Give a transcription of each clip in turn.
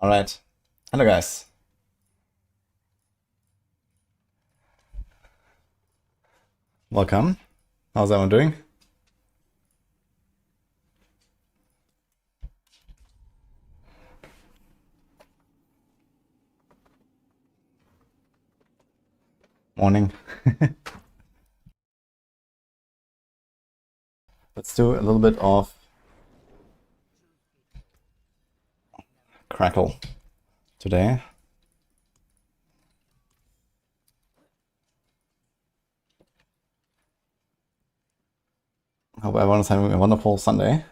Alright. Hello guys. Welcome. How's everyone doing? Morning. Let's do a little bit of crackle today. Hope everyone is having a wonderful Sunday.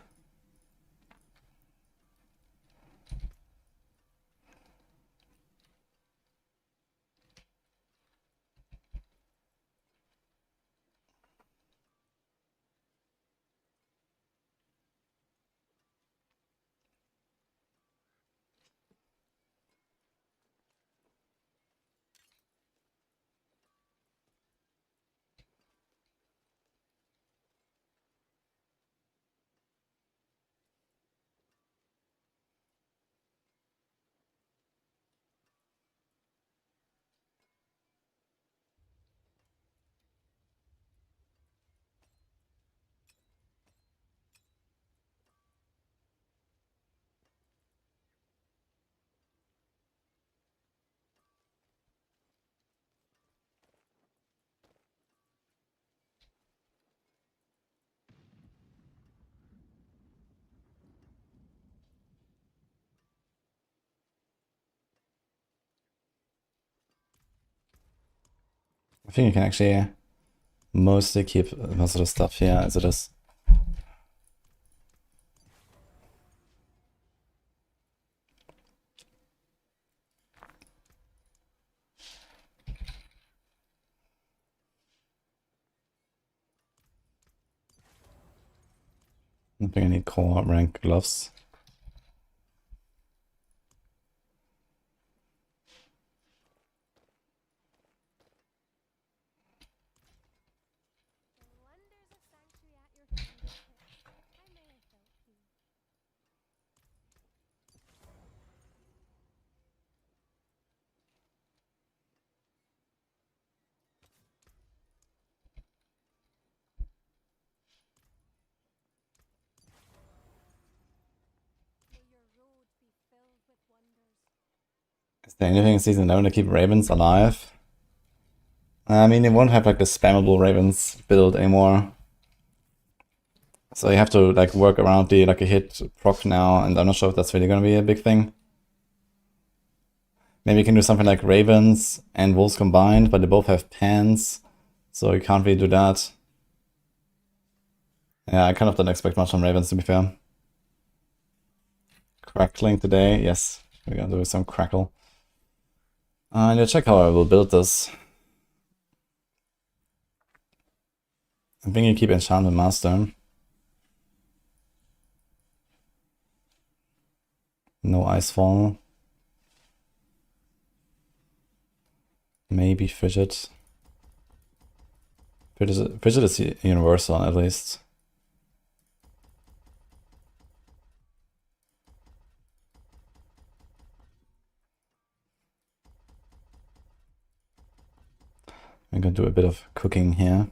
I think you can actually mostly keep most of the stuff here as it is. I think I need core rank gloves. Is there anything in Season 11 to keep Ravens alive? I mean, they won't have like the spammable Ravens build anymore. So you have to like work around the like a hit proc now, and I'm not sure if that's really gonna be a big thing. Maybe you can do something like Ravens and Wolves combined, but they both have pans, so you can't really do that. Yeah, I kind of don't expect much on Ravens, to be fair. Crackling today, yes. We're gonna do some crackle. I need to check how I will build this. I think you keep Enchantment Master. No Icefall. Maybe Frigid. Frigid is universal, at least. I'm gonna do a bit of cooking here.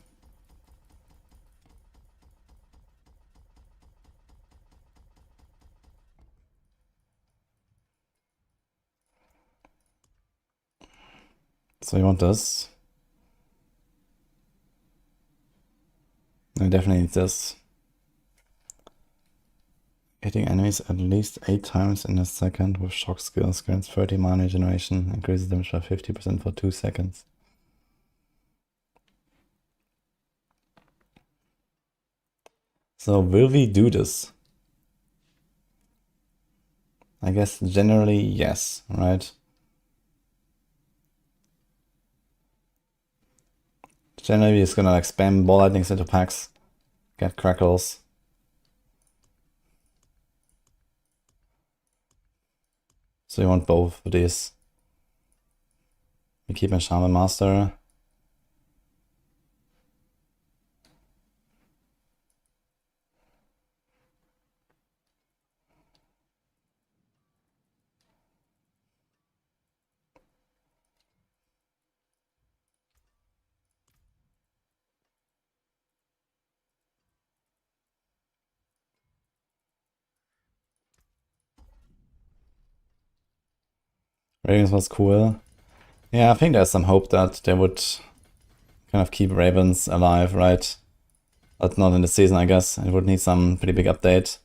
So you want this. I definitely need this. Hitting enemies at least 8 times in a second with shock skills grants 30 mana regeneration, increases damage by 50% for 2 seconds. So will we do this? I guess generally yes, right? Generally we're just gonna like spam ball lightnings into packs, get crackles. So you want both of these. We keep Enchantment Master. Ravens was cool. Yeah, I think there's some hope that they would kind of keep Ravens alive, right? But not in the season, I guess. It would need some pretty big update.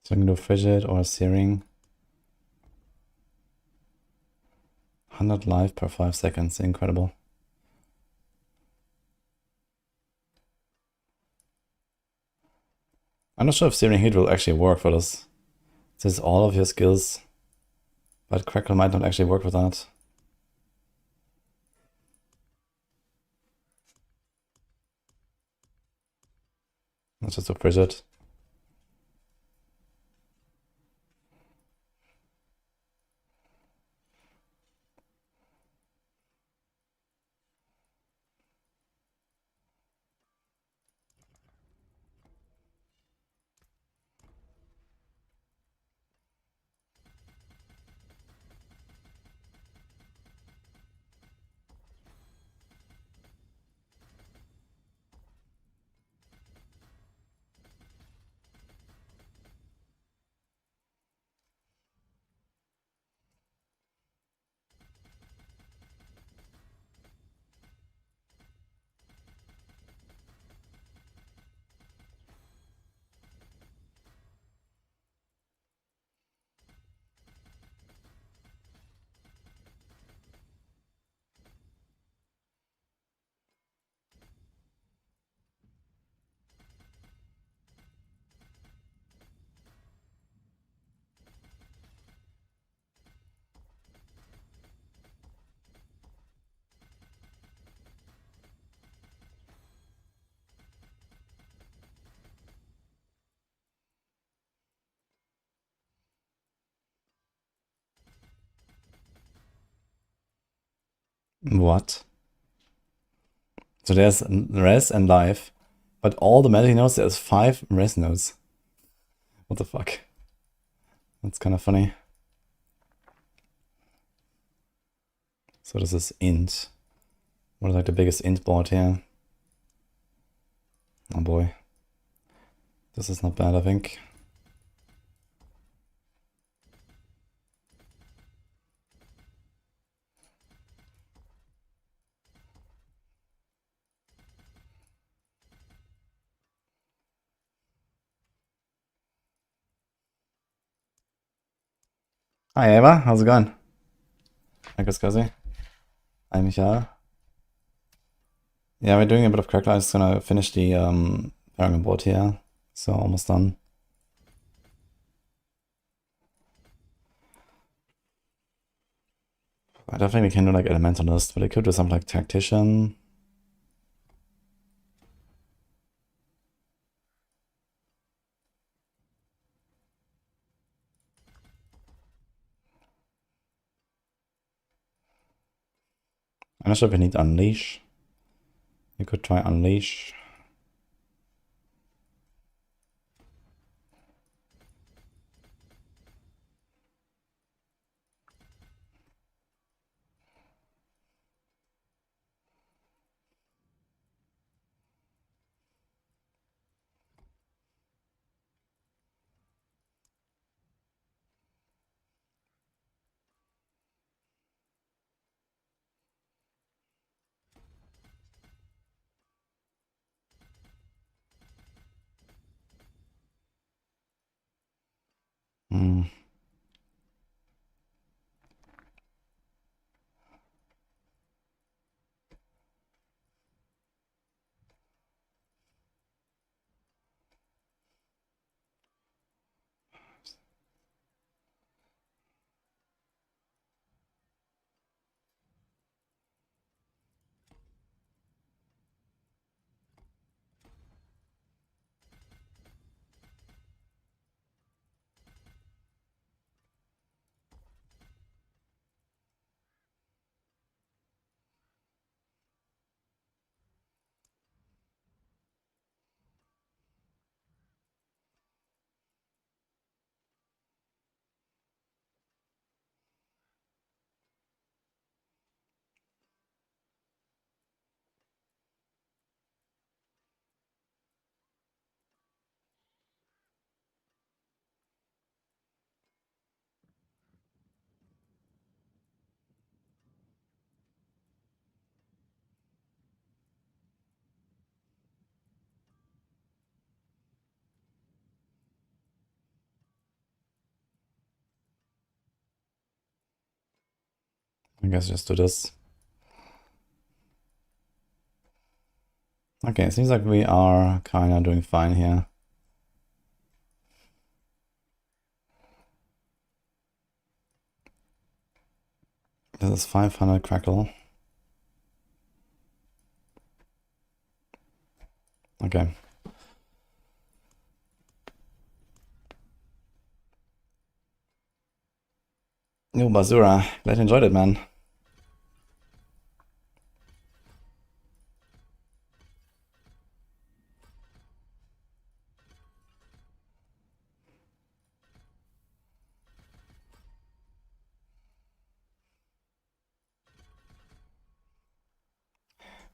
So I can do Fidget or Searing. 100 life per 5 seconds, incredible. I'm not sure if Searing Heat will actually work for this. This is all of your skills, but Crackle might not actually work with that. Let's just do Fidget. What? So there's res and life, but all the magic nodes, there's 5 res nodes. What the fuck? That's kind of funny. So this is int. What is like the biggest int board here? Oh boy. This is not bad, I think. Hi Eva, how's it going? Hi Kaskazi. Hi Michael. Yeah, we're doing a bit of crackling. I'm just gonna finish the Paragon board here. So almost done. I definitely can do like Elementalist, but I could do something like Tactician. I'm not sure if we need Unleash. You could try Unleash. Hmm. I guess just do this. Okay, it seems like we are kind of doing fine here. This is 500 crackle. Okay. Yo, Basura. Glad you enjoyed it, man.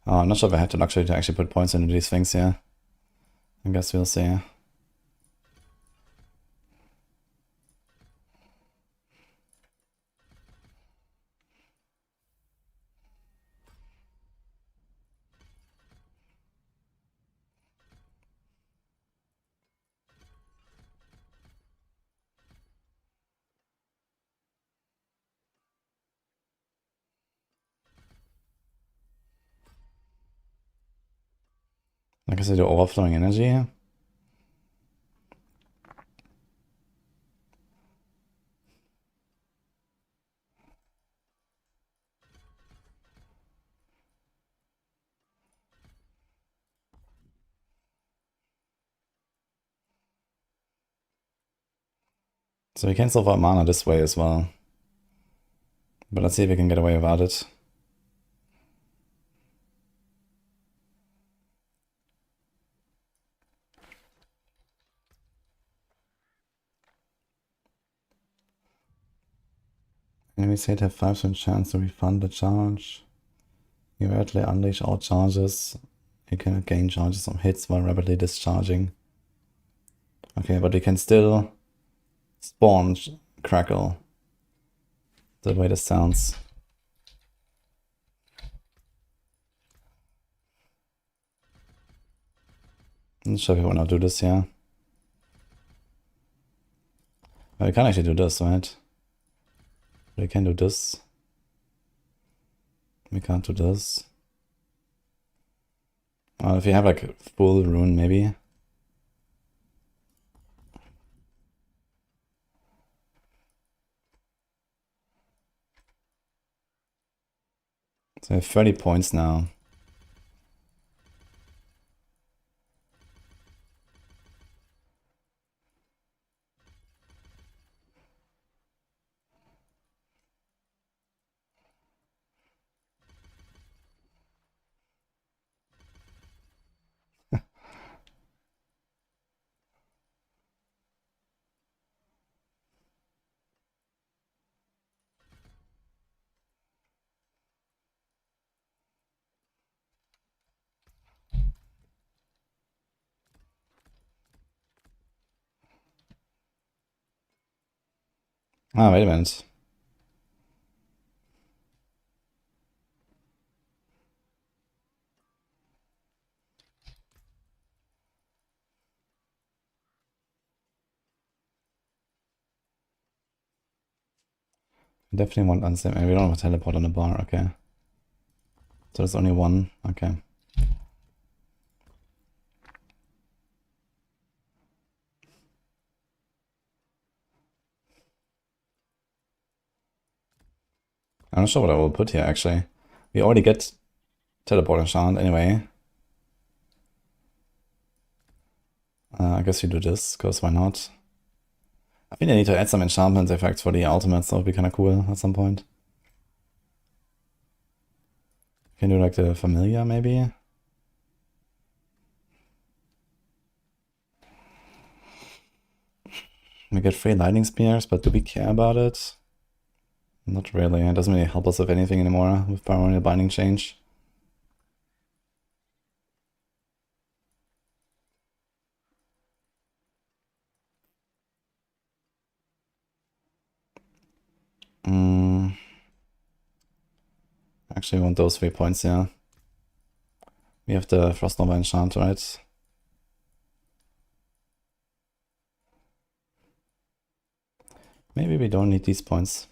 Oh, I'm not sure if I had the luxury to actually put points into these things here. I guess we'll see. I guess I do overflowing energy here. So we can solve our mana this way as well. But let's see if we can get away without it. Enemy state have 5% chance to refund the charge. You rapidly unleash all charges. You can gain charges on hits while rapidly discharging. Okay, but we can still spawn crackle. The way this sounds. I'm not sure if we want to do this here. We can actually do this, right? We can do this. We can't do this. If you have like full rune, maybe. So I have 30 points now. Ah, wait a minute. Definitely want unstable. We don't have a teleport on the bar, okay. So there's only one, okay. I'm not sure what I will put here actually. We already get teleport enchant anyway. I guess we do this, because why not? I think I need to add some enchantment effects for the ultimates, that would be kind of cool at some point. Can do like the familiar maybe? We get 3 lightning spears, but do we care about it? Not really, it doesn't really help us with anything anymore with Baronial Binding change. Actually, I want those 3 points, yeah. We have the Frost Nova enchant, right? Maybe we don't need these points.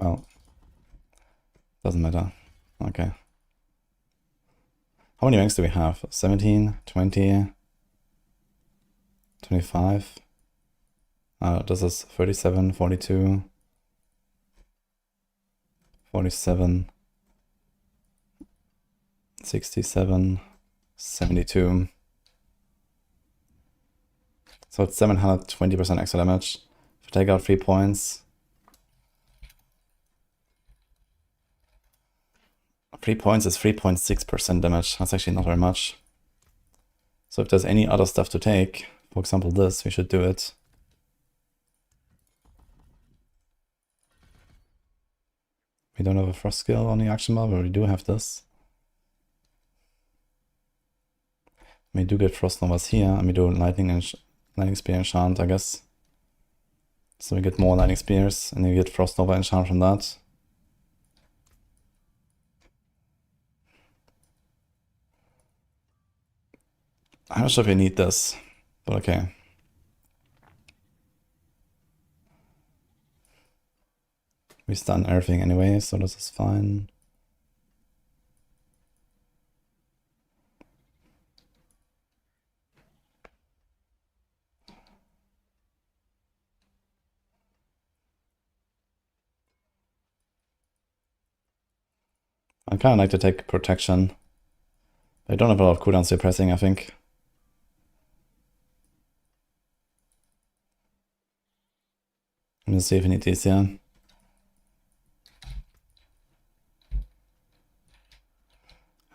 Well, doesn't matter. Okay. How many ranks do we have? 17, 20, 25. This is 37, 42, 47, 67, 72. So it's 720% extra damage. If I take out 3 points. 3 points is 3.6% damage. That's actually not very much. So if there's any other stuff to take, for example this, we should do it. We don't have a frost skill on the action bar, but we do have this. We do get frost novas here, and we do lightning spear enchant, I guess. So we get more lightning spears, and we get frost nova enchant from that. I'm not sure if we need this, but okay. We stun everything anyway, so this is fine. I kind of like to take protection. I don't have a lot of cooldowns suppressing, I think. I'm gonna see if we need these here.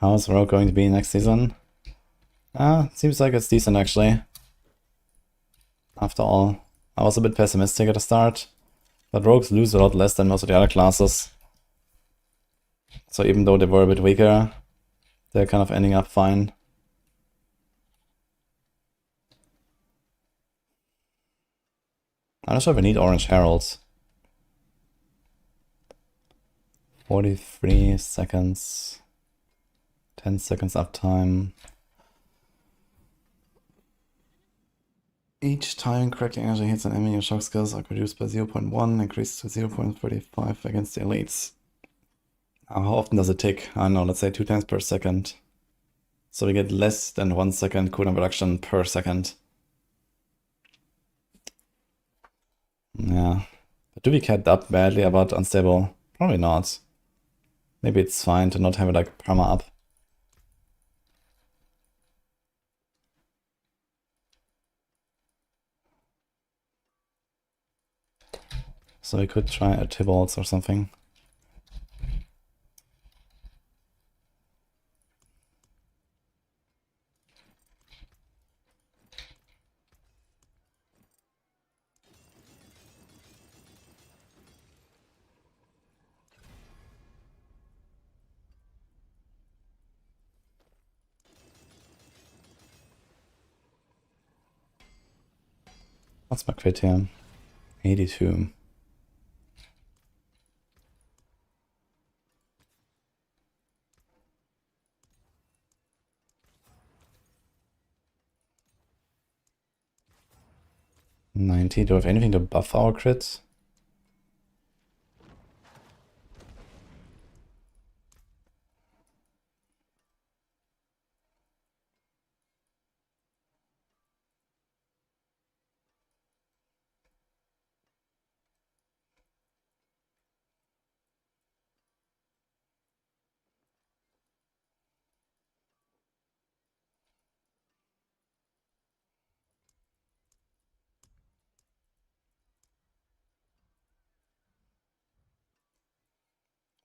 How's Rogue going to be next season? Seems like it's decent actually. After all, I was a bit pessimistic at the start, but Rogues lose a lot less than most of the other classes. So even though they were a bit weaker, they're kind of ending up fine. I'm not sure if we need Orange Heralds. 43 seconds. 10 seconds uptime. Each time crackling energy hits an enemy, your shock skills are reduced by 0.1, increased to 0.35 against the elites. How often does it tick? I don't know, let's say 2 times per second. So we get less than 1 second cooldown reduction per second. Yeah. But do we care that badly about unstable? Probably not. Maybe it's fine to not have it like perma up. So we could try a Tibalt's or something. What's my crit here? 82. $90. Do I have anything to buff our crit?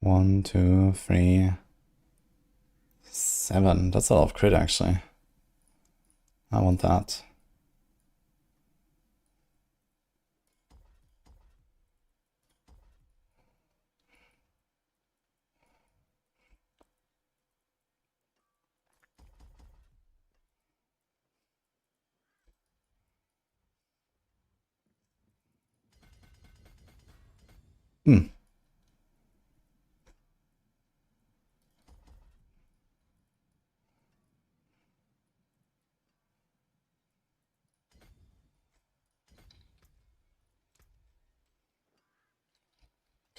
One, two, three, 7. That's a lot of crit actually. I want that. Hmm.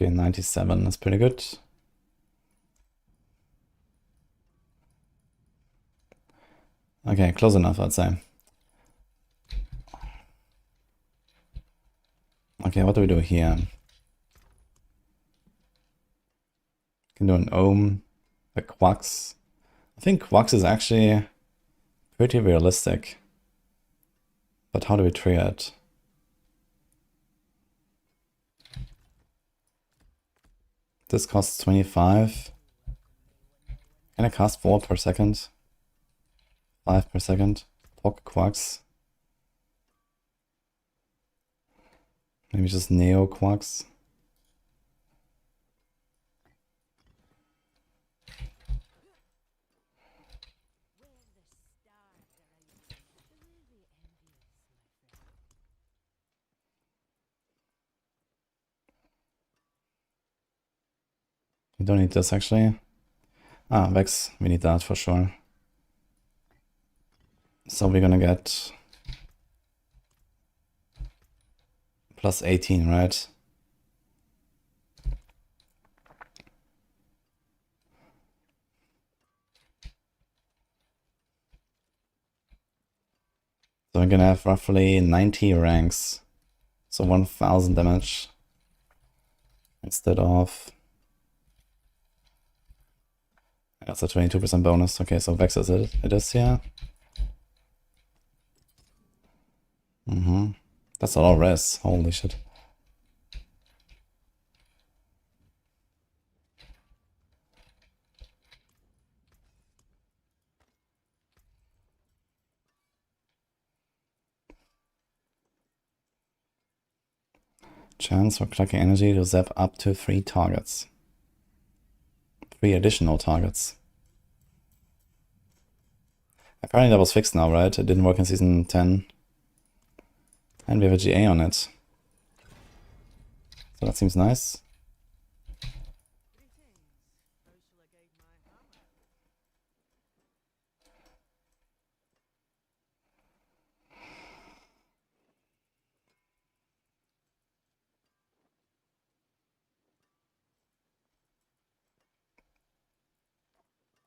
Okay, 97 is pretty good. Okay, close enough, I'd say. Okay, what do we do here? Can do an ohm, a quacks. I think quacks is actually pretty realistic. But how do we trigger it? This costs 25. Can I cast 4 per second? 5 per second? Pock quacks. Maybe just neo quacks. We don't need this actually. Ah, Vex, we need that for sure. So we're gonna get plus 18, right? So we're gonna have roughly 90 ranks. So 1000 damage instead of... That's a 22% bonus. Okay, so Vex is it. It is, yeah. That's a lot of res. Holy shit. Chance for collecting energy to zap up to 3 targets. 3 additional targets. Apparently that was fixed now, right? It didn't work in Season 10. And we have a GA on it. So that seems nice.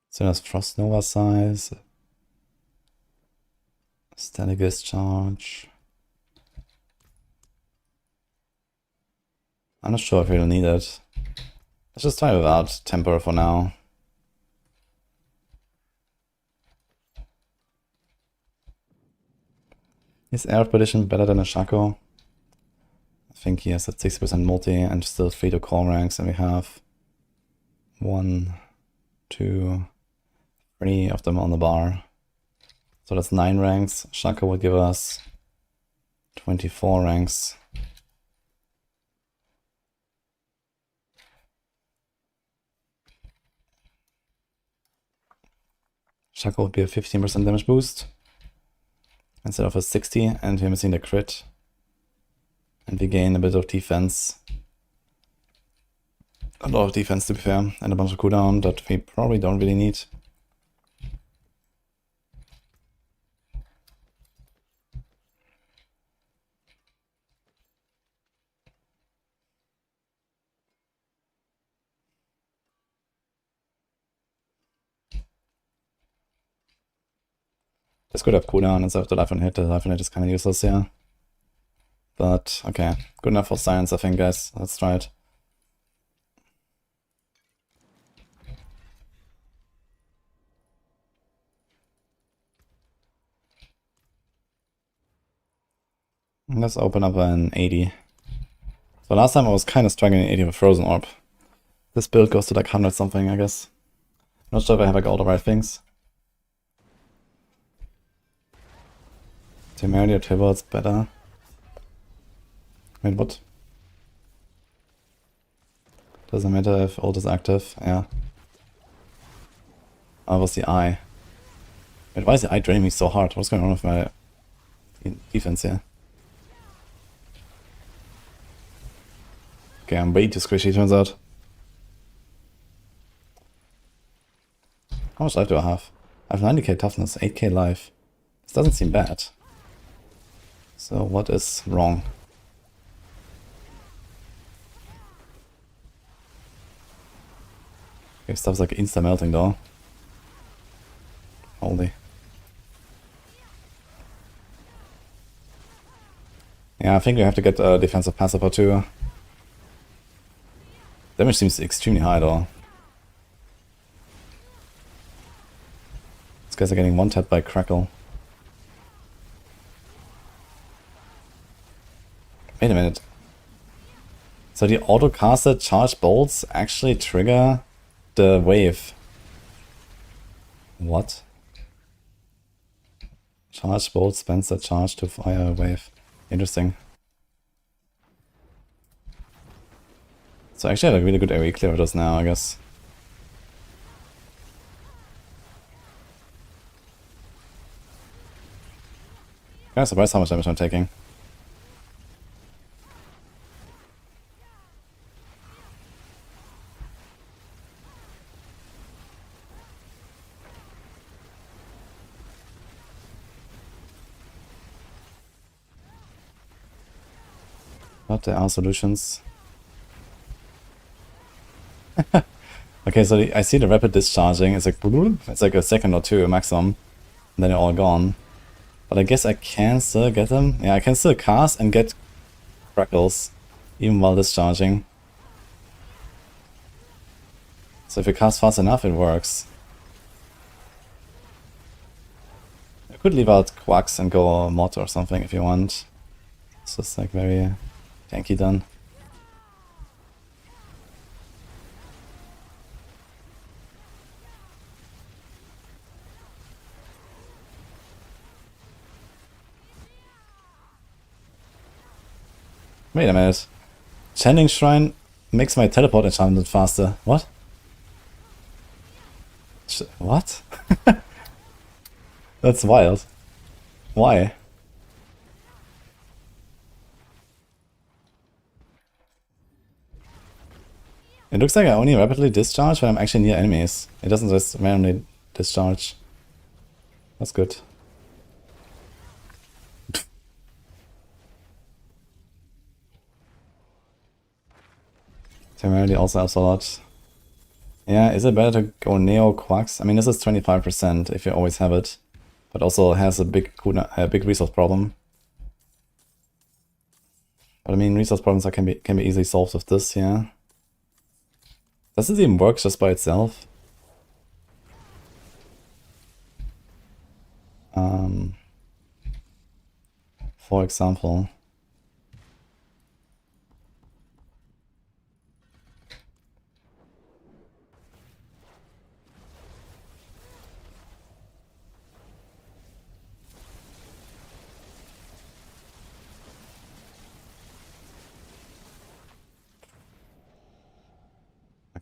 So there's Frost Nova size. Static discharge. I'm not sure if we'll need it. Let's just try without temper for now. Is Air Perdition better than a Shaco? I think he has at 60% multi and still 3 to call ranks, and we have 1, 2, 3 of them on the bar. So that's 9 ranks. Shaco would give us 24 ranks. Shaco would be a 15% damage boost instead of a 60, and we're missing the crit. And we gain a bit of defense. A lot of defense, to be fair, and a bunch of cooldown that we probably don't really need. This could have cooldown instead of the life on hit. The life on hit is kind of useless here. But, okay. Good enough for science, I think, guys. Let's try it. Let's open up an 80. So last time I was kind of struggling in 80 with Frozen Orb. This build goes to like 100 something, I guess. Not sure if I have like all the right things. Temerity or Tibert's better. Wait, what? Doesn't matter if ult is active, yeah. Oh, was the eye. Wait, why is the eye draining me so hard? What's going on with my defense here? Okay, I'm way too squishy, turns out. How much life do I have? I have 90k toughness, 8k life. This doesn't seem bad. So what is wrong? Okay, stuff's like insta-melting though. Holy. Yeah, I think we have to get a defensive passive or two. Damage seems extremely high though. These guys are getting one-tapped by Crackle. Wait a minute. So the auto-casted charge bolts actually trigger the wave. What? Charge bolt spends the charge to fire a wave. Interesting. So actually I had a really good area clear just now, I guess. Kind of surprised how much damage I'm taking. But there are solutions. Okay, so I see the rapid discharging. It's like a second or two maximum. And then they're all gone. But I guess I can still get them. Yeah, I can still cast and get crackles. Even while discharging. So if you cast fast enough, it works. I could leave out Quacks and go Mod or something if you want. It's just like very tanky done. Wait a minute. Chanting Shrine makes my teleport enchantment faster. What? What? That's wild. Why? It looks like I only rapidly discharge when I'm actually near enemies. It doesn't just randomly discharge. That's good. Temerity also helps a lot. Yeah, is it better to go Neo Quacks? I mean, this is 25% if you always have it. But also has a big resource problem. But I mean, resource problems can be easily solved with this, yeah. Does this even work just by itself? For example.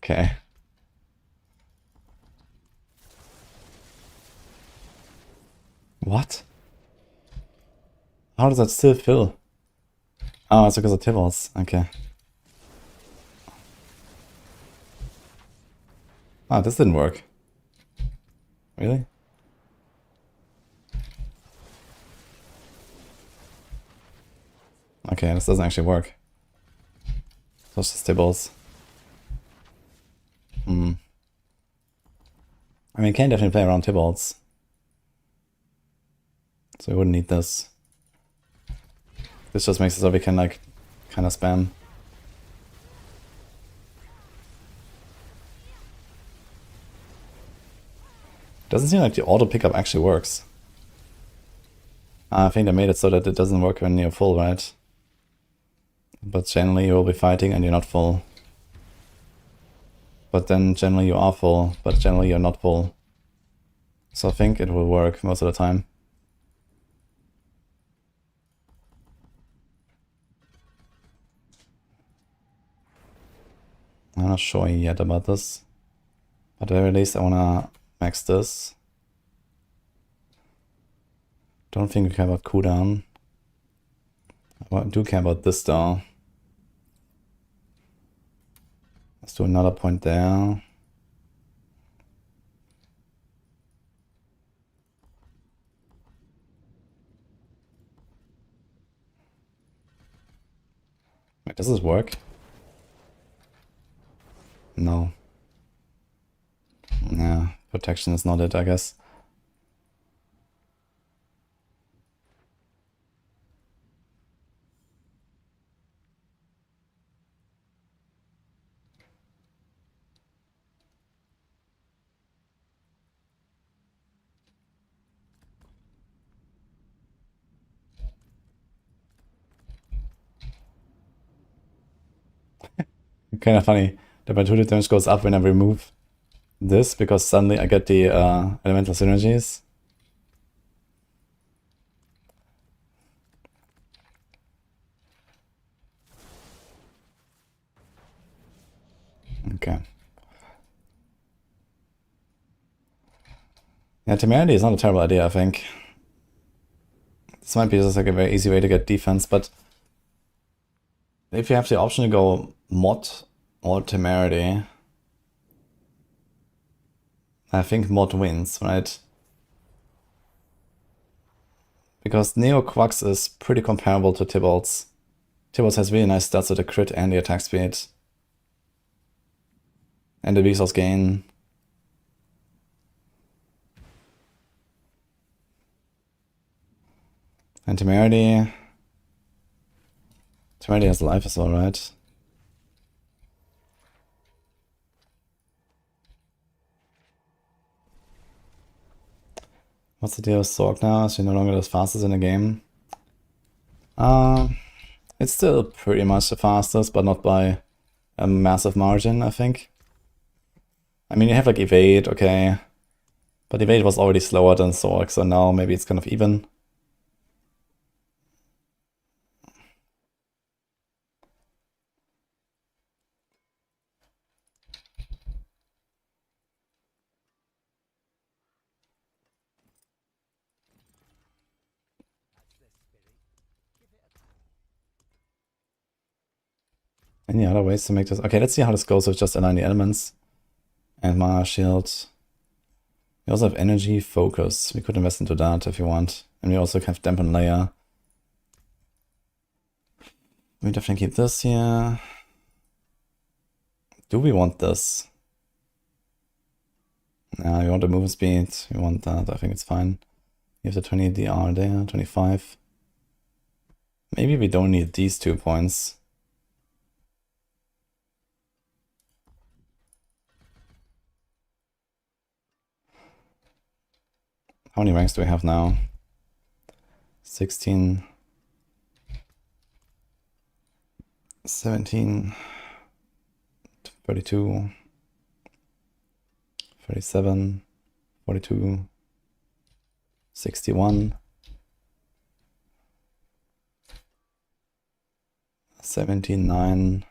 Okay. What? How does that still fill? Oh, it's because of Tibbles. Okay. Ah, this didn't work. Really? Okay, this doesn't actually work. So it's just Tibbles. I mean, you can definitely play around Tibbles. So we wouldn't need this. This just makes it so we can, like, kind of spam. Doesn't seem like the auto pickup actually works. I think they made it so that it doesn't work when you're full, right? But generally you will be fighting and you're not full. But then generally you are full, but generally you're not full. So I think it will work most of the time. I'm not sure yet about this. But at the very least I wanna max this. Don't think we care about cooldown. I do care about this though. Let's do another point there. Wait, does this work? No. protection is not it, I guess. Kind of funny. The opportunity damage goes up when I remove this, because suddenly I get the elemental synergies. Okay. Yeah, temerity is not a terrible idea, I think. This might be just like a very easy way to get defense, but if you have the option to go mod or temerity, I think mod wins, right? Because Neo Quux is pretty comparable to Tybalt's. Tybalt's has really nice stats with the crit and the attack speed. And the resource gain. And temerity. Temerity has life as well, right? What's the deal with Sorg now? Is she no longer the fastest in the game? It's still pretty much the fastest, but not by a massive margin, I think. I mean, you have like evade, okay. But evade was already slower than Sorg, so now maybe it's kind of even. Any other ways to make this? Okay, let's see how this goes with just align the elements. And mana shield. We also have energy, focus. We could invest into that if you want. And we also have dampen layer. We definitely keep this here. Do we want this? Yeah, we want the movement speed. We want that. I think it's fine. You have the 20 DR there, 25. Maybe we don't need these 2 points. How many ranks do we have now? 16. 17. 32. 37. 42. 61. 79.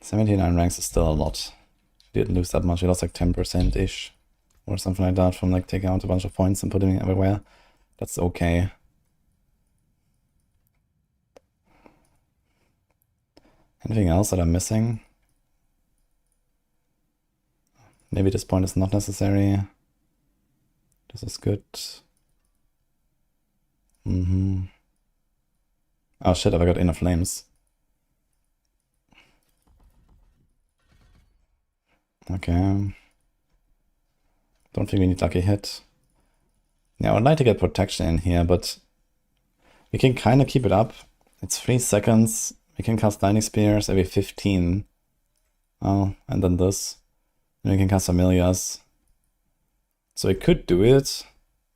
79 ranks is still a lot. Didn't lose that much. We lost like 10%-ish or something like that from like taking out a bunch of points and putting it everywhere. That's okay. Anything else that I'm missing? Maybe this point is not necessary. This is good. Oh shit, have I got inner flames? Okay. Don't think we need lucky hit. Yeah, I would like to get protection in here, but we can kind of keep it up. It's 3 seconds. We can cast Lightning Spears every 15. Oh, and then this. And we can cast Familiars. So we could do it,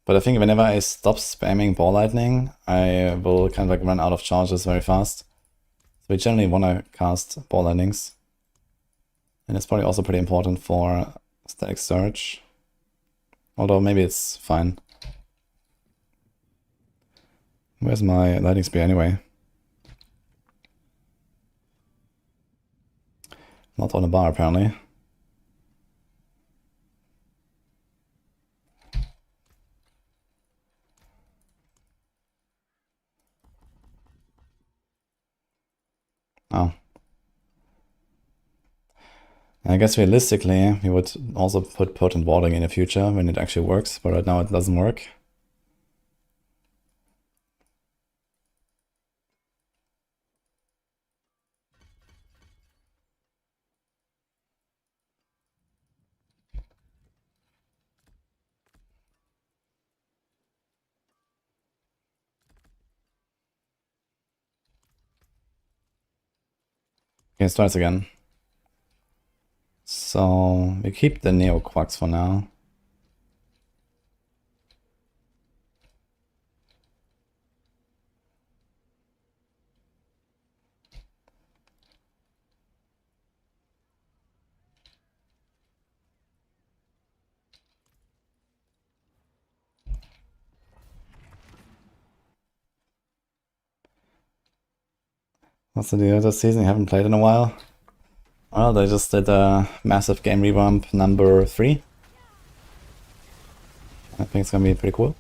but I think whenever I stop spamming Ball Lightning, I will kind of like run out of charges very fast. So we generally want to cast Ball Lightnings. And it's probably also pretty important for Static Surge. Although maybe it's fine. Where's my Lightning Spear anyway? Not on a bar apparently. Oh. I guess realistically, we would also put Potent Warding in the future when it actually works, but right now it doesn't work. Okay, it starts again. So we keep the Neo Quacks for now. What's the deal this season? You haven't played in a while? Well, they just did a massive game revamp number 3. I think it's gonna be pretty cool.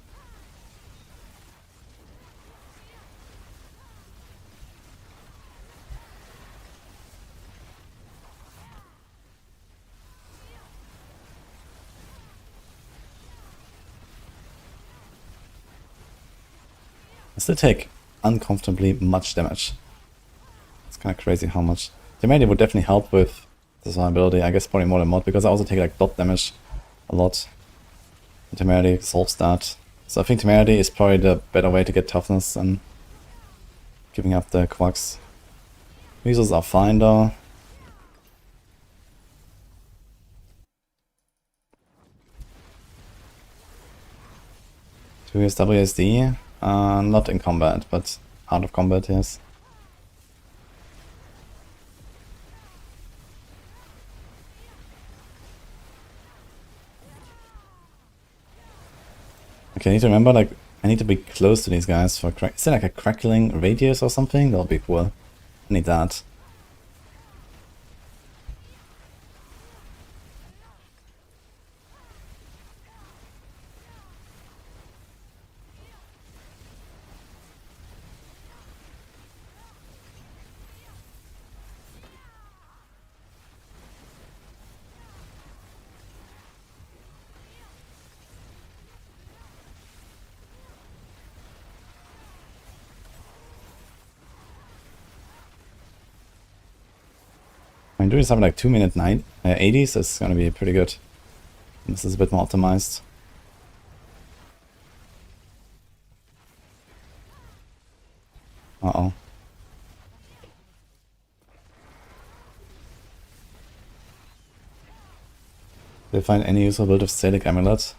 I still take uncomfortably much damage. It's kind of crazy how much. Temerity would definitely help with this ability. I guess probably more than mod, because I also take like dot damage a lot. And Temerity solves that. So I think Temerity is probably the better way to get toughness than giving up the Quacks. Weasels are fine though. To use WSD, not in combat, but out of combat, yes. Okay, I need to remember, like, I need to be close to these guys for is there like a crackling radius or something? That'll be cool. I need that. I mean, doing something like 2-minute 80s is gonna be pretty good. This is a bit more optimized. Uh-oh. Did I find any useful build of Static Amulet?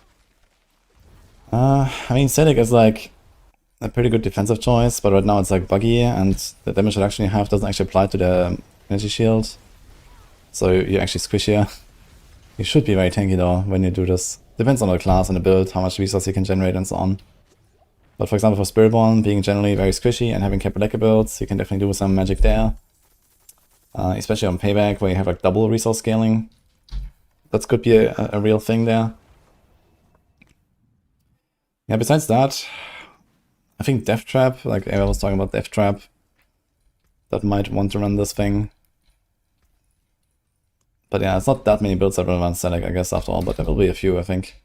I mean, Static is like a pretty good defensive choice, but right now it's like buggy, and the damage reduction you have doesn't actually apply to the energy shield. So you're actually squishier. You should be very tanky though when you do this. Depends on the class and the build, how much resource you can generate and so on. But for example, for Spiritborn being generally very squishy and having Capeleka builds, you can definitely do some magic there. Especially on Payback, where you have like double resource scaling. That could be a real thing there. Yeah, besides that, I think Death Trap, like Ava was talking about Death Trap, that might want to run this thing. But yeah, it's not that many builds that will run Static, I guess, after all, but there will be a few, I think.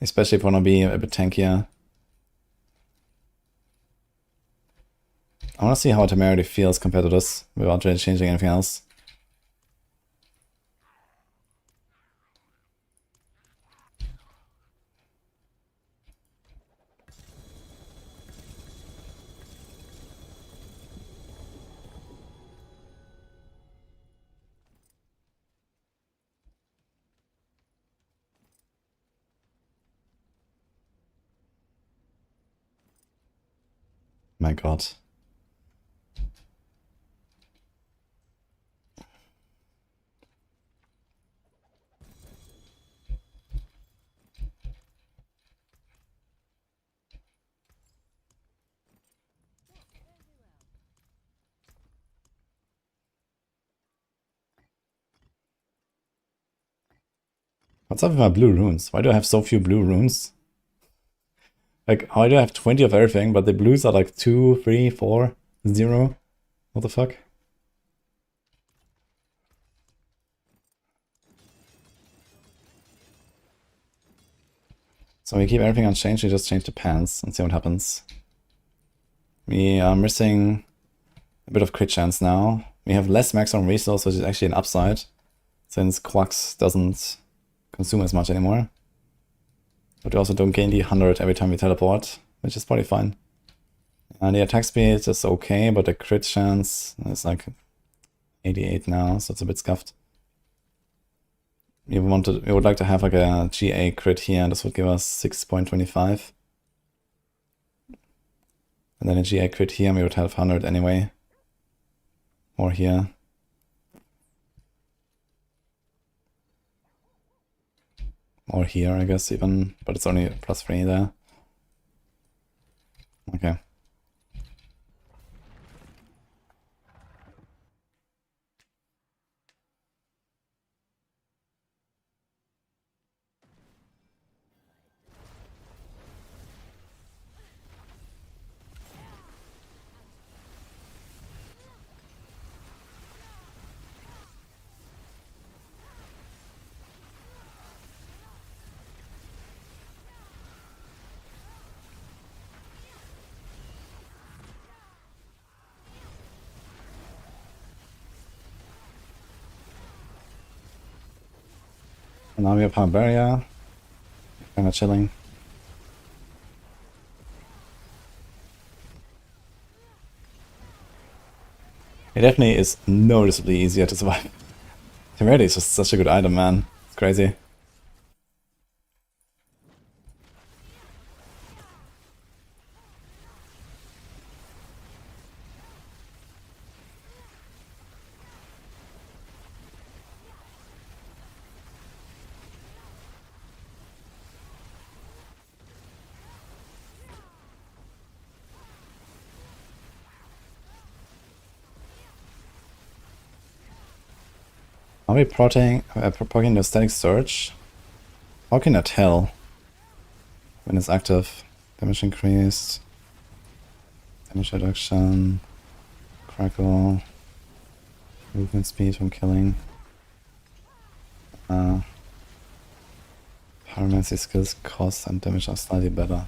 Especially if you want to be a bit tankier. I want to see how Temerity feels compared to this, without really changing anything else. My god. What's up with my blue runes? Why do I have so few blue runes? Like, why do I have 20 of everything, but the blues are like 2, 3, 4, 0? What the fuck? So we keep everything unchanged, we just change the pants and see what happens. We are missing a bit of crit chance now. We have less maximum resource, which is actually an upside, since Quacks doesn't consume as much anymore. But we also don't gain the 100 every time we teleport, which is probably fine. And the attack speed is okay, but the crit chance is like 88 now, so it's a bit scuffed. We would like to have like a GA crit here, and this would give us 6.25. And then a GA crit here, and we would have 100 anyway. Or here. Or here, I guess, even, but it's only +3 there. Okay. And now we have Power Barrier. Kinda chilling. It definitely is noticeably easier to survive. Temerity is just such a good item, man. It's crazy. Are we proccing the static surge? How can I tell when it's active? Damage increased, damage reduction, crackle, movement speed from killing. Pyromancy skills cost and damage are slightly better.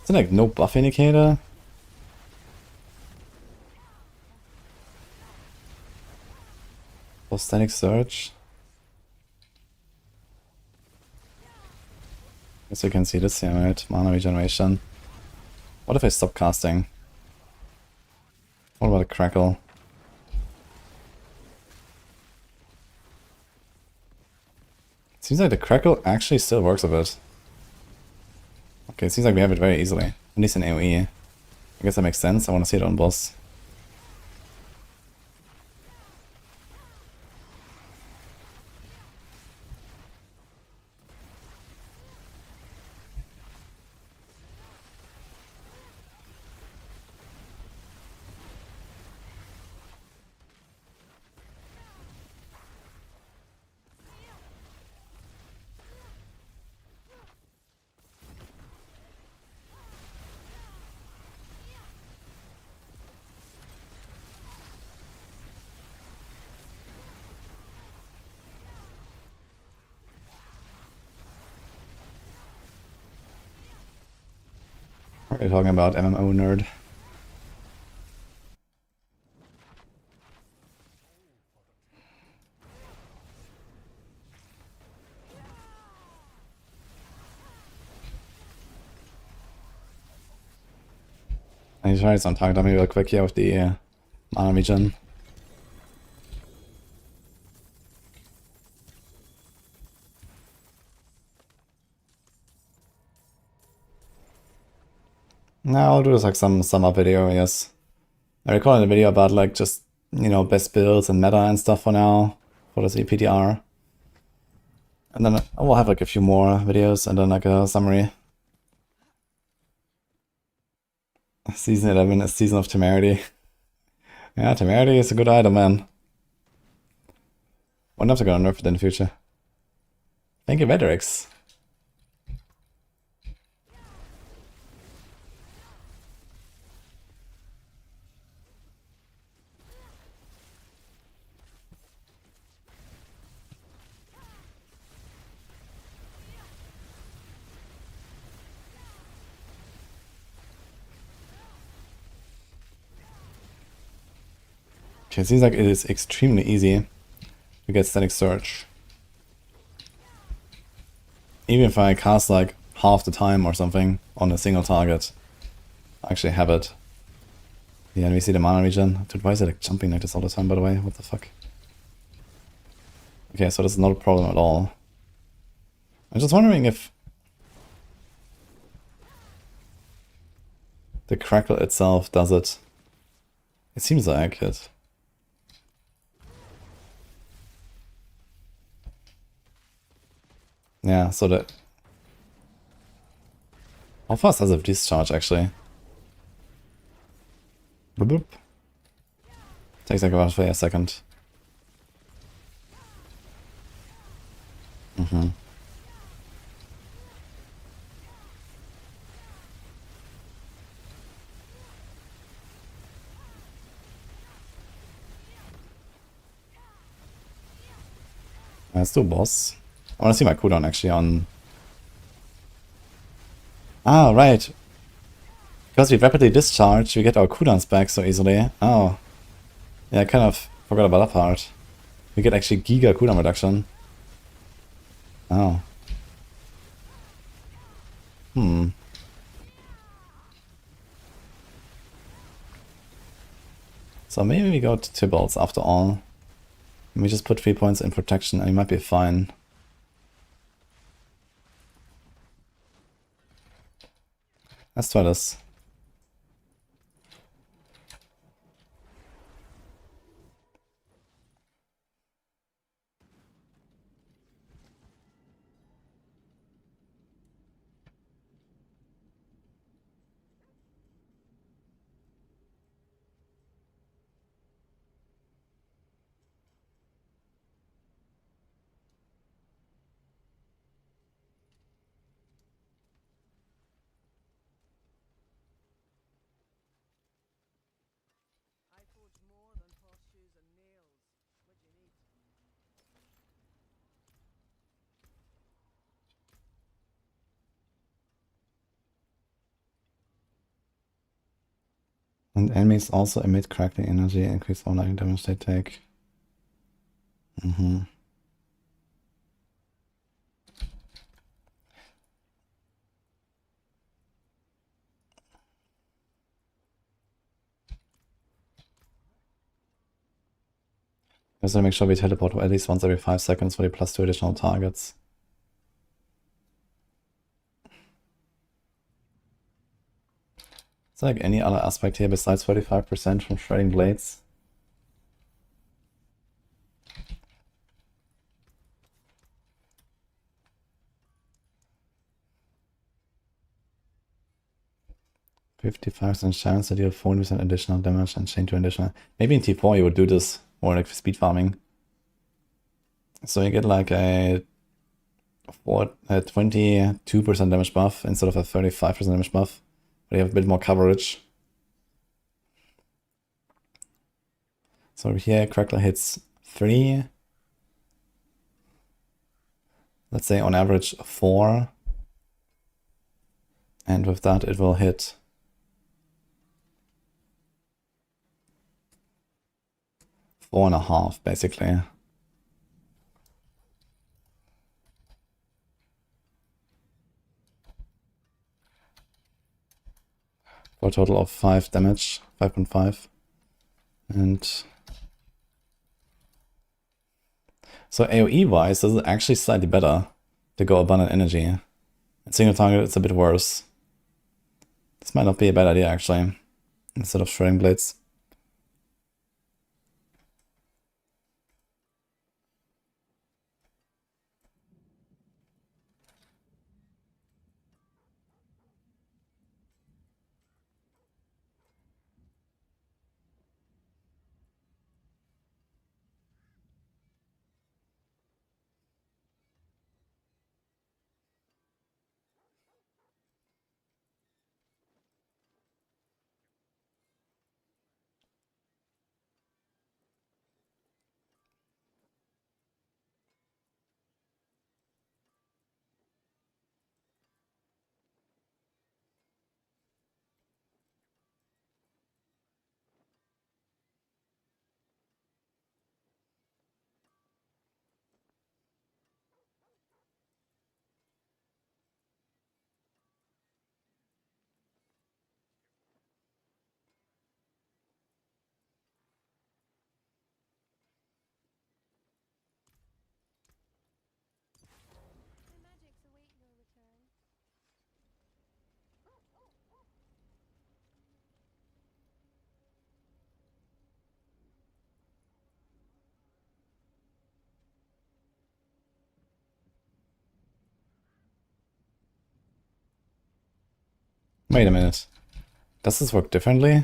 Is there like no buff indicator? For static surge? Guess you can see this here, right? Mana regeneration. What if I stop casting? What about a crackle? Seems like the crackle actually still works a bit. Okay, it seems like we have it very easily. At least in AoE. I guess that makes sense. I want to see it on boss. What are you talking about, MMO nerd? I need to try some target dummy real quick here with the mana regen. Now I'll do this like some summer video, I guess. I recorded a video about like just, you know, best builds and meta and stuff for now, for this PTR. And then I will have like a few more videos and then like a summary. Season 11 is Season of Temerity. Yeah, Temerity is a good item, man. Wonder if they're gonna nerf it in the future. Thank you, Vedrix. Okay, it seems like it is extremely easy to get static surge. even if I cast like half the time or something on a single target, I actually have it. Yeah, and we see the mana regen. Dude, why is it like jumping like this all the time, by the way? What the fuck? Okay, so that's not a problem at all. I'm just wondering if the crackle itself does it. It seems like it. Yeah, so that... How fast does it discharge, actually? Boop boop. Takes like about a second. Mm-hmm. Let's do boss. I want to see my cooldown actually on... Ah, right. Because we rapidly discharge, we get our cooldowns back so easily. Oh. Yeah, I kind of forgot about that part. We get actually giga cooldown reduction. Oh. Hmm. So maybe we go to Tybalt's after all. Let me just put 3 points in protection and we might be fine. Let's try this. And enemies also emit crackling energy, increase all lightning damage they take. Mm-hmm. Just to make sure we teleport at least once every 5 seconds for the +2 additional targets. Is there like any other aspect here besides 35% from shredding blades? %55% chance to deal 40% additional damage and chain 2 additional. Maybe in T4 you would do this, or like speed farming. So you get like a 22% damage buff instead of a 35% damage buff, but you have a bit more coverage. So here Crackler hits 3. Let's say on average 4. And with that it will hit 4.5 basically. For a total of 5 damage, 5.5. And so AoE wise, this is actually slightly better to go abundant energy. At single target it's a bit worse. This might not be a bad idea actually, instead of shredding blades. Wait a minute. Does this work differently?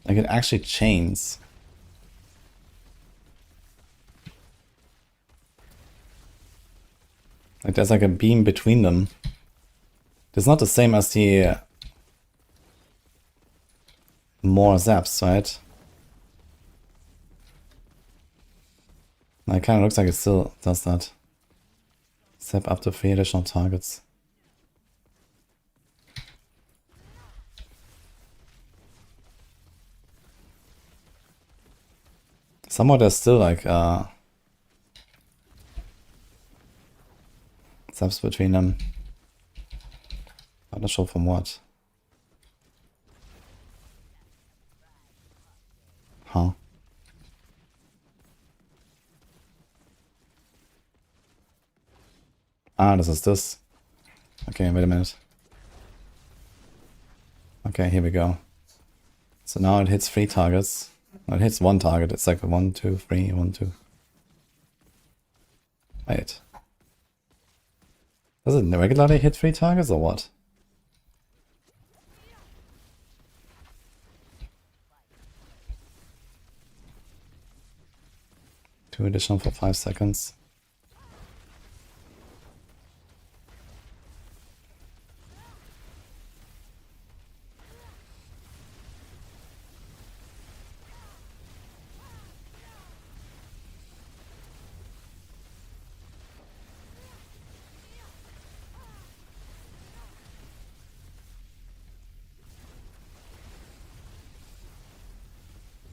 Like it actually chains. Like there's like a beam between them. It's not the same as the more zaps, right? It kind of looks like it still does that. Zap up to 3 additional targets. Somehow there's still like zaps between them. I'm not sure from what. Huh. Ah, this is this. Okay, wait a minute. Okay, here we go. So now it hits 3 targets. No, it hits 1 target. It's like 1, 2, 3, 1, 2. Wait. Does it regularly hit 3 targets or what? Two additional for 5 seconds.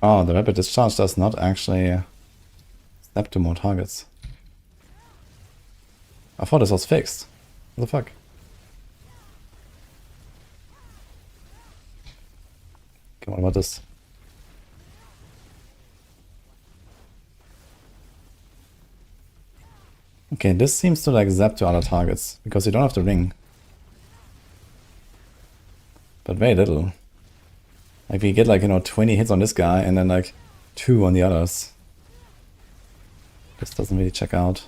Oh, the rapid discharge does not actually snap to more targets. I thought this was fixed. What the fuck? Okay, what about this? Okay, this seems to like zap to other targets, because you don't have the ring. But very little. Like we get like, you know, 20 hits on this guy and then like 2 on the others. This doesn't really check out.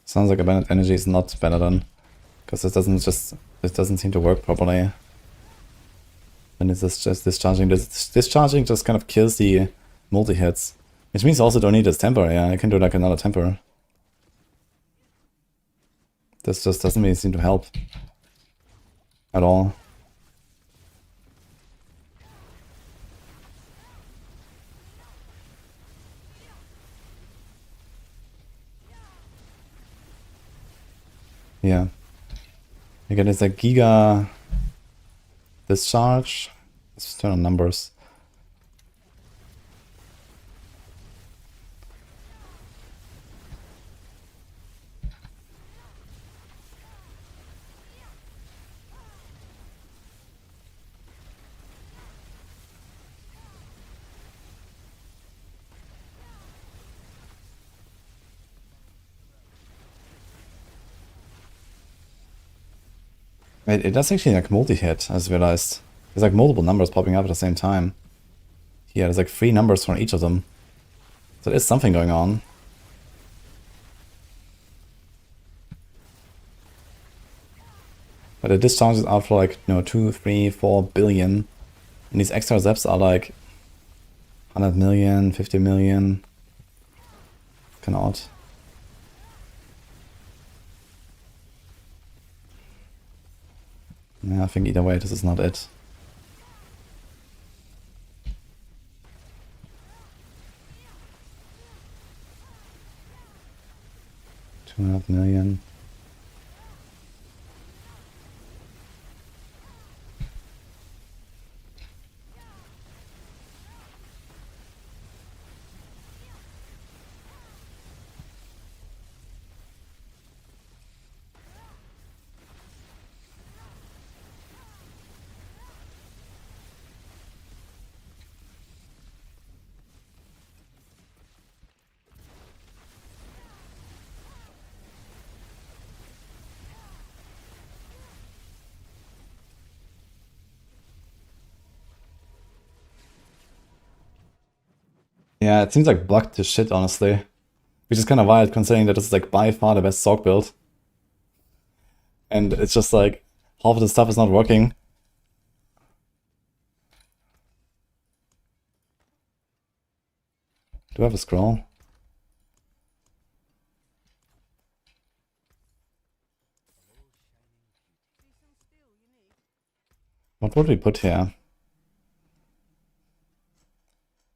Sounds like abundant energy is not better than, because it doesn't seem to work properly. And it's just discharging. Discharging just kind of kills the multi-hits. Which means I also don't need this temper, yeah, I can do like another temper. This just doesn't really seem to help at all. Yeah. Again, it's like Giga discharge. Let's turn on numbers. It does actually like multi-hit, I just realized. There's like multiple numbers popping up at the same time. Yeah, there's like 3 numbers for each of them. So there's something going on. But it discharges out for like, you know, 2, 3, 4 billion. And these extra zaps are like 100 million, 50 million. Kind of odd. Yeah, I think either way, this is not it. $2.5 million. Yeah, it seems like blocked to shit, honestly. Which is kind of wild considering that it's like by far the best Sorc build. And it's just like half of the stuff is not working. Do I have a scroll? What would we put here?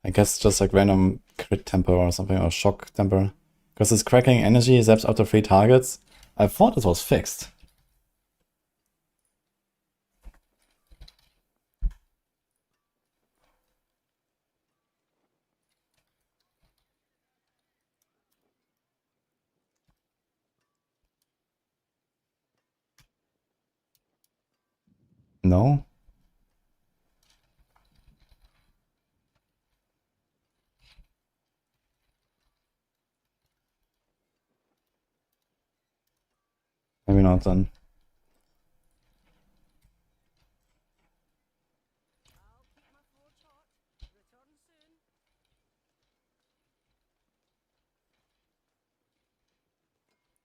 I guess just like random crit temper or something, or shock temper. Because this crackling energy zaps up to 3 targets. I thought this was fixed. No? Maybe not then.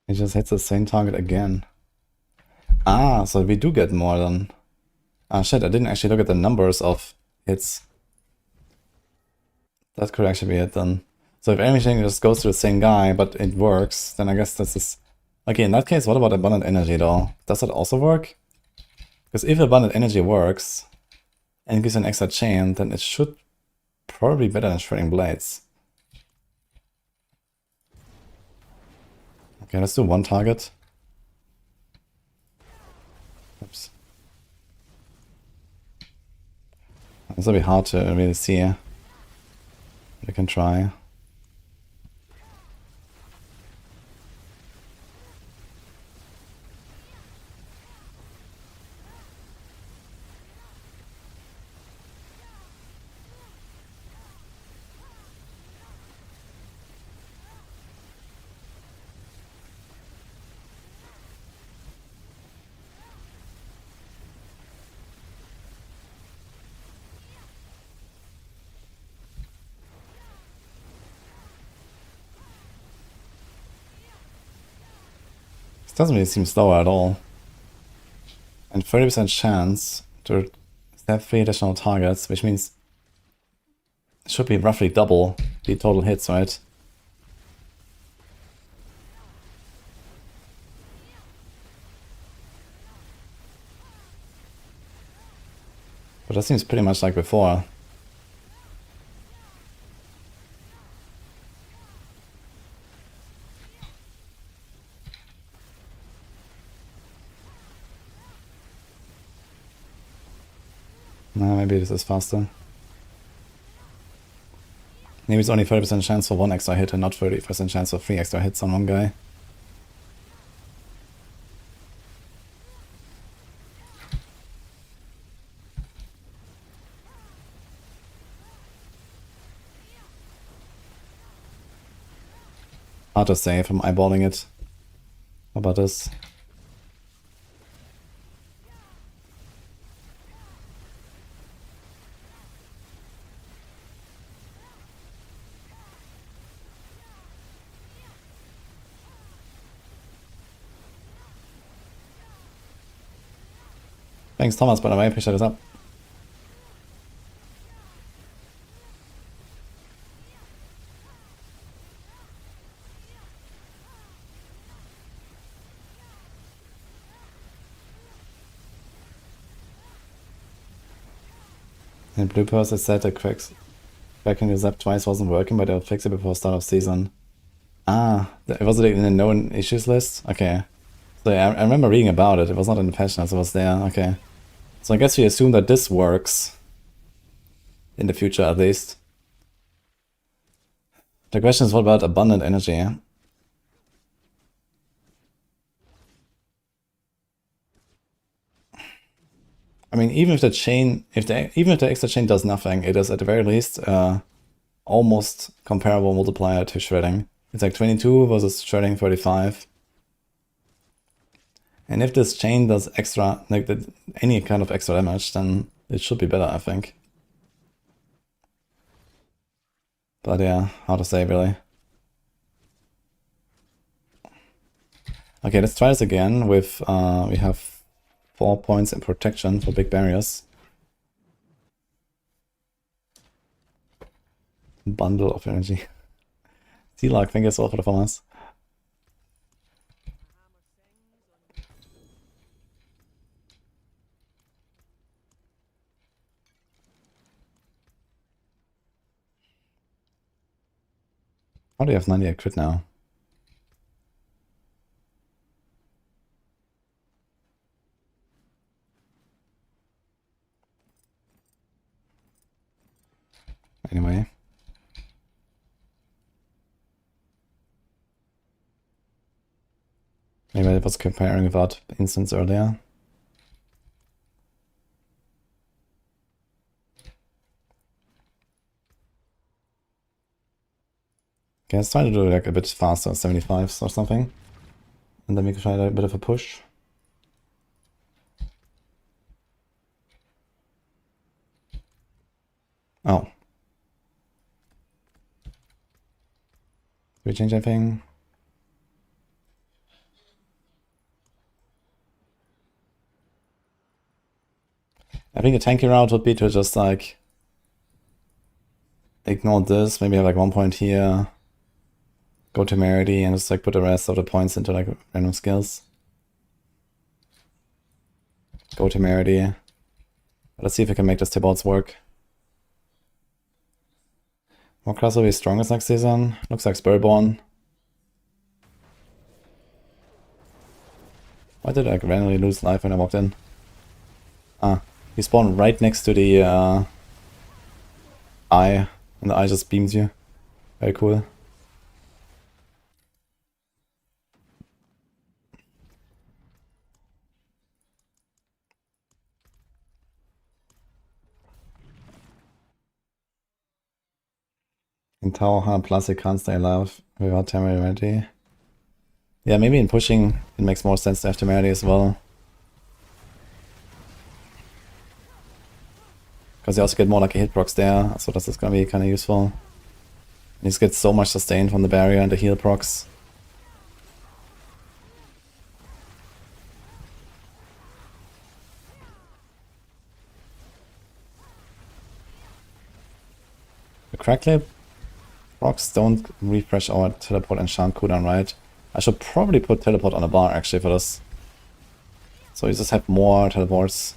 It just hits the same target again. Ah, so we do get more than... Ah shit, I didn't actually look at the numbers of hits. That could actually be it then. So if everything just goes to the same guy, but it works, then I guess this is... Okay, in that case, what about abundant energy though? Does that also work? Because if abundant energy works, and gives an extra chain, then it should probably be better than shredding blades. Okay, let's do one target. Oops. This will be hard to really see. We can try. Doesn't really seem slower at all. And 30% chance to stab 3 additional targets, which means it should be roughly double the total hits, right? But that seems pretty much like before. Maybe this is faster. Maybe it's only 30% chance for 1 extra hit and not 30% chance for 3 extra hits on one guy. Hard to say if I'm eyeballing it. How about this? Thanks, Thomas, by the way. Appreciate it up. In Blue Purse, it said that cracking the zap twice wasn't working, but they'll fix it before start of season. Ah, was it in the known issues list? Okay. So yeah, I remember reading about it. It was not in the patch notes, it was there. Okay. So I guess we assume that this works. In the future, at least. The question is, what about abundant energy? I mean, even if the chain, even if the extra chain does nothing, it is at the very least almost comparable multiplier to shredding. It's like 22 versus shredding 35. And if this chain does extra, like any kind of extra damage, then it should be better, I think. But yeah, hard to say really. Okay, let's try this again with, we have 4 points in protection for big barriers. Bundle of energy. T-Lock, thank you so much for the follows. How do you have 98 crit now? Anyway. Maybe I was comparing without instance earlier. Okay, let's try to do like a bit faster, 75s or something. And then we can try a bit of a push. Oh. Did we change anything? I think a tanky route would be to just like ignore this, maybe have like 1 point here, go to Merity and just like put the rest of the points into like random skills. Go to Merity. Let's see if we can make this Tibalt's work. What class will be strongest next season? Looks like Spurborn. Why did I randomly lose life when I walked in? Ah, he spawned right next to the eye, and the eye just beams you. Very cool. In Tower Hard Plus, it can't stay alive without temerity. Yeah, maybe in pushing, it makes more sense to have temerity as well. Because you also get more like a hit procs there, so this is gonna be kind of useful. And you just get so much sustain from the barrier and the heal procs. The crackling procs don't refresh our teleport and enchant cooldown, right? I should probably put teleport on a bar actually for this. So you just have more teleports.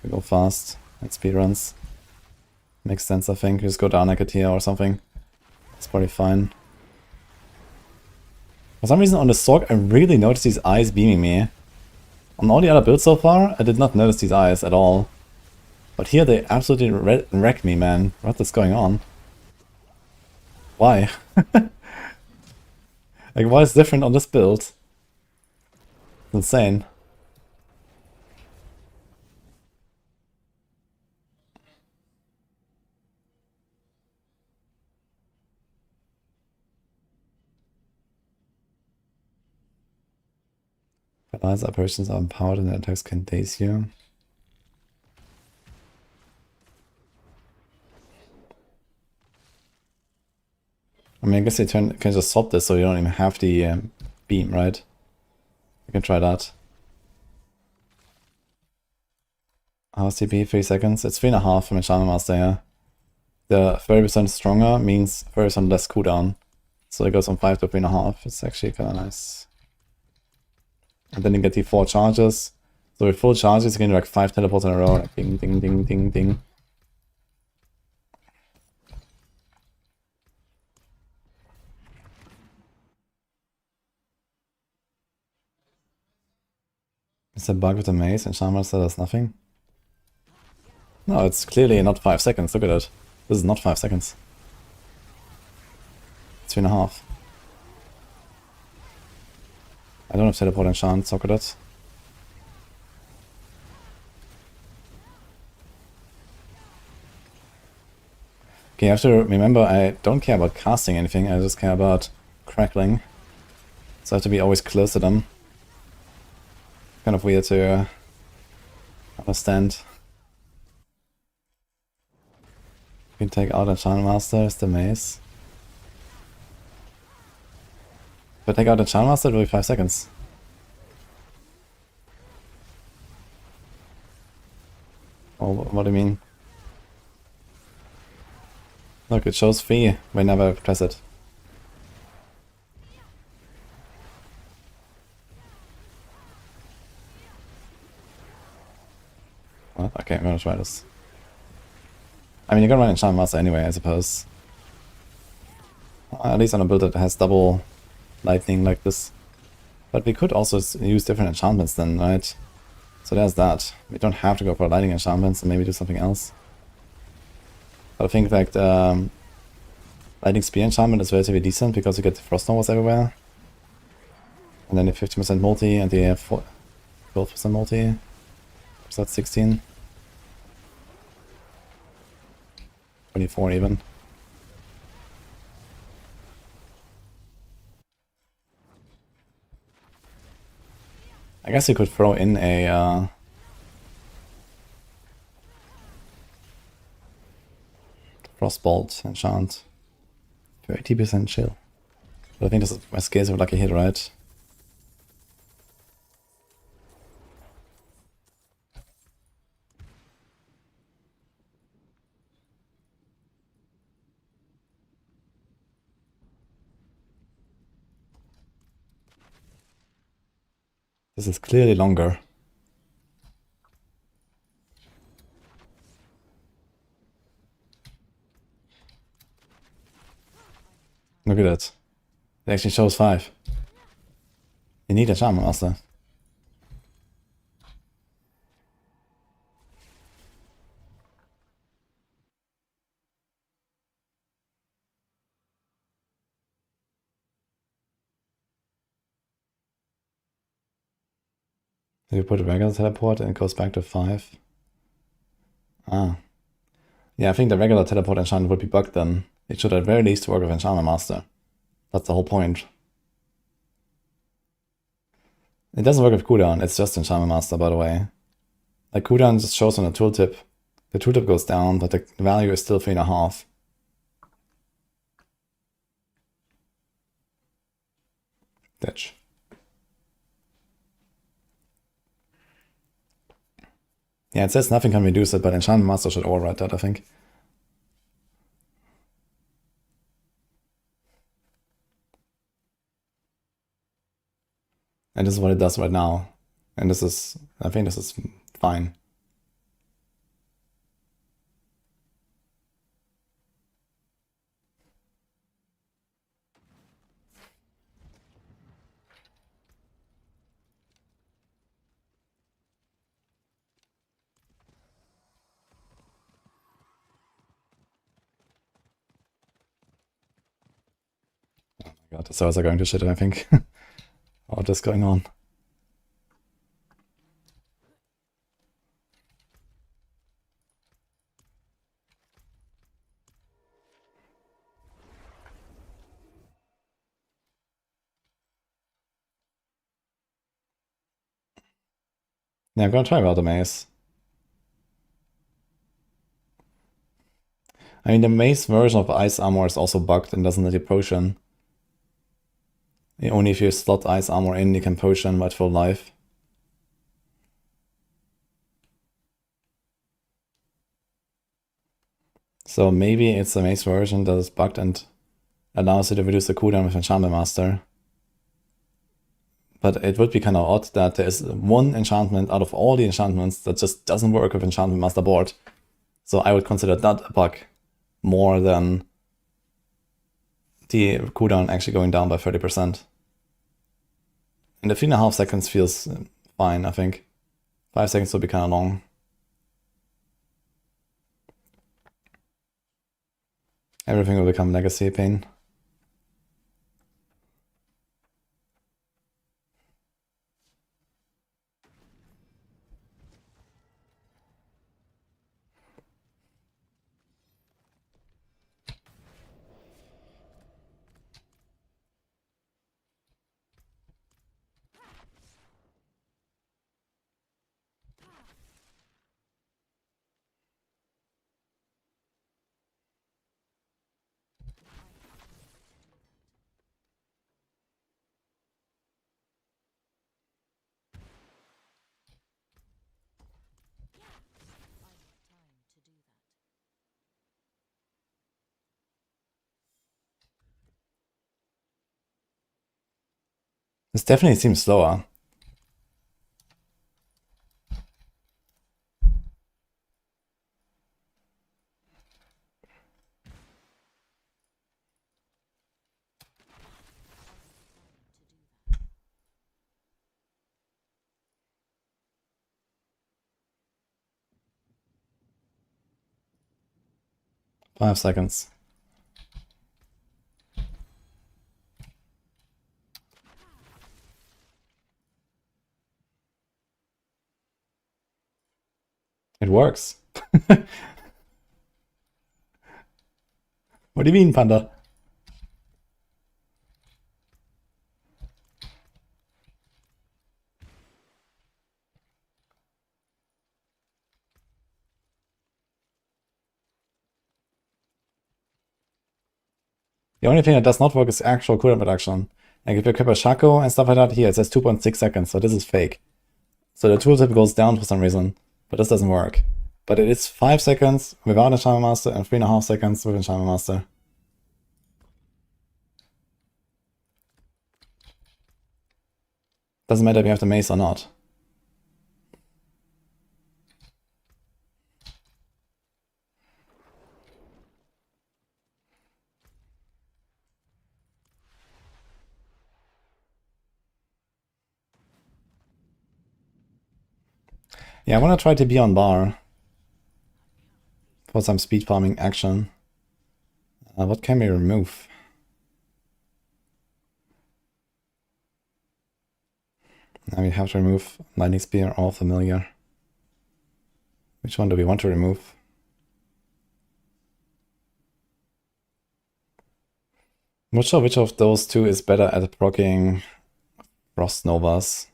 We go fast and speedruns. Makes sense, I think. You just go down like a tier or something. It's probably fine. For some reason on the Sorg, I really noticed these eyes beaming me. On all the other builds so far, I did not notice these eyes at all. But here they absolutely wreck me, man. What is going on? Why? Like, why is it different on this build? It's insane. Paralyzed operations are empowered and attacks can daze you. I mean, I guess you can just swap this so you don't even have the beam, right? You can try that. How's TP? 3 seconds? It's 3.5 from Enchantment Master, yeah. The 30% stronger means 30% less cooldown. So it goes from 5 to 3.5. It's actually kind of nice. And then you get the 4 charges. So with full charges, you can do like 5 teleports in a row. Like ding, ding, ding, ding, ding. Is a bug with the maze and Enchantment Master does nothing? No, it's clearly not 5 seconds. Look at it. This is not 5 seconds. It's 3.5. I don't have teleport enchant, so that. Okay, you have to remember I don't care about casting anything, I just care about crackling. So I have to be always close to them. Kind of weird to understand. We can take out Enchantment Master as the maze. If I take out Enchantment Master, it will be 5 seconds. Oh, what do you mean? Look, it shows 3 whenever I press it. What? Okay, I'm gonna try this. I mean, you're gonna run Enchantment Master anyway, I suppose. At least on a build that has double lightning like this. But we could also use different enchantments then, right? So there's that. We don't have to go for lightning enchantments and maybe do something else. But I think like the lightning spear enchantment is relatively decent because you get frost novas everywhere. And then the 50% multi and the 12% multi. So that's 16. 24 even. I guess you could throw in a Frostbolt enchant for 80% chill. But I think this is my scales of lucky hit, right? This is clearly longer. Look at that. It actually shows 5. You need a Enchantment Master. If you put a regular teleport and it goes back to 5. Ah. Yeah, I think the regular teleport enchantment would be bugged then. It should at very least work with Enchantment Master. That's the whole point. It doesn't work with cooldown, it's just Enchantment Master, by the way. Like, cooldown just shows on the tooltip. The tooltip goes down, but the value is still 3.5. Ditch. Yeah, it says nothing can reduce it, but Enchantment Master should override that, I think. And this is what it does right now. And this is, I think this is fine. Oh my god, the servers are going to shit, I think. What is going on? Yeah, I'm gonna try about the maze. I mean, the maze version of Ice Armor is also bugged and doesn't let you potion. Only if you slot Ice Armor in, you can potion at full life. So maybe it's the maze version that is bugged and allows you to reduce the cooldown with Enchantment Master. But it would be kind of odd that there is one enchantment out of all the enchantments that just doesn't work with Enchantment Master board. So I would consider that a bug more than the cooldown actually going down by 30%. And the 3.5 seconds feels fine, I think. 5 seconds would be kind of long. Everything will become legacy pain. This definitely seems slower. Five seconds. It works. What do you mean, Panda? The only thing that does not work is actual cooldown reduction. Like if you equip a Shaco and stuff like that, here it says 2.6 seconds, so this is fake. So the tooltip goes down for some reason, but this doesn't work. But it is 5 seconds without a Shaman Master and 3.5 seconds with a Shaman Master. Doesn't matter if you have the mace or not. Yeah, I want to try to be on bar for some speed farming action. What can we remove? Now we have to remove Lightning Spear or Familiar. Which one do we want to remove? I'm not sure which of those two is better at proccing Frost Novas.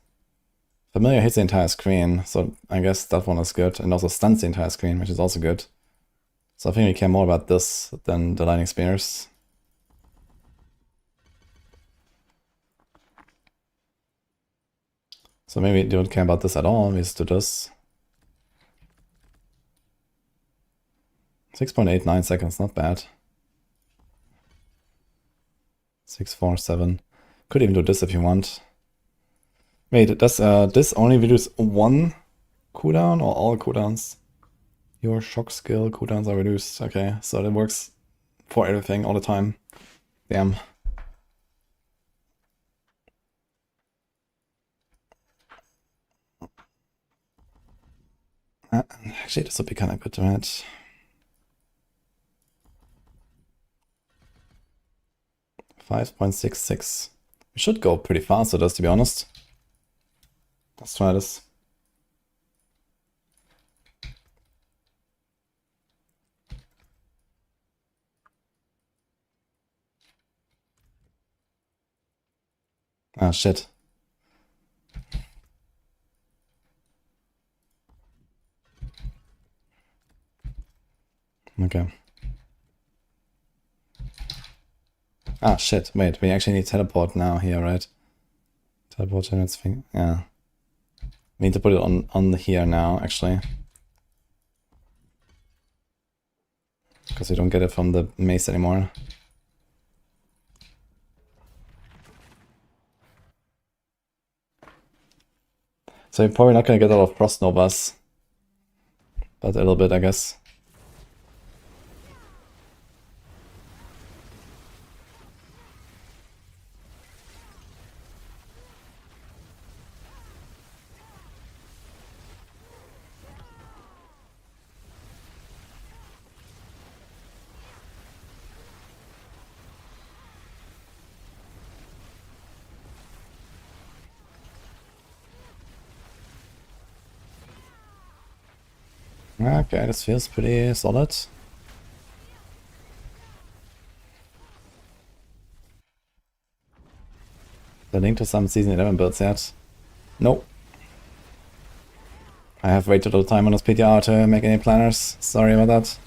Familiar hits the entire screen, so I guess that one is good. And also stuns the entire screen, which is also good. So I think we care more about this than the Lightning Spears. So maybe we don't care about this at all, we just do this. 6.89 seconds, not bad. 647. Could even do this if you want. Wait, does this only reduce one cooldown or all cooldowns? Your shock skill cooldowns are reduced. Okay, so that works for everything all the time. Damn. Actually, this would be kind of good to match. 5.66. We should go pretty fast with this, to be honest. Let's try this. Ah, shit. Okay. Ah, shit. Wait, we actually need teleport now here, right? Teleport generates thing. Yeah. We need to put it on here now, actually. Because we don't get it from the mace anymore. So you're probably not gonna get a lot of Frost Novas. But a little bit, I guess. Okay, this feels pretty solid. The link to some Season 11 builds yet? Nope. I have way too little time on this PTR to make any planners. Sorry about that.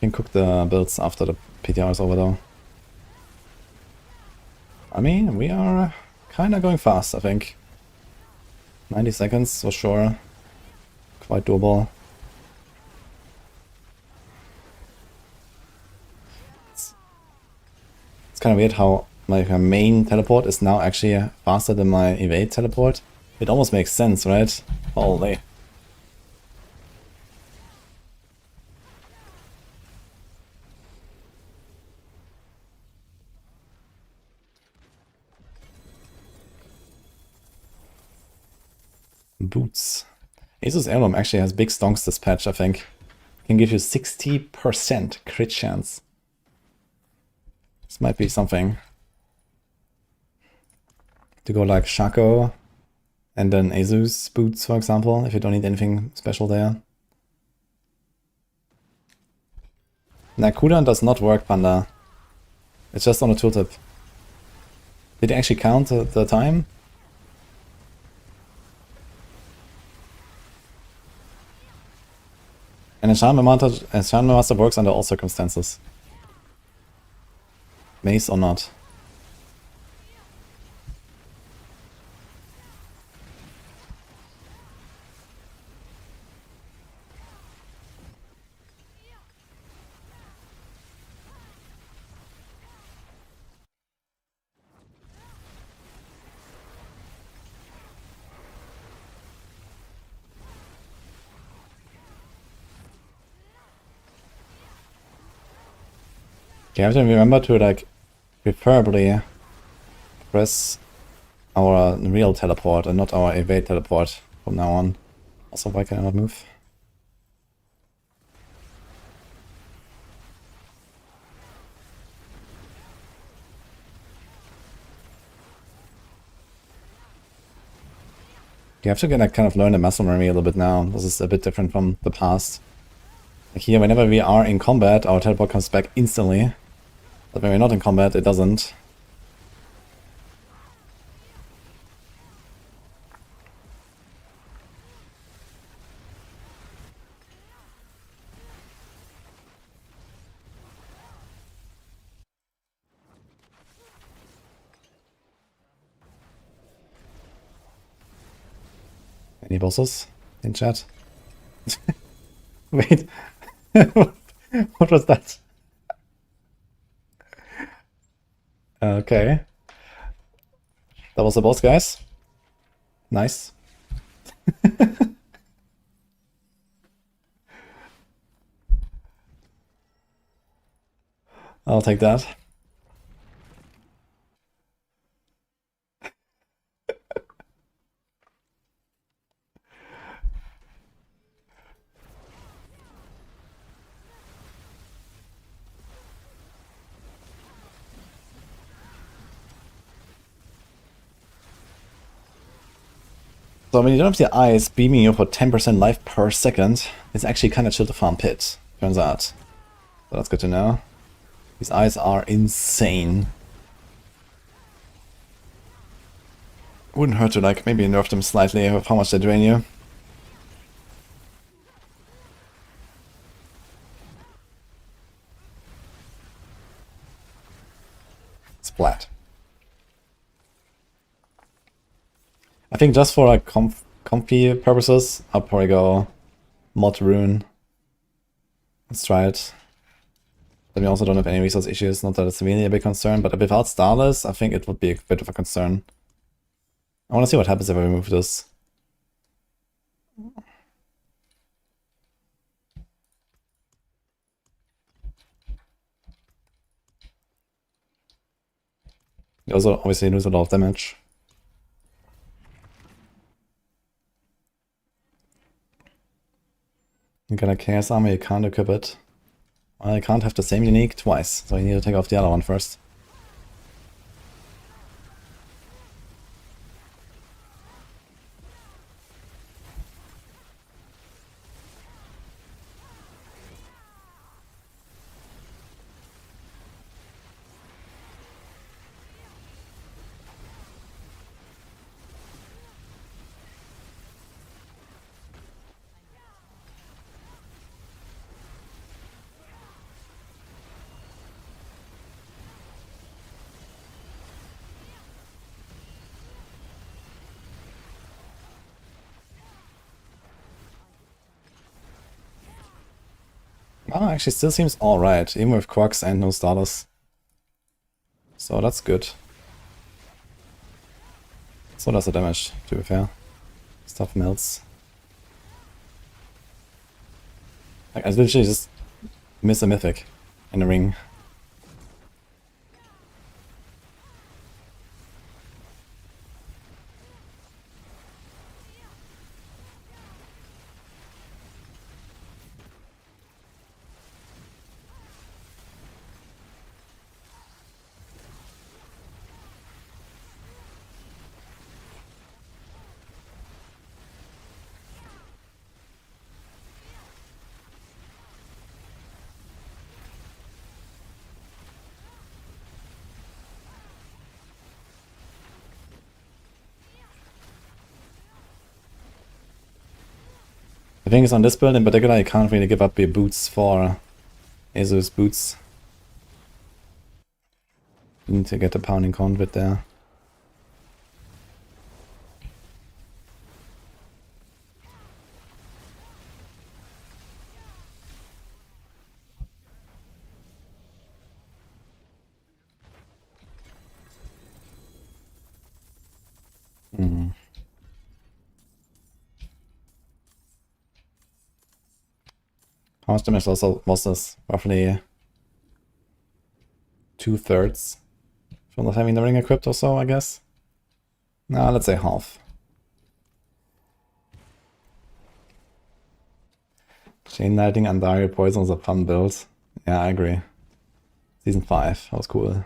You can cook the builds after the PTR is over though. I mean, we are kind of going fast, I think. 90 seconds for sure. Quite doable. It's kind of weird how my main teleport is now actually faster than my evade teleport. It almost makes sense, right? Holy. Boots. Asus Heirloom actually has big stonks this patch, I think. Can give you 60% crit chance. This might be something. To go like Shaco and then Asus boots, for example, if you don't need anything special there. Now, Cooldown does not work, Panda. It's just on a tooltip. Did you actually count the time? And Enchantment Master works under all circumstances. Mace or not. You have to remember to like preferably press our real teleport and not our evade teleport from now on. Also, why can I not move? You have to kind of learn the muscle memory a little bit now. This is a bit different from the past. Like here, whenever we are in combat, our teleport comes back instantly. But when we're not in combat, it doesn't. Any bosses in chat? Wait. What was that? Okay. That was the boss, guys. Nice. I'll take that. So when you don't have the eyes beaming you for 10% life per second, it's actually kind of chill to farm pit, turns out. So that's good to know. These eyes are insane. Wouldn't hurt to like maybe nerf them slightly with how much they drain you. Splat. I think just for like comfy purposes, I'll probably go mod rune. Let's try it. Then we also don't have any resource issues, not that it's really a big concern, but without Starless, I think it would be a bit of a concern. I want to see what happens if I remove this. You also obviously lose a lot of damage. You got a Chaos Armor, you can't equip it. Well, you can't have the same unique twice, so you need to take off the other one first. Oh, actually still seems alright, even with quacks and no starters. So that's good. So does the damage, to be fair. Stuff melts. Like, I literally just miss a mythic in the ring. The thing is, on this build in particular, you can't really give up your boots for Azu's boots. You need to get a pounding conduit there. How much damage also was this? Roughly 2/3 from not having the ring equipped or so, I guess. No, let's say half. Chain Lightning, Andario, Poison is a fun build. Yeah, I agree. Season 5, that was cool.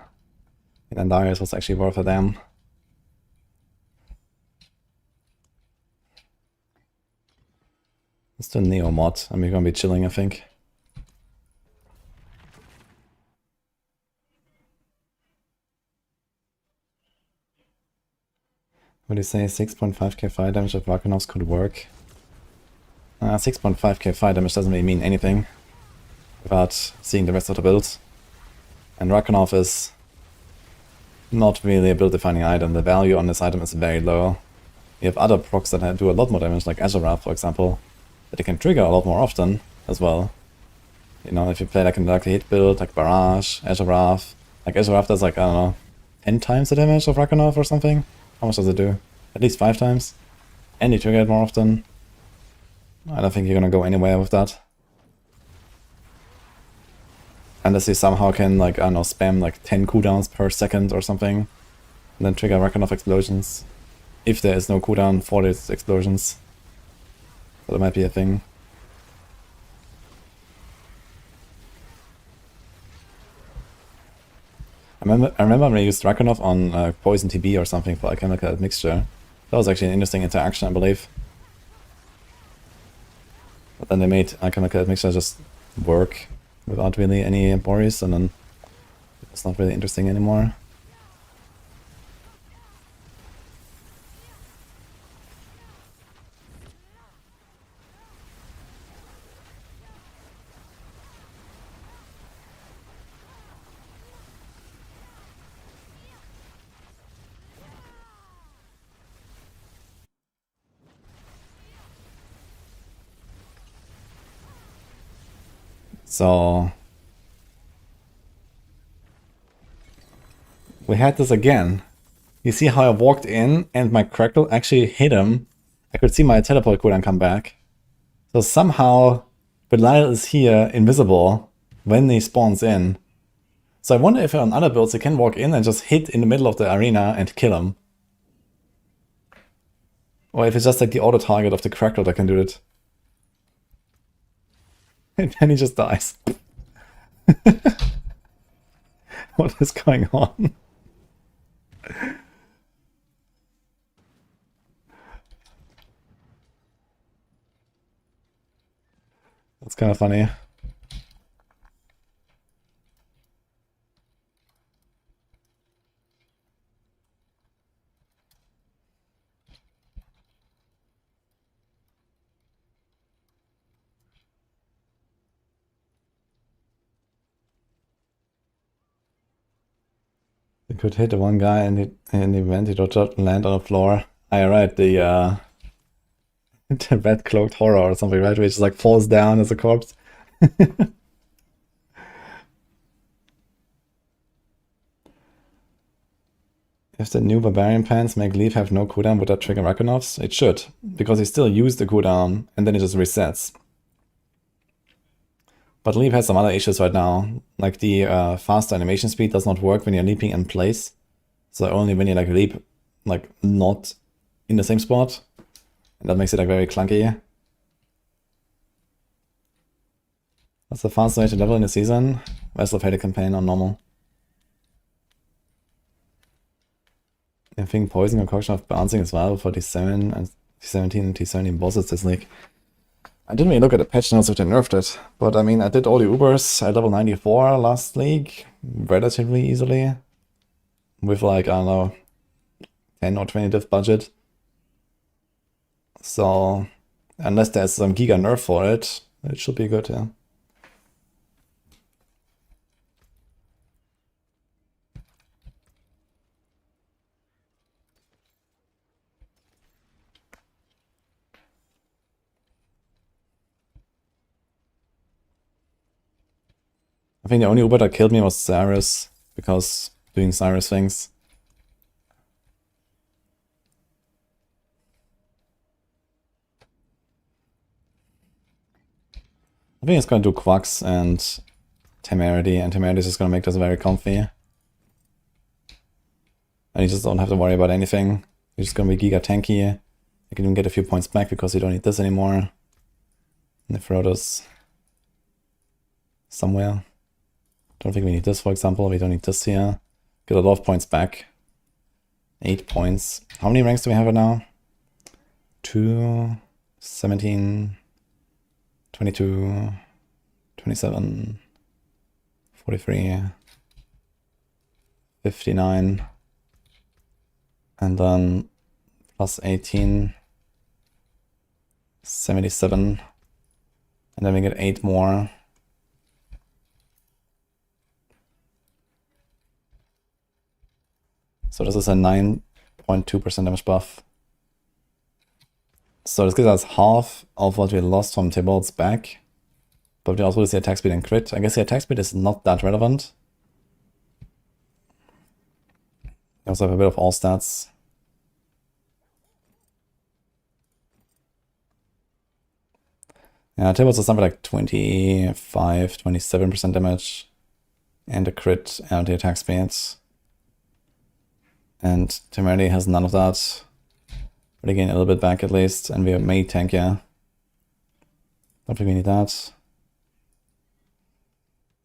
And Andarius was actually worth a damn. Let's do Neo mod, and we're gonna be chilling, I think. Would you say 6.5k fire damage of Rakenovs could work? 6.5k fire damage doesn't really mean anything without seeing the rest of the build. And Rakenov is not really a build-defining item. The value on this item is very low. You have other procs that do a lot more damage, like Azurath, for example, that you can trigger a lot more often as well. You know, if you play like a hit build, like Barrage, Azurath, like Azurath does like, I don't know, 10 times the damage of Rakenov or something? How much does it do? At least 5 times? And you trigger it more often? I don't think you're gonna go anywhere with that. Unless you somehow can, like, I don't know, spam like 10 cooldowns per second or something, and then trigger Rakenov explosions. If there is no cooldown for these explosions. So that might be a thing. I remember when I used Rakenov on Poison TB or something for Alchemical Mixture. That was actually an interesting interaction, I believe. But then they made Alchemical Mixture just work without really any worries, and then it's not really interesting anymore. So we had this again. You see how I walked in and my crackle actually hit him. I could see my teleport cooldown come back. So somehow Belial is here invisible when he spawns in. So I wonder if on other builds you can walk in and just hit in the middle of the arena and kill him. Or if it's just like the auto target of the crackle that can do it. And then he just dies. What is going on? That's kind of funny. You could hit the one guy and in the event he don't land on the floor. Right, the red cloaked horror or something, right? Which just like falls down as a corpse. If the new barbarian pants make leave have no cooldown, would that trigger Rakonovs? It should, because he still used the cooldown and then it just resets. But leap has some other issues right now, like the faster animation speed does not work when you're leaping in place. So only when you like leap like not in the same spot, and that makes it like very clunky. What's the fastest way to level in the season? Vessel of Hate campaign on normal. I think poison concoction of bouncing is viable for T7 and T17 and T17 bosses this league. I didn't really look at the patch notes if they nerfed it, but I mean I did all the Ubers at level 94 last league relatively easily. With like, I don't know, 10 or 20 diff budget. So unless there's some giga nerf for it, it should be good, yeah. I think the only Uber that killed me was Cyrus, because doing Cyrus things. I think it's gonna do Quacks and Temerity is just gonna make this very comfy. And you just don't have to worry about anything. You're just gonna be giga tanky. You can even get a few points back because you don't need this anymore. And throw this somewhere. Don't think we need this, for example. We don't need this here. Get a lot of points back. 8 points. How many ranks do we have right now? 2, 17, 22, 27, 43, 59. And then plus 18, 77. And then we get 8 more. So this is a 9.2% damage buff. So this gives us half of what we lost from Thibault's back. But we also lose the attack speed and crit. I guess the attack speed is not that relevant. We also have a bit of all stats. Yeah, Thibault's is something like 25, 27% damage. And a crit and the attack speeds. And Temerity has none of that. But again, a little bit back at least. And we have May tank, yeah. Don't think we need that.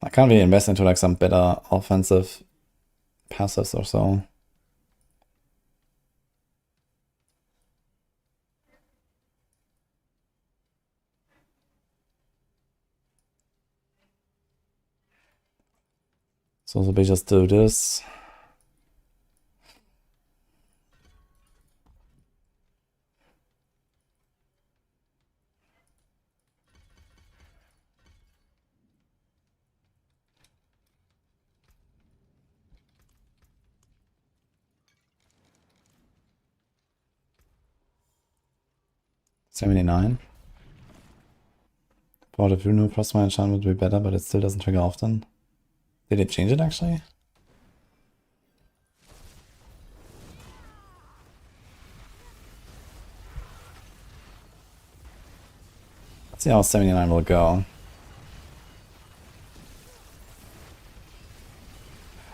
I can't really invest into like some better offensive passives or so. So we just do this. $79. Thought if you knew plus 1 enchantment would be better, but it still doesn't trigger often. Did it change it actually? Let's see how 79 will go.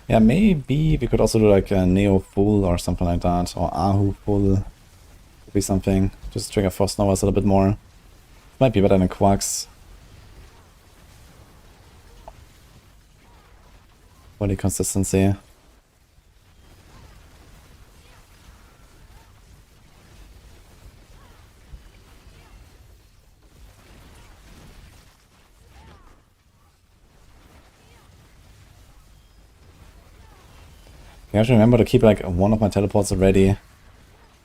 Yeah, maybe we could also do like a Neo Full or something like that, or Ahu Full. Could be something. Just trigger Frost Novas a little bit more. Might be better than Quacks. For the consistency. I have to remember to keep like one of my teleports ready.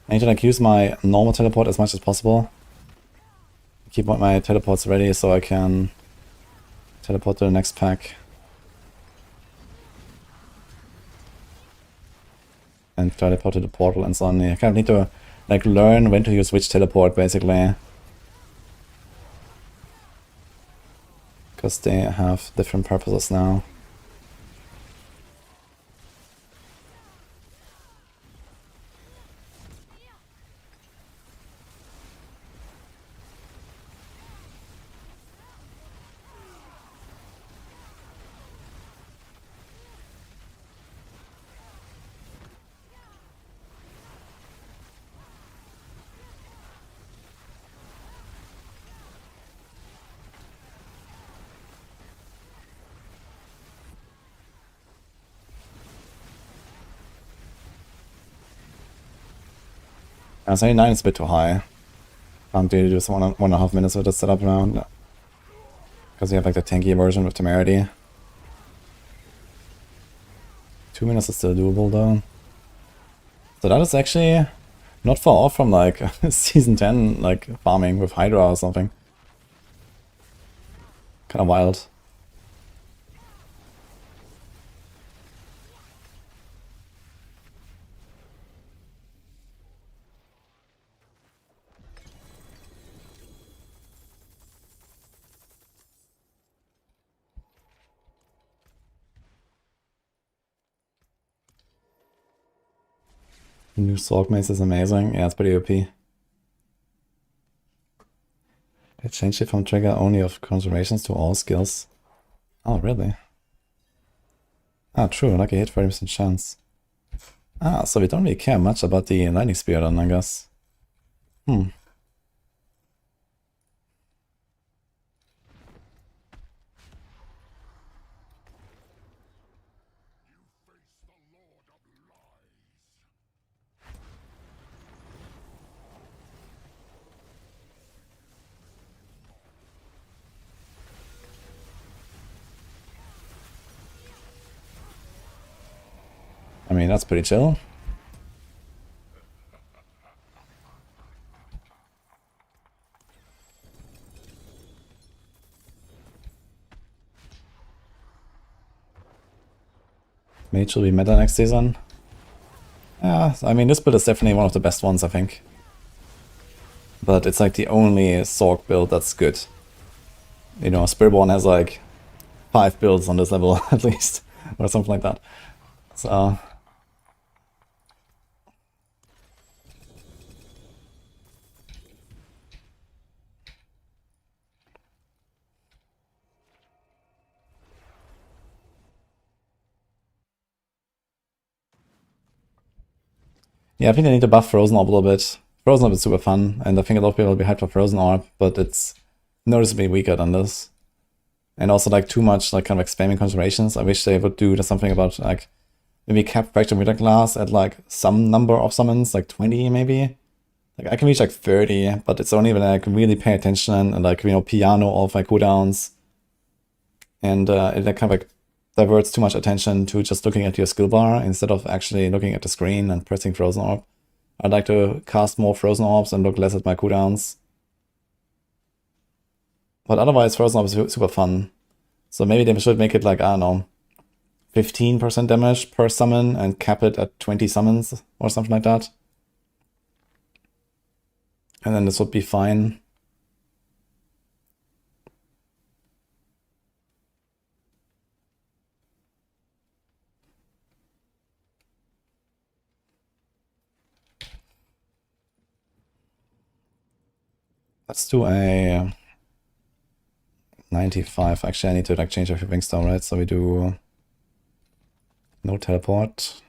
I need to like use my normal teleport as much as possible. Keep my teleports ready so I can teleport to the next pack. And teleport to the portal and so on. I kind of need to like learn when to use which teleport basically. Because they have different purposes now. 79 is a bit too high. Can't do just 1.5 minutes with the setup round. Because you have like the tanky version with temerity. 2 minutes is still doable though. So that is actually not far off from like season 10 like farming with Hydra or something. Kinda wild. The new Sorg Mace is amazing. Yeah, it's pretty OP. They changed it from trigger only of conservations to all skills. Oh, really? Ah, true, like a hit 30% chance. Ah, so we don't really care much about the lightning spear then, I guess. I mean, that's pretty chill. Mage will be meta next season. Yeah, I mean, this build is definitely one of the best ones, I think. But it's like the only Sorg build that's good. You know, Spiritborn has like 5 builds on this level at least, or something like that. So yeah, I think I need to buff Frozen Orb a little bit. Frozen Orb is super fun, and I think a lot of people will be hyped for Frozen Orb, but it's noticeably weaker than this. And also like too much like kind of like spamming conservations. I wish they would do something about like maybe cap Fracture Wither Glass at like some number of summons, like 20 maybe. Like I can reach like 30, but it's only when I can really pay attention and like, you know, piano all of my cooldowns. And it like kind of like diverts too much attention to just looking at your skill bar instead of actually looking at the screen and pressing Frozen Orb. I'd like to cast more Frozen Orbs and look less at my cooldowns. But otherwise, Frozen Orb is super fun. So maybe they should make it like, I don't know, 15% damage per summon and cap it at 20 summons or something like that. And then this would be fine. Let's do a 95. Actually, I need to like change a few things down, right? So we do no teleport.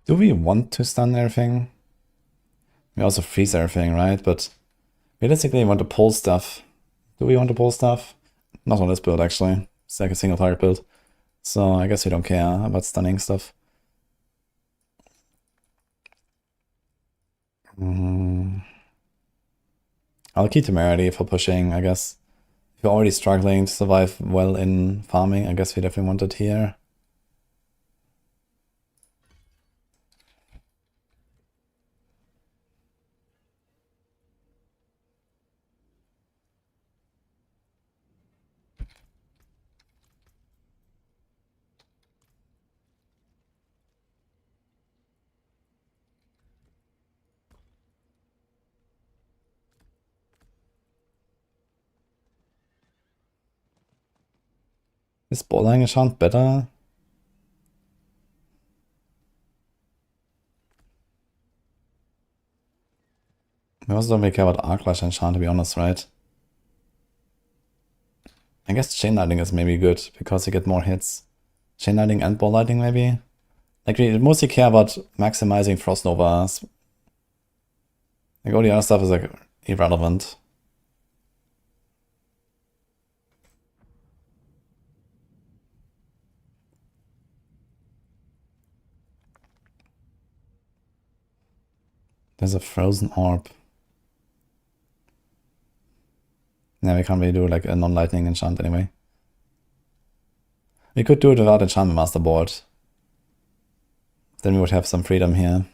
Do we want to stun everything? We also freeze everything, right? But realistically, we want to pull stuff. Do we want to pull stuff? Not on this build, actually. It's like a single target build. So I guess we don't care about stunning stuff. I'll keep temerity for pushing, I guess. If you're already struggling to survive well in farming, I guess we definitely want it here. Is Bowling enchant better? We also don't really care about Arclash enchant, to be honest, right? I guess Chain Lightning is maybe good, because you get more hits. Chain Lightning and Ball Lightning maybe? Like we mostly care about maximizing Frost Novas. Like all the other stuff is like irrelevant. There's a Frozen Orb. Yeah, we can't really do like a non-lightning enchant anyway. We could do it without Enchantment Master board. Then we would have some freedom here.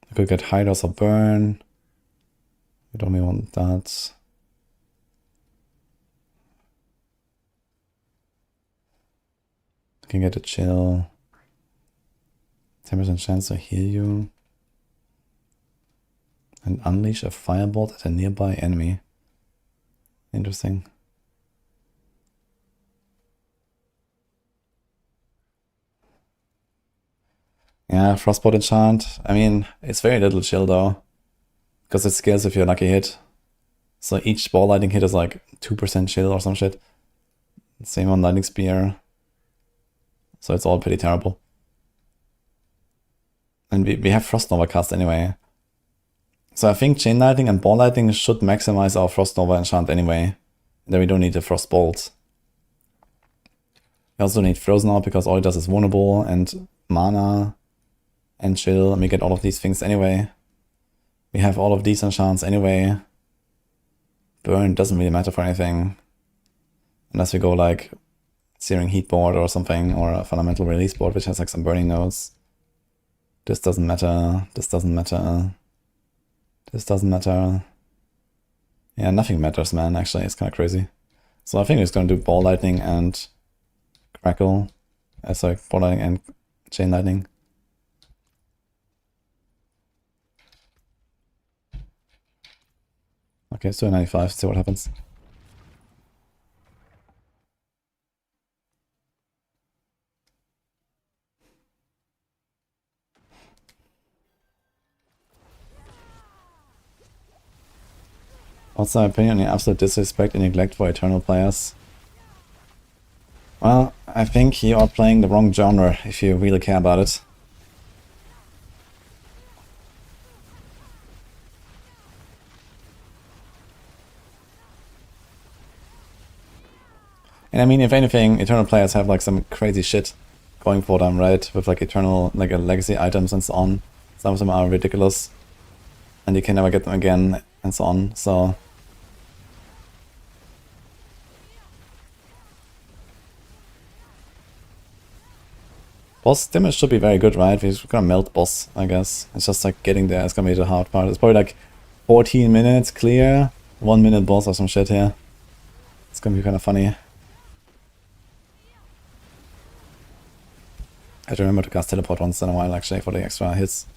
We could get Hydos or Burn. We don't really want that. We can get a Chill. 10% chance to heal you. And unleash a firebolt at a nearby enemy. Interesting. Yeah, Frostbolt enchant. I mean, it's very little chill though. Because it scales if you're lucky hit. So each ball lightning hit is like 2% chill or some shit. Same on Lightning Spear. So it's all pretty terrible. And we have Frost Nova cast anyway. So I think Chain Lightning and Ball Lightning should maximize our Frost Nova enchant anyway. Then we don't need the Frost Bolt. We also need Frozen Orb because all it does is vulnerable and mana and chill, and we get all of these things anyway. We have all of these enchants anyway. Burn doesn't really matter for anything. Unless we go like Searing Heat board or something, or a Fundamental Release board which has like some burning nodes. This doesn't matter, this doesn't matter. This doesn't matter. Yeah, nothing matters, man, actually, it's kind of crazy. So I think we're just going to do Ball Lightning and Crackle. Sorry, Ball Lightning and Chain Lightning. Okay, let's do a 95, see what happens. What's my opinion on the absolute disrespect and neglect for Eternal players? Well, I think you are playing the wrong genre if you really care about it. And I mean, if anything, Eternal players have like some crazy shit going for them, right? With like Eternal, like legacy items and so on. Some of them are ridiculous. And you can never get them again and so on, so... Boss damage should be very good, right? We're gonna melt boss, I guess. It's just like getting there, it's gonna be the hard part. It's probably like 14 minutes clear, 1 minute boss or some shit here. It's gonna be kind of funny. I have to remember to cast Teleport once in a while actually for the extra hits.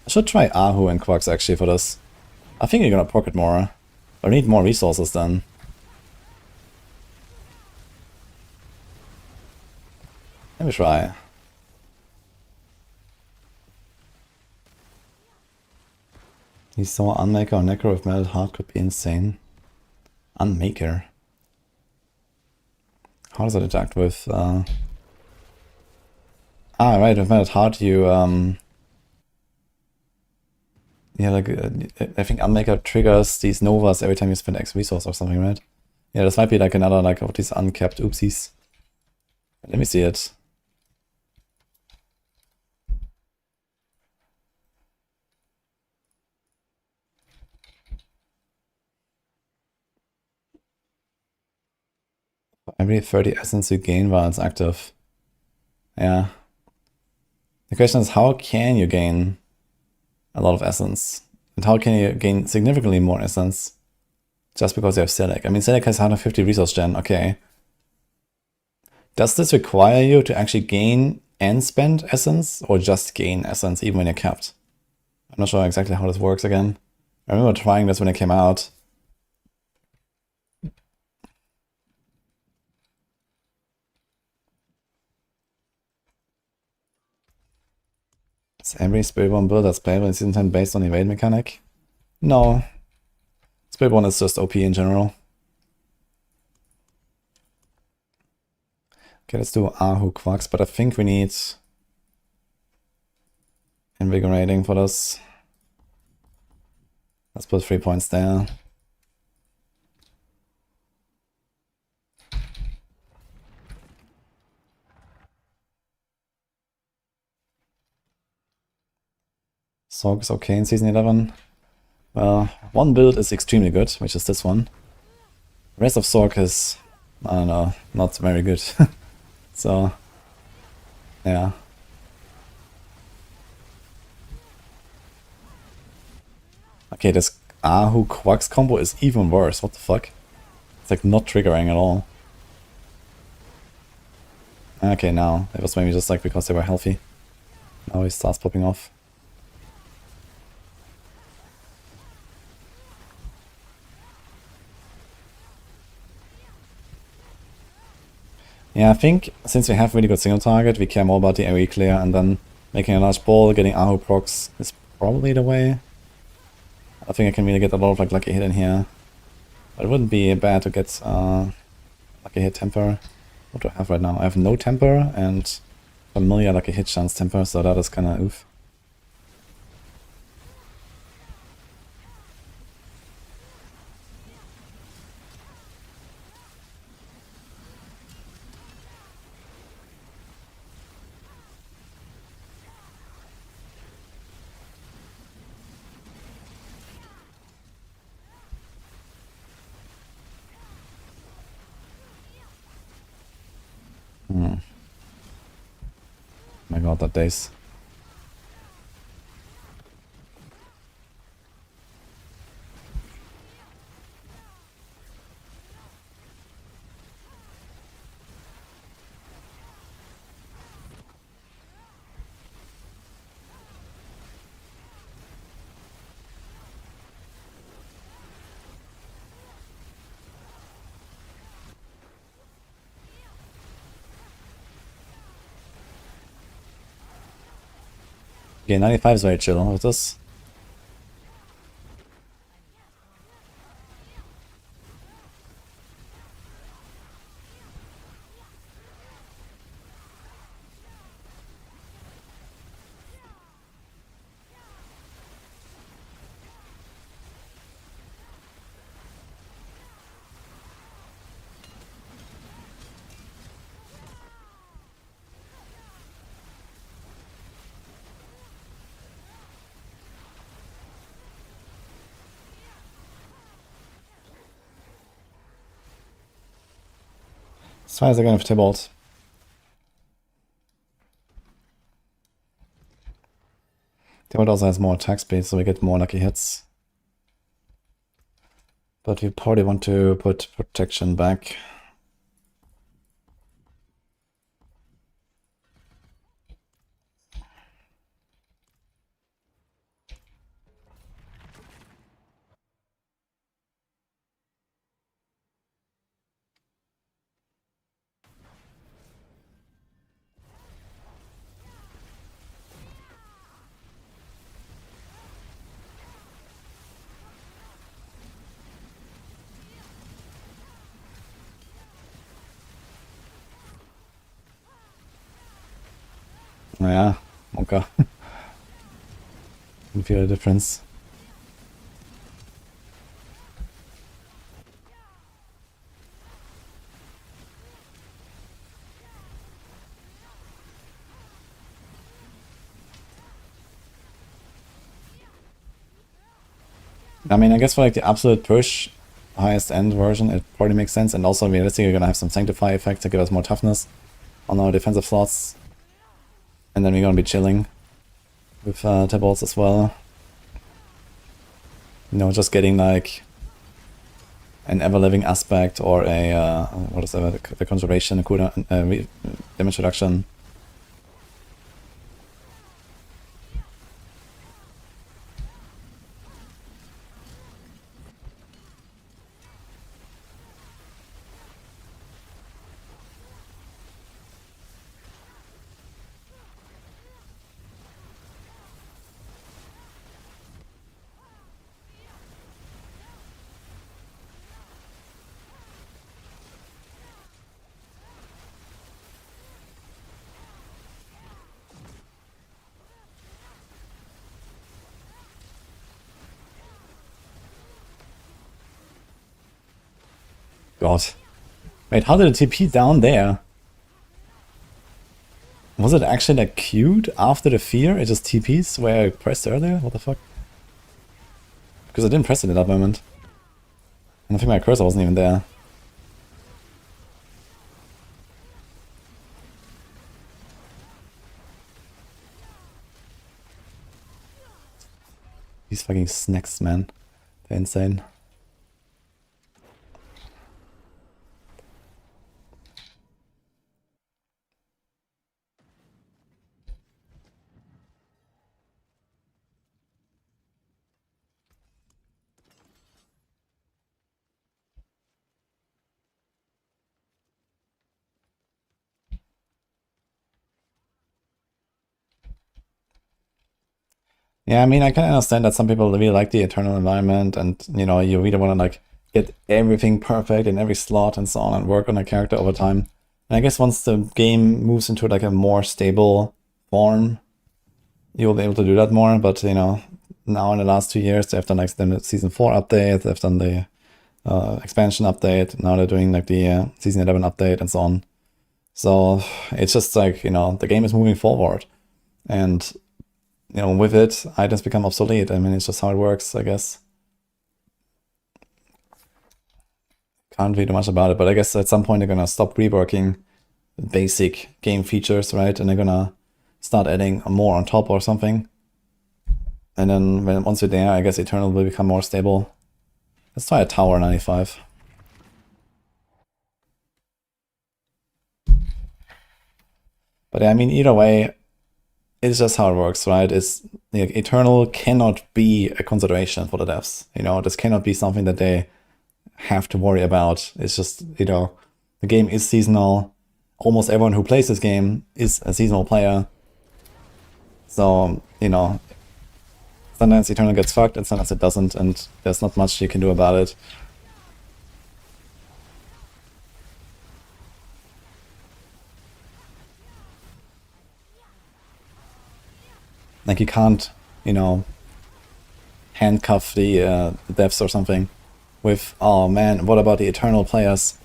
I should try Ahu and Quax actually for this. I think you're gonna pocket more. I need more resources then. Let me try. He saw Unmaker or Necro with Melted Heart could be insane. Unmaker. How does it interact with... Ah, right, with Melted Heart you... Yeah, like, I think Unmaker triggers these Novas every time you spend X resource or something, right? Yeah, this might be like another like of these uncapped oopsies. Let me see it. Every 30 essence you gain while it's active. Yeah. The question is, how can you gain a lot of essence? And how can you gain significantly more essence just because you have Select? I mean, Select has 150 resource gen, okay. Does this require you to actually gain and spend essence, or just gain essence even when you're capped? not sure exactly how this works again. I remember trying this when it came out. Is every Spiritborn build that's playable in Season 10 based on evade mechanic? No. Spiritborn is just OP in general. Okay, let's do Ahu Quacks, but I think we need Invigorating for this. Let's put 3 points there. Sorg is okay in Season 11. Well, one build is extremely good, which is this one. The rest of Sorg is, I don't know, not very good. So, yeah. Okay, this Ahu Quacks combo is even worse. What the fuck? It's like not triggering at all. Okay, now. It was maybe just like because they were healthy. Now he starts popping off. Yeah, I think since we have really good single target, we care more about the AoE clear, and then making a large ball, getting Ahu procs is probably the way. I think I can really get a lot of like lucky hit in here. But it wouldn't be bad to get lucky hit temper. What do I have right now? I have no temper and familiar lucky hit chance temper, so that is kinda oof. My god, that daze. Okay, 95 is very chill with this. As far as I can have Tybalt. Tybalt also has more attack speed, so we get more lucky hits. But we probably want to put protection back. Yeah, okay. Can feel the difference. I mean, I guess for like the absolute push, highest end version, it probably makes sense. And also, realistically, you're gonna have some Sanctify effect to give us more toughness on our defensive slots. And then we're gonna be chilling with Tybalts as well. You know, just getting like an ever-living aspect or a, what is that, the conservation, a cooldown, damage reduction. God. Wait, how did it TP down there? Was it actually like queued after the fear? It just TPs where I pressed earlier? What the fuck? Because I didn't press it at that moment. And I think my cursor wasn't even there. These fucking snacks, man. They're insane. Yeah, I mean, I can understand that some people really like the Eternal environment and, you know, you really want to, like, get everything perfect in every slot and so on and work on a character over time. And I guess once the game moves into, like, a more stable form, you'll be able to do that more. But, you know, now in the last 2 years, they've done, like, the Season 4 update, they've done the expansion update, now they're doing, like, the Season 11 update and so on. So it's just, like, you know, the game is moving forward. And you know, with it, items become obsolete. I mean, it's just how it works, I guess. Can't really do much about it, but I guess at some point they're gonna stop reworking basic game features, right? And they're gonna start adding more on top or something. And then once you're there, I guess Eternal will become more stable. Let's try a Tower 95. But yeah, I mean, either way, it's just how it works, right? It's like, Eternal cannot be a consideration for the devs. You know, this cannot be something that they have to worry about. It's just, you know, the game is seasonal. Almost everyone who plays this game is a seasonal player. So, you know, sometimes Eternal gets fucked and sometimes it doesn't, and there's not much you can do about it. Like, you can't, you know, handcuff the devs or something with, oh man, what about the Eternal players?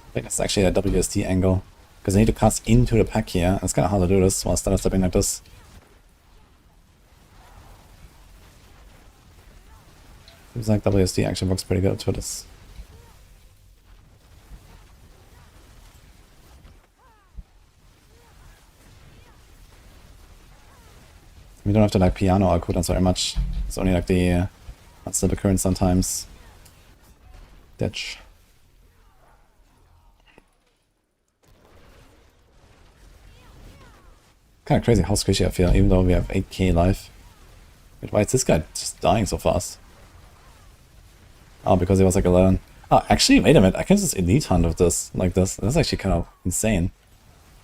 I think it's actually a WSD angle, because I need to cast into the pack here. It's kind of hard to do this while stutter stepping like this. Seems like WSD actually works pretty good for this. We don't have to like piano our cooldowns very much. It's only like the unstable current sometimes. Ditch. Kind of crazy how squishy I feel, even though we have 8k life. Wait, why is this guy just dying so fast? Oh, because he was like 11. Oh, actually, wait a minute. I can just elite hunt with this, like this. That's actually kind of insane.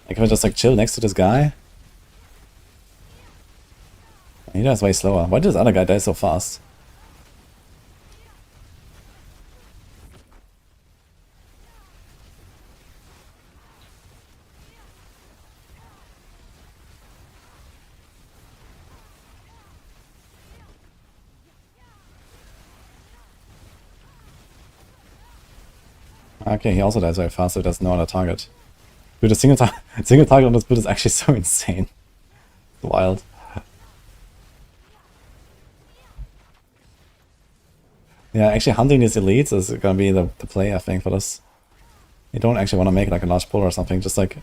Like, if I just like chill next to this guy. He dies way slower. Why did this other guy die so fast? Okay, he also dies very fast, so there's no other target. Dude, a single target on this build is actually so insane. Wild. Yeah, actually hunting these elites is gonna be the play, I think, for this. You don't actually want to make like a large pull or something, just like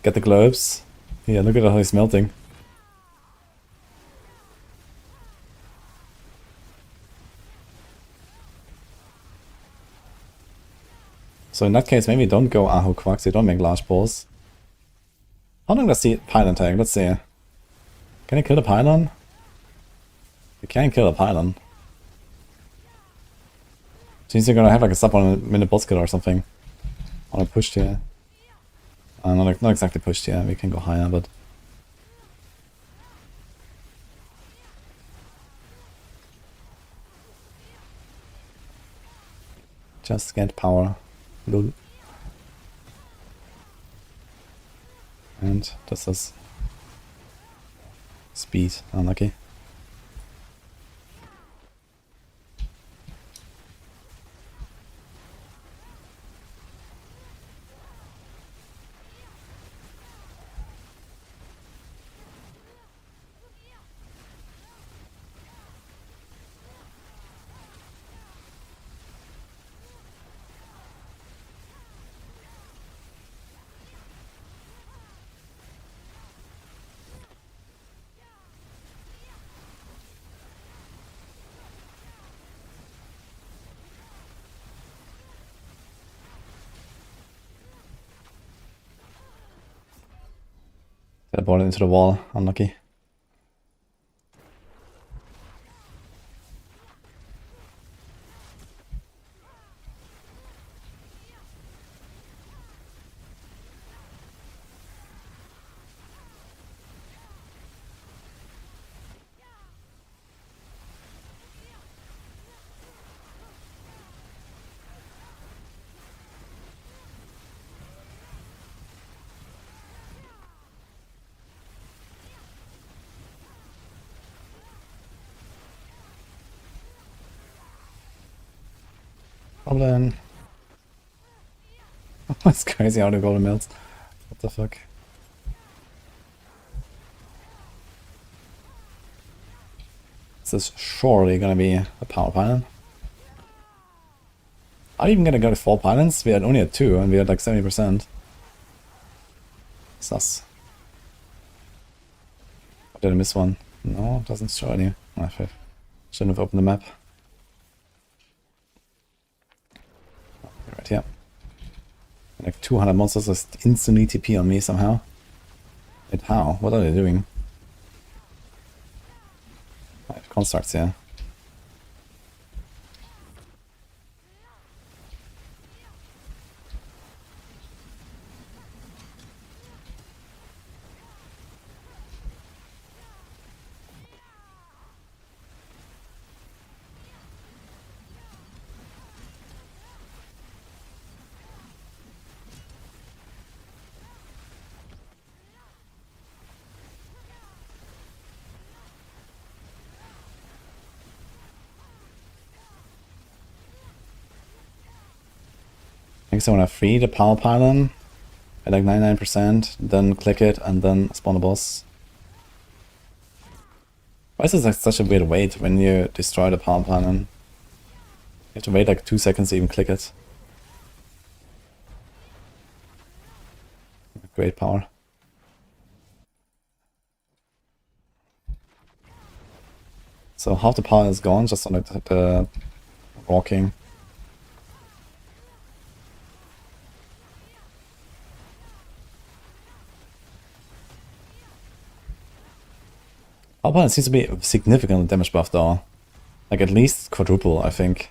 get the globes. Yeah, look at how he's melting. So in that case, maybe don't go Ahu Quacks, you don't make large pulls. How long does the pylon take? Let's see. Can you kill the pylon? You can kill a pylon. Means you're gonna have like a sub 1 minute boss kill or something. On a push here. Not exactly pushed here, we can go higher, but... Just get power. Lul. And this is... speed, unlucky. Teleported into the wall, unlucky. Problem. That's crazy how the golden melts. What the fuck? This is surely gonna be a power pylon. Are you even gonna go to 4 pylons? We had only had 2 and we had like 70%. Sus. Did I miss one? No, it doesn't show any. Oh, shouldn't have opened the map. Right here. Like 200 monsters just instantly TP on me somehow. Wait, how? What are they doing? I have constructs here. I think so when I free the power pylon at like 99%, then click it and then spawn the boss. Why is this like such a weird wait when you destroy the power pylon? You have to wait like 2 seconds to even click it. Great power. So half the power is gone just on the walking. Power seems to be significantly damage buff though. Like at least quadruple, I think.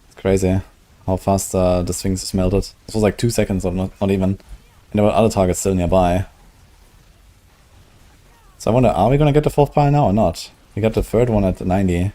It's crazy how fast the Sphinx is melted. This was like 2 seconds or not even. And there were other targets still nearby. So I wonder, are we gonna get the 4th pile now or not? We got the 3rd one at 90.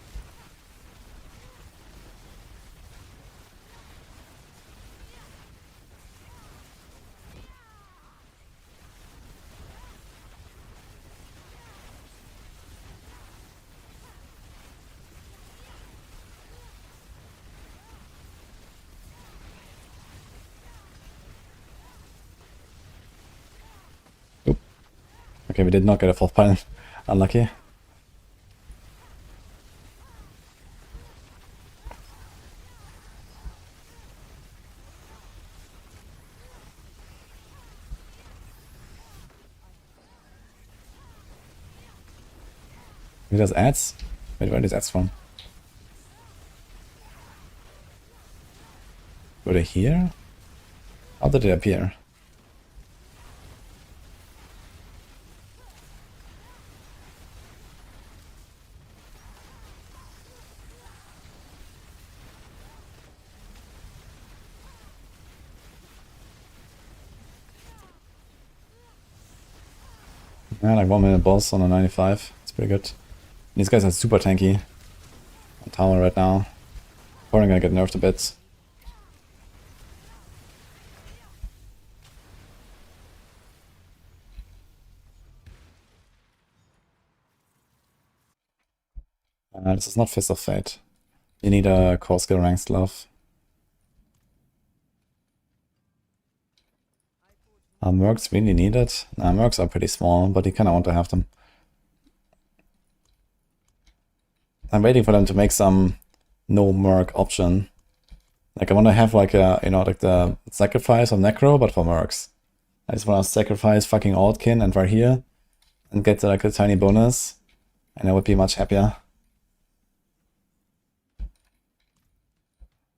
Okay, we did not get a 4th pylon. Unlucky. He does ads? Wait, where are these ads from? Were they here? How did they appear? Yeah, like 1 minute boss on a 95. It's pretty good. These guys are super tanky on tower right now. Probably gonna get nerfed a bit. This is not Fist of Fate. You need a core skill ranked glove. Are mercs really needed? Nah, mercs are pretty small, but you kinda want to have them. I'm waiting for them to make some no merc option. Like I want to have like a, you know, like the sacrifice of necro, but for mercs. I just want to sacrifice fucking Altkin and right here and get like a tiny bonus, and I would be much happier.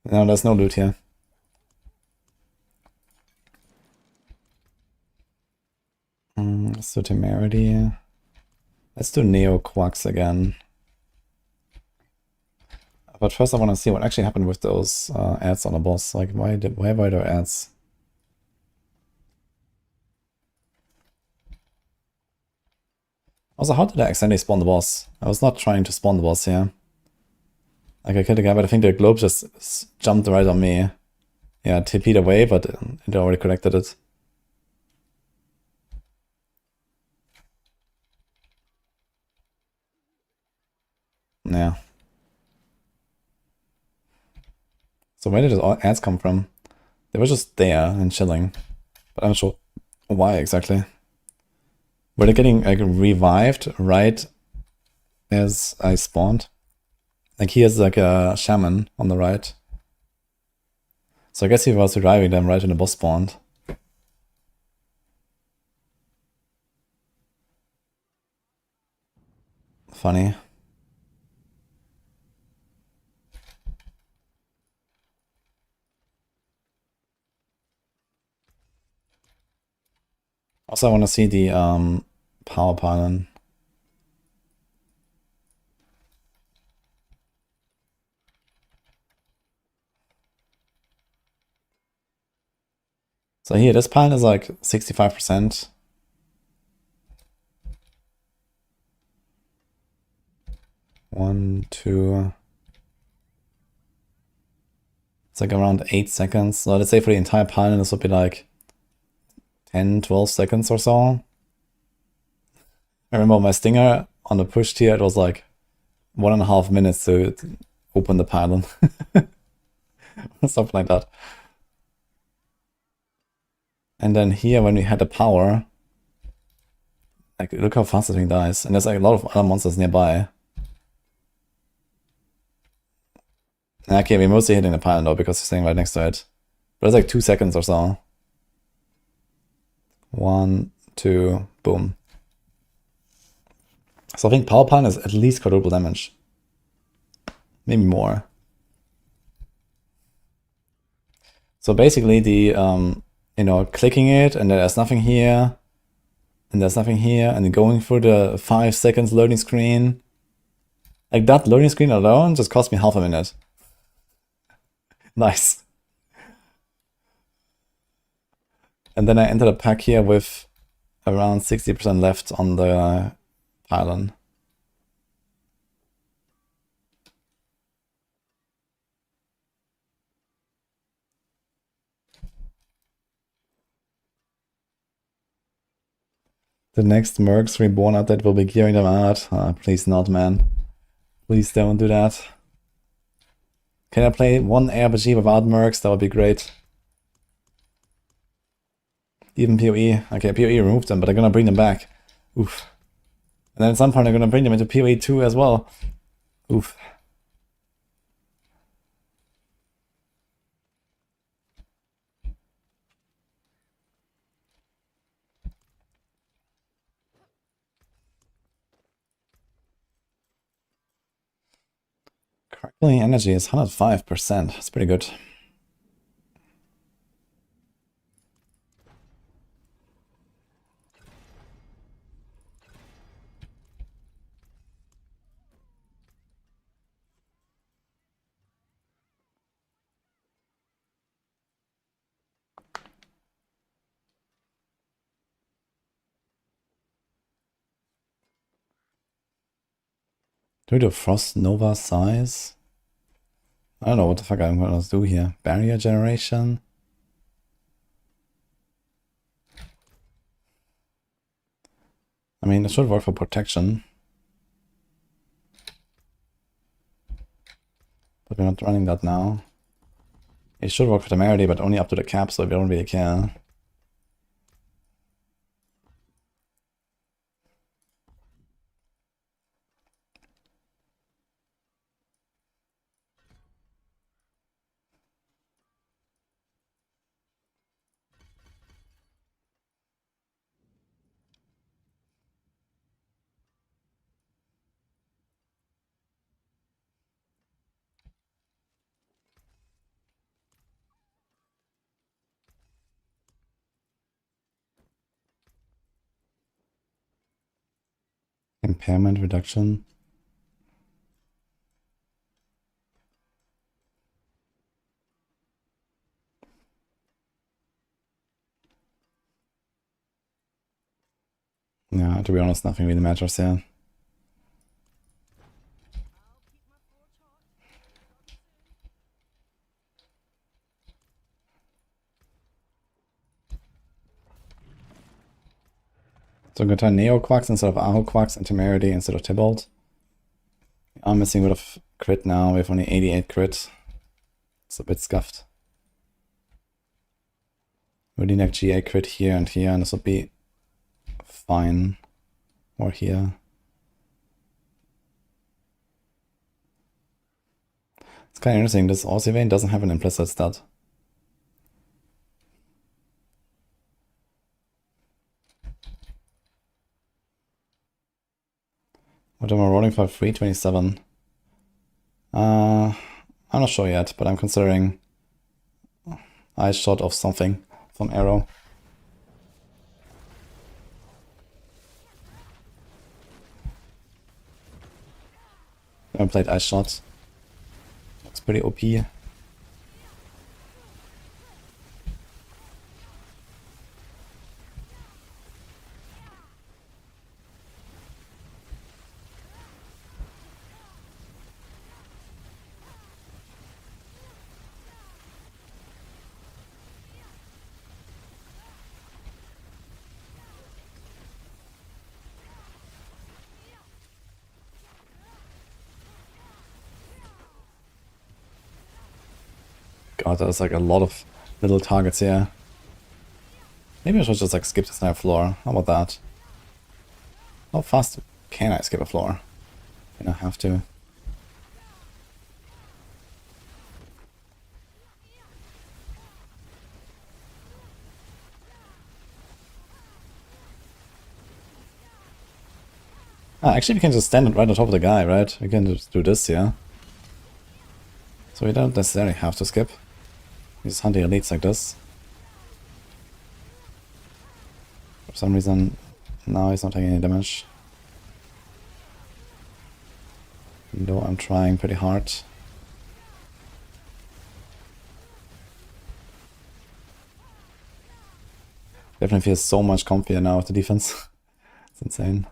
No, there's no loot here. Let's do Temerity. Let's do Neo Quacks again. But first I want to see what actually happened with those ads on the boss. Like why were there ads? Also, how did I accidentally spawn the boss? I was not trying to spawn the boss here. Like I killed the guy, but I think the globe just jumped right on me. Yeah, TP'd away, but it already collected it. Yeah. So where did those ads come from? They were just there and chilling, but I'm not sure why exactly. Were they getting like revived right as I spawned? Like he has like a shaman on the right. So I guess he was reviving them right when the boss spawned. Funny. Also I want to see the power pylon. So here, this pylon is like 65%. One, two. It's like around 8 seconds. So let's say for the entire pylon, this would be like 10, 12 seconds or so. I remember my stinger on the push tier, it was like 1.5 minutes to open the pylon. Something like that. And then here, when we had the power, like look how fast the thing dies. And there's like a lot of other monsters nearby. Okay, we're mostly hitting the pylon though because we're staying right next to it. But it's like 2 seconds or so. 1, 2, boom. So I think power pylon is at least quadruple damage. Maybe more. So basically the, you know, clicking it and there's nothing here. And there's nothing here. And going through the 5 seconds loading screen. Like that loading screen alone just cost me half a minute. Nice. And then I entered a pack here with around 60% left on the pylon. The next Mercs Reborn update will be gearing them out. Please not, man. Please don't do that. Can I play one RPG without Mercs? That would be great. Even PoE. Okay, PoE removed them, but they're gonna bring them back. Oof. And then at some point they're gonna bring them into PoE 2 as well. Oof. Pulling energy is 105%. That's pretty good. Do we do Frost Nova size? I don't know what the fuck I'm gonna do here. Barrier generation? I mean, it should work for protection. But we're not running that now. It should work for temerity, but only up to the cap, so we don't really care. Impairment reduction. Yeah, to be honest, nothing really matters here. So I'm gonna turn Neo Quacks instead of Aho Quacks and Temerity instead of Tybalt. I'm missing a bit of crit now. We have only 88 crit. It's a bit scuffed. We need like GA crit here, and this will be fine. Or here. It's kind of interesting. This Aussie vein doesn't have an implicit stat. What am I rolling for? 327. I'm not sure yet, but I'm considering Ice Shot of something from Arrow. I haven't played Ice Shot. Looks pretty OP. God, there's like a lot of little targets here. Maybe I should just like skip this entire floor. How about that? How fast can I skip a floor? I have to. Actually we can just stand right on top of the guy, right? We can just do this here. So we don't necessarily have to skip. We just hunt the elites like this. For some reason, now he's not taking any damage. Though I'm trying pretty hard. Definitely feels so much comfier now with the defense. It's insane.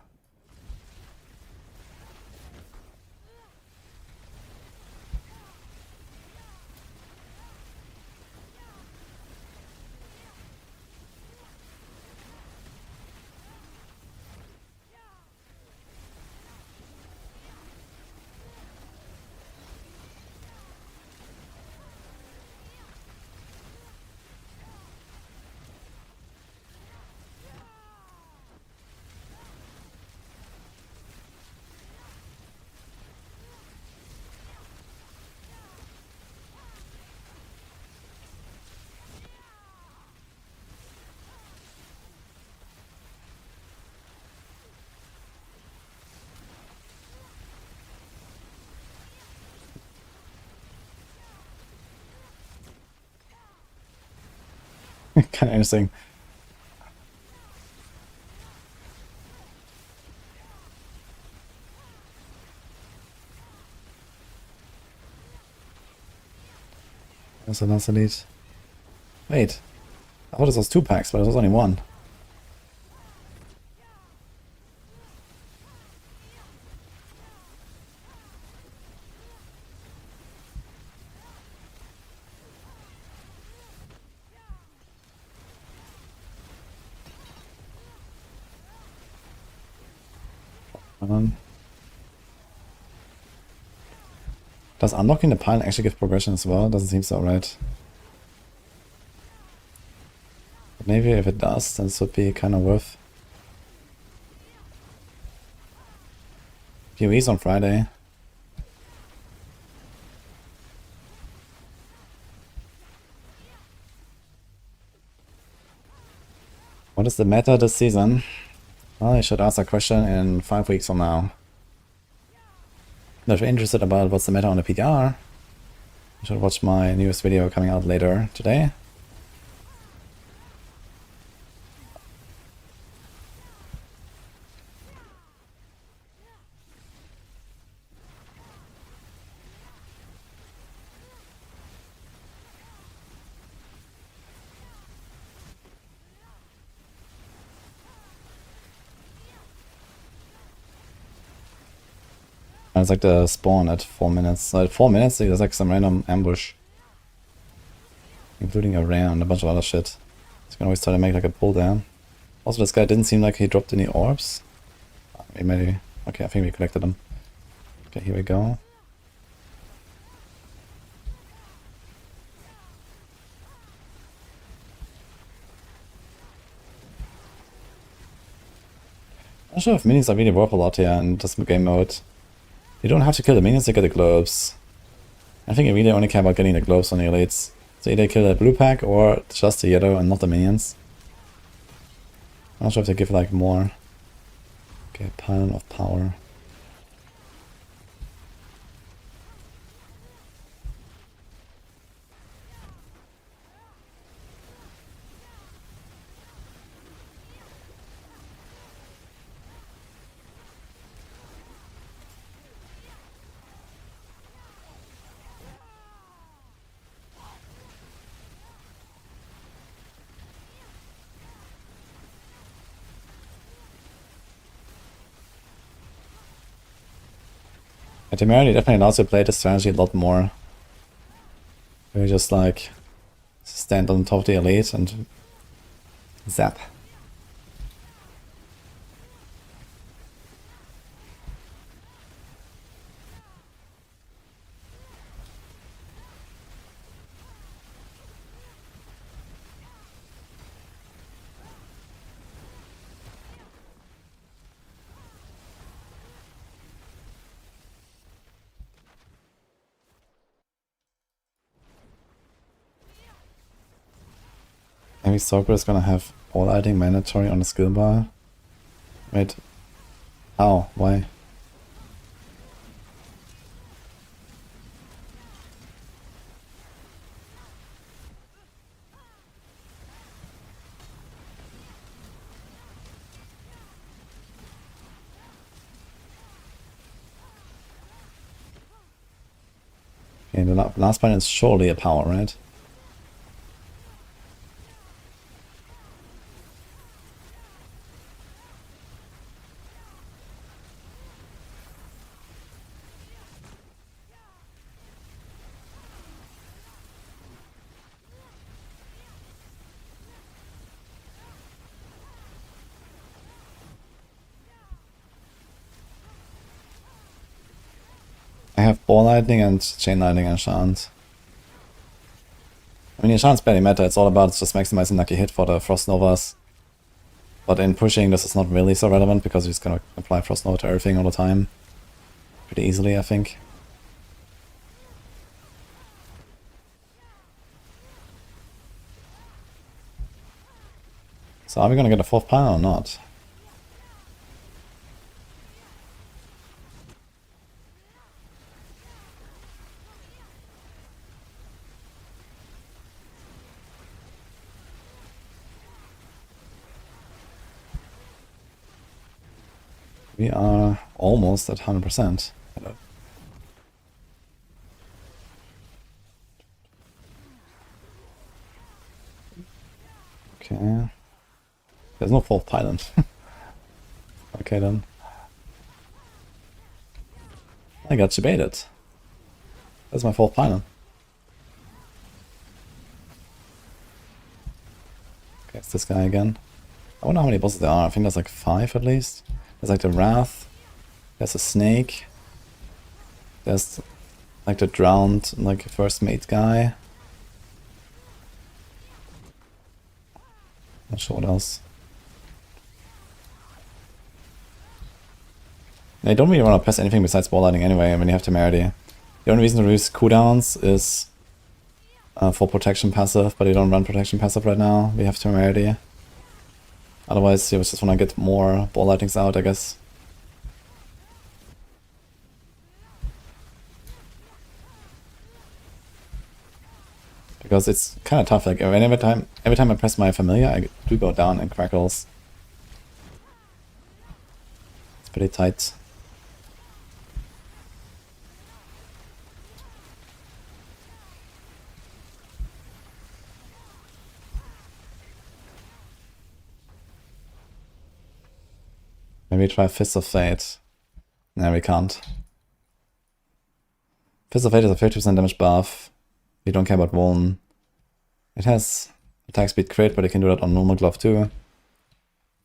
Kind of interesting. There's another elite. Wait. I thought this was 2 packs, but it was only 1. Does unlocking the pile actually give progression as well? Doesn't seem so, right? But maybe if it does, then this would be kind of worth. PoE's on Friday. What is the meta this season? Well, I should ask that question in 5 weeks from now. And if you're interested about what's the meta on the PTR, you should watch my newest video coming out later today. And it's like the spawn at 4 minutes. So at 4 minutes, there's like some random ambush. Including a rare and a bunch of other shit. So you can always try to make like a pull down. Also, this guy didn't seem like he dropped any orbs. Maybe. Okay, I think we collected them. Okay, here we go. I'm not sure if minions are really worth a lot here in this game mode. You don't have to kill the minions to get the globes. I think you really only care about getting the globes on the elites. So either kill the blue pack or just the yellow and not the minions. I'm not sure if they give like more. Okay, pile of power. Temerity definitely allows you to play this strategy a lot more. Where you just like stand on top of the elite and zap. Maybe Soccer is gonna have all lighting mandatory on the skill bar. Wait. How? Why? Okay, the last point is surely a power, right? I have ball lightning and chain lightning enchant. I mean, enchant's barely matter, it's all about just maximizing lucky hit for the Frost Novas. But in pushing, this is not really so relevant because he's gonna apply Frost Nova to everything all the time. Pretty easily, I think. So are we gonna get a 4th pile or not? We are almost at 100%. Okay. There's no fourth pylon. Okay then. I got baited. That's my fourth pylon. Okay, it's this guy again. I wonder how many bosses there are. I think there's like 5 at least. There's like the Wrath. There's a Snake. There's like the drowned, like first mate guy. Not sure what else. I don't really want to press anything besides wall lighting anyway when you have temerity. The only reason to use cooldowns is for protection passive, but you don't run protection passive right now. We have temerity. Otherwise, you just want to get more ball lightings out, I guess. Because it's kind of tough. Like every time I press my familiar, I do go down in crackles. It's pretty tight. Maybe try Fist of Fate. No, we can't. Fist of Fate is a 50% damage buff. We don't care about Vuln. It has attack speed crit, but it can do that on normal glove too.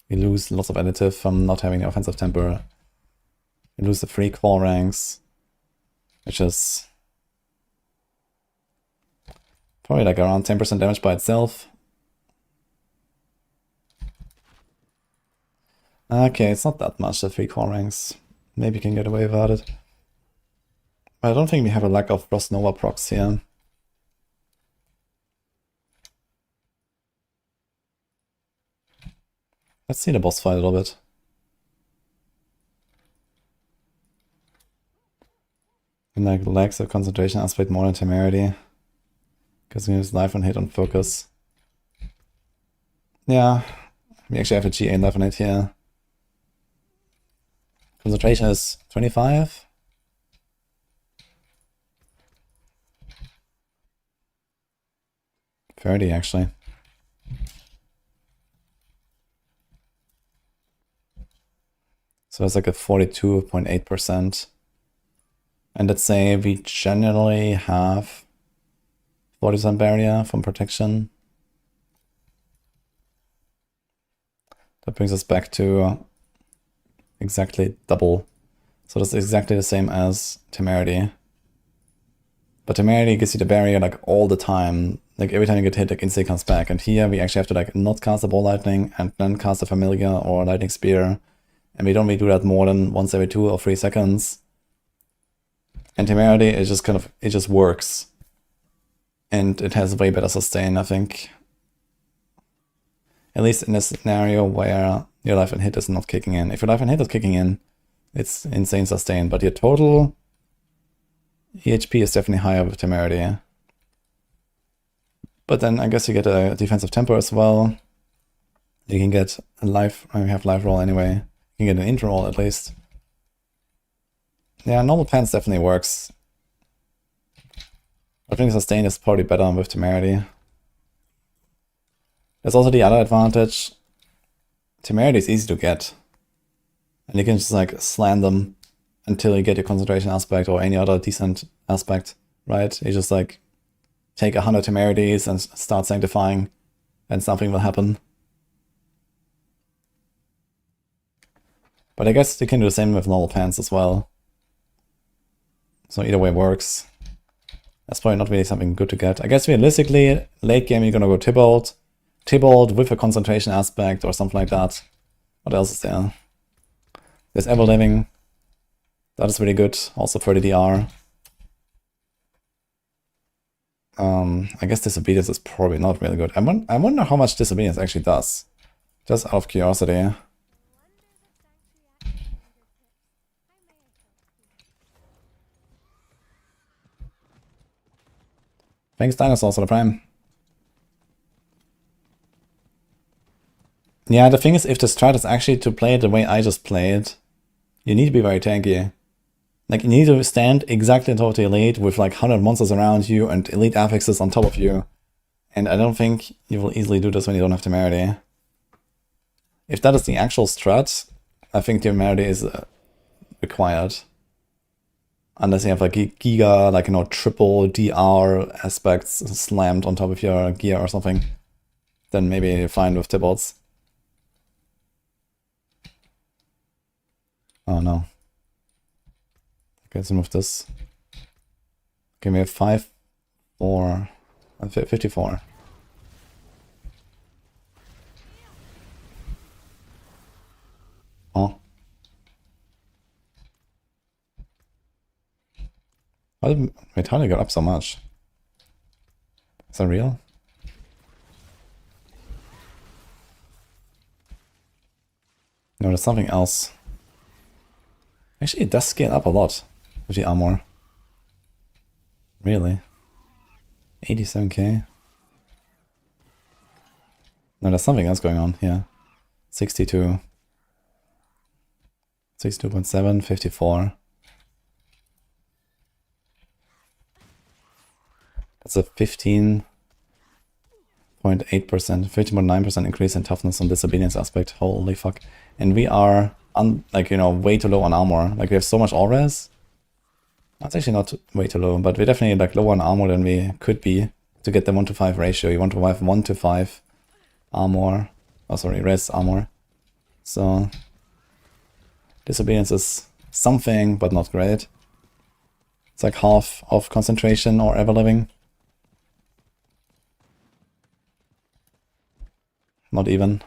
We lose lots of additive from not having the offensive temper. We lose the free claw ranks, which is probably like around 10% damage by itself. Okay, it's not that much, the 3 core ranks. Maybe you can get away without it. But I don't think we have a lack of Frost Nova procs here. Let's see the boss fight a little bit. And like lacks the concentration aspect more than temerity. Because we use life on hit on focus. Yeah, we actually have a GA life on hit here. Concentration is 25. $30 actually. So it's like a 42.8%. And let's say we generally have 40% barrier from protection. That brings us back to exactly double. So that's exactly the same as temerity. But temerity gives you the barrier like all the time. Like every time you get hit, like instantly comes back. And here we actually have to like not cast a ball lightning and then cast a familiar or a lightning spear. And we don't really do that more than once every 2 or 3 seconds. And temerity is just kind of, it just works. And it has way better sustain, I think. At least in a scenario where your life and hit is not kicking in. If your life and hit is kicking in, it's insane sustain. But your total EHP is definitely higher with temerity. But then I guess you get a defensive temper as well. You can get a life, I have life roll anyway. You can get an intro roll at least. Yeah, normal pants definitely works. I think sustain is probably better with temerity. There's also the other advantage. Temerity is easy to get. And you can just like slam them until you get your concentration aspect or any other decent aspect, right? You just like take 100 temerities and start sanctifying and something will happen. But I guess you can do the same with normal pants as well. So either way works. That's probably not really something good to get. I guess realistically, late game you're gonna go Tybalt. Tybalt with a concentration aspect or something like that. What else is there? There's Ever Living. That is really good. Also for the DR. I guess Disobedience is probably not really good. I wonder how much Disobedience actually does. Just out of curiosity. Thanks Dinosaurs for the Prime. Yeah, the thing is, if the strat is actually to play it the way I just played, You need to be very tanky. Like, you need to stand exactly on top of the elite with like 100 monsters around you and elite affixes on top of you. And I don't think you will easily do this when you don't have temerity. If that is the actual strat, I think temerity is required. Unless you have like giga, like, you know, triple DR aspects slammed on top of your gear or something, then maybe you're fine with Tibalts. Oh no. Okay, let's remove this. Okay, we have 54. Oh. Wait, how did it go up so much? Is that real? No, there's something else. Actually, it does scale up a lot with the armor. Really? 87k? No, there's something else going on here. 62. 62.7, 54. That's a 15.8%, 15.9% increase in toughness on disobedience aspect. Holy fuck. And we are, like, you know, way too low on armor. Like, we have so much all-res. That's actually not way too low, but we're definitely like lower on armor than we could be to get the 1-to-5 ratio. You want to have 1-to-5 armor. Oh, sorry, res armor. So, disobedience is something, but not great. It's like half of concentration or ever living. Not even.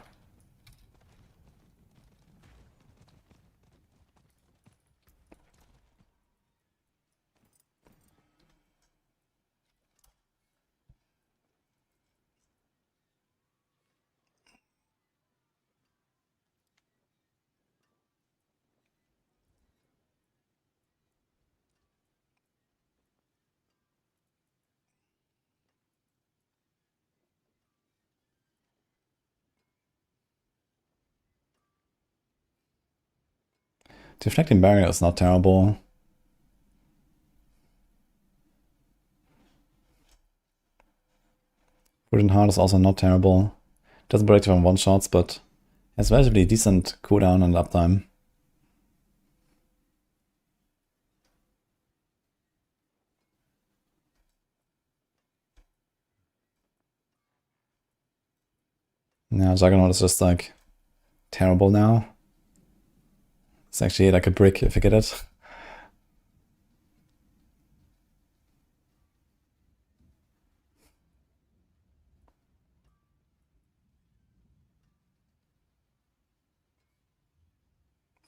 Deflecting barrier is not terrible. Prudent Heart is also not terrible. Doesn't break from one-shots, but has relatively decent cooldown and uptime. Yeah, Juggernaut is just like terrible now. It's actually like a brick if you get it.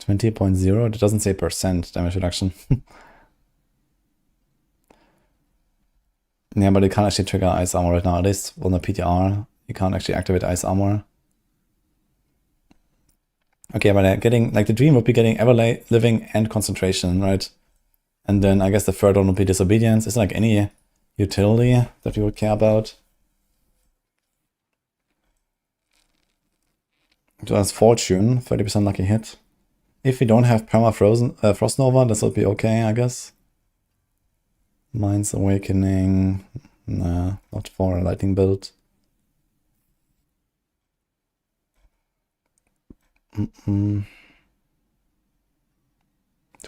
.0, it doesn't say percent damage reduction. Yeah, but you can't actually trigger ice armor right now, at least on the PTR. You can't actually activate ice armor. Okay, but getting, like, the dream would be getting ever living and concentration, right? And then I guess the third one would be disobedience. It's like any utility that you would care about. It was fortune, 30% lucky hit. If we don't have Frost Nova, this would be okay, I guess. Mind's Awakening. Nah, not for a lightning build. Do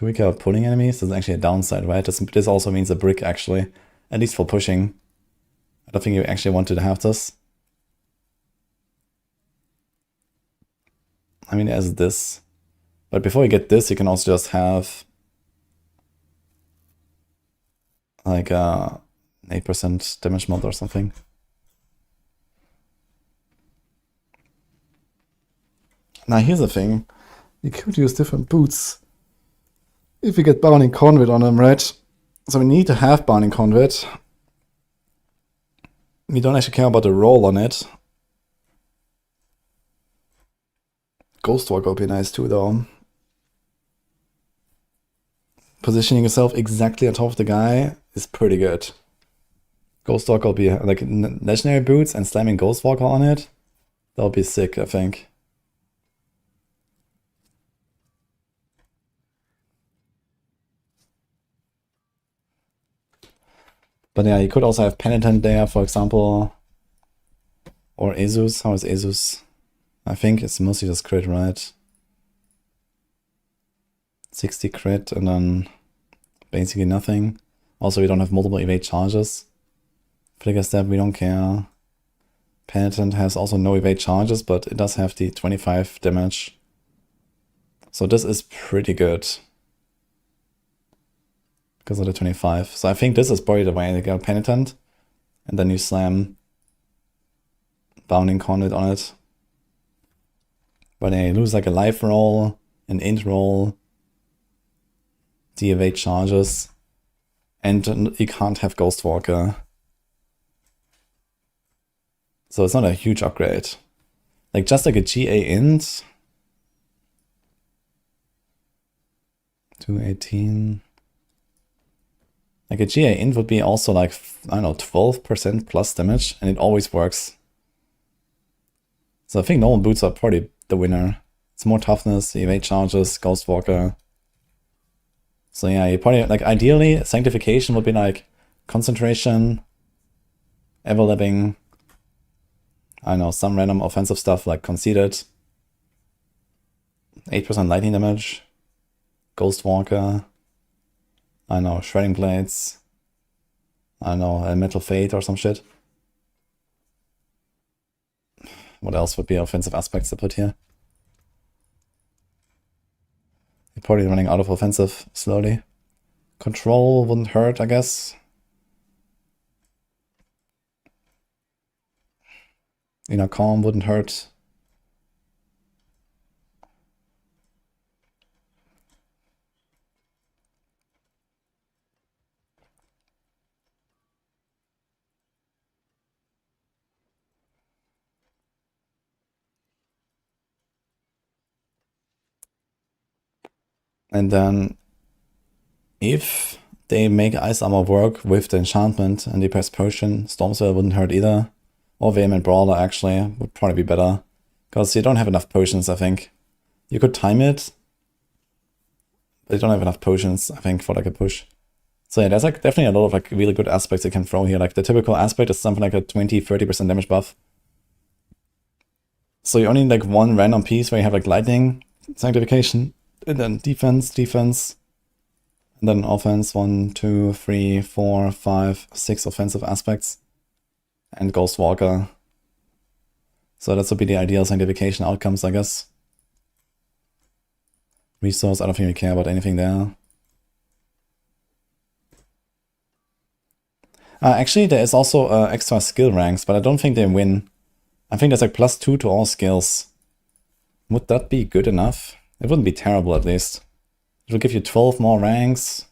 we care about pulling enemies? There's actually a downside, right? This also means a brick, actually. At least for pushing. I don't think you actually wanted to have this. I mean, as this. But before you get this, you can also just have like a 8% damage mod or something. Now here's the thing. You could use different boots if you get Bounding Conduit on them, right? So we need to have Bounding Conduit. We don't actually care about the roll on it. Ghostwalker would be nice too, though. Positioning yourself exactly on top of the guy is pretty good. Ghostwalker will be like legendary boots and slamming Ghostwalker on it. That'll be sick, I think. But yeah, you could also have Penitent there, for example. Or Asus. How is Asus? I think it's mostly just crit, right? 60 crit and then basically nothing. Also, we don't have multiple evade charges. Flicker Step, we don't care. Penitent has also no evade charges, but it does have the 25 damage. So this is pretty good. Because of the 25. So I think this is probably the way to go Penitent. And then you slam Bounding Conduit on it. But then you lose like a life roll, an int roll, the evade charges, and you can't have Ghostwalker. So it's not a huge upgrade. Like just like a GA int. 218. Like a GA int would be also like, I don't know, 12% plus damage, and it always works. So I think normal boots are probably the winner. It's more toughness, evade charges, Ghostwalker. So yeah, you probably, like ideally, Sanctification would be like concentration, Everliving, I don't know, some random offensive stuff like Conceited, 8% lightning damage, Ghostwalker, I don't know, Shredding Blades, I don't know, a Metal Fate or some shit. What else would be offensive aspects to put here? You're probably running out of offensive slowly. Control wouldn't hurt, I guess. Inner Calm wouldn't hurt. And then if they make Ice Armor work with the enchantment and the Press Potion, Stormspell wouldn't hurt either. Or Vehement Brawler actually would probably be better. Because you don't have enough potions, I think. You could time it, but you don't have enough potions, I think, for like a push. So yeah, there's like definitely a lot of like really good aspects you can throw here. Like the typical aspect is something like a 20-30% damage buff. So you only need like one random piece where you have like lightning, sanctification, and then defense, and then offense, 1, 2, 3, 4, 5, 6 offensive aspects, and Ghostwalker. So that would be the ideal sanctification outcomes, I guess. Resource, I don't think we care about anything there. Actually, there is also extra skill ranks, but I don't think they win. I think there's like +2 to all skills. Would that be good enough? It wouldn't be terrible, at least. It will give you 12 more ranks.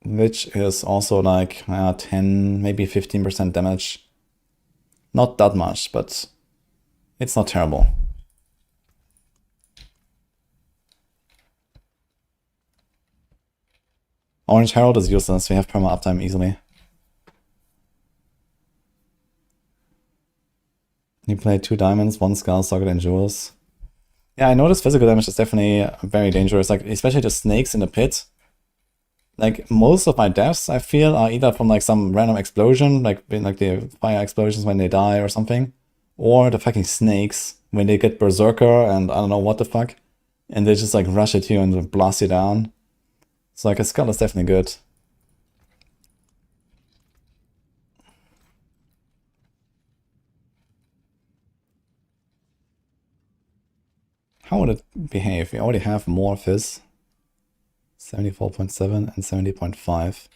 Which is also like 10, maybe 15% damage. Not that much, but it's not terrible. Orange Herald is useless, we have perma uptime easily. You play 2 diamonds, 1 skull, socket, and jewels. Yeah, I noticed physical damage is definitely very dangerous, like especially the snakes in the pit. Like most of my deaths, I feel, are either from like some random explosion, like the fire explosions when they die or something, or the fucking snakes when they get berserker and I don't know what the fuck, and they just like rush at you and blast you down. So like a skull is definitely good. How would it behave? We already have more of his. 74.7 and 70.5.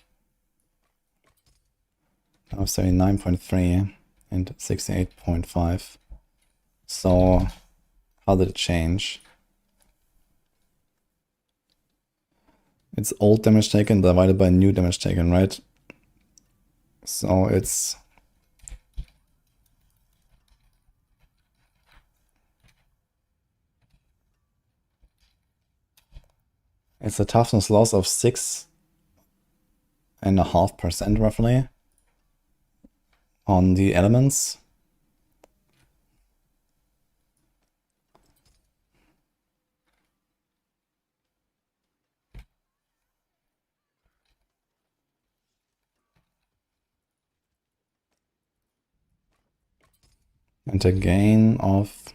Now 79.3 and 68.5. So how did it change? It's old damage taken divided by new damage taken, right? So it's a toughness loss of 6.5% roughly on the elements. And a gain of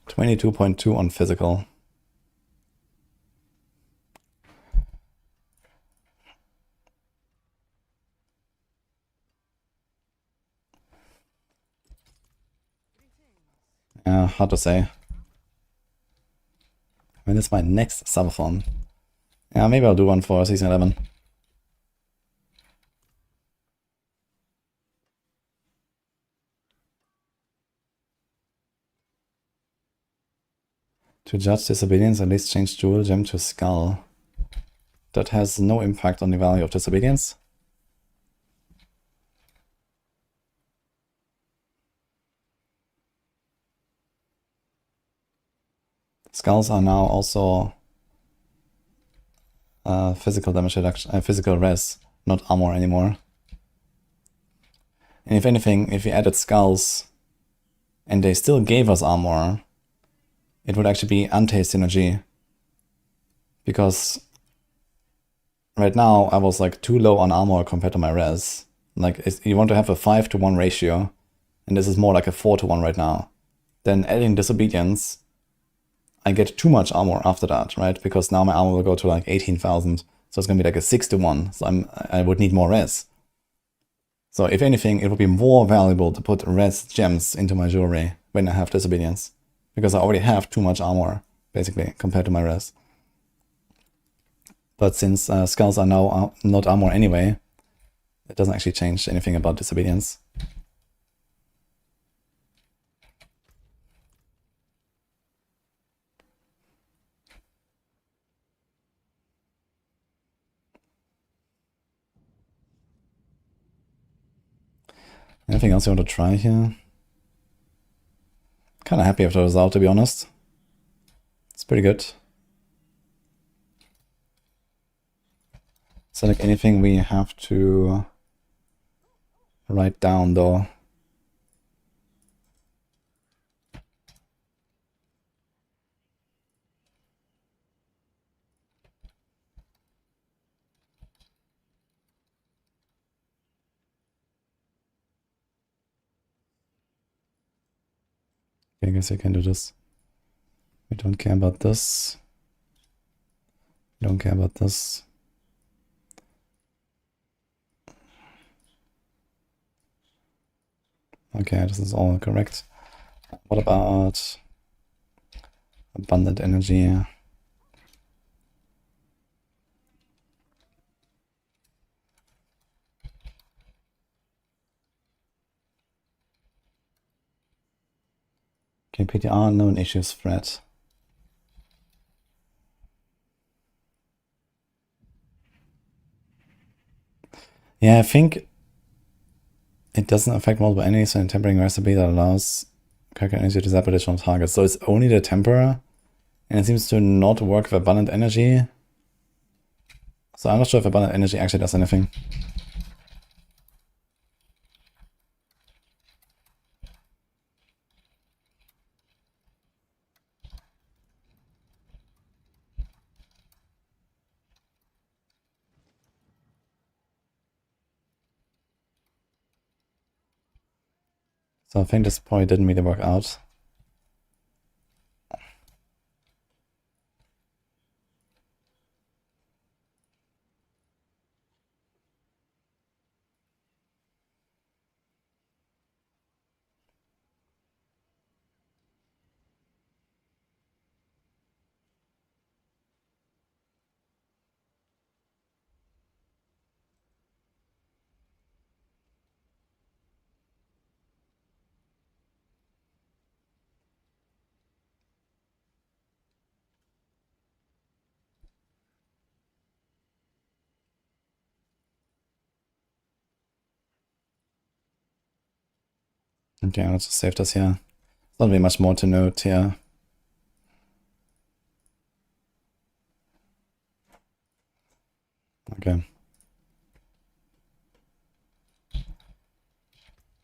22.2 on physical. Yeah, hard to say. When is my next subathon? Yeah, maybe I'll do one for season 11. To judge disobedience, at least change jewel gem to skull. That has no impact on the value of disobedience. Skulls are now also physical damage reduction, physical res, not armor anymore. And if anything, if we added skulls and they still gave us armor, it would actually be anti-synergy. Because right now I was like too low on armor compared to my res. Like you want to have a 5-to-1 ratio, and this is more like a 4-to-1 right now. Then adding disobedience, I get too much armor after that, right? Because now my armor will go to like 18,000. So it's gonna be like a 6-to-1. So I would need more res. So if anything, it would be more valuable to put res gems into my jewelry when I have disobedience. Because I already have too much armor, basically, compared to my res. But since skulls are now not armor anyway, it doesn't actually change anything about disobedience. Anything else you want to try here? Kind of happy with the result, to be honest. It's pretty good. So like anything we have to write down though. I guess I can do this. We don't care about this. We don't care about this. Okay, this is all correct. What about abundant energy? Okay, PTR, known issues threat. Yeah, I think it doesn't affect multiple enemies, so a tempering recipe that allows crackling energy to zap additional targets. So it's only the temper, and it seems to not work with abundant energy. So I'm not sure if abundant energy actually does anything. So I think this probably didn't really work out. Okay, I'll just save this here. Not really much more to note here. Okay.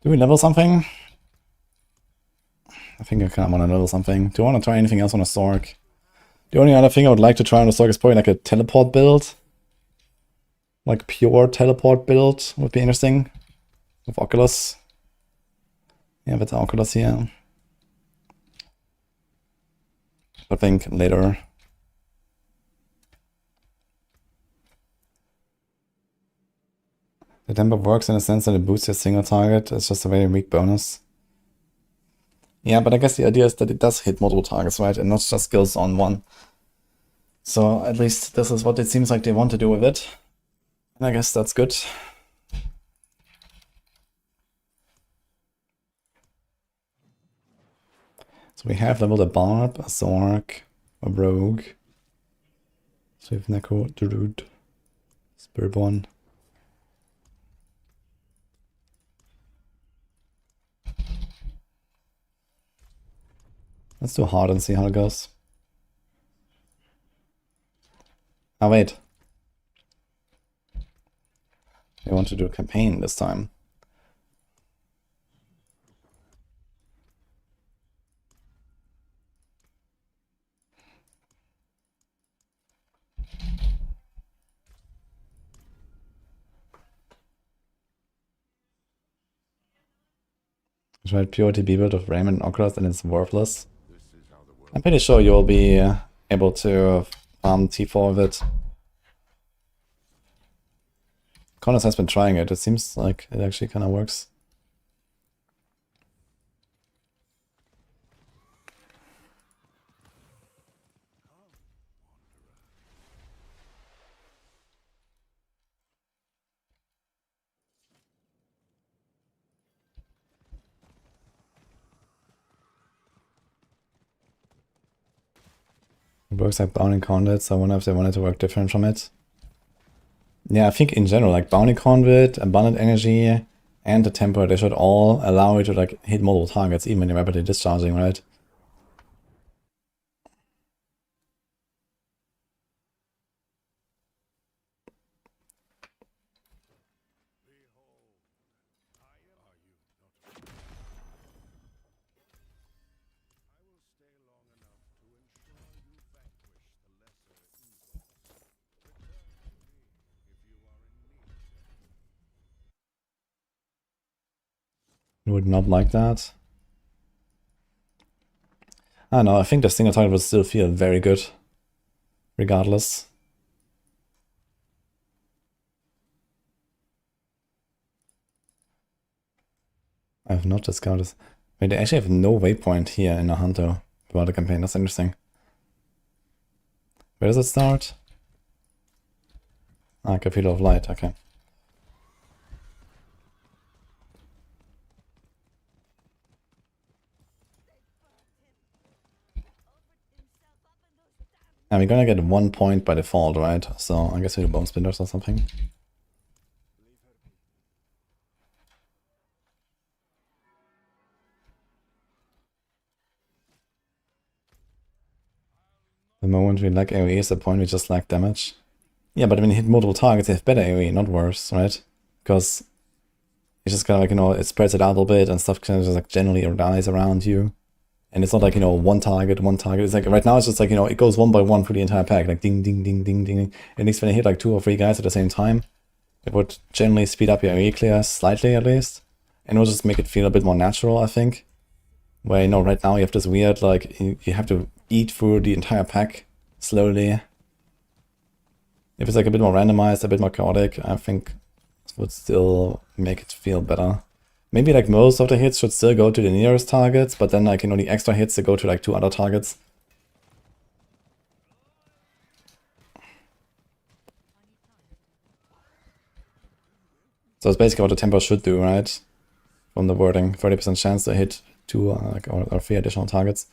Do we level something? I think I kind of want to level something. Do I want to try anything else on a Stork? The only other thing I would like to try on a Stork is probably like a teleport build. Like pure teleport build would be interesting. With Oculus. Yeah, with Oculus here. I think later. The tempo works in a sense that it boosts your single target. It's just a very weak bonus. Yeah, but I guess the idea is that it does hit multiple targets, right? And not just skills on one. So at least this is what it seems like they want to do with it. And I guess that's good. So we have leveled a Barb, a Zork, a Rogue. So we have Necro, Druid, Spiritborn. Let's do hard and see how it goes. Oh wait. I want to do a campaign this time. I tried pure TB build of Raymond and Oculus and it's worthless. I'm pretty sure you'll be able to farm T4 with it. Connors has been trying it. It seems like it actually kind of works. It works like Bounding Conduit, so I wonder if they wanted to work different from it. Yeah, I think in general, like Bounding Conduit, Abundant Energy, and the Tempo, they should all allow you to like hit multiple targets, even when you're rapidly discharging, right? Would not like that. I don't know, I think the single target would still feel very good, regardless. I have not discovered this. Wait, they actually have no waypoint here in the Hunter throughout the campaign. That's interesting. Where does it start? Ah, Cathedral of Light, okay. And we're gonna get 1 point by default, right? So I guess we do Bone Splinters or something. The moment we lack AoE is the point we just lack damage. Yeah, but when you hit multiple targets, you have better AoE, not worse, right? Because it's just kind of like, you know, it spreads it out a little bit and stuff kind of just like generally dies around you. And it's not like, you know, one target. It's like right now it's just like, you know, it goes one by one through the entire pack, like ding, ding, ding, ding, ding. At least when you hit like 2 or 3 guys at the same time, it would generally speed up your AoE clear slightly at least. And it will just make it feel a bit more natural, I think. Where, you know, right now you have this weird, like, you have to eat through the entire pack slowly. If it's like a bit more randomized, a bit more chaotic, I think it would still make it feel better. Maybe like most of the hits should still go to the nearest targets, but then like, you know, the extra hits to go to like 2 other targets. So it's basically what the tempo should do, right? From the wording, 30% chance to hit 2 or 3 additional targets.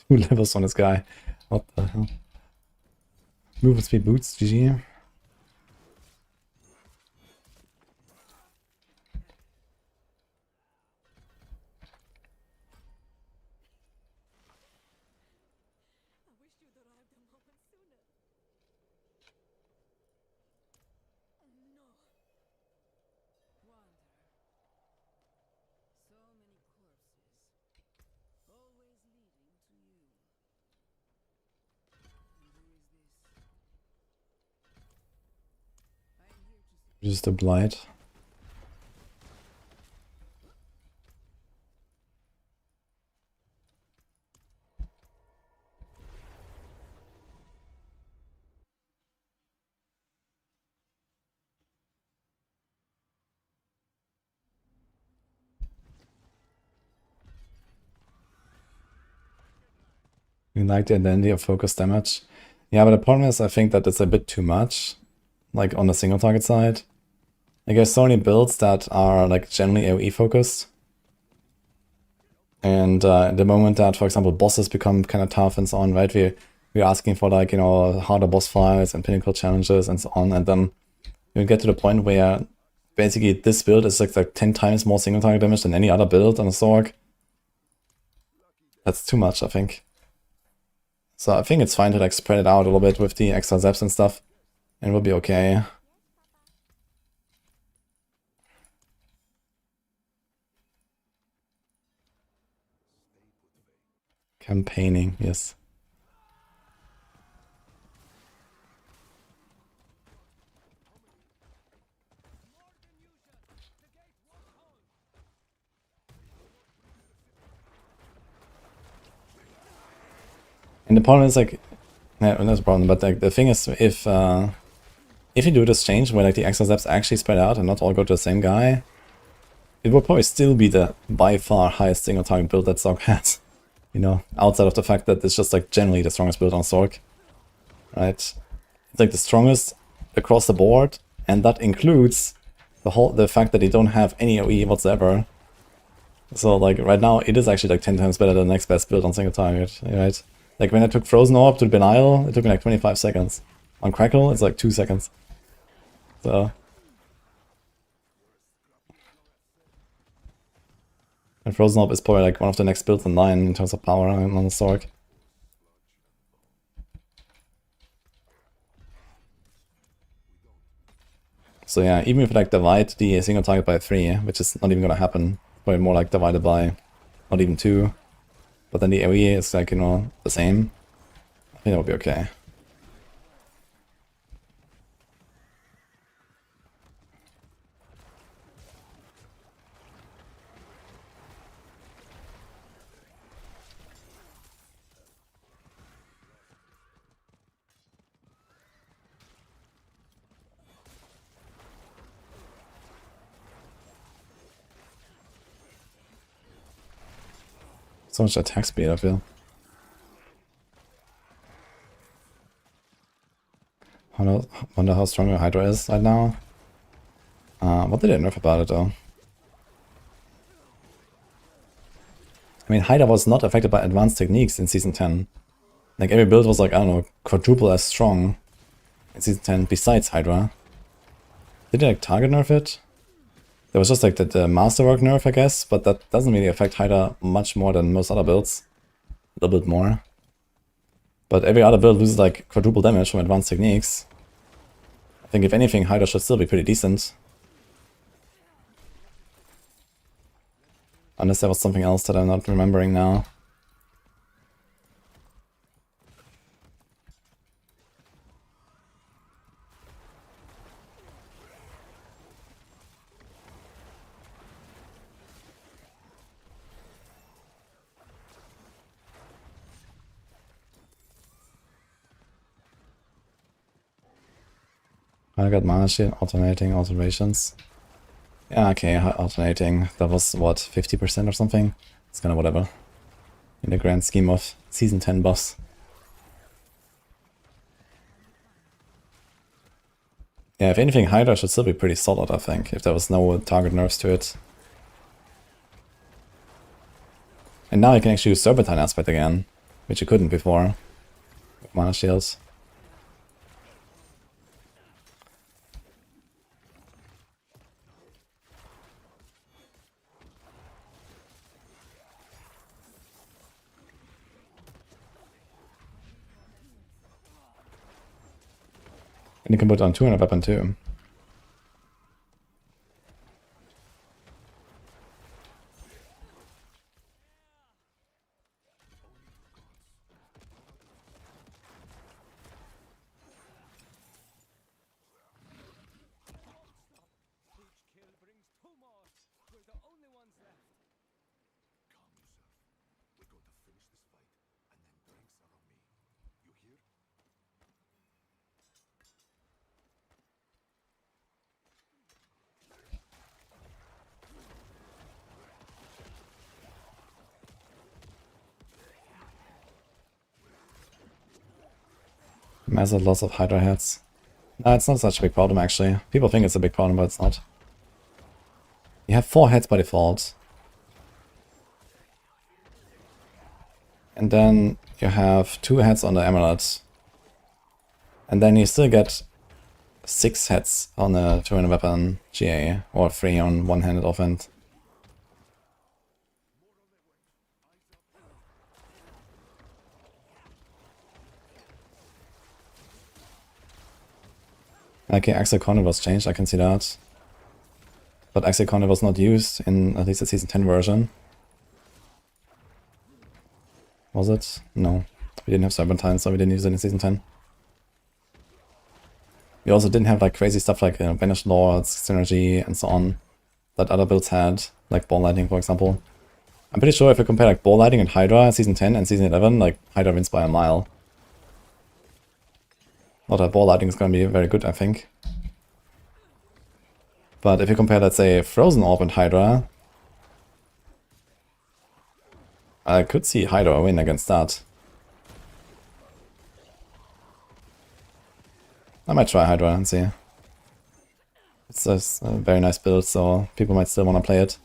Two levels on this guy. What the hell? Movement speed boots, GG. Use the blight. We like the identity of focus damage. Yeah, but the problem is I think that it's a bit too much, like on the single target side. Like there's so many builds that are like generally AoE focused. And the moment that, for example, bosses become kind of tough and so on, right? We're asking for like, you know, harder boss fights and pinnacle challenges and so on. And then you get to the point where basically this build is like 10 times more single target damage than any other build on a Zorg. That's too much, I think. So I think it's fine to like spread it out a little bit with the extra zaps and stuff, and we'll be okay. Campaigning, yes. And the problem is like, yeah, that's a problem, but like the thing is, if you do this change where like the extra zaps actually spread out and not all go to the same guy, it will probably still be the by far highest single target build that Zorg has. You know, outside of the fact that it's just like generally the strongest build on Zorg. Right? It's like the strongest across the board, and that includes the fact that they don't have any AoE whatsoever. So like right now it is actually like 10 times better than the next best build on single target, right? Like when I took Frozen Orb to Benial, it took me like 25 seconds. On Crackle, it's like 2 seconds. So... And Frozen Orb is probably like one of the next builds in line in terms of power on the Zorg. So yeah, even if I like divide the single target by 3, which is not even gonna happen, probably more like divided by not even 2, but then the AoE is like, you know, the same, I think it'll be okay. So much attack speed, I feel. Wonder how strong your Hydra is right now. What did they nerf about it though? I mean, Hydra was not affected by advanced techniques in Season 10. Like every build was like, I don't know, quadruple as strong in Season 10 besides Hydra. Did they like target nerf it? There was just like the Masterwork nerf, I guess, but that doesn't really affect Hydra much more than most other builds. A little bit more. But every other build loses like quadruple damage from advanced techniques. I think if anything, Hydra should still be pretty decent. Unless there was something else that I'm not remembering now. I got mana shield, alternating alterations. Yeah, okay, alternating. That was, what, 50% or something? It's kind of whatever. In the grand scheme of Season 10 buffs. Yeah, if anything, Hydra should still be pretty solid, I think, if there was no target nerfs to it. And now you can actually use Serpentine Aspect again, which you couldn't before, with mana shields. And you can put on 200 weapon too. Massive loss of Hydra heads. No, it's not such a big problem actually. People think it's a big problem, but it's not. You have 4 heads by default. And then you have 2 heads on the amulet. And then you still get 6 heads on the two-handed weapon GA, or 3 on one-handed offhand. Okay, Exile Content was changed, I can see that. But Exile Content was not used in at least the Season 10 version. Was it? No. We didn't have Serpentine, so we didn't use it in Season 10. We also didn't have like crazy stuff like Banished Lords, Synergy, and so on that other builds had, like Ball Lightning for example. I'm pretty sure if you compare like Ball Lightning and Hydra in Season 10 and Season 11, like Hydra wins by a mile. Not that Ball Lightning is going to be very good, I think. But if you compare, let's say, Frozen Orb and Hydra, I could see Hydra win against that. I might try Hydra and see. It's just a very nice build, so people might still want to play it.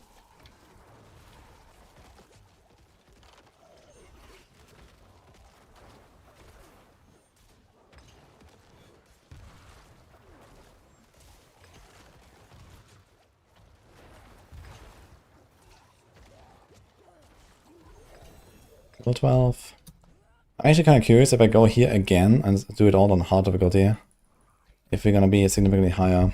Level 12. I'm actually kind of curious if I go here again and do it all on hard difficulty. If we're gonna be significantly higher.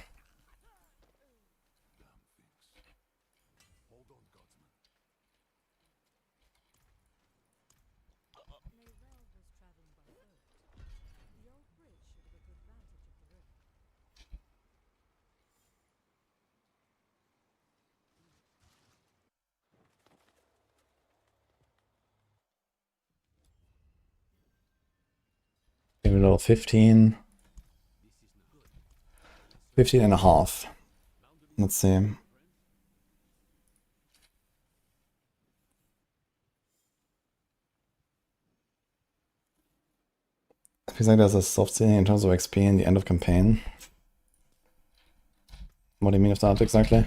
Maybe level 15. 15 and a half. Let's see. Feels like there's a soft ceiling in terms of XP in the end of campaign. What do you mean with that exactly?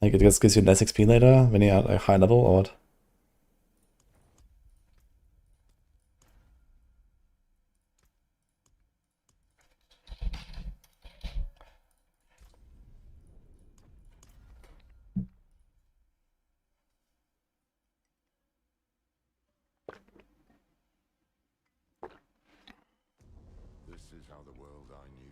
Like it just gives you less XP later when you're at a high level or what? This is how the world I knew.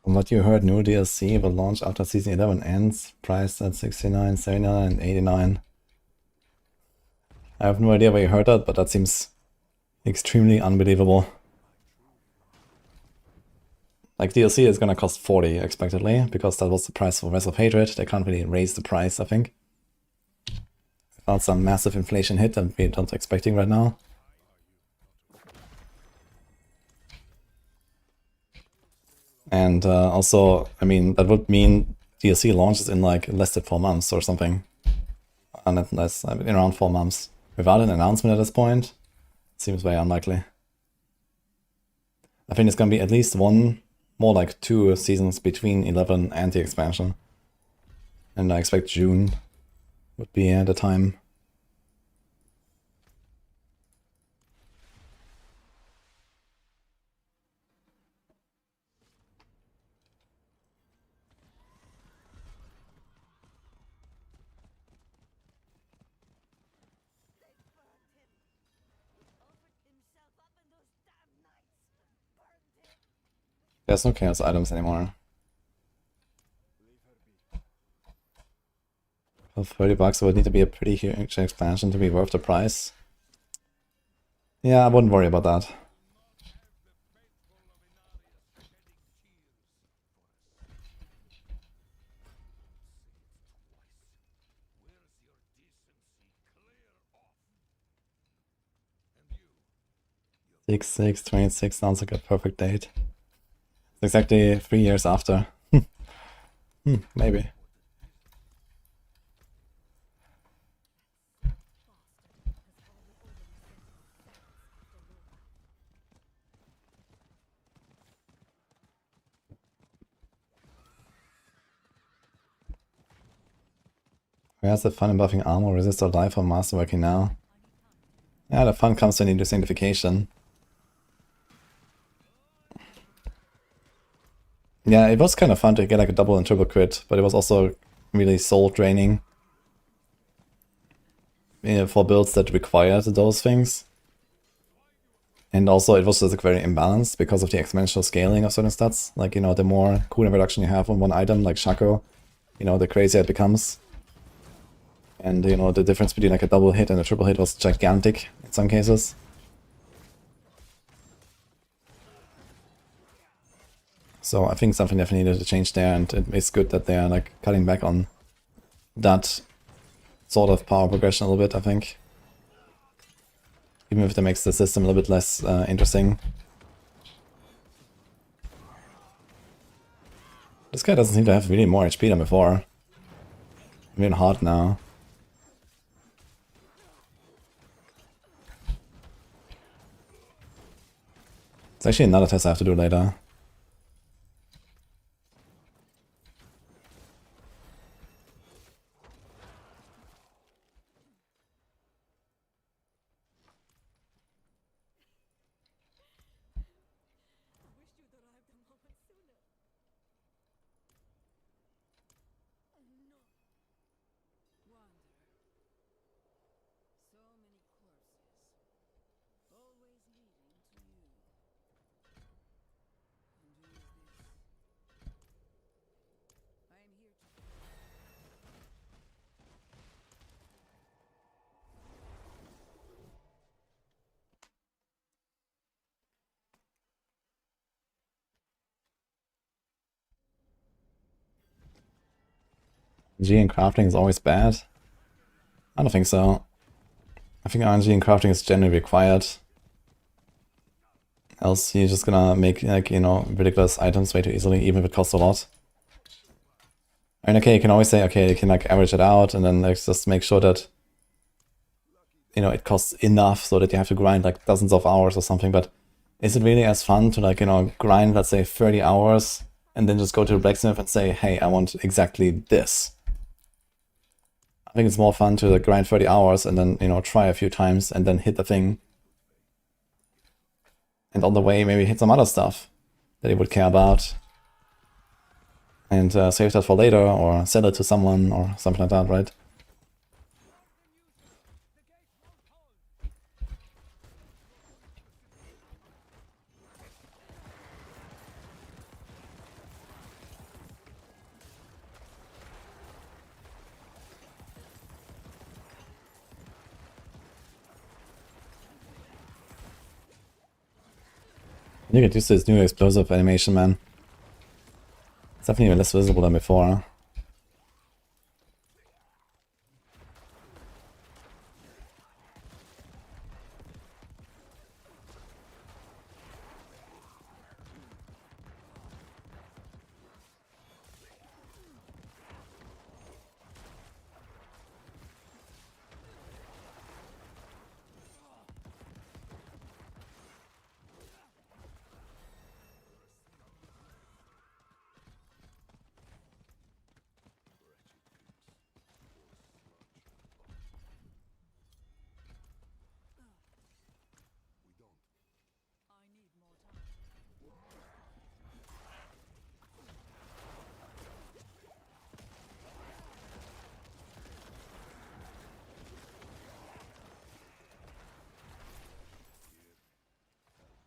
From what you heard, new DLC will launch after Season 11 ends, priced at 69, 79, and 89. I have no idea where you heard that, but that seems extremely unbelievable. Like DLC is gonna cost 40 expectedly, because that was the price for Wrath of Hatred. They can't really raise the price, I think. Without some massive inflation hit that we're not expecting right now. And also, I mean, that would mean DLC launches in like less than 4 months or something. Unless, I mean, around 4 months. Without an announcement at this point, seems very unlikely. I think it's gonna be at least one, more like 2 seasons between 11 and the expansion. And I expect June would be the time. There's no chaos items anymore. For 30 bucks, it would need to be a pretty huge expansion to be worth the price. Yeah, I wouldn't worry about that. Six, 26 sounds like a perfect date. It's exactly 3 years after. Maybe. Where's the fun in buffing armor, resist or die for Masterworking now? Yeah, the fun comes when you do sanctification. Yeah, it was kind of fun to get like a double and triple crit, but it was also really soul draining. For builds that required those things. And also it was just like very imbalanced because of the exponential scaling of certain stats. Like, you know, the more cooldown reduction you have on one item, like Shaco, you know, the crazier it becomes. And, you know, the difference between like a double hit and a triple hit was gigantic in some cases. So I think something definitely needed to change there, and it's good that they're like cutting back on that sort of power progression a little bit, I think. Even if that makes the system a little bit less interesting. This guy doesn't seem to have really more HP than before. I'm even hard now. It's actually another test I have to do later. RNG and crafting is always bad? I don't think so. I think RNG and crafting is generally required. Else you're just gonna make, like, you know, ridiculous items way too easily, even if it costs a lot. I mean, okay, you can always say, okay, you can like average it out and then like just make sure that, you know, it costs enough so that you have to grind like dozens of hours or something, but is it really as fun to like, you know, grind, let's say 30 hours and then just go to the blacksmith and say, hey, I want exactly this? I think it's more fun to like grind 30 hours and then, you know, try a few times and then hit the thing. And on the way, maybe hit some other stuff that you would care about. And save that for later, or sell it to someone, or something like that, right? You get used to this new explosive animation, man. It's definitely even less visible than before.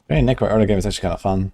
Very necro early game is actually kind of fun.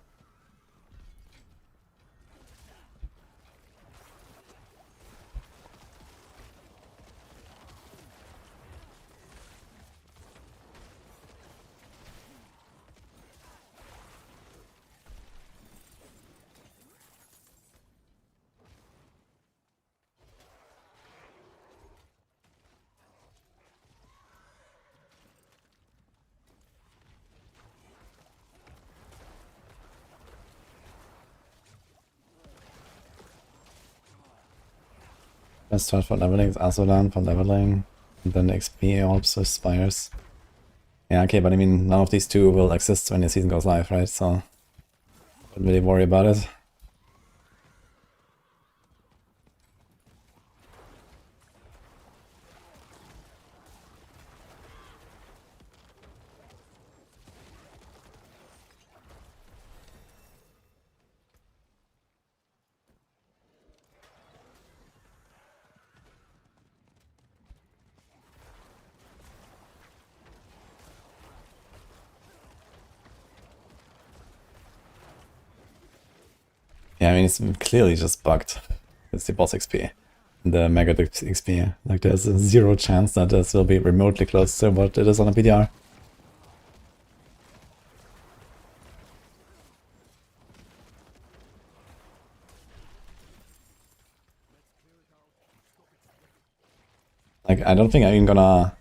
Let's start for leveling, it's also done for leveling. And then the XP also expires. Yeah, okay, but I mean, none of these two will exist when the season goes live, right? So, don't really worry about it. Yeah, I mean, it's clearly just bugged. It's the boss XP. The Mega XP. Like, there's a 0 chance that this will be remotely close to what it is on a PTR. Like, I don't think I'm even gonna,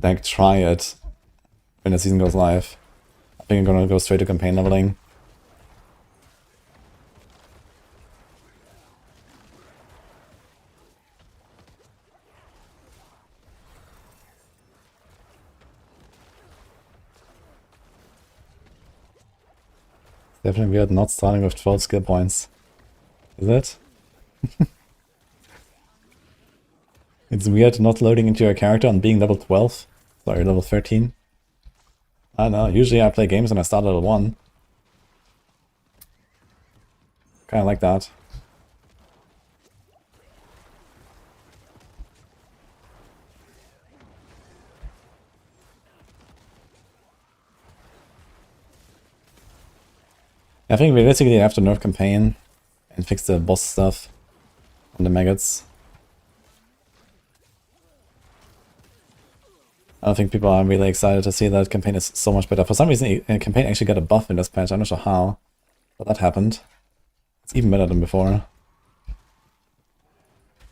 like, try it when the season goes live. I think I'm gonna go straight to campaign leveling. Definitely weird not starting with 12 skill points. Is it? It's weird not loading into your character and being level 12. Sorry, level 13. I don't know, usually I play games and I start level 1. Kinda like that. I think realistically you have to nerf campaign and fix the boss stuff on the maggots. I don't think people are really excited to see that campaign is so much better. For some reason, campaign actually got a buff in this patch. I'm not sure how, but that happened. It's even better than before.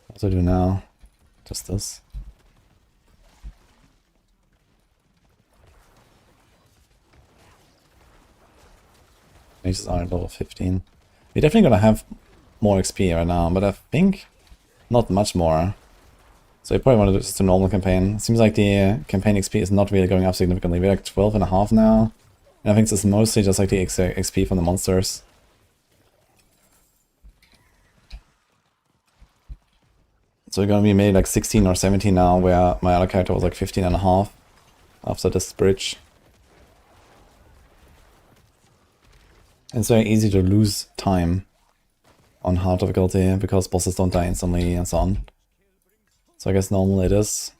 What do I do now? Just this. Mages are at level 15. We're definitely gonna have more XP right now, but I think not much more. So you probably want to do just a normal campaign. It seems like the campaign XP is not really going up significantly. We're like 12.5 now. And I think this is mostly just like the XP from the monsters. So we're gonna be made like 16 or 17 now, where my other character was like 15.5 after this bridge. And it's very easy to lose time on hard difficulty because bosses don't die instantly and so on. So I guess normal it is.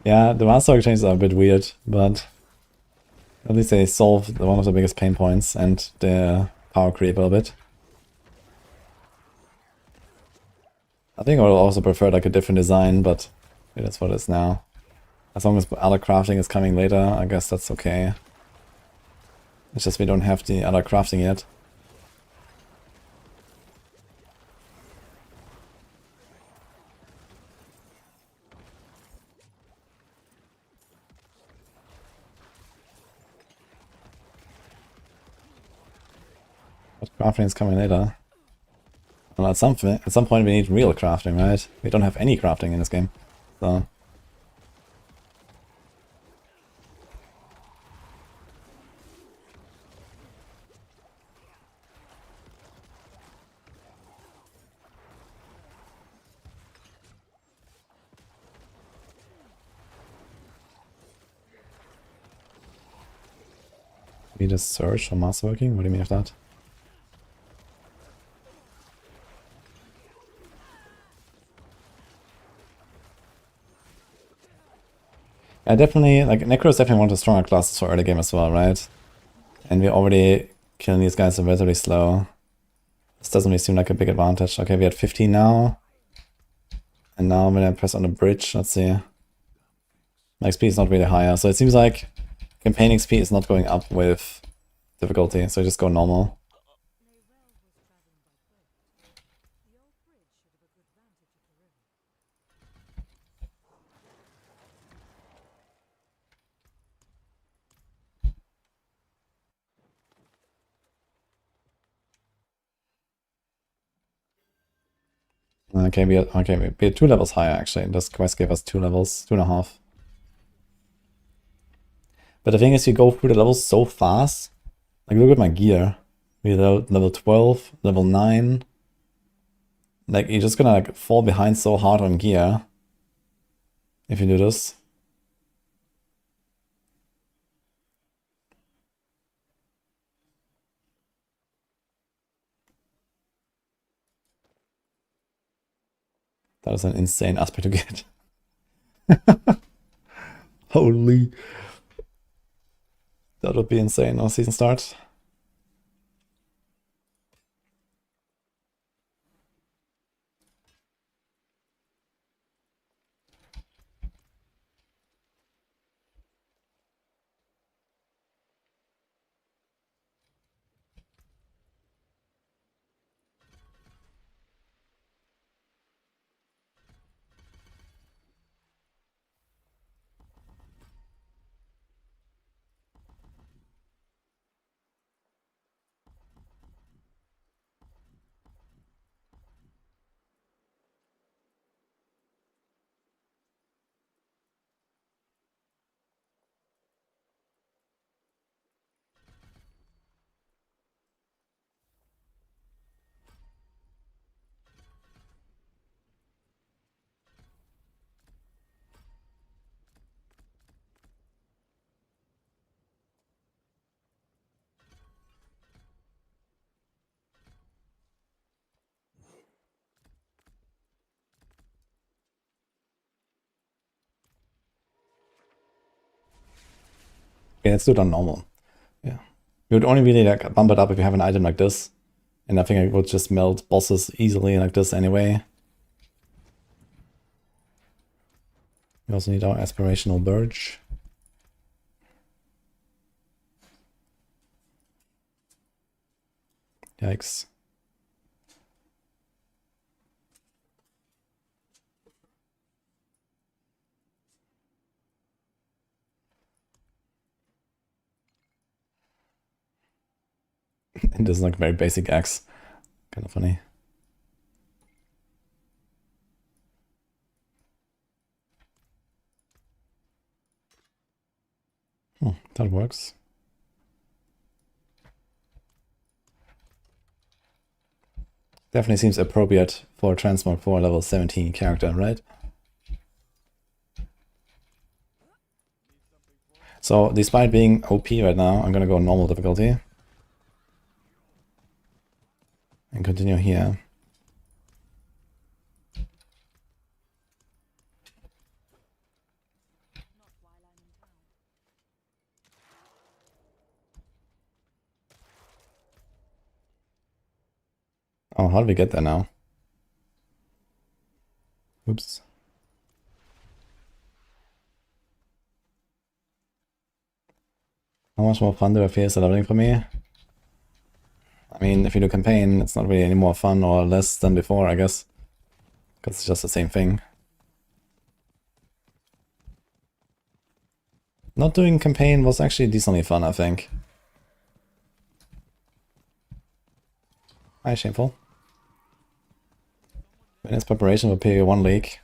Yeah, the Masterworking changes are a bit weird, but at least they solved one of the biggest pain points and the power creep a little bit. I think I would also prefer like a different design, but that's what it is now. As long as other crafting is coming later, I guess that's okay. It's just we don't have the other crafting yet. But crafting is coming later. Well, at some point we need real crafting, right? We don't have any crafting in this game, so... Need a search for Masterworking? What do you mean of that? Yeah, definitely, like, Necro is definitely one of the stronger classes for early game as well, right? And we're already killing these guys relatively slow. This doesn't really seem like a big advantage. Okay, we had 15 now. And now when I press on the bridge, let's see. My XP is not really higher, so it seems like campaign XP is not going up with difficulty, so just go normal. Okay, we're 2 levels higher actually. This quest gave us 2 levels, 2.5. But the thing is, you go through the levels so fast. Like, look at my gear. We're level 12, level 9. Like, you're just gonna like fall behind so hard on gear if you do this. That is an insane aspect to get. Holy. That would be insane on season start. Okay, let's do it on normal. Yeah. You would only really like bump it up if you have an item like this. And I think I would just melt bosses easily like this anyway. We also need our aspirational Burge. Yikes. And this is like very basic axe. Kind of funny. That works. Definitely seems appropriate for a transmog for a level 17 character, right? So despite being OP right now, I'm gonna go normal difficulty. And continue here. Oh, how did we get there now? Oops. How much more fun do I feel is leveling for me? I mean, if you do campaign, it's not really any more fun or less than before, I guess. Because it's just the same thing. Not doing campaign was actually decently fun, I think. Hi, Shameful. Minutes preparation for PTR 1 league.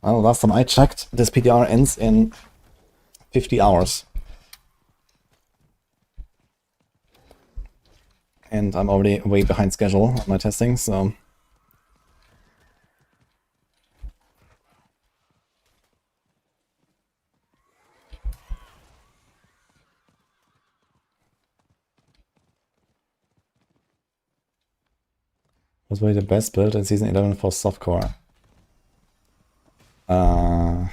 Well, last time I checked, this PTR ends in 50 hours. And I'm already way behind schedule on my testing, so... Was really the best build in Season 11 for softcore? I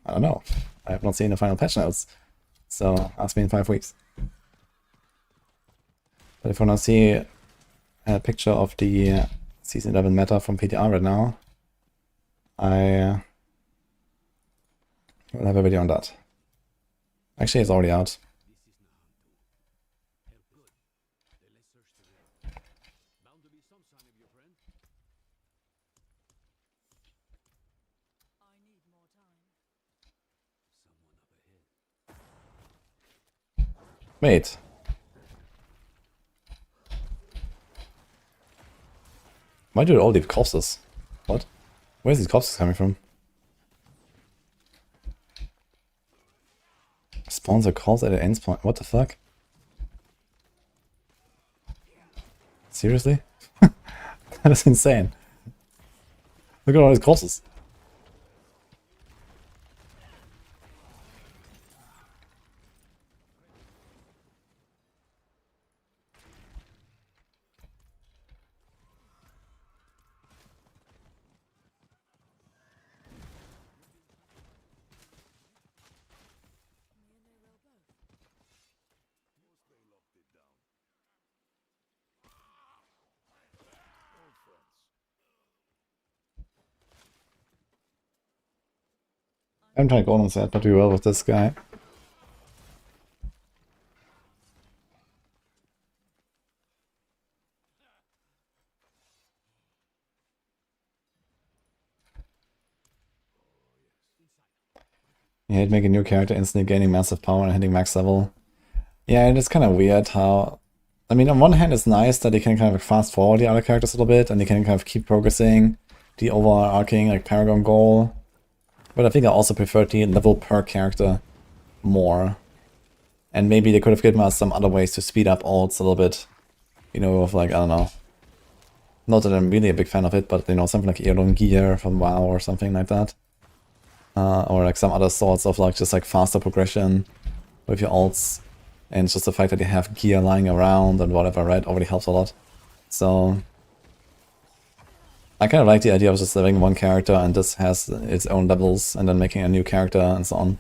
don't know. I have not seen the final patch notes. So ask me in 5 weeks. But if you want to see a picture of the Season 11 meta from PTR right now, I will have a video on that. Actually, it's already out. Wait. Why do all these corpses? What? Where's these corpses coming from? Spawns a corpse at an end point. What the fuck? Seriously? That is insane. Look at all these corpses. I'm trying to go on set, but we will with this guy. You hate making a new character instantly gaining massive power and hitting max level. Yeah, and it's kind of weird how... I mean, on one hand, it's nice that you can kind of fast forward the other characters a little bit, and you can kind of keep progressing the overarching like Paragon goal. But I think I also prefer the level per character more. And maybe they could have given us some other ways to speed up ults a little bit. You know, of like, I don't know. Not that I'm really a big fan of it, but you know, something like Earlong Gear from WoW or something like that. Or like some other sorts of like just like faster progression with your ults. And it's just the fact that you have gear lying around and whatever, right, already helps a lot. So I kind of like the idea of just having one character and this has its own levels and then making a new character and so on.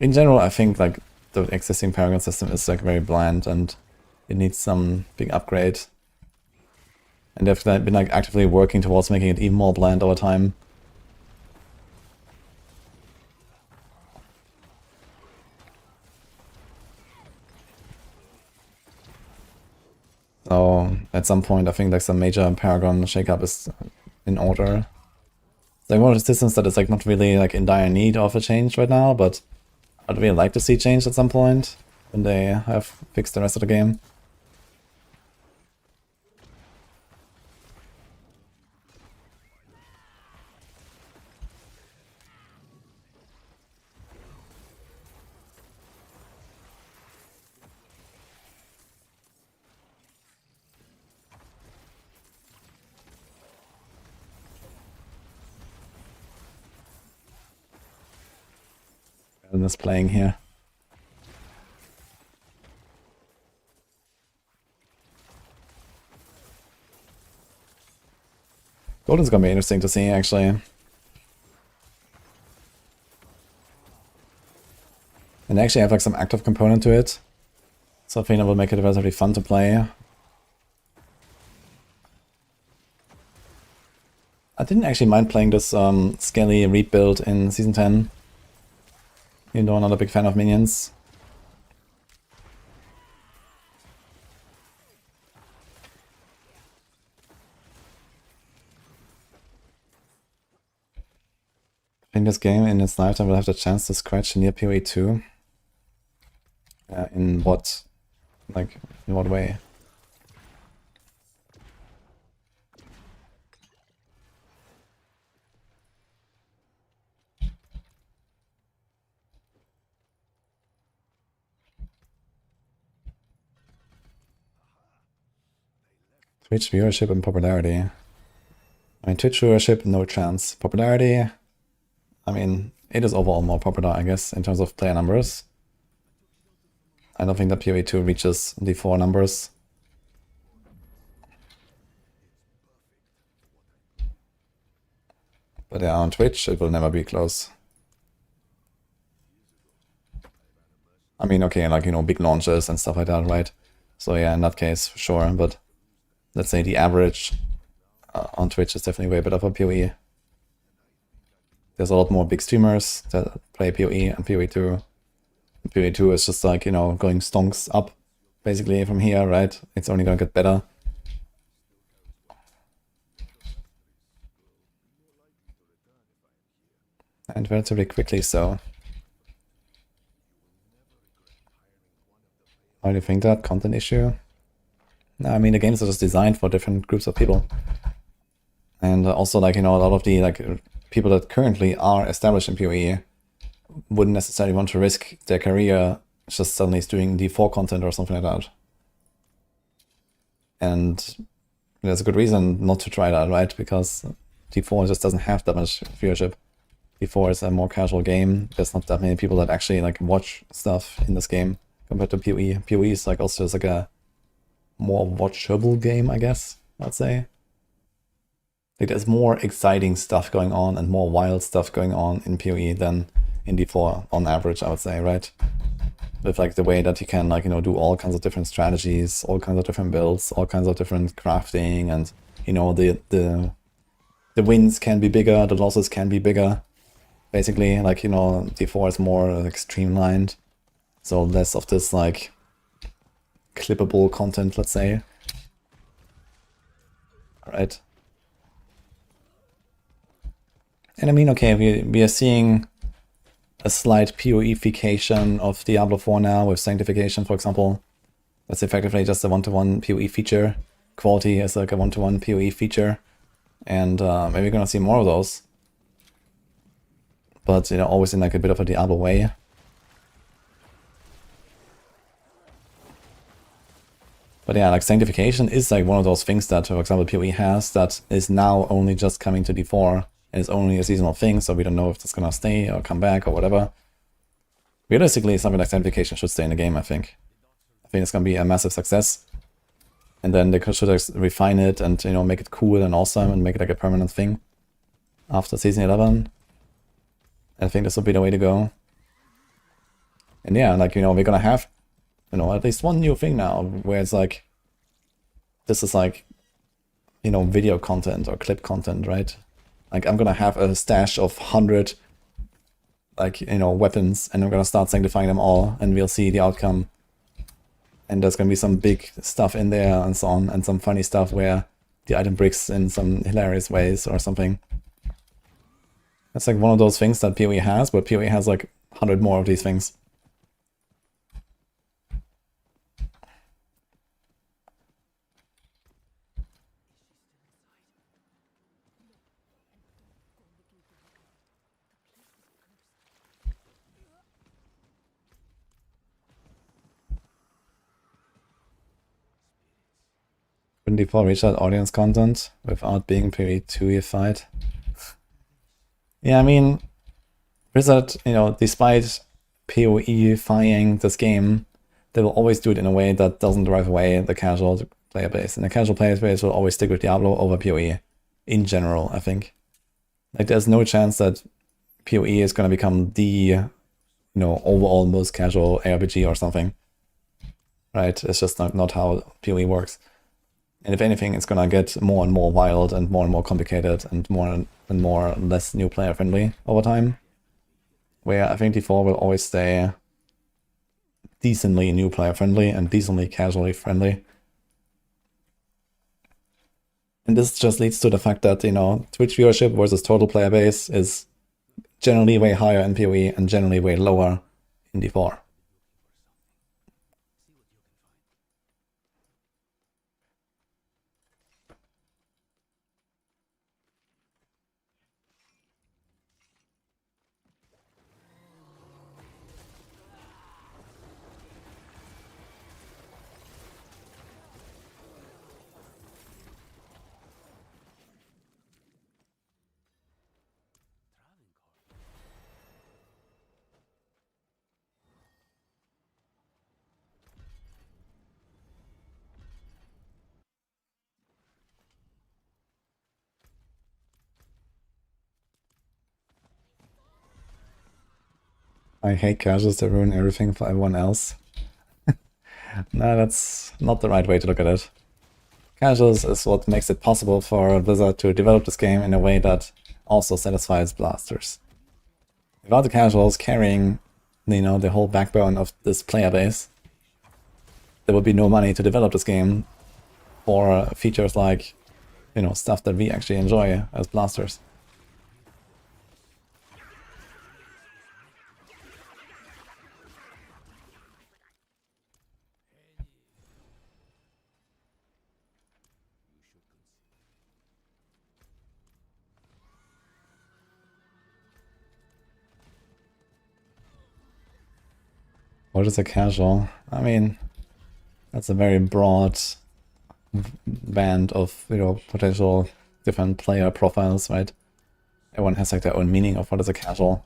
In general, I think like the existing Paragon system is like very bland and it needs some big upgrade. And they've been like actively working towards making it even more bland over time. So at some point I think like some major Paragon shakeup is in order. It's like one of the systems that is like not really like in dire need of a change right now, but I'd really like to see change at some point when they have fixed the rest of the game. And is playing here. Golden's gonna be interesting to see actually. And they actually have like some active component to it. So I think that will make it relatively fun to play. I didn't actually mind playing this Skelly rebuild in Season 10. Even though I'm not a big fan of minions. I think this game in its lifetime will have the chance to scratch near PoE 2. In what? Like, in what way? Twitch viewership and popularity. I mean, Twitch viewership, no chance. Popularity, I mean, it is overall more popular, I guess, in terms of player numbers. I don't think that PoE 2 reaches D4 numbers. But yeah, on Twitch, it will never be close. I mean, okay, like, you know, big launches and stuff like that, right? So yeah, in that case, sure, but let's say the average on Twitch is definitely way better for PoE. There's a lot more big streamers that play PoE and PoE 2. PoE 2 is just like, you know, going stonks up, basically, from here, right? It's only gonna get better. And relatively quickly, so. Why do you think that? Content issue? No, I mean, the games are just designed for different groups of people. And also, like, you know, a lot of the, like, people that currently are established in PoE wouldn't necessarily want to risk their career just suddenly doing D4 content or something like that. And there's a good reason not to try that, right? Because D4 just doesn't have that much viewership. D4 is a more casual game. There's not that many people that actually like watch stuff in this game compared to PoE. PoE is like also just like a more watchable game, I guess, I'd say. Like there's more exciting stuff going on and more wild stuff going on in PoE than in D4 on average, I would say, right? With like the way that you can, like, you know, do all kinds of different strategies, all kinds of different builds, all kinds of different crafting, and, you know, the wins can be bigger, the losses can be bigger. Basically, like, you know, D4 is more like streamlined, so less of this like clippable content, let's say. Right. And I mean, okay, we are seeing a slight PoEification of Diablo 4 now with Sanctification, for example. That's effectively just a one-to-one PoE feature. Quality is like a one-to-one PoE feature. And maybe we're gonna see more of those. But, you know, always in like a bit of a Diablo way. But yeah, like Sanctification is like one of those things that, for example, PoE has that is now only just coming to D4. And it's only a seasonal thing, so we don't know if it's gonna stay or come back or whatever. Realistically, something like Sanctification should stay in the game, I think. I think it's gonna be a massive success. And then they should refine it and, you know, make it cool and awesome and make it like a permanent thing after season 11. I think this will be the way to go. And yeah, like, you know, we're gonna have, you know, at least one new thing now where it's like, this is like, you know, video content or clip content, right? Like, I'm gonna have a stash of 100, like, you know, weapons, and I'm gonna start sanctifying them all, and we'll see the outcome. And there's gonna be some big stuff in there and so on, and some funny stuff where the item breaks in some hilarious ways or something. That's like one of those things that PoE has, but PoE has like 100 more of these things. Couldn't D4 reach that audience content without being PoE 2ified? Yeah, I mean, Blizzard, you know, despite PoE-ifying this game, they will always do it in a way that doesn't drive away the casual player base. And the casual player base will always stick with Diablo over PoE, in general, I think. Like, there's no chance that PoE is going to become the, you know, overall most casual ARPG or something. Right? It's just not how PoE works. And if anything, it's going to get more and more wild and more complicated and more less new player friendly over time. Where I think D4 will always stay decently new player friendly and decently casually friendly. And this just leads to the fact that, you know, Twitch viewership versus total player base is generally way higher in PoE and generally way lower in D4. I hate casuals that ruin everything for everyone else. No, that's not the right way to look at it. Casuals is what makes it possible for Blizzard to develop this game in a way that also satisfies blasters. Without the casuals carrying, the whole backbone of this player base, there would be no money to develop this game for features like, stuff that we actually enjoy as blasters. What is a casual? I mean, that's a very broad band of, potential different player profiles, right? Everyone has like their own meaning of what is a casual.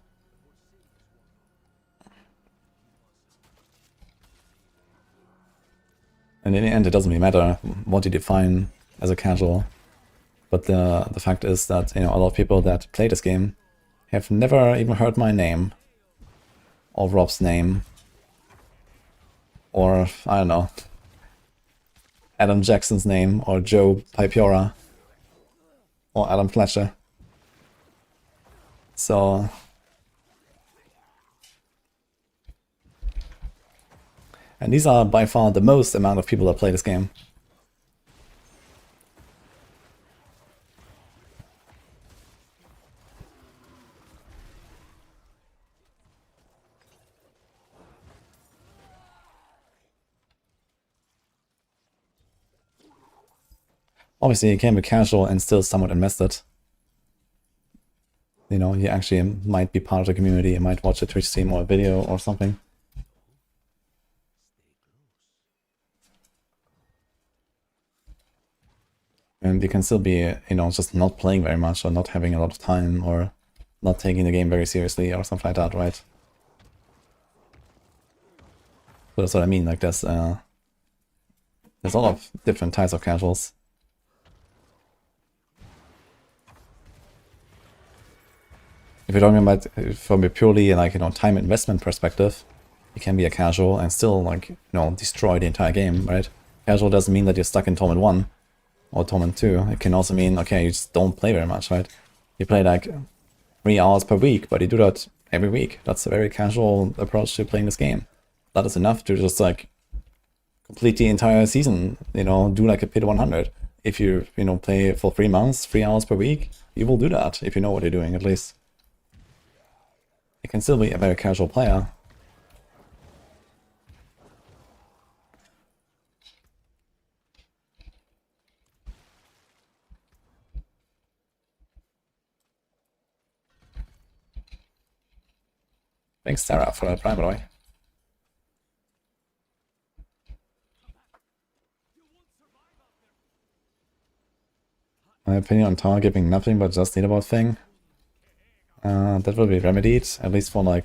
And in the end, it doesn't really matter what you define as a casual. But the fact is that, a lot of people that play this game have never even heard my name. Or Rob's name. Or, I don't know, Adam Jackson's name, or Joe Pipiora, or Adam Fletcher. So... And these are by far the most amount of people that play this game. Obviously, you can be casual and still somewhat invested. You actually might be part of the community, you might watch a Twitch stream or a video or something. And you can still be, just not playing very much, or not having a lot of time, or not taking the game very seriously, or something like that, right? So that's what I mean, like there's a lot of different types of casuals. If you're talking about from a purely time investment perspective, you can be a casual and still destroy the entire game, right? Casual doesn't mean that you're stuck in Torment 1 or Torment 2. It can also mean, okay, you just don't play very much, right? You play like 3 hours per week, but you do that every week. That's a very casual approach to playing this game. That is enough to just complete the entire season, do like a PID 100. If you, play for 3 months, 3 hours per week, you will do that if you know what you're doing, at least. You can still be a very casual player. Thanks, Sarah, for that prime, by the way. My opinion on tower giving nothing but just need about thing. That will be remedied, at least for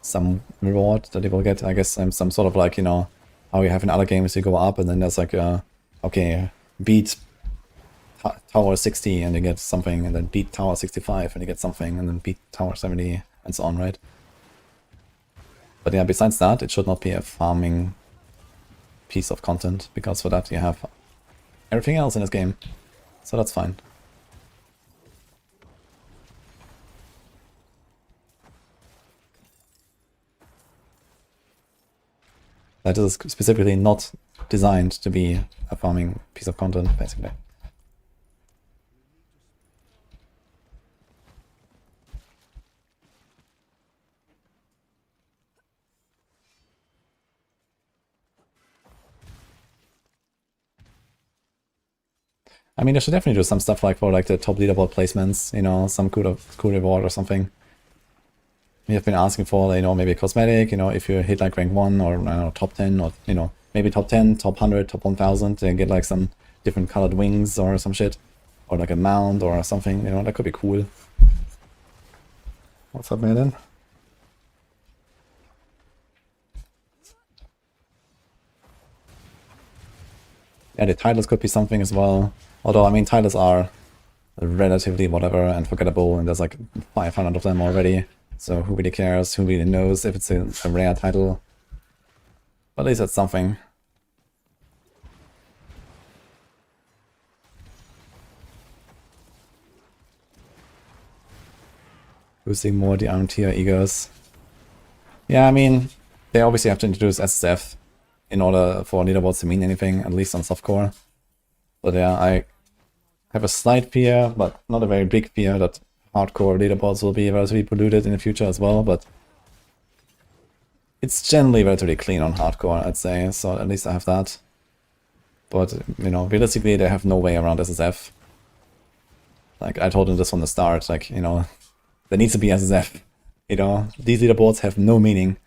some reward that you will get. I guess some sort of how you have in other games, you go up and then there's okay, beat tower 60 and you get something, and then beat tower 65 and you get something, and then beat tower 70 and so on, right? But yeah, besides that, it should not be a farming piece of content, because for that you have everything else in this game. So that's fine. That is specifically not designed to be a farming piece of content, basically. I mean, they should definitely do some stuff for the top leaderboard placements, some cool reward or something. We have been asking for, maybe a cosmetic, if you hit rank 1 or, I don't know, top 10 or, maybe top 10, top 100, top 1000, and get some different colored wings or some shit. Or a mount or something, that could be cool. What's up, Maiden? Yeah, the titles could be something as well. Although, I mean, titles are relatively whatever and forgettable, and there's 500 of them already. So who really cares? Who really knows if it's a rare title? But at least that's something. Boosting more the arm tier egos. Yeah, I mean, they obviously have to introduce SSF in order for leaderboards to mean anything, at least on softcore. But yeah, I have a slight fear, but not a very big fear, that hardcore leaderboards will be relatively polluted in the future as well, but it's generally relatively clean on hardcore, I'd say, so at least I have that. But, you know, realistically, they have no way around SSF. Like, I told them this from the start, like, you know, there needs to be SSF. You know, these leaderboards have no meaning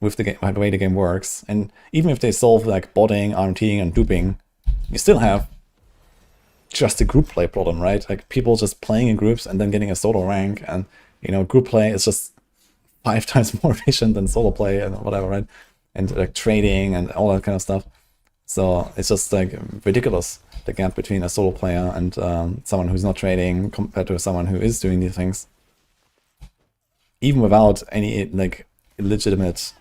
with the way the game works. And even if they solve, like, botting, RMTing, and duping, you still have just a group play problem, right? Like, people just playing in groups and then getting a solo rank, and, you know, group play is just 5 times more efficient than solo play and whatever, right? And, like, trading and all that kind of stuff. So it's just like ridiculous, the gap between a solo player and someone who's not trading compared to someone who is doing these things, even without any like legitimate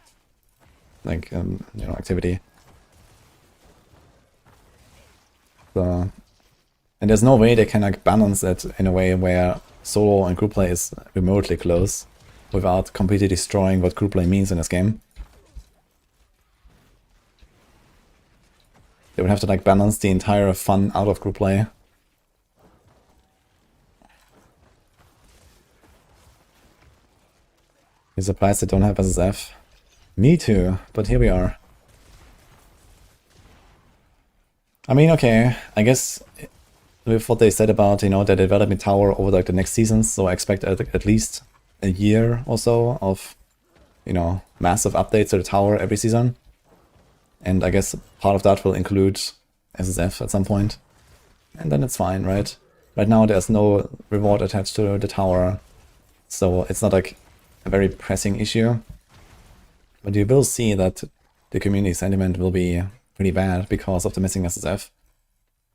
like you know, activity. So, and there's no way they can like balance it in a way where solo and group play is remotely close without completely destroying what group play means in this game. They would have to like balance the entire fun out of group play. You're surprised they don't have SSF? Me too, but here we are. I mean, okay, I guess with what they said about, you know, their development tower over like the next seasons, so I expect at least a year or so of, you know, massive updates to the tower every season. And I guess part of that will include SSF at some point. And then it's fine, right? Right now there's no reward attached to the tower, so it's not like a very pressing issue. But you will see that the community sentiment will be pretty bad because of the missing SSF.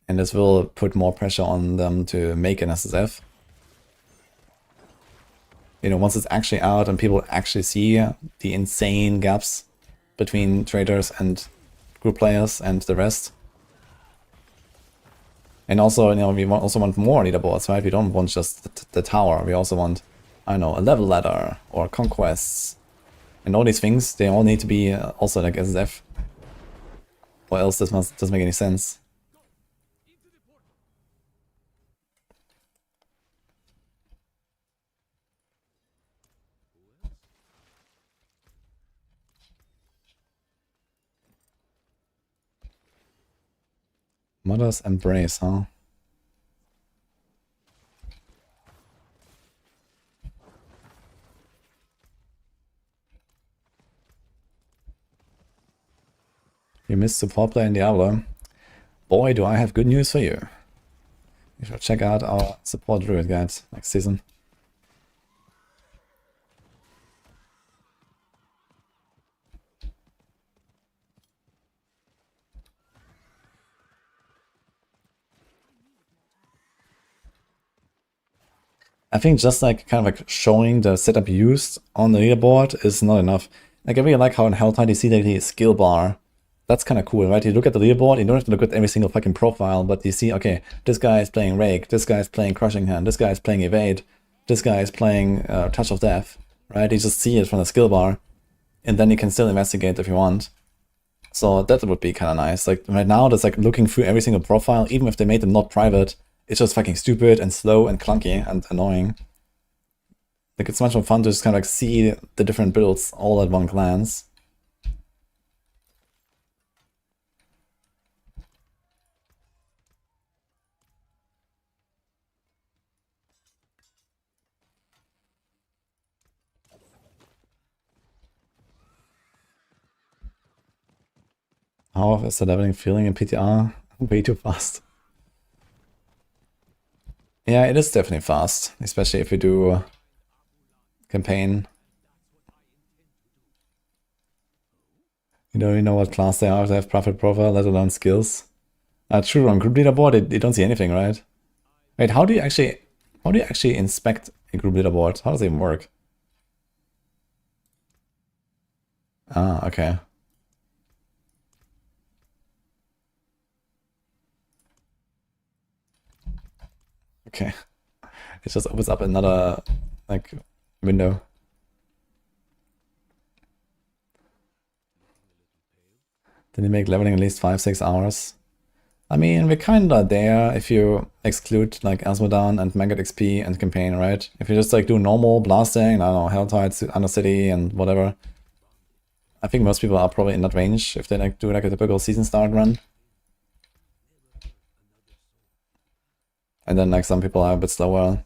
And this will put more pressure on them to make an SSF. You know, once it's actually out and people actually see the insane gaps between traders and group players and the rest. And also, you know, we also want more leaderboards, right? We don't want just the tower. We also want, I don't know, a level ladder or conquests. And all these things, they all need to be also like SSF. Or else this doesn't make any sense. Mother's Embrace, huh? You missed support play in Diablo. Boy, do I have good news for you. You should check out our support druid guide next season. I think just like kind of like showing the setup used on the leaderboard is not enough. Like I really like how in Helltide you see the skill bar. That's kind of cool, right? You look at the leaderboard, you don't have to look at every single fucking profile, but you see, okay, this guy is playing Rake, this guy is playing Crushing Hand, this guy is playing Evade, this guy is playing Touch of Death, right? You just see it from the skill bar, and then you can still investigate if you want. So that would be kind of nice. Like right now, there's like looking through every single profile, even if they made them not private, it's just fucking stupid and slow and clunky and annoying. Like it's much more fun to just kind of like see the different builds all at one glance. How is the leveling feeling in PTR? Way too fast. Yeah, it is definitely fast, especially if you do campaign. You know what class they are if they have profit profile, let alone skills. True, on group leaderboard they don't see anything, right? Wait, how do you actually inspect a group leaderboard? How does it even work? Ah, okay. Okay. It just opens up another, like, window. Did you make leveling at least 5-6 hours? I mean, we're kinda there if you exclude, like, Asmodan and Maggot XP and campaign, right? If you just, like, do normal blasting, I don't know, Helltide, Undercity, and whatever. I think most people are probably in that range if they, like, do, like, a typical season start run. And then, like, some people are a bit slower.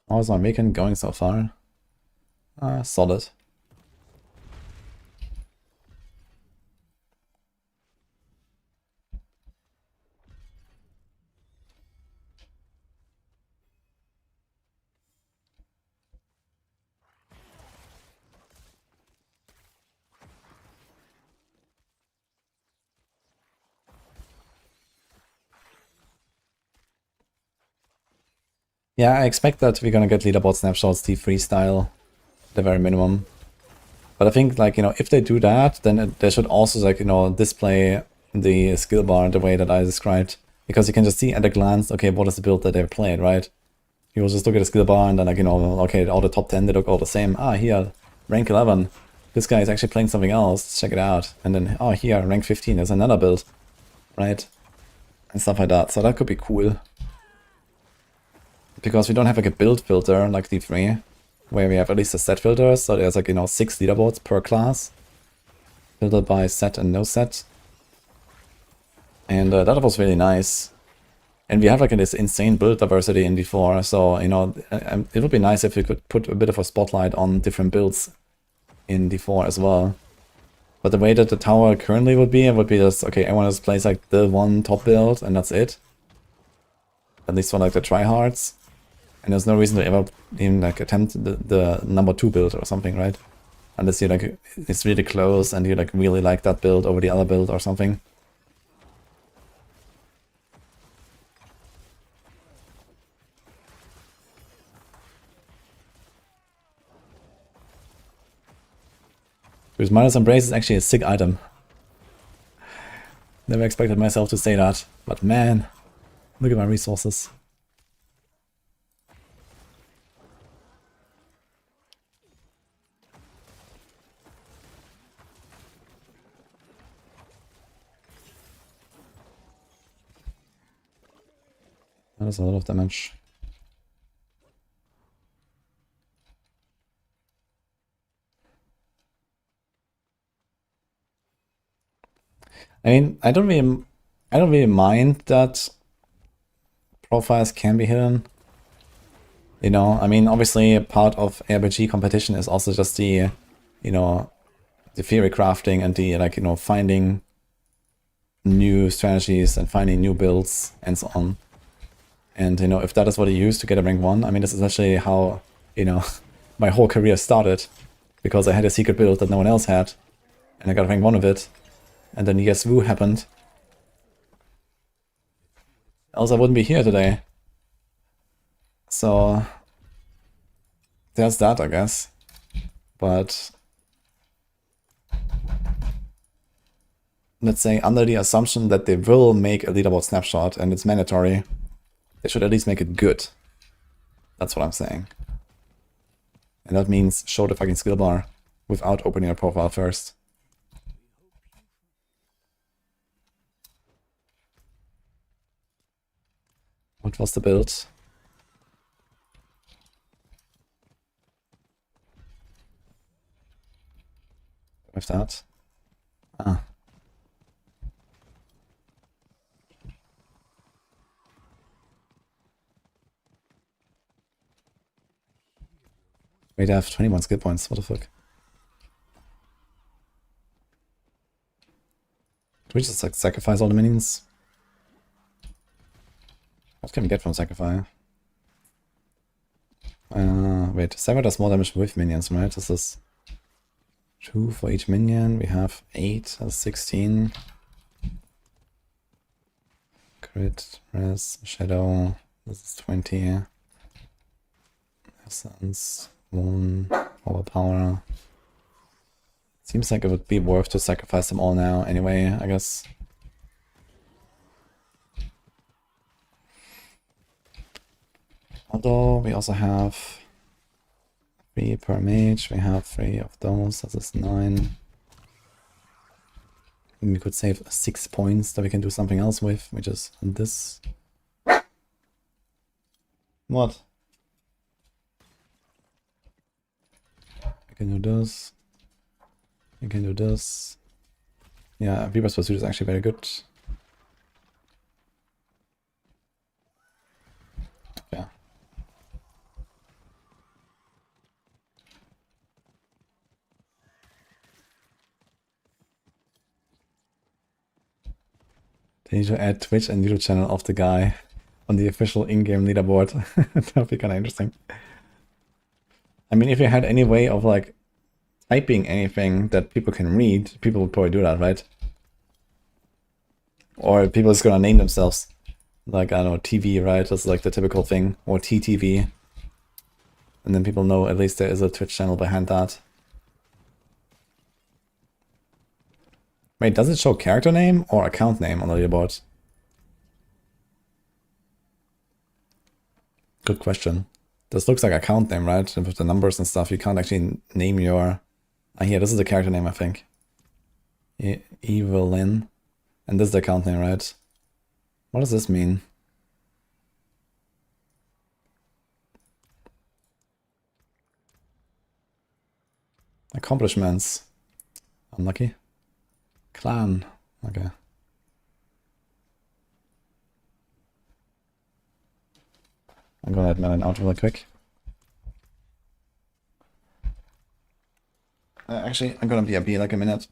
How's my weekend going so far? Solid. Yeah, I expect that we're gonna get leaderboard snapshots T3 style, the very minimum. But I think, like, you know, if they do that, then they should also, like, you know, display the skill bar the way that I described. Because you can just see at a glance, okay, what is the build that they've played, right? You will just look at the skill bar and then, like, you know, okay, all the top 10, they look all the same. Ah, here, rank 11. This guy is actually playing something else, check it out. And then, oh, here, rank 15, there's another build, right? And stuff like that, so that could be cool. Because we don't have, like, a build filter like D3, where we have at least a set filter, so there's, like, you know, 6 leaderboards per class. Filtered by set and no set. And that was really nice. And we have, like, this insane build diversity in D4, so, you know, it would be nice if we could put a bit of a spotlight on different builds in D4 as well. But the way that the tower currently would be, it would be just, okay, everyone just plays, like, the one top build, and that's it. At least for, like, the tryhards. And there's no reason to ever even, like, attempt the number 2 build or something, right? Unless you, like, it's really close and you, like, really like that build over the other build or something. Because Midas Embrace is actually a sick item. Never expected myself to say that, but man, look at my resources. That is a lot of damage. I mean, I don't really mind that profiles can be hidden. You know, I mean, obviously part of RPG competition is also just the, you know, the theory crafting and the, like, you know, finding new strategies and finding new builds and so on. And, you know, if that is what you use to get a rank 1, I mean, this is actually how, you know, my whole career started. Because I had a secret build that no one else had. And I got rank 1 of it. And then Yes Woo happened. Else I wouldn't be here today. So there's that, I guess. But let's say under the assumption that they will make a leaderboard snapshot and it's mandatory, they should at least make it good. That's what I'm saying. And that means show the fucking skill bar without opening a profile first. What was the build? With that? Ah. Wait, I have 21 skill points, what the fuck? Do we just, like, sacrifice all the minions? What can we get from sacrifice? Wait, Sever does more damage with minions, right? This is... 2 for each minion. We have 8, that's 16. Crit, res, shadow. This is 20. Essence, 1, overpower. Seems like it would be worth to sacrifice them all now anyway, I guess. Although we also have 3 per mage, we have 3 of those, that is 9. And we could save 6 points that we can do something else with, which is this. What? I can do this. I can do this. Yeah, Reaper's Pursuit is actually very good. Yeah. They need to add Twitch and YouTube channel of the guy on the official in-game leaderboard. That would be kind of interesting. I mean, if you had any way of like typing anything that people can read, people would probably do that, right? Or people just gonna name themselves. Like, I don't know, TV, right? That's like the typical thing. Or TTV. And then people know at least there is a Twitch channel behind that. Wait, does it show character name or account name on the leaderboard? Good question. This looks like account name, right? And with the numbers and stuff, you can't actually name your... here, this is the character name, I think. Evelyn. And this is the account name, right? What does this mean? Accomplishments. Unlucky. Clan. Okay. I'm gonna let Melon out really quick. Actually, I'm gonna be a bee like a minute.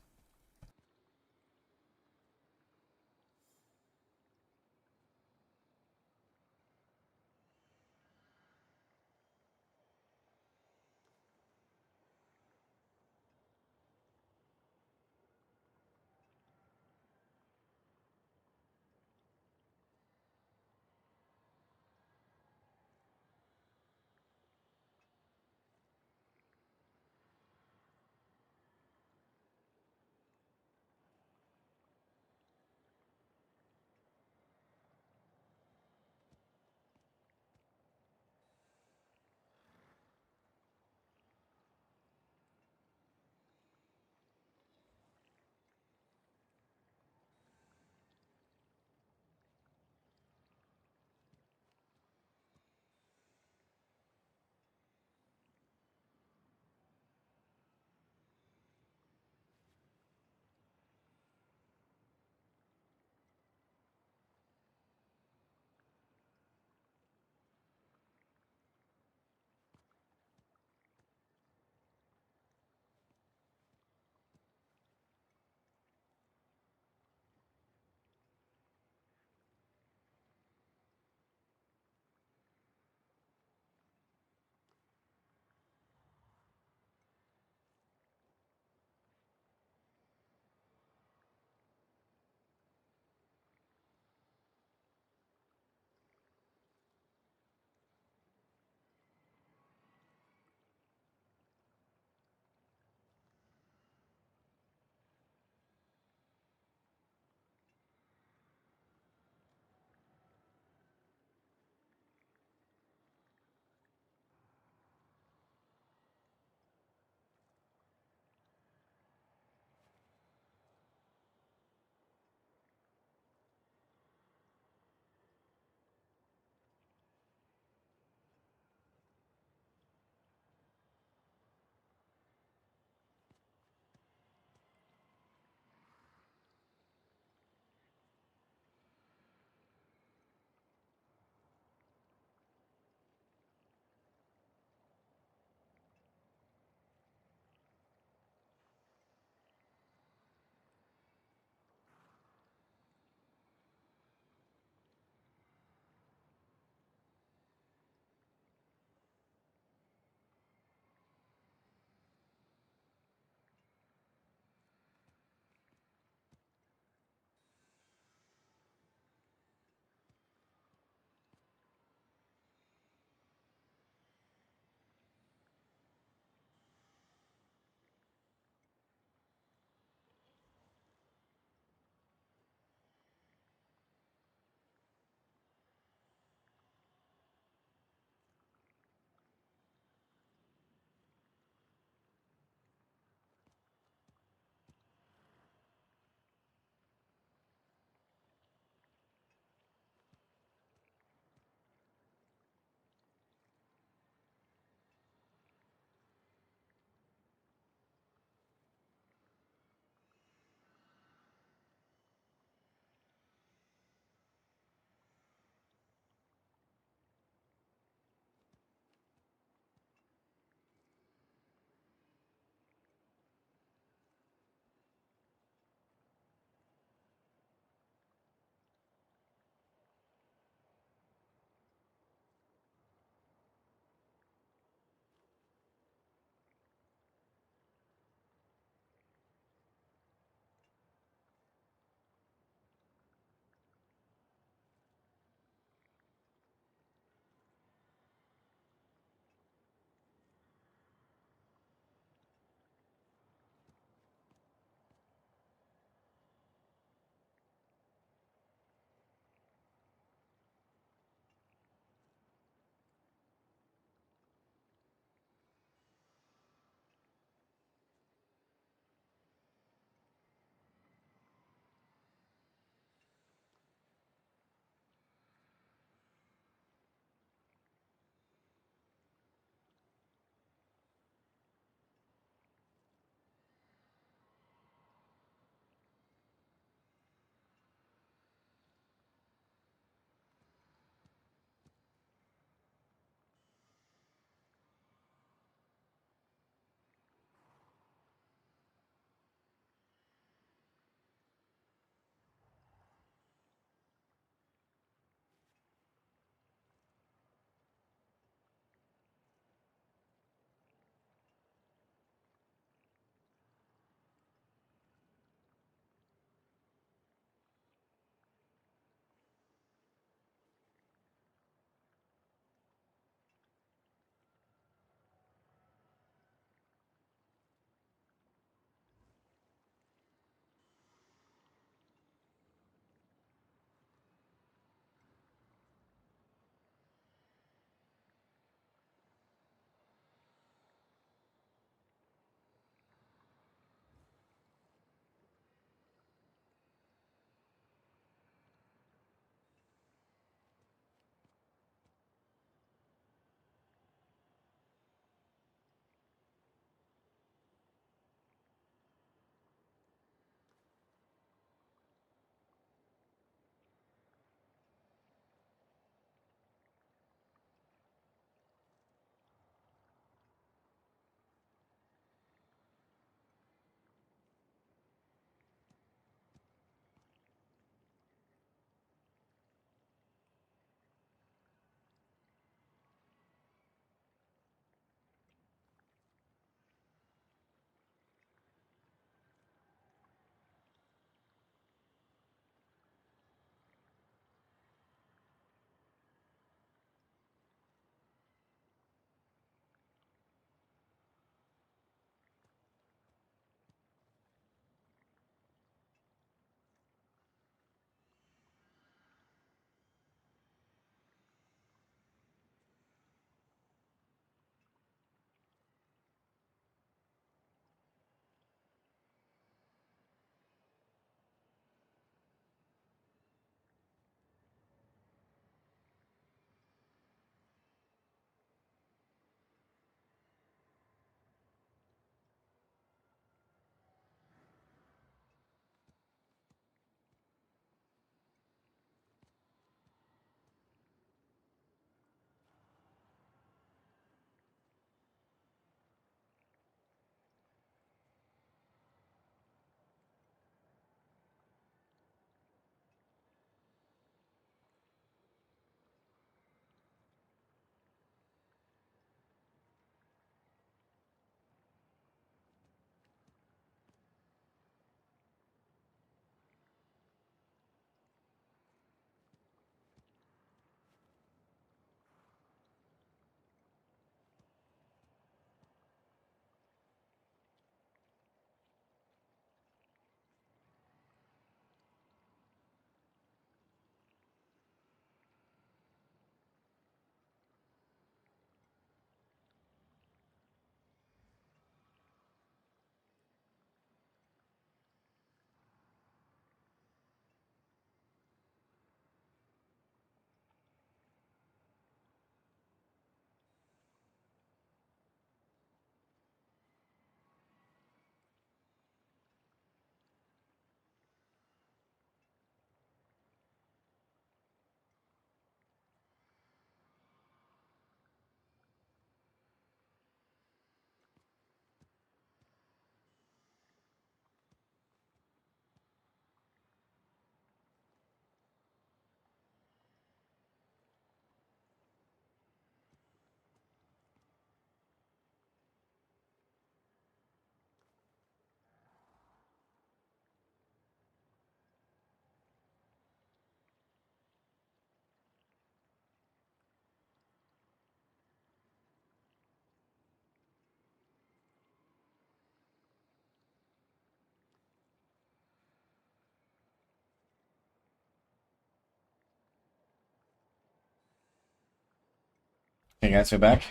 Okay guys, we're back.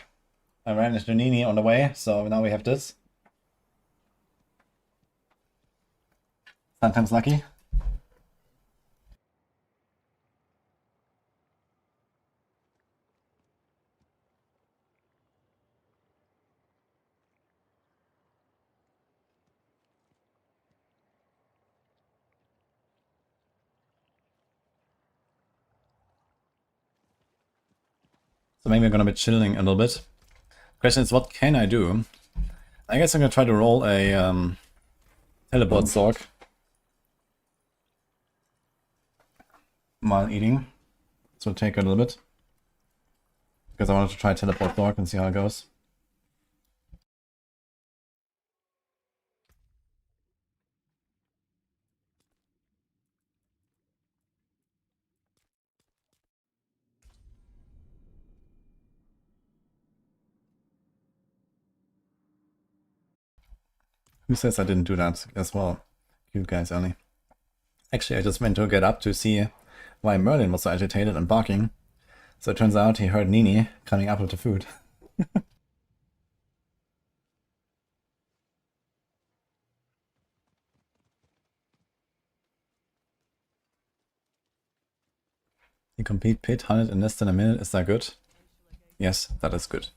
I ran into Nini on the way, so now we have this. Sometimes lucky. So maybe I'm gonna be chilling a little bit. Question is, what can I do? I guess I'm gonna try to roll a teleport sword while eating. So take a little bit. Because I wanted to try teleport sword and see how it goes. Who says I didn't do that as well? You guys only. Actually, I just went to get up to see why Merlin was so agitated and barking. So it turns out he heard Nini coming up with the food. You complete pit 100 in less than a minute. Is that good? Yes, that is good.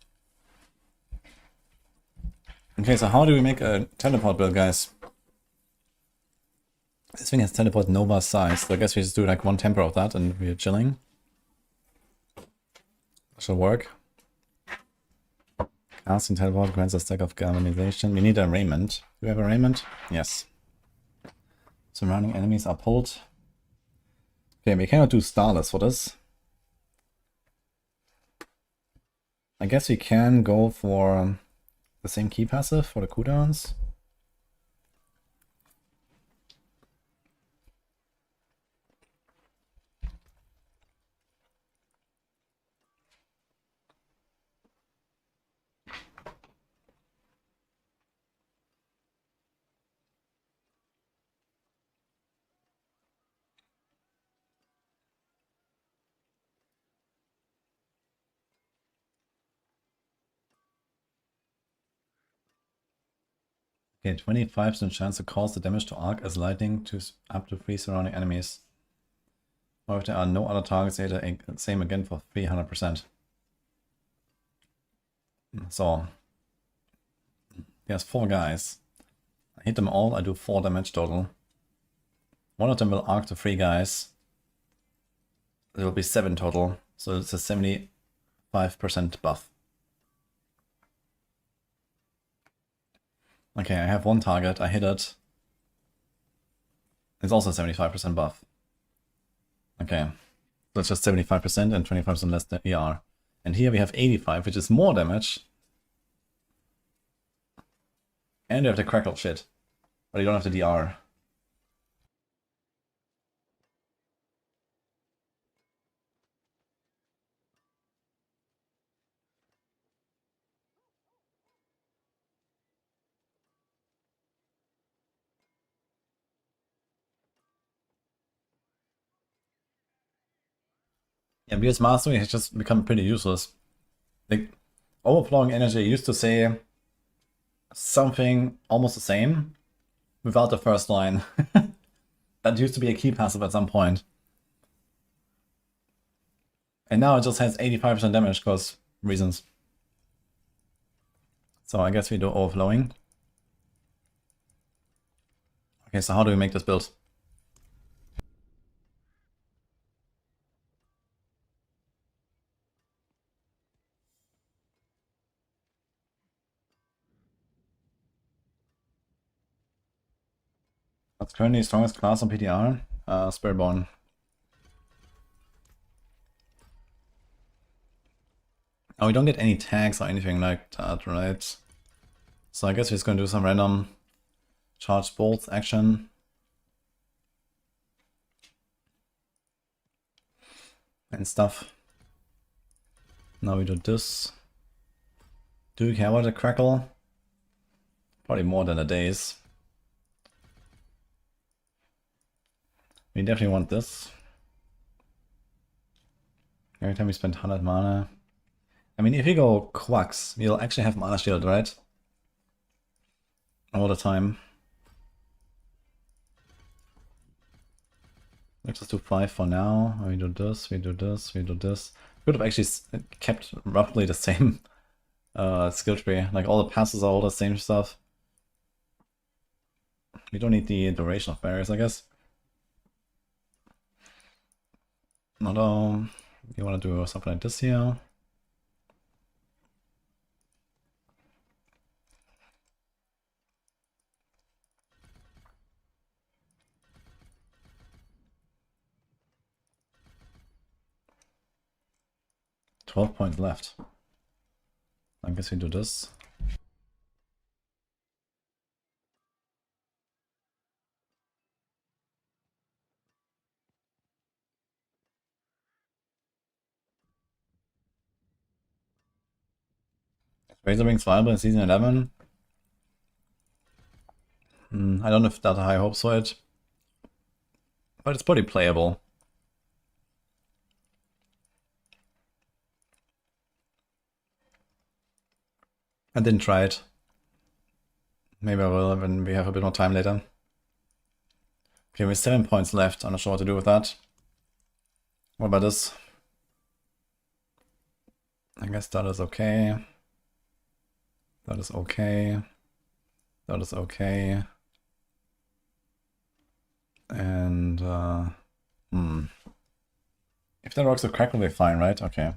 Okay, so how do we make a teleport build, guys? This thing has teleport Nova size, so I guess we just do like one temper of that and we're chilling. That should work. Casting teleport grants a stack of galvanization. We need a raiment. Do we have a raiment? Yes. Surrounding enemies are pulled. Okay, we cannot do starless for this. I guess we can go for the same key passive for the cooldowns. Okay, 25% chance to cause the damage to arc as lightning to up to 3 surrounding enemies. Or if there are no other targets, they the same again for 300%. So, there's 4 guys. I hit them all, I do 4 damage total. One of them will arc to 3 guys. There will be 7 total, so it's a 75% buff. Okay, I have 1 target, I hit it. It's also 75% buff. Okay, that's just 75% and 25% less than ER. And here we have 85, which is more damage. And you have the crackle shit, but you don't have the DR. Yeah, because Mastering has just become pretty useless. Like, overflowing energy used to say something almost the same without the first line. That used to be a key passive at some point. And now it just has 85% damage because reasons. So I guess we do overflowing. Okay, so how do we make this build? What's currently strongest class on PTR? Spiritborn. Oh, we don't get any tags or anything like that, right? So I guess we're just gonna do some random charge bolts action. And stuff. Now we do this. Do you care about the crackle? Probably more than a daze. We definitely want this. Every time we spend 100 mana. I mean, if you go Quacks, you'll actually have Mana Shield, right? All the time. Let's just do 5 for now. We do this, we do this, we do this. Could have actually kept roughly the same skill tree. Like all the passes are all the same stuff. We don't need the duration of barriers, I guess. Although, you want to do something like this here. £12 left. I guess we do this. Razor Wings viable in Season 11? I don't have that high hopes for it. But it's pretty playable. I didn't try it. Maybe I will when we have a bit more time later. Okay, we have 7 points left. I'm not sure what to do with that. What about this? I guess that is okay. That is okay. That is okay. And, if that works with crackling, we'll be fine, right? Okay.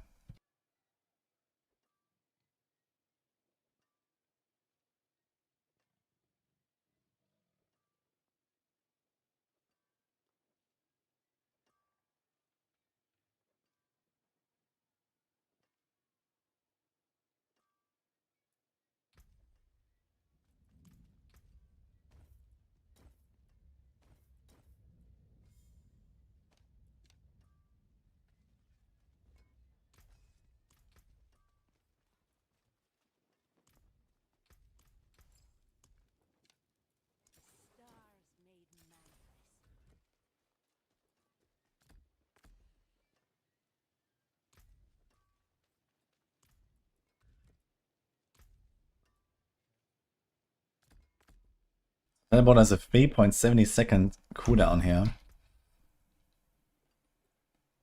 Teleport has a 3.70 second cooldown here.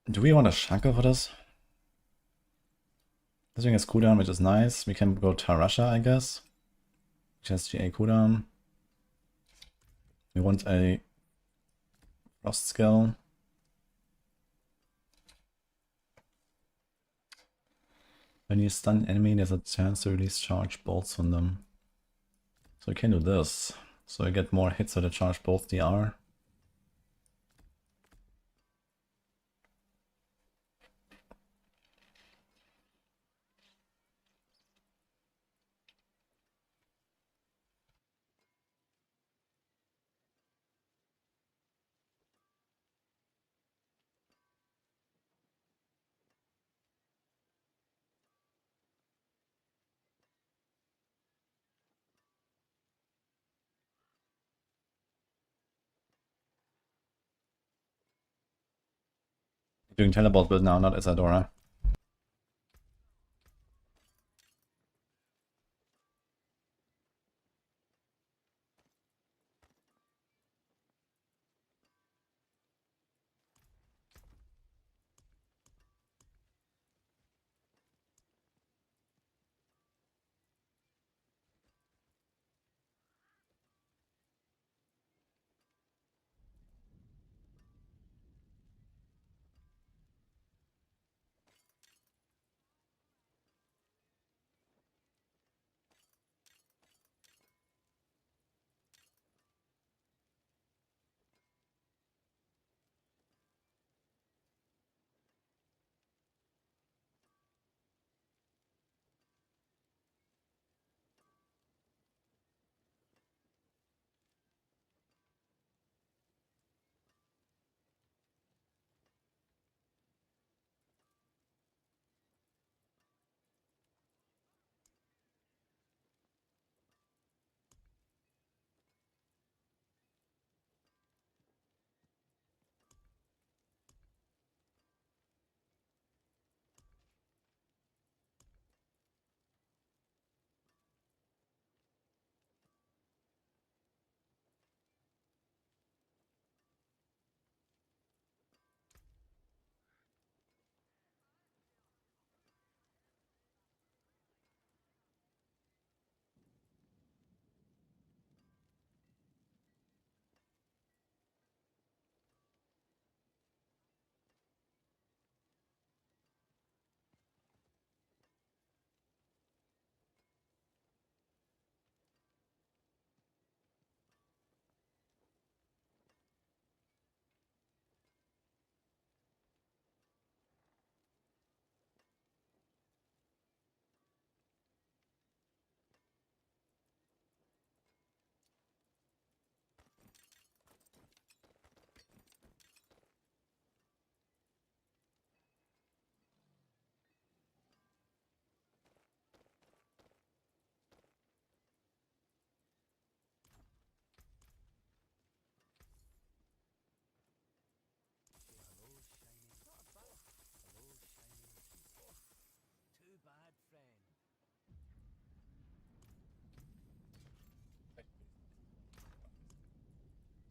Do we want a Shankle for this? This thing has cooldown, which is nice. We can go Tarasha, I guess. Which has GA cooldown. We want a Frost skill. When you stun an enemy, there's a chance to release charge bolts from them. So we can do this. So I get more hits with the charge bolts DR. Doing teleport build now, not Isadora.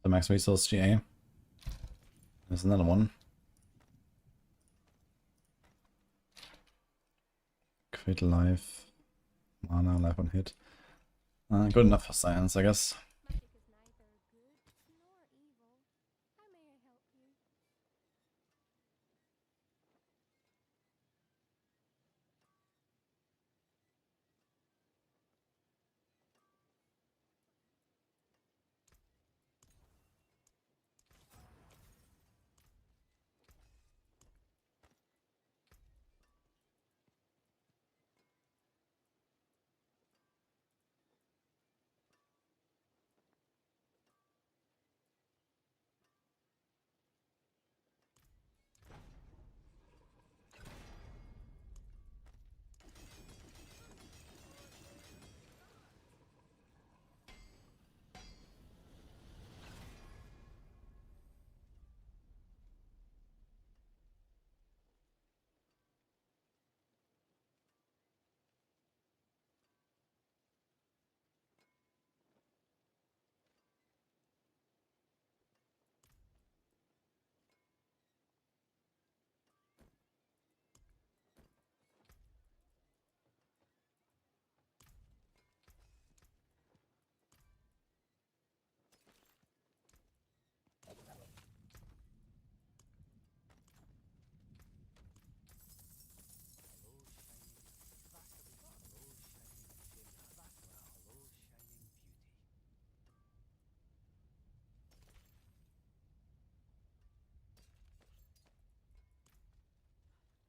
The max resource GA. There's another one. Crit life. Mana, life on hit. Good enough for science, I guess. Magic is neither good nor evil. How may I help you?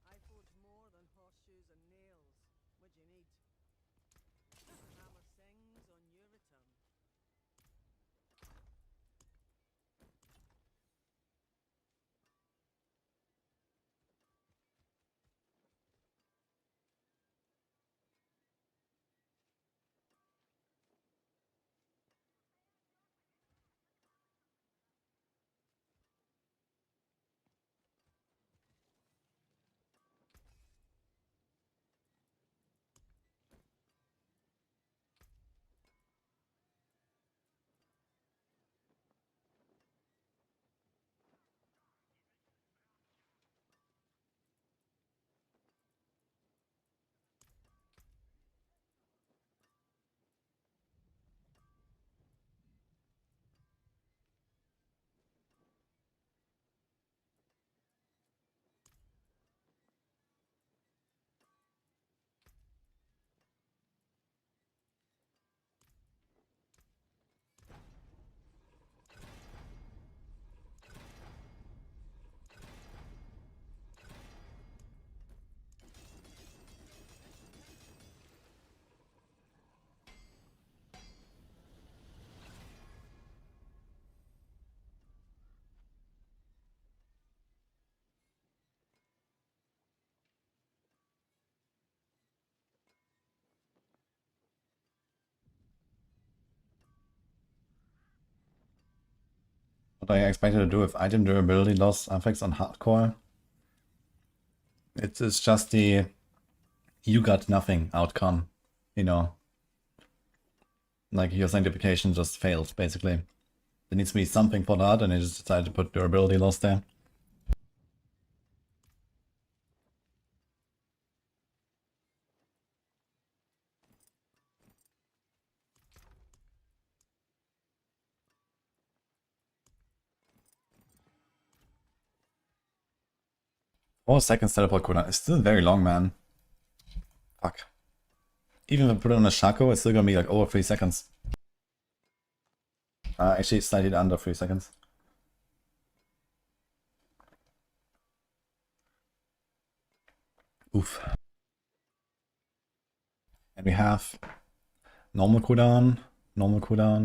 I forge more than horseshoes and nails. What do you need? The hammer sings on your return. What I expected to do with item durability loss effects on hardcore. It's just the you got nothing outcome, you know. Like your sanctification just failed, basically. There needs to be something for that, and I just decided to put durability loss there. Four seconds teleport cooldown. It's still very long, man. Fuck. Even if I put it on a Shaco, it's still gonna be like over 3 seconds. Actually, slightly under 3 seconds. Oof. And we have normal cooldown,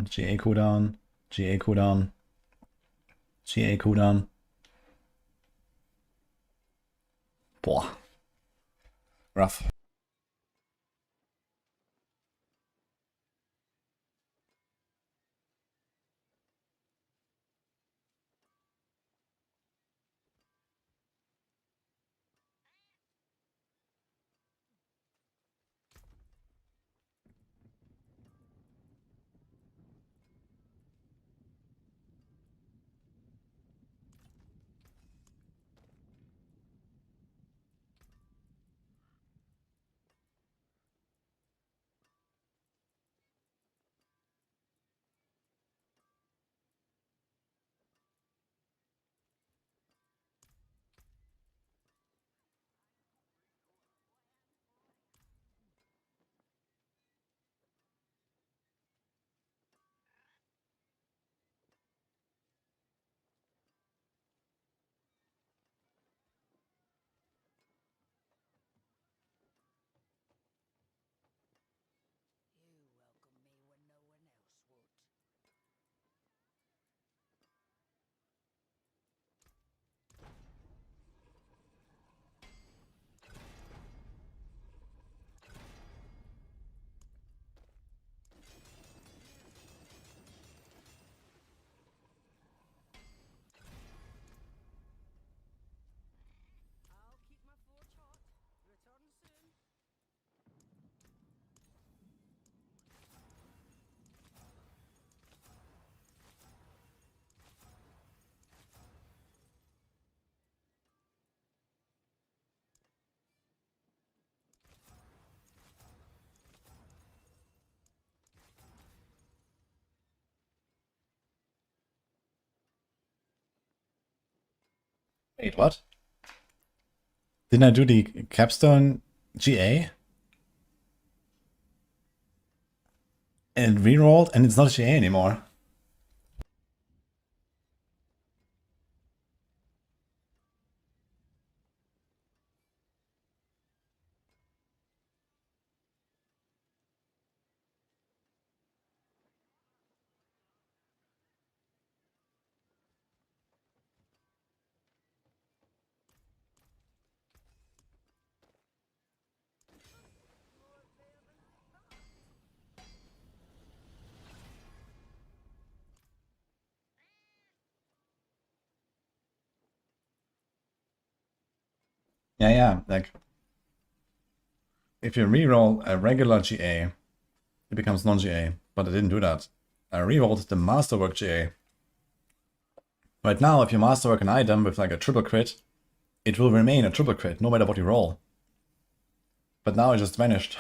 GA cooldown, GA cooldown, GA cooldown. Boah. Rough. Wait, what? Didn't I do the capstone GA? And rerolled, and it's not GA anymore. Yeah, like if you reroll a regular GA, it becomes non-GA, but I didn't do that. I rerolled the Masterwork GA. Right now, if you Masterwork an item with like a triple crit, it will remain a triple crit no matter what you roll. But now it just vanished.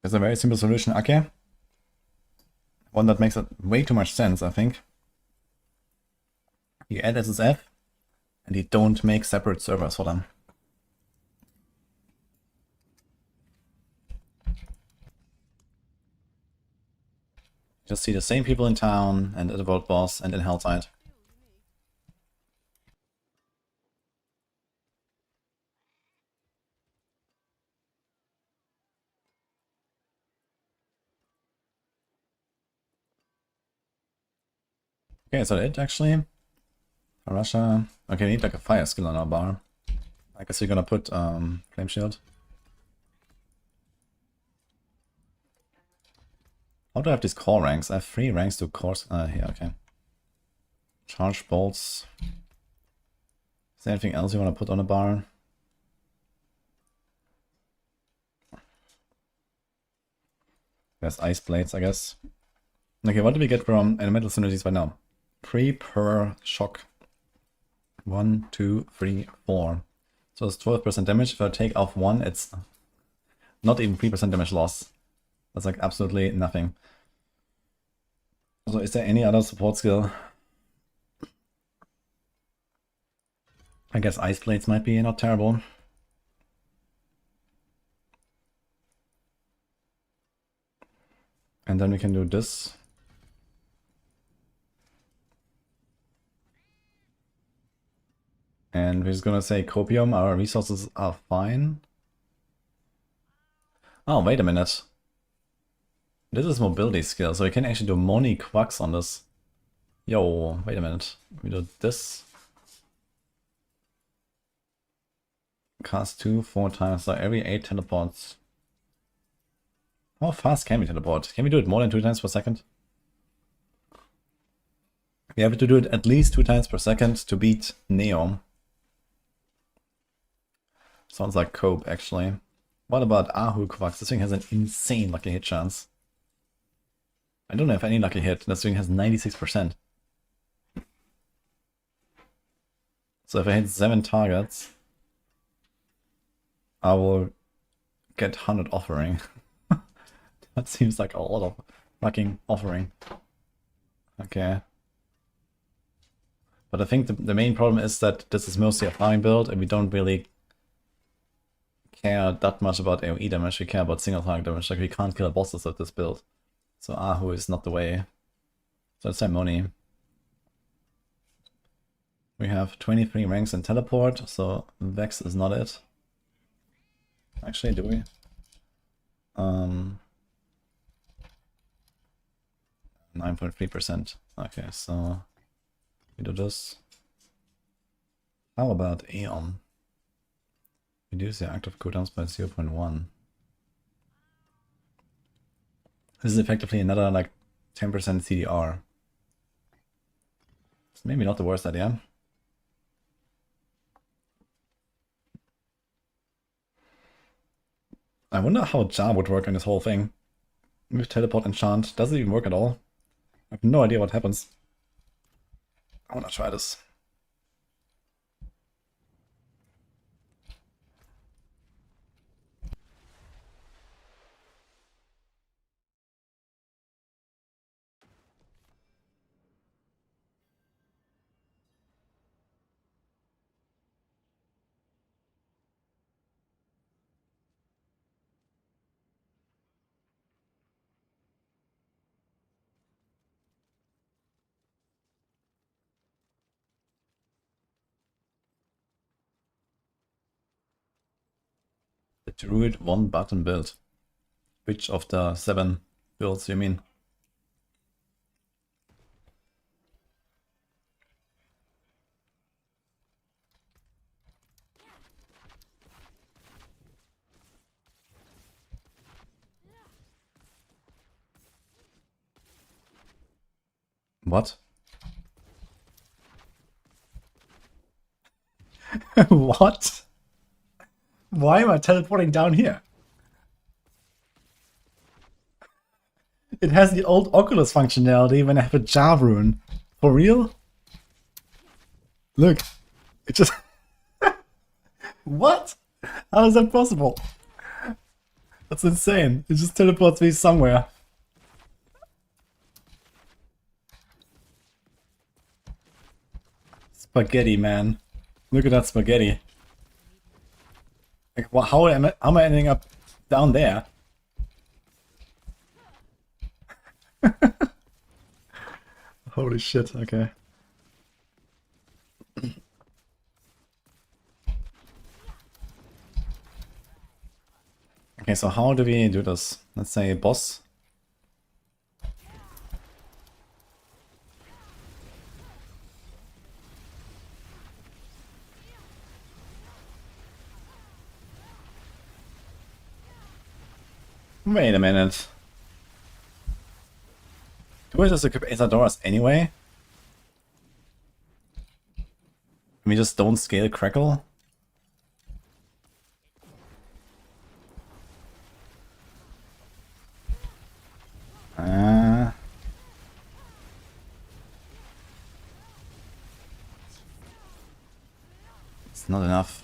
There's a very simple solution, okay? One that makes way too much sense, I think. You add SSF, and you don't make separate servers for them. Just see the same people in town, and at the world boss, and in Hellside. Okay, is that it actually? Russia. Okay, we need like a fire skill on our bar. I guess we're gonna put Flame Shield. How do I have these core ranks? I have 3 ranks to cores. Here, okay. Charge bolts. Is there anything else you want to put on the bar? There's ice blades, I guess. Okay, what do we get from elemental synergies right now? 3 per shock. 1, 2, 3, 4. So it's 12% damage. If I take off 1, it's not even 3% damage loss. That's like absolutely nothing. So is there any other support skill? I guess ice blades might be not terrible. And then we can do this. And we're just gonna say copium, our resources are fine. Oh, wait a minute. This is mobility skill, so we can actually do Moni Quacks on this. Yo, wait a minute. We do this. Cast 2, 4 times, so every 8 teleports. How fast can we teleport? Can we do it more than 2 times per second? We have to do it at least 2 times per second to beat Neo. Sounds like Cope, actually. What about Ahu Quacks? This thing has an insane lucky hit chance. I don't have any lucky hit. This thing has 96%. So if I hit 7 targets, I will get 100 offering. That seems like a lot of fucking offering. Okay. But I think the main problem is that this is mostly a farming build, and we don't really care that much about AoE damage. We care about single target damage. Like, we can't kill bosses with this build. So Ahu is not the way. So let's say Moni. We have 23 ranks in teleport, so Vex is not it. Actually, do we? 9.3%. Okay, so we do this. How about Aeon? Reduce the active cooldowns by 0.1. This is effectively another like 10% CDR. It's maybe not the worst idea. I wonder how Jar would work on this whole thing. With teleport enchant. Does it even work at all? I have no idea what happens. I wanna try this. The Druid one button build. Which of the 7 builds you mean? What? What? Why am I teleporting down here? It has the old Oculus functionality when I have a jar rune. For real? Look. It just... What? How is that possible? That's insane. It just teleports me somewhere. Spaghetti, man. Look at that spaghetti. Like, well, how am I ending up down there? Holy shit, okay. Okay, so how do we do this? Let's say boss. Wait a minute. Do I just equip Isadoras anyway? Can we just don't scale Crackle? It's not enough.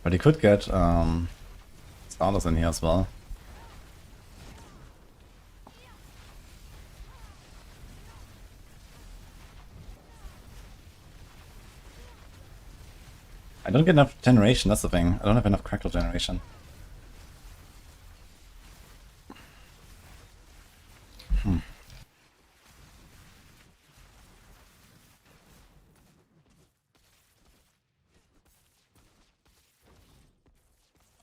But he could get starters in here as well. I don't get enough generation, that's the thing. I don't have enough Crackle generation.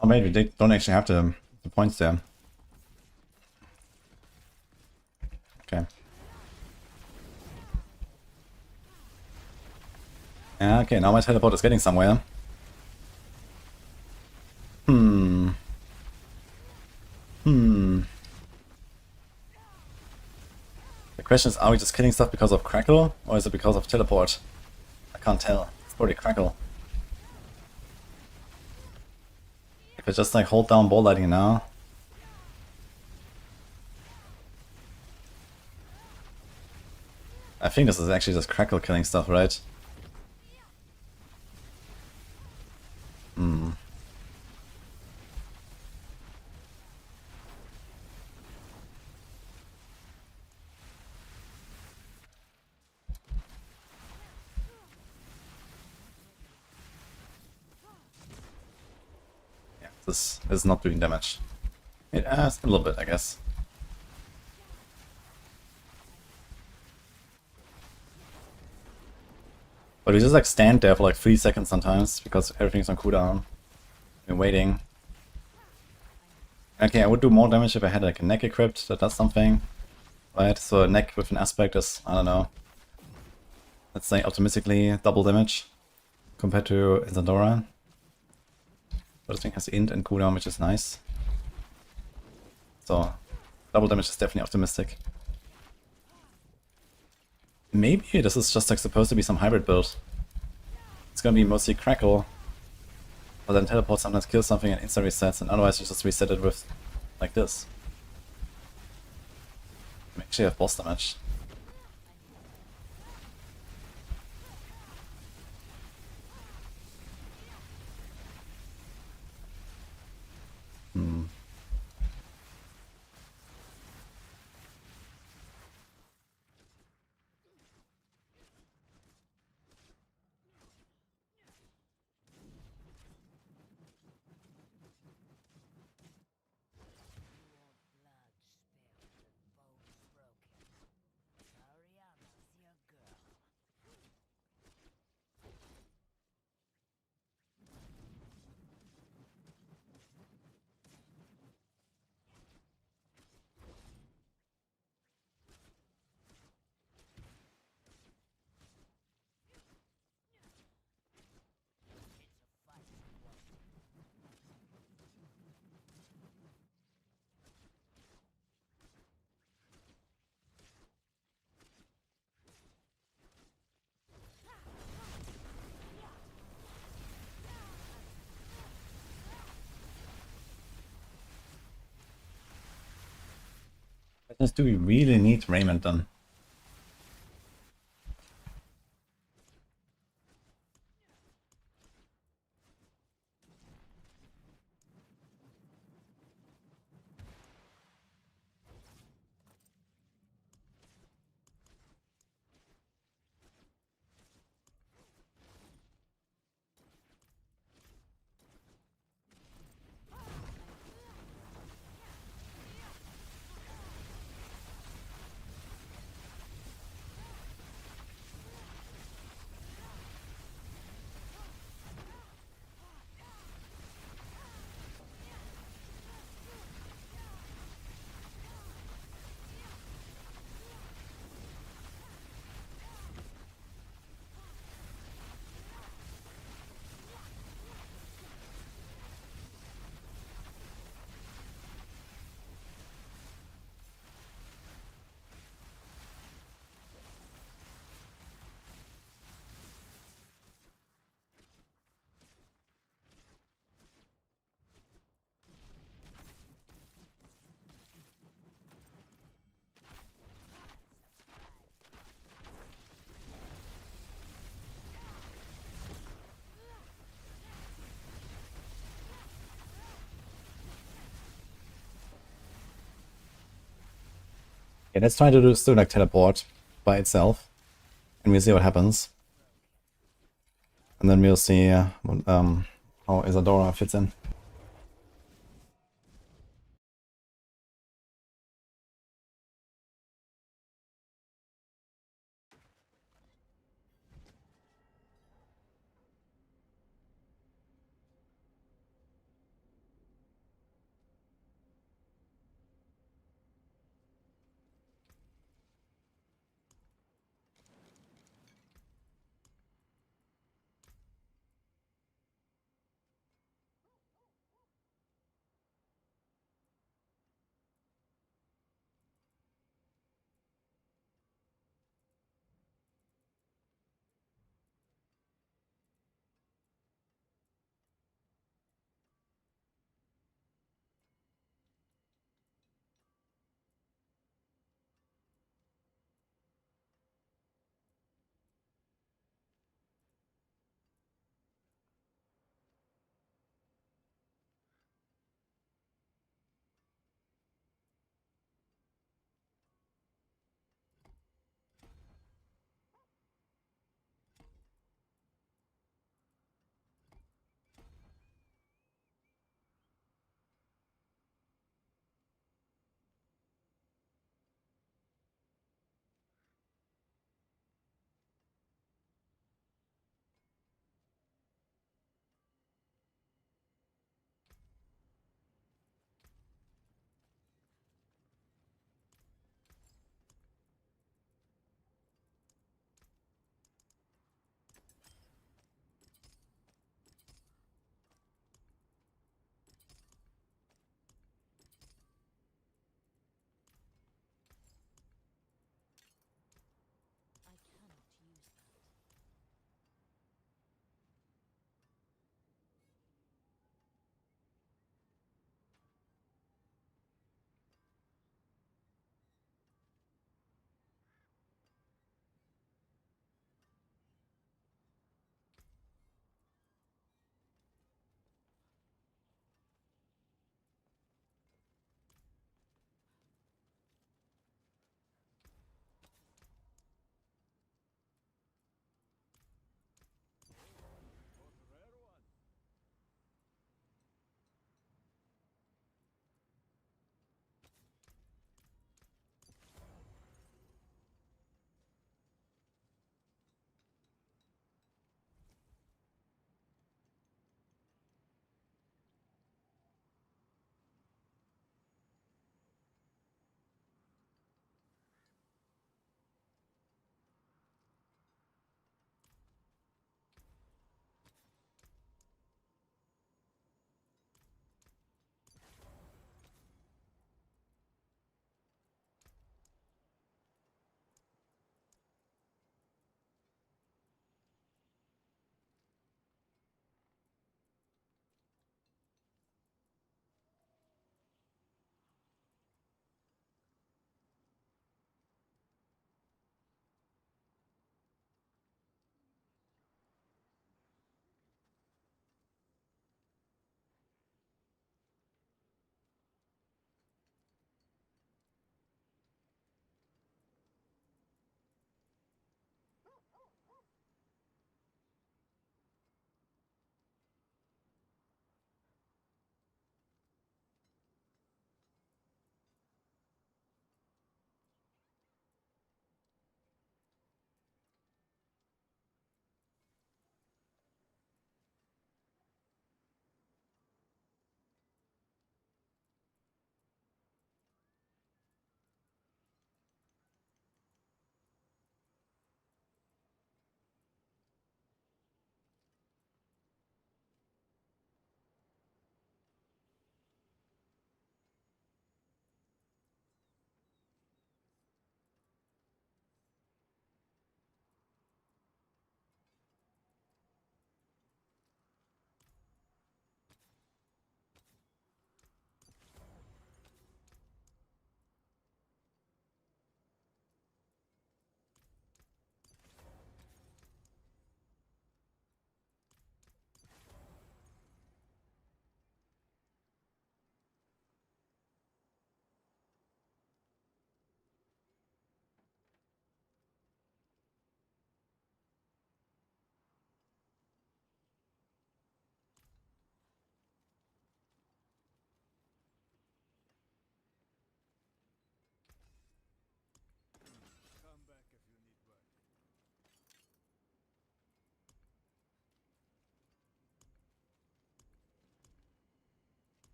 Oh, maybe they don't actually have the points there. Okay. Yeah, okay, now my teleport is getting somewhere. The question is, are we just killing stuff because of Crackle, or is it because of teleport? I can't tell. It's probably Crackle. If I just like hold down ball lighting now. I think this is actually just Crackle killing stuff, right? This is not doing damage. It has a little bit, I guess. But we just like stand there for like 3 seconds sometimes because everything's on cooldown. We're waiting. Okay, I would do more damage if I had like a neck equipped that does something. Right, so a neck with an aspect is, I don't know. Let's say optimistically double damage compared to Isadora. But this thing has int and cooldown, which is nice. So, double damage is definitely optimistic. Maybe this is just like supposed to be some hybrid build. It's gonna be mostly Crackle. But then teleport sometimes kills something and insta resets, and otherwise you just reset it with like this. You actually have boss damage. Hmm. Do we really need Raymond then? Okay, let's try to do like teleport by itself, and we'll see what happens. And then we'll see how Isadora fits in.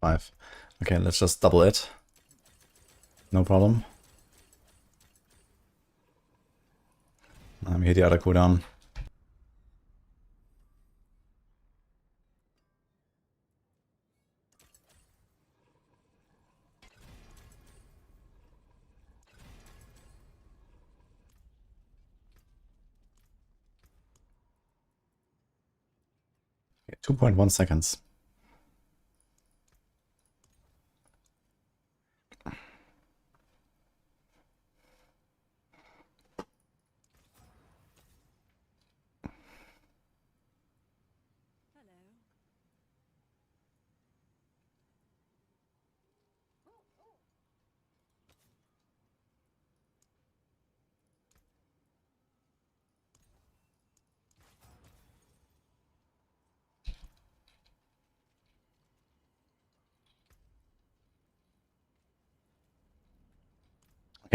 5. Okay, let's just double it. No problem. I'm here the other cooldown. Okay, 2.1 seconds.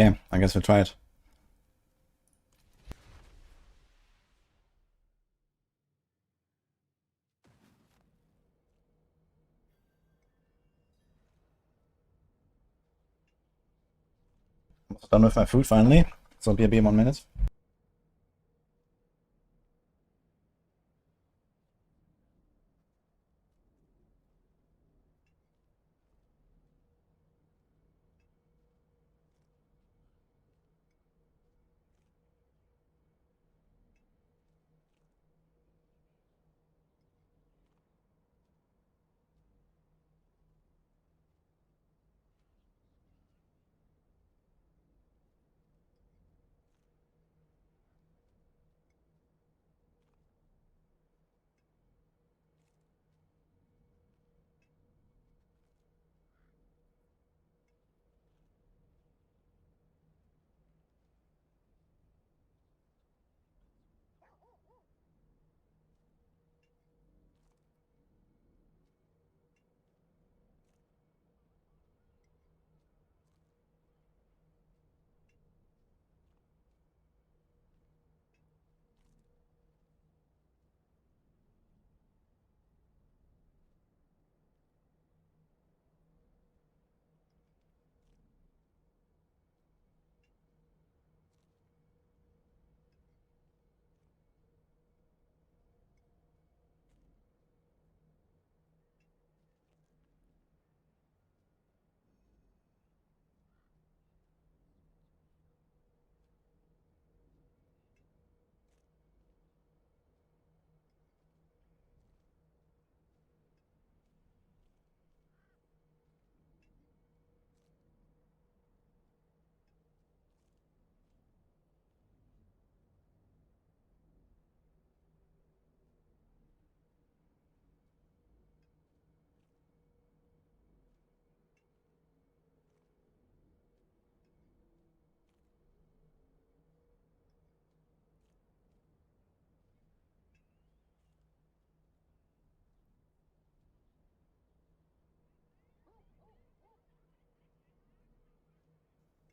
Okay, I guess we'll try it. Almost done with my food finally. So BRB in 1 minute.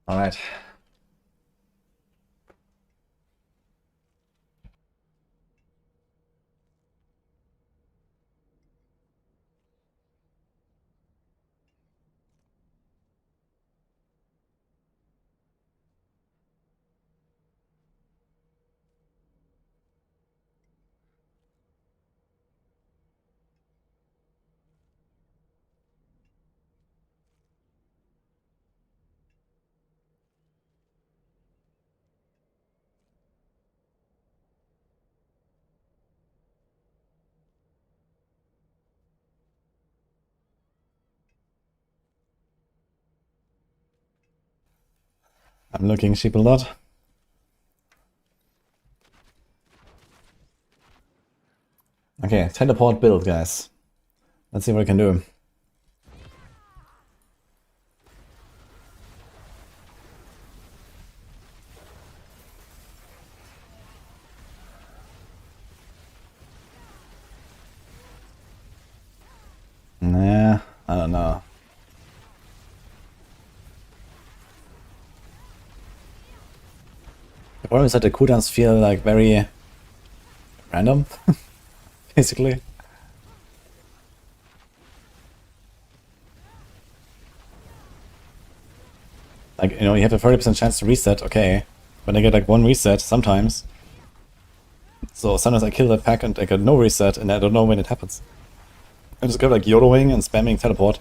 Alright. I'm looking sheep a lot. Okay, teleport build, guys. Let's see what I can do. Nah, I don't know. The problem is that the cooldowns feel like very random, basically. Like, you know, you have a 30% chance to reset, okay. But I get like 1 reset sometimes. So sometimes I kill that pack and I get no reset and I don't know when it happens. I just go like YOLOing and spamming teleport.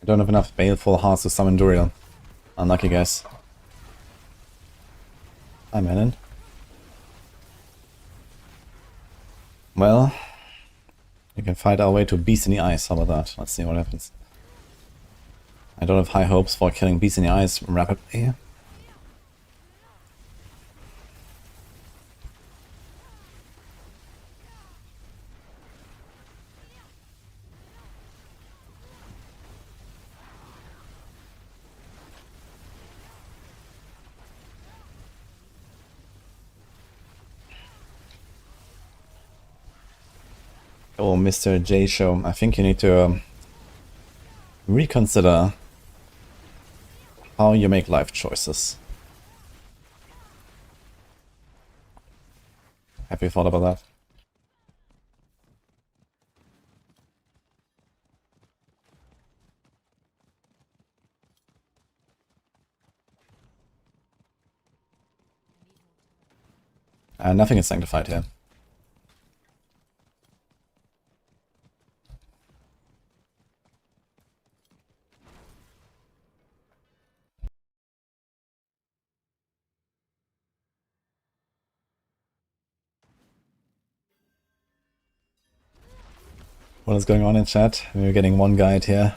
I don't have enough baleful hearts to summon Duriel. Unlucky guys. Hi Manon. Well, we can fight our way to Beast in the Ice. How about that? Let's see what happens. I don't have high hopes for killing Beast in the Ice rapidly. Oh, Mr. J Show, I think you need to reconsider how you make life choices. Have you thought about that? Nothing is sanctified here. What is going on in chat? We're getting one guide here.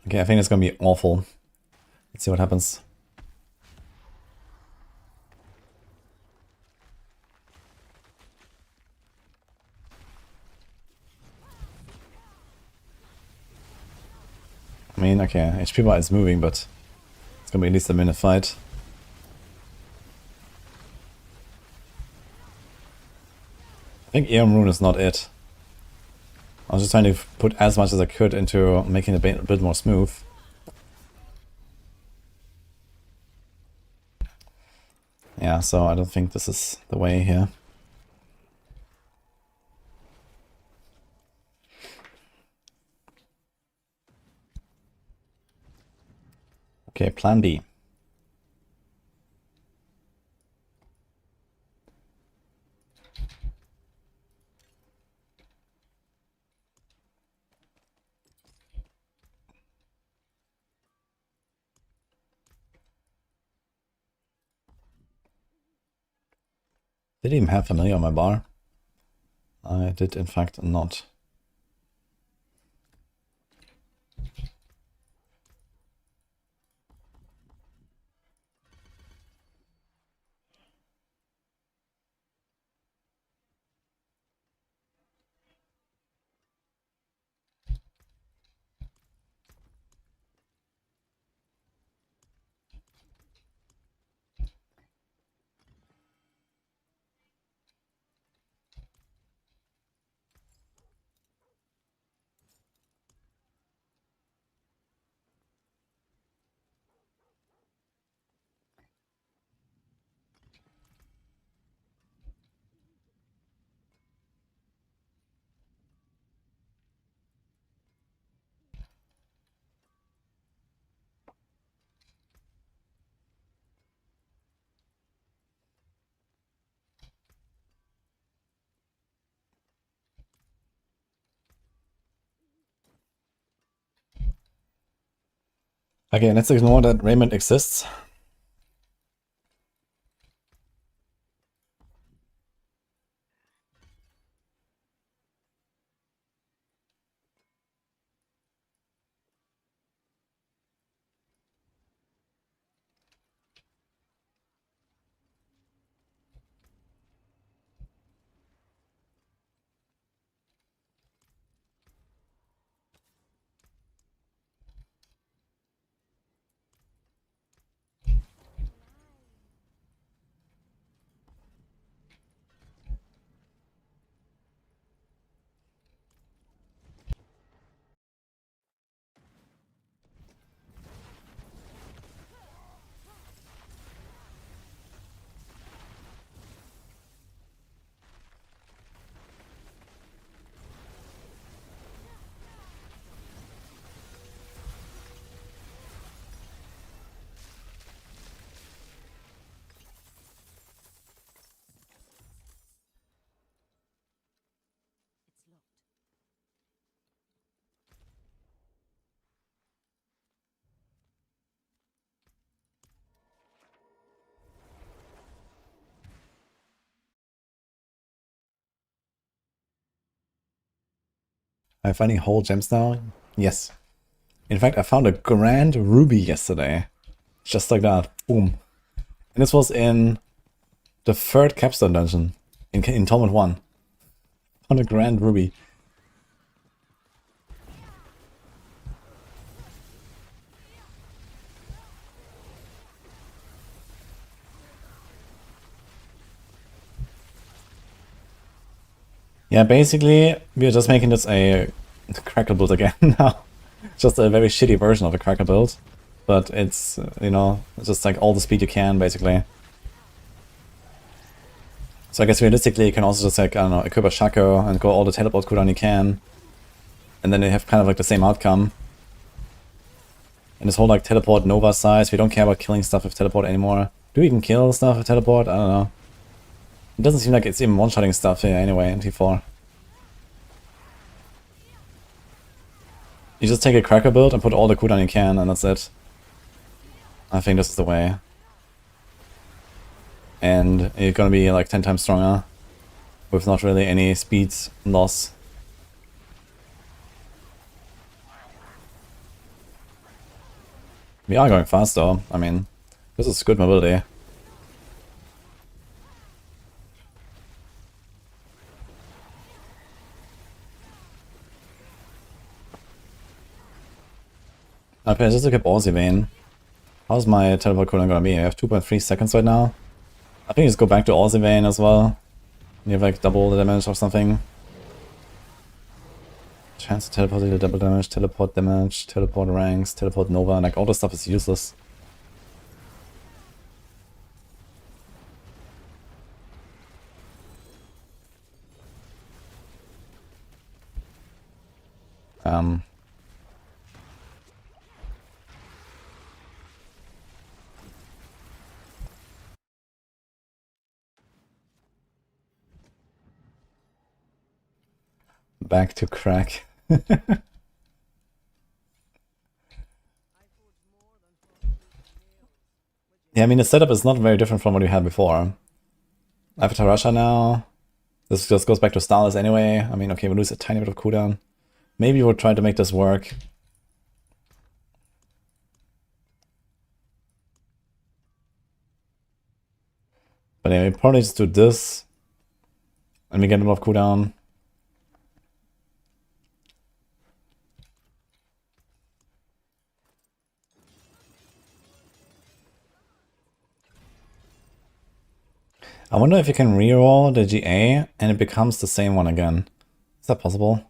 Okay, I think it's gonna be awful. Let's see what happens. I mean, okay, HP bar is moving, but it's gonna be at least a minute fight. I think Aeon Rune is not it. I was just trying to put as much as I could into making it a bit more smooth. Yeah, so I don't think this is the way here. Okay, plan B. Did I even have familiar on my bar? I did in fact not. Okay, let's ignore that Raymond exists. Am I finding whole gems now? Yes. In fact, I found a grand ruby yesterday. Just like that. Boom. And this was in the 3rd capstone dungeon. In Torment 1. Found a grand ruby. Yeah, basically, we are just making this a cracker build again now. Just a very shitty version of a cracker build. But it's, you know, just like all the speed you can, basically. So I guess realistically you can also just like, I don't know, equip a Shaco and go all the teleport cooldown you can. And then they have kind of like the same outcome. And this whole like teleport Nova size, we don't care about killing stuff with teleport anymore. Do we even kill stuff with teleport? I don't know. It doesn't seem like it's even one-shotting stuff here anyway in T4. You just take a cracker build and put all the cooldown you can and that's it. I think this is the way. And you're gonna be like 10 times stronger. With not really any speed loss. We are going fast though. I mean, this is good mobility. Okay, just look at Ballsy Vein. How's my teleport cooldown gonna be? I have 2.3 seconds right now. I think just go back to Aussie Vein as well. You have like double the damage or something. Chance to teleport to double damage, teleport ranks, teleport Nova, like all this stuff is useless. Back to crack. Yeah, I mean the setup is not very different from what we had before. I have Tarasha now. This just goes back to Starless anyway. I mean, okay, we lose a tiny bit of cooldown. Maybe we'll try to make this work. But yeah, we probably just do this. And we get a lot of cooldown. I wonder if you can reroll the GA and it becomes the same one again. Is that possible?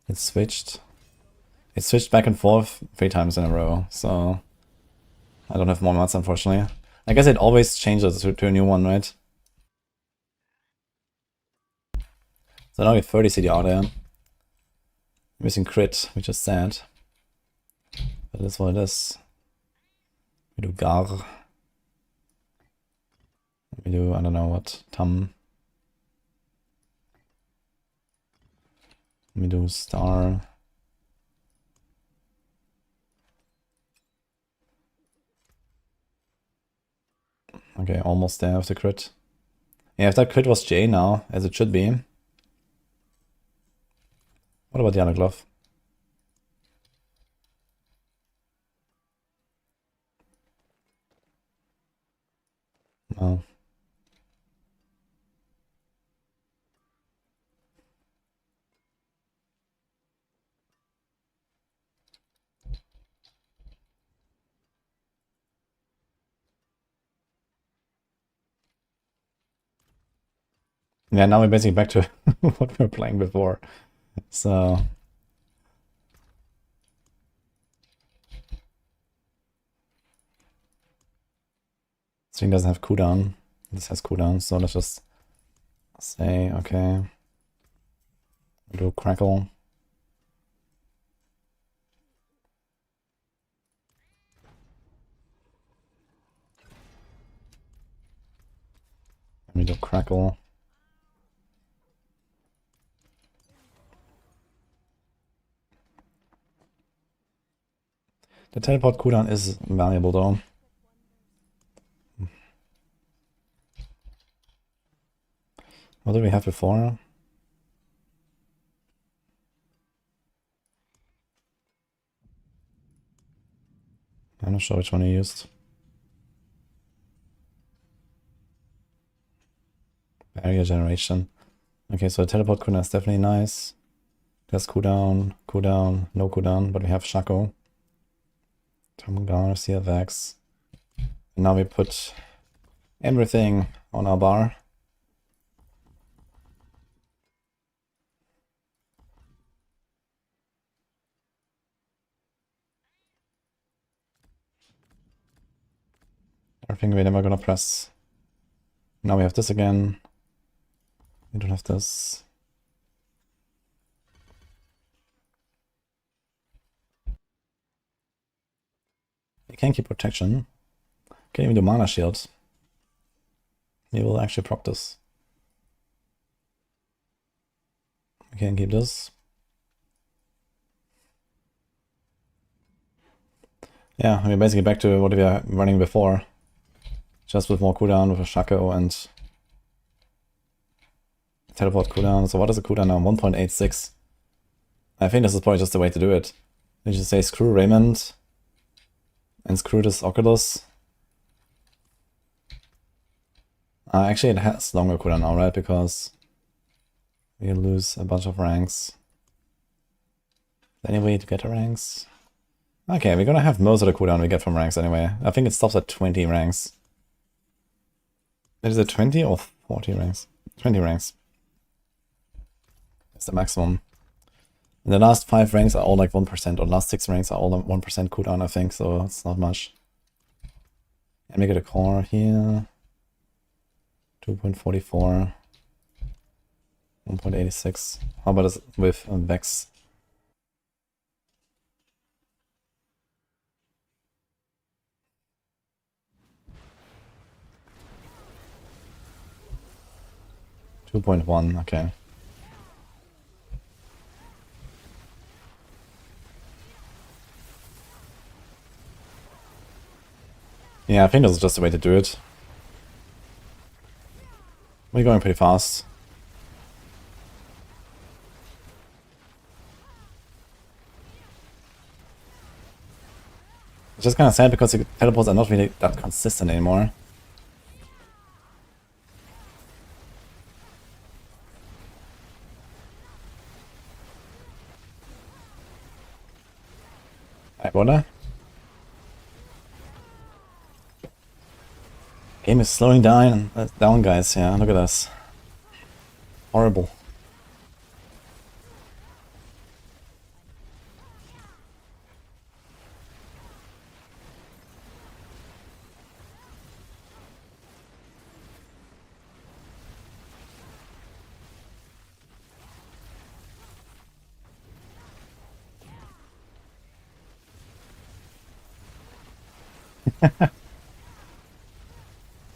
It switched. It switched back and forth 3 times in a row, so I don't have more mats unfortunately. I guess it always changes to a new one, right? So now we have 30 CDR there. Missing crit, which is sad. But that's what it is. We do Gar. We do, I don't know what, Tam. We do Star. Okay, almost there with the crit. Yeah, if that crit was J now, as it should be. What about the other glove? No. Yeah, now we're basically back to what we were playing before. So this thing doesn't have cooldown. This has cooldown, so let's just say, okay. We do crackle. And we do crackle. The teleport cooldown is valuable though. What did we have before? I'm not sure which one he used. Barrier generation. Okay, so the teleport cooldown is definitely nice. There's cooldown, cooldown, no cooldown, but we have Shaco. Tom Garcia, Vex. And now we put everything on our bar. I think we're never gonna press. Now we have this again. We don't have this. We can keep protection. Can't even do mana shield. We will actually proc this. We can keep this. Yeah, we're basically back to what we were running before. Just with more cooldown, with a Shaco and teleport cooldown. So what is the cooldown now? 1.86. I think this is probably just the way to do it. You just say screw Raymond and screw this Oculus. Actually, it has longer cooldown now, right? Because we lose a bunch of ranks. Any way to get the ranks? Okay, we're gonna have most of the cooldown we get from ranks anyway. I think it stops at 20 ranks. Is it 20 or 40 ranks? 20 ranks. That's the maximum. And the last 5 ranks are all like 1%, or last 6 ranks are all 1% cooldown, I think, so it's not much. And we get a core here. 2.44. 1.86. How about this with Vex? $2.1, okay. Yeah, I think this is just the way to do it. We're going pretty fast. It's just kind of sad because the teleports are not really that consistent anymore. Alright, what? Game is slowing down, guys. Yeah, look at this. Horrible.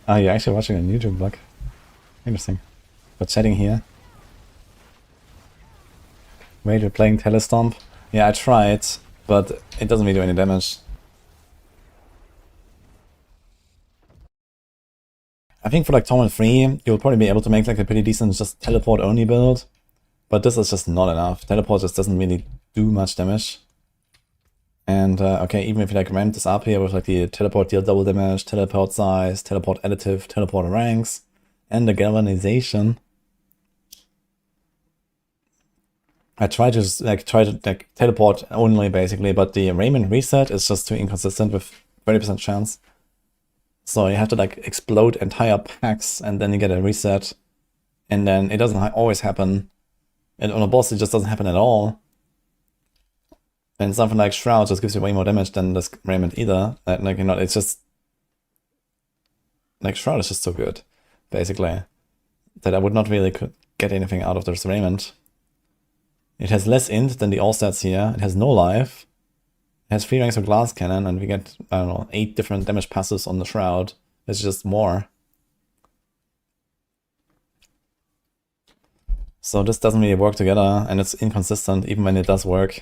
Oh, you're actually watching a YouTube vlog. Interesting. But chatting here. Wait, you're playing Telestomp? Yeah, I tried, but it doesn't really do any damage. I think for like Torment 3, you'll probably be able to make like a pretty decent just teleport only build. But this is just not enough. Teleport just doesn't really do much damage. And okay, even if you like ramp this up here with like the teleport deal double damage, teleport size, teleport additive, teleport ranks, and the galvanization. I try to teleport only basically, but the Raymond reset is just too inconsistent with 30% chance. So you have to like explode entire packs and then you get a reset. And then it doesn't always happen. And on a boss it just doesn't happen at all. And something like Shroud just gives you way more damage than this Raymond either. Like, you know, it's just... Like, Shroud is just so good, basically, that I would not really get anything out of this Raymond. It has less int than the all stats here. It has no life. It has 3 ranks of glass cannon, and we get, I don't know, 8 different damage passes on the Shroud. It's just more. So this doesn't really work together, and it's inconsistent even when it does work.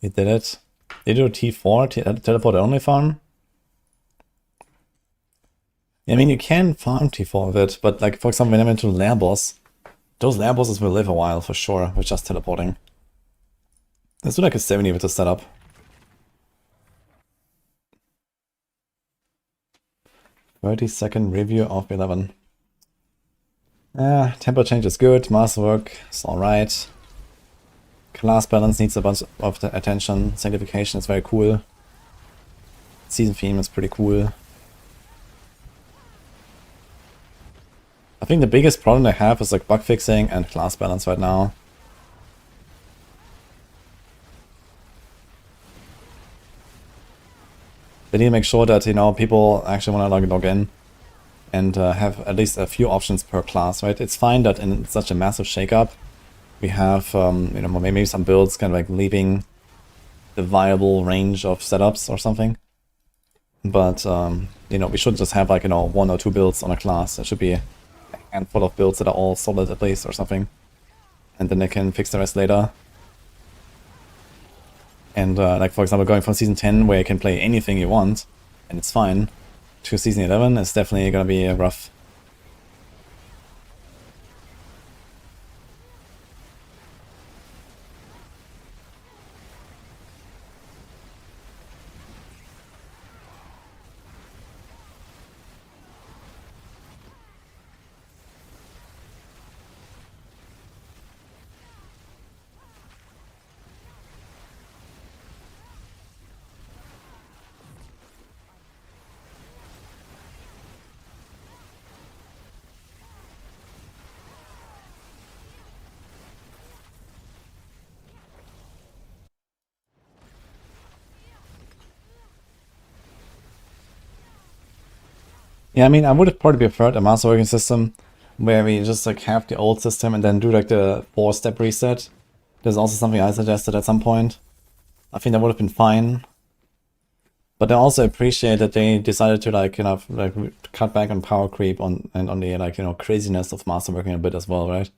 He did it. Did you do T4, teleport only farm? I mean, you can farm T4 with it, but like, for example, when I went to Lair boss, Those lab bosses will live a while for sure with just teleporting. Let's do like a 70 with the setup. "30-second review of 11. Tempo change is good, masterwork is alright. Class balance needs a bunch of the attention. Sanctification is very cool. Season theme is pretty cool. I think the biggest problem they have is like bug fixing and class balance right now. They need to make sure that, you know, people actually want to log in and have at least a few options per class, right? It's fine that in such a massive shakeup, we have, you know, maybe some builds kind of like leaving the viable range of setups or something. But, you know, we shouldn't just have like, you know, 1 or 2 builds on a class. There should be a handful of builds that are all solid at least or something. And then they can fix the rest later. And like, for example, going from Season 10, where you can play anything you want, and it's fine, to Season 11 is definitely gonna be rough. Yeah, I mean, I would have probably preferred a Masterworking system where we just like have the old system and then do like the 4-step reset. There's also something I suggested at some point. I think that would have been fine. But I also appreciate that they decided to like, you know, like cut back on power creep and on the like, you know, craziness of Masterworking a bit as well, right?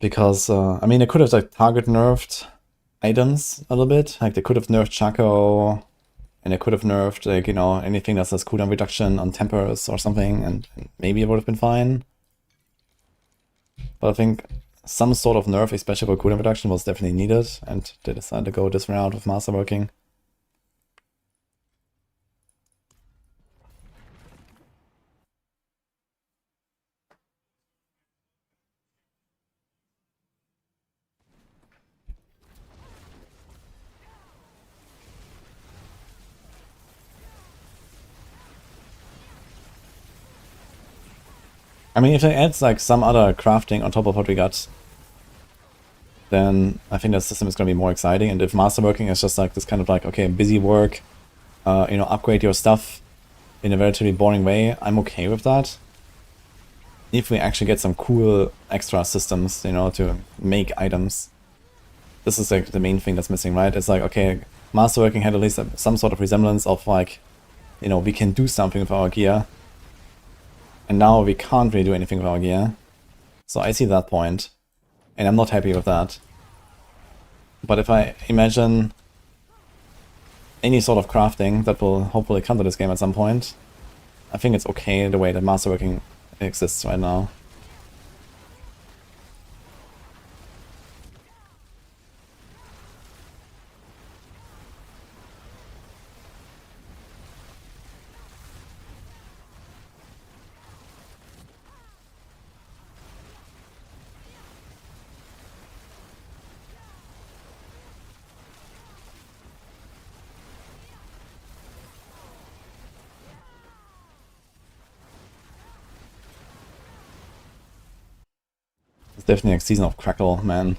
Because, I mean, they could have like target nerfed items a little bit. Like they could have nerfed Chaco, and they could have nerfed, like, you know, anything that says cooldown reduction on tempers or something, and maybe it would have been fine. But I think some sort of nerf, especially for cooldown reduction, was definitely needed, and they decided to go this route with Masterworking. I mean, if they add like some other crafting on top of what we got, then I think the system is going to be more exciting. And if Masterworking is just like this kind of like, okay, busy work, you know, upgrade your stuff in a relatively boring way, I'm okay with that. If we actually get some cool extra systems, you know, to make items, this is like the main thing that's missing, right? It's like, okay, Masterworking had at least some sort of resemblance of like, you know, we can do something with our gear. And now we can't really do anything with our gear. So I see that point, and I'm not happy with that. But if I imagine any sort of crafting that will hopefully come to this game at some point, I think it's okay the way that Masterworking exists right now. It's definitely a season of crackle, man.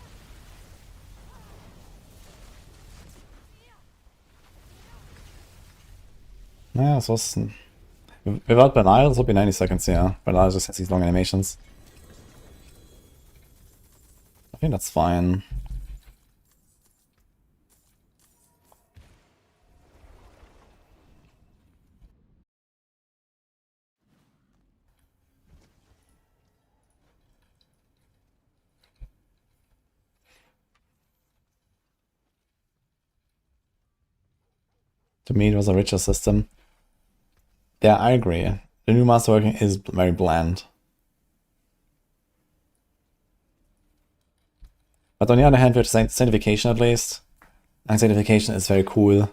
Yeah, this was... Without Belial, this would be 90 seconds, yeah. Belial just has these long animations. I think that's fine. To me, it was a richer system. Yeah, I agree. The new Masterworking is very bland. But on the other hand, we have sanctification at least. And sanctification is very cool.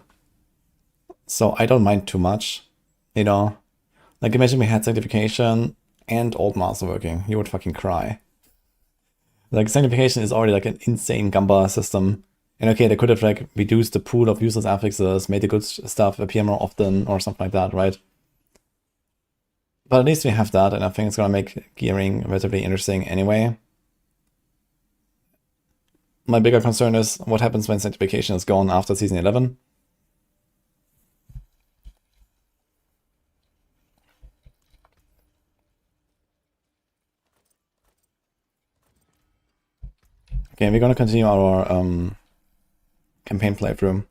So I don't mind too much, you know. Like imagine we had sanctification and old masterworking. You would fucking cry. Like sanctification is already like an insane gamba system. And okay, they could have like reduced the pool of useless affixes, made the good stuff appear more often or something like that, right? But at least we have that, and I think it's gonna make gearing relatively interesting anyway. My bigger concern is what happens when sanctification is gone after season 11. Okay, we're gonna continue our campaign playthrough.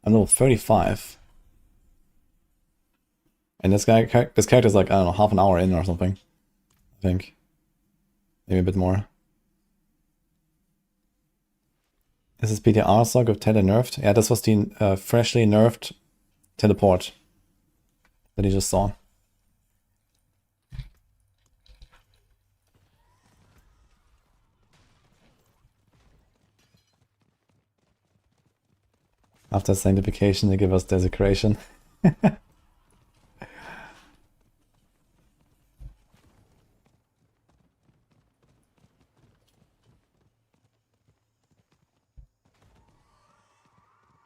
I'm level 35. And this character is like, I don't know, half an hour in or something. I think. Maybe a bit more. Is this PTR stock of tele nerfed? Yeah, this was the freshly nerfed teleport that you just saw. After sanctification, they give us desecration.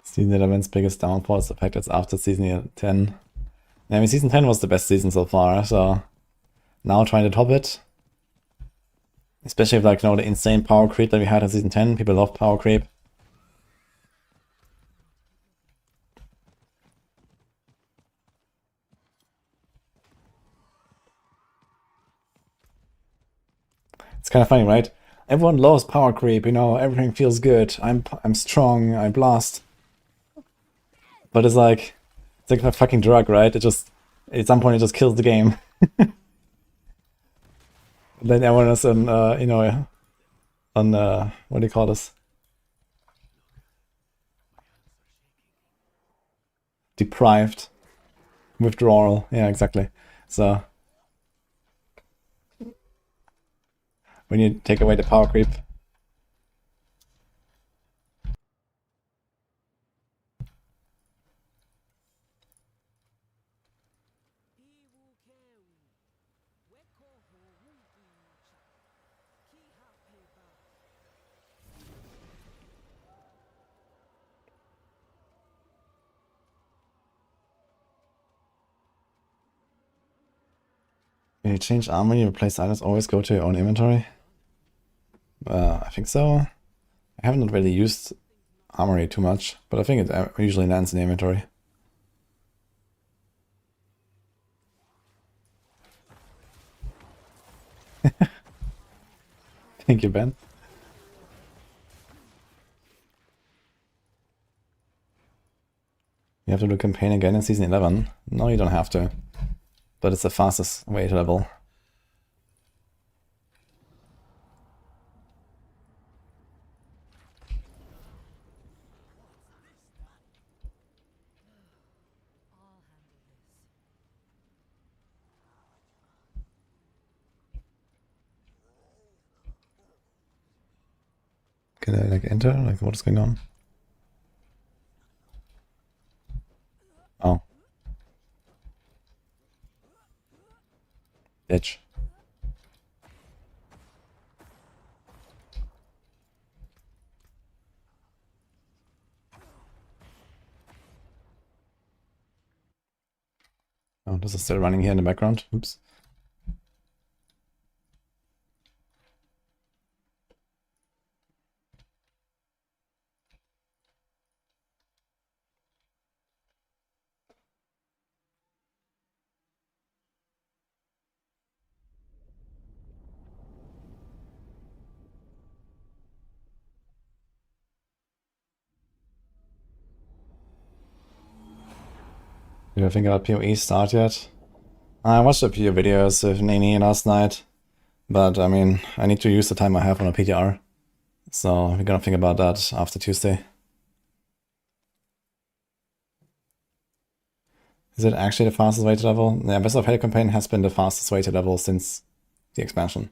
Season 11's biggest downfall is the fact it's after season 10. I mean, season 10 was the best season so far, so now trying to top it. Especially with, like, you know, the insane power creep that we had in season 10. People love power creep. It's kind of funny, right? Everyone loves power creep, you know, everything feels good. I'm strong, I blast. But it's like a fucking drug, right? It just, at some point it just kills the game. Then everyone is on, you know, on, what do you call this? Deprived. Withdrawal, yeah, exactly. So, when you take away the power creep. When you change armor, you replace items, always go to your own inventory? I think so. I haven't really used armory too much, but I think it usually lands in the inventory. Thank you, Ben. You have to do a campaign again in season 11? No, you don't have to. But it's the fastest way to level. Can I like enter? Like what is going on? Oh. Bitch. Oh, this is still running here in the background. Oops. Did I think about PoE start yet? I watched a few videos with Nini last night, but I mean, I need to use the time I have on a PTR. So we're gonna think about that after Tuesday. Is it actually the fastest way to level? Yeah, Best of Hell campaign has been the fastest way to level since the expansion.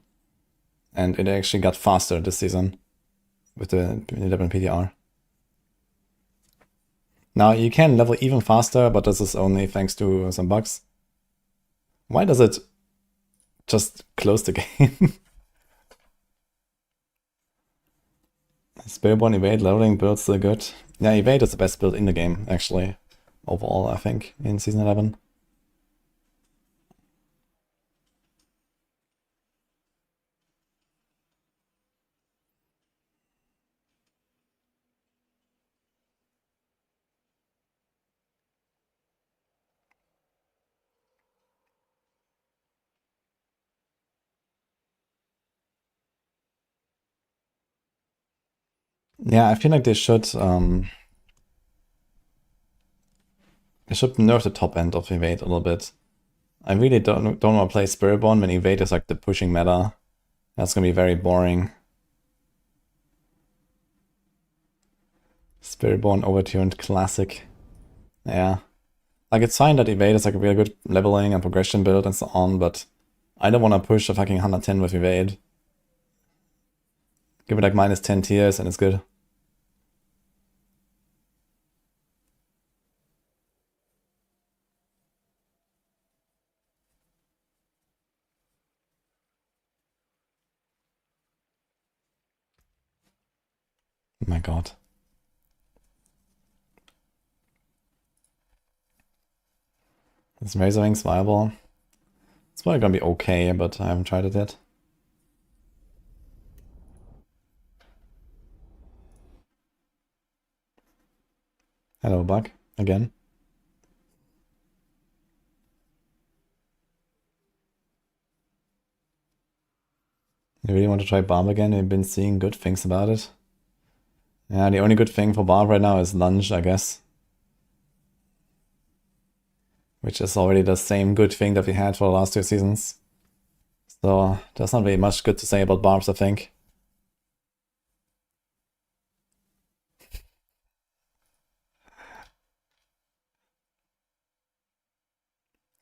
And it actually got faster this season. with the 11 PTR. Now you can level even faster, but this is only thanks to some bugs. Why does it just close the game? Spiritborn evade leveling builds still good. Yeah, evade is the best build in the game, actually. Overall, I think, in Season 11. Yeah, I feel like they should nerf the top end of evade a little bit. I really don't want to play Spiritborn when evade is like the pushing meta. That's gonna be very boring. Spiritborn overtuned classic. Yeah. Like it's fine that evade is like a really good leveling and progression build and so on, but I don't want to push a fucking 110 with evade. Give it like minus 10 tiers and it's good. Oh my god. Is Razor Wings viable? It's probably gonna be okay, but I haven't tried it yet. Hello, bug. Again. You really want to try Barb again? You've been seeing good things about it. Yeah, the only good thing for Barb right now is Lunge, I guess. Which is already the same good thing that we had for the last 2 seasons. So there's not really much good to say about Barbs, I think.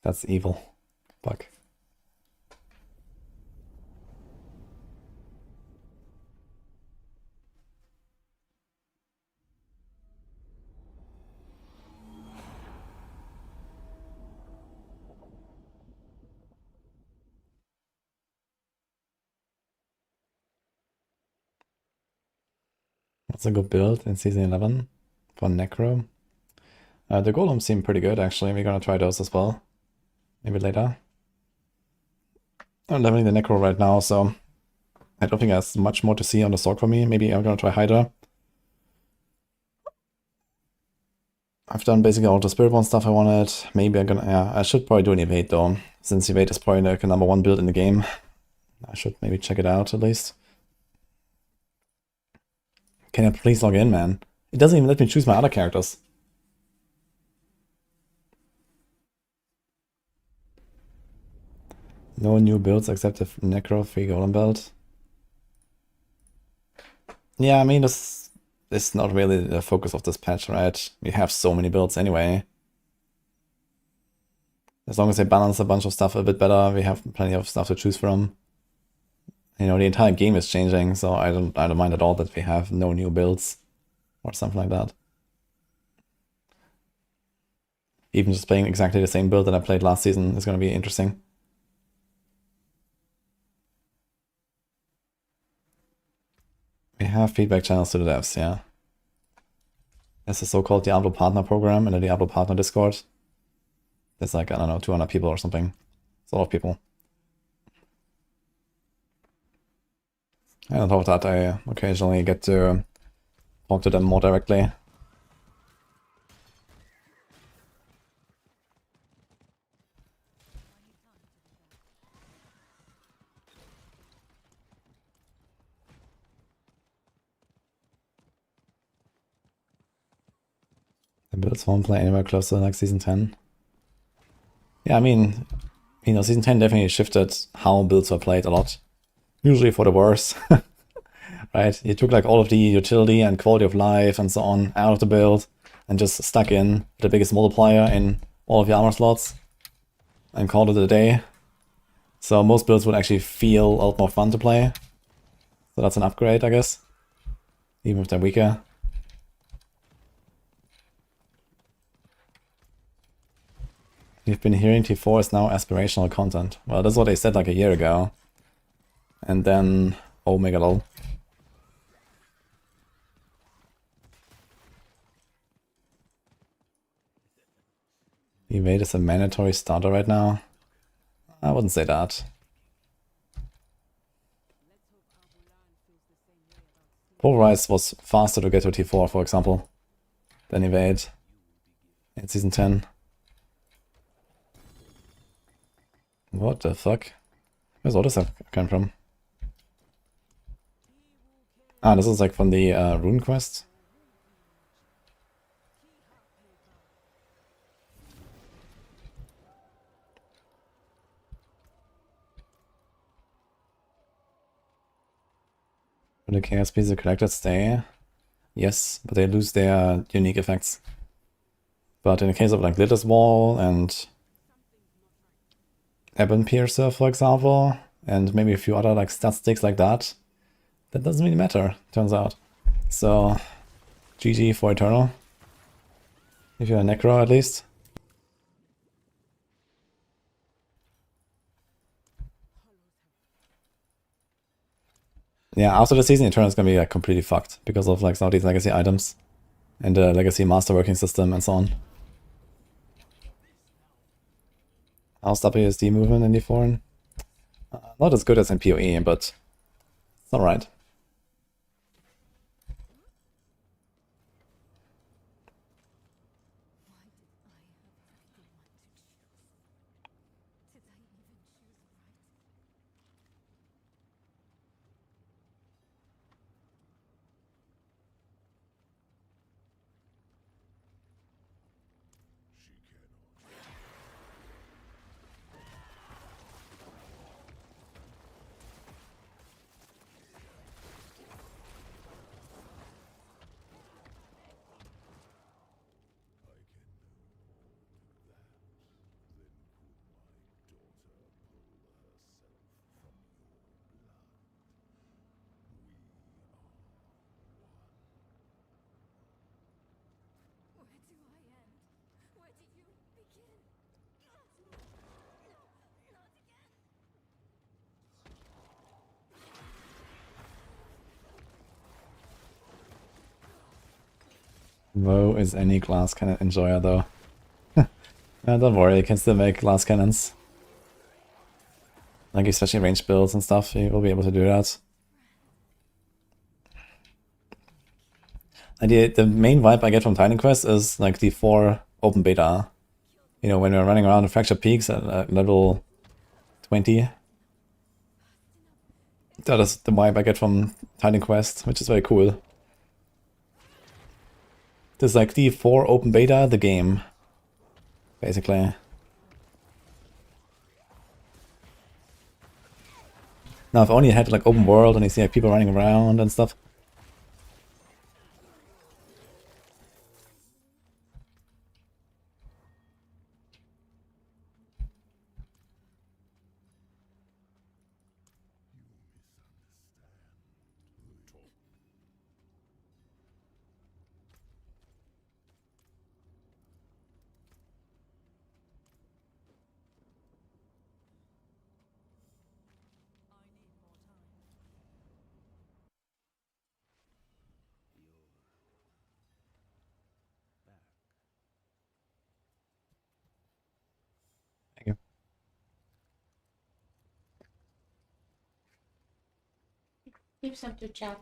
That's evil. Fuck. What's a good build in Season 11 for Necro? The Golems seem pretty good, actually. We're gonna try those as well. Maybe later. I'm leveling the Necro right now, so I don't think there's much more to see on the Sorc for me. Maybe I'm gonna try Hydra. I've done basically all the Spiritborn stuff I wanted. Maybe I'm gonna... Yeah, I should probably do an Evade though, since Evade is probably like a #1 build in the game. I should maybe check it out at least. Can I please log in, man? It doesn't even let me choose my other characters. No new builds except the Necro free Golem belt. Yeah, I mean, this is not really the focus of this patch, right? We have so many builds anyway. As long as they balance a bunch of stuff a bit better, we have plenty of stuff to choose from. You know, the entire game is changing, so I don't mind at all that we have no new builds or something like that. Even just playing exactly the same build that I played last season is going to be interesting. We have feedback channels to the devs, yeah. There's a so-called Diablo partner program in the Diablo partner Discord. There's like, I don't know, 200 people or something. It's a lot of people. And on top of that, I occasionally get to talk to them more directly. The builds won't play anywhere close to like Season 10. Yeah, I mean, you know, Season 10 definitely shifted how builds were played a lot. Usually for the worse. Right? You took like all of the utility and quality of life and so on out of the build and just stuck in the biggest multiplier in all of your armor slots and called it a day. So most builds would actually feel a lot more fun to play. So that's an upgrade, I guess. even if they're weaker. We've been hearing T4 is now aspirational content. Well, that's what they said like a year ago. And then, oh my god, lol. Evade is a mandatory starter right now. I wouldn't say that. Pulverize was faster to get to T4, for example, than Evade in Season 10. What the fuck? Where's all this come from? Ah, this is like from the rune quest. When the chaos pieces are collected, stay. Yes, but they lose their unique effects. But in the case of like Glitter's Wall and Ebon Piercer, for example, and maybe a few other like stat sticks like that, that doesn't really matter, turns out. So, GG for Eternal. If you're a necro at least. Yeah, after the season, Eternal is gonna be like completely fucked because of like some of these legacy items and the legacy masterworking system and so on. How's WSD movement in the foreign? Not as good as in PoE, but it's alright. Where do I end? Where do you begin? Not again! Woe is any glass cannon enjoyer though. Don't worry, you can still make glass cannons. Like especially range builds and stuff, you will be able to do that. And the main vibe I get from Titan Quest is like the 4 open beta. You know, when we're running around the Fractured Peaks at level 20. That is the vibe I get from Titan Quest, which is very cool. This is like the 4 open beta, the game. Basically. Now if only it had like open world and you see like people running around and stuff. Thank you. Keep some to chat.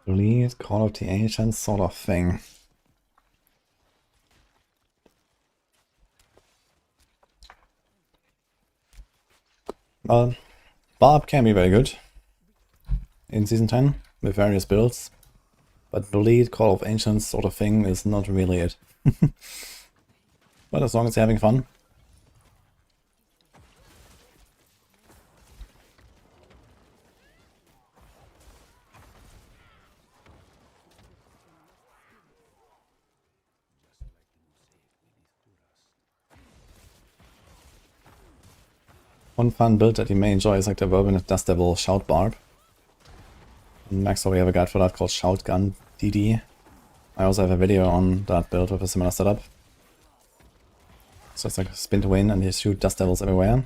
Please, Call of the Ancients sort of thing. Barb can be very good in Season 10 with various builds. But Bleed, Call of Ancients sort of thing is not really it. But as long as you're having fun. One fun build that you may enjoy is like the Vermin Dust Devil Shout Barb. In Maxor we have a guide for that called Shout Gun DD. I also have a video on that build with a similar setup. So it's like spin to win and you shoot Dust Devils everywhere.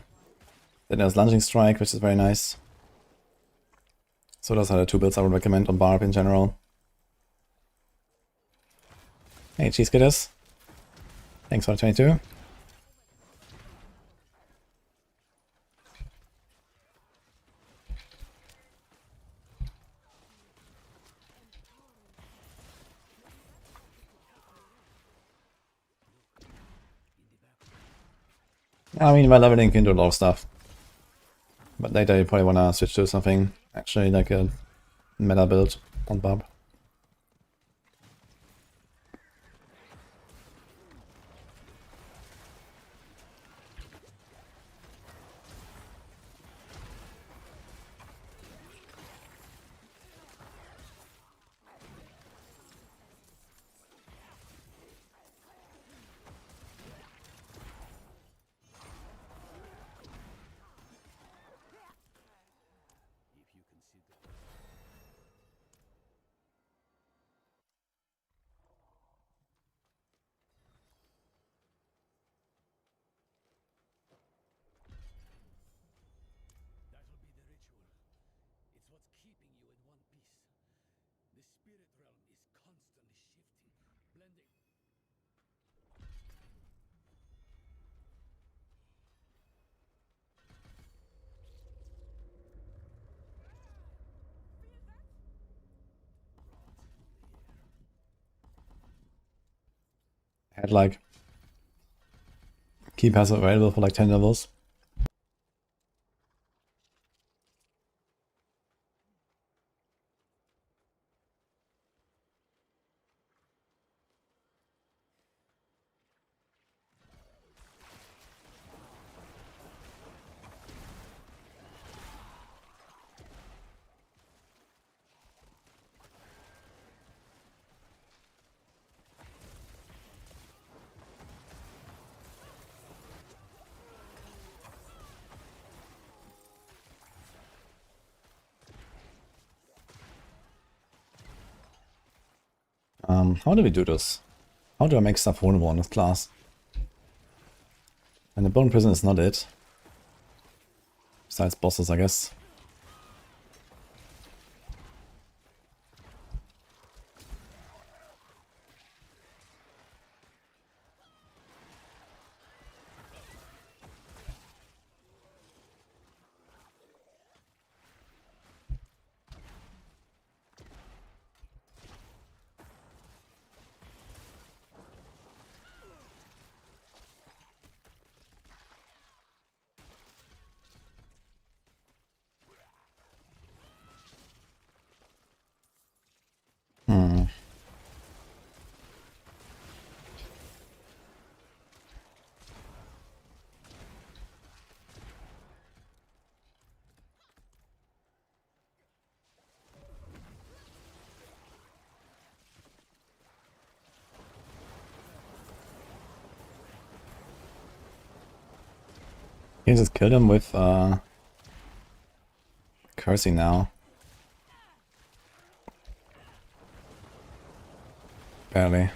Then there's Lunging Strike, which is very nice. So those are the two builds I would recommend on Barb in general. Hey Cheese Kitters. Thanks for 22. I mean, by leveling you can do a lot of stuff. But later you probably wanna switch to something actually like a meta build on Barb. That'll be the ritual. It's what's keeping you in one piece. The spirit realm is constantly shifting, blending. I had like key passive available for like 10 levels. How do we do this? How do I make stuff vulnerable in this class? And the Bone Prison is not it. Besides bosses, I guess. You can just kill them with cursing now. Barely.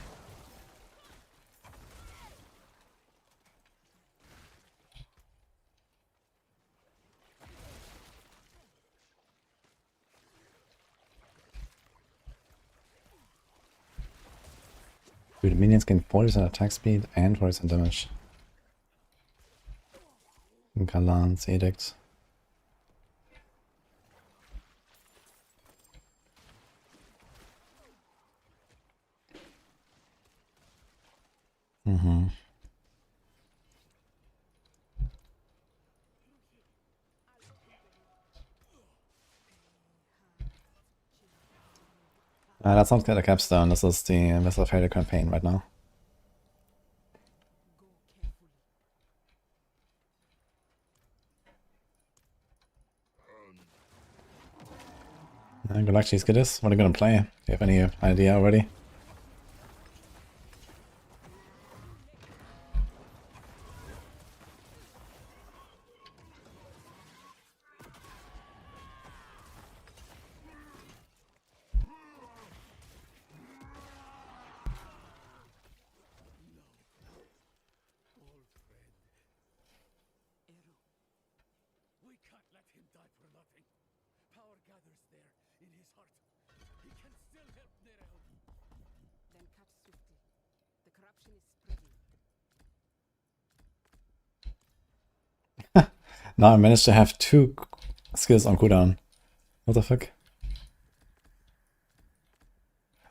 Dude, the minions gain 40% attack speed and 40% damage. Galan's Edict. That sounds like a capstone. This is the Vessel of Failure campaign right now. Good luck, cheese kiddies. What are you gonna play? Do you have any idea already? We can't let him die for nothing. Power gathers there in his heart. He can still help Nereo. Then cut swiftly. The corruption is spreading. Now I managed to have 2 skills on cooldown. What the fuck?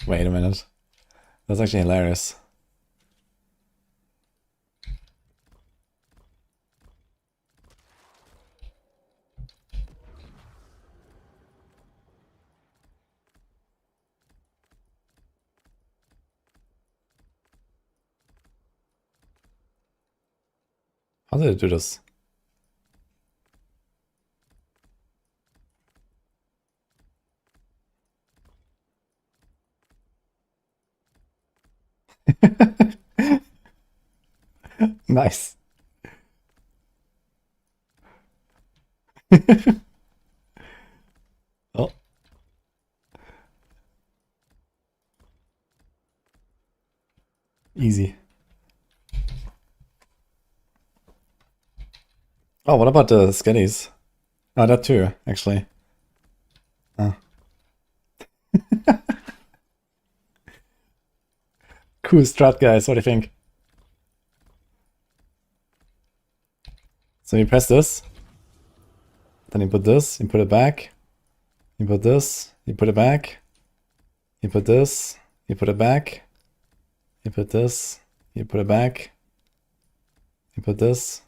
Wait a minute. That's actually hilarious. How did it do this? Nice. Oh. Easy. Oh, what about the skellies? Oh, that too, actually. Oh. Cool strat, guys. What do you think? So you press this, then you put this, you put it back, you put this, you put it back, you put this, you put it back, you put this, you put it back, you put this.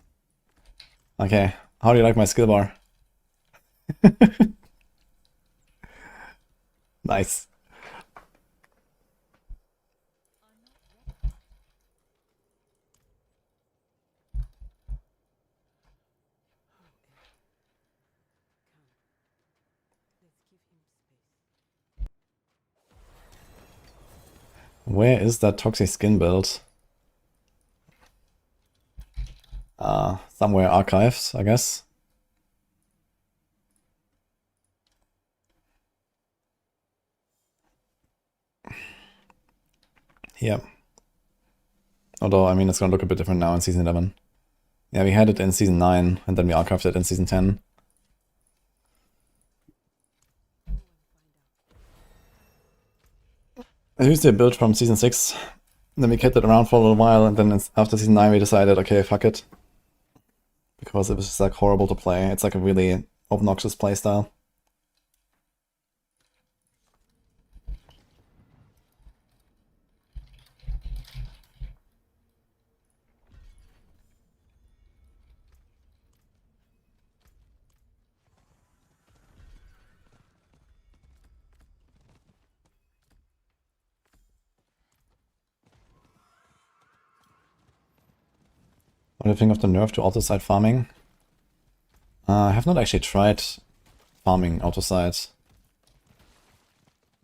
Okay, how do you like my skill bar? Nice. Where is that toxic skin build? Somewhere archived, I guess. Yeah. Although, I mean, it's gonna look a bit different now in Season 11. Yeah, we had it in Season 9, and then we archived it in Season 10. I used the build from Season 6, then we kept it around for a little while, and then after Season 9 we decided, okay, fuck it. Because it was just like horrible to play. It's like a really obnoxious playstyle. What do you think of the nerf to auto-side farming? I have not actually tried farming auto-side.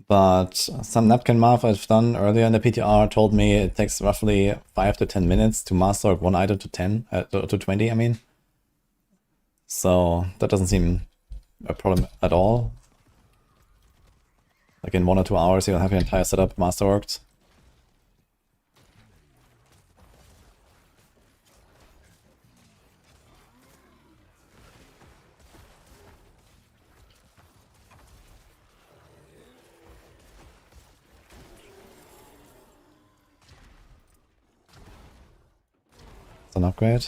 But some napkin math I've done earlier in the PTR told me it takes roughly 5 to 10 minutes to master one item to 20, I mean. So that doesn't seem a problem at all. Like in 1 or 2 hours you'll have your entire setup masterworked. It's an upgrade.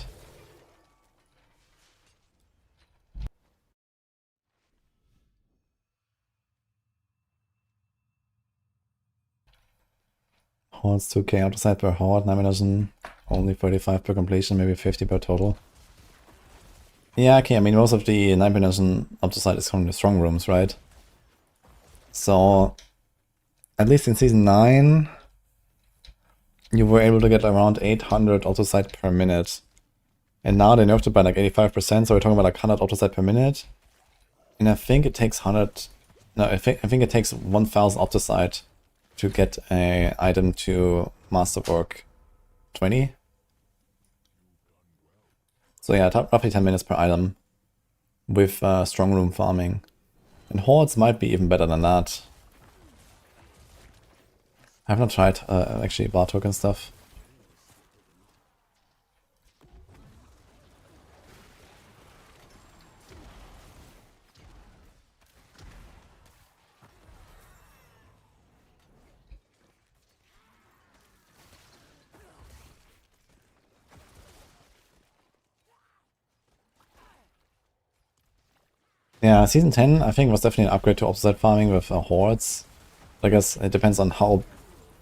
Hordes 2k autoside per horde, 9 million, only 35 per completion, maybe 50 per total. Yeah, okay, I mean most of the 9 million autoside is from the strong rooms, right? So at least in season 9, you were able to get around 800 autosite per minute. And now they nerfed it by like 85%, so we're talking about like 100 autosite per minute. And I think it takes 100... No, I think it takes 1000 autosite to get a item to Masterwork 20. So yeah, roughly 10 minutes per item with strong room farming. And hordes might be even better than that. I have not tried actually bar token stuff. Yeah, season 10 I think was definitely an upgrade to opposite farming with hordes. I guess it depends on how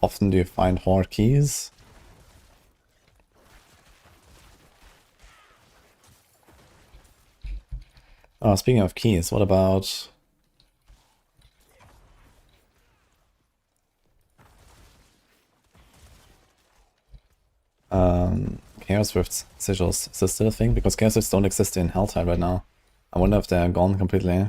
often do you find horde keys. Oh, speaking of keys, what about... Chaos Rift's sigils. Is this still a thing? Because Chaos Rifts don't exist in Helltide right now. I wonder if they're gone completely.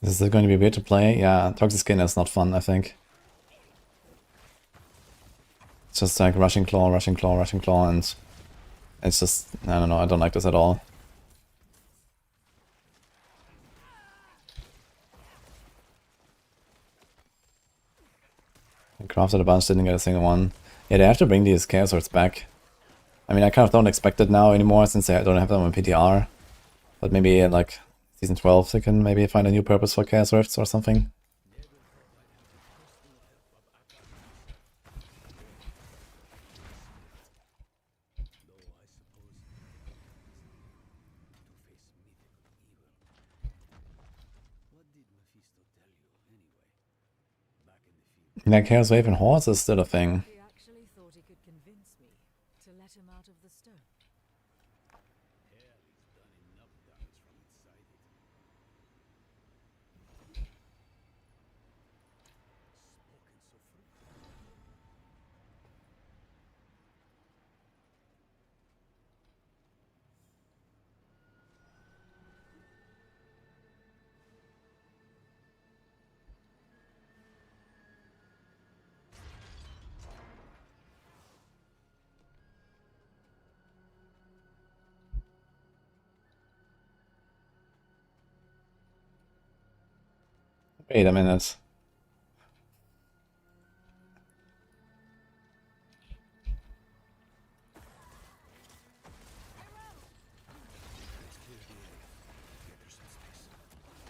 Is it going to be weird to play? Yeah, Toxic Skin is not fun, I think. It's just like rushing claw, and it's just, I don't know, I don't like this at all. I crafted a bunch, didn't get a single one. Yeah, they have to bring these Chaos Swords back. I mean, I kind of don't expect it now anymore since I don't have them on PTR. But maybe like season 12 they can maybe find a new purpose for Chaos Rifts or something. Like Chaos Wave and Horse is still a thing. He actually thought he could convince me to let him out of the stone. Wait a minute. I was hoping we'd get a chance to talk. Just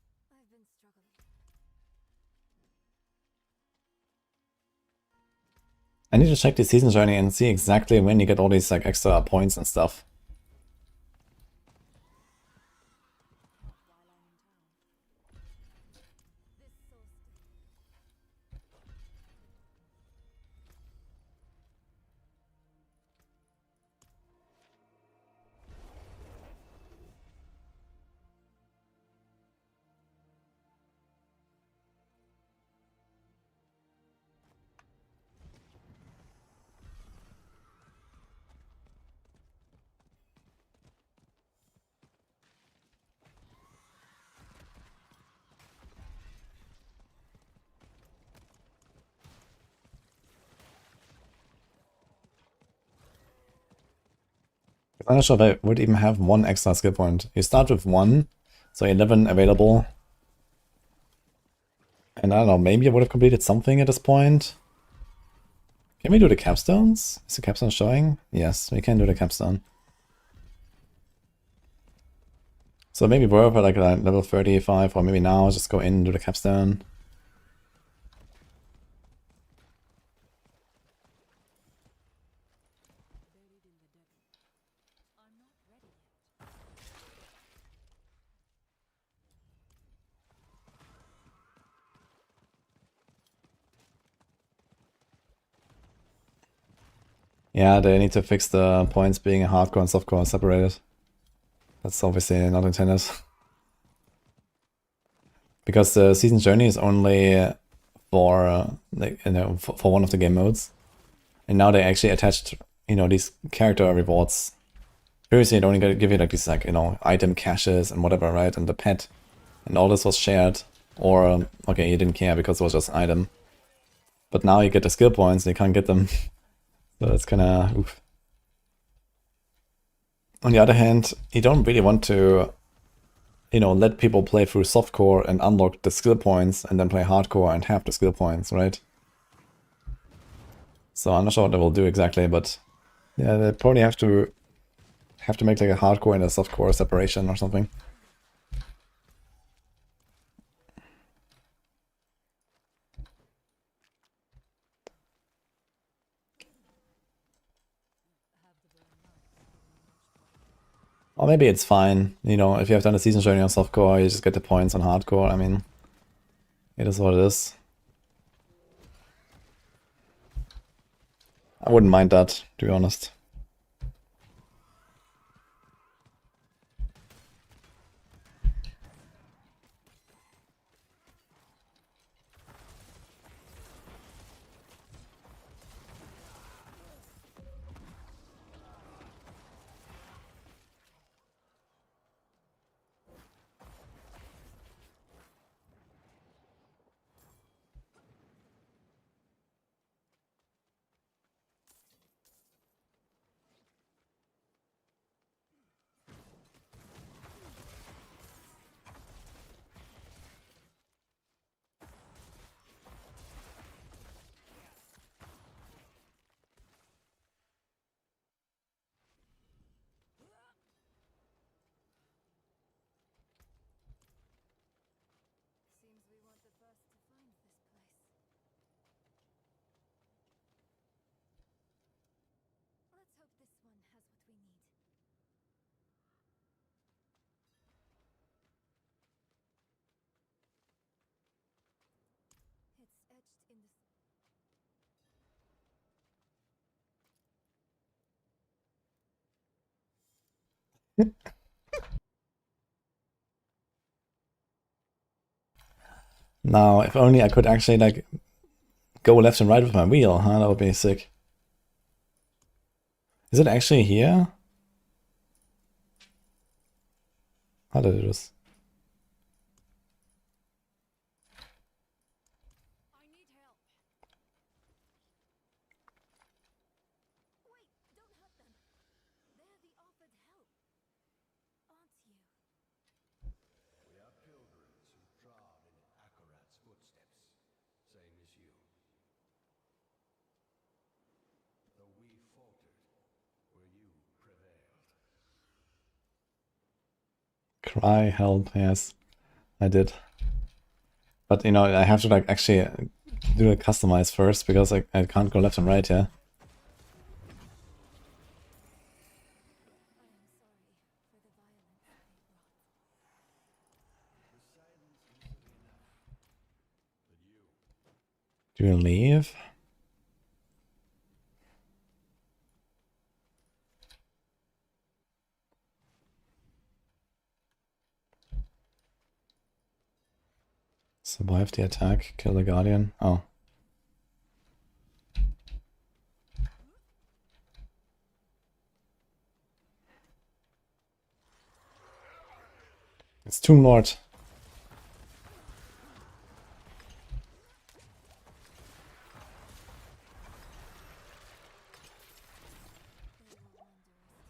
us. I've been struggling. I need to check the season journey and see exactly when you get all these like extra points and stuff. I'm not sure if I would even have one extra skill point. You start with 1, so 11 available. And I don't know, maybe I would have completed something at this point. Can we do the capstones? Is the capstone showing? Yes, we can do the capstone. So maybe worth at like level 35, or maybe now just go in and do the capstone. Yeah, they need to fix the points being hardcore and softcore separated. That's obviously not intended. Because the season journey is only for like, you know, for one of the game modes. And now they actually attached, you know, these character rewards. Previously it only give you like these like, you know, item caches and whatever, right? And the pet. And all this was shared. Or okay, you didn't care because it was just item. But now you get the skill points and you can't get them. So that's kinda oof. On the other hand, you don't really want to, you know, let people play through softcore and unlock the skill points and then play hardcore and have the skill points, right? So I'm not sure what they will do exactly, but yeah, they probably have to make like a hardcore and a softcore separation or something. Or maybe it's fine, you know, if you have done a season journey on softcore, you just get the points on hardcore. I mean, it is what it is. I wouldn't mind that, to be honest. Seems we weren't the first to find this place. Let's hope this one has what we need. It's etched in the... Now, if only I could actually like go left and right with my wheel, huh? That would be sick. Is it actually here? How did I do this? I need help. Wait, don't hurt them. They're the offered help, aren't you? We are pilgrims who trod in Akarat's footsteps, same as you. Though we faltered, where you prevailed. Cry, help, yes. I did. But, you know, I have to, like, actually do a customize first, because I can't go left and right, yeah? I am sorry for the violence they brought. The silence easily enough. But you, Do you leave? Survive the attack, kill the guardian. Oh. It's Tomb Lord. They were wondrous too.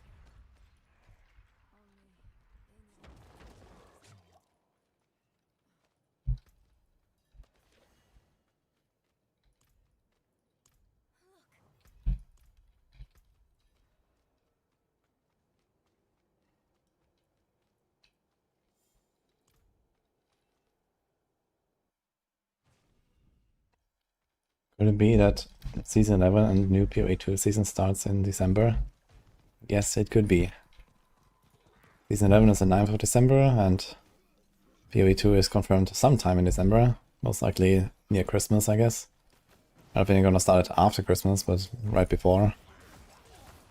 Could it be that Season 11 and new PoE 2 season starts in December? Yes, it could be. Season 11 is the 9th of December, and PoE 2 is confirmed sometime in December. Most likely near Christmas, I guess. I don't think they're gonna start it after Christmas, but right before.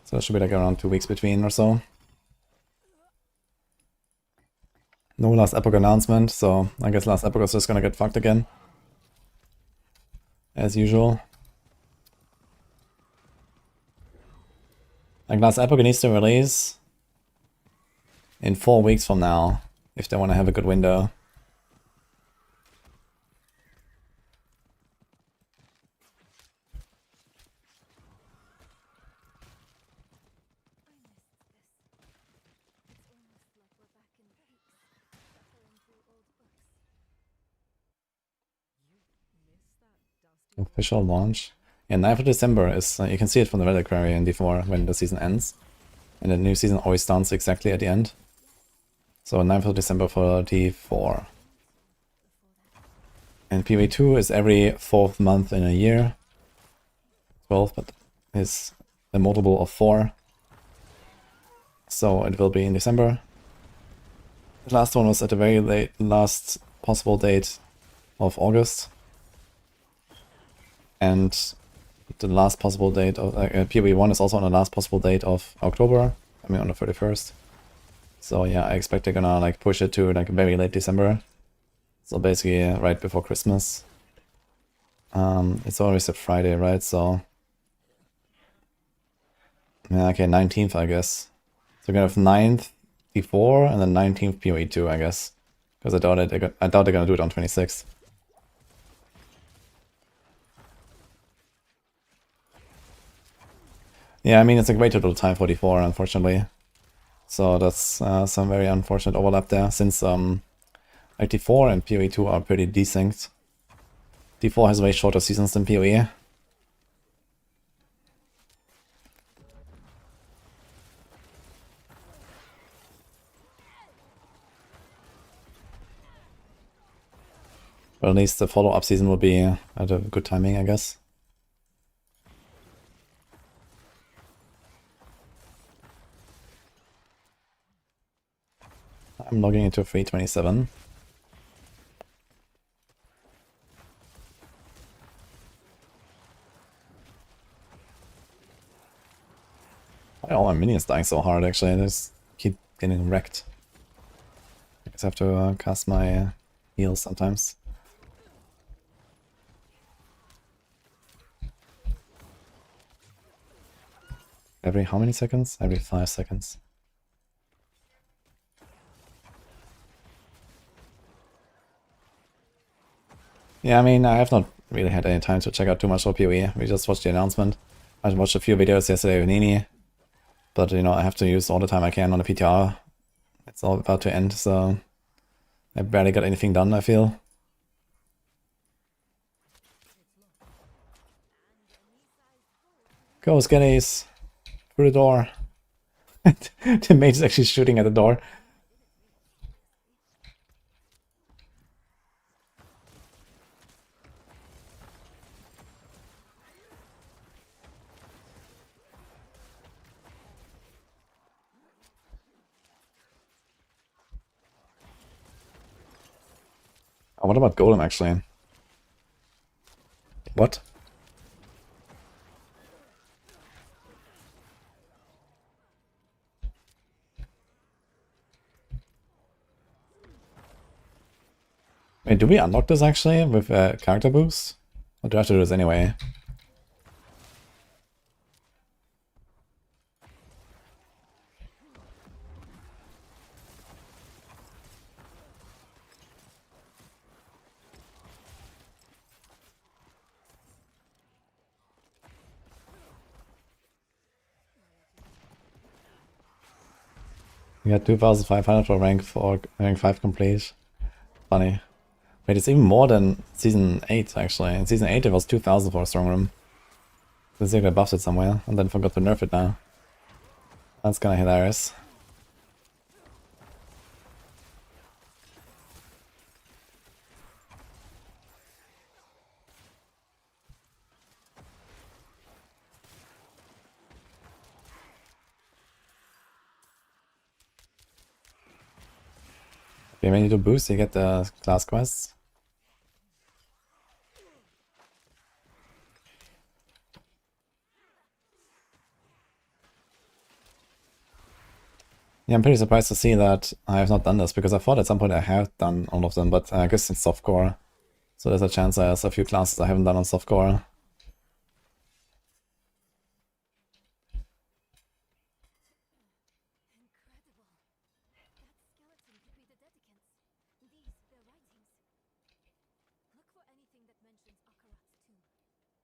So it should be like around 2 weeks between or so. No last Epoch announcement, so I guess last Epoch is just gonna get fucked again. As usual. Like last Epoch needs to release in 4 weeks from now, if they want to have a good window. Official launch. Yeah, 9th of December is, you can see it from the reliquary in D4 when the season ends. And the new season always starts exactly at the end. So 9th of December for D4. And PoE 2 is every 4th month in a year. 12, but is a multiple of 4. So it will be in December. The last one was at the very last possible date of August. And the last possible date of PoE 1 is also on the last possible date of October. I mean on the 31st. So yeah, I expect they're gonna like push it to like very late December. So basically right before Christmas. It's always a Friday, right? So yeah, okay, 19th I guess. So we're gonna have 9th before and then 19th PoE 2, I guess. Because I doubt they're gonna do it on 26th. Yeah, I mean it's a great little time for D4, unfortunately. So that's some very unfortunate overlap there, since like D4 and PoE 2 are pretty desynced. D4 has way shorter seasons than PoE. But at least the follow-up season will be at a good timing, I guess. I'm logging into 327. Why are all my minions dying so hard, actually? I just keep getting wrecked. I just have to cast my heals sometimes. Every how many seconds? Every 5 seconds. Yeah, I mean, I have not really had any time to check out too much of PoE. We just watched the announcement. I watched a few videos yesterday with Nini. But, you know, I have to use all the time I can on the PTR. It's all about to end, so I barely got anything done, I feel. Go, Skellies! Through the door. The mage is actually shooting at the door. Oh, what about Golem, actually? What? Wait, do we unlock this, actually, with a character boost? Or do I have to do this anyway? We got 2,500 for rank 5 complete. Funny. Wait, it's even more than Season 8, actually. In Season 8 it was 2,000 for a strong room. I think they buffed it somewhere, and then forgot to nerf it now. That's kinda hilarious. Okay, when you do boost, you get the class quests. Yeah, I'm pretty surprised to see that I have not done this, because I thought at some point I have done all of them, but I guess it's softcore. So there's a chance there's a few classes I haven't done on softcore. Incredible. That skeleton could be the Dedicants. These, their writings. Look for anything that mentions Akarat's tomb. Yes.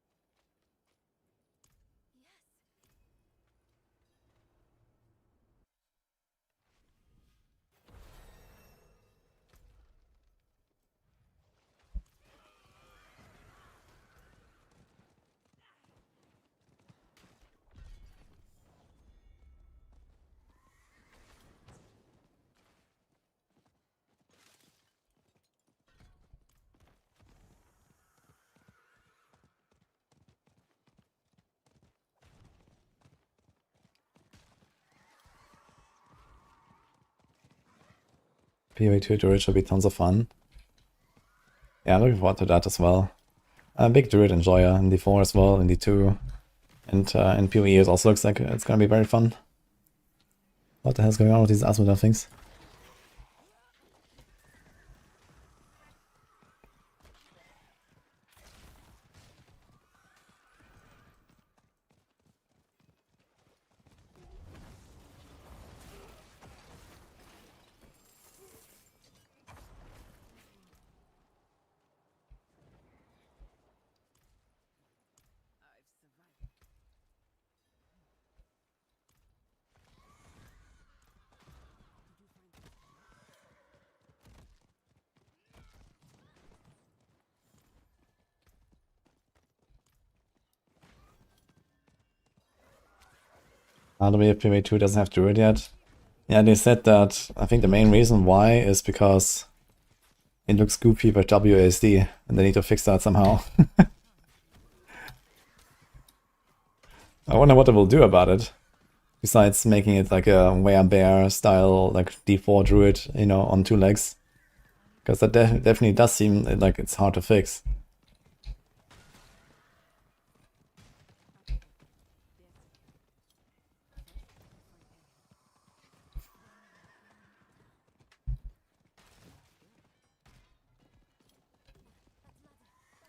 PoE2 Druid should be tons of fun. Yeah, I'm looking forward to that as well. I'm a big Druid enjoyer in D4 as well, in D2. And in PoE it also looks like it's gonna be very fun. What the hell's going on with these Asmodee things? Now the PoE2 doesn't have Druid yet. Yeah, they said that I think the main reason why is because it looks goofy with WASD, and they need to fix that somehow. I wonder what they will do about it, besides making it like a werebear style, like D4 Druid, you know, on 2 legs. Because that definitely does seem like it's hard to fix.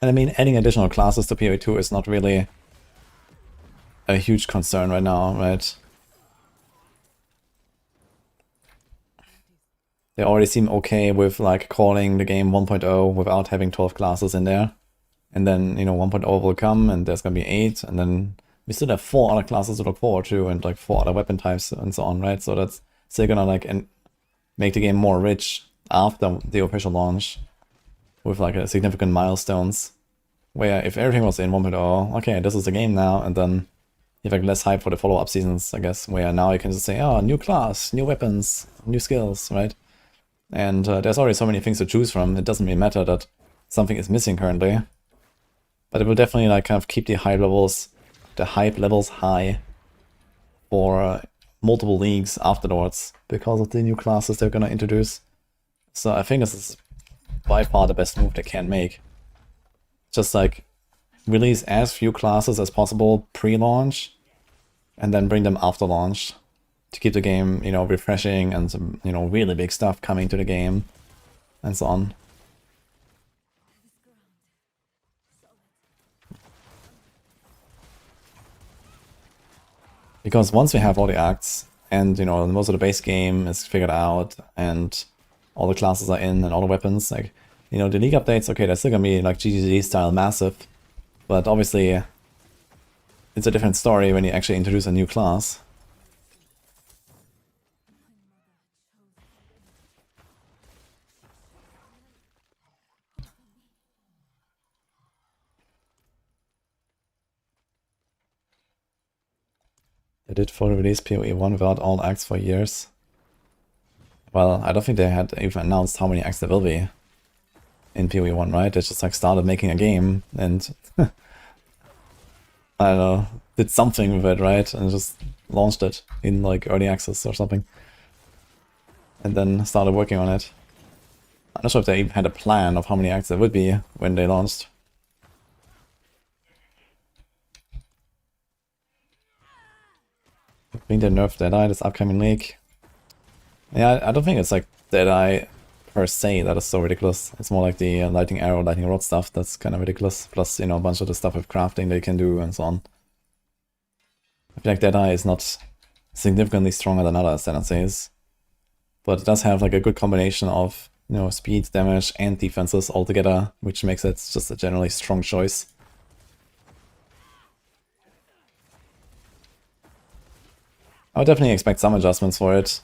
And I mean, adding additional classes to PoE2 is not really a huge concern right now, right? They already seem okay with like calling the game 1.0 without having 12 classes in there. And then, you know, 1.0 will come and there's gonna be 8, and then we still have 4 other classes to look forward to, and like 4 other weapon types and so on, right? So that's still gonna like make the game more rich after the official launch with like a significant milestones. Where if everything was in 1.0, okay, this is the game now, and then you have like less hype for the follow-up seasons, I guess, where now you can just say, oh, new class, new weapons, new skills, right? And there's already so many things to choose from, it doesn't really matter that something is missing currently. But it will definitely like kind of keep the hype levels high for multiple leagues afterwards, because of the new classes they're gonna introduce. So I think this is by far the best move they can make. Just like release as few classes as possible pre-launch, and then bring them after launch to keep the game, you know, refreshing, and some, you know, really big stuff coming to the game and so on. Because once we have all the acts, and, you know, most of the base game is figured out, and all the classes are in, and all the weapons, like, you know, the league updates, okay, they're still gonna be like GGG style massive, but obviously it's a different story when you actually introduce a new class. They did fully release PoE1 without all acts for years. Well, I don't think they had even announced how many acts there will be in PoE1, right? They just like started making a game and I don't know, did something with it, right? And just launched it in like early access or something. And then started working on it. I'm not sure if they even had a plan of how many acts there would be when they launched. I think they nerfed Deadeye this upcoming league. Yeah, I don't think it's like Deadeye per se that is so ridiculous. It's more like the lightning arrow, lightning rod stuff that's kind of ridiculous. Plus, you know, a bunch of the stuff with crafting they can do and so on. I feel like Deadeye is not significantly stronger than other ascendancies, but it does have like a good combination of, you know, speed, damage, and defenses all together, which makes it just a generally strong choice. I would definitely expect some adjustments for it.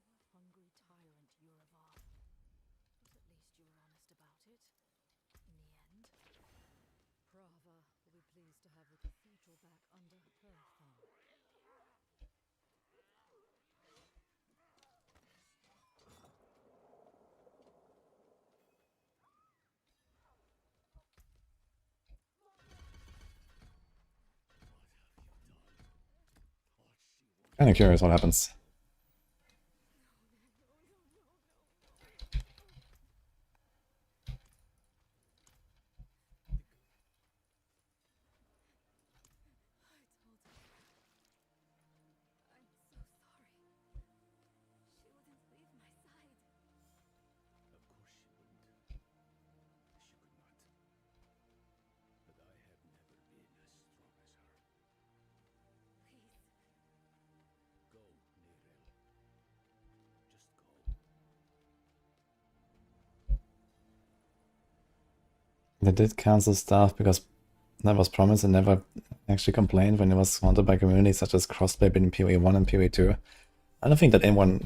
Power-hungry tyrant Yuravar. But at least you were honest about it. In the end. Prava will be pleased to have the cathedral back under her thumb. Kinda curious what happens. I'm so sorry. She wouldn't leave my side. Of course she wouldn't. She could not. But I have never been as strong as her. Please. Go, Neyrelle. Just go. They did cancel stuff because that was promised and never actually complained when it was wanted by communities such as crossplay between PoE 1 and PoE 2. I don't think that anyone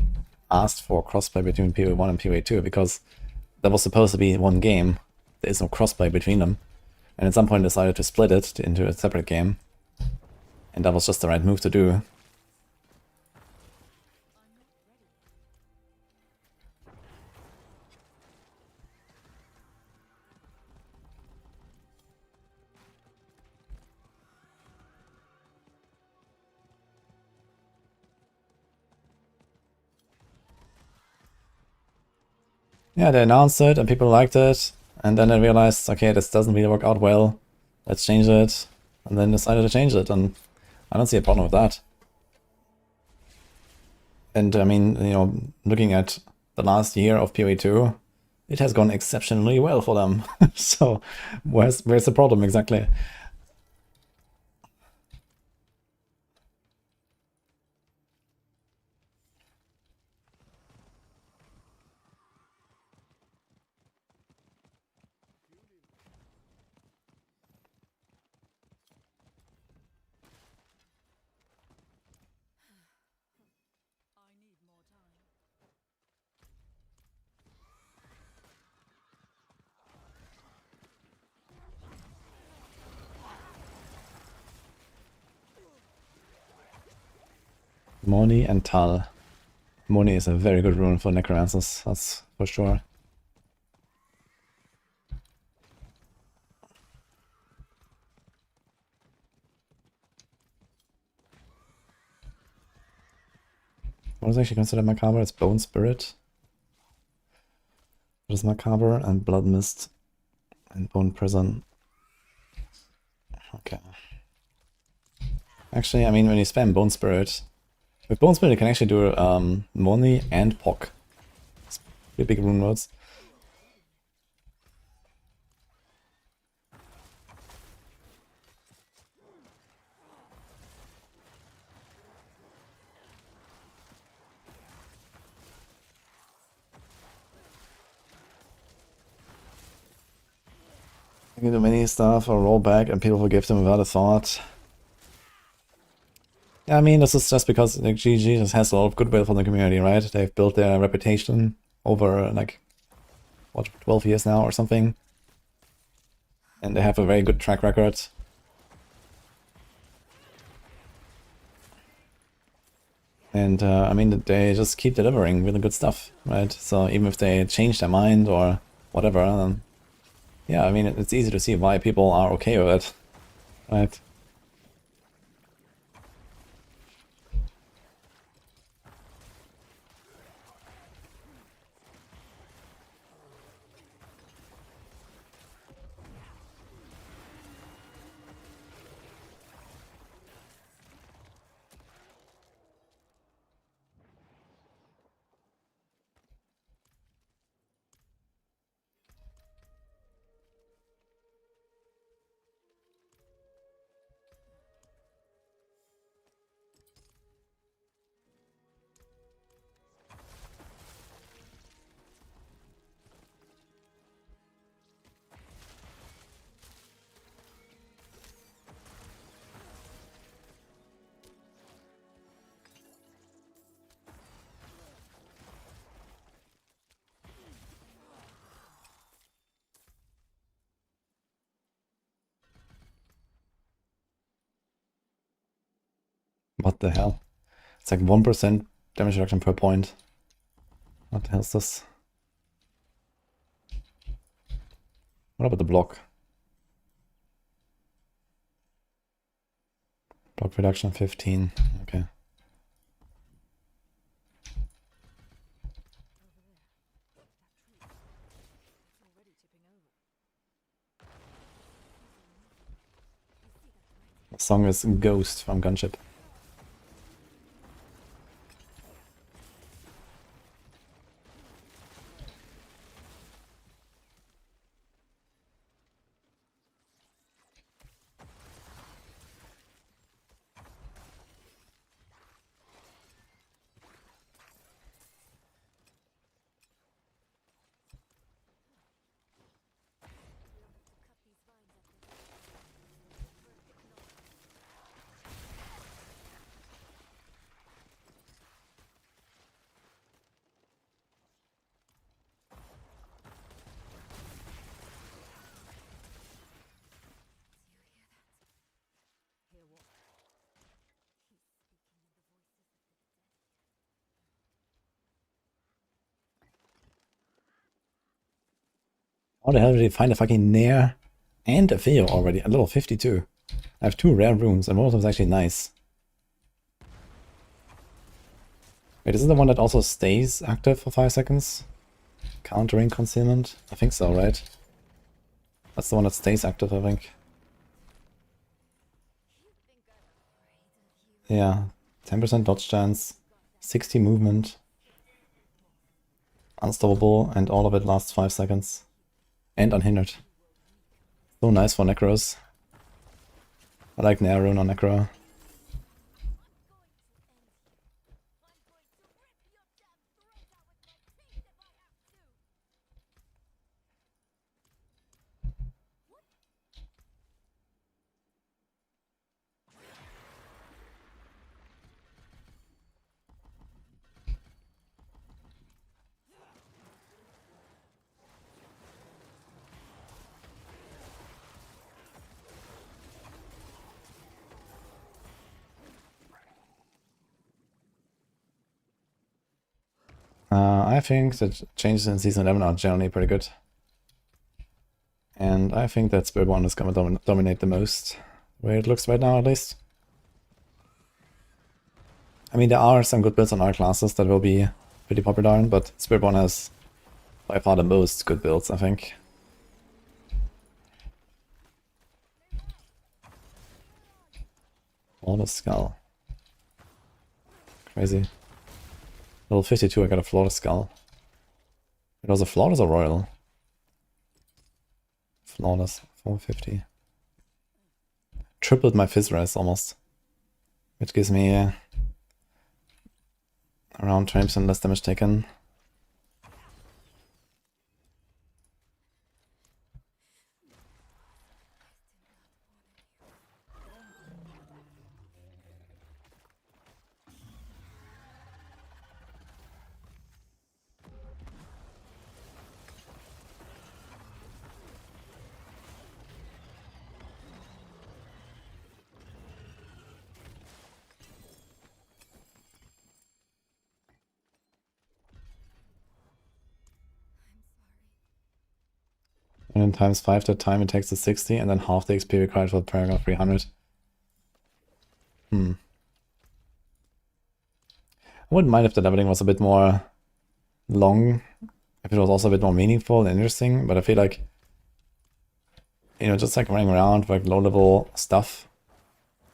asked for crossplay between PoE 1 and PoE 2 because that was supposed to be one game. There is no crossplay between them. And at some point decided to split it into a separate game. And that was just the right move to do. Yeah, they announced it and people liked it, and then they realized, okay, this doesn't really work out well, let's change it, and then decided to change it, and I don't see a problem with that. And I mean, you know, looking at the last year of PoE 2, it has gone exceptionally well for them. So where's the problem exactly? I need more time. Moni and Tal. Moni is a very good rune for necromancers, that's for sure. What is actually considered macabre? It's Bone Spirit. It is macabre and Blood Mist and Bone Prison. Okay. Actually, I mean, when you spam Bone Spirit, with Bone Spirit you can actually do Moni and Pock. It's pretty big rune words. You can do many stuff or roll back and people forgive them without a thought. Yeah, I mean, this is just because like, GG just has a lot of goodwill from the community, right? They've built their reputation over, like, what, 12 years now or something? And they have a very good track record. And I mean, they just keep delivering really good stuff, right? So even if they change their mind or whatever, yeah, I mean, it's easy to see why people are okay with it, right? What the hell? It's like 1% damage reduction per point. What the hell is this? What about the block? Block reduction 15. Okay. Already tipping over. The song is Ghost from Gunship. Hear what? How the hell did they find a fucking Nair and a Theo already at level 52? I have 2 rare runes and one of them is actually nice. Wait, isn't the one that also stays active for 5 seconds? Countering concealment? I think so, right? That's the one that stays active, I think. Yeah, 10% dodge chance, 60 movement, unstoppable, and all of it lasts 5 seconds. And unhindered. So nice for necros. I like Nair rune on necro. I think that changes in Season 11 are generally pretty good. And I think that Spirit 1 is gonna dominate the most, the way it looks right now at least. I mean, there are some good builds on other classes that will be pretty popular, but Spirit 1 has by far the most good builds, I think. Flawless Skull. Crazy. Level 52, I got a Flawless Skull. It was a Flawless or Royal? Flawless, 450. Tripled my Fizz res almost. Which gives me around 20% less damage taken. And then times 5 the time it takes to 60, and then half the XP required for paragraph 300. I wouldn't mind if the leveling was a bit more long, if it was also a bit more meaningful and interesting, but I feel like, you know, just like running around like low level stuff,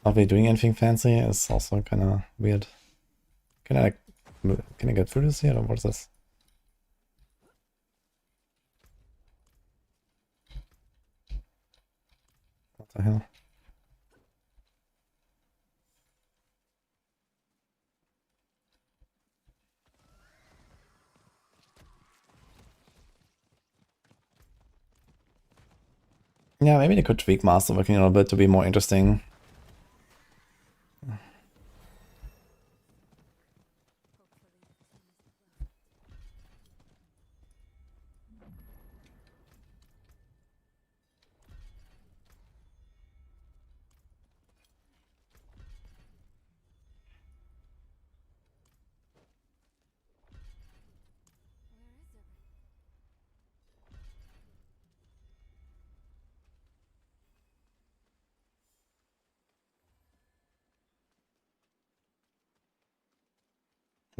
not really doing anything fancy is also kind of weird. Can I get through this here, or what is this? What the hell? Yeah, maybe they could tweak Masterworking a little bit to be more interesting.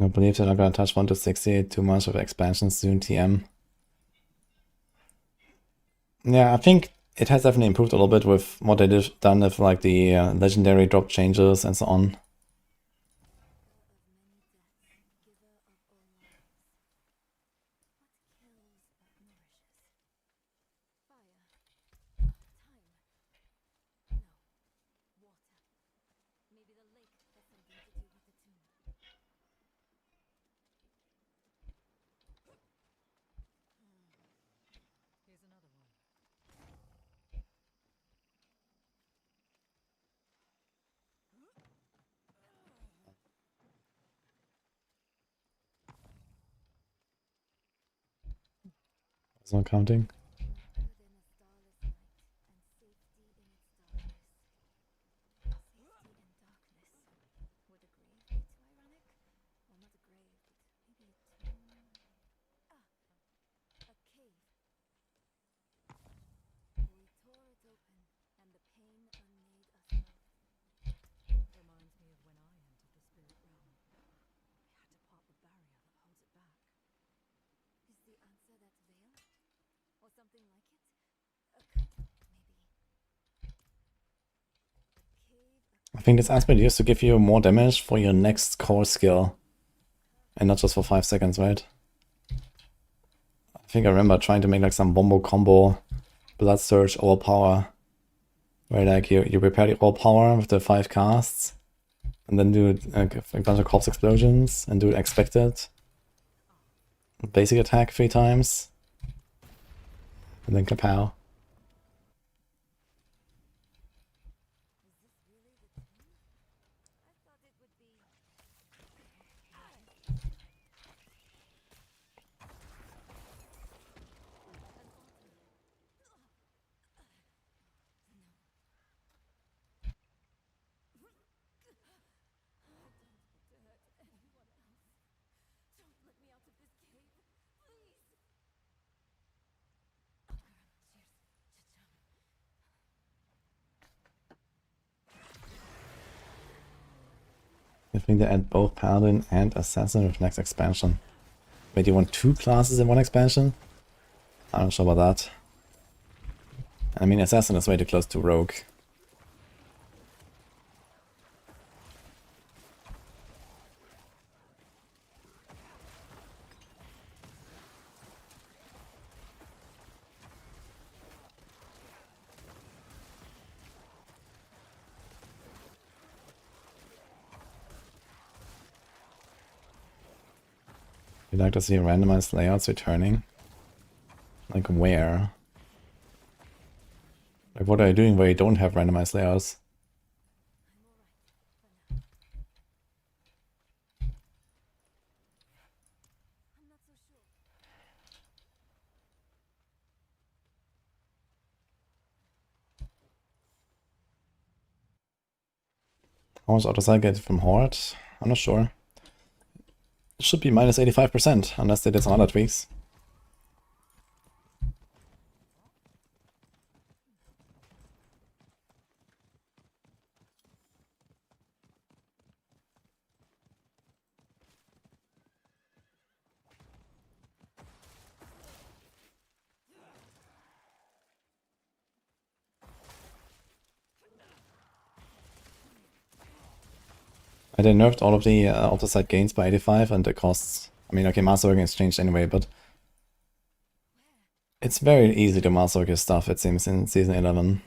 I believe they're not gonna touch 1 to 60 too much of expansion soon, TM. Yeah, I think it has definitely improved a little bit with what they done with like the legendary drop changes and so on. Here's another one. It's not counting. Reminds me of when I entered the spirit realm. We had to part the barrier that holds it back. Is the answer that veil? Or something like it? A cut, maybe. A cave, I think this aspect used to give you more damage for your next core skill. And not just for 5 seconds, right? I think I remember trying to make like some bombo combo, blood surge, overpower. Where like you prepare the overpower with the 5 casts. And then do a bunch of corpse explosions and do expected. Basic attack 3 times. And then kapow. I think they add both Paladin and Assassin with next expansion. Wait, you want 2 classes in one expansion? I'm not sure about that. I mean, Assassin is way too close to Rogue. You'd like to see randomized layouts returning? Like where? Like what are you doing where you don't have randomized layouts? How much auto I get from Horde? I'm not sure. It should be minus 85%, unless they did some other tweaks. And they nerfed all of the altar-side gains by 85 and the costs. I mean, okay, Masterworking has changed anyway, but it's very easy to masterwork your stuff, it seems, in Season 11.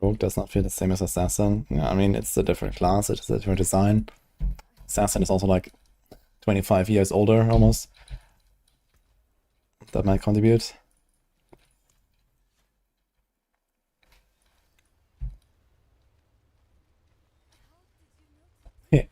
Rogue does not feel the same as Assassin. Yeah, I mean, it's a different class, it's a different design. Assassin is also like 25 years older, almost. That might contribute. Yeah.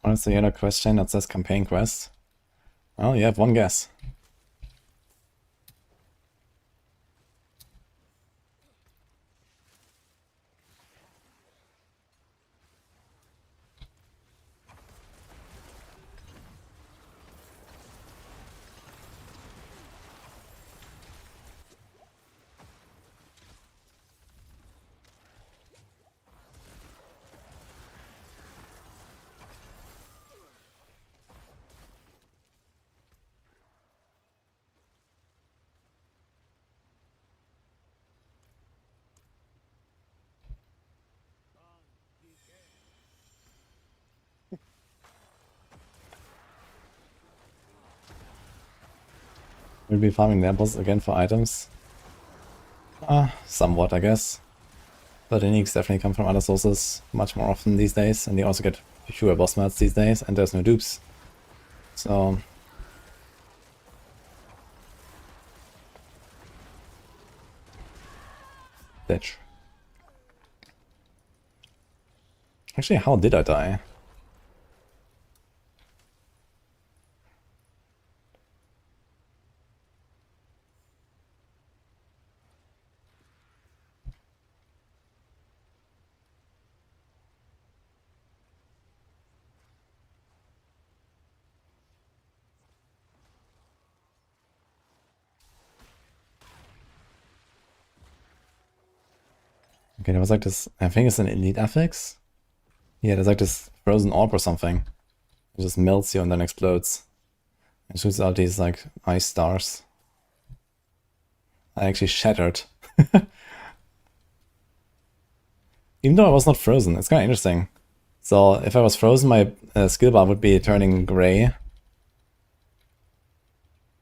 Honestly, other question that says campaign quest. Well, you have one guess. We'll be farming their boss again for items. Somewhat, I guess. But the uniques definitely come from other sources much more often these days, and you also get fewer boss mats these days, and there's no dupes. So... Bitch. Actually, how did I die? Okay, there was like this, I think it's an elite affix? Yeah, there's like this frozen orb or something. It just melts you and then explodes. It shoots out these like ice stars. I actually shattered. Even though I was not frozen, it's kind of interesting. So if I was frozen, my skill bar would be turning gray.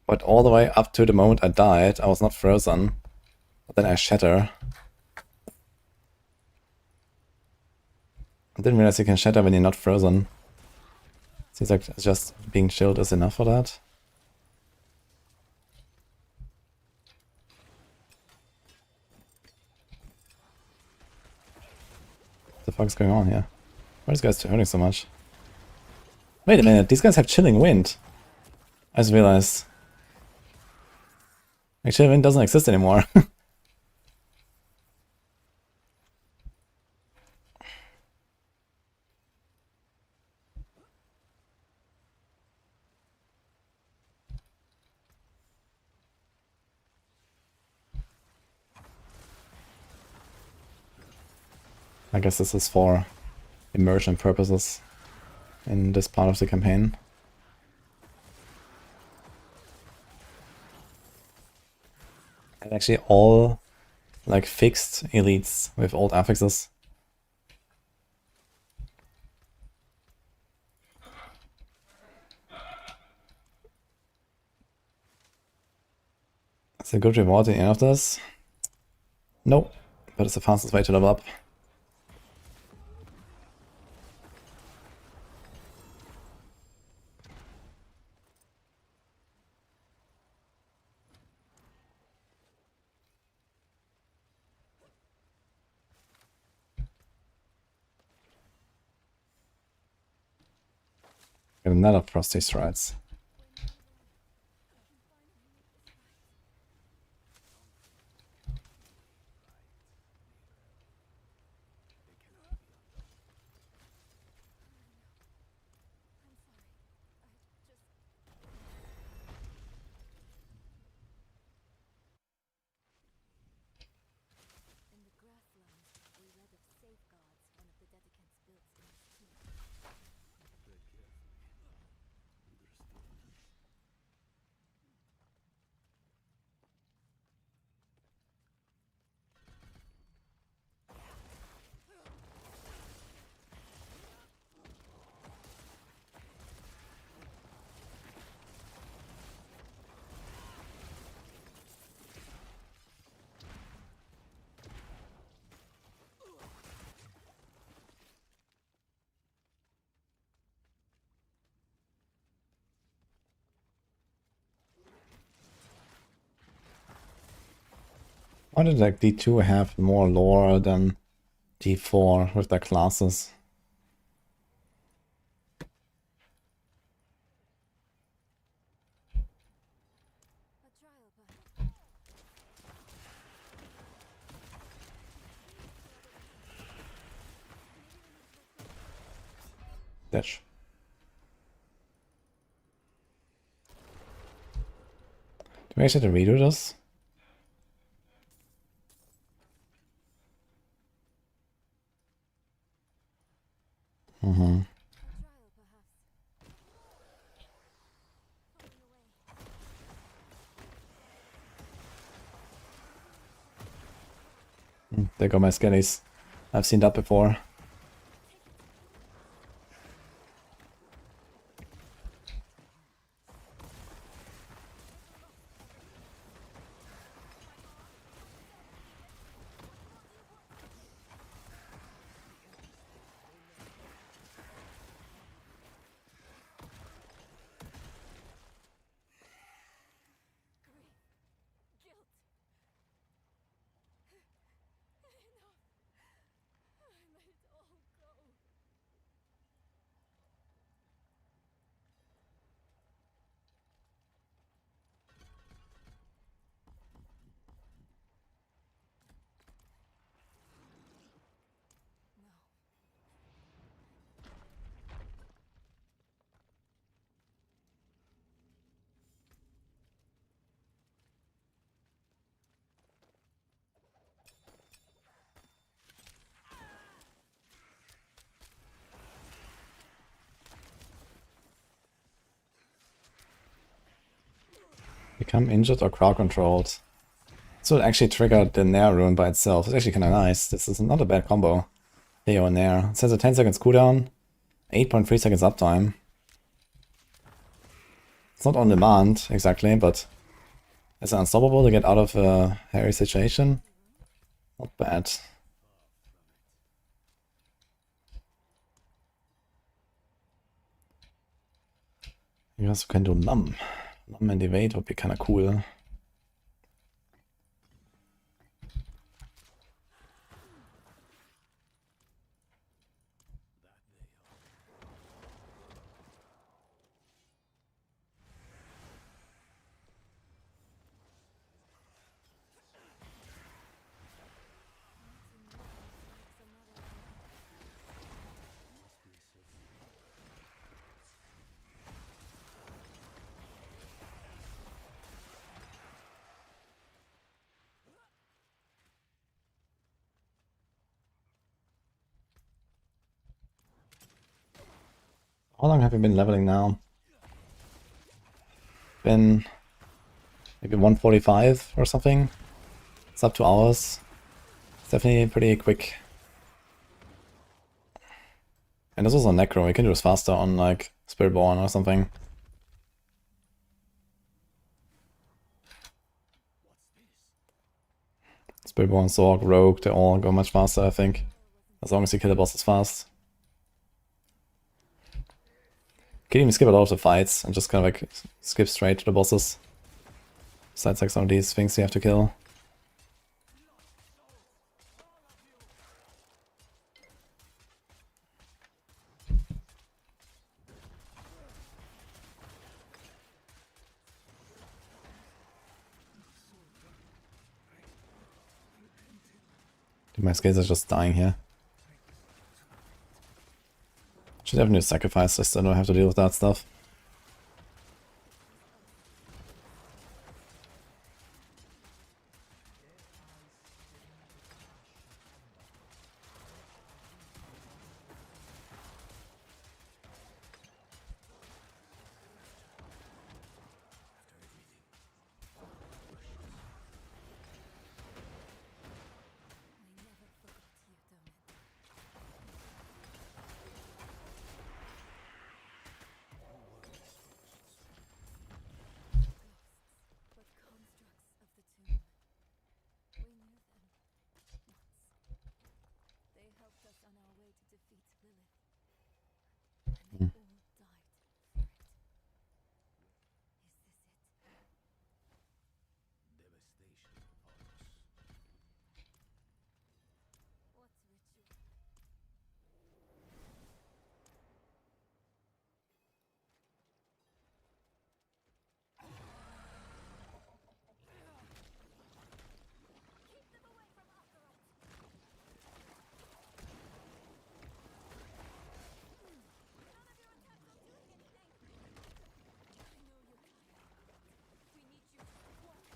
But all the way up to the moment I died, I was not frozen. But then I shatter. I didn't realize you can shatter when you're not frozen. Seems like just being chilled is enough for that. What the fuck is going on here? Why are these guys hurting so much? Wait a minute, these guys have chilling wind. I just realized. Like, chilling wind doesn't exist anymore. I guess this is for immersion purposes in this part of the campaign. And actually all like fixed elites with old affixes. Is there a good reward at the end of this? Nope, but it's the fastest way to level up. Another frosty strides. In the grasslands, we read of safeguards one of the dedicants built in his tomb. Tread carefully. Understood. Why did like D2 have more lore than D4 with their classes? A trial, perhaps. Dash. Do we actually have to redo this? A trial, perhaps. Falling away. There go my skellies. I've seen that before. Guilt. Enough. I let it all go. No. Become injured or crowd controlled. So it actually triggered the Nair rune by itself. It's actually kind of nice. This is not a bad combo. Theo and Nair. It says a 10 seconds cooldown, 8.3 seconds uptime. It's not on demand exactly, but it's unstoppable to get out of a hairy situation. Not bad. You also can do numb. Numb and evade would be kind of cool. How long have you been leveling now? Been maybe 145 or something. It's up to hours. It's definitely pretty quick. And this was on necro. You can do this faster on like Spiritborn or something. Spiritborn, Sorg, Rogue, they all go much faster, I think. As long as you kill the bosses fast. You can even skip a lot of the fights and just kind of like skip straight to the bosses. Besides like some of these things you have to kill. My skills are just dying here. Should have new sacrifice just so I don't have to deal with that stuff. We never forgot you, Domin. Ghosts, but constructs of the tomb. We knew them once. They helped us on our way to defeat Lilith. And we all died for it. Is this it? Devastation upon us. What ritual? Keep them away from Akarat! None of your attacks are doing anything! I know you're tired. We need you to work.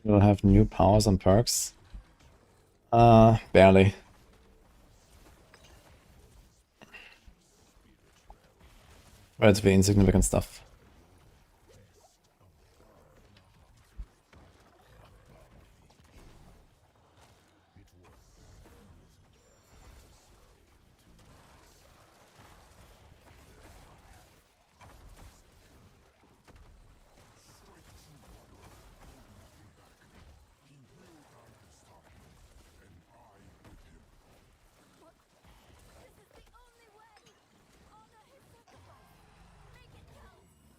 We'll have new powers and perks. Barely. Relatively insignificant stuff. This is the only way! Honor his sacrifice! Make it count!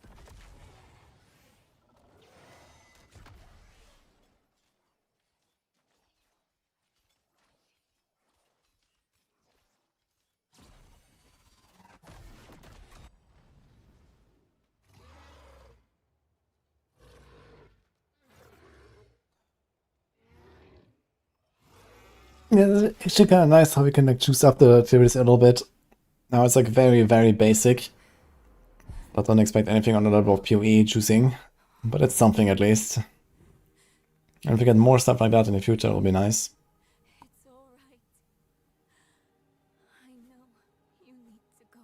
Yeah, it's actually kind of nice how we can like choose up the theories a little bit. Now it's like very, very basic. But don't expect anything on the level of PoE choosing. But it's something at least. And if we get more stuff like that in the future, it'll be nice. It's all right. I know you need to go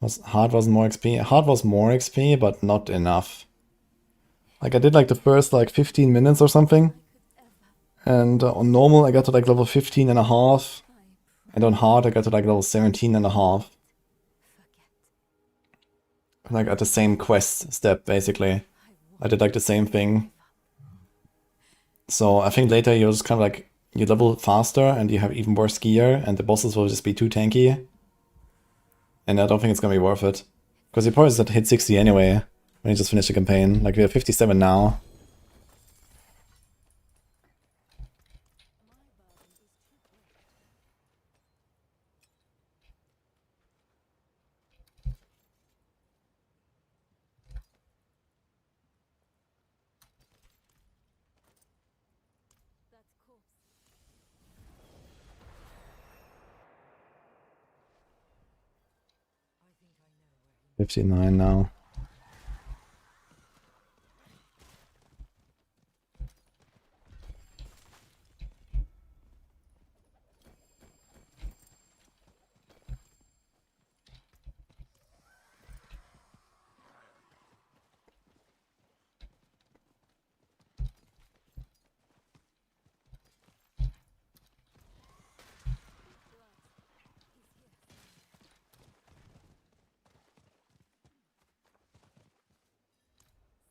now. Hard wasn't more XP. Hard was more XP, but not enough. Like I did like the first like 15 minutes or something. And on normal I got to like level 15 and a half. And on hard I got to like level 17 and a half. Like at the same quest step basically. I did like the same thing. So I think later you're just kind of like, you level faster and you have even worse gear and the bosses will just be too tanky. And I don't think it's gonna be worth it. Because you probably just hit 60 anyway when you just finish the campaign. Like we have 57 now. That's cool. 59 now.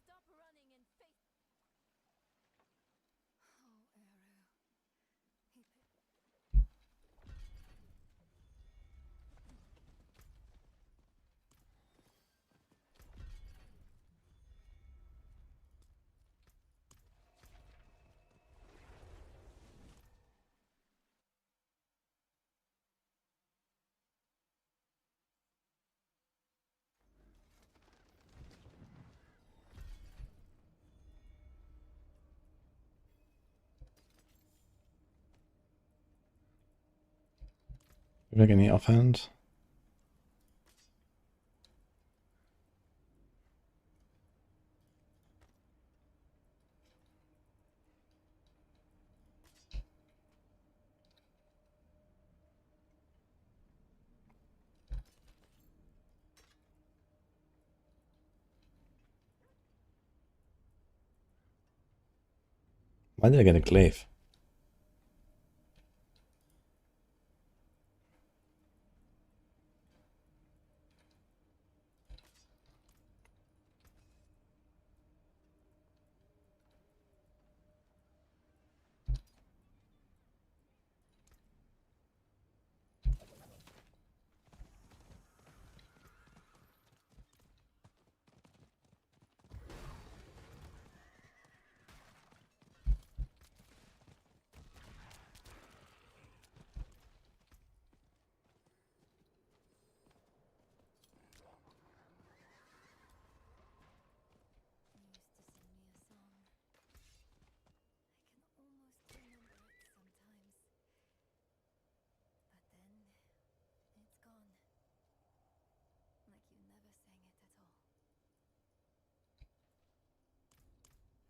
Stop running and face. Oh, Eru. He Like any offhand? Why did I get a glaive? used to sing me a song. I can almost remember it sometimes. But then it's gone. Like you never sang it at all.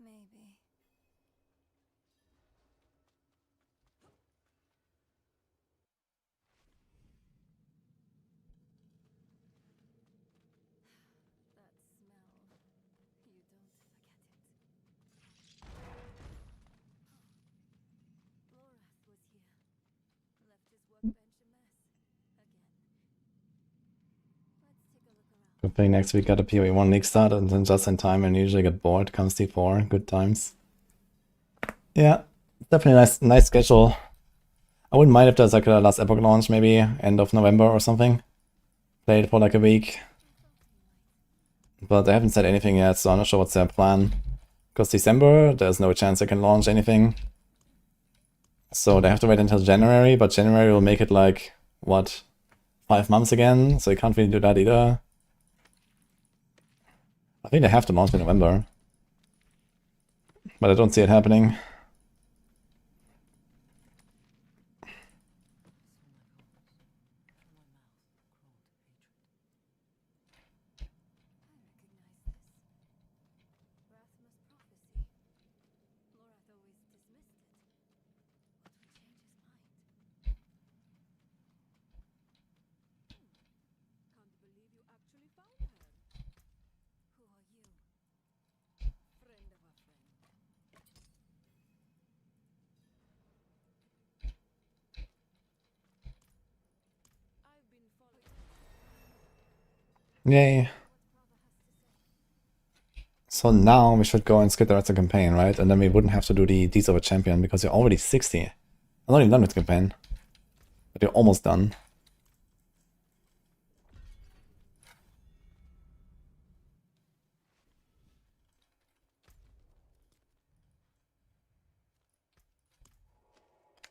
Maybe. That smell. You don't forget it. Lorath was here. Left his workbench a mess. Again. Let's take a look around. Good thing next week got a PoE 1 league start and then just in time and usually get bored comes T4. Good times. Yeah, definitely nice schedule. I wouldn't mind if there's like a last Epoch launch maybe end of November or something. Play it for like a week. But they haven't said anything yet, so I'm not sure what's their plan. Because December, there's no chance they can launch anything. So they have to wait until January, but January will make it like, what, 5 months again? So you can't really do that either. I think they have to launch in November. But I don't see it happening. Yay. So now we should go and skip the rest of the campaign, right? And then we wouldn't have to do the Deeds of a Champion because you're already 60. I'm not even done with the campaign. But you're almost done.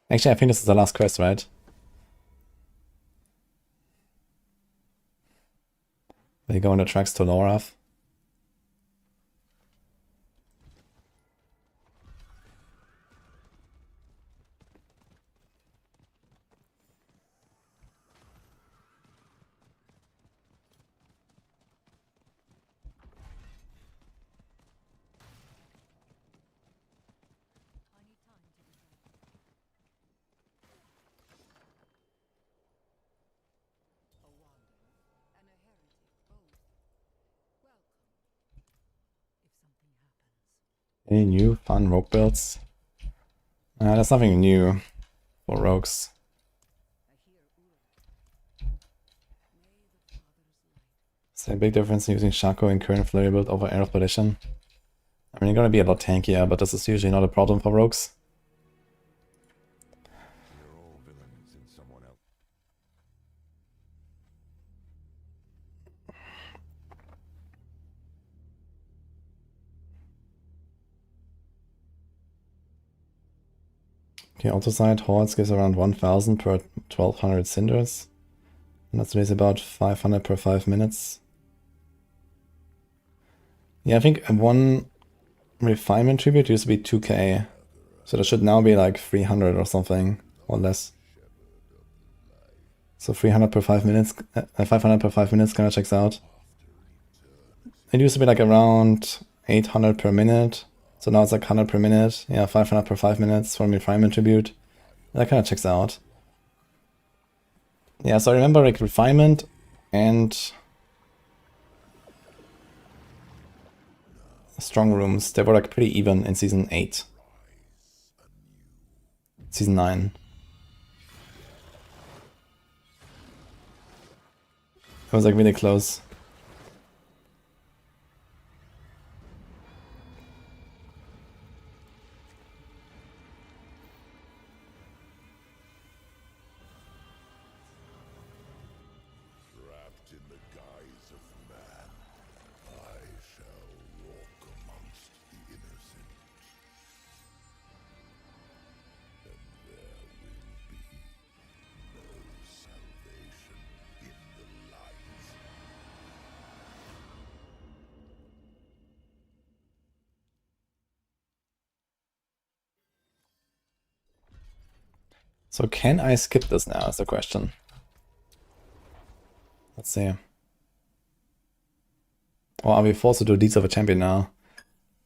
Actually, I think this is the last quest, right? We go on the tracks to Lorath. and a heretic both. Welcome. If something happens. Any new fun rogue builds? There's nothing new for rogues. I hear Ura. May the father's light. Is there a big difference in using Shaco in current flurry build over Air of Perdition? I mean, you're gonna be a lot tankier, but this is usually not a problem for rogues. You're all villains in someone else. Okay, auto side hordes gives around 1000 per 1200 cinders. And that's basically about 500 per 5 minutes. Yeah, I think one refinement tribute used to be 2k. So that should now be like 300 or something, or less. So 300 per 5 minutes, 500 per 5 minutes kind of checks out. It used to be like around 800 per minute. So now it's like 100 per minute. Yeah, 500 per 5 minutes for refinement tribute. That kind of checks out. Yeah, so I remember like refinement and strong rooms, they were like pretty even in season 8. Season 9. It was like really close. Trapped in the guise of man, I shall walk amongst the innocent. And there will be no salvation in the light. So can I skip this now is the question. Let's see. Or are we forced to do Deeds of a Champion now?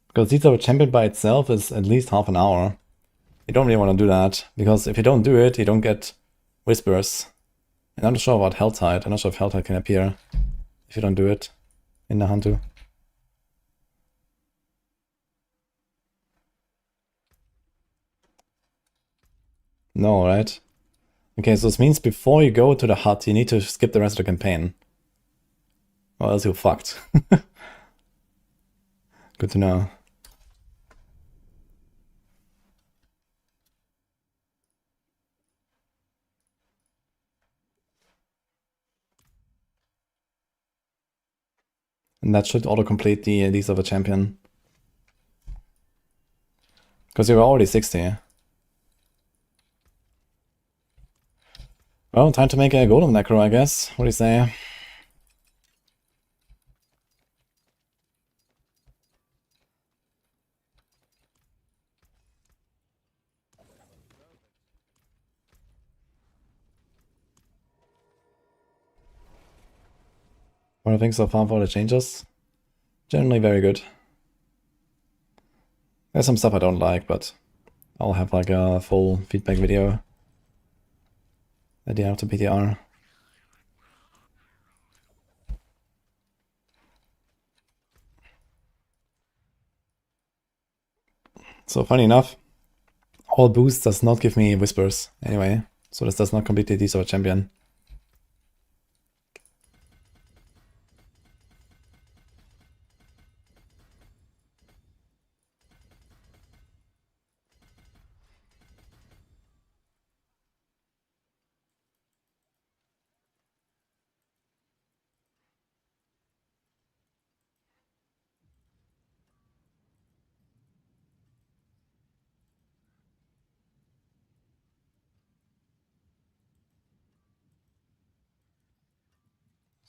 Because Deeds of a Champion by itself is at least half an hour. You don't really want to do that, because if you don't do it, you don't get Whispers. And I'm not sure about Helltide. I'm not sure if Helltide can appear if you don't do it in the Hantu. No, right? Okay, so this means before you go to the hut, you need to skip the rest of the campaign. Or else you're fucked. Good to know. And that should auto-complete the Deeds of a Champion. Because you were already 60. Well, time to make a golem necro, I guess. What do you say? What do you think so far for the changes? Generally very good. There's some stuff I don't like, but I'll have like a full feedback video at the end of the PTR. So funny enough, all boost does not give me whispers anyway, so this does not complete the Deeds of a Champion.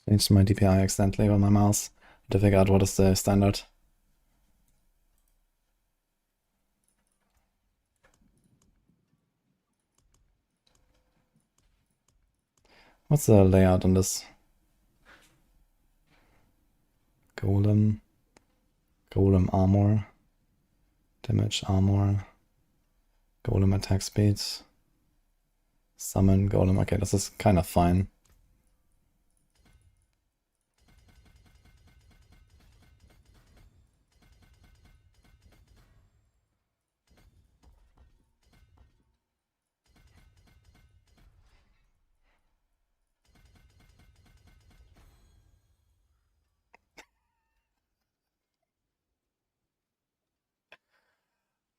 Changed my DPI accidentally on my mouse to figure out what is the standard. What's the layout on this? Golem. Golem armor. Damage armor. Golem attack speed. Summon golem. Okay, this is kind of fine.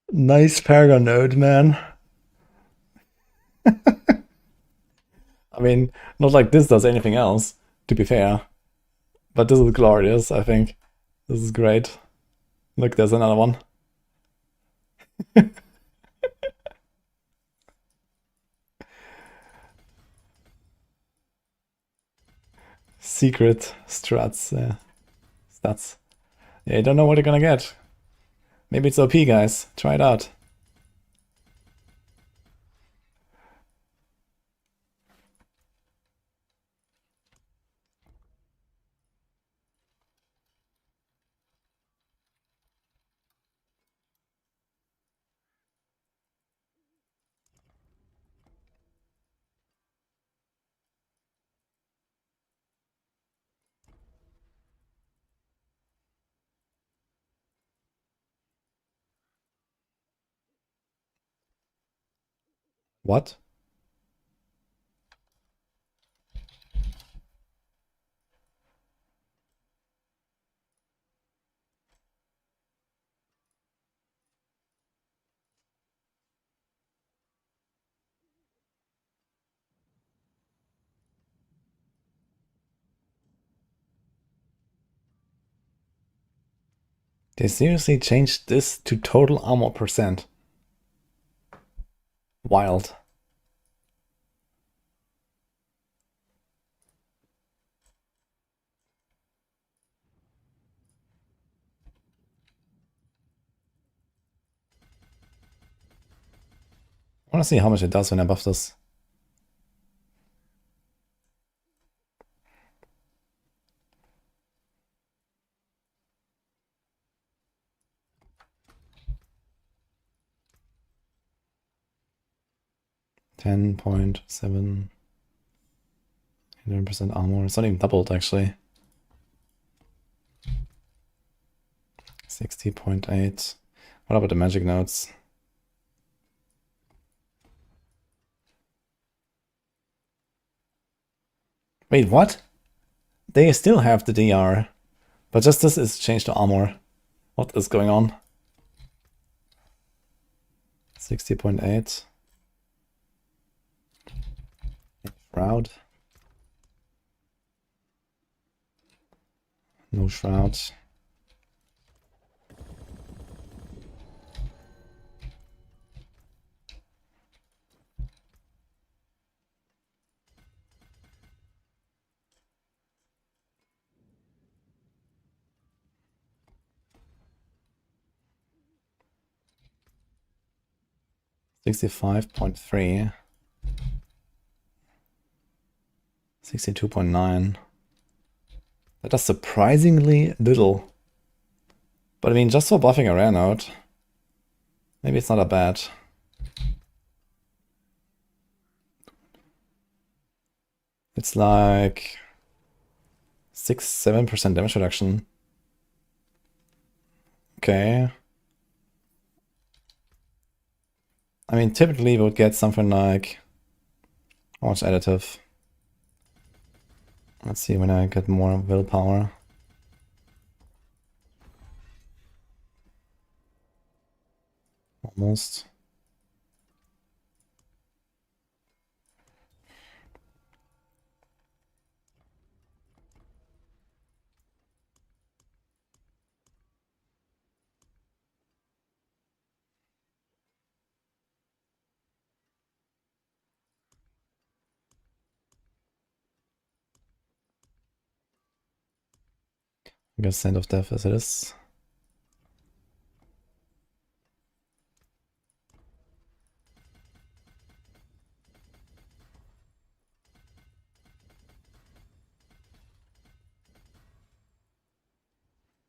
Nice Paragon node, man. I mean, not like this does anything else, to be fair. But this is glorious, I think. This is great. Look, there's another one. Secret strats. Stats. Yeah, you don't know what you're gonna get. Maybe it's OP, guys. Try it out. What? They seriously changed this to total armor percent. Wild. I want to see how much it does when I buff this. $10.7 100% armor. It's not even doubled actually. 60.8. What about the magic notes? Wait, what? They still have the DR, but just this is changed to armor. What is going on? 60.8. Shroud. No shroud. $65.3. 62.9. That is surprisingly little. But I mean, just for buffing a rare node, maybe it's not that bad. It's like 6-7% damage reduction. Okay. I mean, typically we would get something like, how much additive? Let's see when I get more willpower. Almost. I guess Saint of Death as it is.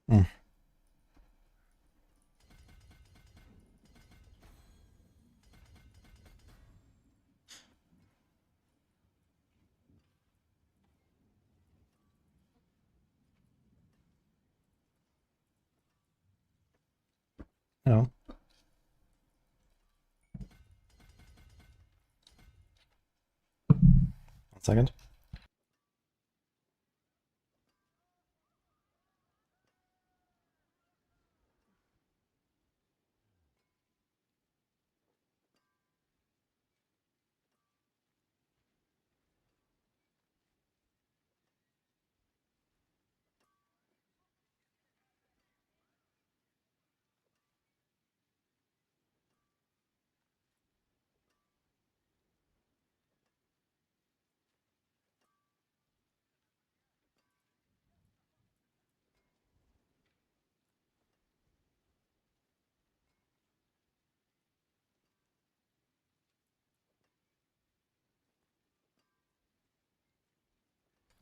Hmm. No. 1 second.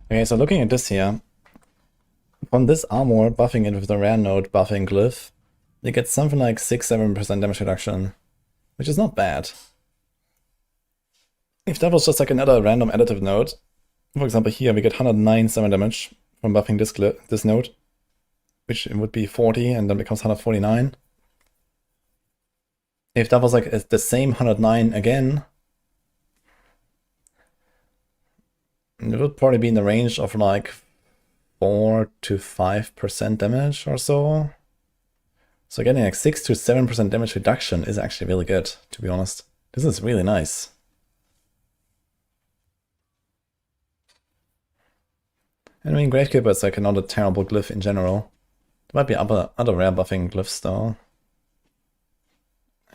Okay, so looking at this here, from this armor, buffing it with the rare node buffing glyph, you get something like 6-7% damage reduction, which is not bad. If that was just like another random additive node, for example here we get 109 7 damage from buffing this node, which would be 40 and then becomes 149. If that was like the same 109 again, it would probably be in the range of like 4 to 5% damage or so. So getting like 6 to 7% damage reduction is actually really good, to be honest. This is really nice. And I mean, Gravekeeper is like not a terrible glyph in general. There might be other rare buffing glyphs though.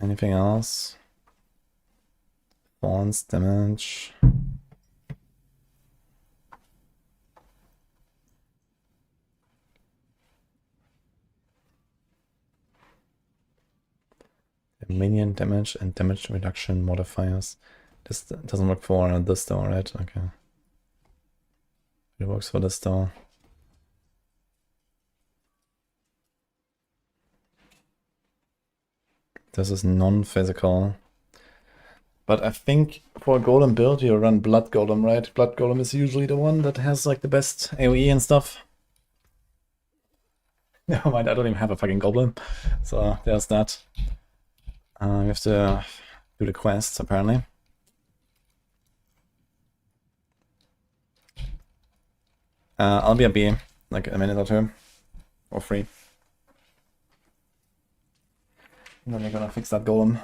Anything else? Thorns damage. Minion damage and damage reduction modifiers. This doesn't work for this though, right? Okay. It works for this though. This is non-physical. But I think for a golem build you run Blood Golem, right? Blood Golem is usually the one that has like the best AoE and stuff. Never mind, I don't even have a fucking goblin. So there's that. We have to do the quests apparently. I'll be a B, like a minute or two. Or 3. And then we're gonna fix that golem.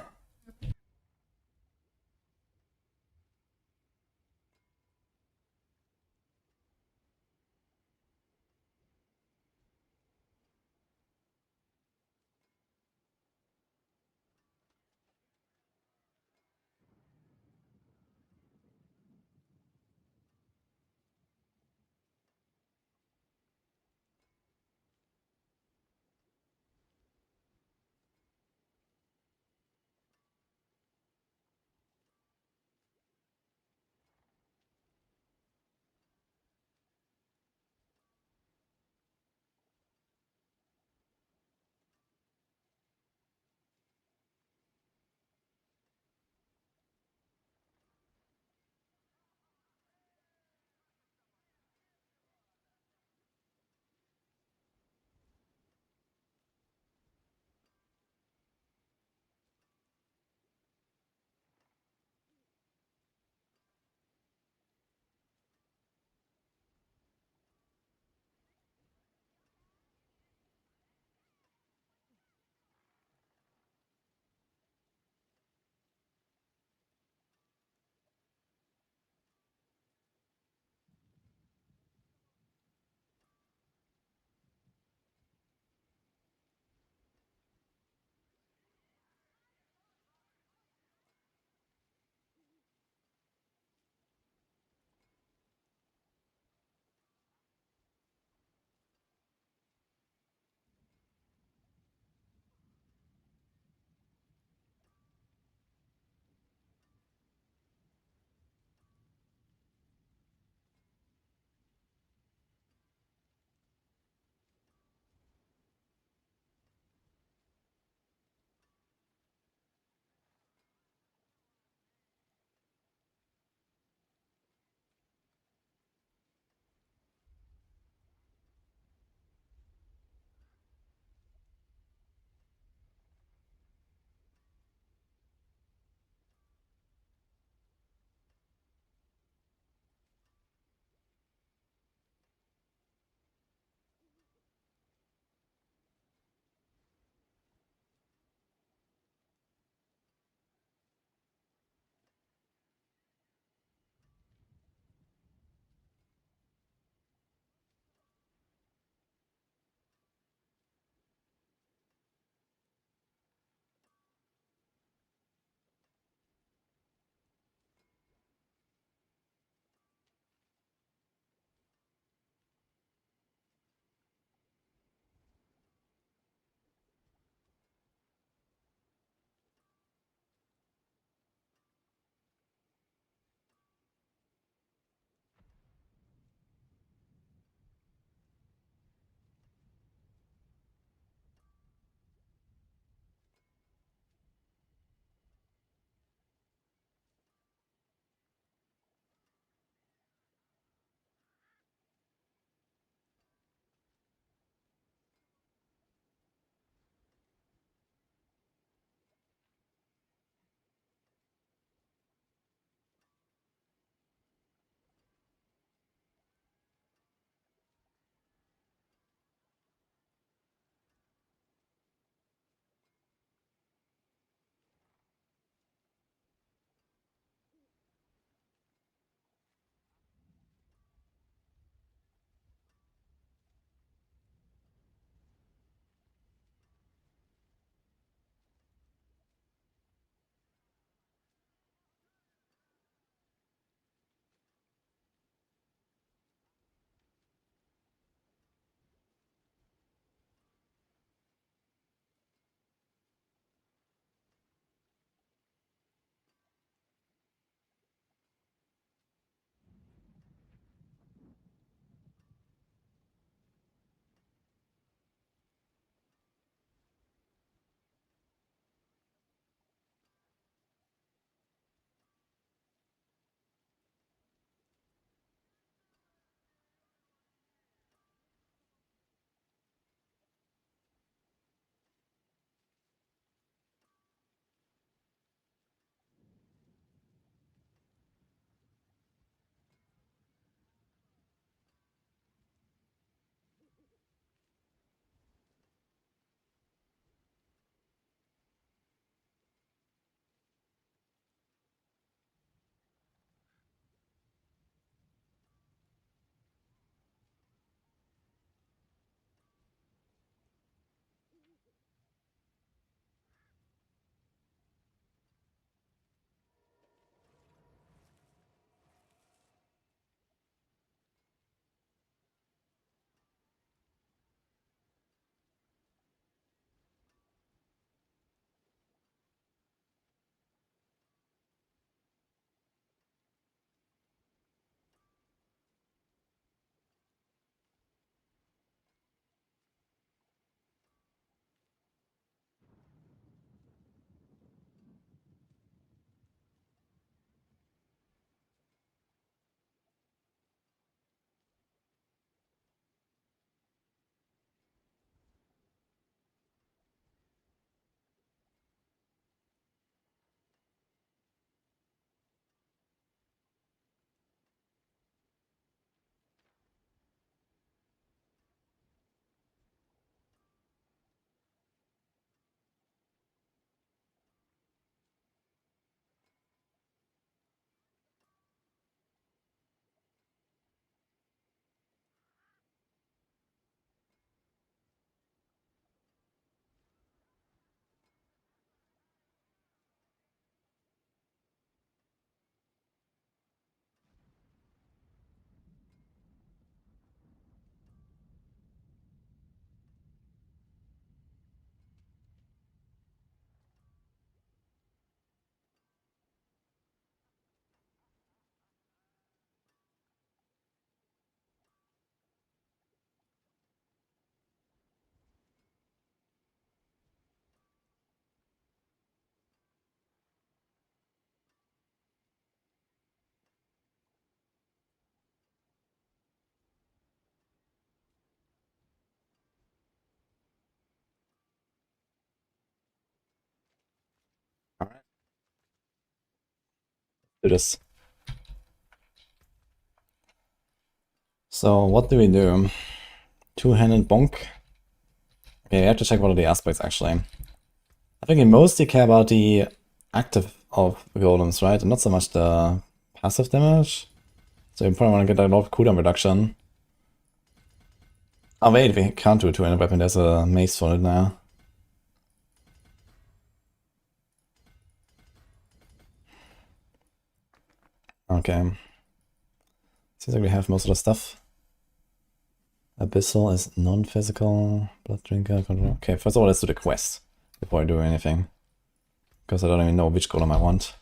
do this. So what do we do? Two-handed bonk. Okay, we have to check what are the aspects actually. I think we mostly care about the active of golems, right? And not so much the passive damage. So you probably want to get a lot of cooldown reduction. Oh wait, we can't do a two-handed weapon, there's a mace for it now. Okay. Seems like we have most of the stuff. Abyssal is non-physical. Blood drinker, control. Okay, first of all, let's do the quest before I do anything. Because I don't even know which golem I want.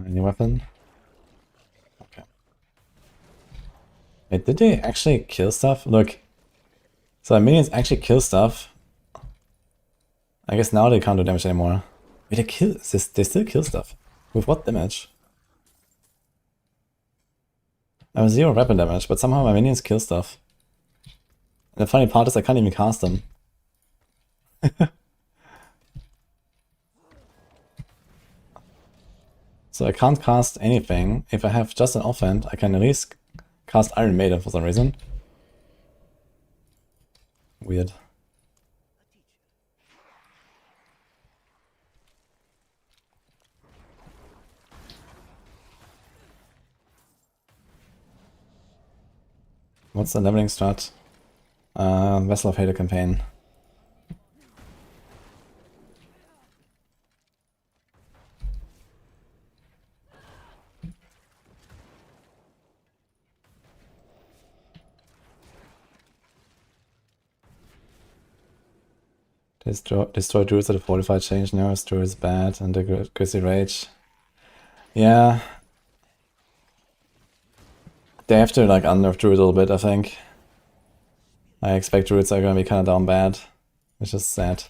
Any weapon? Okay. Wait, did they actually kill stuff? Look. So minions actually kill stuff. I guess now they can't do damage anymore. Wait, they still kill stuff. With what damage? I have 0 weapon damage, but somehow my minions kill stuff. And the funny part is I can't even cast them. So I can't cast anything. If I have just an offhand, I can at least cast Iron Maiden for some reason. Weird. What's the leveling strat? Vessel of Halo campaign. Destroy druids at a fortified change. No, druid is bad, and the Grizzly Rage. Yeah. They have to like unnerf druid a little bit, I think. I expect druids are gonna be kinda down bad, which is sad.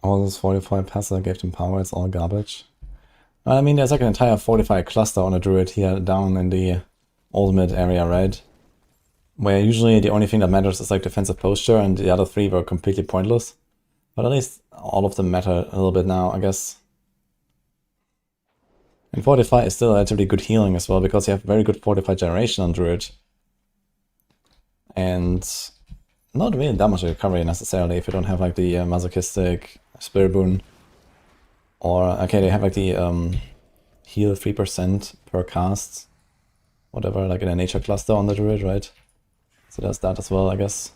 All this Fortify passer gave them power, it's all garbage. I mean, there's like an entire Fortify cluster on a druid here down in the ultimate area, right? Where usually the only thing that matters is like defensive posture, and the other 3 were completely pointless. But at least all of them matter a little bit now, I guess. And Fortify is still relatively good healing as well, because you have very good Fortify generation on druid. And not really that much recovery necessarily if you don't have like the masochistic spirit boon. Or, okay, they have like the heal 3% per cast. Whatever, like in a nature cluster on the druid, right? So there's that as well, I guess.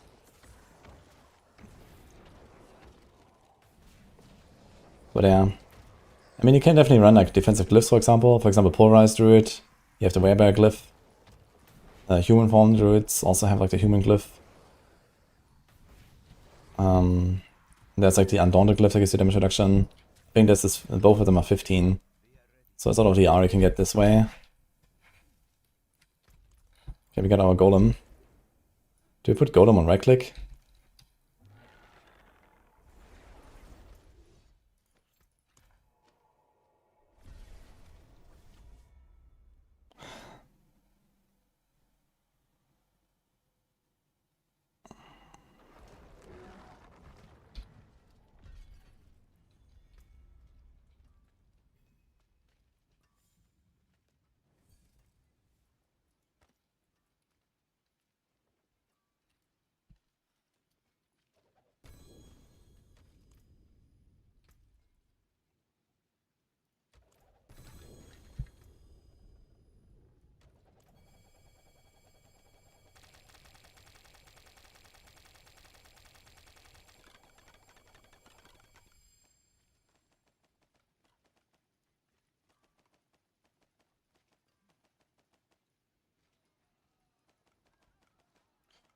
But yeah. I mean, you can definitely run like defensive glyphs, for example. For example, Polarized Druid. You have the Werebear glyph. Human form druids also have like the human glyph. There's like the Undaunted glyph that gives you damage reduction. I think this is, both of them are 15. So sort of the R you can get this way. Okay, we got our golem. Do we put golem on right click?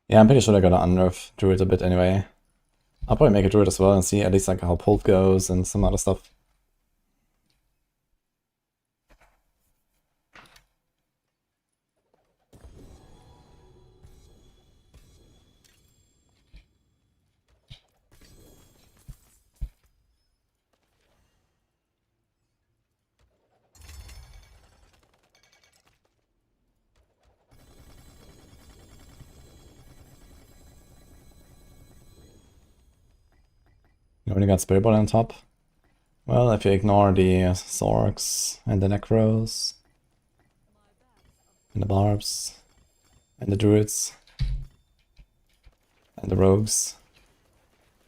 Yeah, I'm pretty sure they're gonna unnerf Druid a bit anyway. I'll probably make a Druid as well and see at least like how Pulp goes and some other stuff. You only got Spirit Ball on top. Well, if you ignore the Zorks and the Necros and the Barbs and the Druids and the Rogues.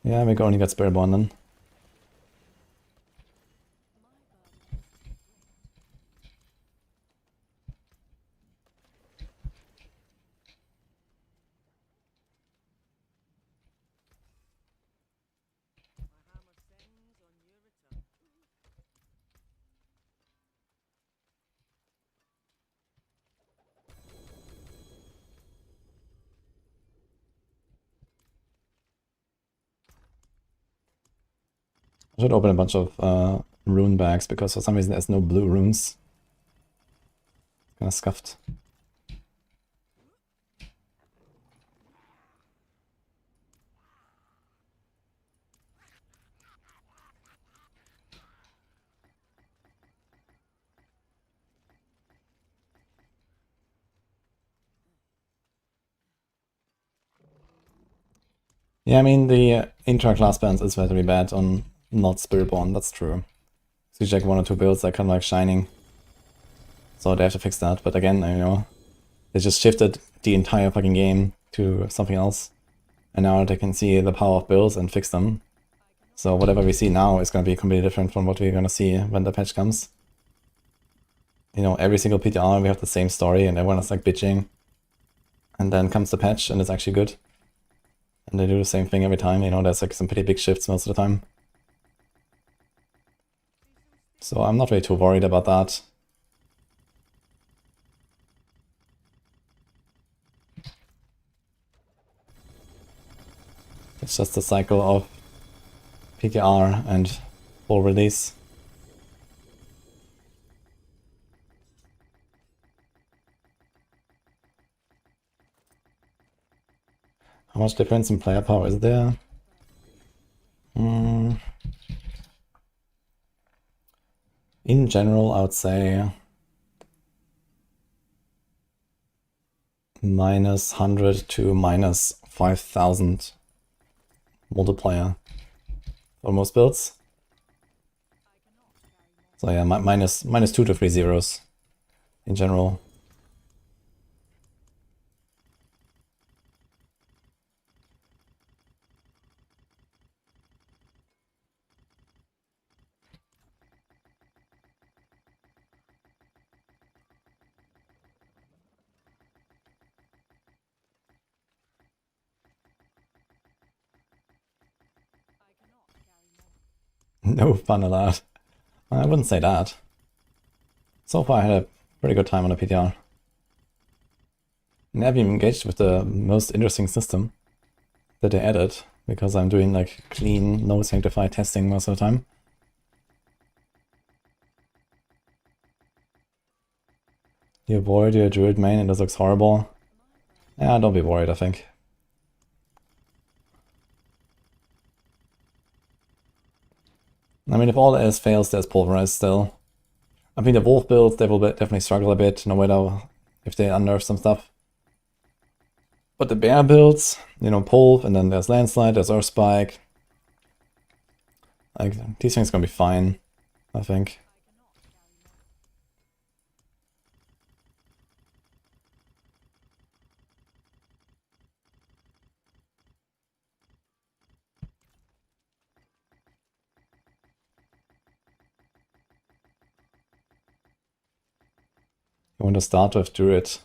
Yeah, we only got Spirit Ball then. My hammer sings on your return. I should open a bunch of rune bags because for some reason there's no blue runes. Kinda scuffed. Yeah, I mean, the intra-class balance is very bad on not Spiritborn, that's true. So you check one or two builds that kind of like shining. So they have to fix that, but again, you know, they just shifted the entire fucking game to something else. And now they can see the power of builds and fix them. So whatever we see now is going to be completely different from what we're going to see when the patch comes. You know, every single PTR we have the same story and everyone is like bitching. And then comes the patch and it's actually good. And they do the same thing every time, you know, there's like some pretty big shifts most of the time. So I'm not really too worried about that. It's just a cycle of PTR and full release. How much difference in player power is there? In general, I would say -100 to -5,000 multiplier for most builds. So yeah, minus 2 to 3 zeros in general. No fun allowed. I wouldn't say that. So far I had a pretty good time on the PTR. Never even engaged with the most interesting system that they added, because I'm doing like clean, no sanctified testing most of the time. You avoid your druid main and this looks horrible. Yeah, don't be worried, I think. I mean, if all else fails, there's Pulverize still. I mean, the Wolf builds, they will definitely struggle a bit, no matter if they unnerf some stuff. But the Bear builds, you know, Pulp, and then there's Landslide, there's Earth Spike. Like, these things are gonna be fine, I think. You want to start with Druid.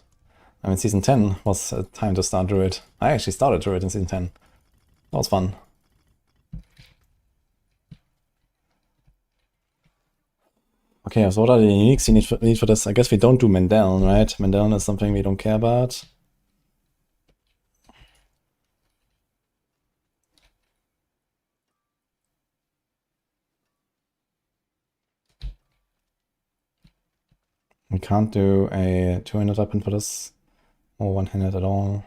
I mean, Season 10 was a time to start Druid. I actually started Druid in Season 10. That was fun. Okay, so what are the uniques you need for this? I guess we don't do Mendeln, right? Mendeln is something we don't care about. We can't do a two-handed weapon for this, or one-handed at all.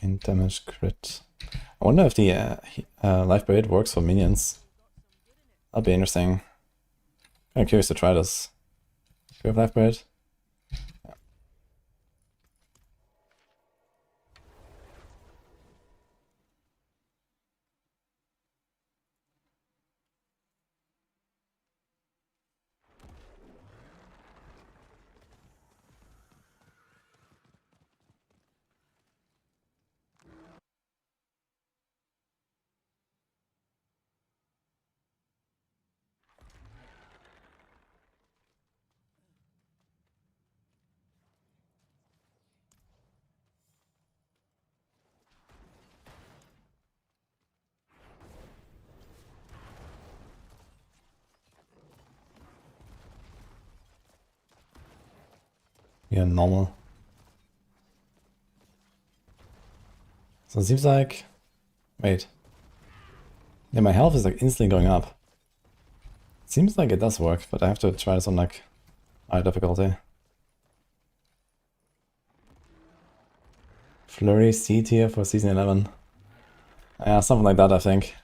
And damage crit. I wonder if the life braid works for minions. That'd be interesting. Kinda curious to try this. Do we have life braid? Yeah, normal. So it seems like... Wait. Yeah, my health is like instantly going up. Seems like it does work, but I have to try this on like high difficulty. Flurry C tier for season 11. Yeah, something like that, I think.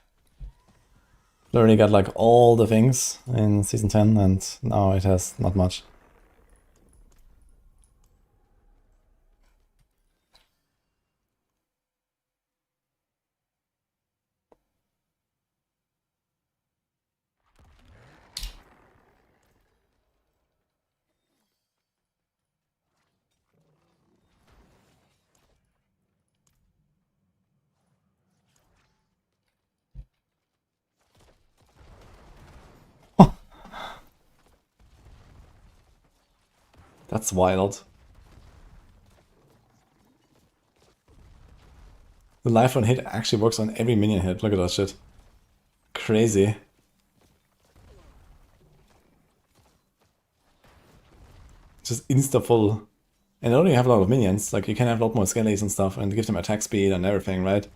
Flurry got like all the things in season 10, and now it has not much. That's wild. The life on hit actually works on every minion hit. Look at that shit. Crazy. Just insta full. And I only have a lot of minions. Like you can have a lot more skellies and stuff and give them attack speed and everything, right?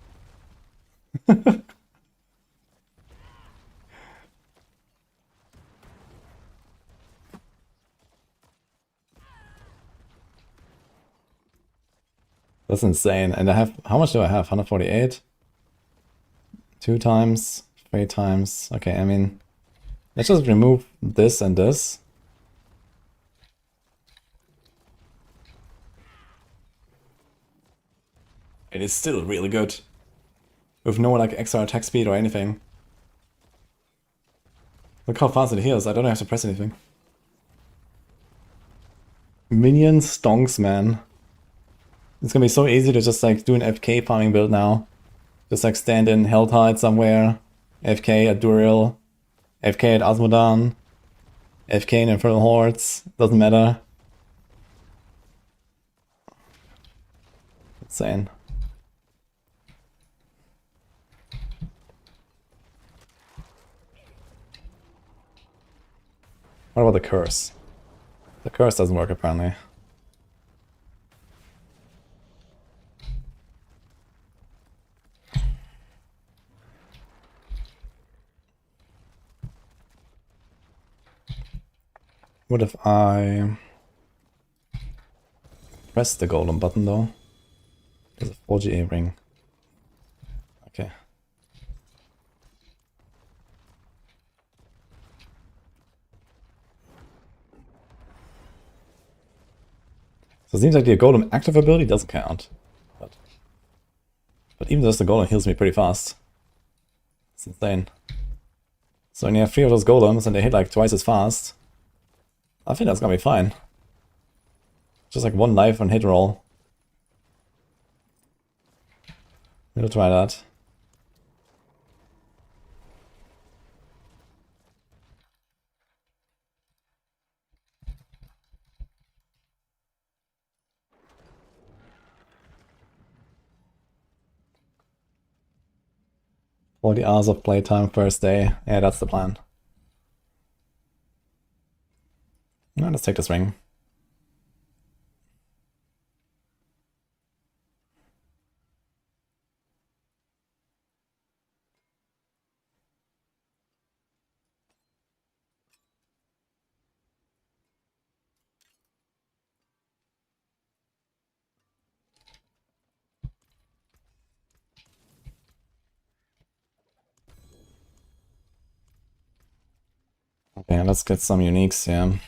That's insane. And I have, how much do I have? 148? 2 times, 3 times. Okay, I mean, let's just remove this and this. It is still really good. With no like extra attack speed or anything. Look how fast it heals, I don't have to press anything. Minion stonks, man. It's gonna be so easy to just like do an FK farming build now. Just like stand in Helltide somewhere, FK at Duril, FK at Asmodan, FK in Infernal Hordes, doesn't matter. Insane. What about the curse? The curse doesn't work apparently. What if I press the golem button though? There's a 4GA ring. Okay. So it seems like the golem active ability doesn't count. But even just the golem heals me pretty fast. It's insane. So when you have 3 of those golems and they hit like twice as fast, I think that's gonna be fine. Just like 1 life on hit roll. We'll try that. For the hours of playtime first day. Yeah, that's the plan. Now let's take this ring. Okay, let's get some uniques here.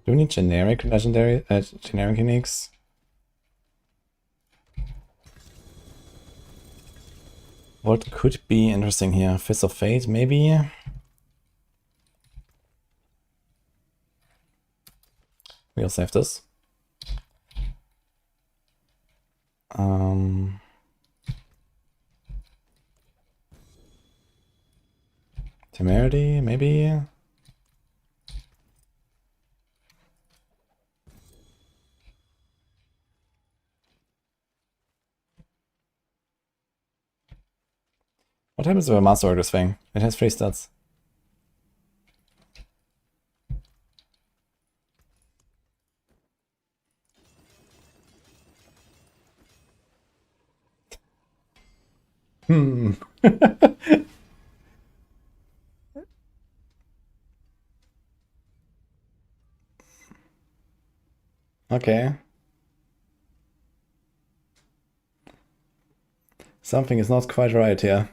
Do we need generic legendary generic uniques? What could be interesting here? Fist of Fate, maybe? We'll save this. Temerity, maybe? What happens if I masterwork this thing? It has 3 stats. Okay. Something is not quite right here.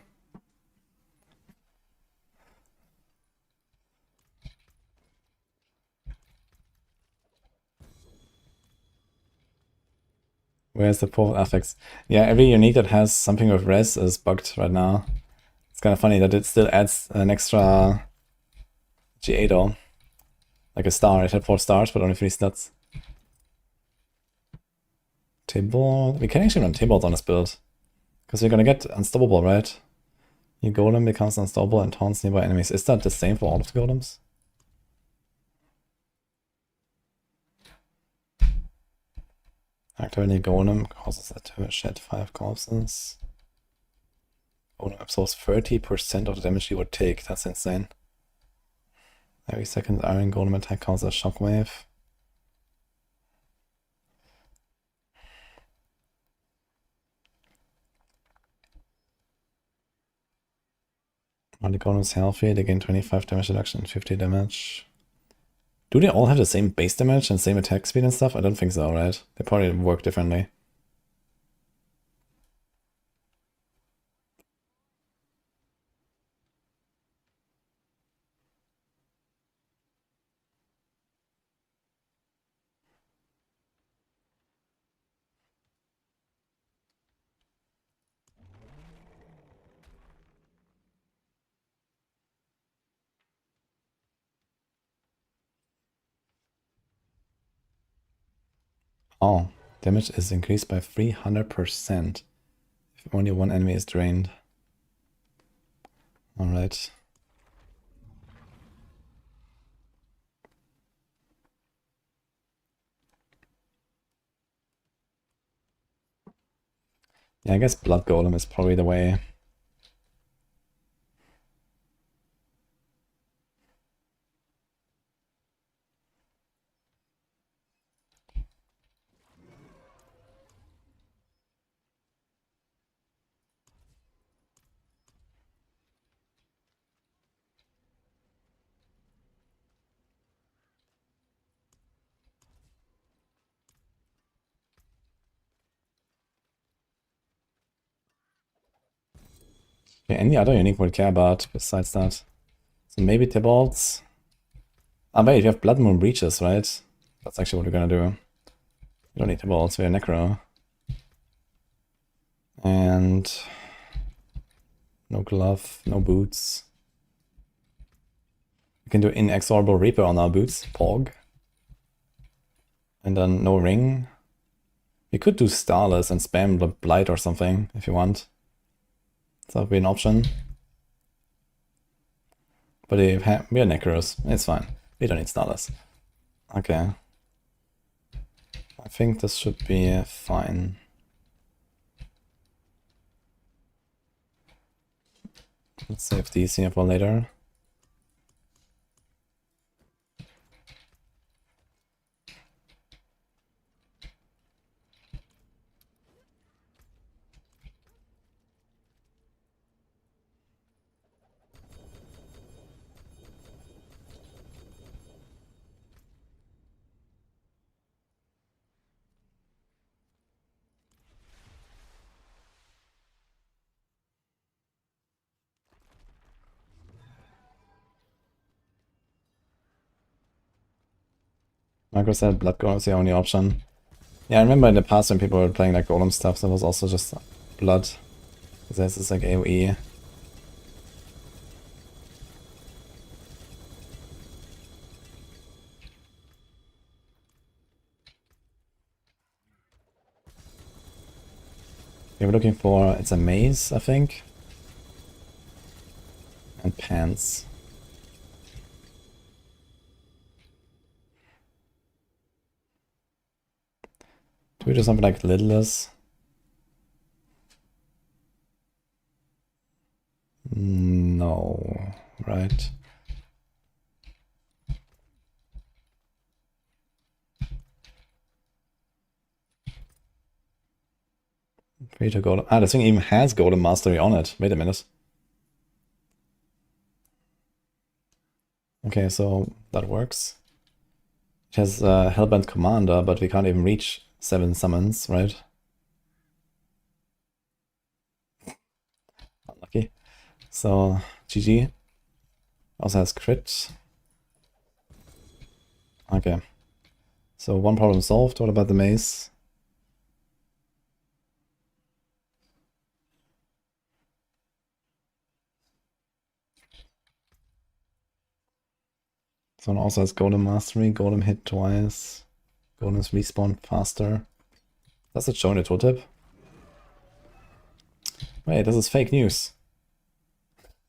Where's the fourth affix? Yeah, every unique that has something with res is bugged right now. It's kind of funny that it still adds an extra GA though. Like a star. It had 4 stars, but only 3 stats. Table. We can actually run tables on this build. Because we're gonna get unstoppable, right? Your golem becomes unstoppable and taunts nearby enemies. Is that the same for all of the golems? Activating a golem causes it to shed 5 corpses. Golem absorbs 30% of the damage he would take. That's insane. Every second iron golem attack causes a shockwave. When the golem is healthy, they gain 25 damage reduction and 50 damage. Do they all have the same base damage and same attack speed and stuff? I don't think so, right? They probably work differently. Oh, damage is increased by 300% if only one enemy is drained. Alright. Yeah, I guess Blood Golem is probably the way. Okay, any other unique would care about besides that? So maybe Tibalt's. Ah, wait, you have Blood Moon Breaches, right? That's actually what we're gonna do. We don't need Tibalt's, we have Necro. And no glove, no boots. We can do Inexorable Reaper on our boots, Pog. And then no ring. We could do Starless and spam the Blight or something, if you want. So that would be an option. But we are Necros, it's fine. We don't need Starless. Okay. I think this should be fine. Let's save these here for later. Marco said blood golem is the only option. Yeah, I remember in the past when people were playing like golem stuff, there was also just blood. This is like AoE. Okay, we're looking for, it's a maze, I think. And pants. Do we do something like lidless? No, right? Free to golem. Ah, this thing even has golem mastery on it. Wait a minute. Okay, so that works. It has Hellbent Commander, but we can't even reach 7 summons, right? Unlucky. So, GG. Also has crit. Okay. So one problem solved. What about the maze? So one also has Golem Mastery, Golem hit twice, Golems respawn faster. Does it show in the tooltip? Wait, this is fake news.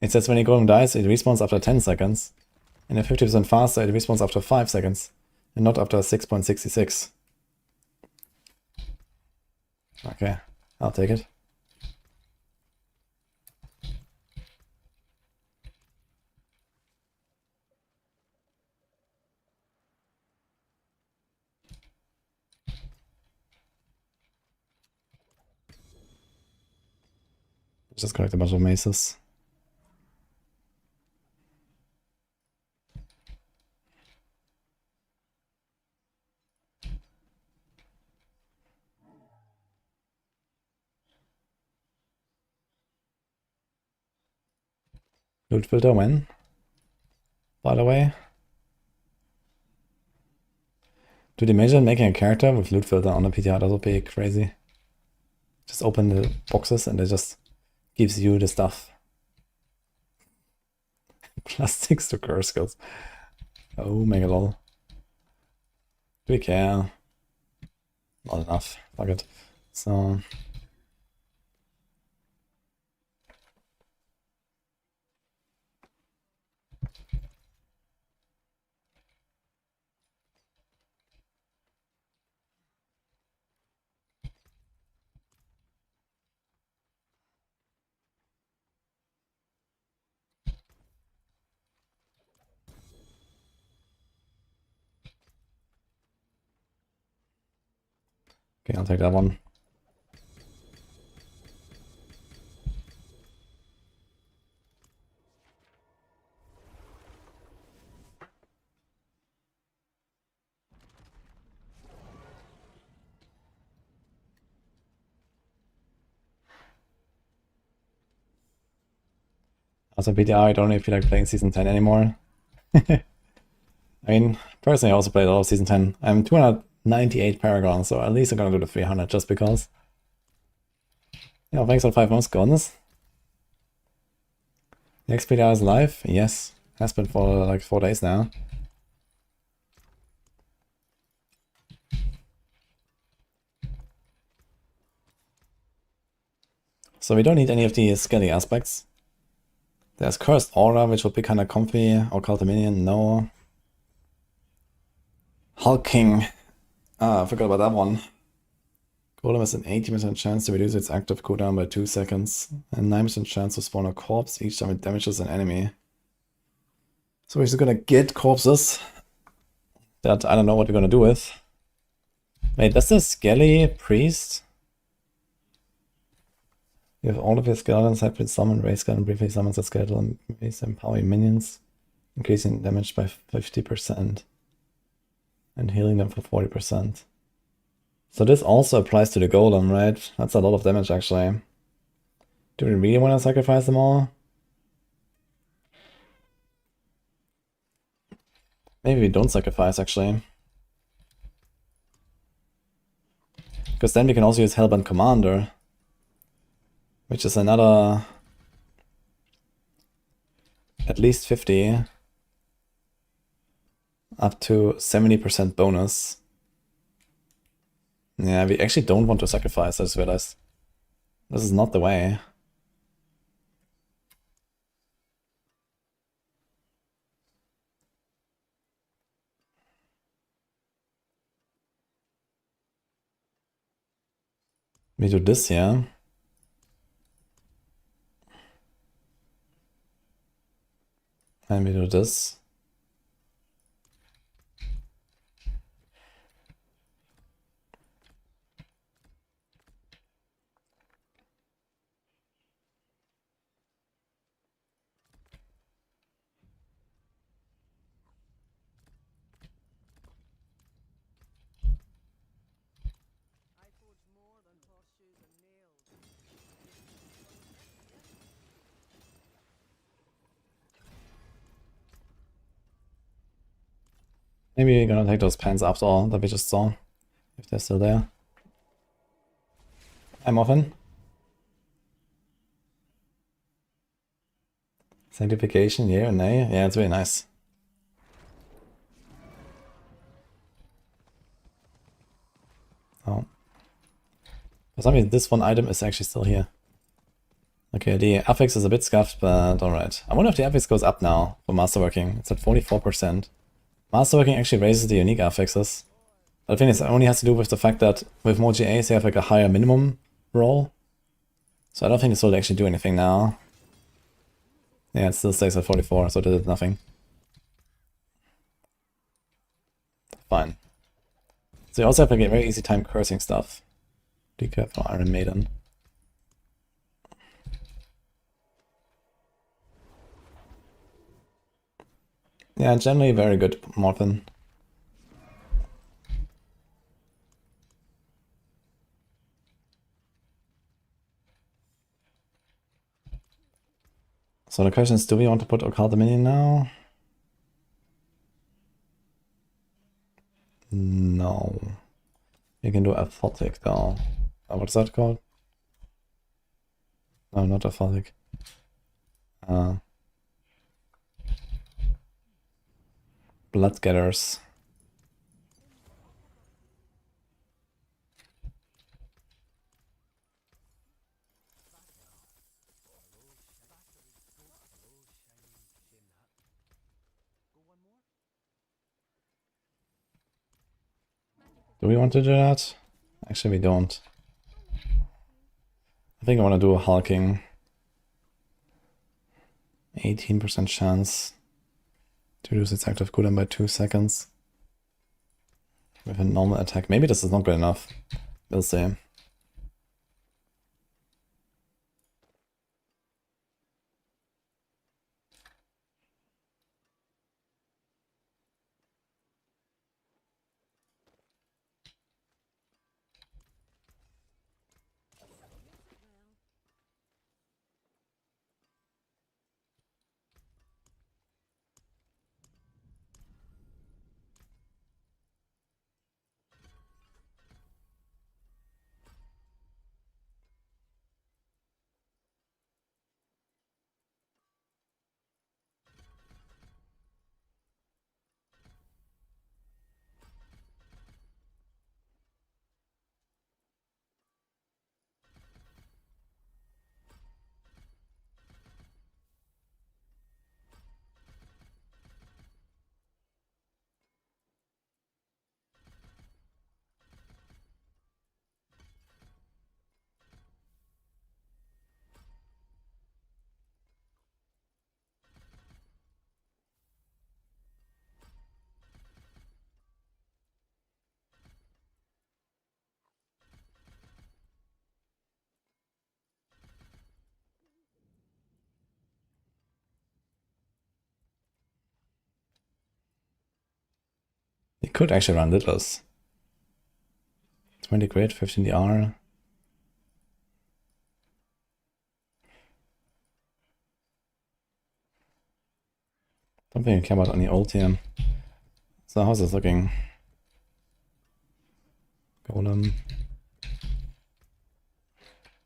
It says when a Golem dies, it respawns after 10 seconds. And if 50% faster, it respawns after 5 seconds. And not after 6.66. Okay, I'll take it. Just collect a bunch of maces. Loot filter when? By the way. Dude, imagine making a character with loot filter on a PTR, that would be crazy. Just open the boxes and it just gives you the stuff. +6 to curse skills. Oh my god. Do we care? Not enough. Fuck it. So. Okay, I'll take that one. Also PTR, I don't really feel like playing Season 10 anymore. I mean, personally I also played a lot of Season 10. I'm 298 Paragon, so at least I'm gonna do the 300 just because. Yeah, thanks for the 5 months, goodness. The next PTR is live? Yes. Has been for like 4 days now. So we don't need any of the skelly aspects. There's Cursed Aura, which would be kind of comfy. Occult Minion, no. Hulking. Ah, I forgot about that one. Golem has an 80% chance to reduce its active cooldown by 2 seconds, and 9% chance to spawn a corpse each time it damages an enemy. So we're just gonna get corpses that I don't know what we're gonna do with. Wait, does the Skelly Priest? If all of your skeletons have been summoned, raise skeleton briefly summons a skeleton and raise empower your minions, increasing damage by 50% and healing them for 40%. So this also applies to the golem, right? That's a lot of damage actually. Do we really want to sacrifice them all? Maybe we don't sacrifice actually. Because then we can also use Hellbound Commander, which is another at least 50 up to 70% bonus. Yeah, we actually don't want to sacrifice, I just realized. This is not the way. We do this here. And we do this. I forge more than horseshoes and nails. Maybe we're gonna take those pens after all that we just saw, if they're still there. I'm off in. Sanctification, yeah, nay. Yeah, it's really nice. Oh. For some reason, this one item is actually still here. Okay, the affix is a bit scuffed, but alright. I wonder if the affix goes up now for Masterworking. It's at 44%. Masterworking actually raises the unique affixes. But I think it only has to do with the fact that with more GAs you have like a higher minimum roll. So I don't think this will actually do anything now. Yeah, it still stays at 44, so it did nothing. Fine. So you also have like a very easy time cursing stuff. Decap for Iron Maiden. Yeah, generally very good Morphin. So the question is, do we want to put Occult Dominion now? No. We can do Aphotic though. What's that called? No, not Aphotic. Bloodgetters. Do we want to do that? Actually, we don't. I think I want to do a hulking. 18% chance to reduce its active cooldown by 2 seconds with a normal attack. Maybe this is not good enough. We'll see. We could actually run Littles. 20 grid, 15 DR. Don't think I care about any ult here. So how's this looking? Golem.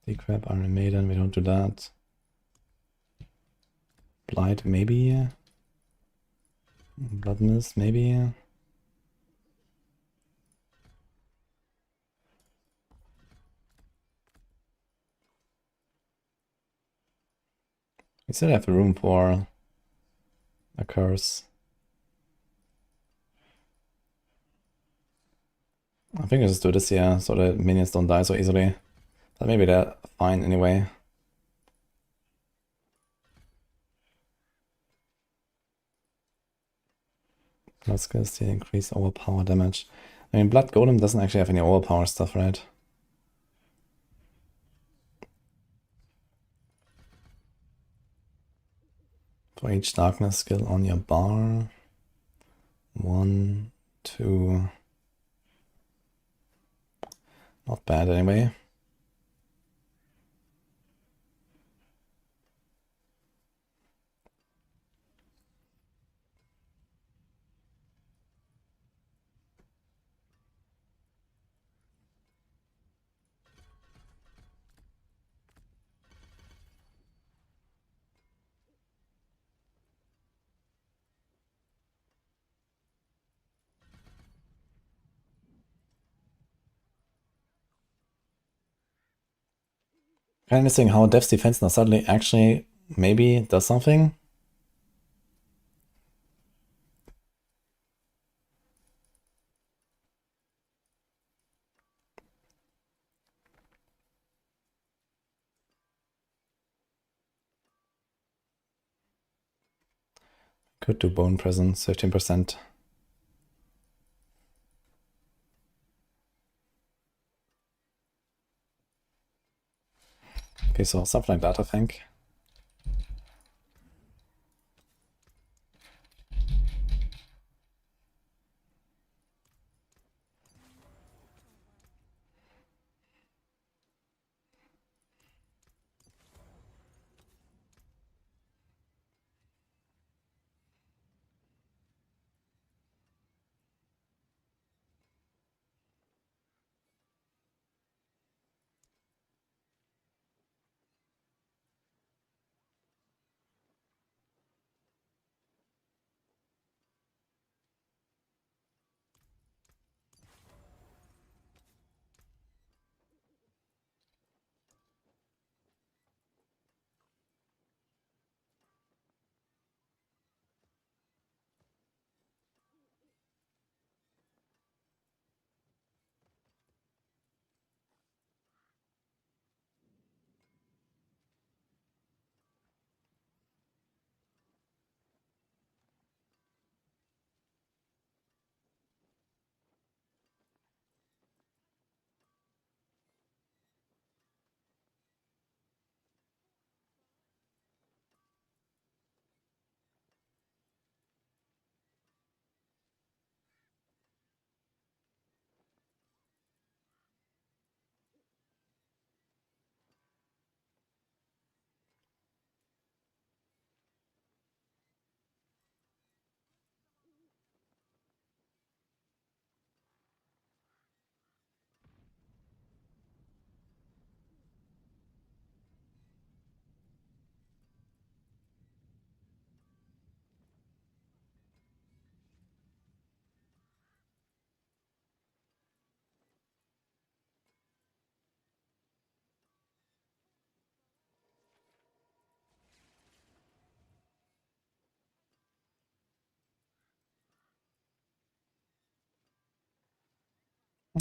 Decrab, Iron Maiden, we don't do that. Blight, maybe. Blood Mist, maybe. We still have room for a curse. I think I'll just do this here so the minions don't die so easily. But maybe they're fine anyway. Let's go see increase overpower damage. I mean, Blood Golem doesn't actually have any overpower stuff, right? For each darkness skill on your bar. 1, 2. Not bad anyway. Kind of missing how Dev's defense now suddenly actually maybe does something. Could do Bone Presence, 15%. Okay, so something like that, I think.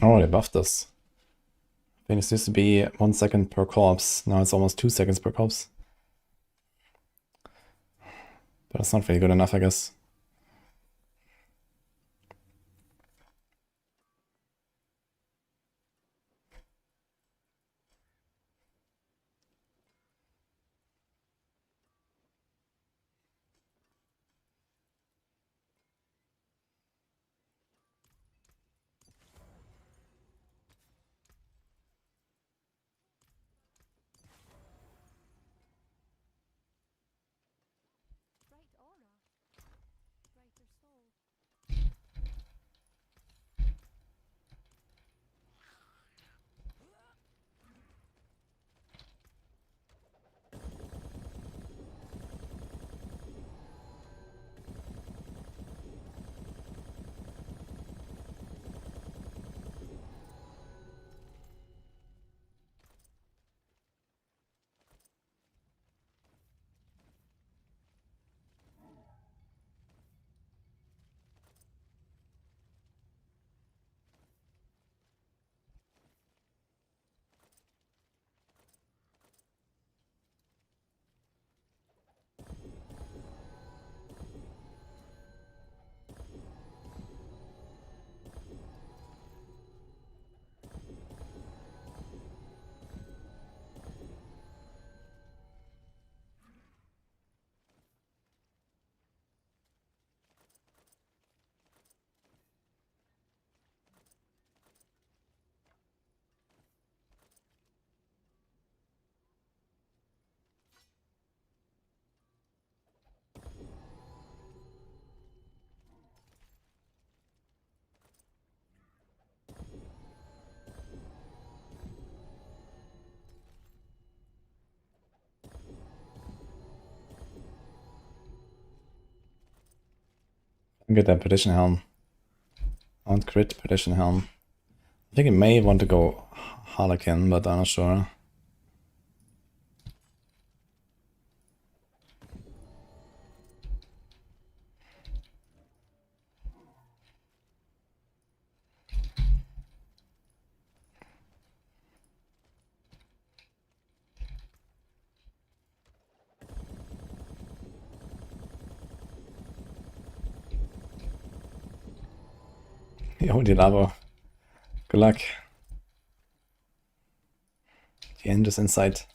Oh, they buffed us. I think it used to be 1 second per corpse. Now it's almost 2 seconds per corpse. But that's not really good enough, I guess. Right aura. Get that Perdition Helm. I want crit Perdition Helm. I think it may want to go Harlequin, but I'm not sure. Yo, Diablo. Good luck. The end is in sight.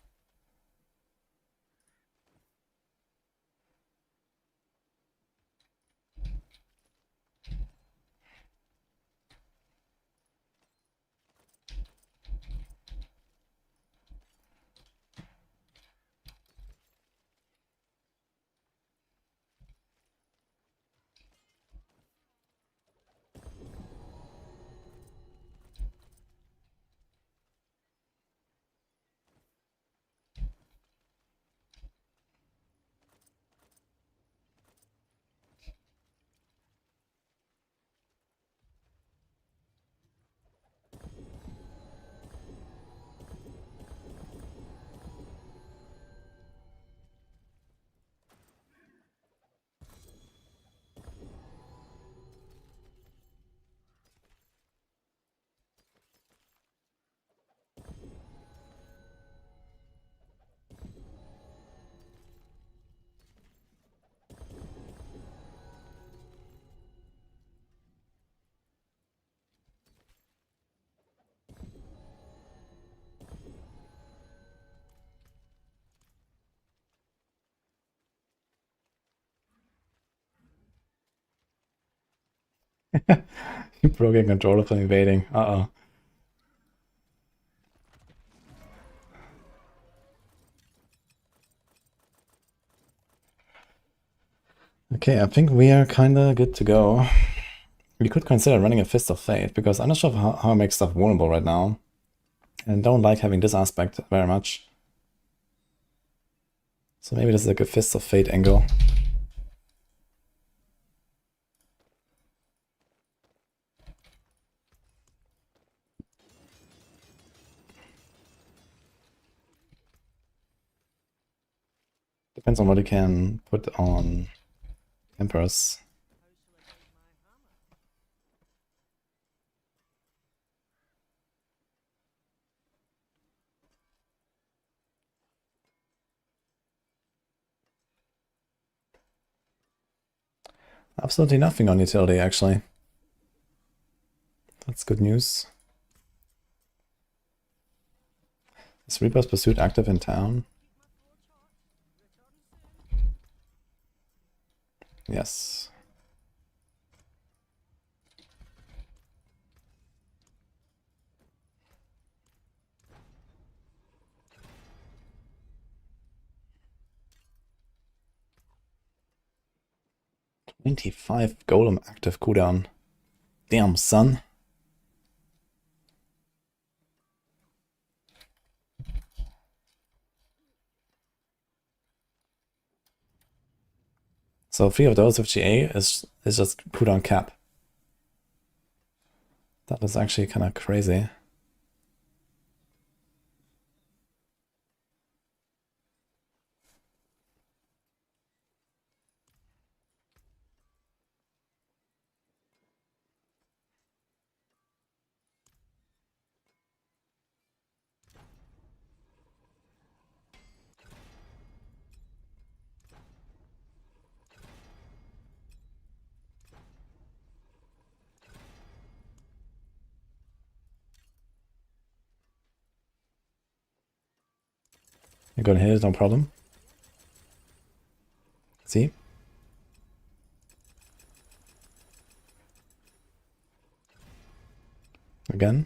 You broke your controller from invading. Uh-oh. Okay, I think we are kinda good to go. We could consider running a Fist of Fate, because I'm not sure how I make stuff vulnerable right now. And don't like having this aspect very much. So maybe this is like a Fist of Fate angle. Depends on what you can put on Emperors. Absolutely nothing on utility, actually. That's good news. Is Reaper's Pursuit active in town? Yes. $25 Golem active cooldown. Damn, son. So 3 of those with GA is just cooldown cap. That was actually kind of crazy. You're gonna hit it, no problem. See? Again.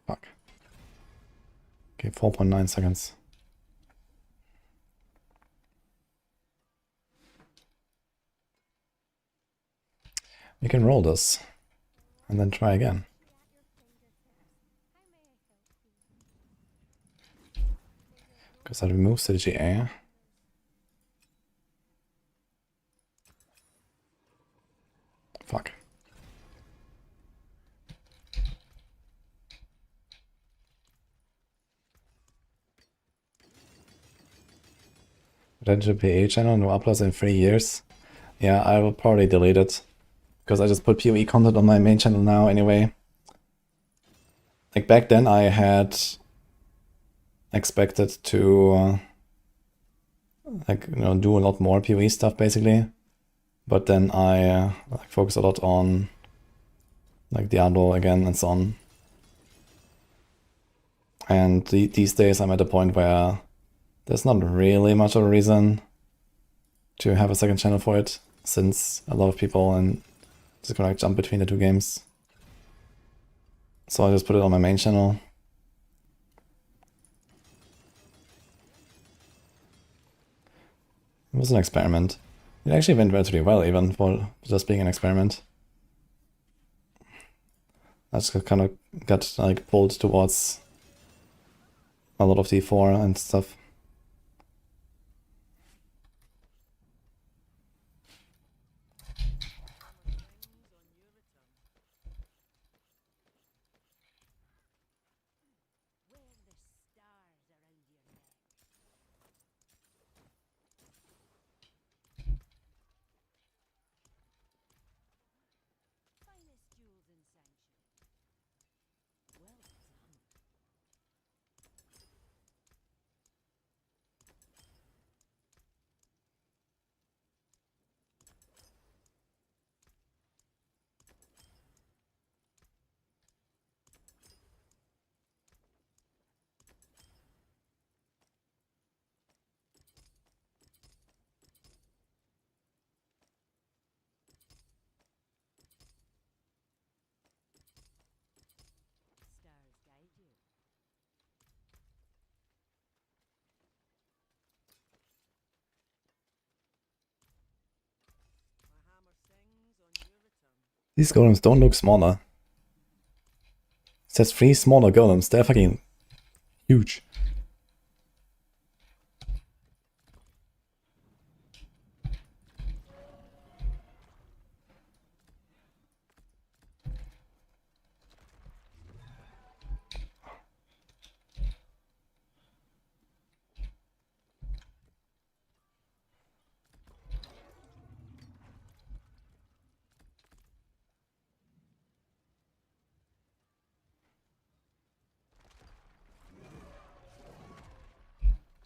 Fuck. Okay, 4.9 seconds. We can roll this. And then try again. Because that removes the GA. Fuck. Potential PA channel, no uploads in 3 years. Yeah, I will probably delete it. Because I just put PoE content on my main channel now anyway. Like back then I had expected to like, you know, do a lot more PoE stuff basically. But then I like focus a lot on like Diablo again and so on. And these days I'm at a point where there's not really much of a reason to have a second channel for it, since a lot of people and just gonna like jump between the two games. So I just put it on my main channel. It was an experiment. It actually went relatively well even for just being an experiment. I just kind of got like pulled towards a lot of D4 and stuff. These golems don't look smaller. It says 3 smaller golems. They're fucking huge.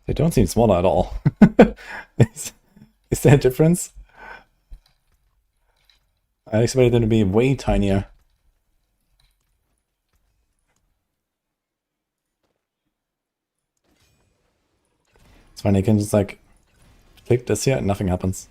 They don't seem smaller at all. Is there a difference? I expected them to be way tinier. It's fine, you can just like click this here and nothing happens.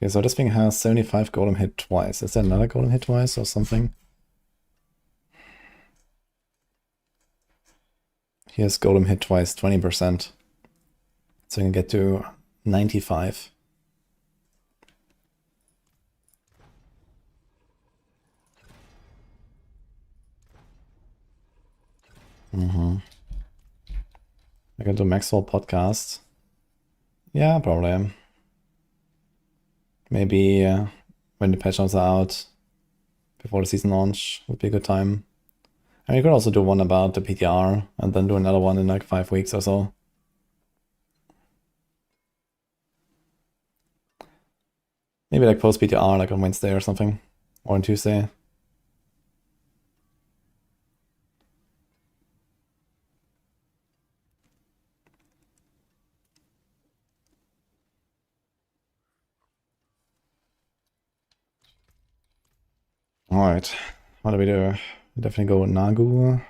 Okay, so this thing has 75 golem hit twice. Is there another golem hit twice or something? Here's golem hit twice, 20%. So you can get to 95. I can do Maxwell podcast. Yeah, probably. Maybe when the patch notes are out before the season launch would be a good time. And you could also do one about the PTR and then do another one in like 5 weeks or so. Maybe like post PTR like on Wednesday or something, or on Tuesday. Alright, what do we do? We definitely go Nagu.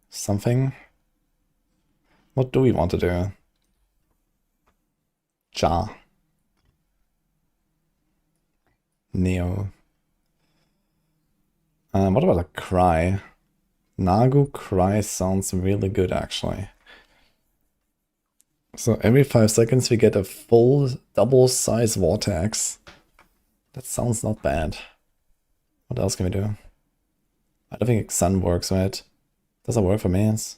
Something. What do we want to do? Ja. Neo. What about a Cry? Nagu Cry sounds really good actually. So every 5 seconds we get a full double size vortex. That sounds not bad. What else can we do? I don't think Sun works, right? Does it work for minions?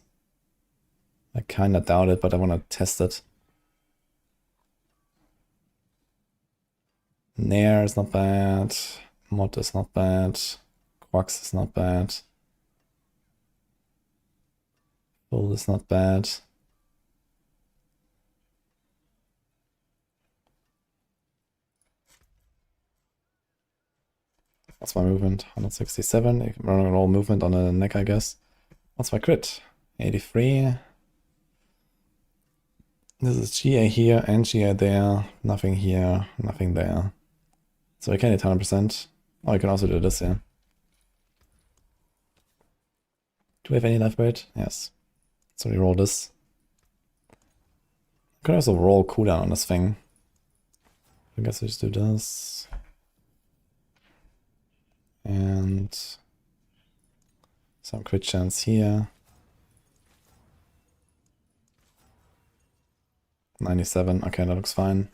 I kinda doubt it, but I wanna test it. Nair is not bad. Mod is not bad. Quax is not bad. Bull is not bad. What's my movement? 167. Running roll movement on the neck, I guess. What's my crit? 83. This is GA here and GA there. Nothing here, nothing there. So I can hit 100%. Oh, I can also do this, yeah. Do we have any life rate? Yes. So we roll this. I could also roll cooldown on this thing. I guess we just do this. And some crit chance here. 97. Okay, that looks fine.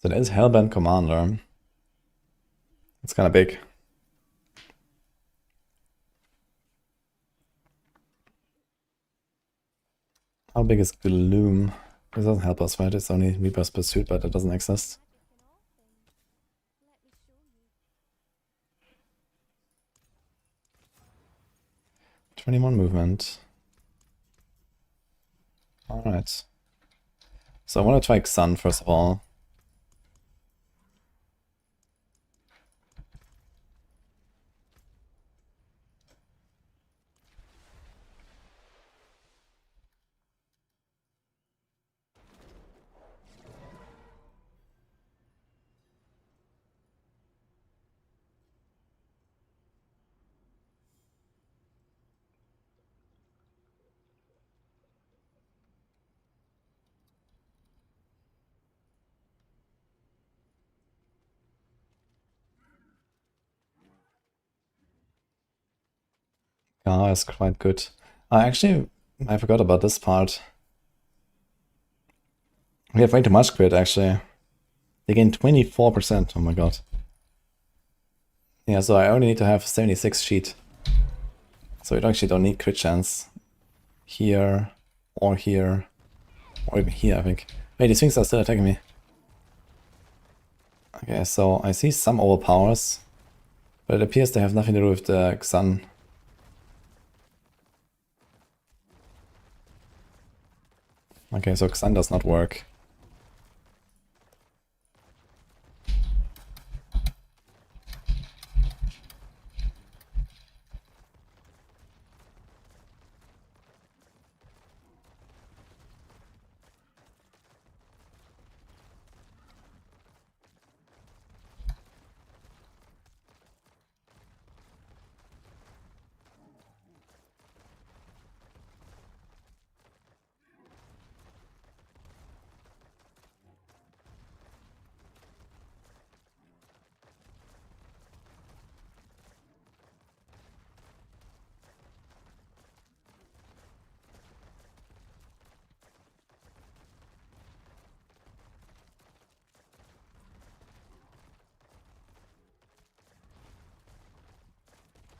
So there's Hellbent Commander. It's kind of big. How big is Gloom? It doesn't help us, right? It's only Reaper's Pursuit, but it doesn't exist. Magic in all things. Let me show you. 21 movement. Alright. So I want to try Xun first of all. Ah, is quite good. Actually, I forgot about this part. We have way too much crit, actually. They gain 24%. Oh my god. Yeah, so I only need to have 76 sheet. So you actually don't need crit chance. Here, or here, or even here, I think. Wait, these things are still attacking me. Okay, so I see some overpowers, but it appears they have nothing to do with the Xun. Okay, so Xun does not work.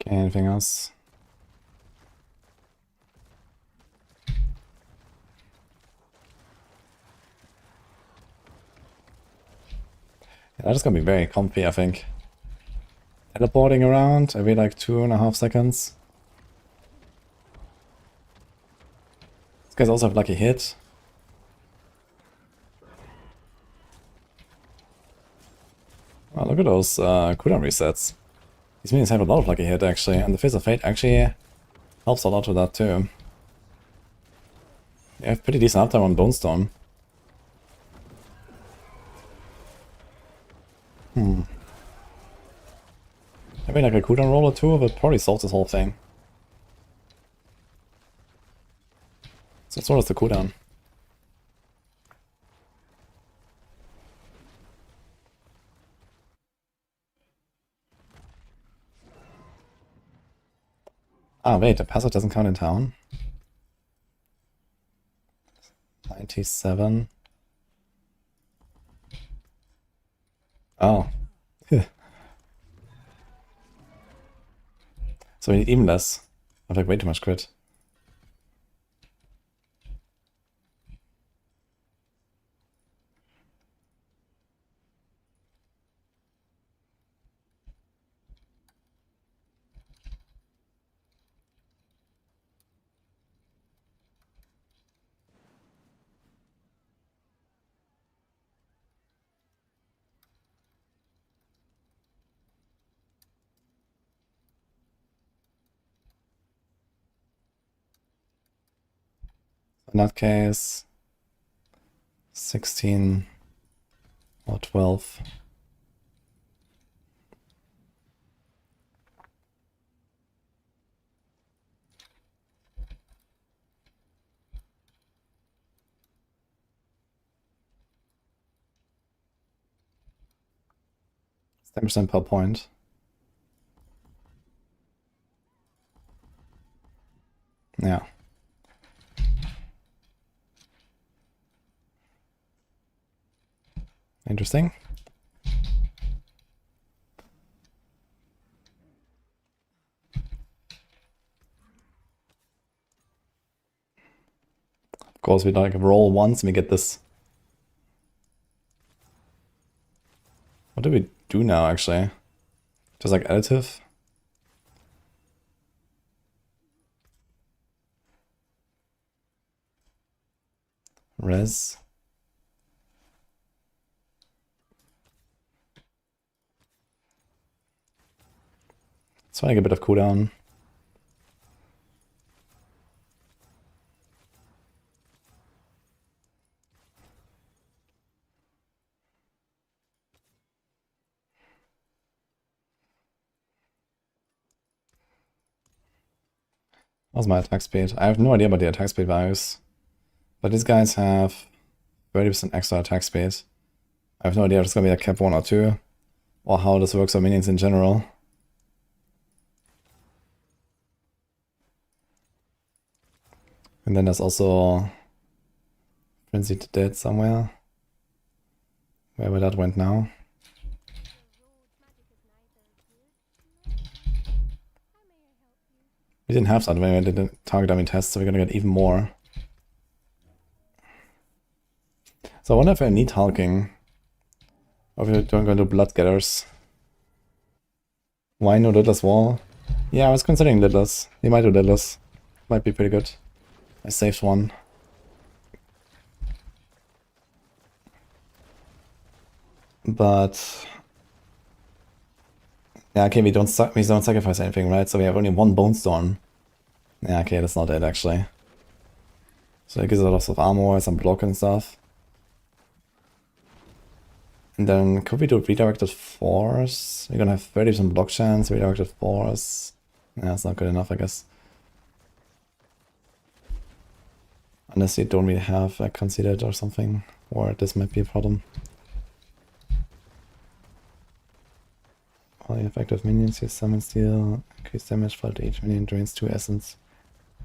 Okay, anything else? Yeah, that is gonna be very comfy, I think. Teleporting around every like 2.5 seconds. These guys also have lucky hit. Oh, look at those cooldown resets. These minions have a lot of lucky hit actually, and the Fist of Fate actually helps a lot with that too. They have pretty decent uptime on Bonestone. Having like a cooldown roll or two would probably solve this whole thing. So what is the cooldown? Ah, wait, the passive doesn't count in town. 97. Oh. So we need even less. I have like way too much crit. In that case, 16 or 12. It's 10% per point. Yeah. Interesting. Of course, we like roll once and we get this. What do we do now, actually? Just like additive? Res. Let's try to get a bit of cooldown. How's my attack speed? I have no idea about the attack speed values. But these guys have 30% extra attack speed. I have no idea if it's gonna be a cap 1 or 2. Or how this works on minions in general. And then there's also Frenzied Dead somewhere. Wherever that went now. We didn't have that when we did the target dummy test, so we're gonna get even more. So I wonder if I need hulking. Or if we're going to do blood getters. Why no lidless wall? Yeah, I was considering lidless. We might do lidless. Might be pretty good. I saved one. But yeah, okay, we don't sacrifice anything, right? So we have only one bone storm. Yeah, okay, that's not it actually. So it gives us a lot of armor, some block and stuff. And then could we do redirected force? We're gonna have 30% block chance, redirected force. Yeah, that's not good enough, I guess. Unless you don't really have considered or something, or this might be a problem. All the effective minions use summon steel, increase damage for each minion drains 2 essence.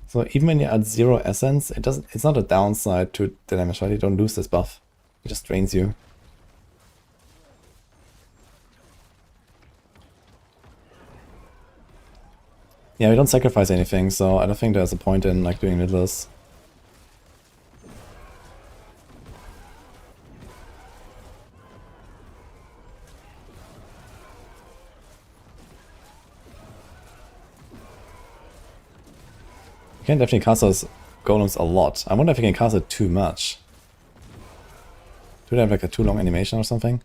So even when you're at 0 essence, it's not a downside to the damage, right? You don't lose this buff. It just drains you. Yeah, we don't sacrifice anything, so I don't think there's a point in like doing lidless. You can definitely cast those golems a lot. I wonder if you can cast it too much. Do they have like a too long animation or something?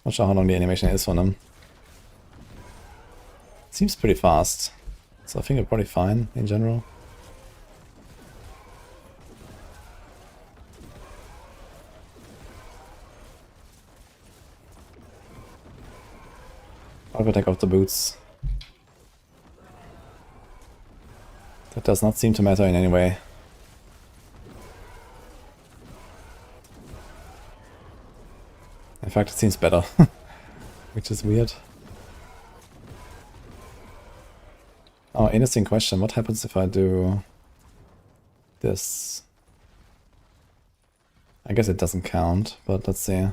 Not sure how long the animation is for them. It seems pretty fast. So I think they're probably fine in general. I'll go take off the boots. That does not seem to matter in any way. In fact, it seems better. Which is weird. Oh, interesting question. What happens if I do this? I guess it doesn't count, but let's see.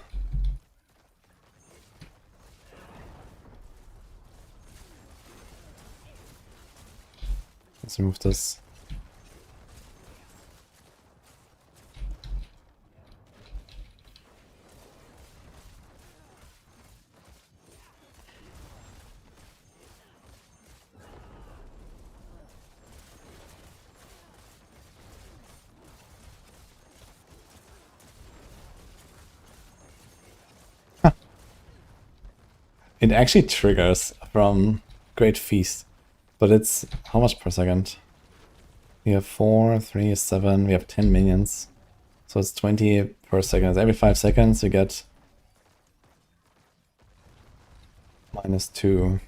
Let's remove this. It actually triggers from Great Feast, but it's how much per second? We have 4, 3, 7, we have 10 minions. So it's 20 per second. Every 5 seconds you get -2.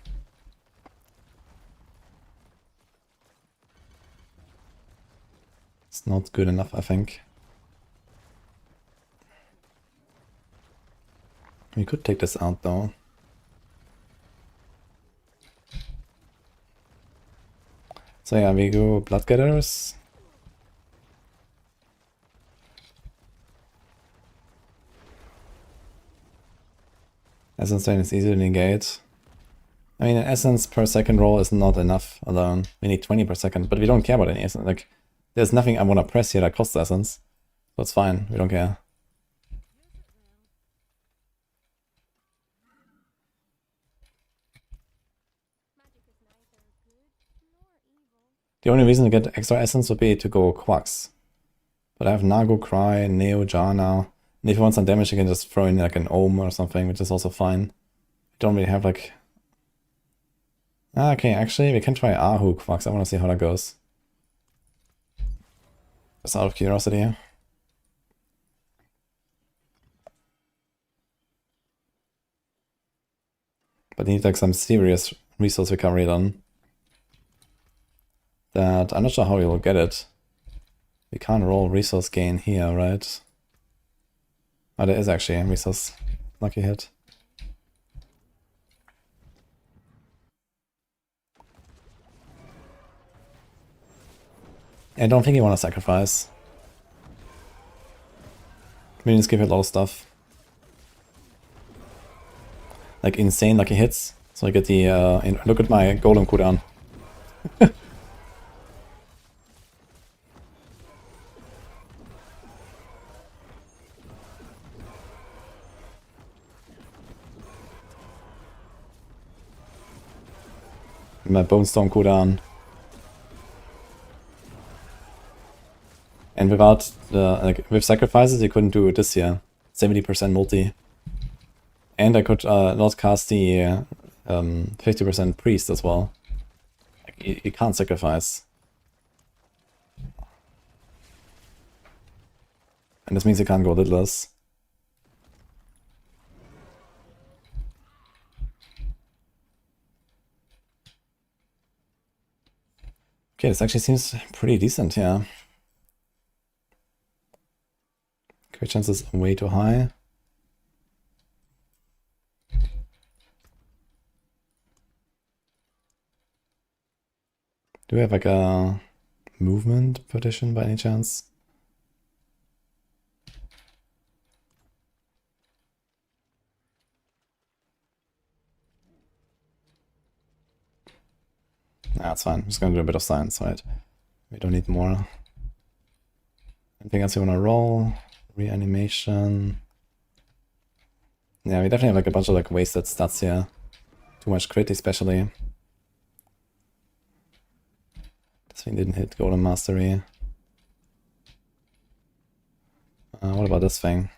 It's not good enough, I think. We could take this out though. So yeah, we go Blood Gatherers. Essence Drain is easy to negate. I mean, an essence per second roll is not enough alone. We need 20 per second, but we don't care about any essence. Like, there's nothing I want to press here that costs essence. So it's fine, we don't care. The only reason to get extra essence would be to go Quacks. But I have Nago, Cry, Neo, Jar now. And if you want some damage, you can just throw in like an Ohm or something, which is also fine. I don't really have like... Okay, actually, we can try Ahu Quacks. I want to see how that goes. Just out of curiosity. But need like some serious resource recovery done. That I'm not sure how we will get it. We can't roll resource gain here, right? Oh, there is actually a resource lucky hit. I don't think you want to sacrifice. Minions give you a lot of stuff. Like insane lucky hits. So I get the look at my golem cooldown. My bone storm cooldown. And without like with sacrifices you couldn't do it this year. 70% multi. And I could not cast the 50% priest as well. Like, you can't sacrifice. And this means you can't go lidless. Okay, this actually seems pretty decent, yeah. Crit chance is way too high. Do we have like a movement petition by any chance? Nah, it's fine. I'm just gonna do a bit of science, right? We don't need more. Anything else you wanna roll? Reanimation. Yeah, we definitely have like a bunch of like wasted stats here. Too much crit especially. This thing didn't hit Golden Mastery. What about this thing?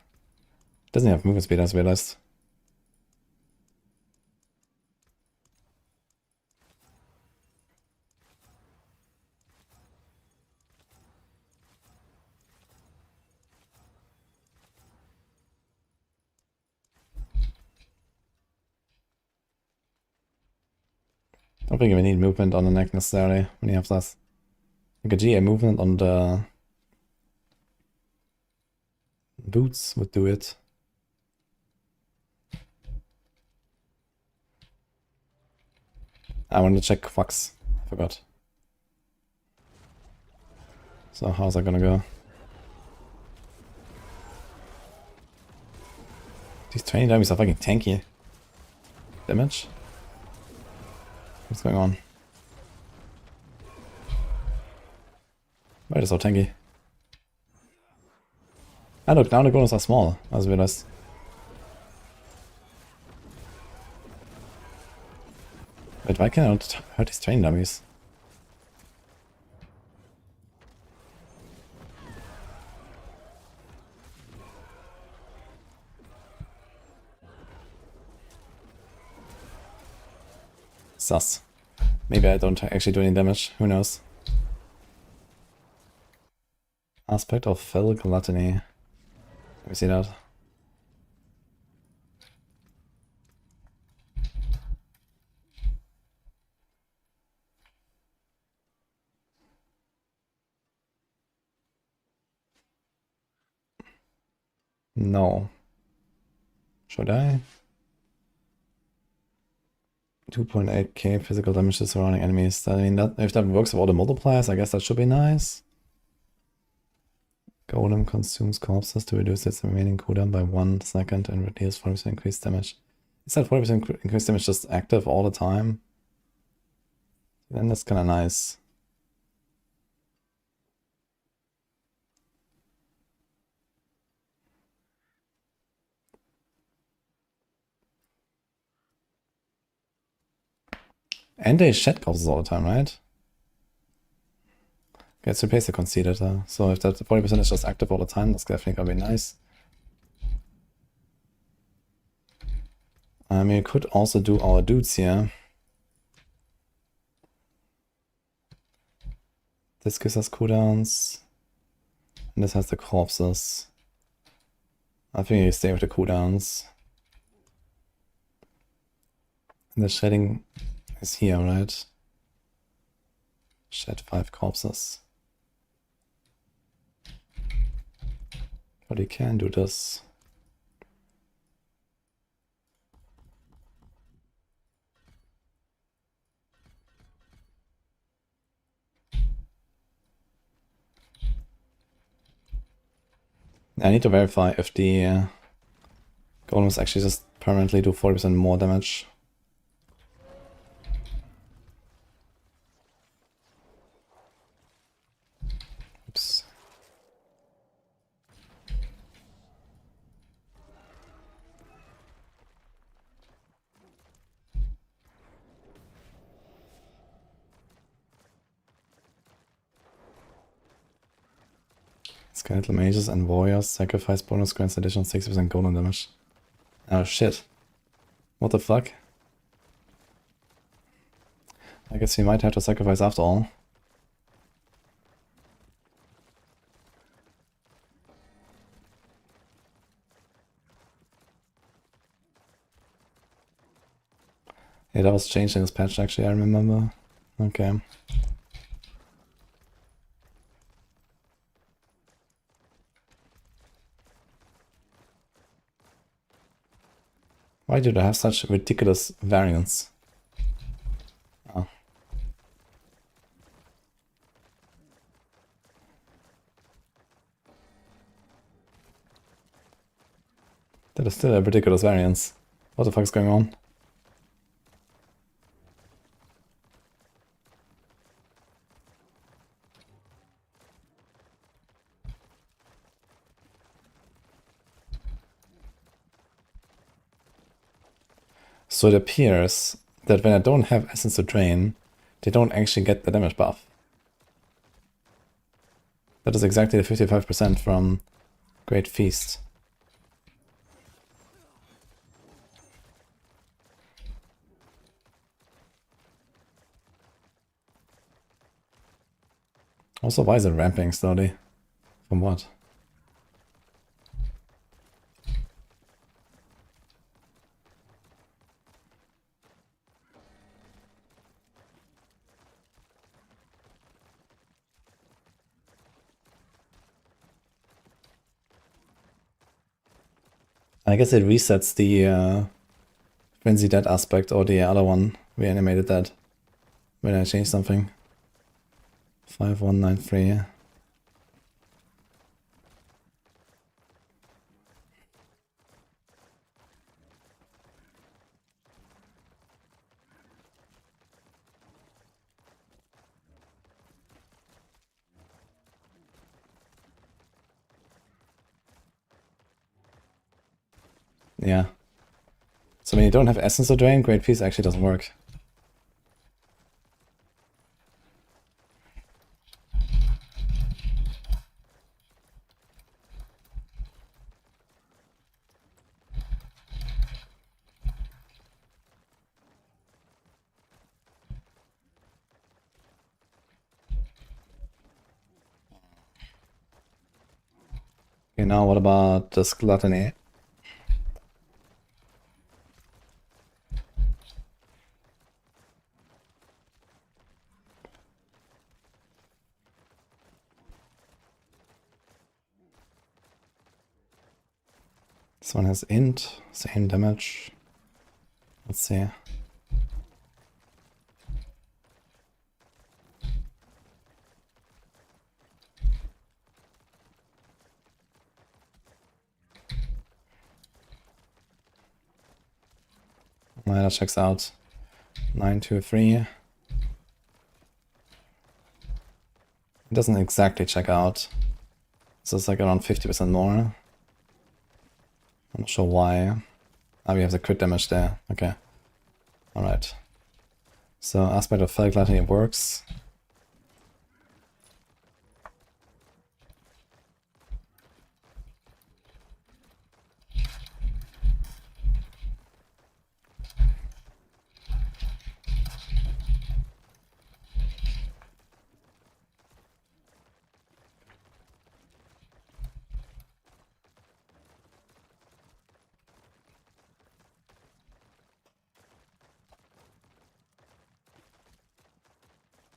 Doesn't have movement speed, I just realized. I don't think we need movement on the neck necessarily when you have this. Like a GA movement on the boots would do it. I want to check Fox. Forgot. So how's that gonna go? These training dummies are fucking tanky. Damage? What's going on? Why are they so tanky? Ah look, now the golems are small, I just realized. Wait, why can't I not hurt these training dummies? Sus. Maybe I don't actually do any damage, who knows. Aspect of fell gluttony. Let me see that. No. Should I? 2.8k physical damage to surrounding enemies. I mean, that, if that works with all the multipliers, I guess that should be nice. Golem consumes corpses to reduce its remaining cooldown by 1 second and reduce 40% increased damage. Is that 40% increased damage just active all the time? Then that's kinda nice. And they shed corpses all the time, right? Gets replaced the conceded, so if that 40% is just active all the time, that's definitely gonna be nice. We could also do our dudes here. This gives us cooldowns. And this has the corpses. I think you stay with the cooldowns. And the shedding is here, right? Shed 5 corpses. But you can do this. I need to verify if the golems actually just permanently do 40% more damage. Oops. Skeletal mages and warriors sacrifice bonus grants additional 60% golem damage. Oh shit. What the fuck? I guess we might have to sacrifice after all. Yeah, that was changed in this patch actually, I remember. Okay. Why do they have such ridiculous variants? Oh. That is still a ridiculous variance. What the fuck is going on? So it appears that when I don't have Essence to Drain, they don't actually get the damage buff. That is exactly the 55% from Great Feast. Also, why is it ramping slowly? From what? I guess it resets the Frenzy Dead aspect, or the other one, Reanimated Dead, When I change something. 5193. Yeah. So when you don't have essence to drain, Great Peace actually doesn't work. Okay, now what about this gluttony? This one has int, same damage. Let's see. That checks out. 923. It doesn't exactly check out. So it's like around 50% more. I'm not sure why. Ah, we have the crit damage there. Okay. Alright. So aspect of fell gluttony works.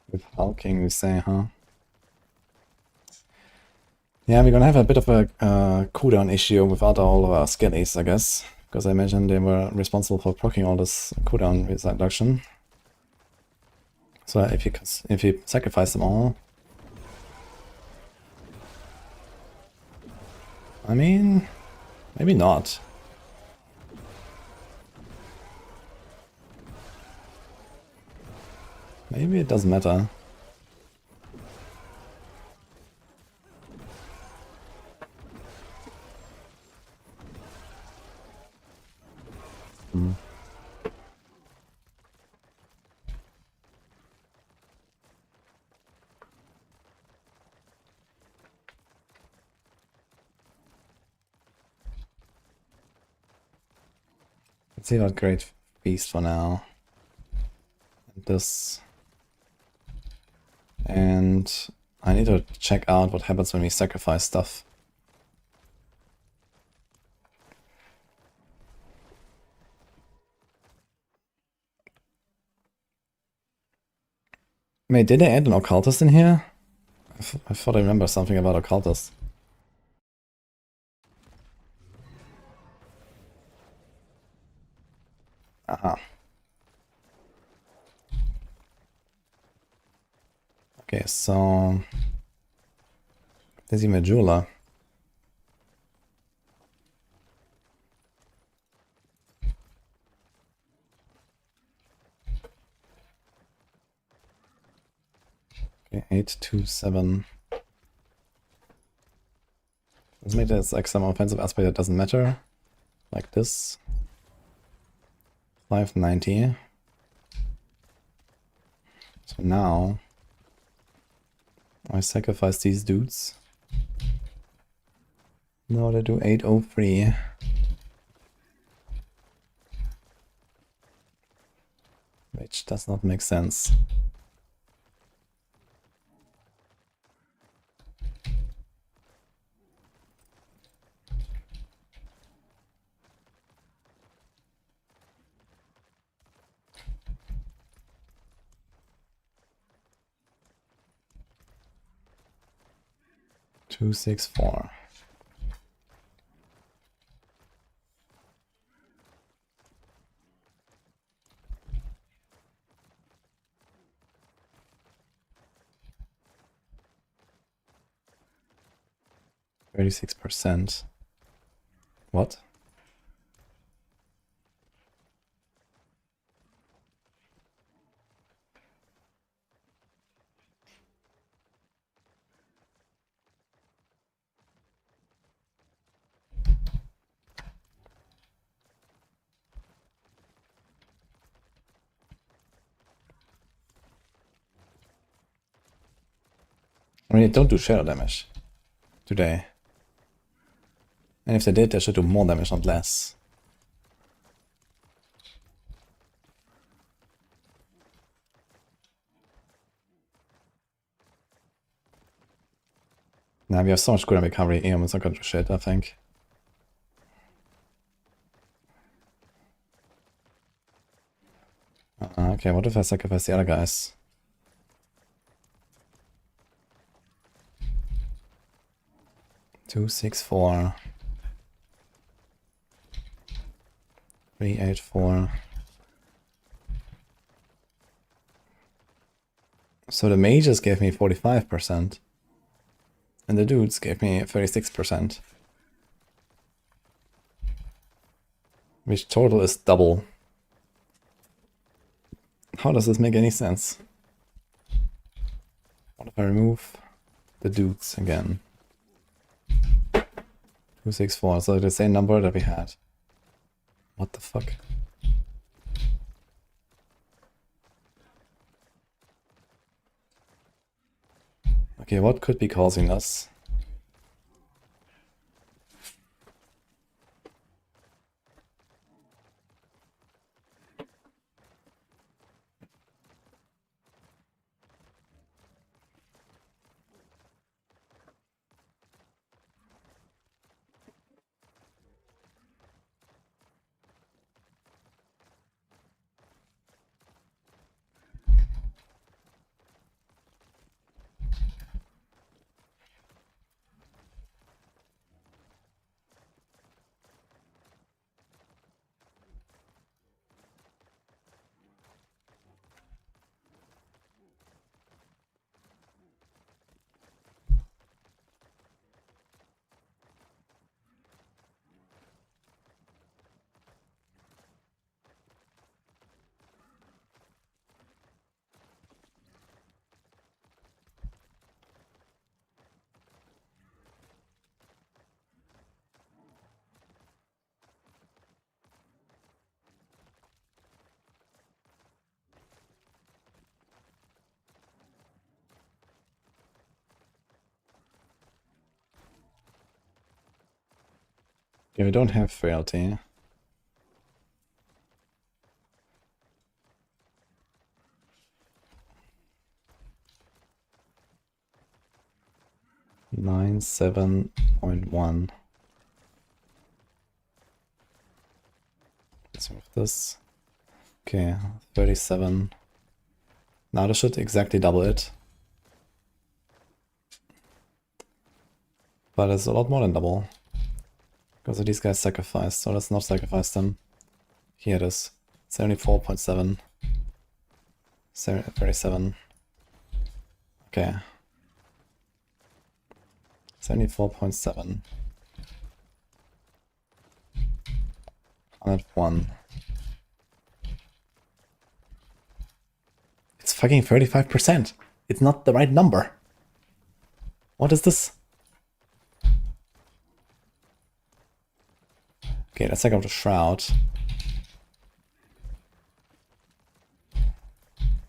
With hulking, we say, huh? Yeah, we're gonna have a bit of a cooldown issue without all of our skellies, I guess. Because I imagine they were responsible for proccing all this cooldown reduction. So if you sacrifice them all... I mean... maybe not. Maybe it doesn't matter. Let's see about Great Beast for now. This. And I need to check out what happens when we sacrifice stuff. Wait, did they add an occultist in here? I thought I remember something about occultist. Aha. Okay, so... there's even a jeweler. Okay, 827. Let's make this like some offensive aspect that doesn't matter. Like this. 590. So now I sacrifice these dudes. Now they do 803. Which does not make sense. Two, 6, 4. 36%. What? I mean, they don't do shadow damage, do they? And if they did, they should do more damage, not less. Nah, we have so much good recovery. It's not gonna do shit, I think. Okay, what if I sacrifice the other guys? Two, 6, 4. 3, 8, 4. So the mages gave me 45%. And the dudes gave me 36%. Which total is double. How does this make any sense? What if I remove the dudes again? 2, 6, 4. So the same number that we had. What the fuck? Okay, what could be causing us? Okay, we don't have frailty. Nine, 7.1. Let's move this. Okay, 37. Now this should exactly double it. But it's a lot more than double. Because these guys sacrificed, so let's not sacrifice them. Here it is. 74.7. 37. Okay. 74.7. 101. It's fucking 35%. It's not the right number. What is this? Okay, let's take out the shroud.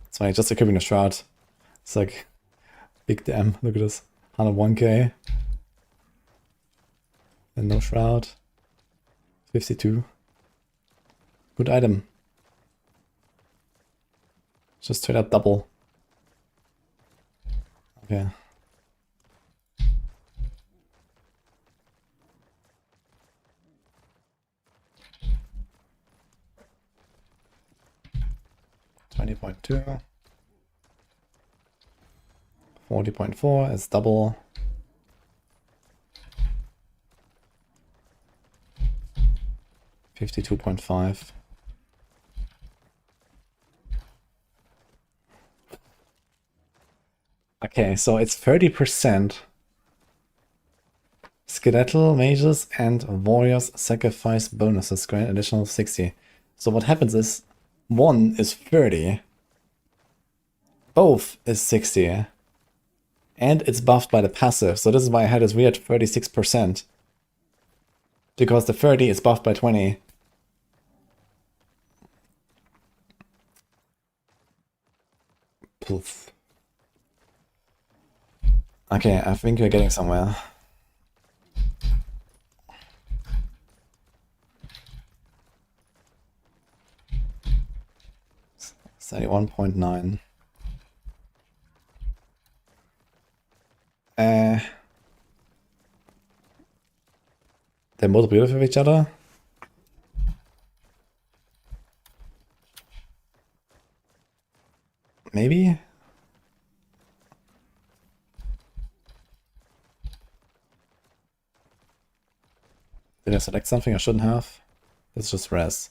It's funny, just equipping the shroud. It's like big damn. Look at this. 101k. And no shroud. 52. Good item. Just straight up double. Okay. $20.2. 40.4 is double. 52.5. Okay, so it's 30%. Skeletal mages and warriors sacrifice bonuses grant additional 60. So what happens is one is 30, both is 60, and it's buffed by the passive. So this is why I had this weird 36%. Because the 30 is buffed by 20. Poof. Okay, I think we're getting somewhere. Say 1.9. They're multiple with each other. Maybe? Did I select something I shouldn't have? This is just res.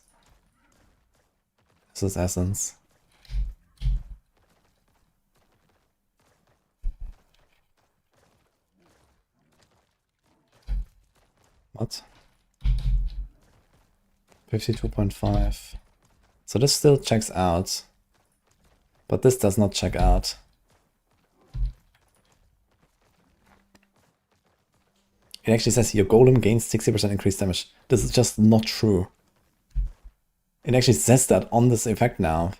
This is essence. What? 52.5. So this still checks out. But this does not check out. It actually says your golem gains 60% increased damage. This is just not true. It actually says that on this effect now.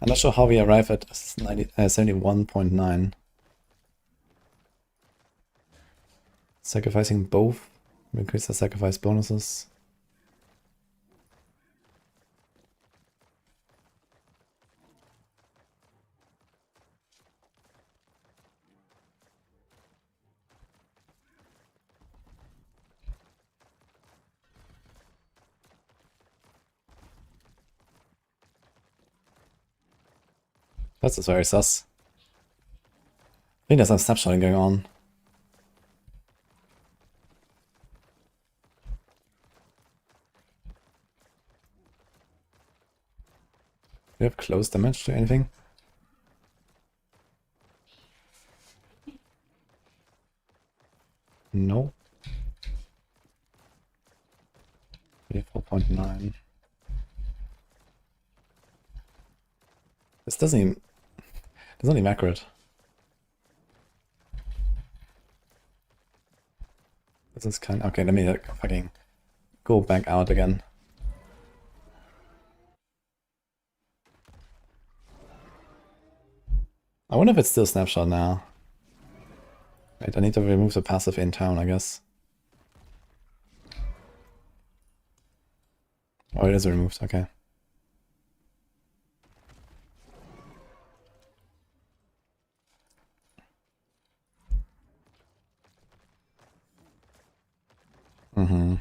I'm not sure how we arrive at 71.9. Sacrificing both. Increase the sacrifice bonuses. That's just very sus. I think there's some snapshotting going on. Do you have close damage to anything? No. 4.9. This doesn't even... It's not even accurate. This is kind of... Okay, let me fucking go back out again. I wonder if it's still snapshot now. Wait, I need to remove the passive in town, I guess. Oh, it is removed, okay. Mm-hmm.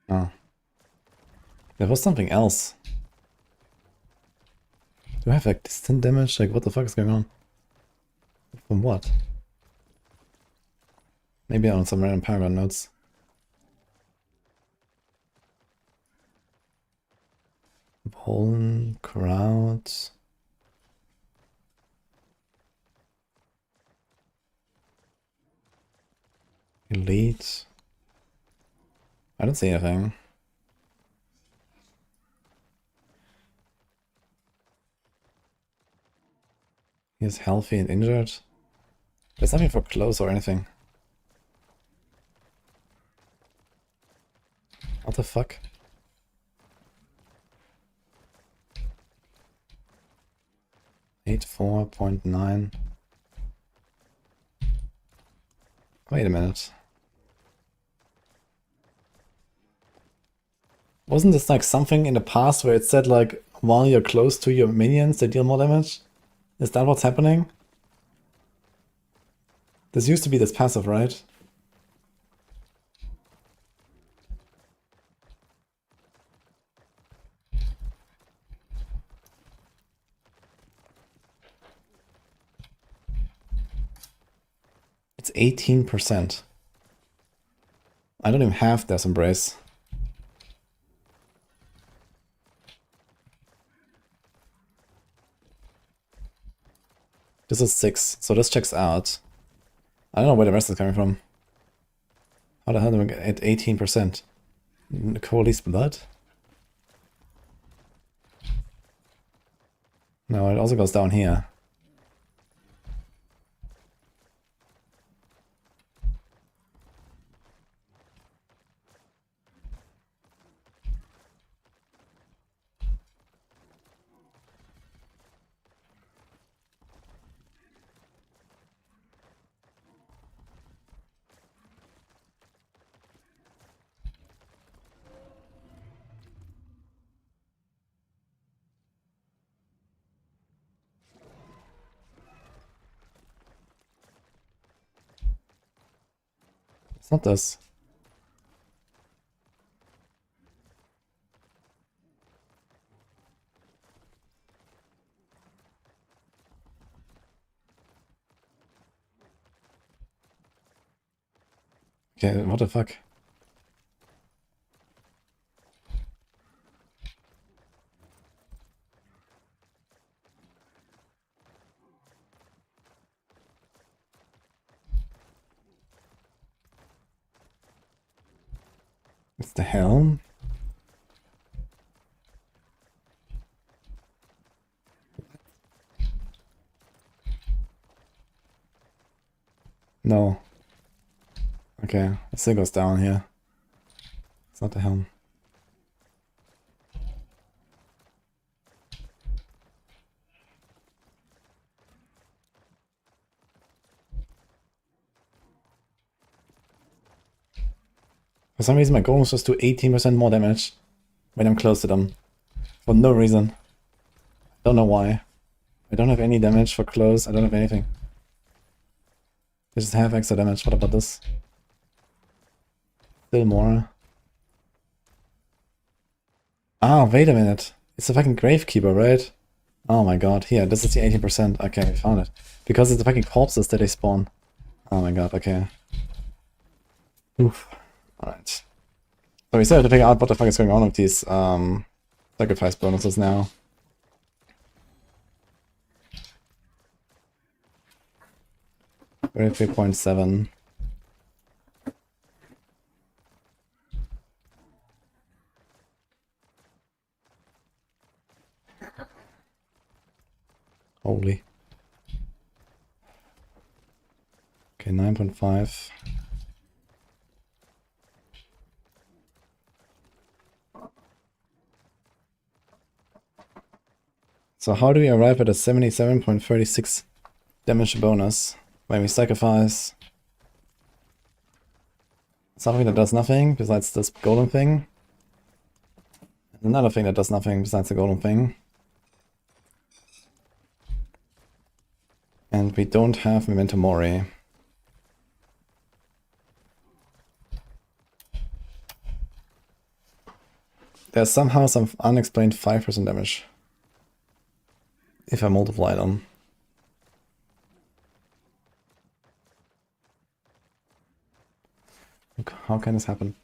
Oh. There was something else. Do I have like distant damage? Like what the fuck is going on? From what? Maybe on some random Paragon notes. Pollen, crowd. Elite. I don't see anything. He's healthy and injured. There's nothing for close or anything. What the fuck? .9. Wait a minute. Wasn't this like something in the past where it said like while you're close to your minions they deal more damage? Is that what's happening? This used to be this passive, right? It's 18%. I don't even have Death Embrace. This is 6, so this checks out. I don't know where the rest is coming from. How the hell do we get at 18%? Coalesce blood? No, it also goes down here. It's not this. Okay, what the fuck? It's the helm? No. Okay, it still goes down here. It's not the helm. For some reason my golems just do 18% more damage when I'm close to them. For no reason. Don't know why. I don't have any damage for close, I don't have anything. They just have extra damage, what about this? Still more. Ah, wait a minute. It's a fucking Gravekeeper, right? Oh my god, here, this is the 18%. Okay, I found it. Because it's the fucking corpses that they spawn. Oh my god, okay. Oof. Alright. So we still have to figure out what the fuck is going on with these sacrifice bonuses now. We're at 3.7. Holy. Okay, 9.5. So how do we arrive at a 77.36 damage bonus when we sacrifice something that does nothing besides this golden thing? And another thing that does nothing besides the golden thing. And we don't have Memento Mori. There's somehow some unexplained 5% damage. If I multiply them. Look, how can this happen?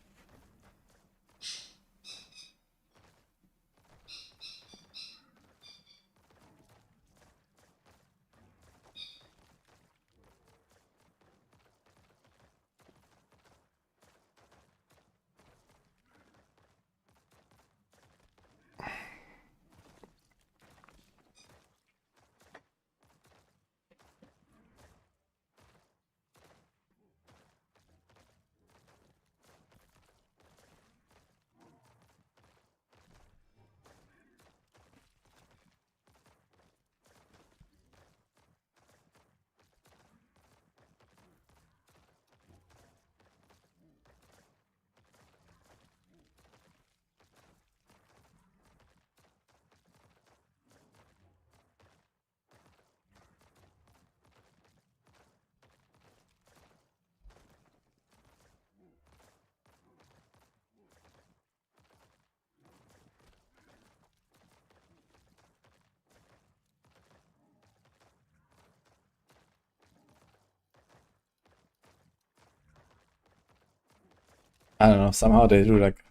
I don't know, somehow they do like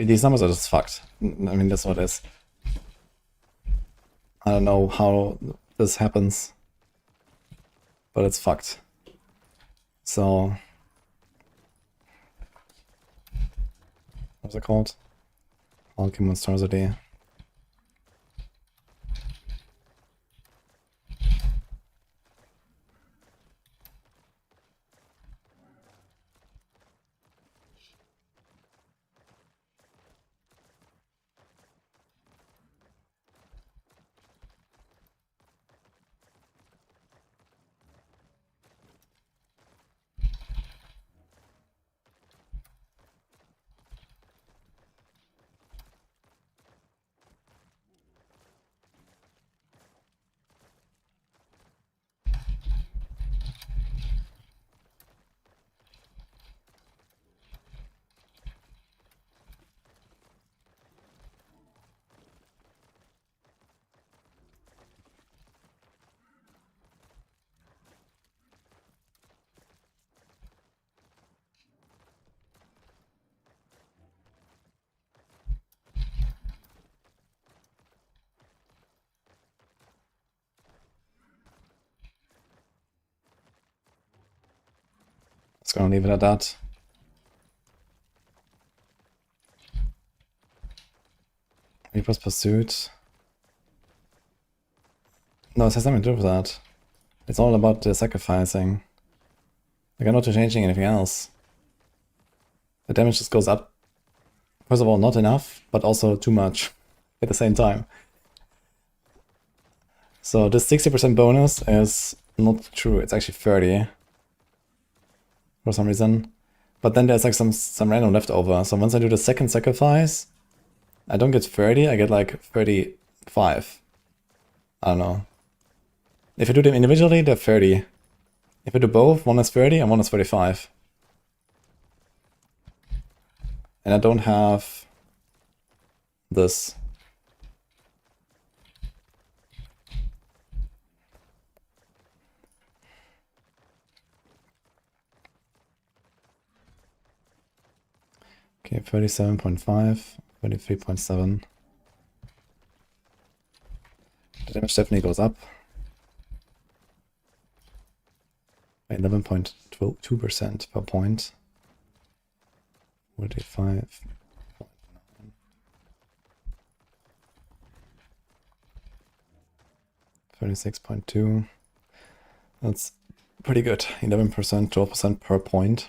these numbers are just fucked. I mean, that's what it is. I don't know how this happens, but it's fucked. So, what's it called? Alchemy Monstrosity. Just gonna leave it at that. Reaper's Pursuit. No, it has nothing to do with that. It's all about the sacrificing. Like, I'm not changing anything else. The damage just goes up. First of all, not enough, but also too much at the same time. So this 60% bonus is not true. It's actually 30 for some reason. But then there's like some random leftover. So once I do the second sacrifice, I don't get 30, I get like 35. I don't know. If I do them individually, they're 30. If I do both, one is 30 and one is 35. And I don't have this. Okay, 37.5, 33.7. The damage definitely goes up. By 11.2% per point. 45. 36.2. That's pretty good. 11%, 12% per point.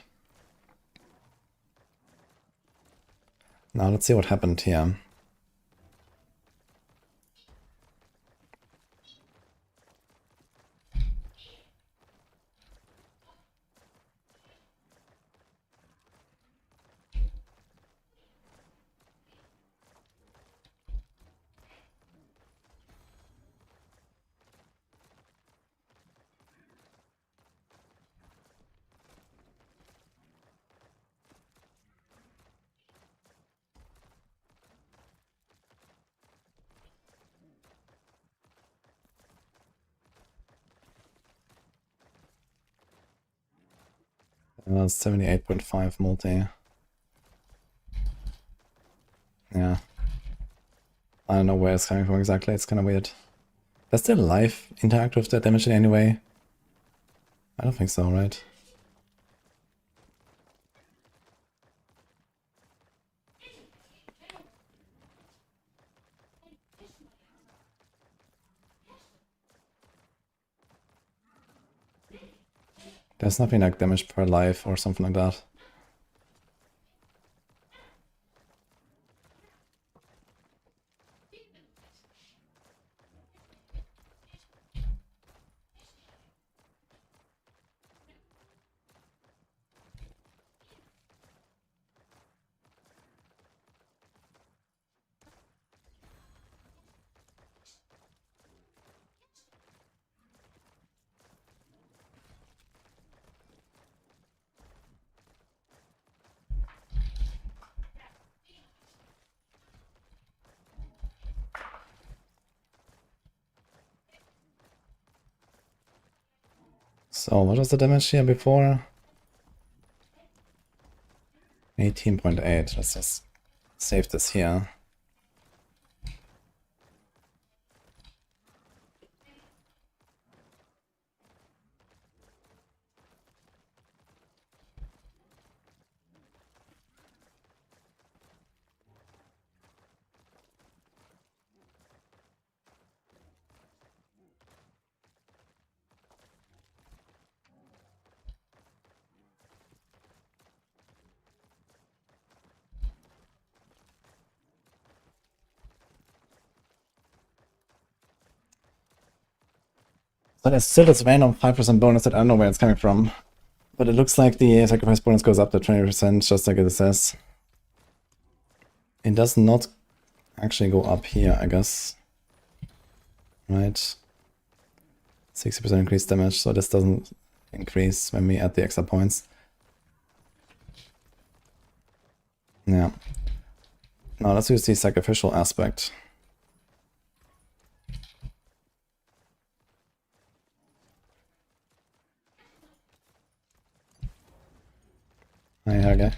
Now let's see what happened here. That's 78.5 multi. Yeah. I don't know where it's coming from exactly, it's kind of weird. Does the life interact with that damage in any way? I don't think so, right? There's nothing like damage per life or something like that. So what was the damage here before? 18.8. Let's just save this here. So there's still this random 5% bonus that I don't know where it's coming from. But it looks like the sacrifice bonus goes up to 20%, just like it says. It does not actually go up here, I guess. Right. 60% increased damage, so this doesn't increase when we add the extra points. Yeah. Now let's use the sacrificial aspect. Hi, Helge.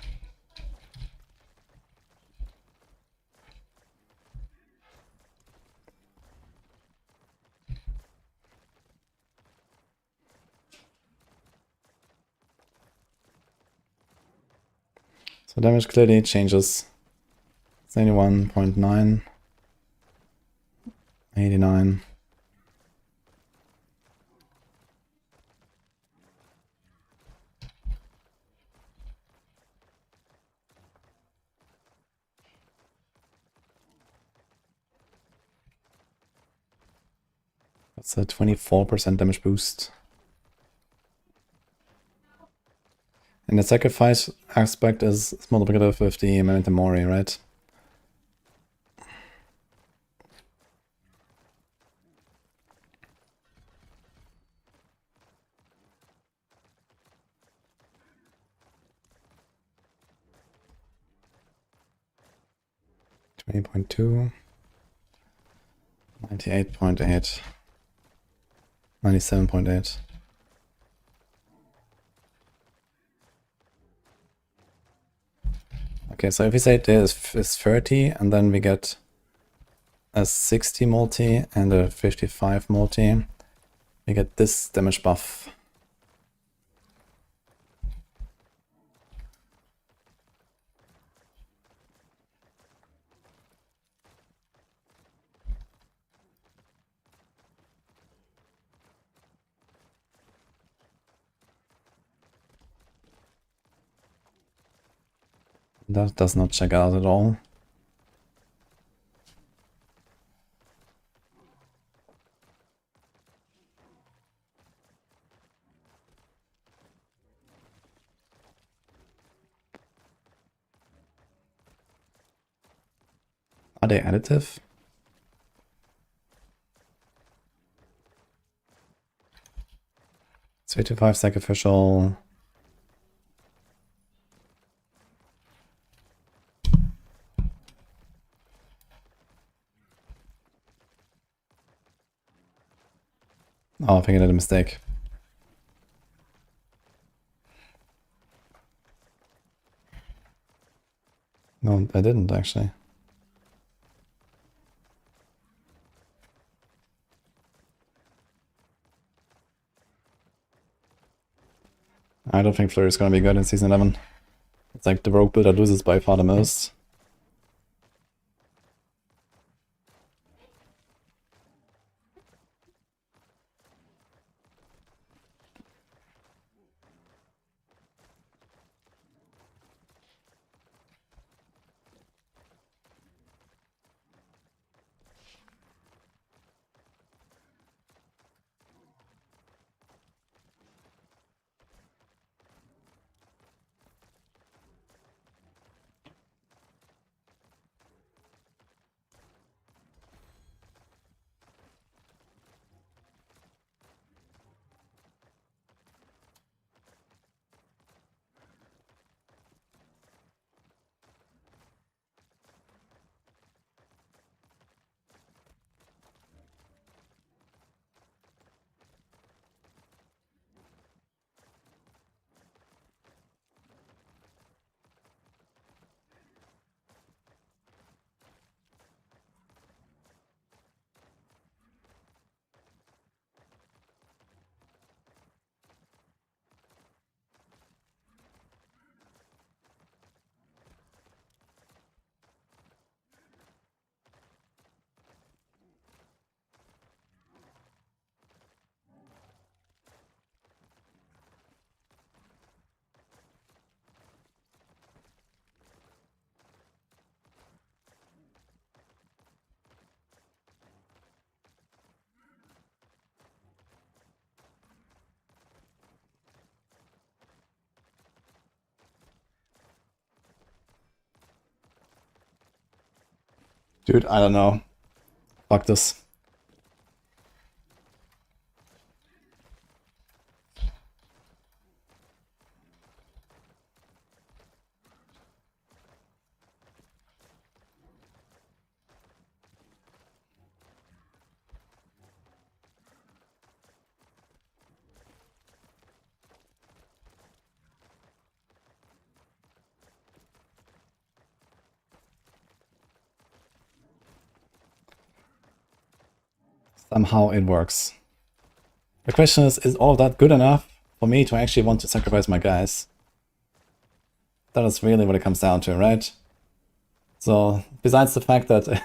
So damage clearly changes. 71.9. 89. That's a 24% damage boost. And the sacrifice aspect is multiplicative with the Memento Mori, right? $20.2. 98.8. 97.8. Okay, so if we say this is 30, and then we get a 60 multi and a 55 multi, we get this damage buff. That does not check out at all. Are they additive? It's 85 sacrificial. Oh, I think I did a mistake. No, I didn't actually. I don't think Flurry is going to be good in Season 11. It's like the rogue build that loses by far the most. Dude, I don't know. Fuck this. Somehow it works. The question is all of that good enough for me to actually want to sacrifice my guys? That is really what it comes down to, right? So, besides the fact that it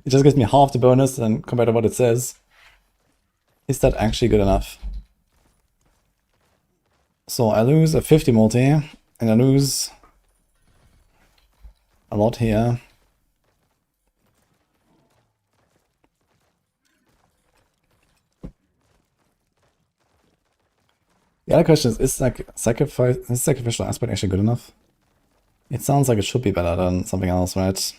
just gives me half the bonus and compared to what it says, is that actually good enough? So I lose a 50 multi, and I lose a lot here. The other question is like sacrificial aspect actually good enough? It sounds like it should be better than something else, right?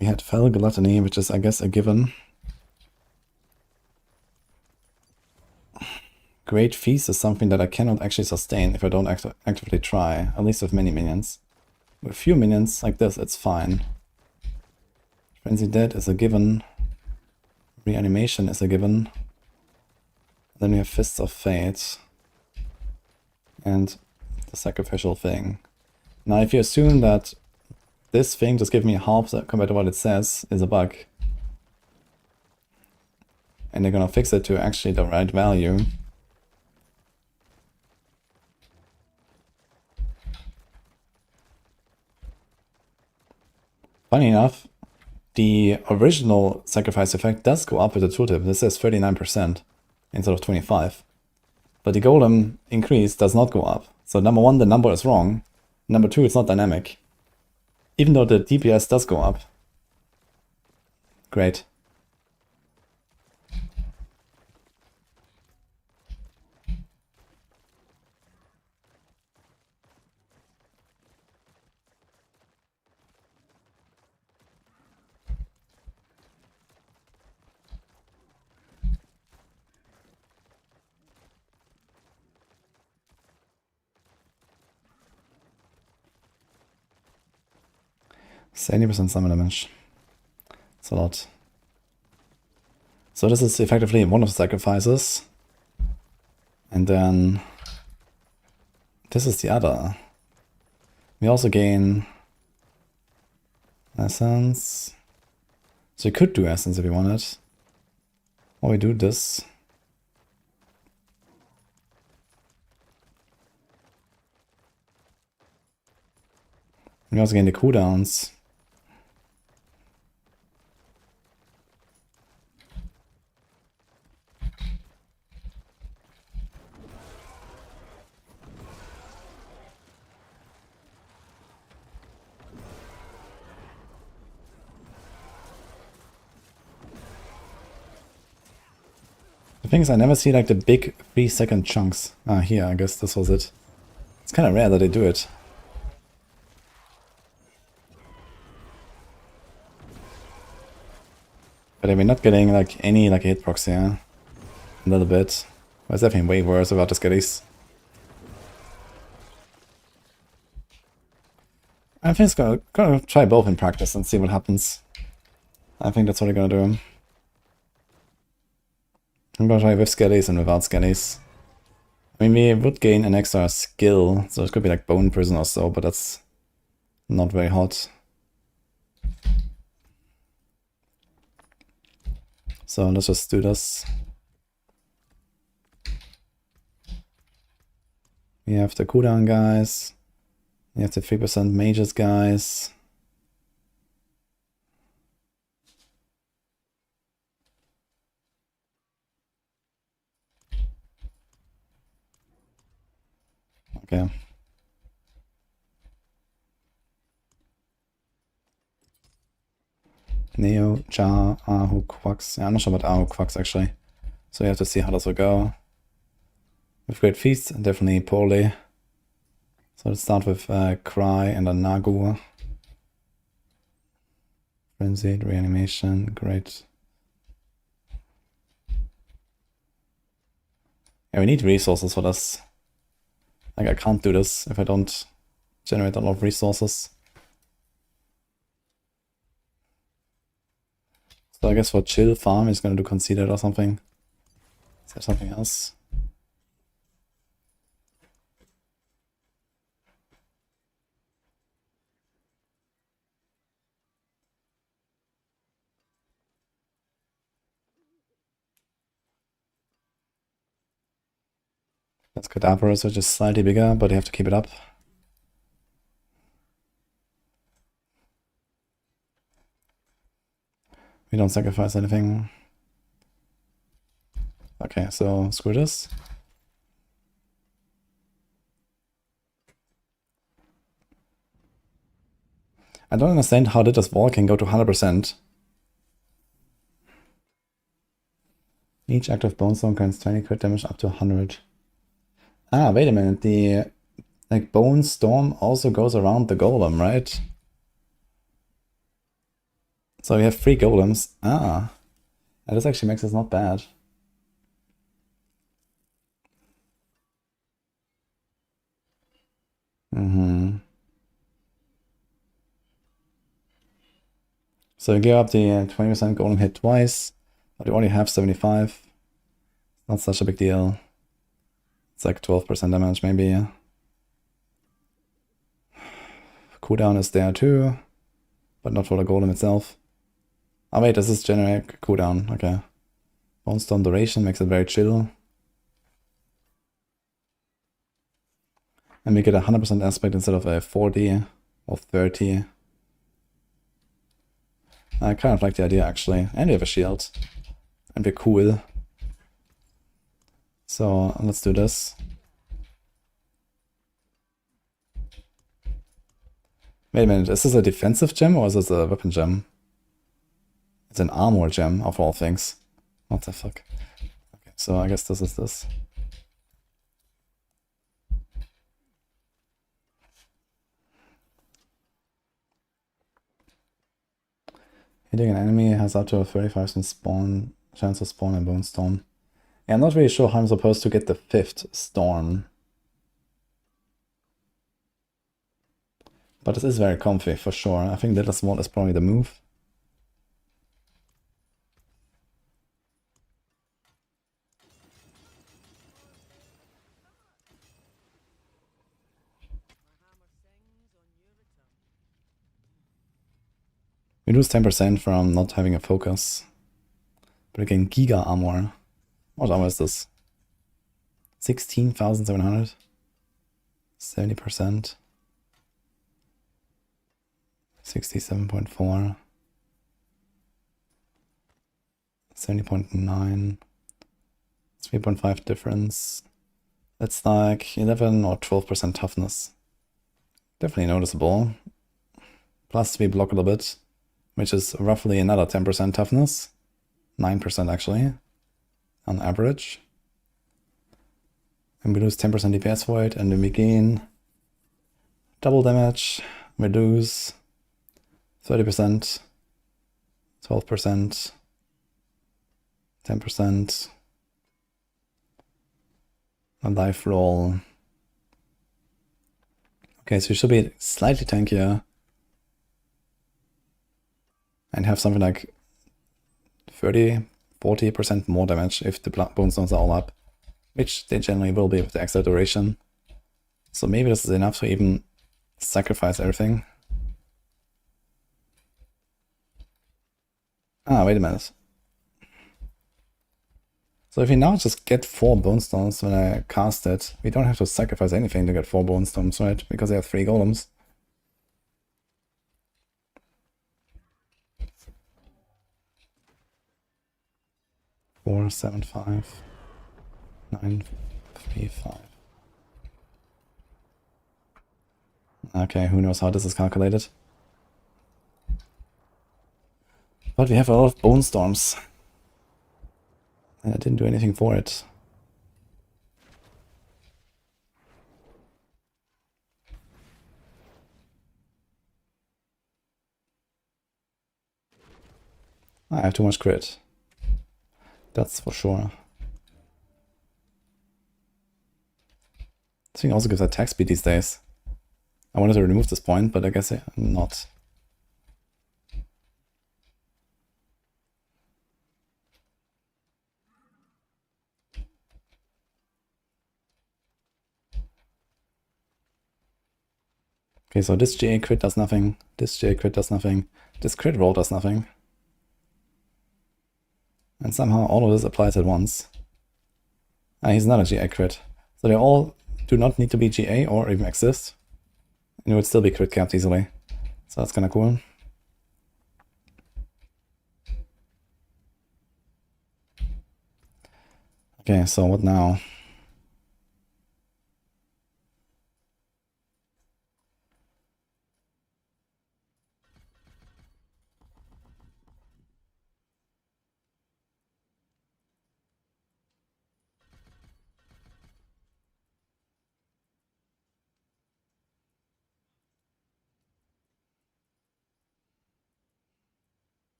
We had Fell Gluttony, which is I guess a given. Great Feast is something that I cannot actually sustain if I don't actively try, at least with many minions. With few minions like this, it's fine. Frenzy Dead is a given. Reanimation is a given. Then we have Fists of Fate. And the sacrificial thing. Now if you assume that this thing just gives me half compared to what it says is a bug, and they're gonna fix it to actually the right value, funny enough, the original sacrifice effect does go up with the tooltip. This says 39% instead of 25. But the golem increase does not go up. So number one, the number is wrong. Number two, it's not dynamic. Even though the DPS does go up. Great. It's 80% summon damage. It's a lot. So this is effectively one of the sacrifices. And then this is the other. We also gain essence. So you could do essence if you wanted. Or we do this. We also gain the cooldowns. The thing is, I never see like the big 3-second chunks. Ah, here, I guess this was it. It's kind of rare that they do it. But we're not getting like any like hit procs here. A little bit. But it's definitely way worse without the skitties. I think it's gonna try both in practice and see what happens. I think that's what we're gonna do. I'm gonna try with skellies and without skellies. I mean, we would gain an extra skill, so it could be like Bone Prison or so, but that's not very hot. So let's just do this. We have the cooldown guys. We have the 3% mages guys. Okay. Neo, Jar, Ahu, Quax. Yeah, I'm not sure about Ahu, Quax actually. So you have to see how this will go. With Great Feast, definitely poorly. So let's start with Cry and a Nagu. Frenzied, Reanimation, great. Yeah, we need resources for this. Like, I can't do this if I don't generate a lot of resources. So I guess for chill farm, he's gonna do Conceited or something. Is there something else? That's Cadabras, which is slightly bigger, but you have to keep it up. We don't sacrifice anything. Okay, so screw this. I don't understand how did this wall can go to 100%. Each active bone storm grants 20 crit damage up to 100. Ah, wait a minute. The like bone storm also goes around the golem, right? So we have 3 golems. Ah, and this actually makes this not bad. So you give up the 20% golem hit twice, but you only have 75. Not such a big deal. It's like 12% damage maybe. Cooldown is there too, but not for the golem itself. Oh wait, this is generic cooldown, okay. Bone storm duration makes it very chill. And we get a 100% aspect instead of a 40 or 30. I kind of like the idea actually. And we have a shield. And we're cool. So let's do this. Wait a minute, is this a defensive gem or is this a weapon gem? It's an armor gem of all things. What the fuck? Okay, so I guess this is this. Hitting an enemy has up to a 35% chance of spawn a bone storm. Yeah, I'm not really sure how I'm supposed to get the 5th storm. But this is very comfy for sure. I think Little Sword is probably the move. We lose 10% from not having a focus. But again, Giga Armor. What armor is this? 16,700? 70%. 67.4. 70.9. 3.5 difference. That's like 11 or 12% toughness. Definitely noticeable. Plus we block a little bit, which is roughly another 10% toughness. 9% actually, on average. And we lose 10% DPS for it, and then we gain double damage. We lose 30%, 12%, 10%. A life roll. Okay, so we should be slightly tankier. And have something like 30-40% more damage if the bone stones are all up. Which they generally will be with the Exile duration. So maybe this is enough to even sacrifice everything. Ah, wait a minute. So if we now just get 4 bone stones when I cast it, we don't have to sacrifice anything to get 4 bone stones, right? Because I have 3 golems. Four, 7, 5, 9, 3, 5. Okay, who knows how this is calculated. But we have a lot of bone storms. And I didn't do anything for it. I have too much crit. That's for sure. This thing also gives attack speed these days. I wanted to remove this point, but I guess I'm not. Okay, so this GA crit does nothing, this GA crit does nothing, this crit roll does nothing. And somehow all of this applies at once. Ah, he's not a GA crit. So they all do not need to be GA or even exist. And it would still be crit capped easily. So that's kinda cool. Okay, so what now?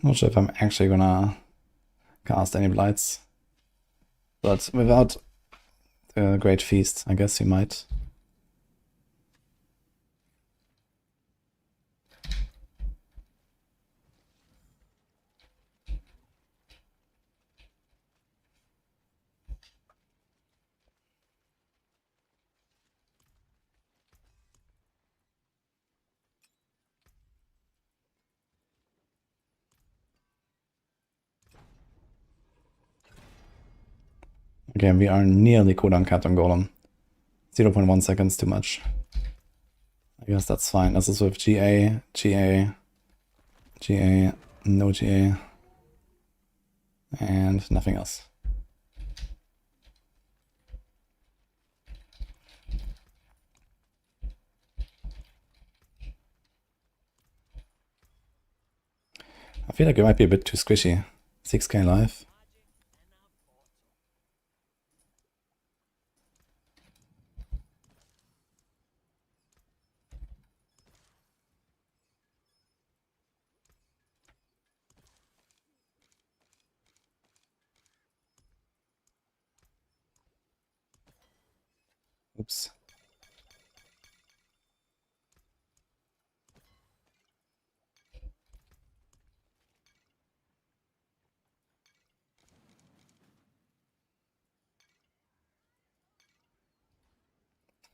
Not sure if I'm actually gonna cast any blights. But without a great feast, I guess you might. Okay, we are nearly cooldown capped on Golem. 0.1 seconds too much. I guess that's fine. This is with GA, GA, GA, no GA, and nothing else. I feel like it might be a bit too squishy. 6k life. Oops.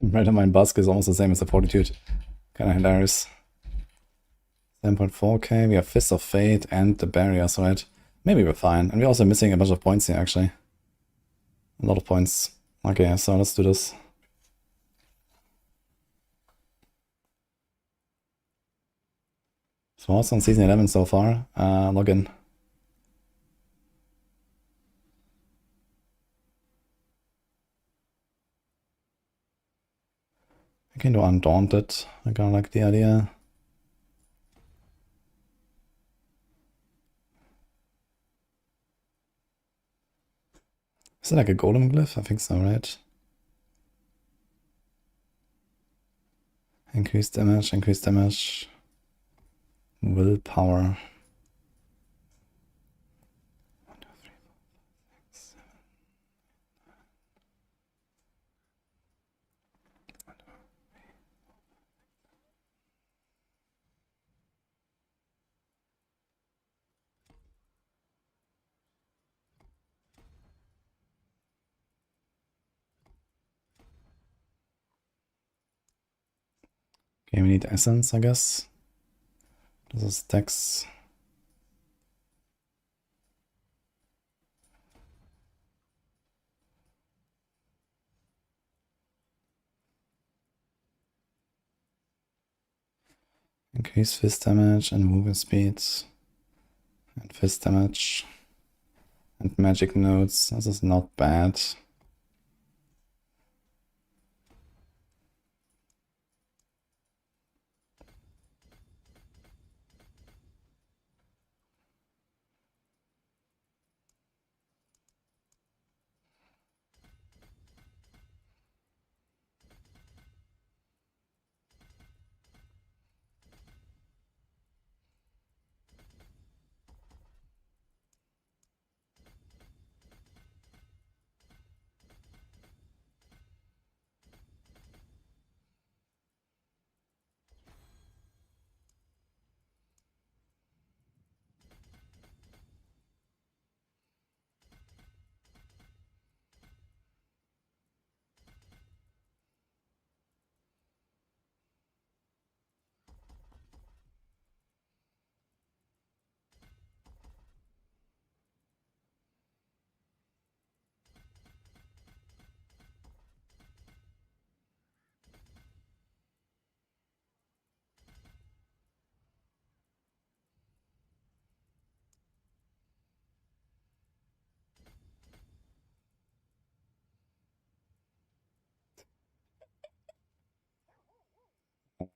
Randomine Busk is almost the same as the Fortitude. Kinda hilarious. 7.4k, we have Fist of Fate and the barriers, right? Maybe we're fine. And we're also missing a bunch of points here, actually. A lot of points. Okay, so let's do this. So also on season 11 so far. Login. I can do Undaunted. I kinda like the idea. Is it like a golem glyph? I think so, right? Increase damage. Willpower. 1, 2, 3, 4, 5, 6, 7. Okay, we need essence, I guess. This is Dex. Increase fist damage and movement speed. And fist damage. And magic nodes. This is not bad.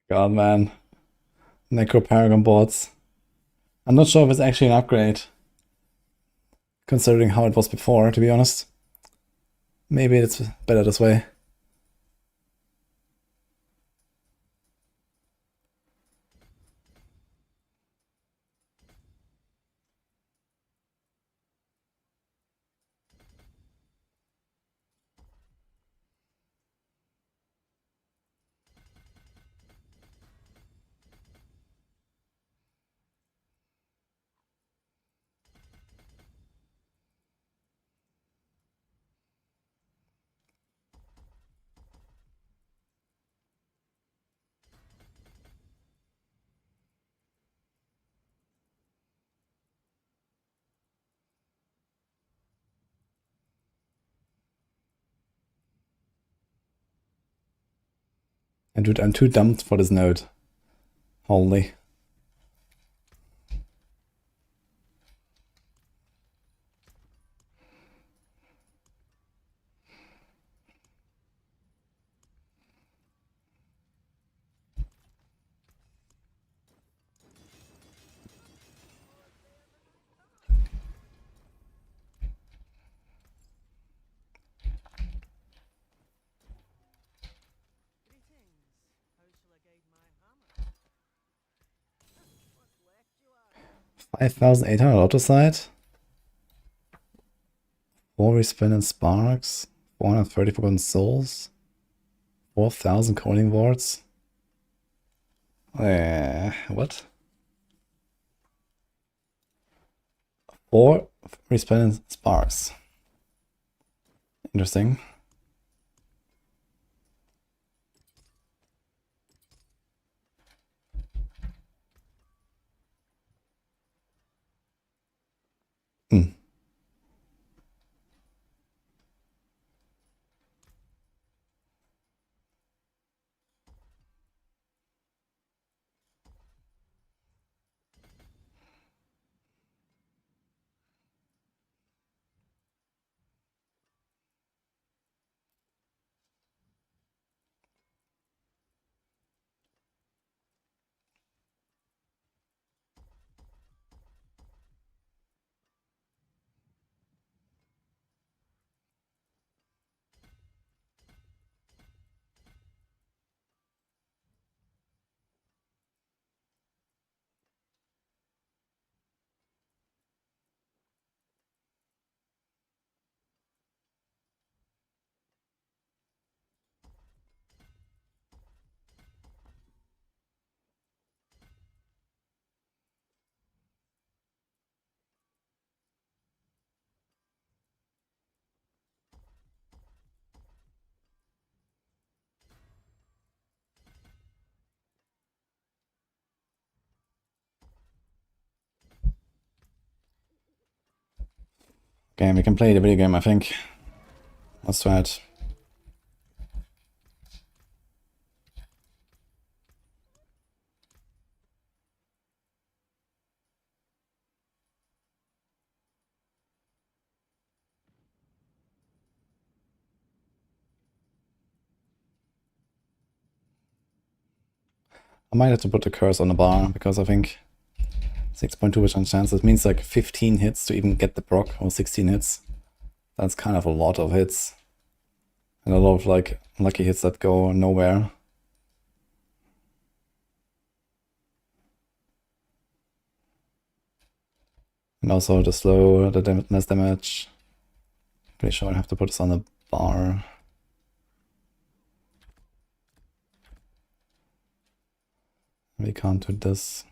God, man. Necro Paragon boards. I'm not sure if it's actually an upgrade, considering how it was before, to be honest. Maybe it's better this way. And dude, I'm too dumb for this node. Holy. Greetings. How shall I guide my hammer? What's left you are? 5,800 auto side. 4 respin and sparks. 430 forgotten souls. 4,000 coding wards. What? 4 respin and sparks. Interesting. Hmm. Okay, we can play the video game, I think. Let's try it. I might have to put the curse on the bar, because I think 6.2% chance, it means like 15 hits to even get the proc, or 16 hits. That's kind of a lot of hits. And a lot of like lucky hits that go nowhere. And also the slow, the mass damage. Pretty sure I have to put this on the bar. We can't do this.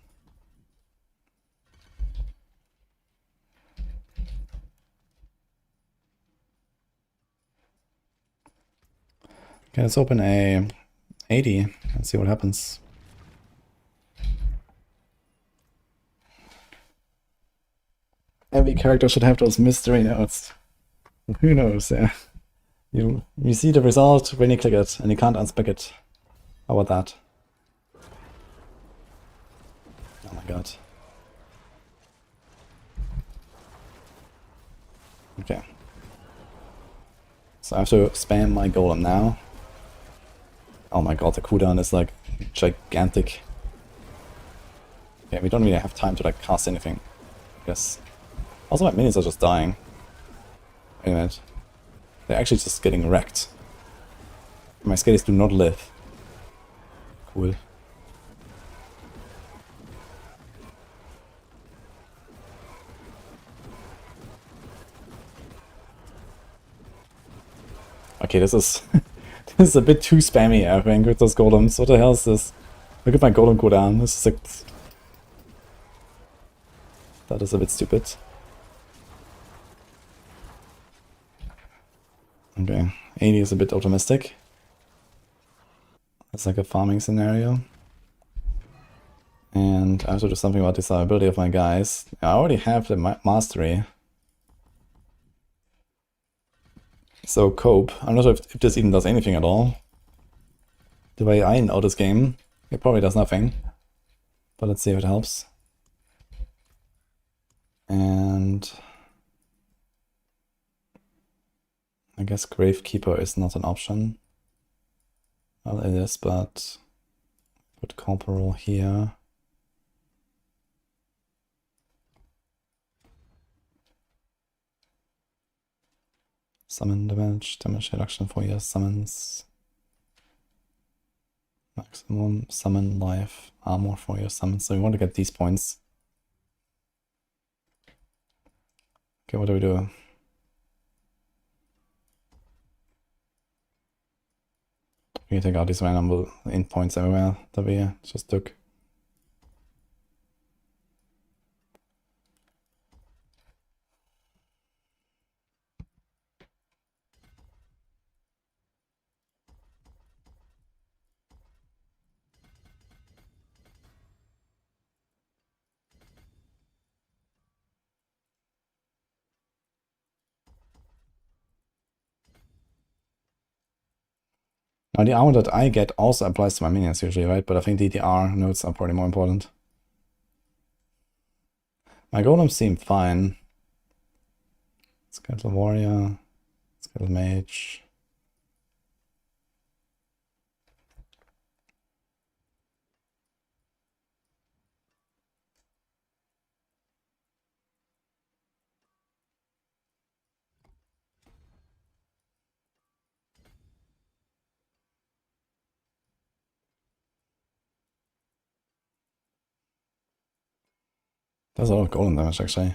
Okay, let's open a 80 and see what happens. Every character should have those mystery notes. Who knows, yeah. You see the result when you click it, and you can't unspec it. How about that? Oh my god. Okay. So I have to spam my golem now. Oh my god, the cooldown is like gigantic. Okay, we don't really have time to like cast anything. Yes. Also my minions are just dying. Wait a minute. They're actually just getting wrecked. My skaters do not live. Cool. Okay, this is this is a bit too spammy, I think, with those golems. What the hell is this? Look at my golem cooldown. This is like... That is a bit stupid. Okay, 80 is a bit optimistic. It's like a farming scenario. And I have to do something about the survivability of my guys. I already have the mastery. So cope. I'm not sure if this even does anything at all. The way I know this game, it probably does nothing. But let's see if it helps. And I guess Gravekeeper is not an option. Well, it is, but put Corporal here. Summon damage reduction for your summons. Maximum summon life armor for your summons. So we want to get these points. Okay, what do we do? We can take out these random end points everywhere that we just took. Now the armor that I get also applies to my minions usually, right? But I think DDR nodes are probably more important. My golems seem fine. Skeletal warrior, skeletal mage. That's a lot of golem damage actually.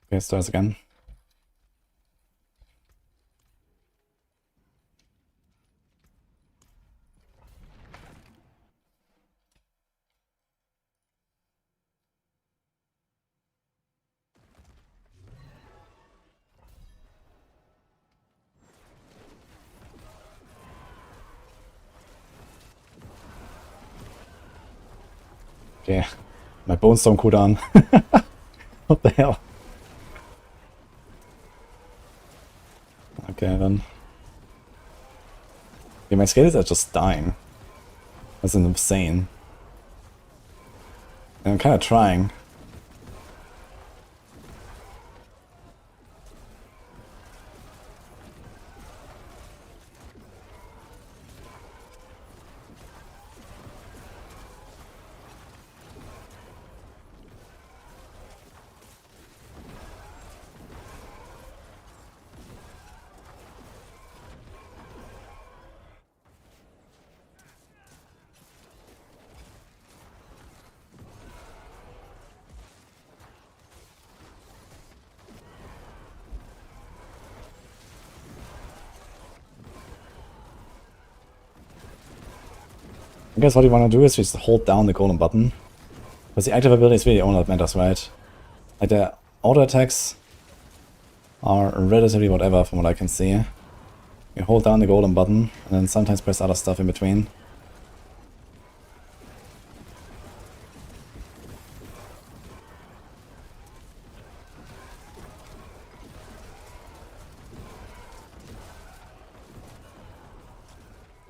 Okay, it starts again. Okay, my bones don't cool down. What the hell? Okay, then. Okay, my skaters are just dying. That's insane. And I'm kind of trying. I guess what you want to do is just hold down the golem button. Because the active ability is really all that matters, right? Like the auto attacks are relatively whatever from what I can see. You hold down the golem button and then sometimes press other stuff in between.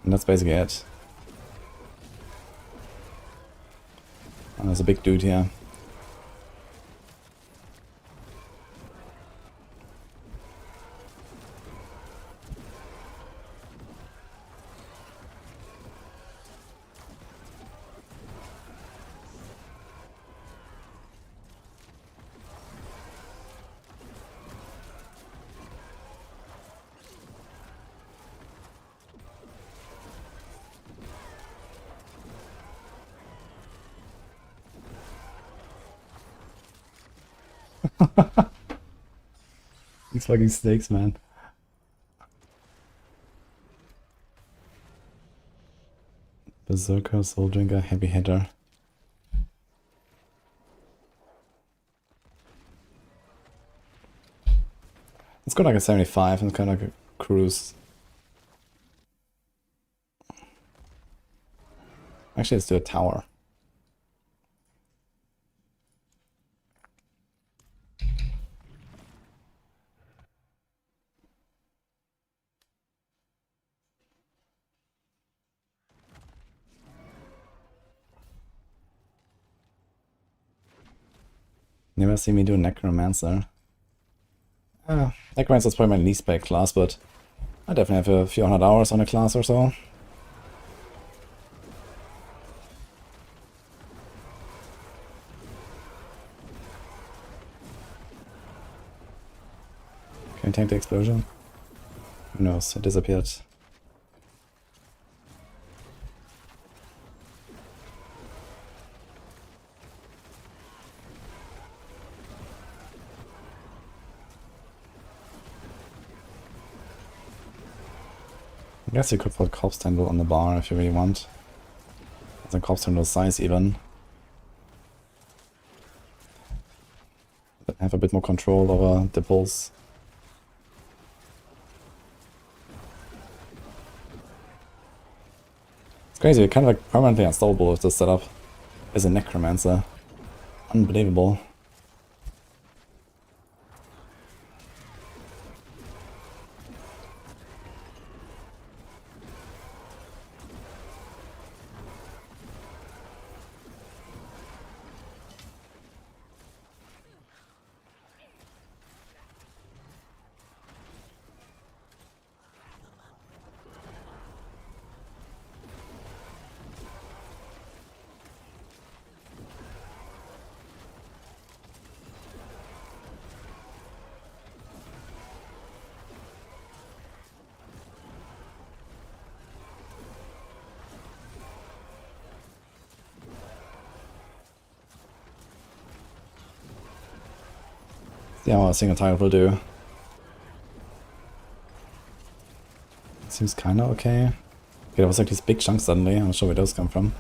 And that's basically it. And there's a big dude here. These fucking snakes, man. Berserker, Soul Drinker, Heavy Hitter. Let's go like a 75 and kind of like a cruise. Actually, let's do a tower. Never see me do Necromancer. Necromancer is probably my least played class, but I definitely have a few hundred hours on a class or so. Can you tank the explosion? Who knows, it disappeared. I guess you could put Corpse Tendril on the bar if you really want. It's a Corpse Tendril size even. But have a bit more control over the pulse. It's crazy, you're kind of like permanently unstoppable with this setup as a Necromancer. Unbelievable. Yeah, what a single target will do. Seems kinda okay. Okay, there was like these big chunks suddenly, I'm not sure where those come from.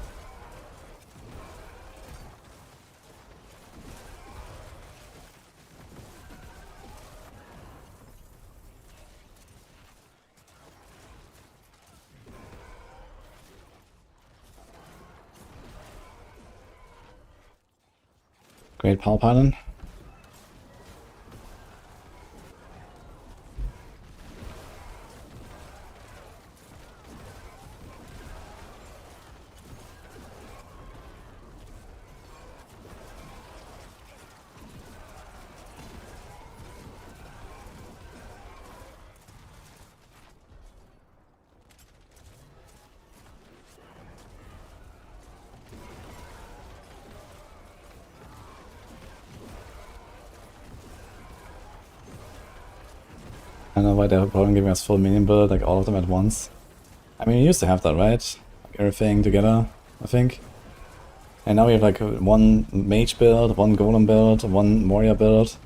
Great power pylon. I don't know why they're probably giving us full minion build, like all of them at once. I mean, we used to have that, right? Like everything together, I think. And now we have like one mage build, one golem build, one warrior build.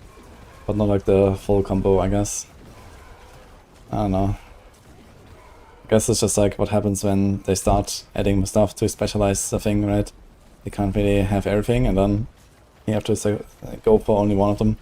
But not like the full combo, I guess. I don't know. I guess it's just like what happens when they start adding stuff to specialize the thing, right? They can't really have everything, and then you have to go for only one of them.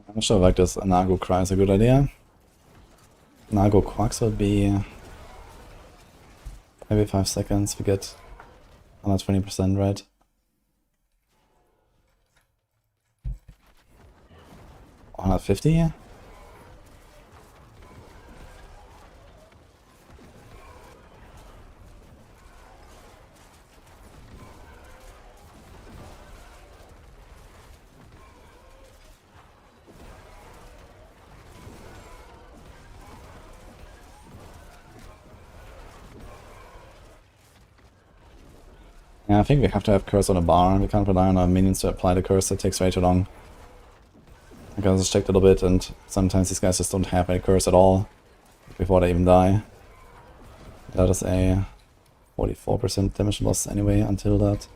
I'm not sure if like this Nago Cry is a good idea. Nago Quacks would be Maybe 5 seconds, we get 120% right. $150? Yeah, I think we have to have curse on a bar. We can't rely on our minions to apply the curse, that takes way too long. I just checked a little bit, and sometimes these guys just don't have any curse at all before they even die. That is a 44% damage loss anyway until that.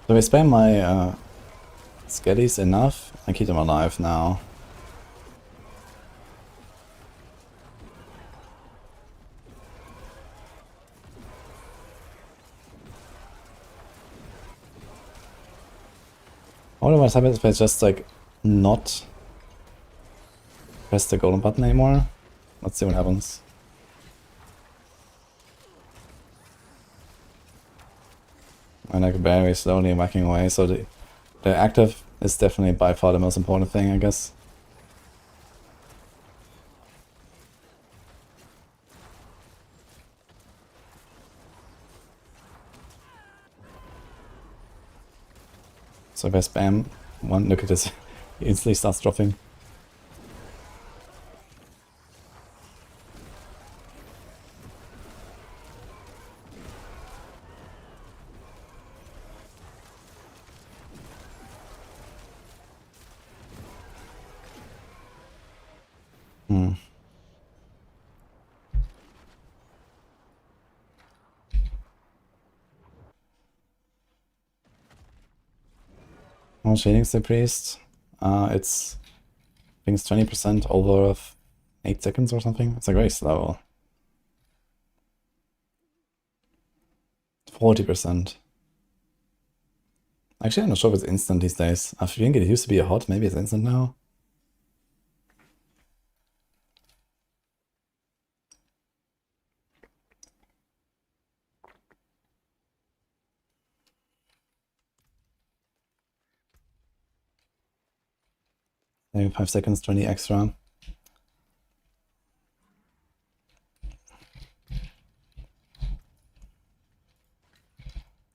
So we spam my skellies enough, I keep them alive now. I wonder what happens if I just like not press the golden button anymore. Let's see what happens. And like very slowly whacking away, so the active is definitely by far the most important thing, I guess. So if I spam one, look at this, he instantly starts dropping. How much healing's the priest? It's, I think it's 20% over 8 seconds or something. It's like very slow. 40%. Actually, I'm not sure if it's instant these days. I think it used to be a hot, maybe it's instant now. Maybe 5 seconds, 20 extra.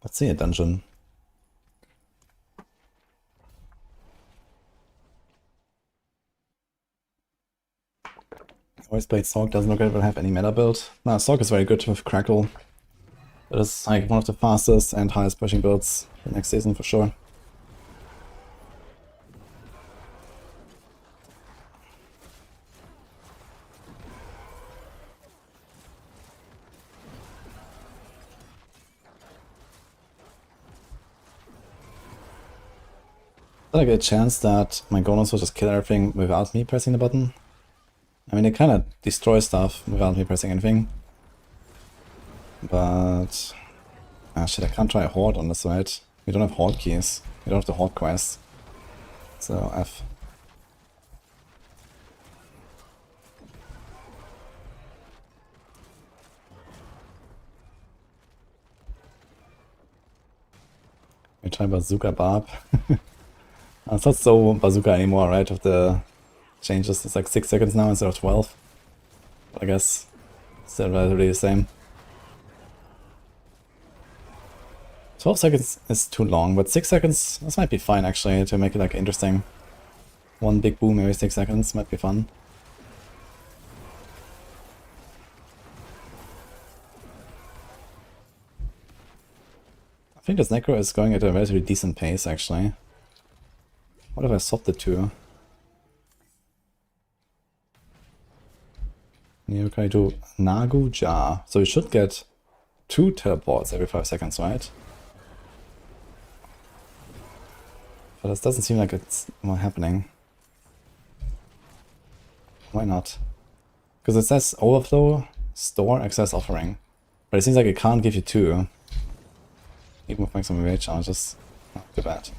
Let's see a dungeon. Always played Sork, doesn't look like it will have any meta build. No, Sork is very good with Crackle. It is like one of the fastest and highest pushing builds for next season for sure. I get a chance that my golems will just kill everything without me pressing the button. I mean, they kind of destroy stuff without me pressing anything. But... ah shit, I can't try a horde on this side. We don't have horde keys. We don't have the horde quest. So F. We try Bazooka Barb. It's not so bazooka anymore, right? With the changes, it's like 6 seconds now instead of 12. But I guess still relatively the same. 12 seconds is too long, but 6 seconds, this might be fine actually to make it like interesting. One big boom every 6 seconds might be fun. I think this necro is going at a relatively decent pace actually. What if I swapped the two? Here can I do Nagu Jar. So you should get 2 teleports every 5 seconds, right? But this doesn't seem like it's more happening. Why not? Because it says overflow, store, access offering. But it seems like it can't give you 2. Even with maximum rate challenges. Not too bad.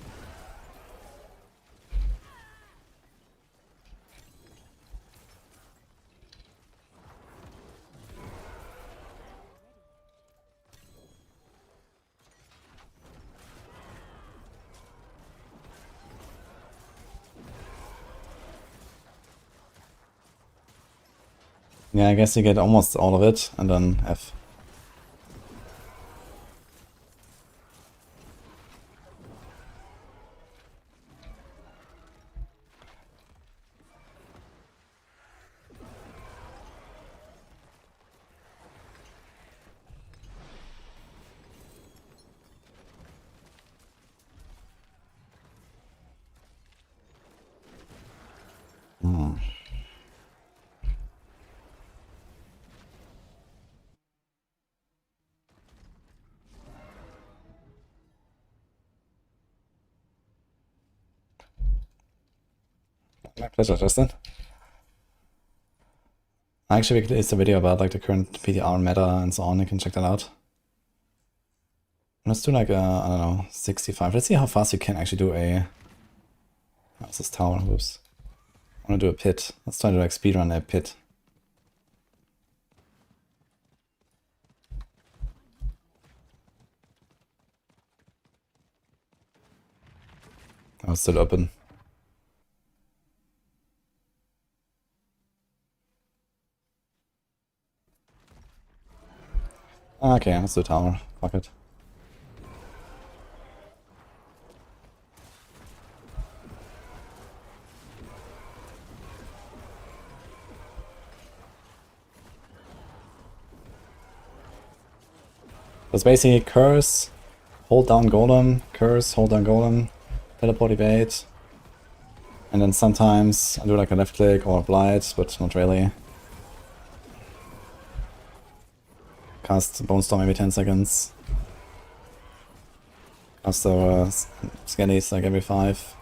Yeah, I guess you get almost all of it, and then F. My pleasure, Justin. Actually, we could release a video about like the current PTR meta and so on. You can check that out. Let's do like I don't know, 65. Let's see how fast you can actually do a... How's this tower? Whoops. I want to do a pit. Let's try to like speedrun a pit. Oh, it's still open. Okay, let's do tower. Fuck it. It's basically curse, hold down golem, curse, hold down golem, teleport evade, and then sometimes I do like a left click or a blight, but not really. Cast Bone Storm every 10 seconds. Cast our skellies like every 5.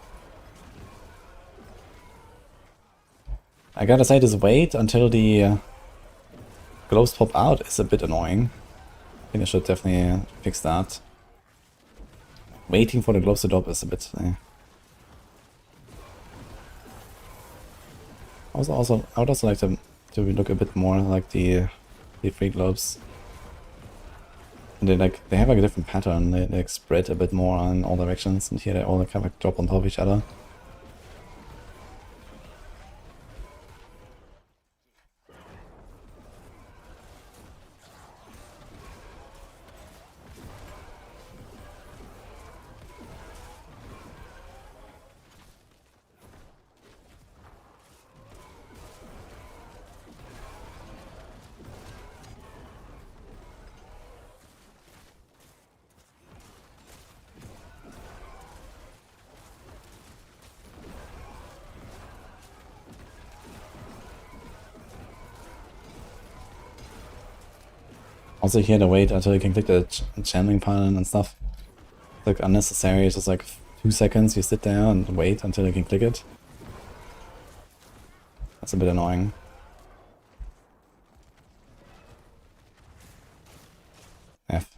I gotta say, this wait until the globes pop out is a bit annoying. I think I should definitely fix that. Waiting for the globes to drop is a bit... I would also like to look a bit more like the free globes. And they have like a different pattern. They like spread a bit more in all directions, and here they all kind of like drop on top of each other. Also here to wait until you can click the channeling pattern and stuff. It's like unnecessary, it's just like 2 seconds you sit there and wait until you can click it. That's a bit annoying. F.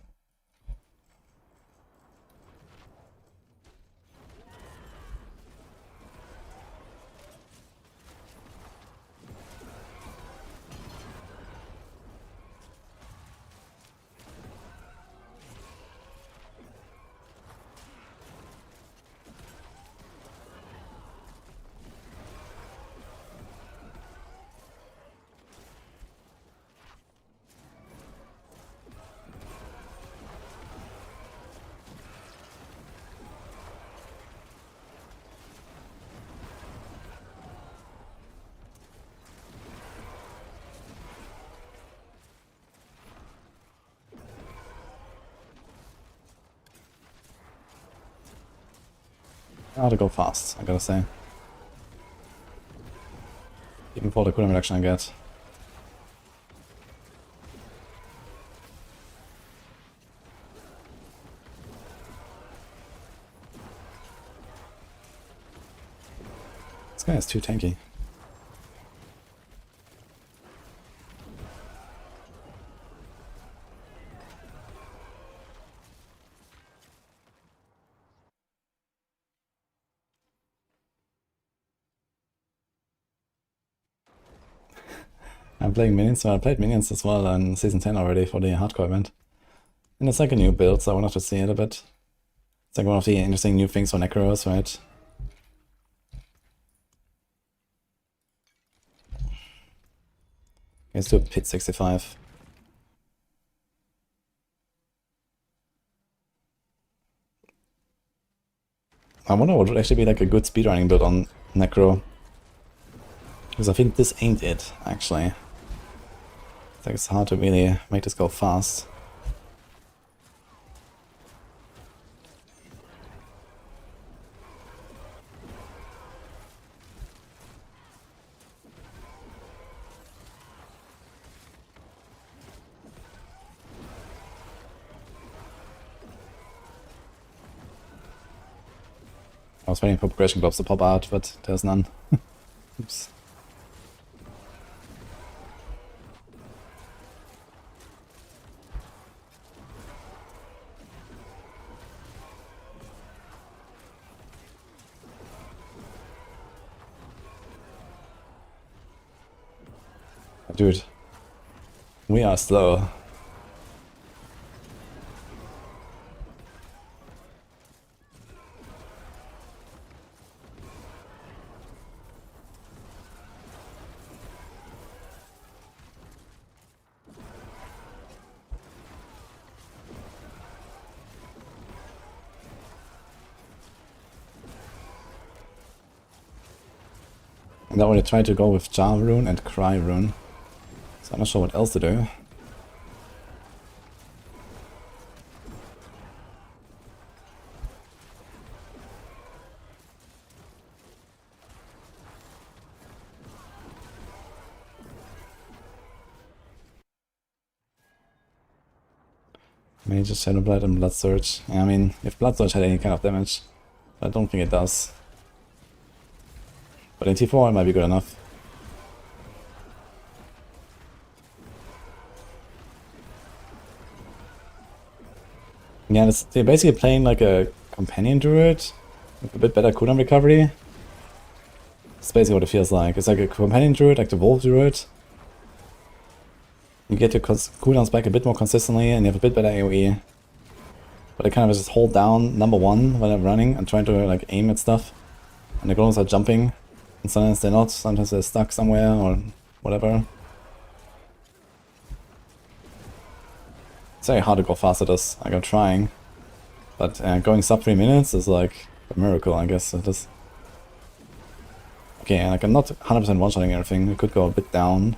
How to go fast, I gotta say. Even for the cooldown reduction I get. This guy is too tanky. I'm playing minions, so I played minions as well in Season 10 already for the hardcore event. And it's like a new build, so I wanted to see it a bit. It's like one of the interesting new things for necros, right? Let's do a pit 65. I wonder what would actually be like a good speedrunning build on necro. Because I think this ain't it, actually. It's like it's hard to really make this go fast. I was waiting for progression globes to pop out, but there's none. Oops. Dude, we are slow. And I already tried to go with Jar Rune and Cry Rune, so I'm not sure what else to do. Maybe just Shadow Blade and Blood Surge. Yeah, I mean, if Blood Surge had any kind of damage, but I don't think it does. But in T4 it might be good enough. Yeah, they're basically playing like a companion druid with a bit better cooldown recovery. That's basically what it feels like. It's like a companion druid, like the wolf druid. You get your cooldowns back a bit more consistently and you have a bit better AoE. But I kind of just hold down number 1 while I'm running and trying to like aim at stuff. And the golems are jumping. And sometimes they're not, sometimes they're stuck somewhere or whatever. It's very hard to go fast at this, like I'm trying. But going sub 3 minutes is like a miracle, I guess. It is. Okay, like I'm not 100% one-shotting everything, it could go a bit down.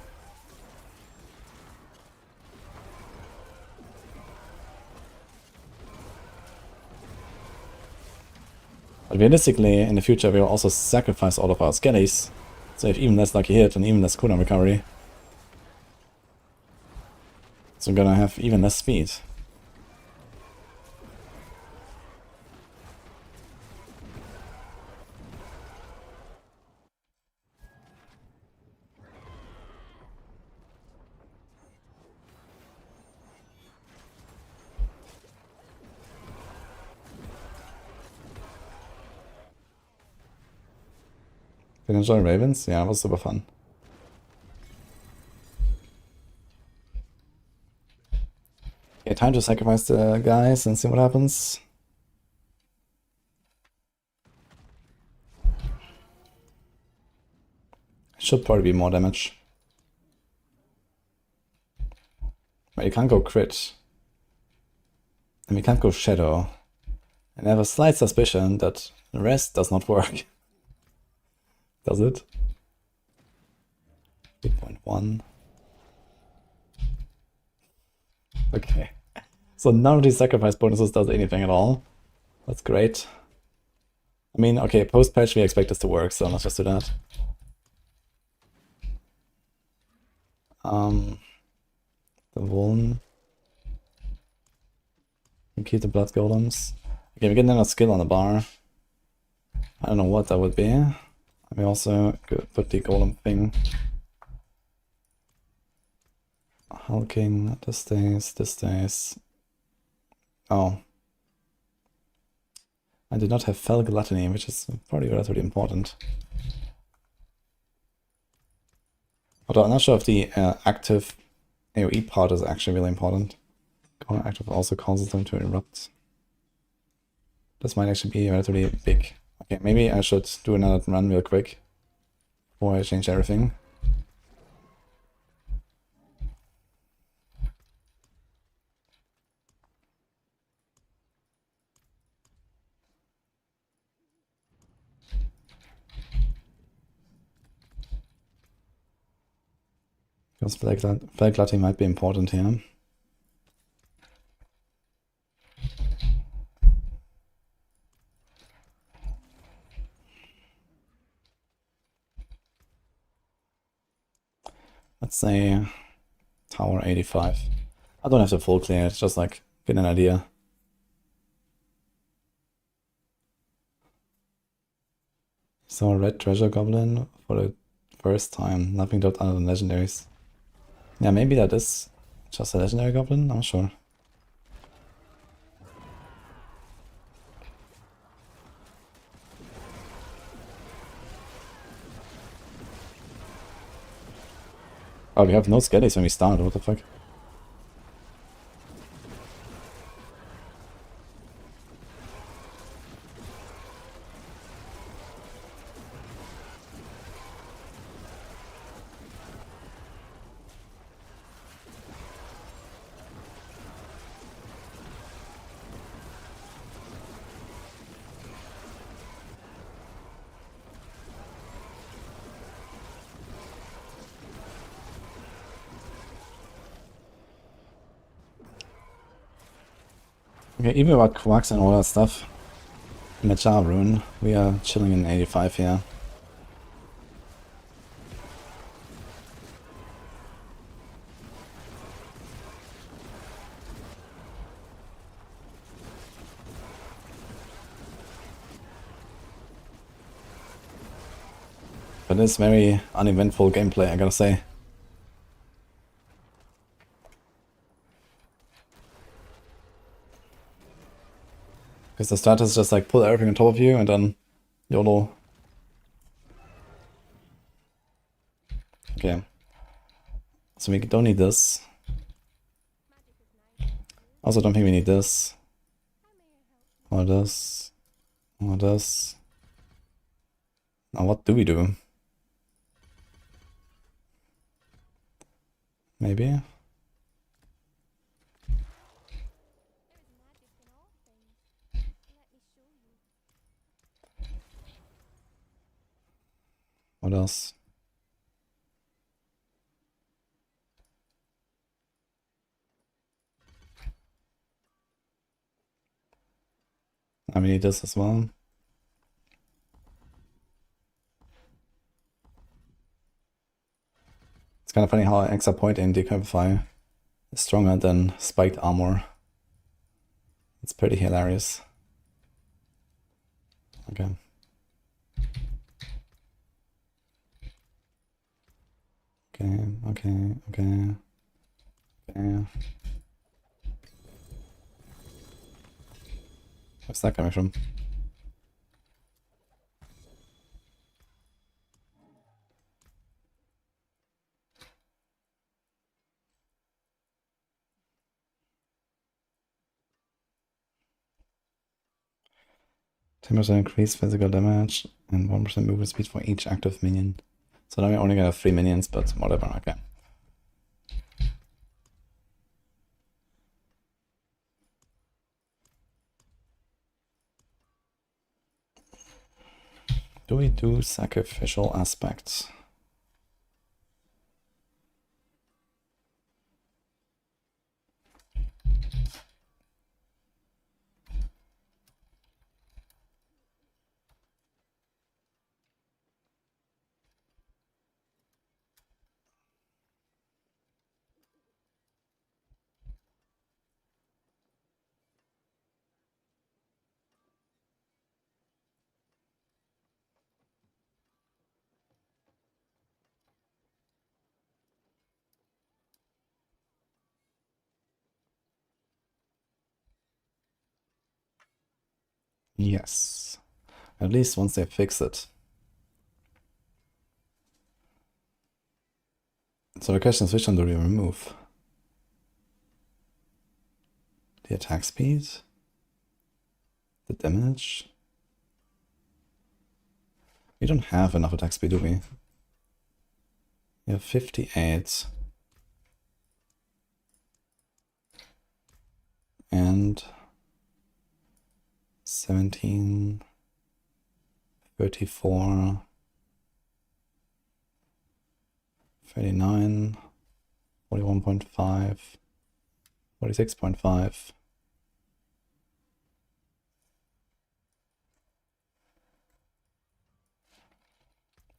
But realistically, in the future we'll also sacrifice all of our skellies, so you have even less lucky hit and even less cooldown recovery. So I'm gonna have even less speed. Did you enjoy Ravens? Yeah, it was super fun. Okay, time to sacrifice the guys and see what happens. Should probably be more damage. But you can't go crit. And we can't go shadow. And I have a slight suspicion that the rest does not work. Does it? 8.1. Okay. So none of these sacrifice bonuses does anything at all. That's great. I mean, okay, post-patch we expect this to work, so let's just do that. The Vuln. We keep the Blood Golems. Okay, we get another skill on the bar. I don't know what that would be. We also could put the Golem thing. Hulking, this stays. Oh. I did not have Fell Gluttony, which is probably relatively important. Although I'm not sure if the active AoE part is actually really important. Active also causes them to erupt. This might actually be relatively big. Okay, maybe I should do another run real quick before I change everything. Because Fell Gluttony might be important here. Let's say Tower 85. I don't have to full clear, it's just like get an idea. So Red Treasure Goblin for the first time. Nothing other than legendaries. Yeah, maybe that is just a legendary goblin, I'm not sure. Oh, we have no skellies when we started, what the fuck? Okay, even about Quarks and all that stuff, in the Jar Rune, we are chilling in 85 here. But it's very uneventful gameplay, I gotta say. Because the strat is just like pull everything on top of you and then YOLO. Okay. So we don't need this. Also don't think we need this. Or this. Or this. Now what do we do? Maybe? What else? I need this as well. It's kind of funny how extra point in Decapify is stronger than spiked armor. It's pretty hilarious. Okay. Okay. Where's that coming from? Increase physical damage and 1% movement speed for each active minion. So now we're only gonna have 3 minions, but whatever, okay. Do we do sacrificial aspects? Yes. At least once they fix it. So the question is, which one do we remove? The attack speed? The damage? We don't have enough attack speed, do we? We have 58. And 17, 34, 39, 41.5, 46.5.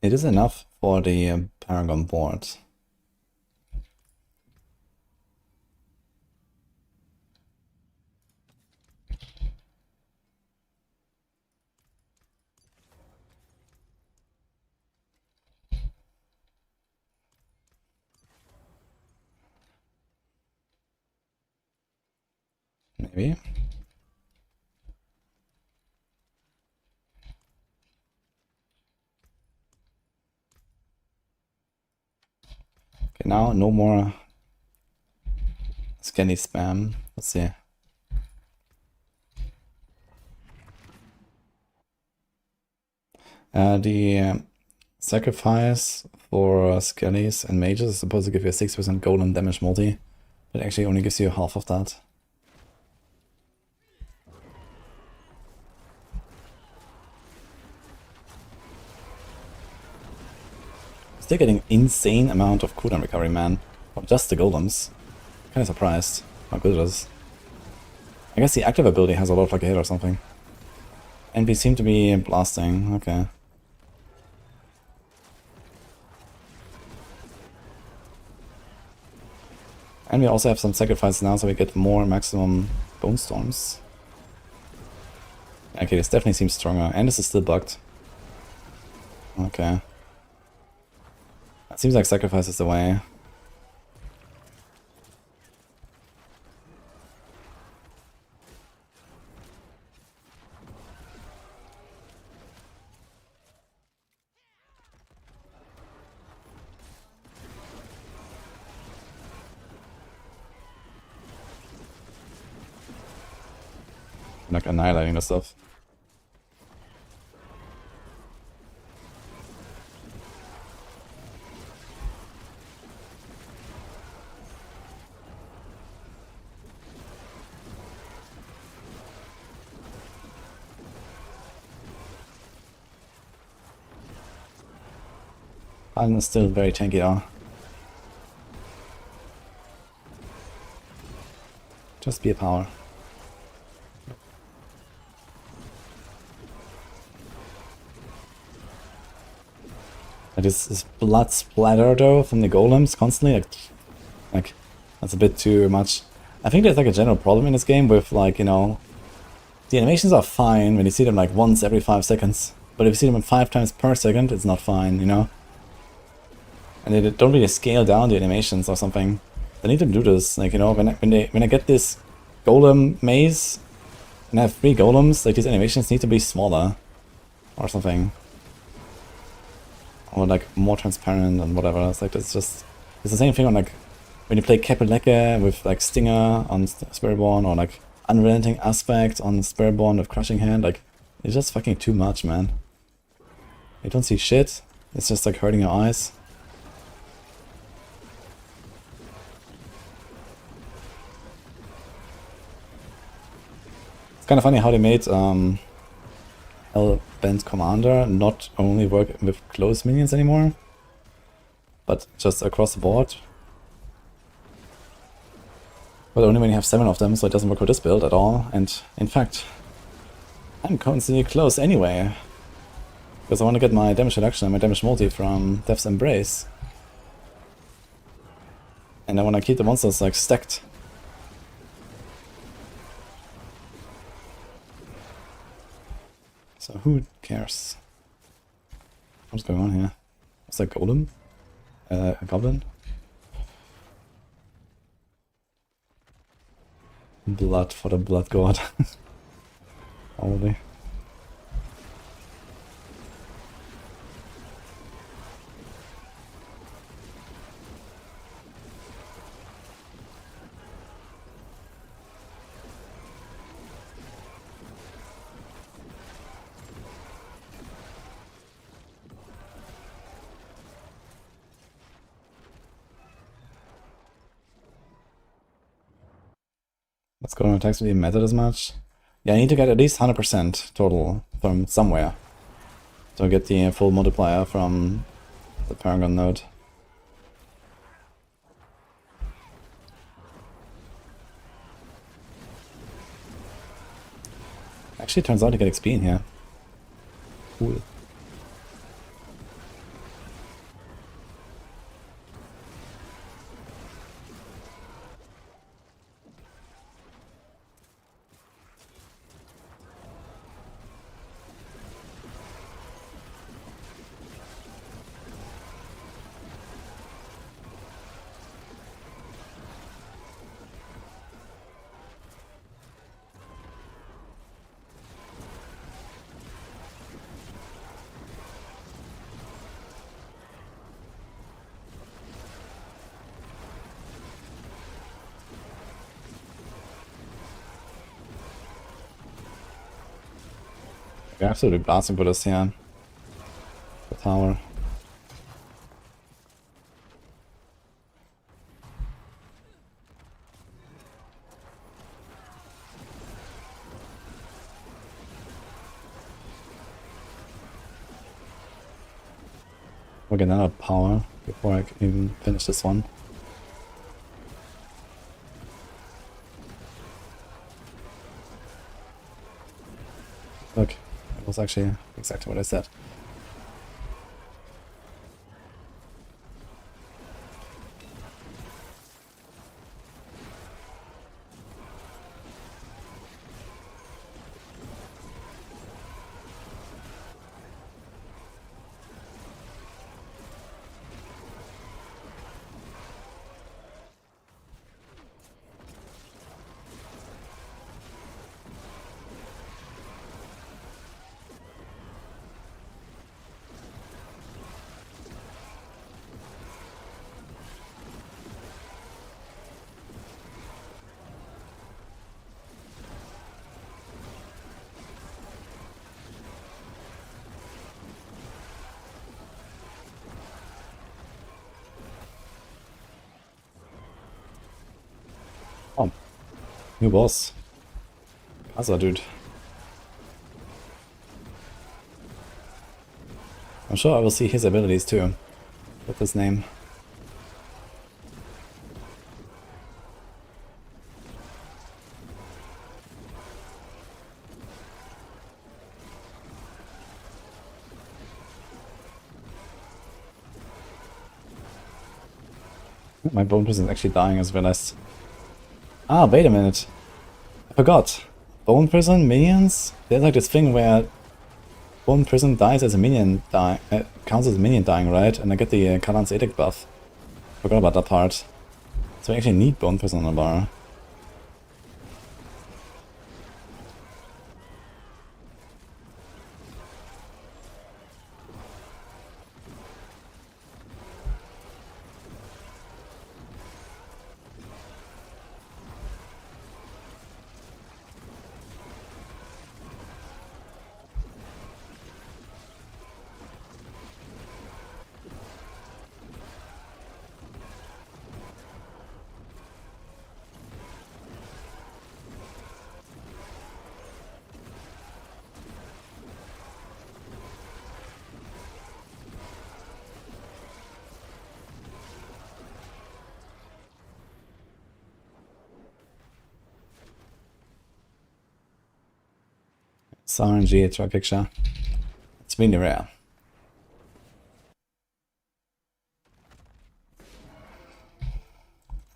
It is enough for the Paragon board. Maybe. Okay, now no more scanny spam. Let's see. The sacrifice for skellies and mages is supposed to give you a 6% golden damage multi, but actually only gives you half of that. Still getting insane amount of cooldown recovery, man. From just the golems. Kinda surprised how good it is. I guess the active ability has a lot of like a hit or something. And we seem to be blasting, okay. And we also have some sacrifices now, so we get more maximum bone storms. Okay, this definitely seems stronger, and this is still bugged. Okay. It seems like sacrifice is the way. Like annihilating the stuff. I'm still very tanky though. Just be a power. This blood splatter though from the golems constantly, like that's a bit too much. I think there's like a general problem in this game with like, you know, the animations are fine when you see them like once every 5 seconds, but if you see them 5 times per second, it's not fine, you know? And they don't really scale down the animations or something. They need to do this, like, you know, when I get this golem maze and I have 3 golems, like these animations need to be smaller or something. Or like more transparent and whatever. It's like it's the same thing on like when you play Capeleke with like Stinger on Spiritborn, or like Unrelenting Aspect on Spiritborn with Crushing Hand. Like it's just fucking too much, man. You don't see shit. It's just like hurting your eyes. It's kind of funny how they made Hellbent Commander not only work with close minions anymore, but just across the board. But only when you have 7 of them, so it doesn't work with this build at all. And in fact, I'm constantly close anyway, because I want to get my damage reduction and my damage multi from Death's Embrace. And I want to keep the monsters like stacked. So who cares? What's going on here? What's that golem? A goblin? Blood for the blood god. Probably. Let's go on attacks really matter as much. Yeah, I need to get at least 100% total from somewhere to get the full multiplier from the Paragon node. Actually, it turns out to get XP in here. Cool. We're absolutely blasting for this here. The tower. We'll get another power before I can even finish this one. Look, that was actually exactly what I said. Oh, new boss. Casa, dude. I'm sure I will see his abilities too. With his name. My bone prison is actually dying as well as... Ah, wait a minute. I forgot. Bone prison minions? There's like this thing where bone prison dies as a minion die, counts as a minion dying, right? And I get the Kalan's Edict buff. Forgot about that part. So I actually need bone prison on the bar. It's RNG, try picture. It's really rare.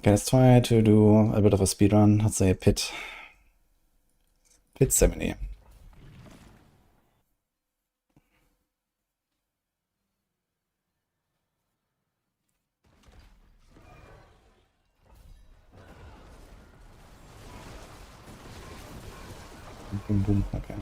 Okay, let's try to do a bit of a speedrun. Let's say pit 70. Boom, boom, okay.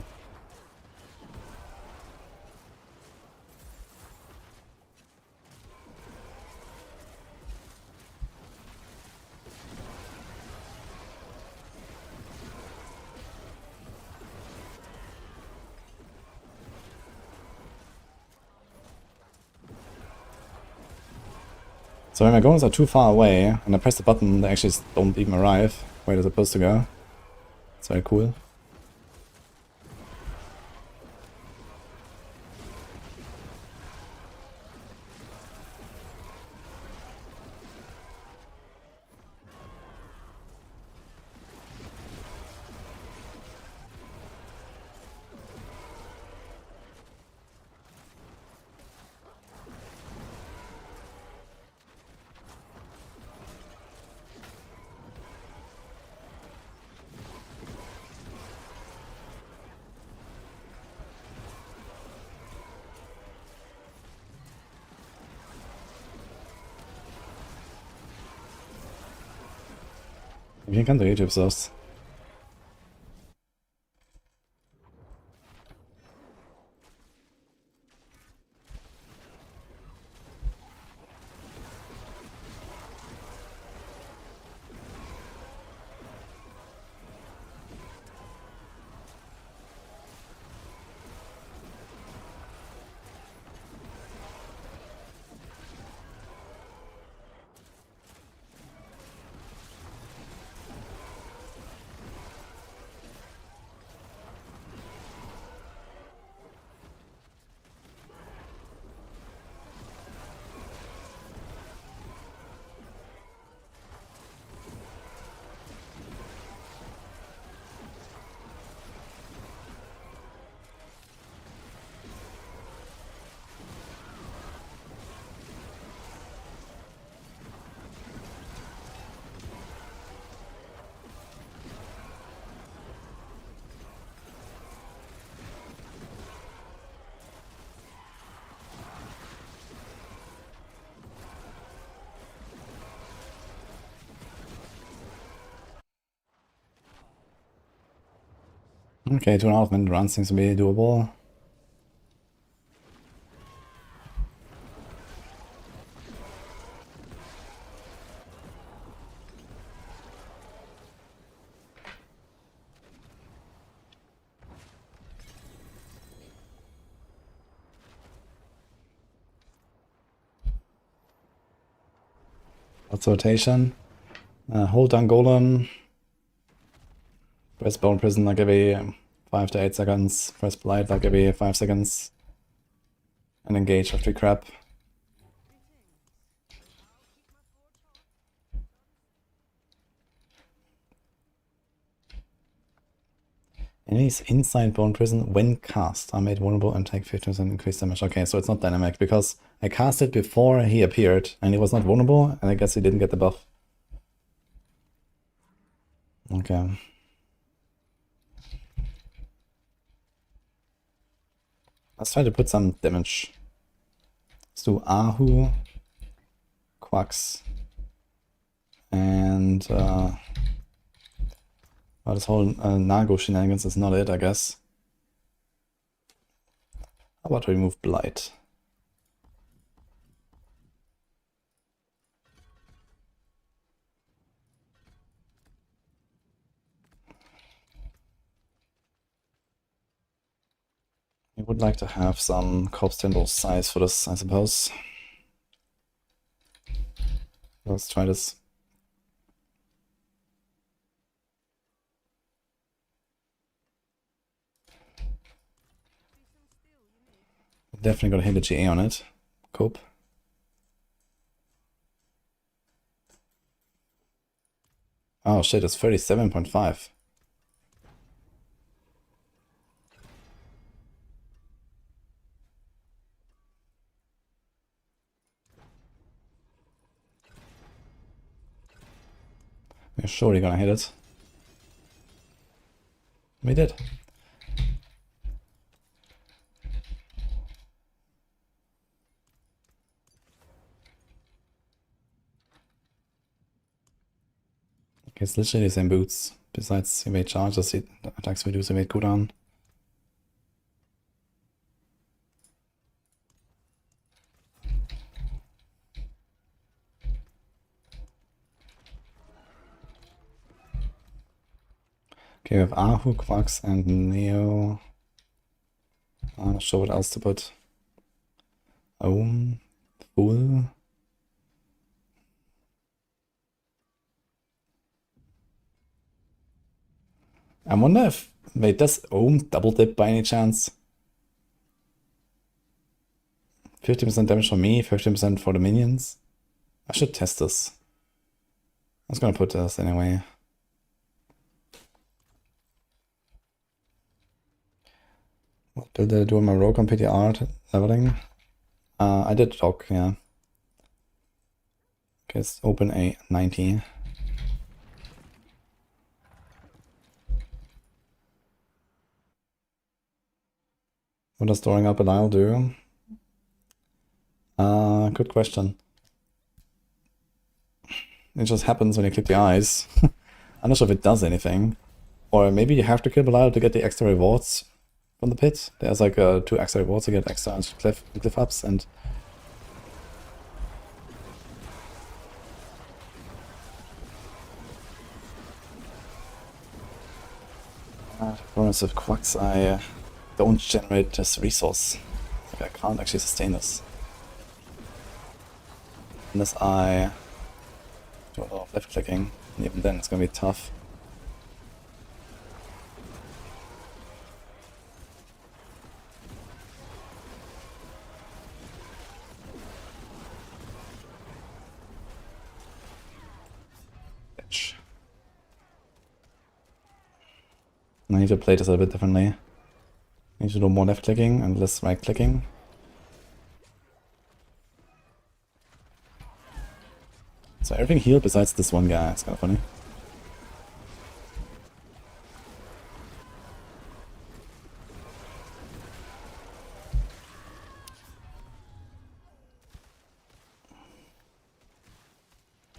So when my goals are too far away and I press the button, they actually don't even arrive where they're supposed to go. It's very cool. Wie kann der YouTube source? Okay, 2.5 minute run seems to be doable. What's rotation? Hold down golem. Press bone prison like every 5 to 8 seconds. Press blight like every 5 seconds. And engage after crap. Enemies inside bone prison when cast are made vulnerable and take 15% increased damage. Okay, so it's not dynamic because I cast it before he appeared and he was not vulnerable, and I guess he didn't get the buff. Okay. Let's try to put some damage. Let's do Ahu, Quacks, and well, this whole Nago shenanigans is not it, I guess. How about remove Blight? I would like to have some corpse timber size for this, I suppose. Let's try this. Definitely gonna hit the GA on it. Cope. Oh shit, it's 37.5. We're surely gonna hit it. We did. Okay, it's literally the same boots. Besides evade charges, it attacks reduce evade cooldown. Okay, we have Ahu, Quax, and Neo. I'm not sure what else to put. Fool. I wonder if... Wait, does Ohm double dip by any chance? 50% damage for me, 50% for the minions? I should test this. I was gonna put this anyway. What build did I do in my rogue on PTR leveling? I did talk, yeah. Okay, let's open a 90. What does storing up Belial do? Good question. It just happens when you click the eyes. I'm not sure if it does anything. Or maybe you have to kill Belial to get the extra rewards from the pit. There's like 2 extra rewards to get extra cliff ups and... The bonus of Quacks, I don't generate this resource. Like I can't actually sustain this. Unless I do a lot of left clicking, and even then it's gonna be tough. Bitch. I need to play this a bit differently. I need to do more left clicking and less right clicking. So everything healed besides this one guy. It's kind of funny.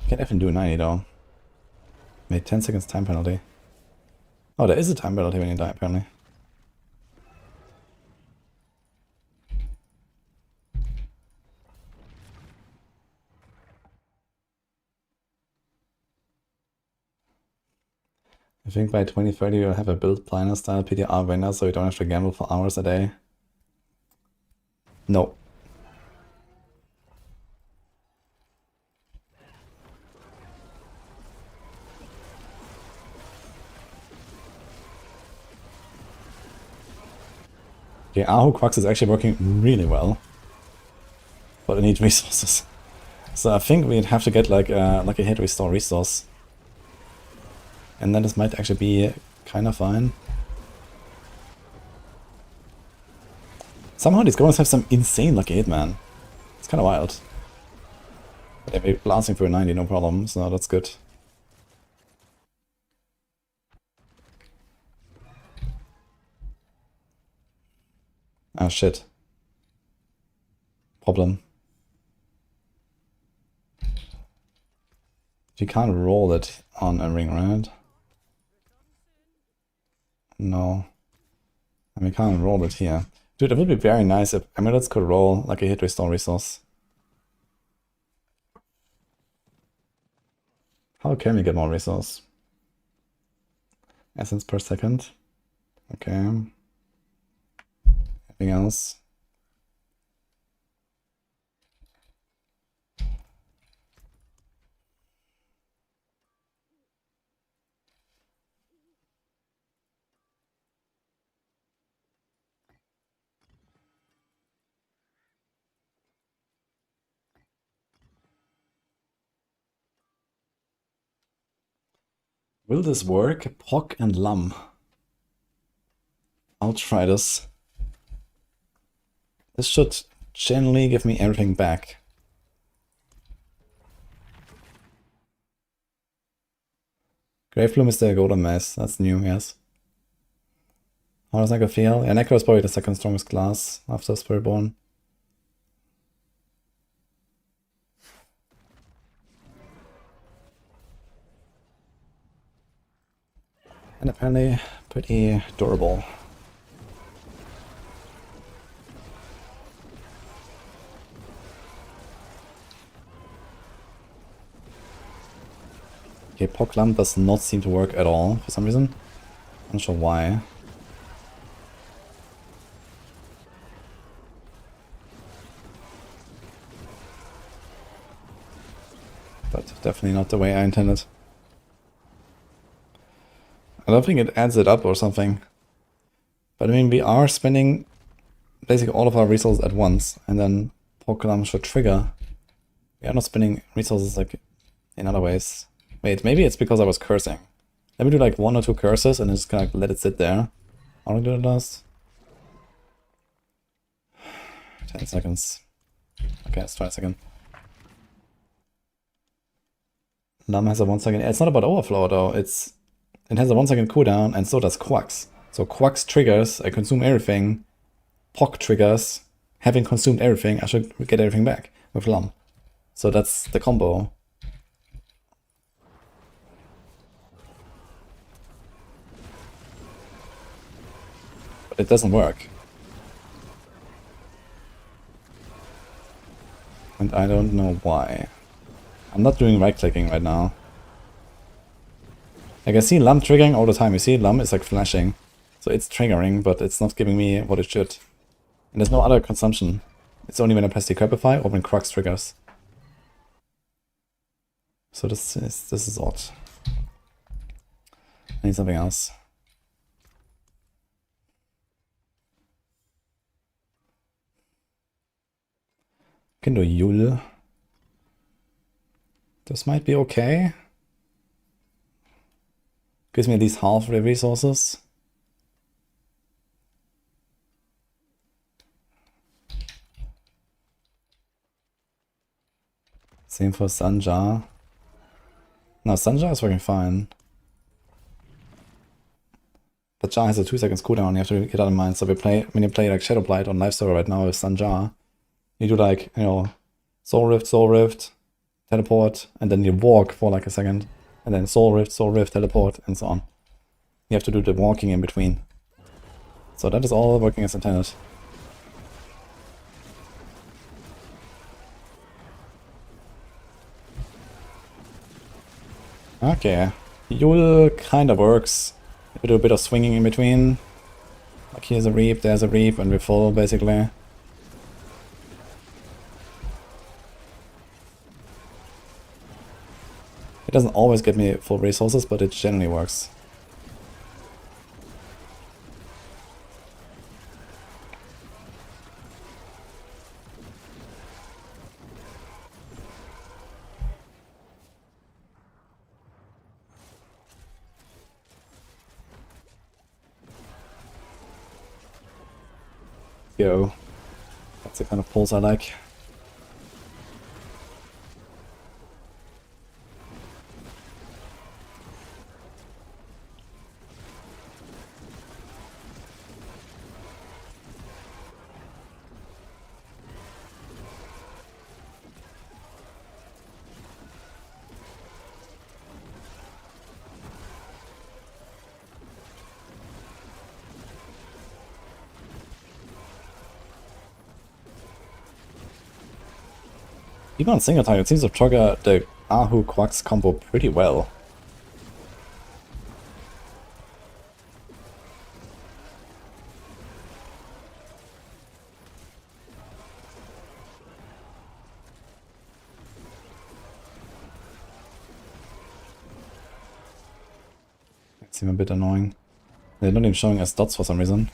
Can't even do 90 though. Made 10 seconds time penalty. Oh, there is a time penalty when you die apparently. I think by 2030 you'll have a build planner style PTR winner so you don't have to gamble for hours a day. No. Okay, Ahu Quacks is actually working really well. But I need resources. So I think we'd have to get like a hit restore resource. And then this might actually be kind of fine. Somehow these golems have some insane lucky hit, man. It's kind of wild. But they're blasting for a 90, no problem, so that's good. Ah, shit. Problem. You can't roll it on a ring, right? No. And we can't roll it here. Dude, it would be very nice if amulets could roll like a hit restore resource. How can we get more resource? Essence per second. Okay. Anything else? Will this work? Pock and Lum. I'll try this. This should generally give me everything back. Graveplume is the golden mass. That's new, yes. How does Necro feel? Yeah, Necro is probably the second strongest class after Spiritborn. And apparently pretty durable. Okay, Poklam does not seem to work at all for some reason. I'm not sure why. But definitely not the way I intended. I don't think it adds it up or something. But I mean, we are spending basically all of our resources at once, and then Cooldown should trigger. We are not spending resources like in other ways. Wait, maybe it's because I was cursing. Let me do like 1 or 2 curses and just kind of let it sit there. How long did it last? 10 seconds. Okay, let's try a second. Lum has a 1 second. It's not about overflow though. It has a 1 second cooldown, and so does Quacks. So Quacks triggers, I consume everything. Pock triggers, having consumed everything, I should get everything back with Lum. So that's the combo. But it doesn't work. And I don't know why. I'm not doing right clicking right now. Like I see Lum triggering all the time. You see Lum is like flashing. So it's triggering, but it's not giving me what it should. And there's no other consumption. It's only when I press Decrepify or when Crux triggers. So this is odd. I need something else. Can do Yule. This might be okay. Gives me at least half the resources. Same for Sanja. No, Sanja is working fine. But Jar has a 2 seconds cooldown, you have to get out of mind. So when you play like Shadow Blight on live server right now with Sanja, you do like, you know, Soul Rift, teleport, and then you walk for like a second. And then Soul Rift, teleport, and so on. You have to do the walking in between. So that is all working as intended. Okay, Yule kind of works. We do a bit of swinging in between. Like here's a reap, there's a reap, and we follow basically. It doesn't always get me full resources, but it generally works. Go. That's the kind of pulls I like. Even on single target, it seems to trigger the Ahu Quacks combo pretty well. It seems a bit annoying. They're not even showing us dots for some reason.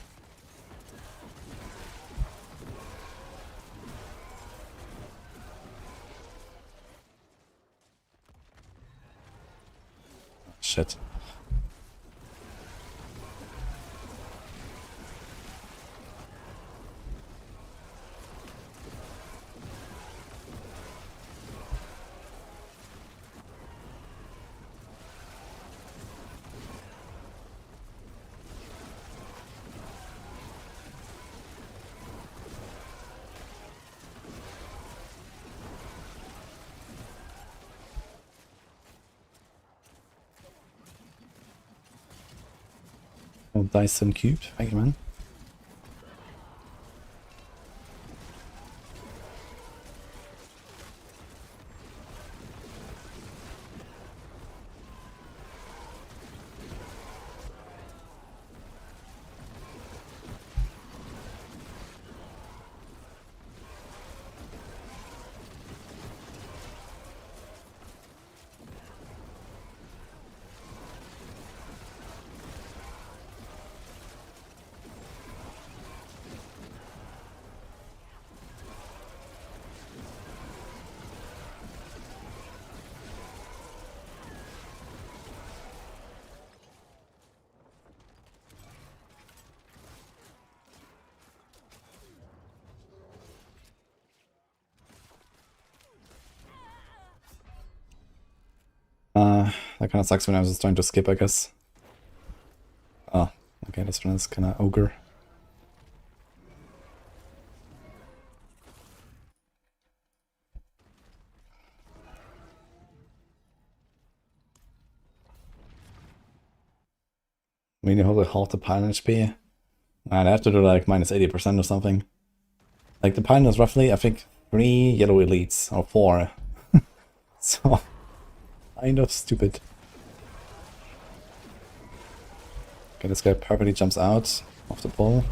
Shit. Oh, Dyson cubed. Thank you, man. That kind of sucks when I was just trying to skip, I guess. Oh, okay, this one is kind of ogre. I mean, you hold the pile HP. And I have to do like minus 80% or something. Like the pile is roughly, I think, 3 yellow elites, or 4. So, kind of stupid. Okay, this guy perfectly jumps out of the pole.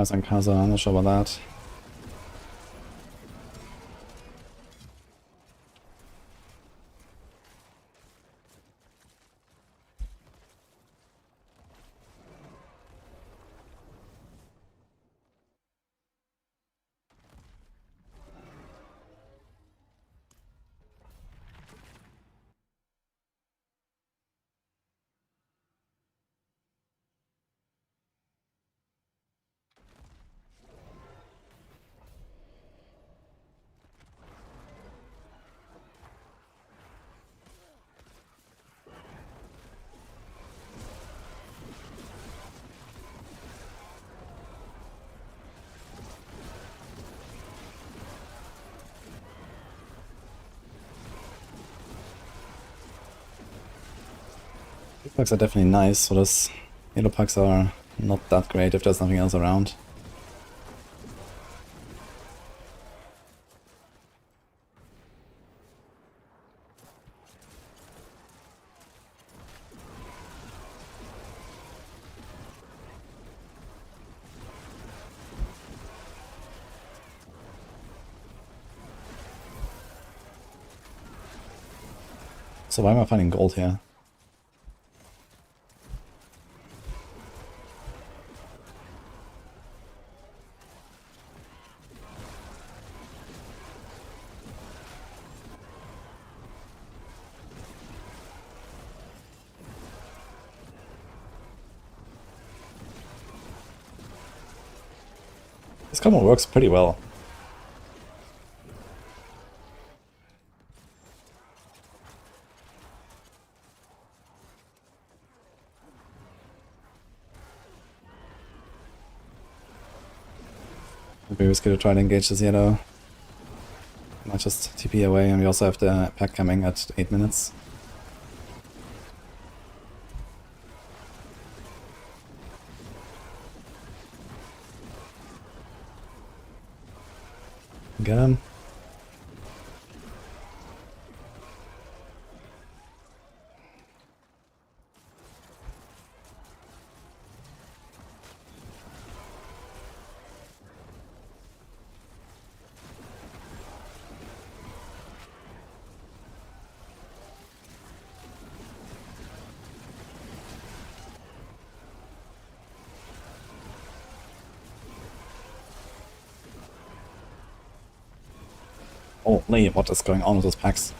Kaza, I'm not sure about that. Pucks are definitely nice, so this yellow pucks are not that great if there's nothing else around. So why am I finding gold here? This combo works pretty well. Maybe risky to try to engage this yellow. Might just TP away, and we also have the pack coming at 8 minutes. Get him. Holy, what is going on with those packs?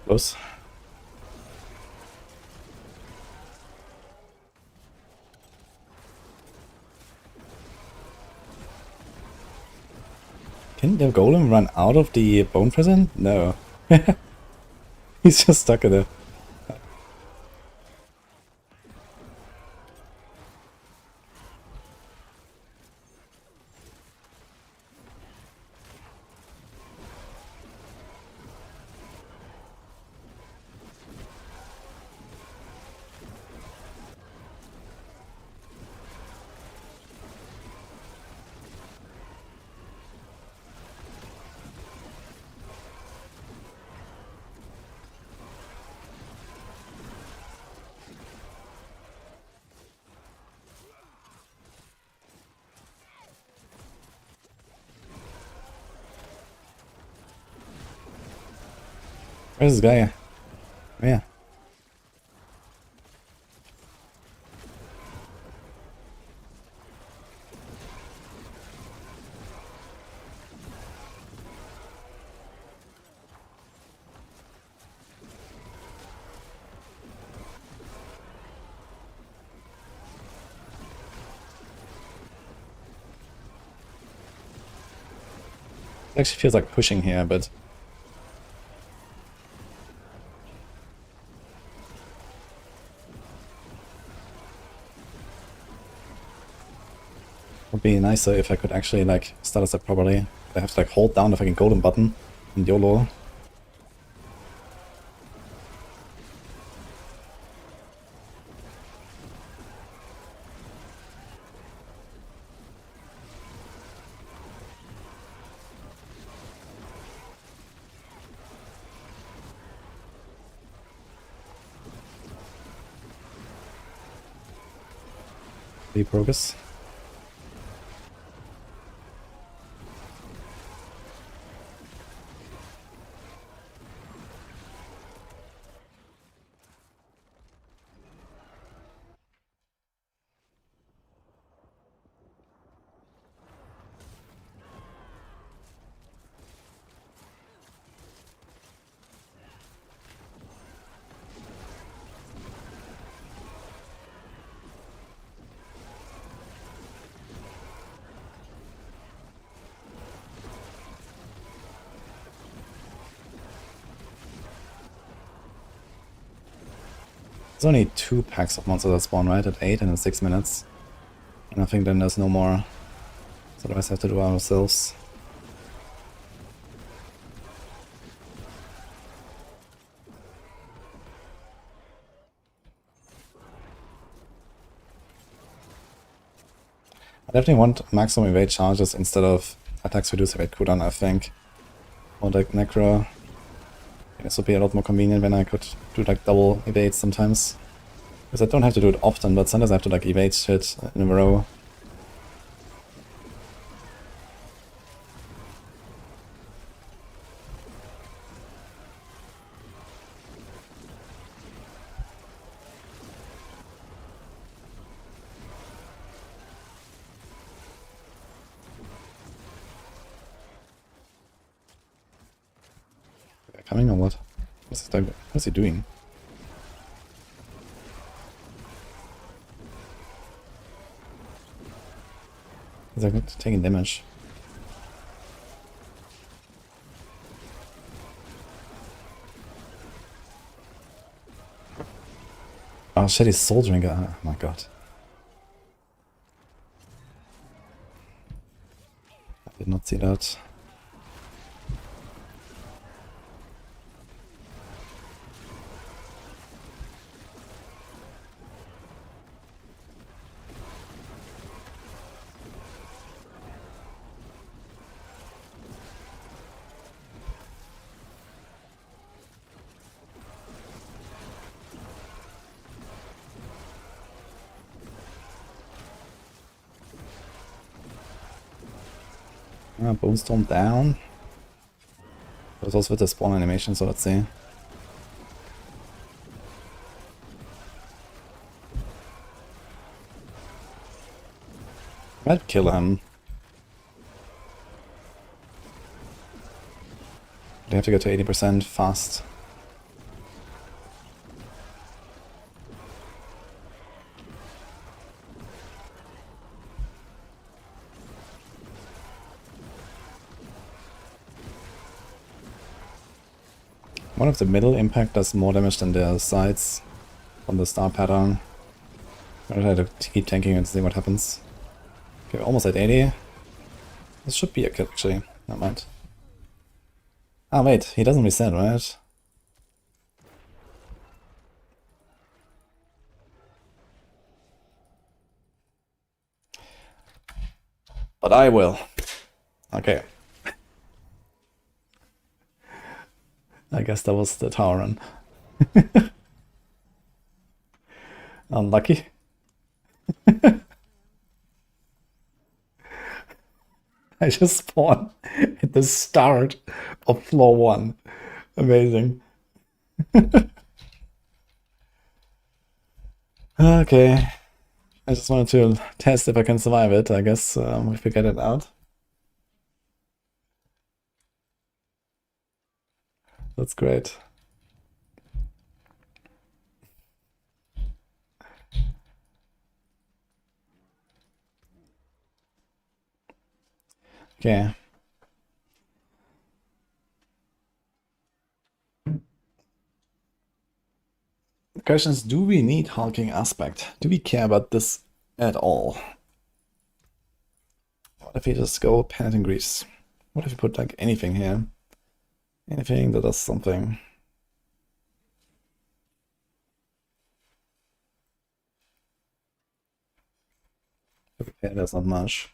Close. Can the golem run out of the bone prison? No. He's just stuck in there. Where's this guy? Oh, yeah. It actually feels like pushing here, but would be nicer if I could actually like start us up properly. I have to like hold down the fucking golden button and YOLO. Progress. There's only 2 packs of monsters that spawn, right? At 8 and in 6 minutes. And I think then there's no more. So the rest have to do ourselves. I definitely want maximum evade charges instead of attacks reduce evade cooldown, I think. Or like necro. This would be a lot more convenient when I could do like double evades sometimes. Because I don't have to do it often, but sometimes I have to like evade shit in a row. Coming or what? What's he doing? He's like taking damage. Oh shit, he's soldiering. Oh my god. I did not see that. Bone Storm down. But it's also with the spawn animation, so let's see. Might kill him. They have to get to 80% fast. One of the middle impact does more damage than the sides on the star pattern. I'll try to keep tanking and see what happens. Okay, almost at 80. This should be a kill actually. Never mind. Ah wait, he doesn't reset, right? But I will. Okay. I guess that was the tower run. Unlucky. I just spawned at the start of floor 1. Amazing. Okay. I just wanted to test if I can survive it, I guess, if we get it out. That's great. Okay. The question is, do we need hulking aspect? Do we care about this at all? What if we just go penitent grease? What if we put like anything here? Anything that does something. Okay, there's not much.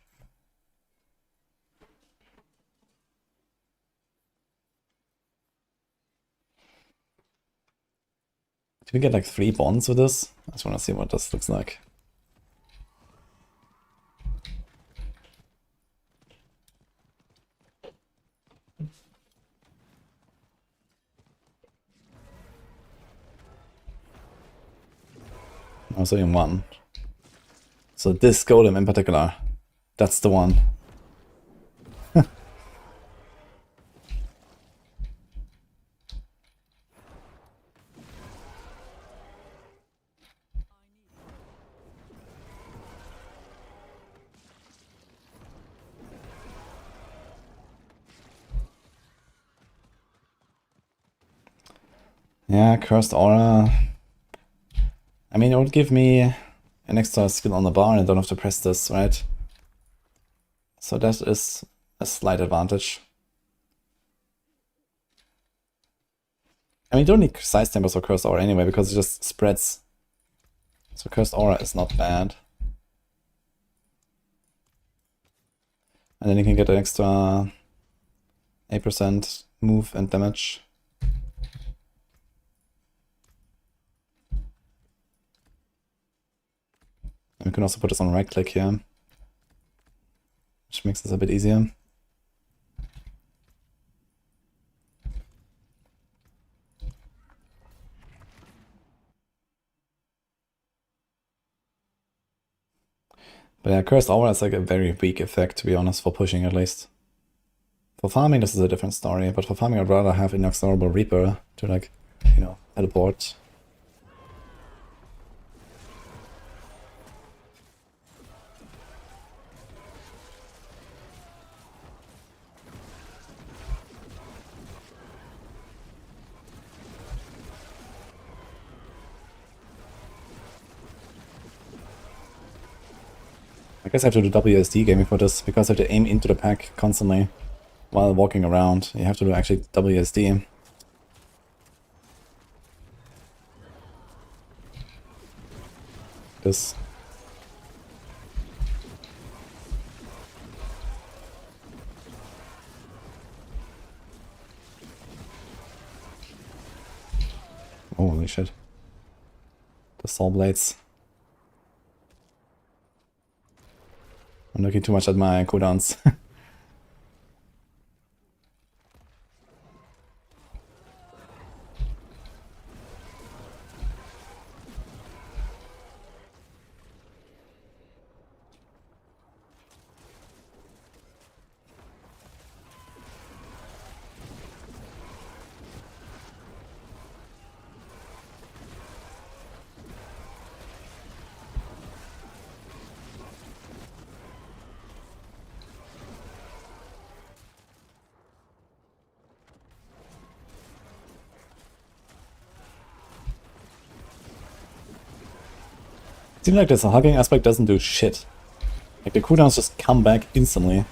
Do we get like 3 bonds with this? I just want to see what this looks like. Also in 1. So this golem in particular, that's the one. Yeah, Cursed Aura. I mean, it would give me an extra skill on the bar and I don't have to press this, right? So that is a slight advantage. I mean, you don't need size tempers or Cursed Aura anyway, because it just spreads. So Cursed Aura is not bad. And then you can get an extra 8% move and damage. And we can also put this on right click here, which makes this a bit easier. But yeah, Cursed Aura is like a very weak effect, to be honest, for pushing at least. For farming, this is a different story, but for farming, I'd rather have Inexorable Reaper to, like, you know, teleport. I guess I have to do WSD gaming for this, because I have to aim into the pack constantly while walking around. You have to do actually WSD. This. Holy shit. The Soul Blades. I'm looking too much at my cooldowns. It seems like this hugging aspect doesn't do shit. Like the cooldowns just come back instantly.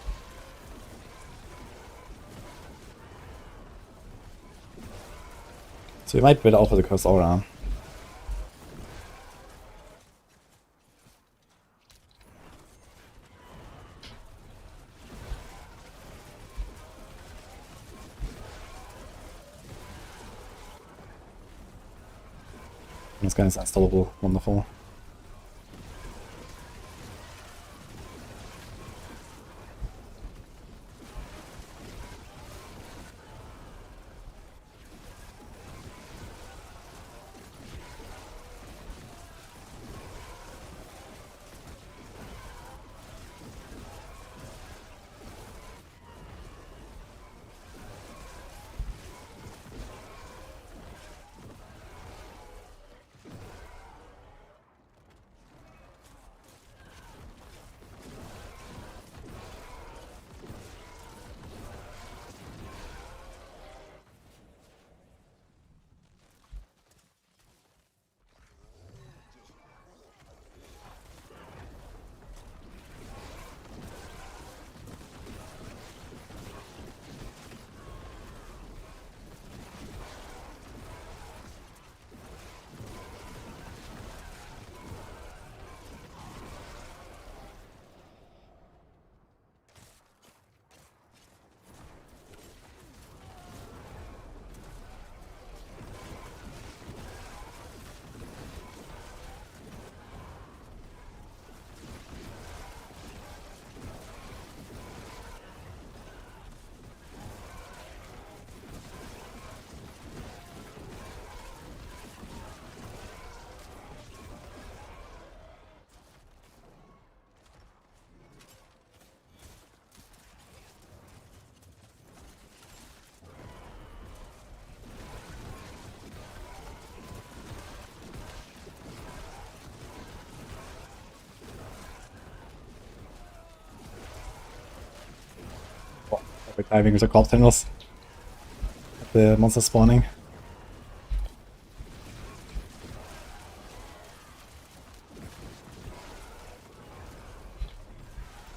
So we might beat out with the Cursed Aura. This guy is unstoppable. Wonderful. Quick diving with the corpse tendrils. At the monster spawning.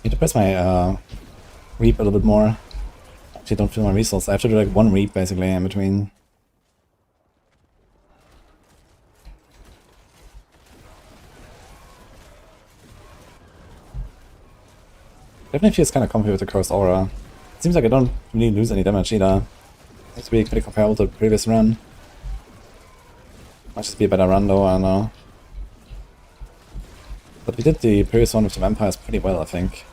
Need to press my reap a little bit more. Actually, don't fill my resource. I have to do like one reap basically in between. Definitely feels kind of comfy with the Cursed Aura. Seems like I don't really lose any damage either. Seems to be pretty comparable to the previous run. Might just be a better run though, I don't know. But we did the previous one with the vampires pretty well, I think.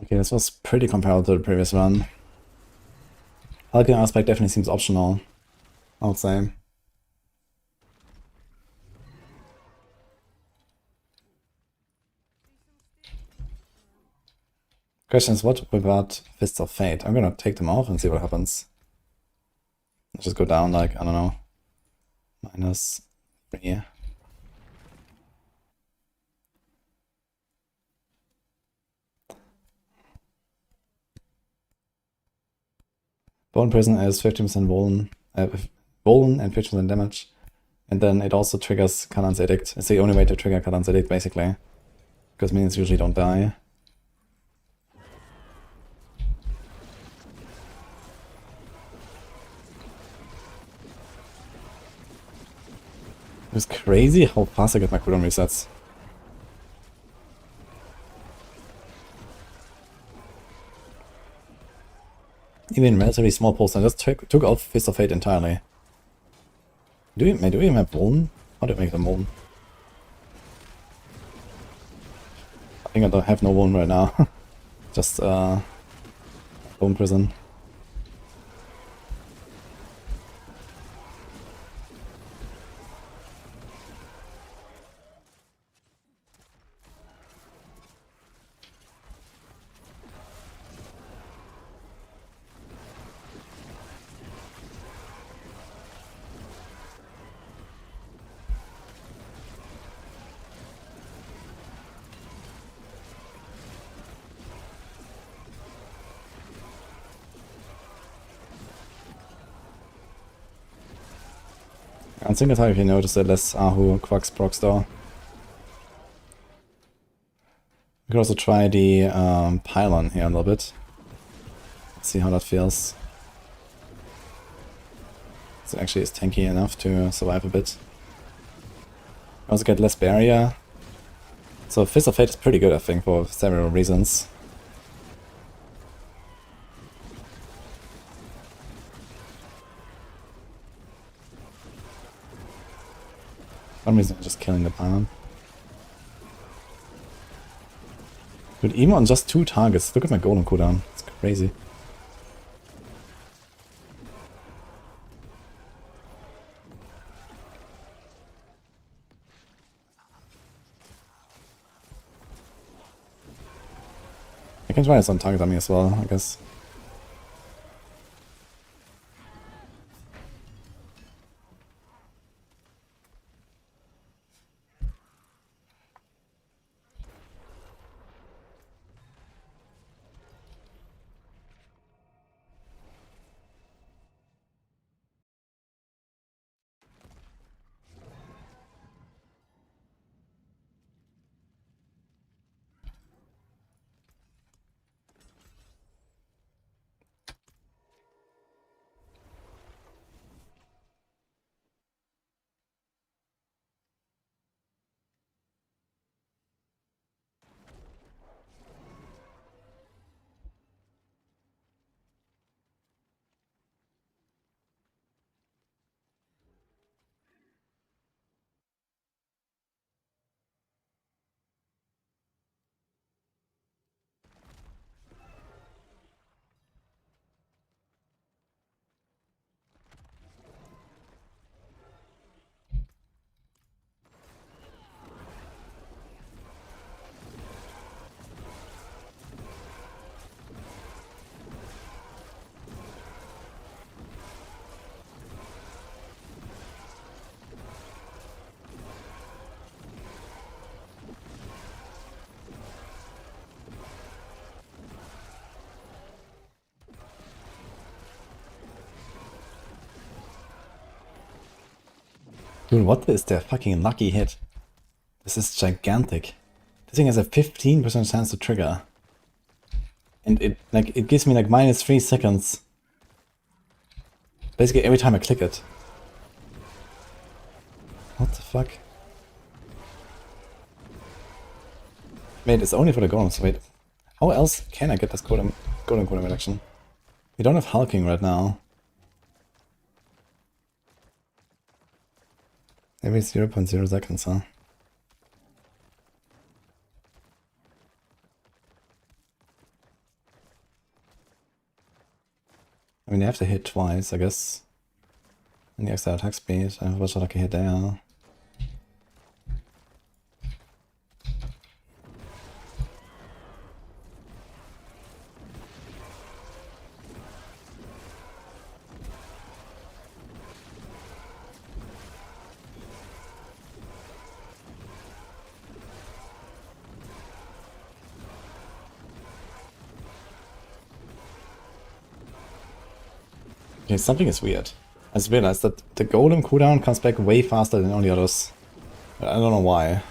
Okay, this was pretty comparable to the previous one. Hulking aspect definitely seems optional, I would say. Question is, what without Fists of Fate? I'm gonna take them off and see what happens. Let's just go down like, I don't know, -3. Bone Prison is 15% Volen and 50% damage. And then it also triggers Kalan's Edict. It's the only way to trigger Kalan's Edict, basically. Because minions usually don't die. It's crazy how fast I get my cooldown resets. Even relatively small pulse, I just took off Fist of Fate entirely. Do we even have Volen? How do I make them Volen? I think I don't have no Volen right now. Just Bone Prison. On single time, if you notice that less Ahu Quacks procs though. We could also try the pylon here a little bit. See how that feels. So actually it's tanky enough to survive a bit. Also get less barrier. So Fist of Fate is pretty good, I think, for several reasons. For some reason I'm just killing the pylon. Dude, even on just 2 targets, look at my golem cooldown. It's crazy. I can try this on target on me as well, I guess. Dude, what is their fucking lucky hit? This is gigantic. This thing has a 15% chance to trigger. And it gives me like -3 seconds. Basically every time I click it. What the fuck? Wait, it's only for the golems. Wait, how else can I get this golem reduction? We don't have hulking right now. Every 0.0 seconds, huh? I mean, you have to hit twice, I guess. And the extra attack speed. I wish I could hit there. Okay, something is weird. I just realized that the golem cooldown comes back way faster than all the others. I don't know why.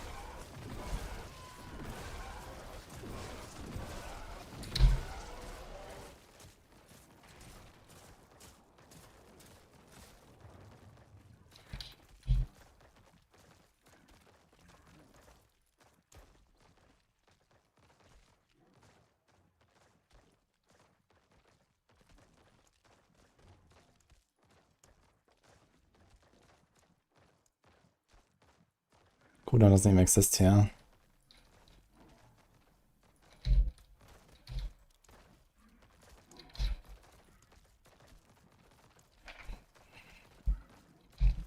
Cooldown doesn't even exist here.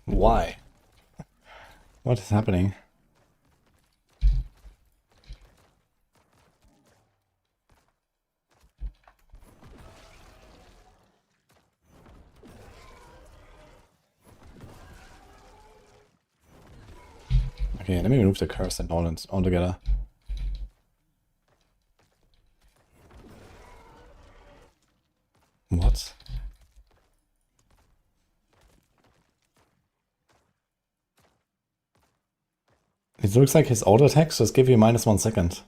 Why? What is happening? Okay, let me remove the curse and all together. What? It looks like his auto attacks just give you -1 second.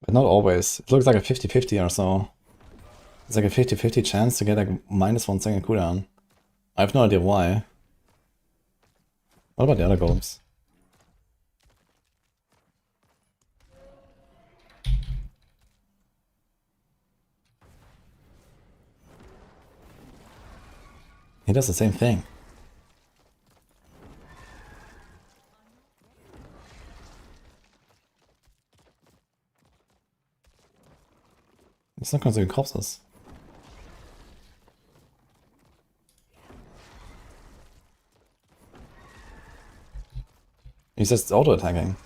But not always. It looks like a 50-50 or so. It's like a 50-50 chance to get like -1 second cooldown. I have no idea why. What about the other golems? He does the same thing. It's not consuming corpses. He's just auto-attacking.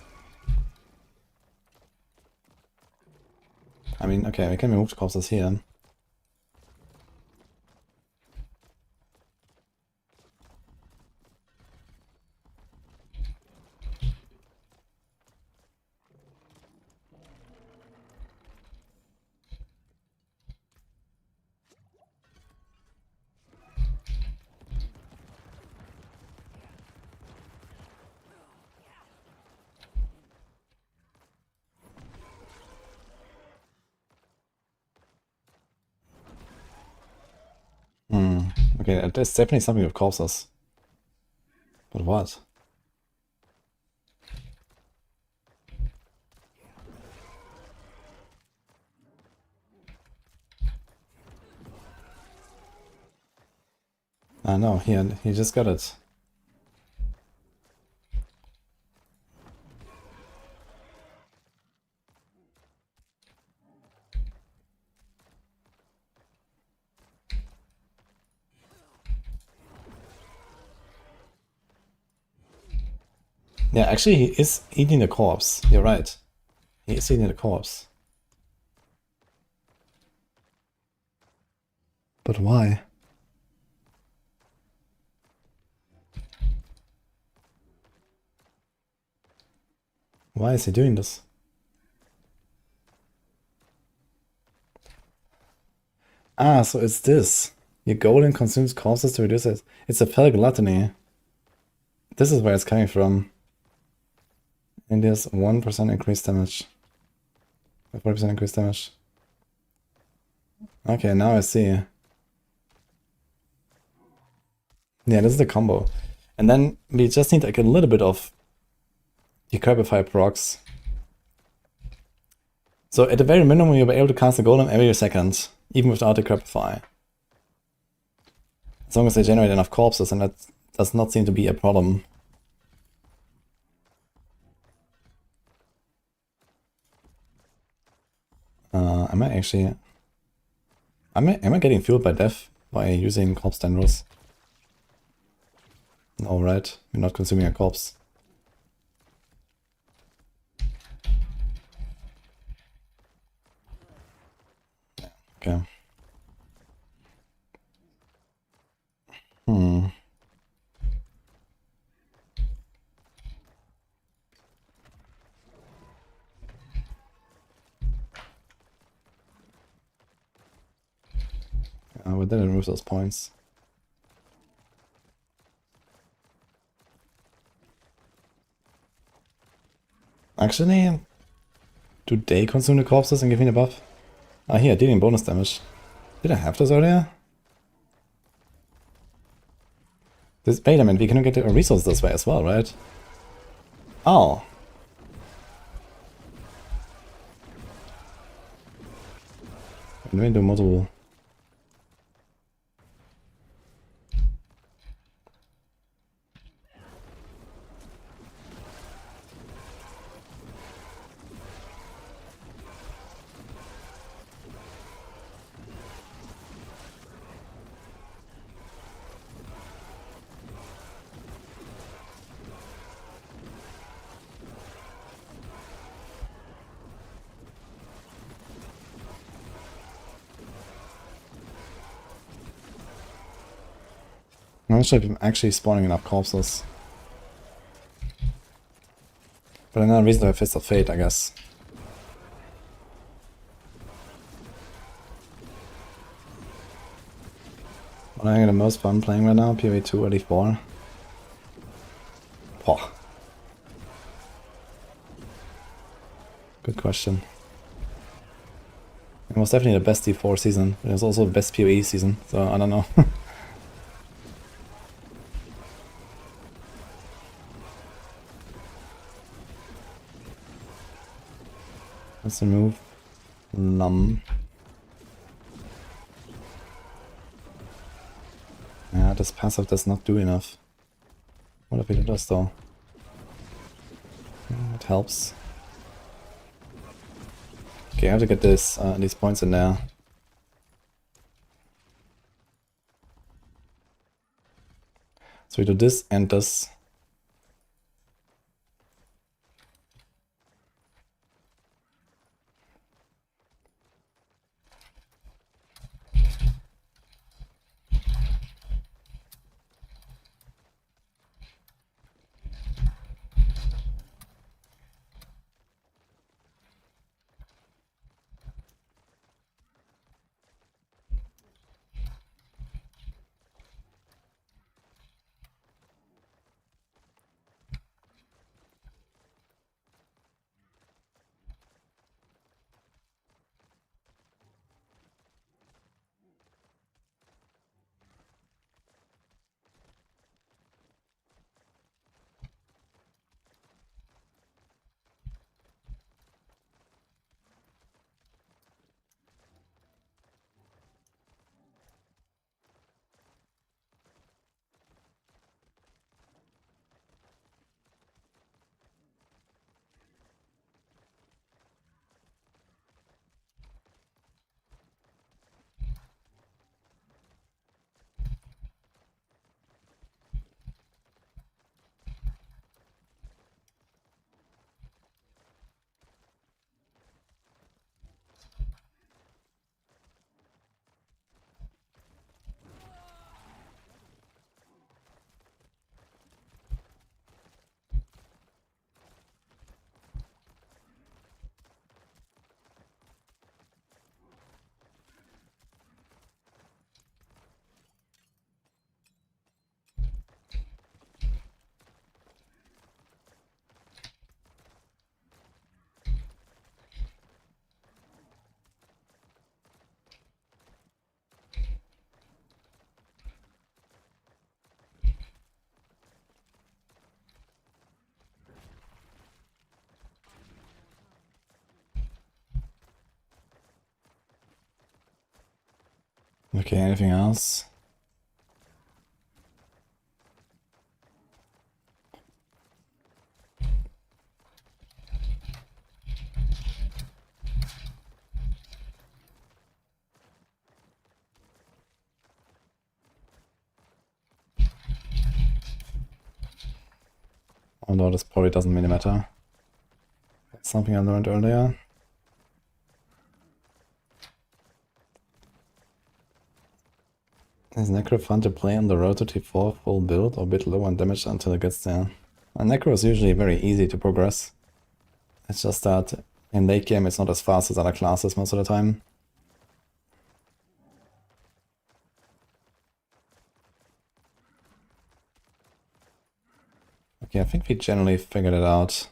I mean, okay, we can remove the corpses here. Okay, there's definitely something with corpses. But what? No, he just got it. Yeah, actually he is eating the corpse. You're right. He is eating the corpse. But why? Why is he doing this? Ah, so it's this. Your golem consumes corpses to reduce it. It's a fell gluttony. This is where it's coming from. And there's 1% increased damage. 40% increased damage. Okay, now I see. Yeah, this is the combo. And then we just need like a little bit of Decrepify procs. So at the very minimum, you'll be able to cast a golem every second, even without Decrepify. As long as they generate enough corpses, and that does not seem to be a problem. Am I actually... Am I getting fueled by death by using corpse tendrils? No, right? We're not consuming a corpse. Okay. We didn't remove those points. Actually, do they consume the corpses and give me the buff? Ah, here, dealing bonus damage. Did I have this earlier? Wait a minute, we can get a resource this way as well, right? Oh. Let me do multiple. I'm not sure if I'm actually spawning enough corpses. But another reason to have Fist of Fate, I guess. What am I having the most fun playing right now? PoE 2 or D4? Oh. Good question. It was definitely the best D4 season. It was also the best PoE season, so I don't know. Let's remove Num. Yeah, this passive does not do enough. What if it does though? Yeah, it helps. Okay, I have to get this these points in there. So we do this and this. Okay, anything else? Although this probably doesn't really matter. That's something I learned earlier. Is necro fun to play on the road to T4 full build or a bit low on damage until it gets there? Necro is usually very easy to progress. It's just that in late game it's not as fast as other classes most of the time. Okay, I think we generally figured it out.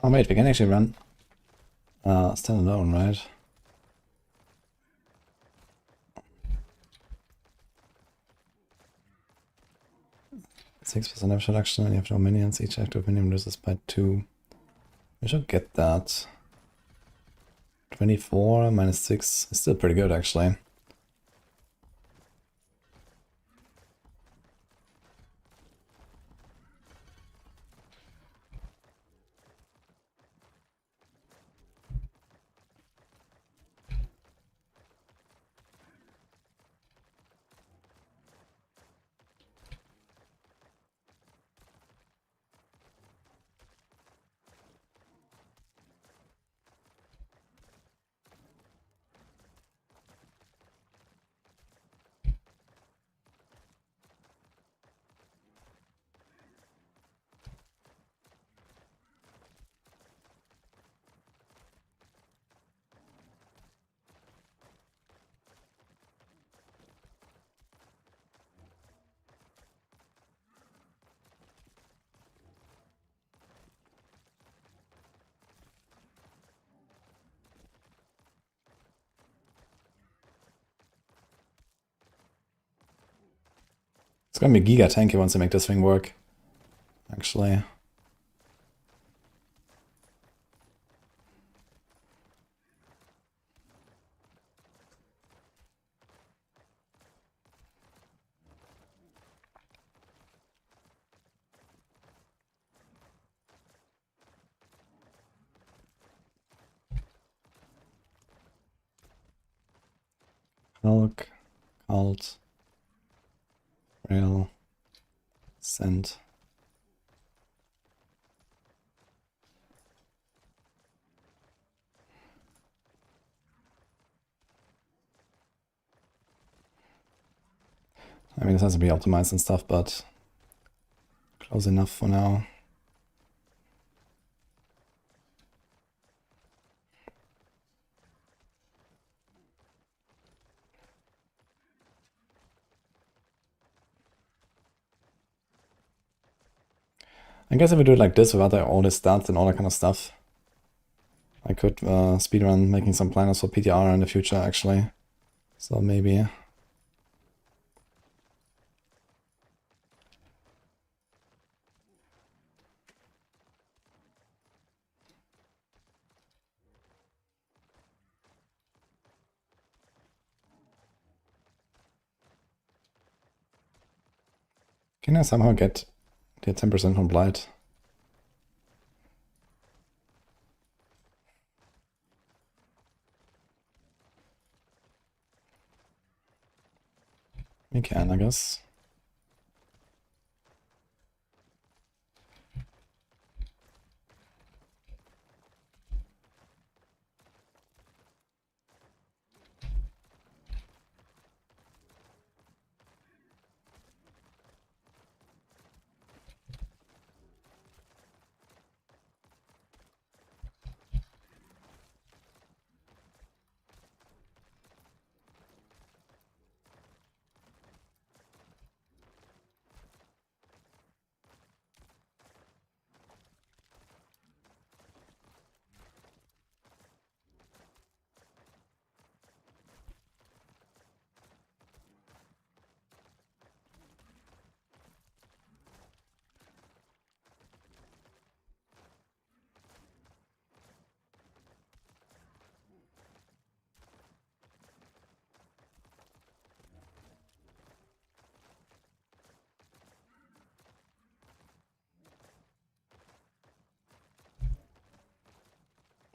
Oh wait, we can actually run standalone, right? 6% damage reduction when you have no minions. Each active minion loses by 2. We should get that. 24 minus 6 is still pretty good actually. It's gonna be giga tanky once they make this thing work, actually. Hulk, Cult, Rail, Send. I mean, this has to be optimized and stuff, but close enough for now. I guess if we do it like this without all this stats and all that kind of stuff, I could speedrun making some planners for PTR in the future actually. So maybe. Can I somehow get the 10% from Blight? We can, I guess.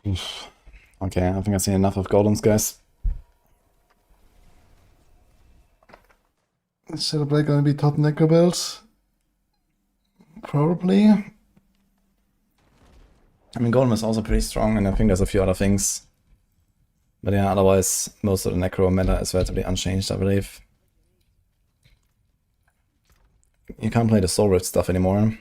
Oof. Okay, I think I've seen enough of golems, guys. Is Shadowblade gonna be top necro build? Probably. I mean, golem is also pretty strong, and I think there's a few other things. But yeah, otherwise, most of the necro meta is relatively unchanged, I believe. You can't play the Soul Rift stuff anymore.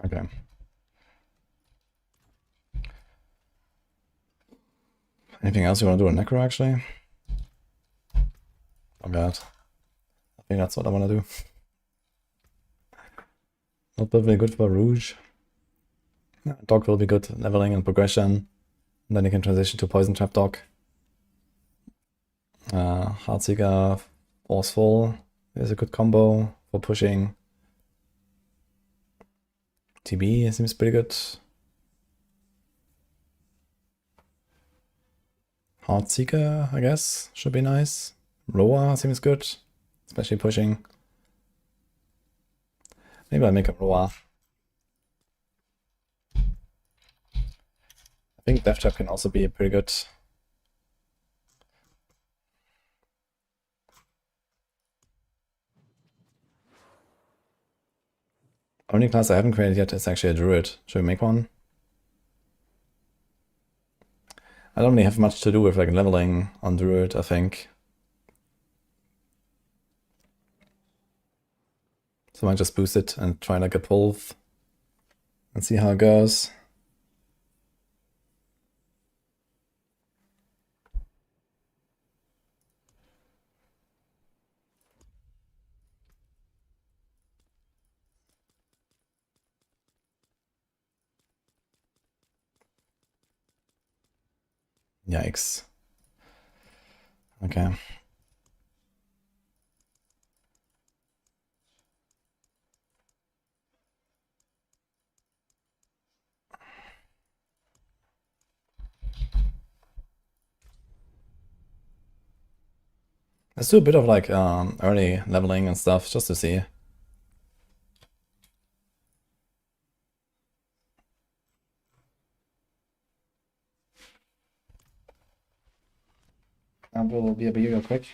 Okay. Anything else you want to do in necro, actually? Oh god. I think that's what I want to do. Not perfectly good for Rouge. Yeah, dog will be good, leveling and progression. And then you can transition to Poison Trap Dog. Heartseeker, Forceful is a good combo for pushing. TB seems pretty good. Heartseeker, I guess, should be nice. Roa seems good, especially pushing. Maybe I make a Roa. I think Death Trap can also be pretty good. Only class I haven't created yet is actually a Druid. Should we make one? I don't really have much to do with like leveling on Druid, I think. So I might just boost it and try like a Pulve and see how it goes. Yikes. Okay. Let's do a bit of like early leveling and stuff just to see. I will be real quick.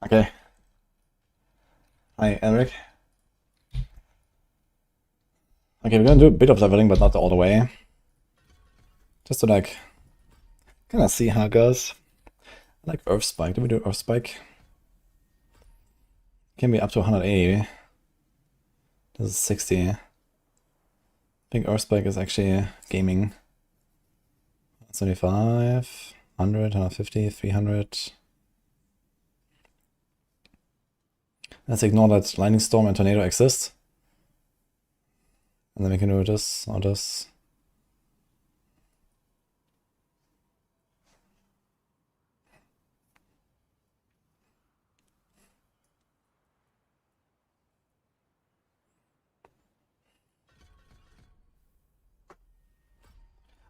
Okay. Hi, Eric. Okay, we're gonna do a bit of leveling, but not all the way. Just to like kind of see how it goes. I like Earth Spike. Do we do Earth Spike? Can be up to 180. This is 60. I think Earth Spike is actually gaming. 75, 100, 150, 300. Let's ignore that Lightning Storm and Tornado exist. And then we can do this or this.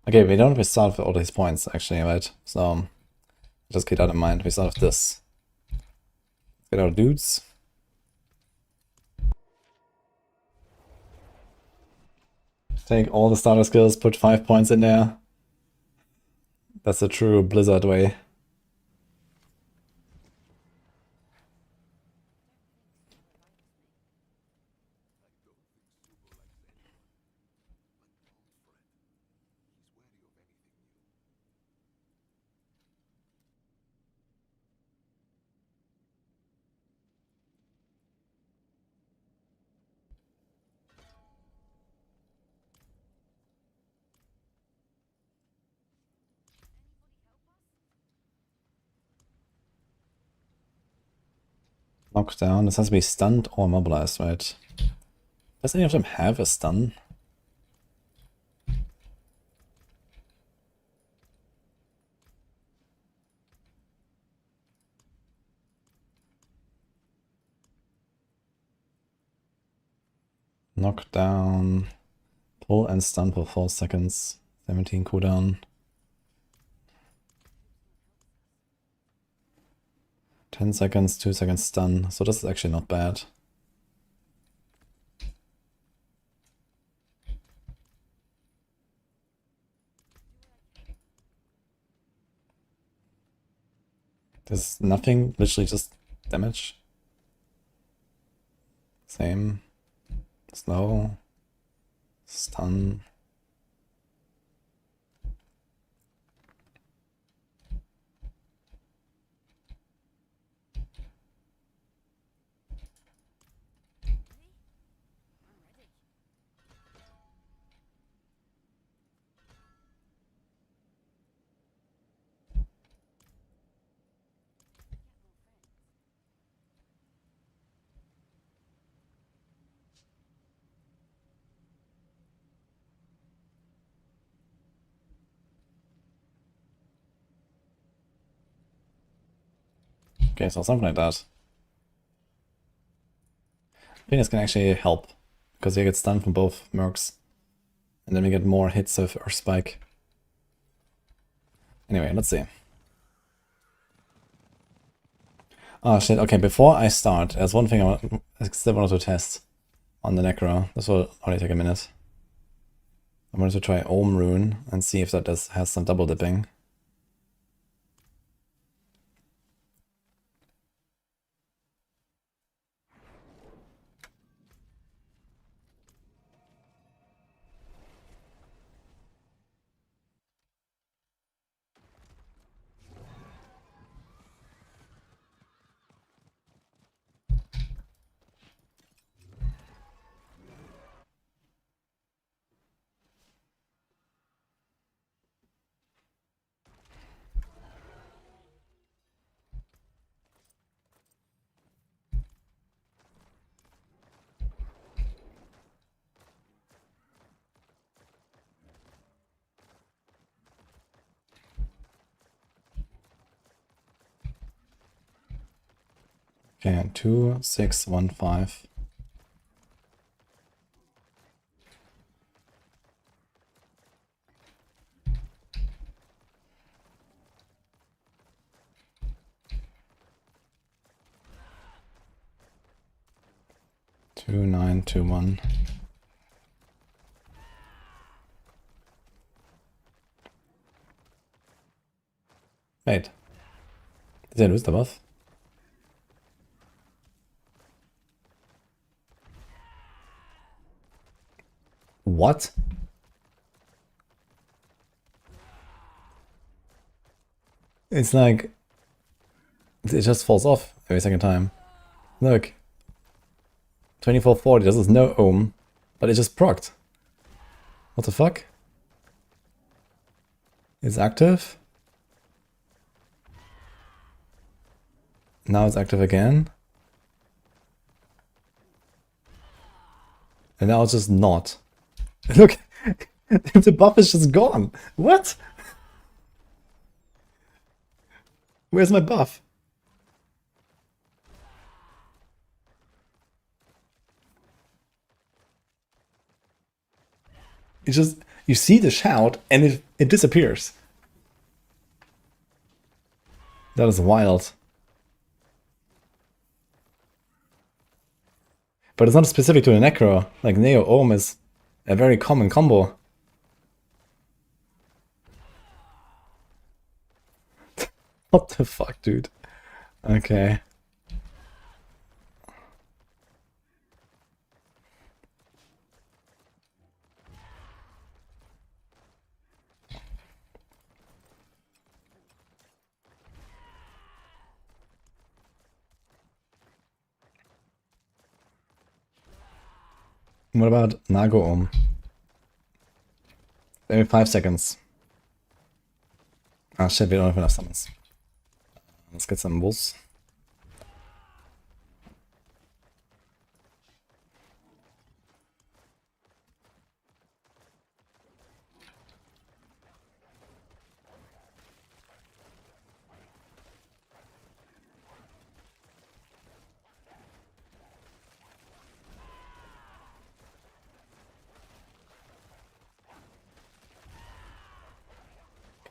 Okay, we don't start with all these points actually, right? So just keep that in mind. We start with this. Get our dudes. Take all the starter skills, put 5 points in there. That's the true Blizzard way. Knockdown. This has to be stunned or mobilized, right? Does any of them have a stun? Knockdown. Pull and stun for 4 seconds. 17 cooldown. 10 seconds, 2 seconds stun. So this is actually not bad. There's nothing, literally just damage. Same. Slow. Stun. Okay, so something like that. I think this can actually help, because you get stunned from both mercs. And then we get more hits of Earth Spike. Anyway, let's see. Oh shit, okay, before I start, there's one thing I still wanted to test on the necro. This will only take a minute. I wanted to try Ohm Rune and see if that has some double dipping. Okay, 2, 6, 1, 5. Two, 9, 2, 1. Wait. Did I lose the buff? What? It's like... It just falls off every second time. Look. 2440, this is no ohm, but it just procced. What the fuck? It's active. Now it's active again. And now it's just not. Look! The buff is just gone! What? Where's my buff? It just... You see the shout and it disappears. That is wild. But it's not specific to the necro. Like Neo Ohm is a very common combo. What the fuck, dude? Okay. What about Nago Ohm? Maybe 5 seconds. Ah shit, we don't have enough summons. Let's get some bulls.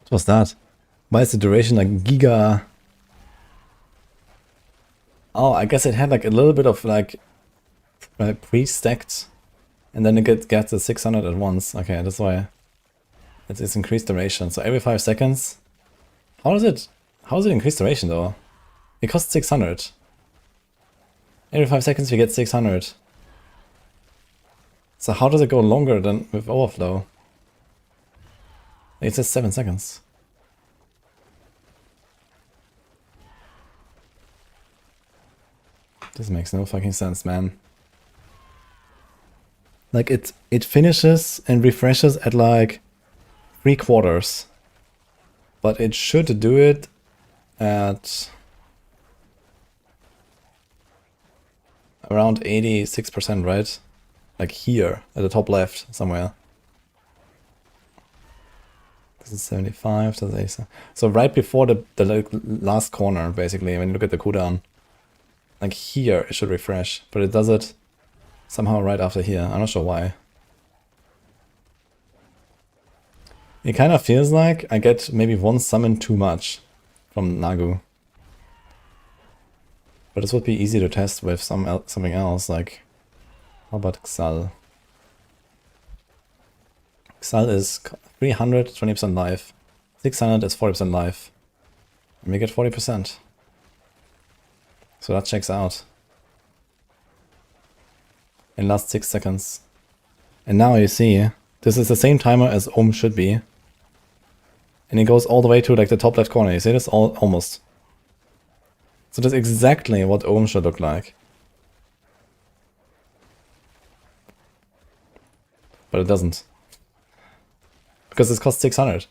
What was that? Why is the duration like giga? Oh, I guess it had like a little bit of like pre-stacked, and then it gets the 600 at once. Okay, that's why it's increased duration. So every 5 seconds. How does it increase duration though? It costs 600. Every 5 seconds we get 600. So how does it go longer than with overflow? It says 7 seconds. This makes no fucking sense, man. Like it finishes and refreshes at like 3/4. But it should do it at around 86%, right? Like here, at the top left, somewhere. This is 75, that's 87. So right before the like, last corner, basically, when you look at the cooldown. Like here, it should refresh, but it does it somehow right after here. I'm not sure why. It kind of feels like I get maybe one summon too much from Nagu. But this would be easy to test with something else, like... How about Exile? Exile is 300, 20% life. 600 is 40% life. And we get 40%. So that checks out. In last 6 seconds. And now you see, this is the same timer as Ohm should be. And it goes all the way to like the top left corner. You see this? Almost. So that's exactly what Ohm should look like. But it doesn't. Because this costs 600.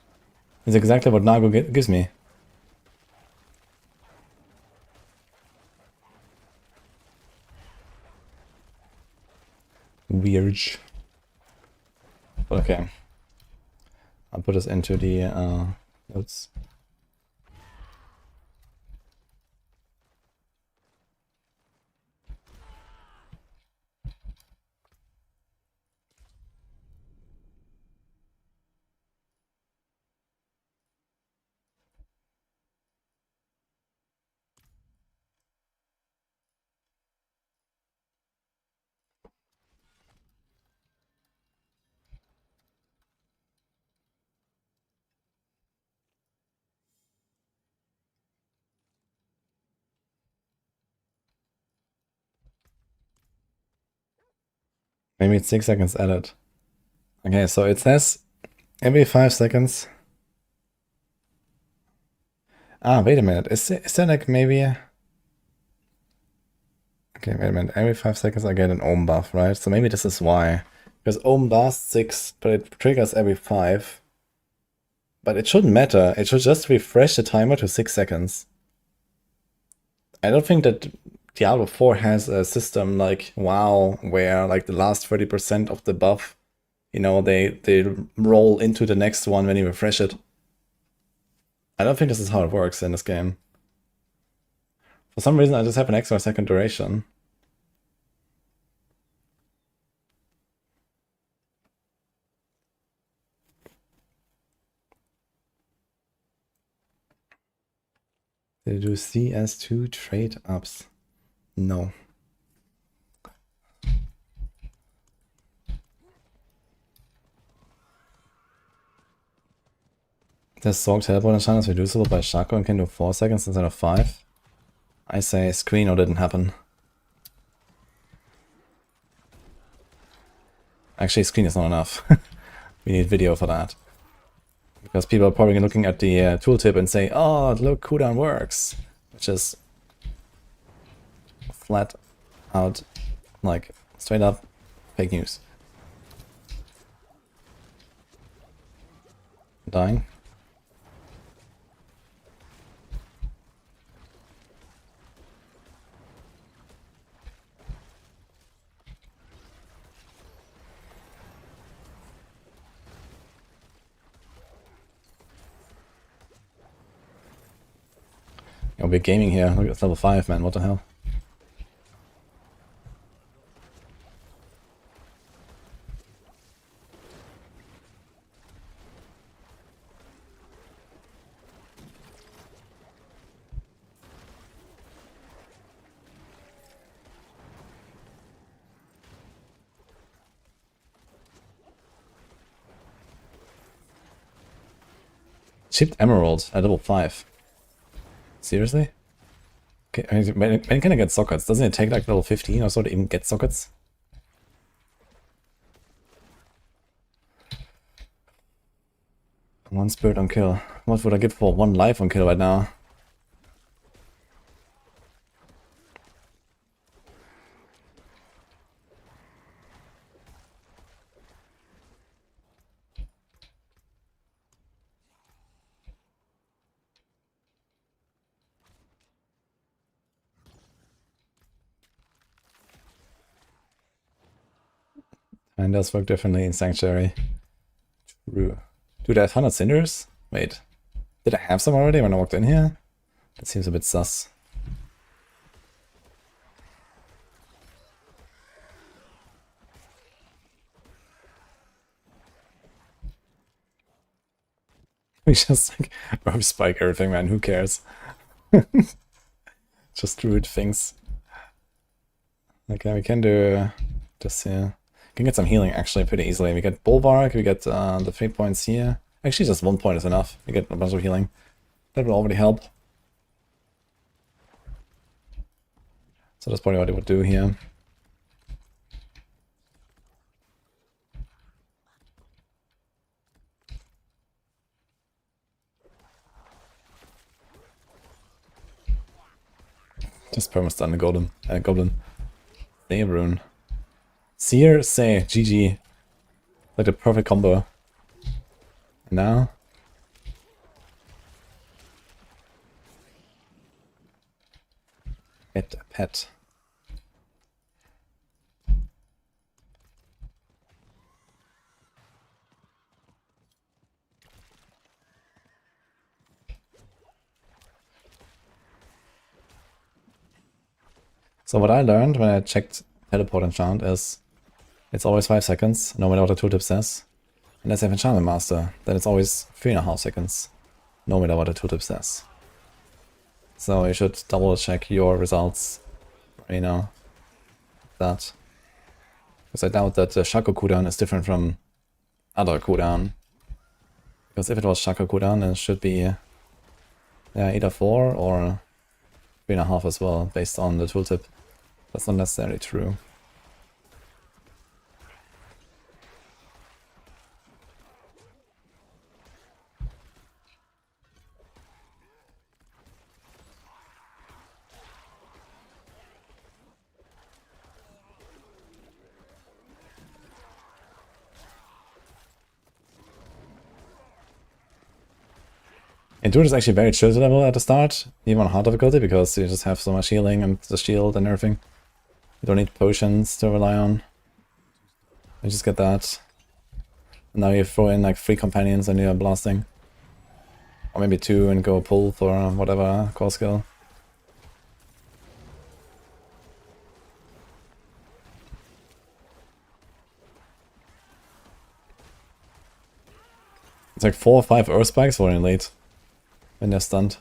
It's exactly what Nago gives me. Weird. But okay. I'll put this into the notes. Maybe it's 6 seconds added. Okay, so it says every 5 seconds. Ah, wait a minute. Is there like maybe... Okay, wait a minute. Every 5 seconds I get an ohm buff, right? So maybe this is why. Because ohm lasts 6, but it triggers every 5. But it shouldn't matter. It should just refresh the timer to 6 seconds. I don't think that Diablo 4 has a system like WoW, where like the last 30% of the buff, you know, they roll into the next one when you refresh it. I don't think this is how it works in this game. For some reason, I just have an extra second duration. They do CS2 trade ups. No. Does Sorg teleport enchant is reducible by Shaco and can do 4 seconds instead of 5? I say screen or didn't happen. Actually, screen is not enough. We need video for that. Because people are probably looking at the tooltip and say, oh, look, cooldown works. Which is flat out, like, straight up fake news. Dying. Oh, we're gaming here. Look, it's level 5, man. What the hell? Chipped emerald at level 5. Seriously? Okay, when can I get sockets? Doesn't it take like level 15 or so to even get sockets? One spirit on kill. What would I give for 1 life on kill right now? And does work differently in Sanctuary. True. Dude, I have 100 cinders? Wait. Did I have some already when I walked in here? That seems a bit sus. We just like rope spike everything, man. Who cares? Just druid things. Okay, we can do this here. Can get some healing actually pretty easily. We get Bulwark, we get the 3 points here. Actually, just 1 point is enough. We get a bunch of healing. That will already help. So that's probably what it would do here. Just perma-stun the goblin. Save rune. Seer, say, GG. Like the perfect combo. And now? Get a pet. So what I learned when I checked teleport enchant is it's always 5 seconds, no matter what the tooltip says. Unless I have enchantment master, then it's always 3.5 seconds, no matter what the tooltip says. So you should double check your results, you know, that. Because I doubt that the Shaco cooldown is different from other cooldown. Because if it was Shaco cooldown, then it should be either 4 or 3.5 as well, based on the tooltip. That's not necessarily true. Endure is actually very chill to level at the start, even on hard difficulty, because you just have so much healing and the shield and everything. You don't need potions to rely on. You just get that. And now you throw in like 3 companions and you're blasting. Or maybe 2 and go pull for whatever core skill. It's like 4 or 5 earth spikes for in late when they're stunned.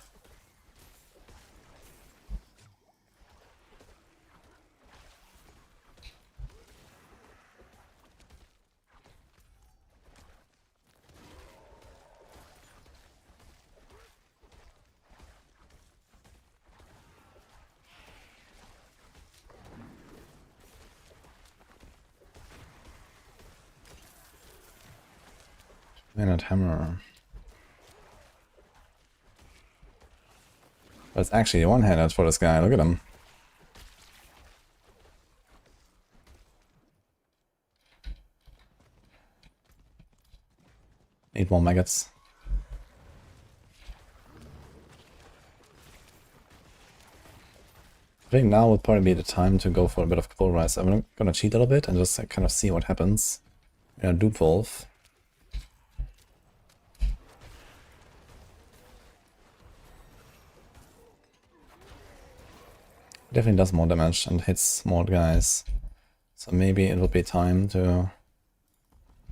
Minute hammer. But it's actually one-handed for this guy, look at him. Need more maggots. I think now would probably be the time to go for a bit of pull rise. I'm gonna cheat a little bit and just kind of see what happens. Yeah, dupe wolf. Definitely does more damage and hits more guys. So maybe it would be time to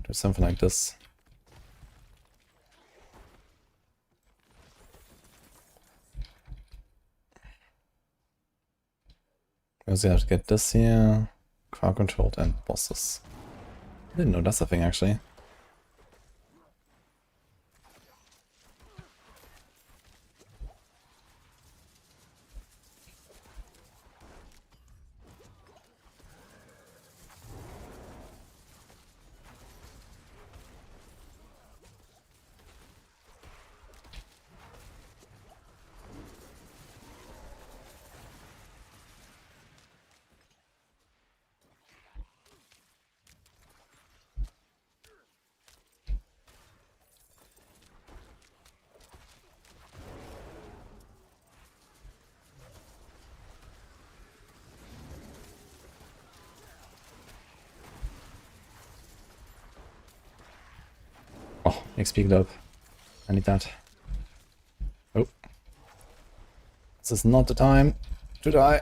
do something like this. Because you have to get this here, crowd controlled and bosses. I didn't know that's a thing actually. Oh, XP up. I need that. Oh. This is not the time to die.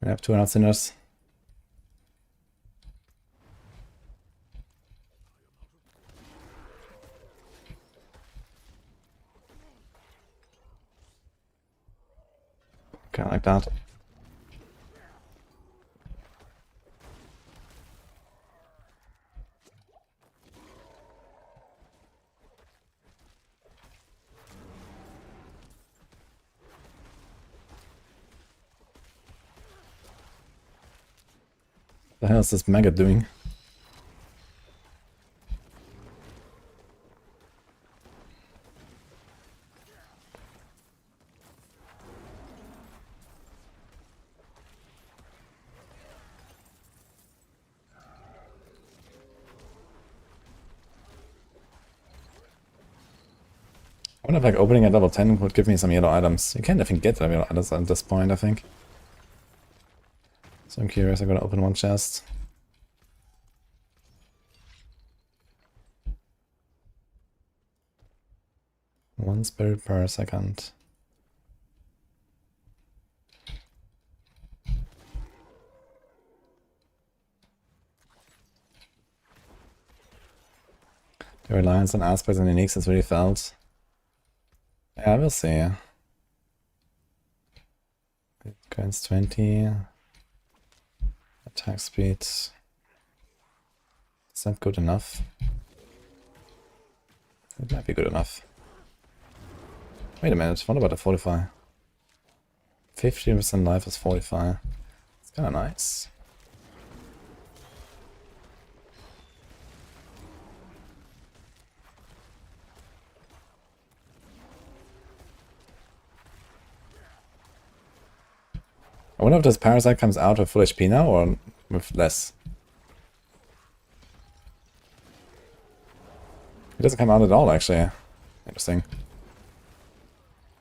We have 200 sinners. Kind of like that. The hell is this maggot doing? I wonder if like opening at level 10 would give me some yellow items. You can't even get yellow items at this point, I think. So I'm curious, I'm gonna open one chest. One spirit per second. The reliance on aspects and uniques is really felt. Yeah, we'll see. Grants 20. Attack speed. Is that good enough? It might be good enough. Wait a minute, what about the fortify? 50% life is fortify. It's kinda nice. I wonder if this parasite comes out with full HP now or with less. It doesn't come out at all, actually. Interesting.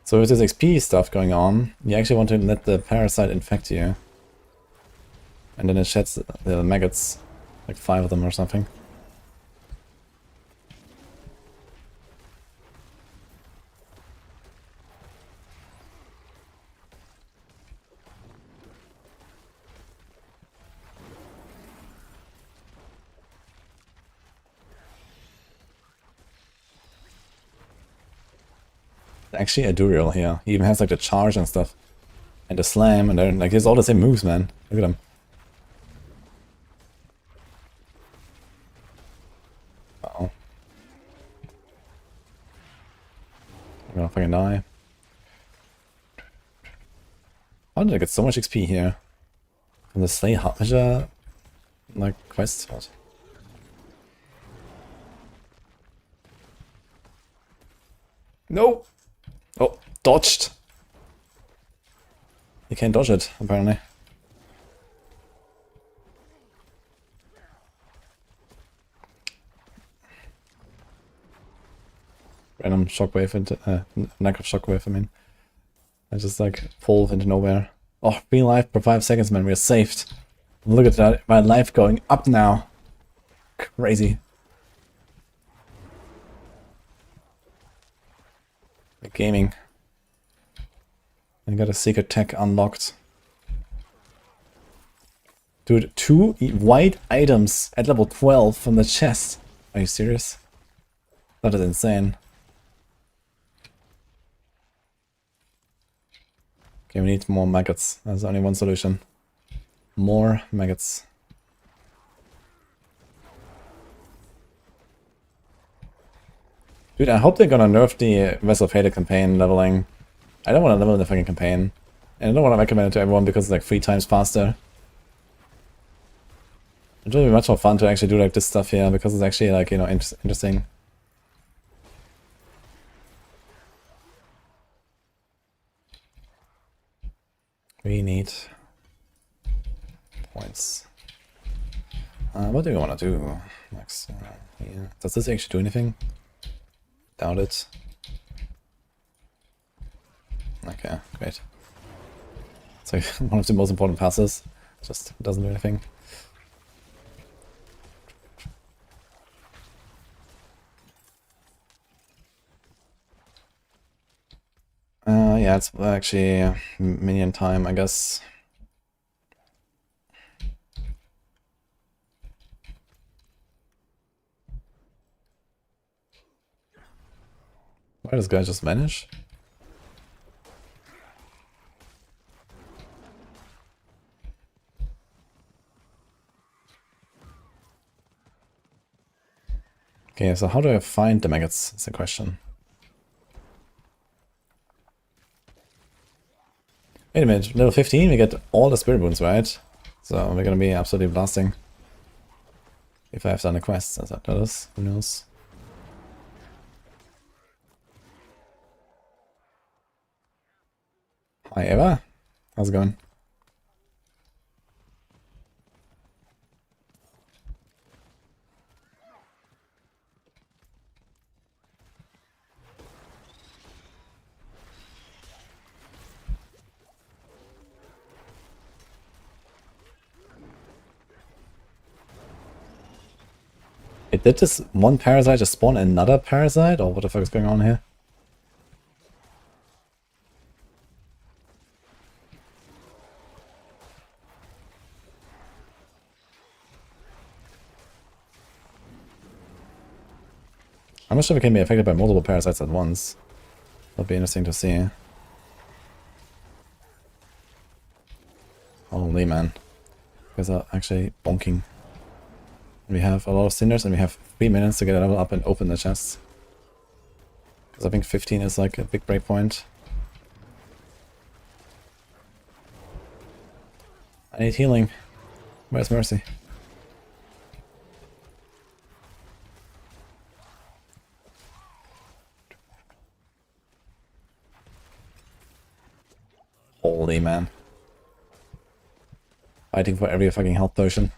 So with this XP stuff going on, you actually want to let the parasite infect you. And then it sheds the maggots, like 5 of them or something. Actually a Duriel here. He even has like the charge and stuff. And the slam, and they're like, he's all the same moves, man. Look at him. Uh-oh. I'm gonna fucking die. How did I get so much XP here? From the Slay Harbinger, like, quest? What? No! Oh, dodged! You can't dodge it, apparently. Random shockwave into lack of shockwave, I mean. I just like fall into nowhere. Oh, be alive for 5 seconds, man, we're saved. Look at that, my life going up now. Crazy. Gaming. I got a secret tech unlocked. Dude, 2 white items at level 12 from the chest. Are you serious? That is insane. Okay, we need more maggots. There's only one solution. More maggots. Dude, I hope they're gonna nerf the Vessel of Hate campaign leveling. I don't want to level the fucking campaign. And I don't want to recommend it to everyone because it's like 3 times faster. It will be much more fun to actually do like this stuff here because it's actually like, you know, interesting. We need points. What do we want to do next? Yeah. Does this actually do anything? Doubt it. Okay, great. It's like one of the most important passes. Just doesn't do anything. Yeah, it's actually minion time, I guess. Why does this guy just vanish? Okay, so how do I find the maggots? That's the question. Wait a minute, level 15 we get all the spirit wounds, right? So we're gonna be absolutely blasting. If I have done a quest, as that does, who knows? Hi Eva, how's it going? Did this one parasite just spawn another parasite? Or what the fuck is going on here? I'm not sure if it can be affected by multiple parasites at once. That'll be interesting to see. Holy man. You guys are actually bonking. We have a lot of cinders and we have 3 minutes to get a level up and open the chests. Because I think 15 is like a big breakpoint. I need healing. Where's Mercy? Holy man. Fighting for every fucking health potion.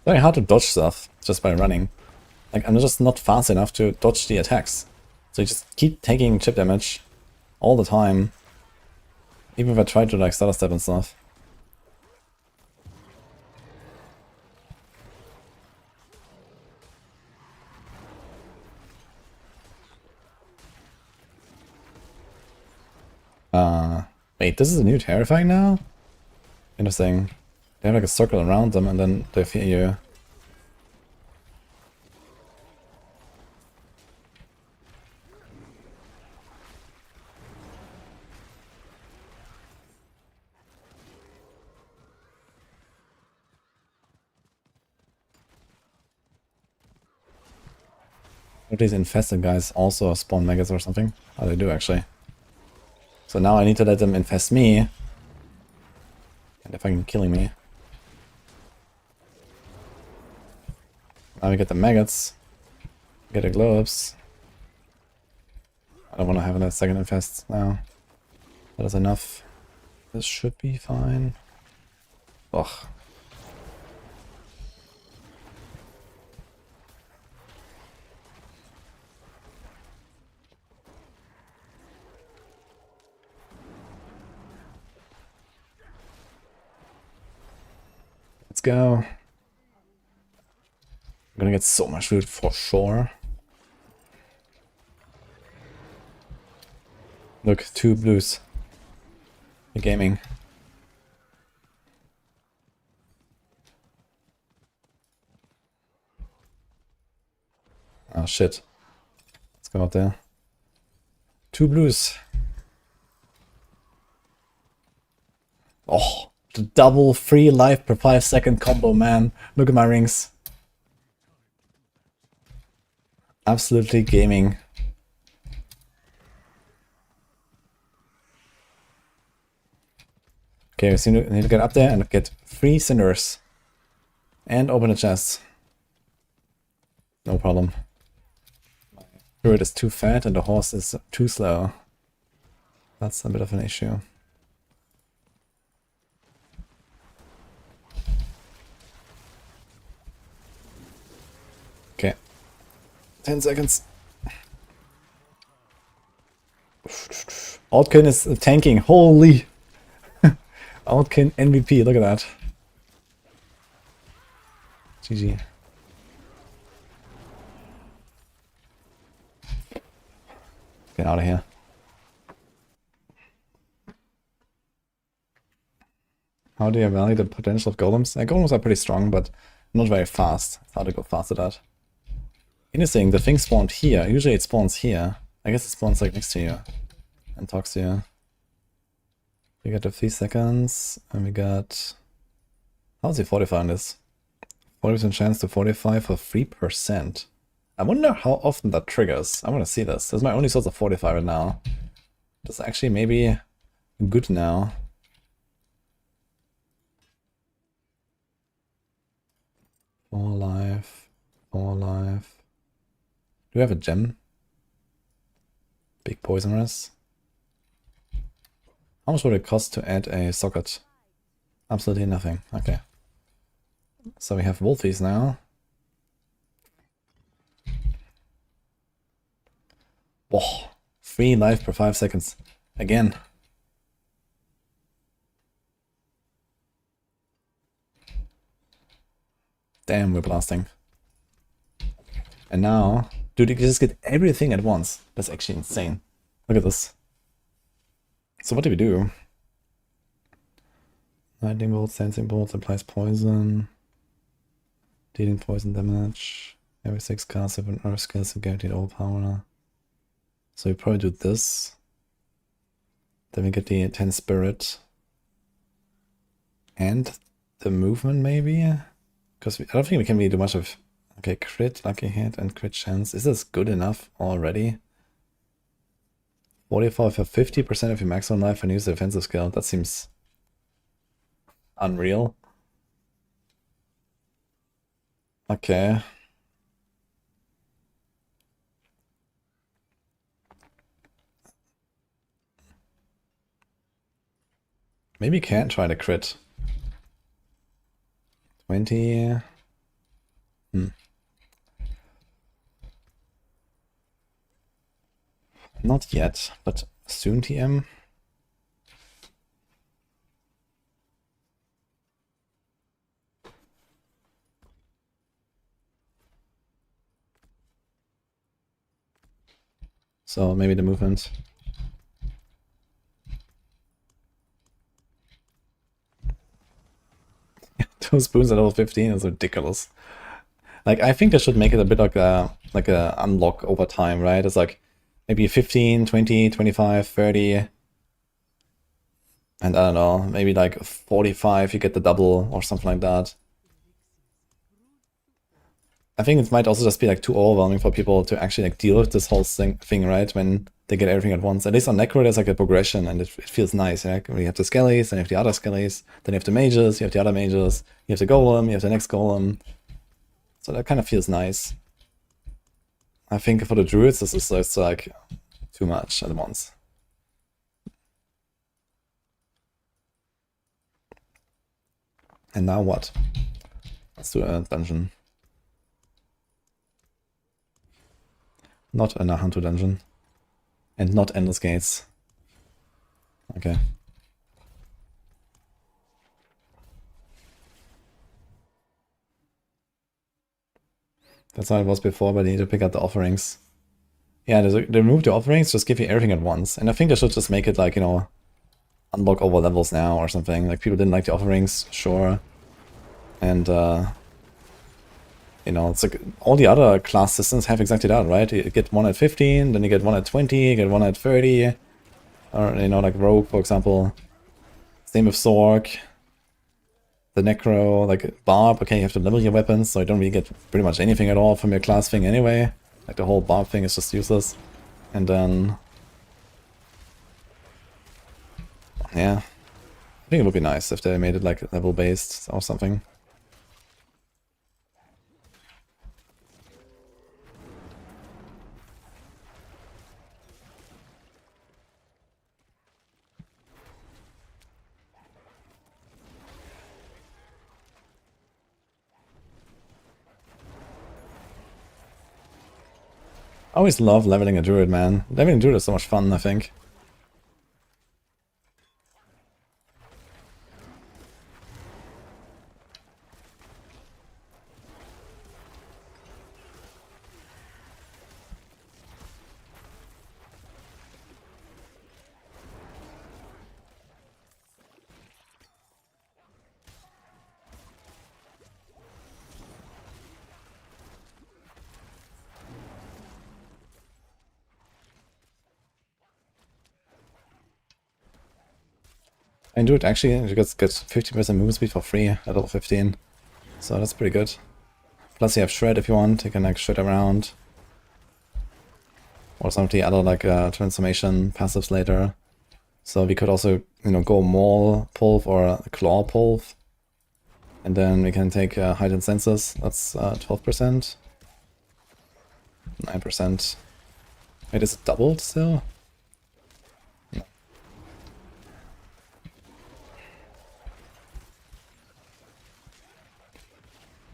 Very hard to dodge stuff just by running. Like, I'm just not fast enough to dodge the attacks. So you just keep taking chip damage all the time. Even if I try to like stutter step and stuff. Wait, this is a new terrifying now? Interesting. They have like a circle around them and then they fear you. These infested guys also spawn maggots or something. Oh, they do actually. So now I need to let them infest me. And they're fucking killing me. Now we get the maggots. Get the globes. I don't want to have a second infest now. That is enough. This should be fine. Ugh. Let's go. I'm gonna get so much loot for sure. Look, 2 blues. The gaming. Oh shit. Let's go out there. 2 blues. Oh, the double free life per 5-second combo, man. Look at my rings. Absolutely gaming. Okay, so you need to get up there and get 3 cinders. And open a chest. No problem. My turret is too fat and the horse is too slow. That's a bit of an issue. Okay. 10 seconds. Altkin is tanking. Holy! Altkin MVP, look at that. GG. Get out of here. How do you evaluate the potential of golems? Golems are pretty strong, but not very fast. It's hard to go fast at that. Interesting, the thing spawned here. Usually it spawns here. I guess it spawns like next to you. And talks to you. We got the 3 seconds, and we got... How's he fortifying this? 40% chance to fortify for 3%. I wonder how often that triggers. I want to see this. This is my only source of fortify right now. This is actually maybe good now. Four life. 4 life. Do we have a gem? Big poisonous. How much would it cost to add a socket? Absolutely nothing. Okay. So we have wolfies now. Whoa. 3 life per 5 seconds. Again. Damn, we're blasting. And now, dude, you can just get everything at once. That's actually insane. Look at this. So what do we do? Lightning bolt, sensing bolt, applies poison. Dealing poison damage. Every 6 casts with an earth skill is guaranteed overpower. So we probably do this. Then we get the 10 spirit. And the movement maybe? Because I don't think we can really do much of... Okay, crit, lucky hit, and crit chance. Is this good enough already? 44 for 50% of your maximum life and use the offensive skill. That seems unreal. Okay. Maybe can try to crit. 20. Not yet, but soon TM. So maybe the movement. Two spoons at level 15 is ridiculous. Like, I think they should make it a bit like a unlock over time, right? It's like maybe 15, 20, 25, 30. And I don't know, maybe like 45 you get the double or something like that. I think it might also just be like too overwhelming for people to actually like deal with this whole thing, right? When they get everything at once. At least on Necro there's like a progression and it feels nice, right? When you have the skellies, then you have the other skellies, then you have the mages, you have the other mages, you have the golem, you have the next golem. So that kind of feels nice. I think for the druids this is just like too much at once. And now what? Let's do a dungeon. Not a Nahantu dungeon. And not endless gates. Okay. That's how it was before, but you need to pick up the offerings. Yeah, they remove the offerings, just give you everything at once. And I think they should just make it like, you know, unlock over levels now or something. Like, people didn't like the offerings, sure. And, you know, it's like all the other class systems have exactly that, right? You get one at 15, then you get one at 20, you get one at 30. Or, you know, like Rogue, for example. Same with Sork. The Necro, like Barb, okay, you have to level your weapons, so you don't really get pretty much anything at all from your class thing anyway. Like, the whole Barb thing is just useless. And then... yeah. I think it would be nice if they made it like level-based or something. I always love leveling a druid, man. Leveling a druid is so much fun, I think. And Druid actually you get 50% movement speed for free at level 15. So that's pretty good. Plus you have Shred if you want, you can like shred around. Or some of the other like transformation passives later. So we could also, you know, go Maul Pulve or a Claw Pulve. And then we can take Heightened Senses, that's 12%. 9%. Wait, is it doubled still? No.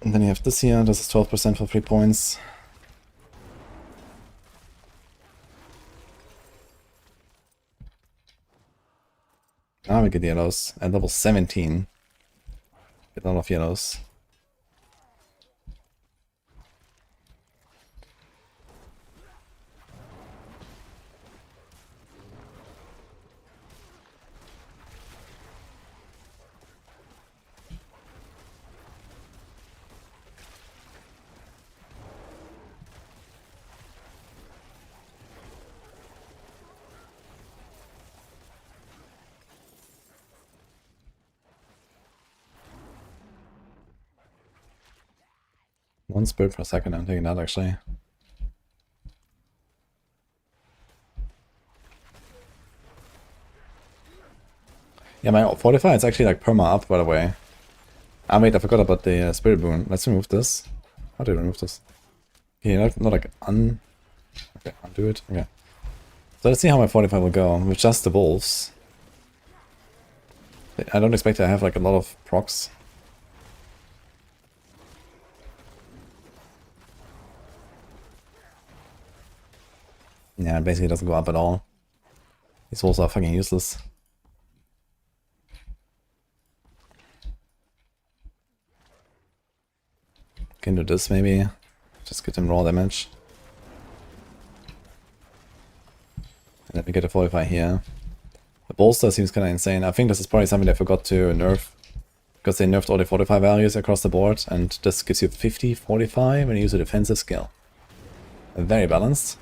And then you have this here, this is 12% for 3 points. Now we get yellows at level 17. Get a lot of yellows. One spirit per second, I'm taking that actually. Yeah, my fortify is actually like perma up, by the way. Ah, wait, I forgot about the spirit boon. Let's remove this. How do you remove this? Okay, not like okay, undo it. Okay. So let's see how my fortify will go with just the wolves. I don't expect to have like a lot of procs. Yeah, it basically doesn't go up at all. These wolves are fucking useless. Can do this maybe. Just get them raw damage. And then we get a fortify here. The bolster seems kind of insane. I think this is probably something they forgot to nerf. Because they nerfed all the fortify values across the board. And this gives you 50 fortify when you use a defensive skill. Very balanced.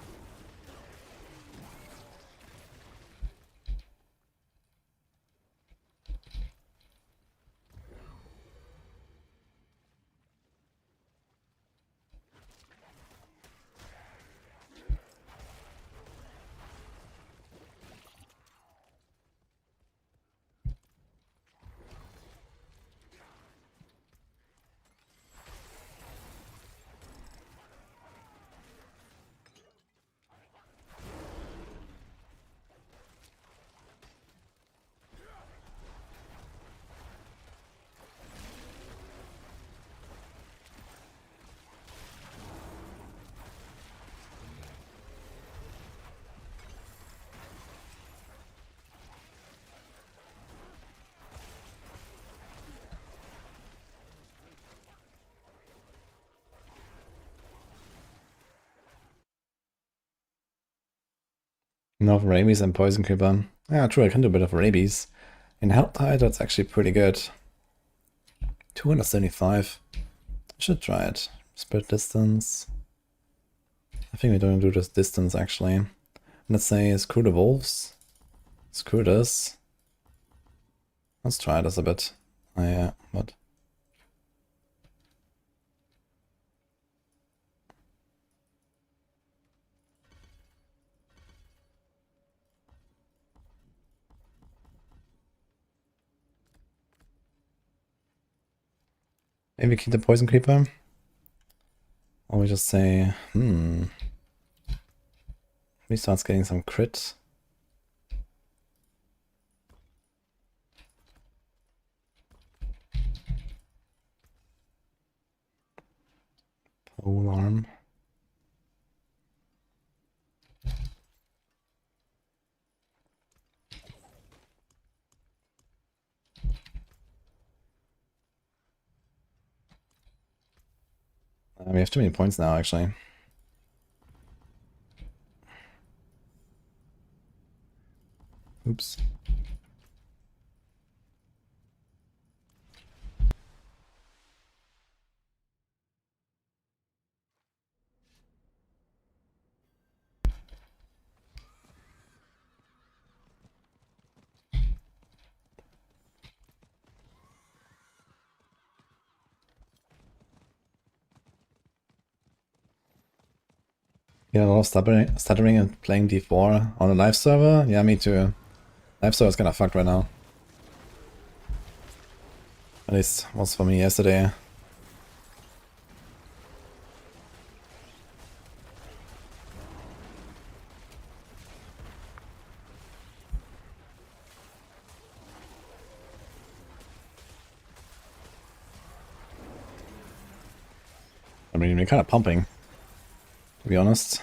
Enough rabies and poison creeper. Yeah, true, I can do a bit of rabies. In Helltide, that's actually pretty good. 275. I should try it. Spread distance. I think we don't do this distance actually. Let's say screw the wolves. Screw this. Let's try this a bit. Oh yeah, what? Maybe keep the poison creeper? Or we just say, he starts getting some crit. Pole arm. We have too many points now, actually. Oops. Yeah, a lot of stuttering and playing D4 on a live server. Yeah, me too. Live server is kind of fucked right now. At least was for me yesterday. I mean, we're kind of pumping, to be honest.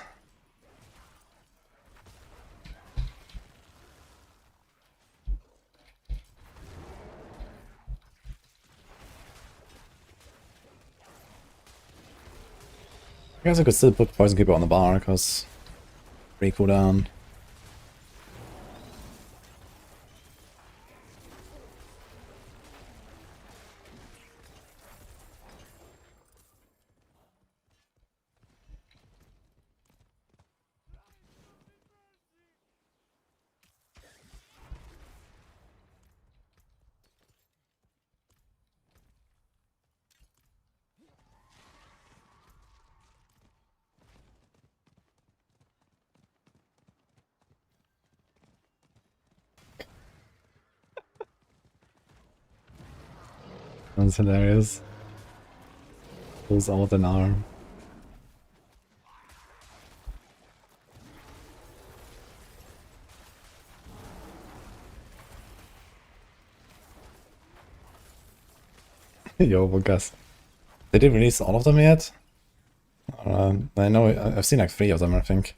I guess I could still put Poison Keeper on the bar, because free cooldown. That's hilarious. Pulls out an arm. Yo, Bukas. Did they release all of them yet? I know I've seen like 3 of them, I think.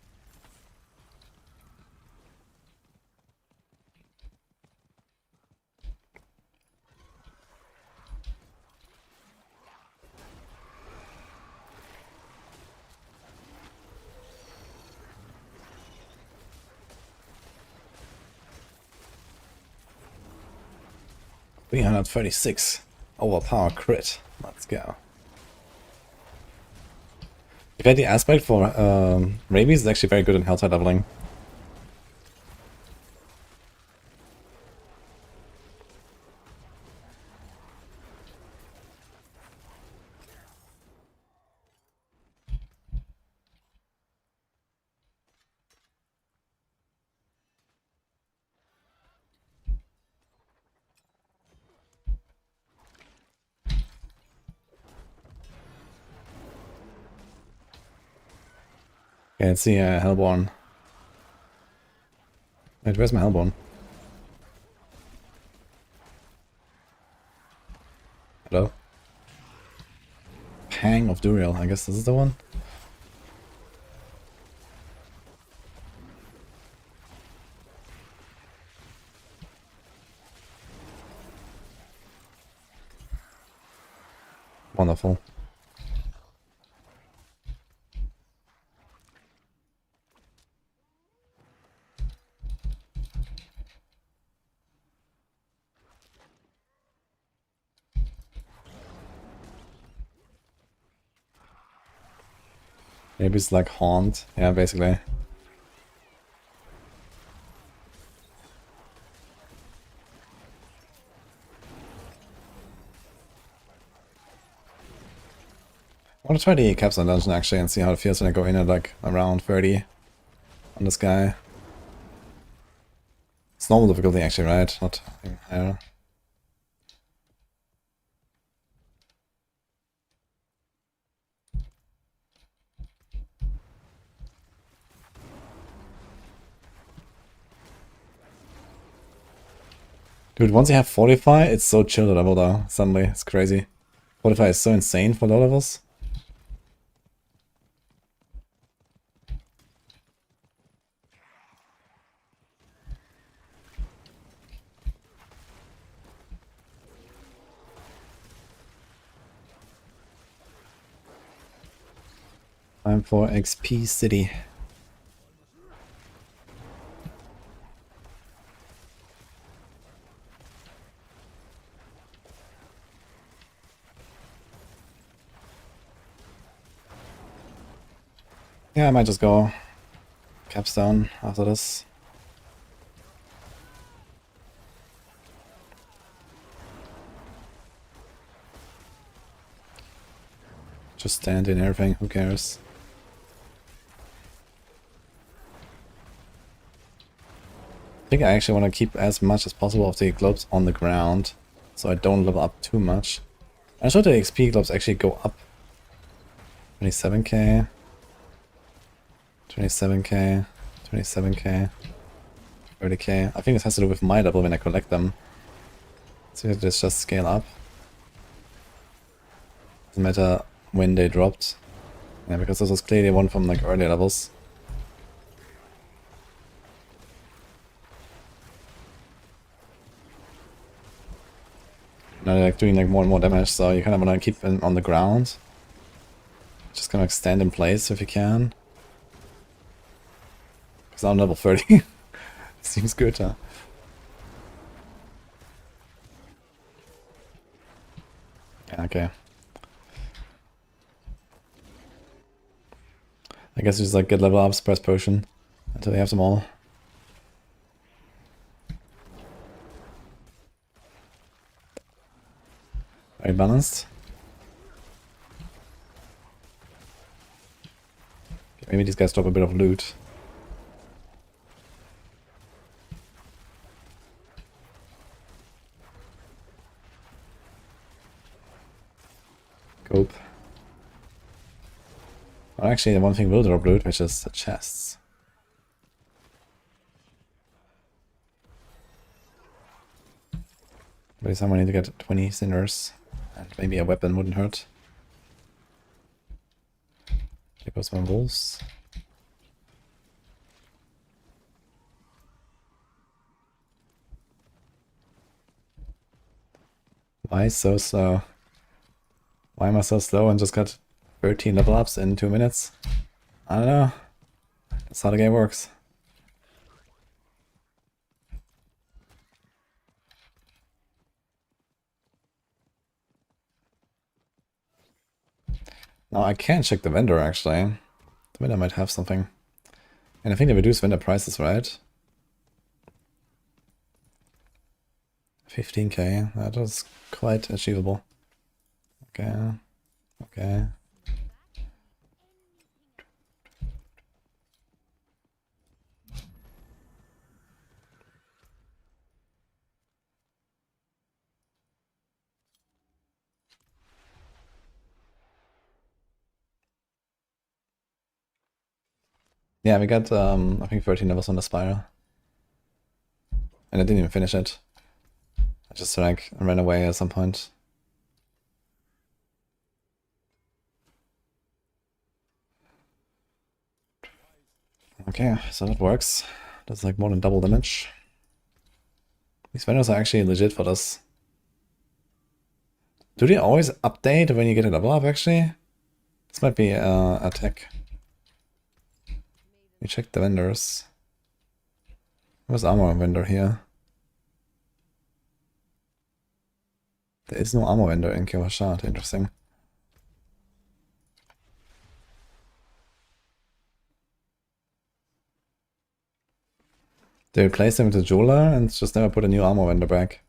$336. Overpower crit. Let's go. If you had the aspect for rabies, is actually very good in health leveling. Okay, let's see Hellborn. Wait, where's my Hellborn? Hello? Pang of Duriel, I guess this is the one? Wonderful. Maybe it's like Haunt. Yeah, basically. I want to try the Capstone Dungeon actually and see how it feels when I go in at like around 30 on this guy. It's normal difficulty actually, right? Not higher. Dude, once you have Fortify, it's so chill to level though, suddenly. It's crazy. Fortify is so insane for low levels. Time for XP City. Yeah, I might just go Capstone after this. Just stand in everything, who cares? I think I actually want to keep as much as possible of the globes on the ground, so I don't level up too much. I'm sure the XP globes actually go up. 27k, 27k, 27k, 30k. I think this has to do with my level when I collect them. So this just scale up. Doesn't matter when they dropped. Yeah, because this was clearly one from like earlier levels. Now they're like doing like more and more damage, so you kind of want to keep them on the ground. Just kind of stand in place if you can. Because I'm level 30. Seems good, huh? Yeah, okay. I guess we just like get level ups, press potion until we have them all. Very balanced. Okay, maybe these guys drop a bit of loot. Cope. Well, actually, the one thing will drop loot, which is the chests. Maybe someone need to get 20 cinders, and maybe a weapon wouldn't hurt. There goes my wolves. Why so slow? Why am I so slow and just got 13 level ups in 2 minutes? I don't know. That's how the game works. Now I can check the vendor actually. The vendor might have something. And I think they reduce vendor prices, right? 15k, that was quite achievable. Okay, okay. Yeah, we got, I think 13 levels on the Spire. And I didn't even finish it. I just, like, ran away at some point. Okay, so that works. That's like more than double damage. These vendors are actually legit for this. Do they always update when you get a level up, actually? This might be a tech. We check the vendors. Where's armor vendor here? There is no armor vendor in Kawashad, interesting. They replaced him with a jeweler and just never put a new armor vendor back.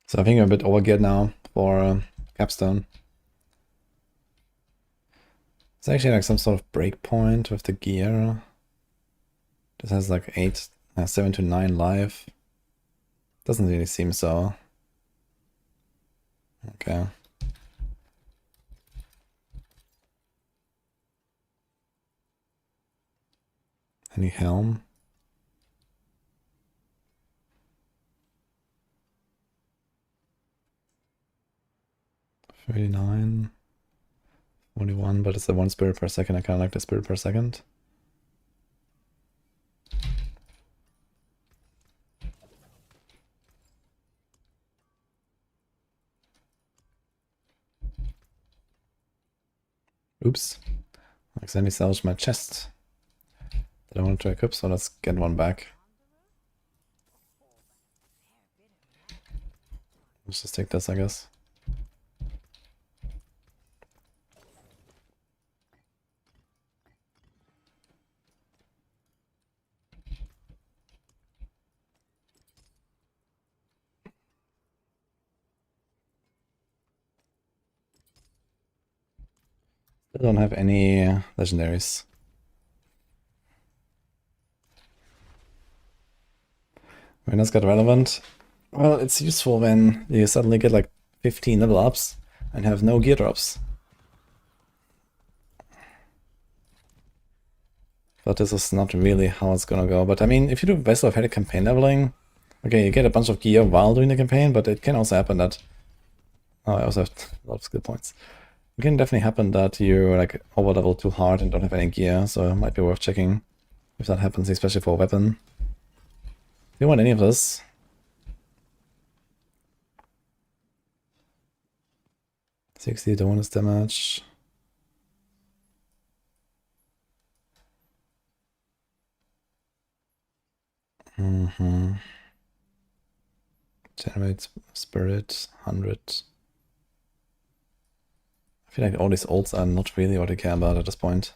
So I think I'm a bit overgeared now for Capstone. It's actually like some sort of breakpoint with the gear. This has like 7 to 9 life. Doesn't really seem so. Okay. Any helm? $39, 41, but it's a 1 spirit per second. I kind of like the spirit per second. Oops. I accidentally salvaged my chest that I wanted to equip, so let's get one back. Let's just take this, I guess. I don't have any legendaries. When that's got relevant, well, it's useful when you suddenly get like 15 level ups and have no gear drops. But this is not really how it's gonna go. But I mean, if you do Vessel of Headache campaign leveling, okay, you get a bunch of gear while doing the campaign, but it can also happen that... Oh, I also have a lot of skill points. It can definitely happen that you like over level too hard and don't have any gear, so it might be worth checking if that happens, especially for a weapon. If you want any of this, 60 bonus damage. Generate spirit, 100. I feel like all these ults are not really what I care about at this point.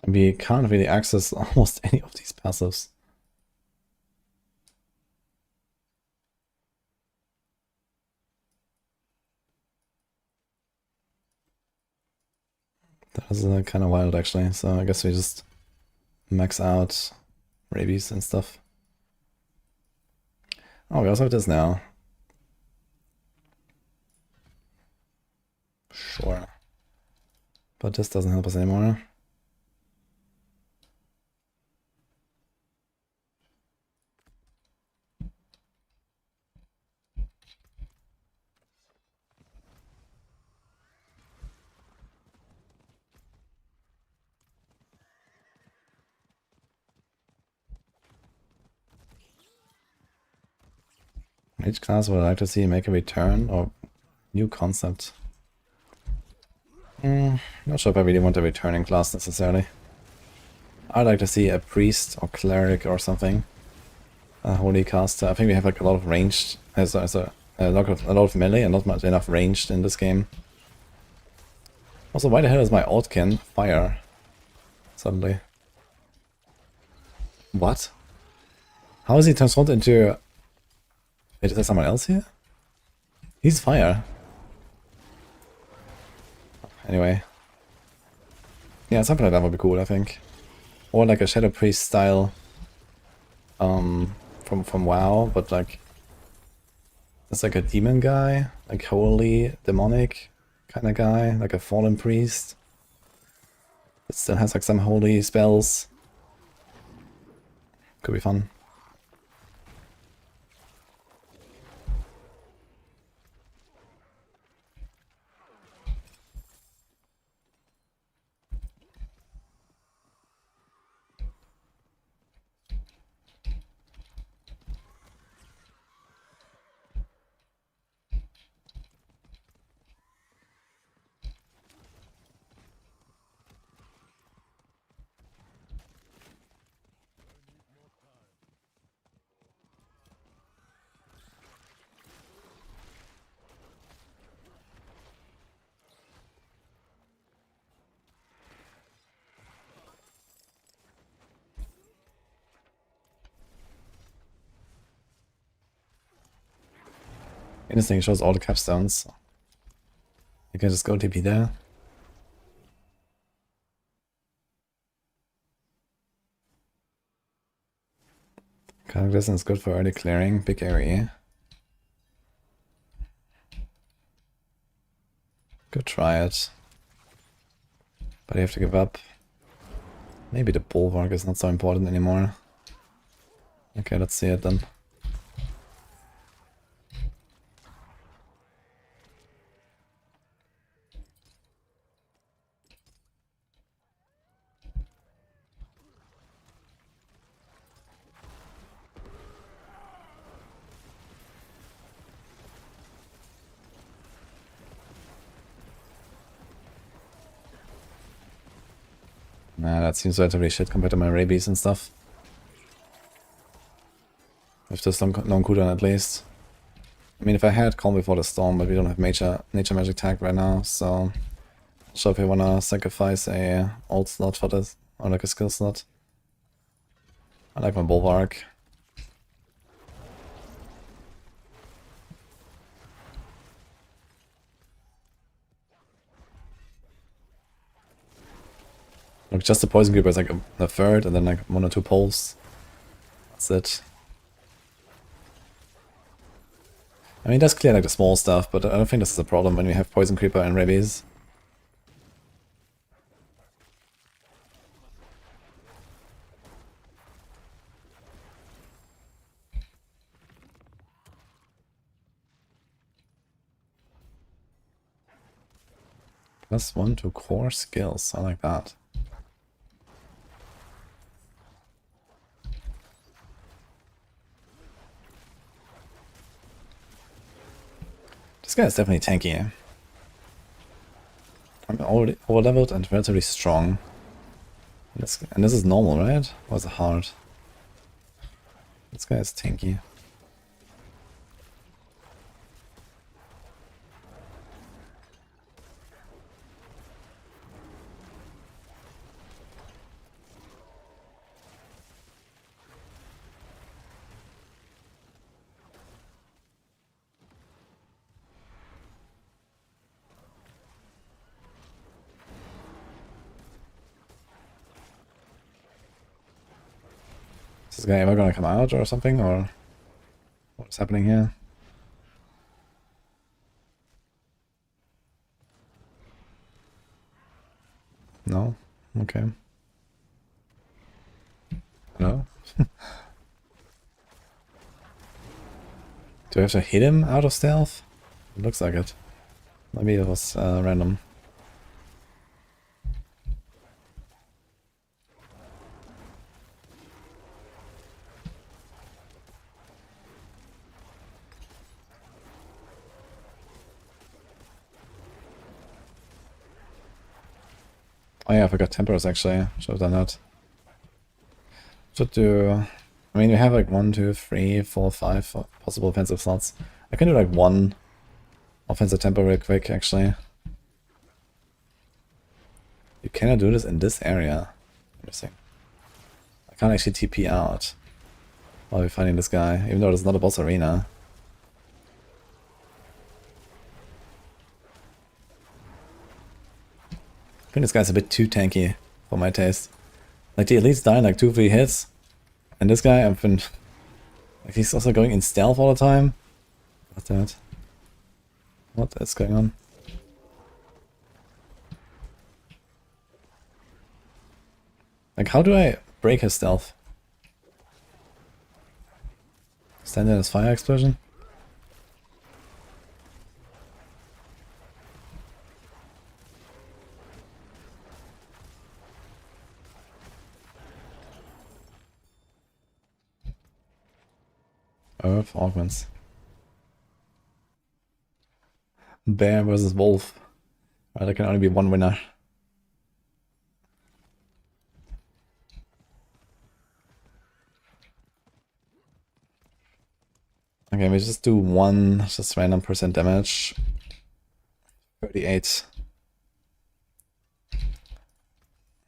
We can't really access almost any of these passives. That is kind of wild actually, so I guess we just max out rabies and stuff. Oh, we also have this now. Sure. But this doesn't help us anymore. Which class would I like to see make a return or new concept? Not sure if I really want a returning class necessarily. I'd like to see a priest or cleric or something. A holy caster. I think we have like a lot of ranged, a lot of melee and not much enough ranged in this game. Also, why the hell is my Altkin fire suddenly? What? How is he transformed into? Wait, is there someone else here? He's fire. Anyway. Yeah, something like that would be cool, I think. Or like a Shadow Priest style from WoW, but like it's like a demon guy, like holy, demonic kind of guy, like a fallen priest. It still has like some holy spells. Could be fun. Interesting, it shows all the capstones. You can just go TP there. Kind of distance is good for early clearing, big area. Go try it. But you have to give up. Maybe the bulwark is not so important anymore. Okay, let's see it then. Nah, that seems relatively shit compared to my rabies and stuff. With this long cooldown at least. I mean, if I had Calm Before the Storm, but we don't have nature magic tag right now, so not sure if I wanna sacrifice a old slot for this, or like a skill slot. I like my bulwark. Look, just the poison creeper is like a third, and then like 1 or 2 poles. That's it. I mean, it does clear like the small stuff, but I don't think this is a problem when we have poison creeper and rabies. +1 to core skills, I like that. This guy is definitely tanky. I'm already over-leveled and relatively strong. And this is normal, right? Or is it hard? This guy is tanky. Is this guy ever gonna come out or something, or what's happening here? No? Okay. No? Do I have to hit him out of stealth? It looks like it. Maybe it was random. Oh yeah, I forgot Temperers actually. Should have done that. Should do... I mean, we have like 1, 2, 3, 4, 5 possible offensive slots. I can do like 1 offensive tempo real quick, actually. You cannot do this in this area. Interesting. I can't actually TP out while we're fighting this guy, even though it's not a boss arena. I think this guy's a bit too tanky for my taste. Like, the elites die in like 2 or 3 hits. And this guy, I've been... Like, he's also going in stealth all the time. What's that? What is going on? Like, how do I break his stealth? Stand in his fire explosion? Earth augments. Bear versus wolf. Right, there can only be one winner. Okay, we just do 1 just random % damage. 38.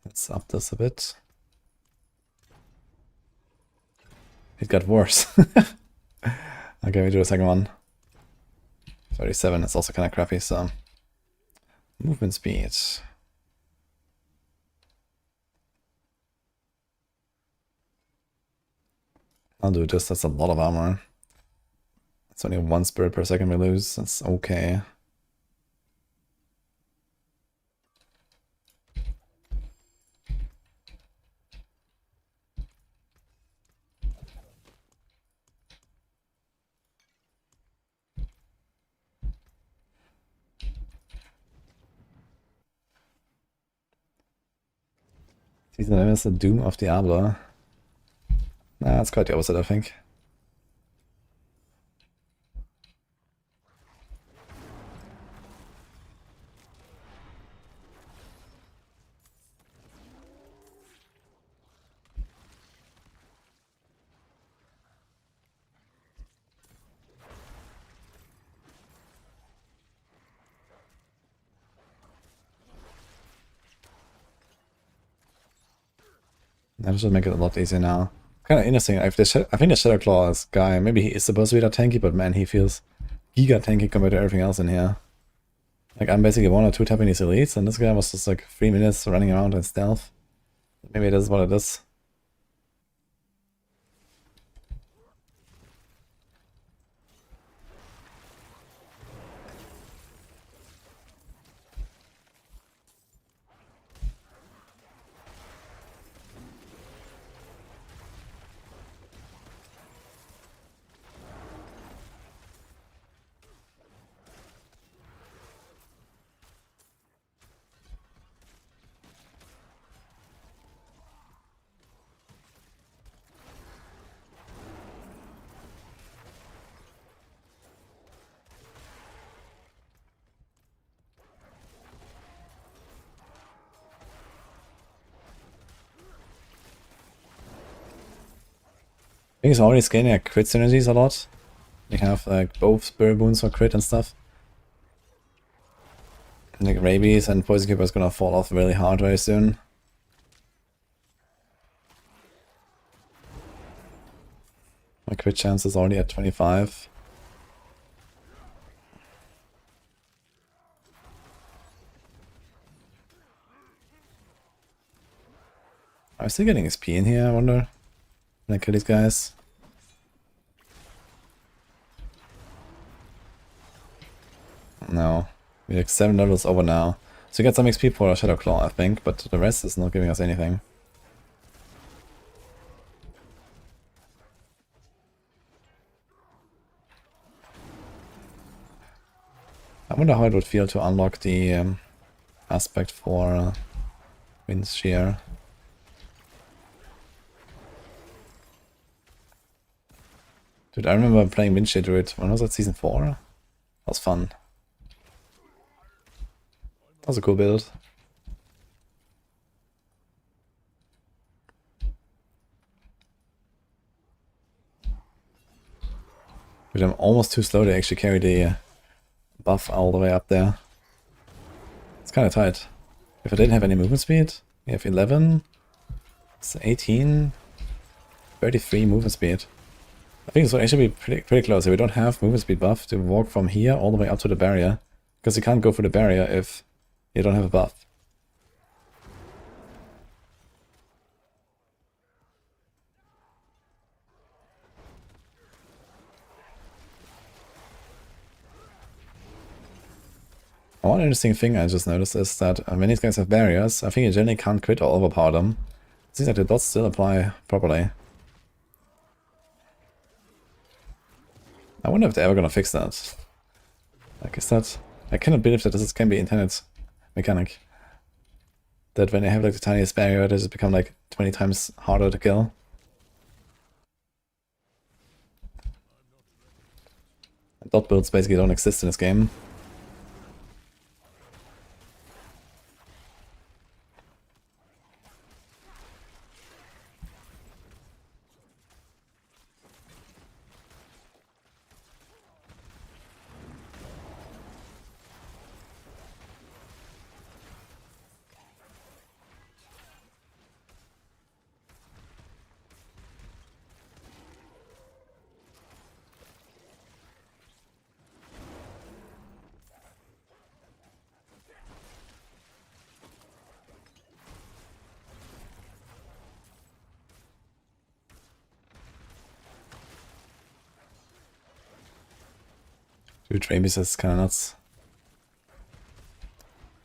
Let's up this a bit. It got worse. Okay, we do a second one. 37 is also kind of crappy, so... Movement speed. I'll do this, that's a lot of armor. It's only 1 spirit per second we lose, that's okay. Season 11 is the doom of Diablo. Nah, it's quite the opposite, I think. That should make it a lot easier now. Kind of interesting. I think the Shadow Claw is guy. Maybe he is supposed to be that tanky, but man, he feels giga tanky compared to everything else in here. Like, I'm basically 1 or 2 tapping these elites, and this guy was just like 3 minutes running around in stealth. Maybe this is what it is. I think he's already scaling like crit synergies a lot. We have like both spirit wounds for crit and stuff. Like rabies and poison keeper is gonna fall off really hard very soon. My crit chance is already at 25. Am I still getting XP in here, I wonder? Can I kill these guys? No. We're like 7 levels over now. So we got some XP for Shadow Claw, I think, but the rest is not giving us anything. I wonder how it would feel to unlock the aspect for Wind's Shear. Dude, I remember playing Wind Shear Druid. When was that? Season 4? That was fun. That was a cool build. But I'm almost too slow to actually carry the buff all the way up there. It's kind of tight. If I didn't have any movement speed, we have 11, it's 18, 33 movement speed. I think this will actually be pretty close. If we don't have movement speed buff to walk from here all the way up to the barrier, because you can't go through the barrier if you don't have a buff. One interesting thing I just noticed is that when these guys have barriers, I think you generally can't crit or overpower them. It seems like the dots still apply properly. I wonder if they're ever gonna fix that. Like, is that... I cannot believe that this can be intended mechanic. That when they have like the tiniest barrier, they just become like 20 times harder to kill. Dot builds basically don't exist in this game. Dude, rabies is kind of nuts.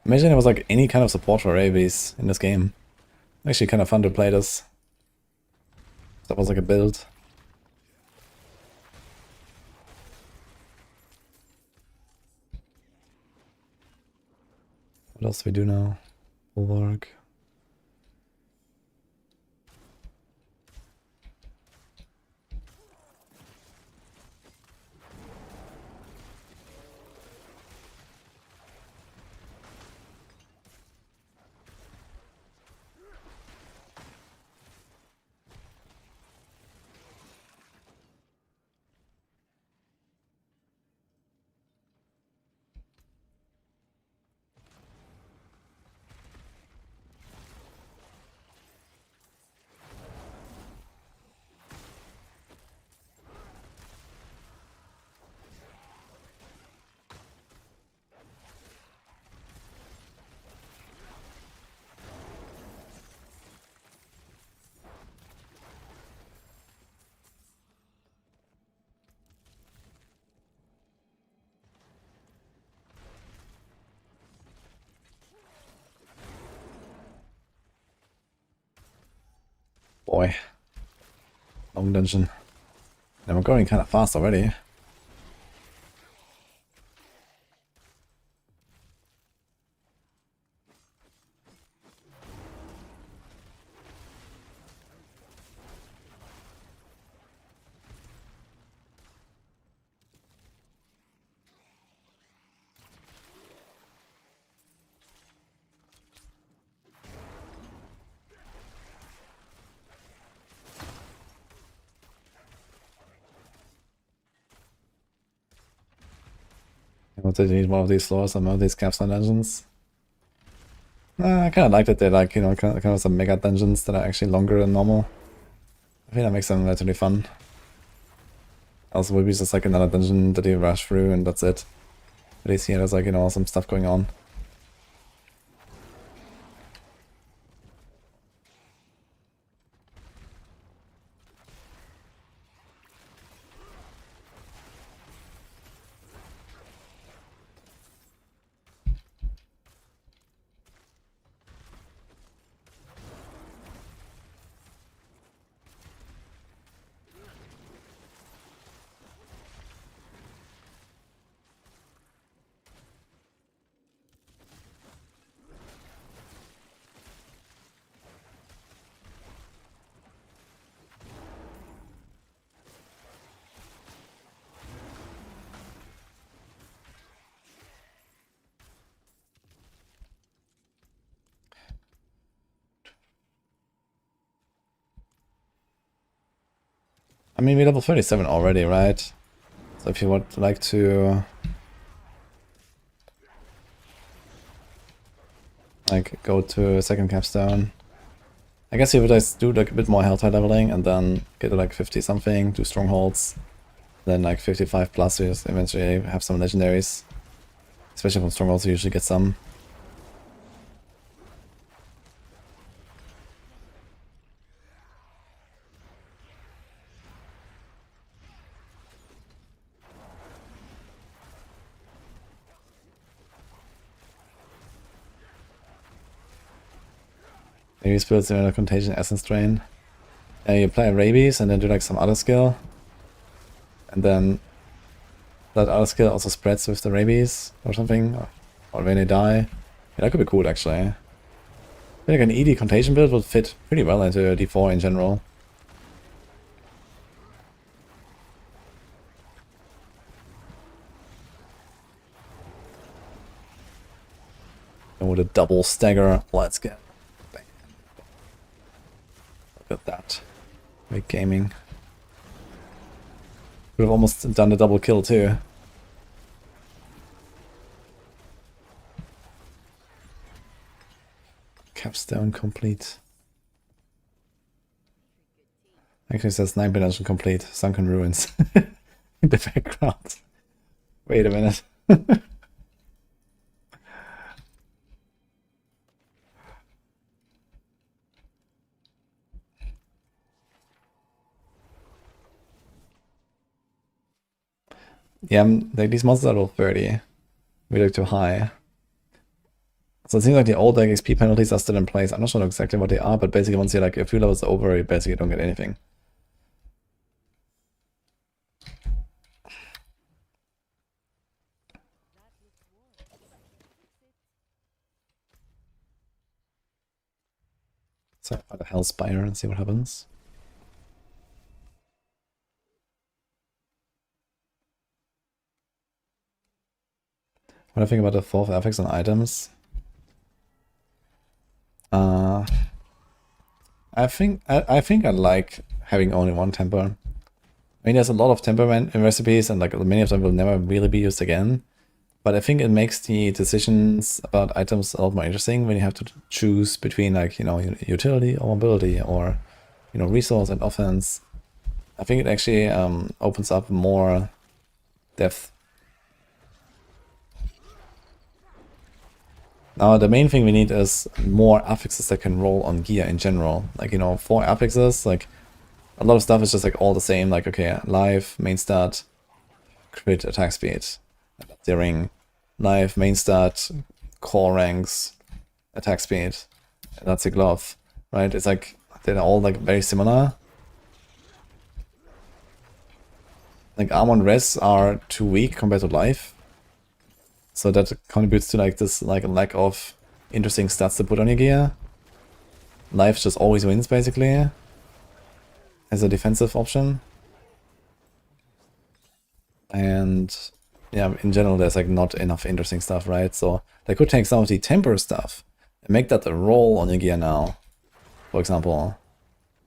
Imagine there was like any kind of support for rabies in this game. Actually kind of fun to play this. That was like a build. What else do we do now? Bulwark. Boy. Long dungeon. And we're going kind of fast already. I want to need one of these floors and one of these capstone dungeons. I kind of like that they're like, you know, kind of some mega dungeons that are actually longer than normal. I think that makes them relatively fun. Also, maybe it's just like another dungeon that you rush through and that's it. At least here there's like, you know, some stuff going on. mean, we're level 37 already, right? So if you would like to like go to second capstone, I guess you would just do like a bit more health high leveling and then get to like 50 something, do strongholds, then like 55 plus, you just eventually have some legendaries. Especially from strongholds, you usually get some. Maybe spirits in a contagion essence drain. You apply rabies and then do like some other skill. And then that other skill also spreads with the rabies or something. Or when they die. Yeah, that could be cool actually. I feel like an ED contagion build would fit pretty well into D4 in general. And with a double stagger, let's get. Look at that. Great gaming. Would have almost done the double kill too. Capstone complete. Actually it says 9 dimension complete. Sunken ruins. In the background. Wait a minute. Yeah, like these monsters are level 30. We look too high. So it seems like the old like XP penalties are still in place. I'm not sure exactly what they are, but basically once you're like a few levels over, you basically don't get anything. So find a Hellspire and see what happens. What do I think about the 4th affix on items? I think I like having only one temper. I mean, there's a lot of temper in recipes, and like many of them will never really be used again. But I think it makes the decisions about items a lot more interesting when you have to choose between like, you know, utility or mobility or, you know, resource and offense. I think it actually opens up more depth. Now the main thing we need is more affixes that can roll on gear in general. Like, you know, 4 affixes, like a lot of stuff is just like all the same. Like, okay, life, main stat, crit, attack speed. The ring, life, main stat, core ranks, attack speed. That's a glove, right? It's like they're all like very similar. Like armor and res are too weak compared to life, so that contributes to like this like lack of interesting stats to put on your gear. Life just always wins basically as a defensive option, and yeah, in general, there's like not enough interesting stuff, right? So they could take some of the temper stuff and make that a roll on your gear now, for example.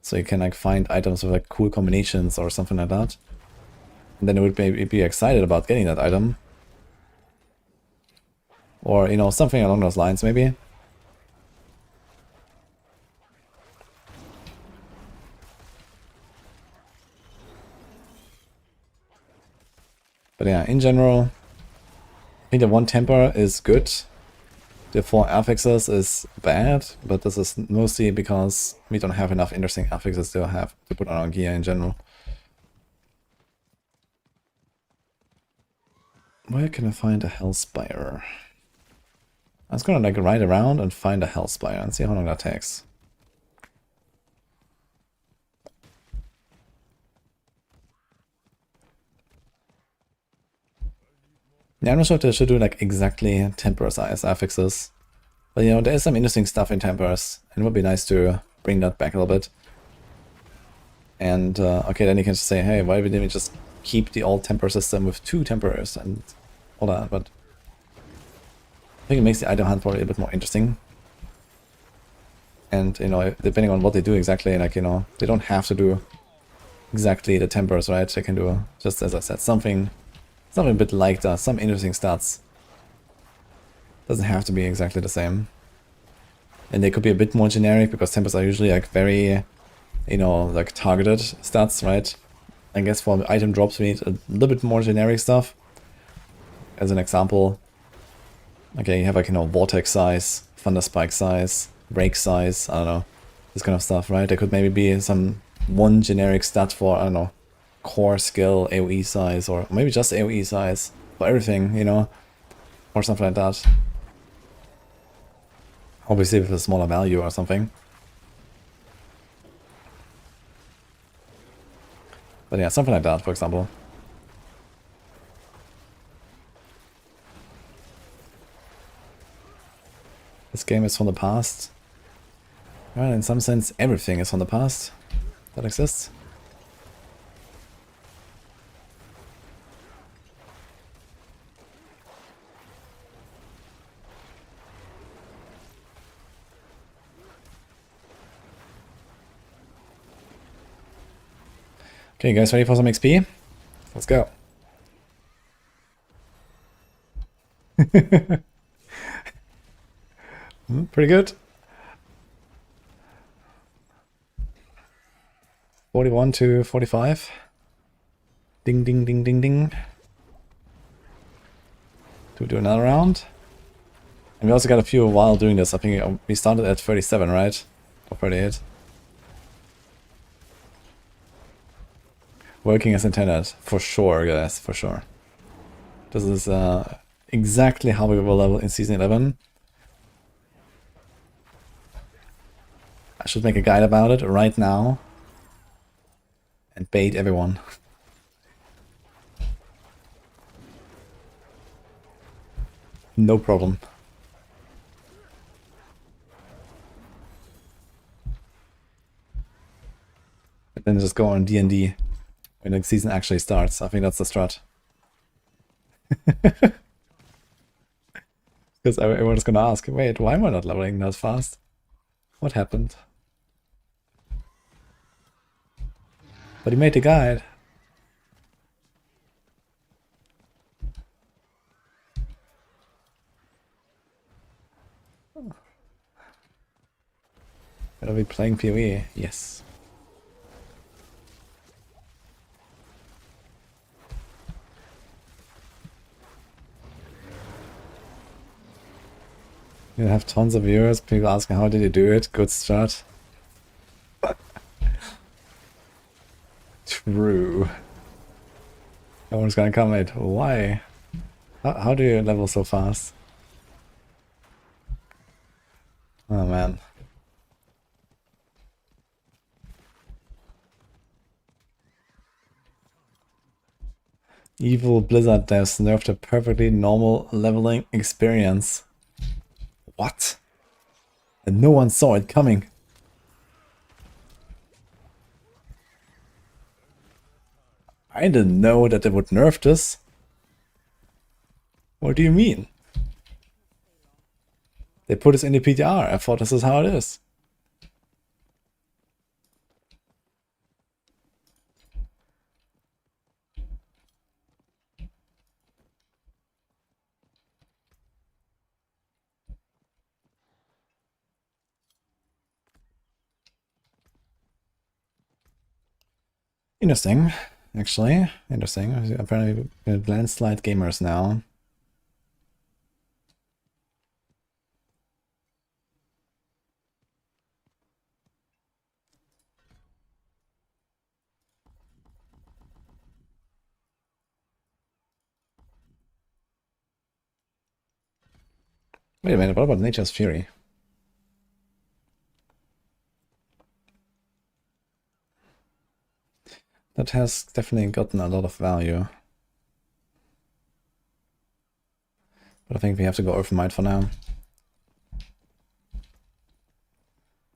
So you can like find items with like cool combinations or something like that. And then you would maybe be excited about getting that item. Or, you know, something along those lines maybe. But yeah, in general, I think the 1 temper is good. The 4 affixes is bad, but this is mostly because we don't have enough interesting affixes to put on our gear in general. Where can I find a Hellspire? I was gonna like ride around and find a Hellspire and see how long that takes. Yeah, I'm not sure if they should do like exactly temper size affixes. But you know, there is some interesting stuff in tempers, and it would be nice to bring that back a little bit. And okay, then you can just say, hey, why didn't we just keep the old temper system with 2 temperers and all that? But I think it makes the item hunt probably a bit more interesting. And, you know, depending on what they do exactly, like, you know, they don't have to do exactly the tempers, right? They can do, just as I said, something a bit like that, some interesting stats. Doesn't have to be exactly the same. And they could be a bit more generic, because tempers are usually like very, you know, like targeted stats, right? I guess for item drops we need a little bit more generic stuff. As an example, okay, you have like, you know, vortex size, thunder spike size, break size, I don't know, this kind of stuff, right? There could maybe be some one generic stat for, I don't know, core skill, AoE size, or maybe just AoE size for everything, you know, or something like that. Obviously with a smaller value or something. But yeah, something like that, for example. This game is from the past. Well, in some sense, everything is from the past that exists. Okay, you guys ready for some XP? Let's go. Pretty good. 41 to 45. Ding, ding, ding, ding, ding. Do another round. And we also got a few while doing this. I think we started at 37, right? Or 38. Working as intended. For sure, guys. For sure. This is exactly how we will level in Season 11. I should make a guide about it right now. And bait everyone. No problem. And then just go on D&D when the season actually starts. I think that's the strat. Because everyone's gonna ask, wait, why am I not leveling that fast? What happened? But he made the guide. Better be playing PoE. Yes. You have tons of viewers, people asking how did you do it? Good start. True. Everyone's gonna comment, why? How do you level so fast? Oh man. Evil Blizzard devs nerfed a perfectly normal leveling experience. What? And no one saw it coming. I didn't know that they would nerf this. What do you mean? They put this in the PTR. I thought this is how it is. Interesting, actually. Interesting. Apparently, we're landslide gamers now. Wait a minute, what about Nature's Fury? That has definitely gotten a lot of value. But I think we have to go Earthmind for now.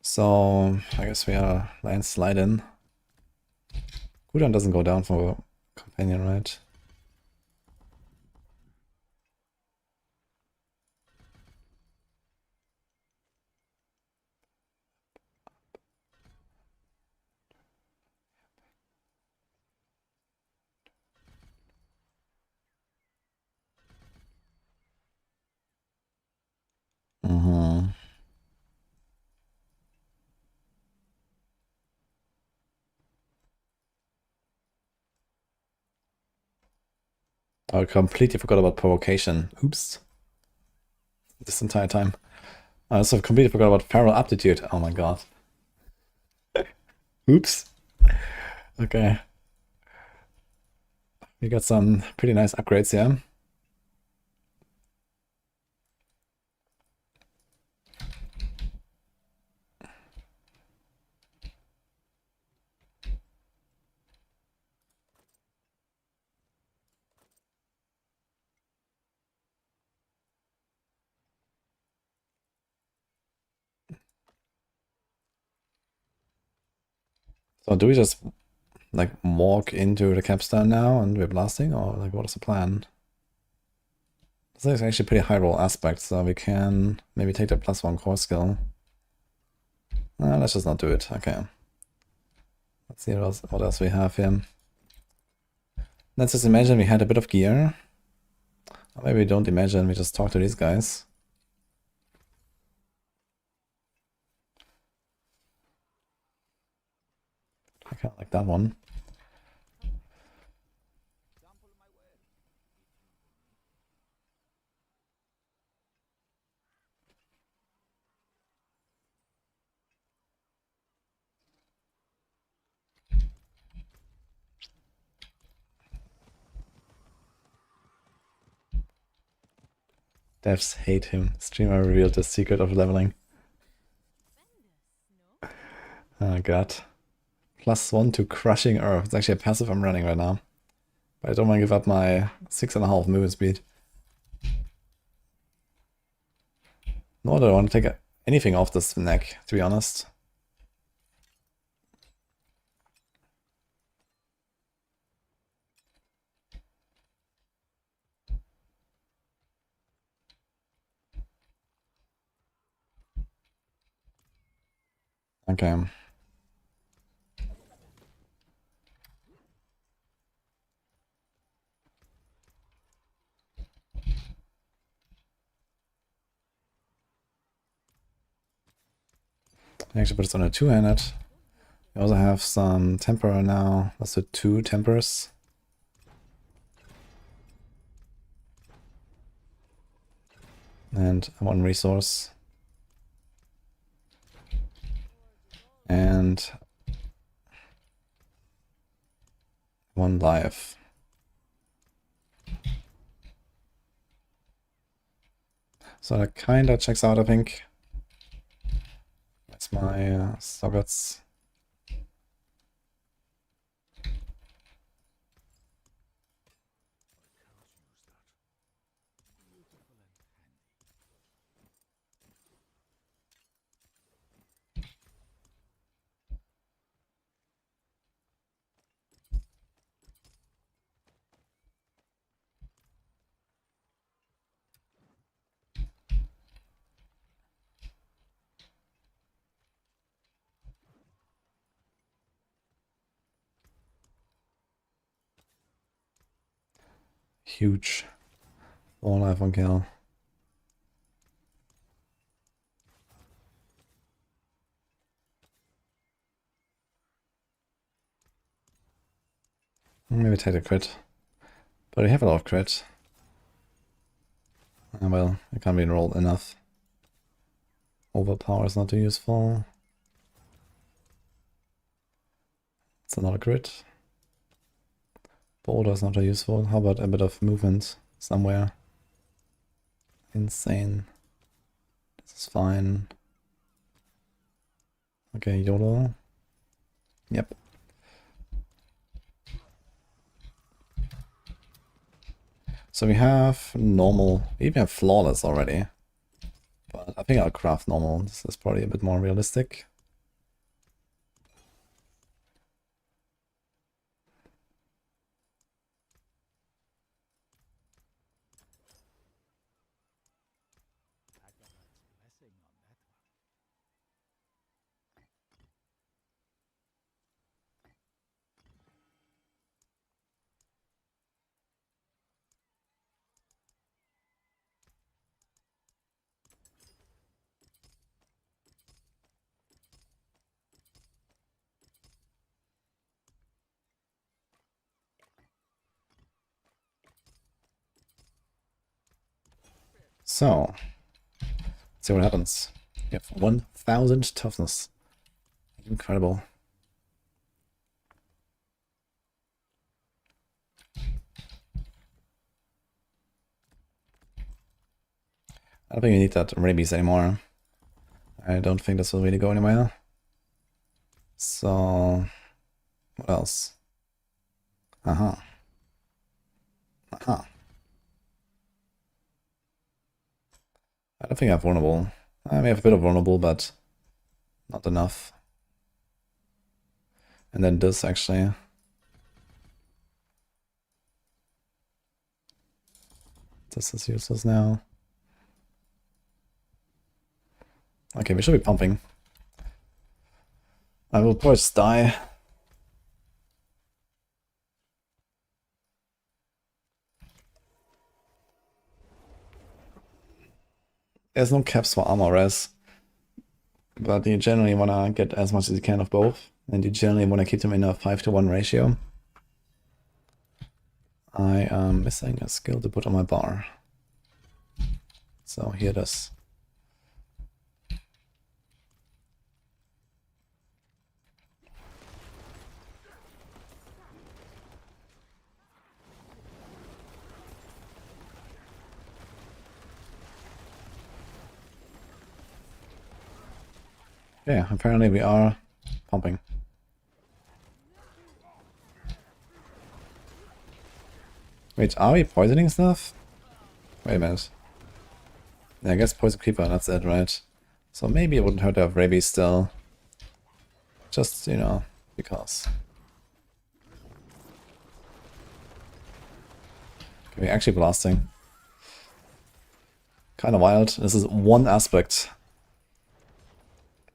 So, I guess we are landslide in. Cooldown doesn't go down for Companion, right? I completely forgot about provocation. Oops. This entire time. I also completely forgot about feral aptitude. Oh my god. Oops. Okay. We got some pretty nice upgrades here. So do we just like walk into the capstone now and we're blasting, or like what is the plan? This is actually pretty high roll aspect, so we can maybe take the +1 core skill. Let's just not do it. Okay. Let's see what else we have here. Let's just imagine we had a bit of gear. Or maybe we don't imagine, we just talk to these guys. I kind of like that one. Devs hate him. Streamer revealed the secret of leveling. Oh god. +1 to crushing earth. It's actually a passive I'm running right now. But I don't want to give up my 6.5 movement speed. Nor do I want to take anything off this neck, to be honest. Okay. I actually put this on a 2-handed. We also have some temper now. Let's do 2 tempers. And 1 resource. And 1 life. So that kinda checks out, I think. That's my sockets. Huge. 4 life on kill. Maybe take a crit. But we have a lot of crit. Well, it can't be rolled enough. Overpower is not too useful. It's another crit. Boulder is not too useful. How about a bit of movement somewhere? Insane. This is fine. Okay, YOLO. Yep. So we have normal. We even have flawless already. But I think I'll craft normal. This is probably a bit more realistic. So, let's see what happens. We have 1000 toughness. Incredible. I don't think we need that rabies anymore. I don't think this will really go anywhere. So, what else? Aha. Aha. I don't think I have vulnerable. I may have a bit of vulnerable, but not enough. And then this actually. This is useless now. Okay, we should be pumping. I will probably just die. There's no caps for armor res, but you generally want to get as much as you can of both, and you generally want to keep them in a 5-to-1 ratio. I am missing a skill to put on my bar. So here it is. Yeah, apparently we are pumping. Wait, are we poisoning stuff? Wait a minute. Yeah, I guess poison creeper, that's it, right? So maybe it wouldn't hurt to have rabies still. Just, you know, because. Okay, we're actually blasting. Kind of wild. This is one aspect.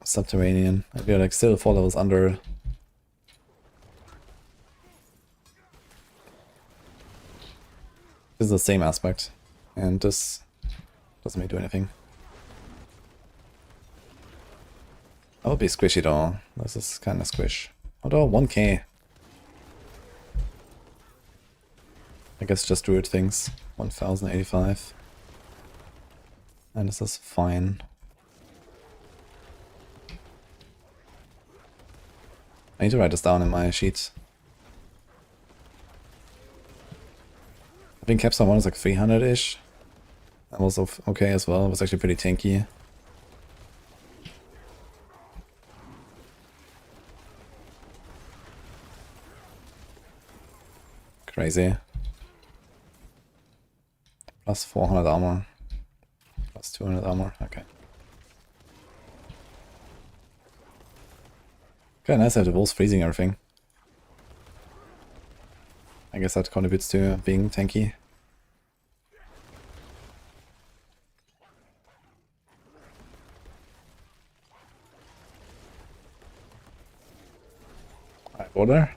Subterranean. And we're like still 4 levels under. This is the same aspect. And this doesn't really do anything. That would be squishy though. This is kind of squish. Although 1k. I guess just druid things. 1085. And this is fine. I need to write this down in my sheet. I think capstone 1 is like 300-ish. That was okay as well. It was actually pretty tanky. Crazy. Plus 400 armor. Plus 200 armor. Okay. Okay, nice to have the wolves freezing everything. I guess that contributes to being tanky. Alright, water.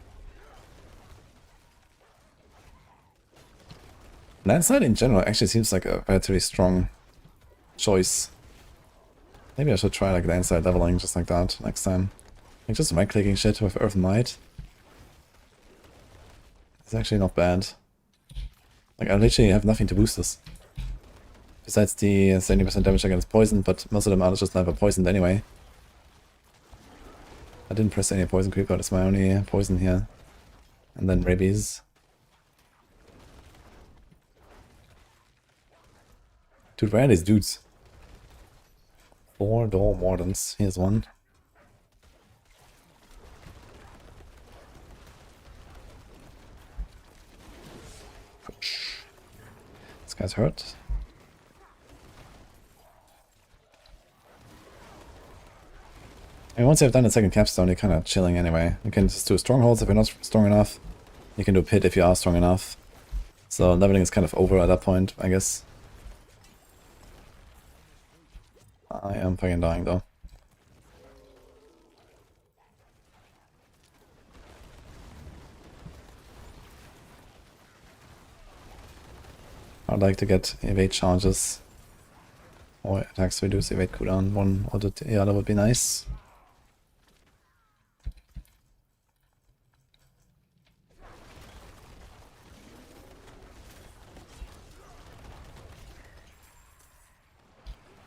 Landslide in general actually seems like a relatively strong choice. Maybe I should try like landslide leveling just like that next time. Like just right-clicking shit with Earth Might. It's actually not bad. Like I literally have nothing to boost this. Besides the 70% damage against poison, but most of them are just never poisoned anyway. I didn't press any poison creeper, that's my only poison here. And then rabies. Dude, where are these dudes? 4 door wardens. Here's one. Ouch. This guy's hurt. And once you've done the second capstone, you're kind of chilling anyway. You can just do strongholds if you're not strong enough. You can do pit if you are strong enough. So leveling is kind of over at that point, I guess. I am fucking dying though. I'd like to get evade charges. Or attacks reduce evade cooldown. One or the other would be nice.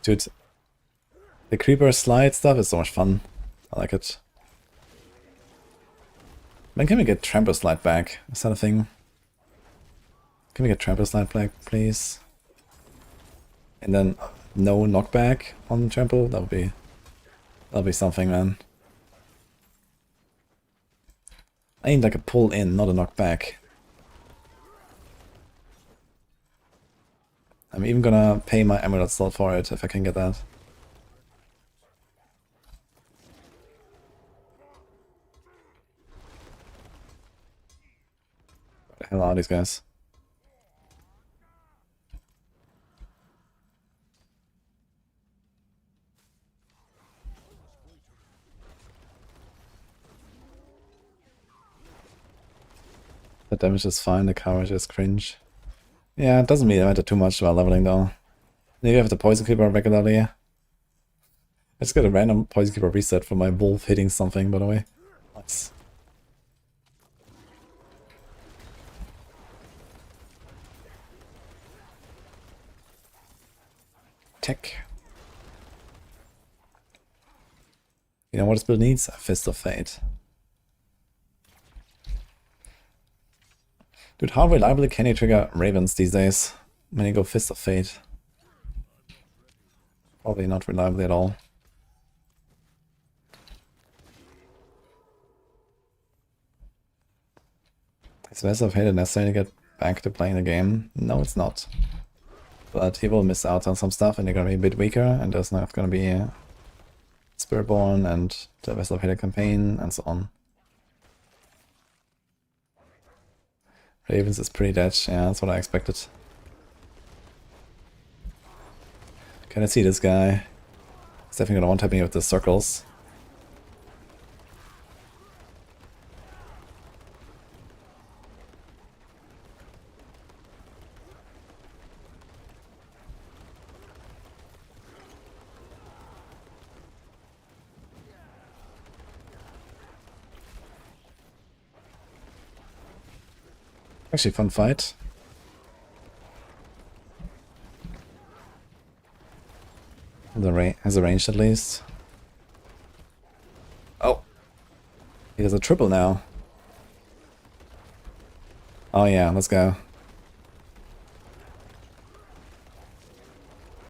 Dude, the creeper slide stuff is so much fun. I like it. When can we get trample slide back? Is that a thing? Can we get trample slide back, please? And then no knockback on trample? That'll be something, man. I need like a pull in, not a knockback. I'm even gonna pay my amulet slot for it if I can get that. Where the hell are these guys? The damage is fine, the coverage is cringe. Yeah, it doesn't really matter too much while leveling though. Maybe I have the Poison Keeper regularly. I just got a random Poison Keeper reset for my wolf hitting something, by the way. Nice. Tech. You know what this build needs? A Fist of Fate. Dude, how reliably can you trigger Ravens these days when you go Fist of Fate? Probably not reliably at all. Is Fist of Fate necessary to get back to playing the game? No, it's not. But he will miss out on some stuff and you're gonna be a bit weaker, and there's not gonna be Spiritborn and the Vessel of Hate campaign and so on. Ravens is pretty dead, yeah, that's what I expected. Can I see this guy? He's definitely gonna one-tap me with the circles. Actually, fun fight. Has a range at least. Oh! He does a triple now. Oh yeah, let's go.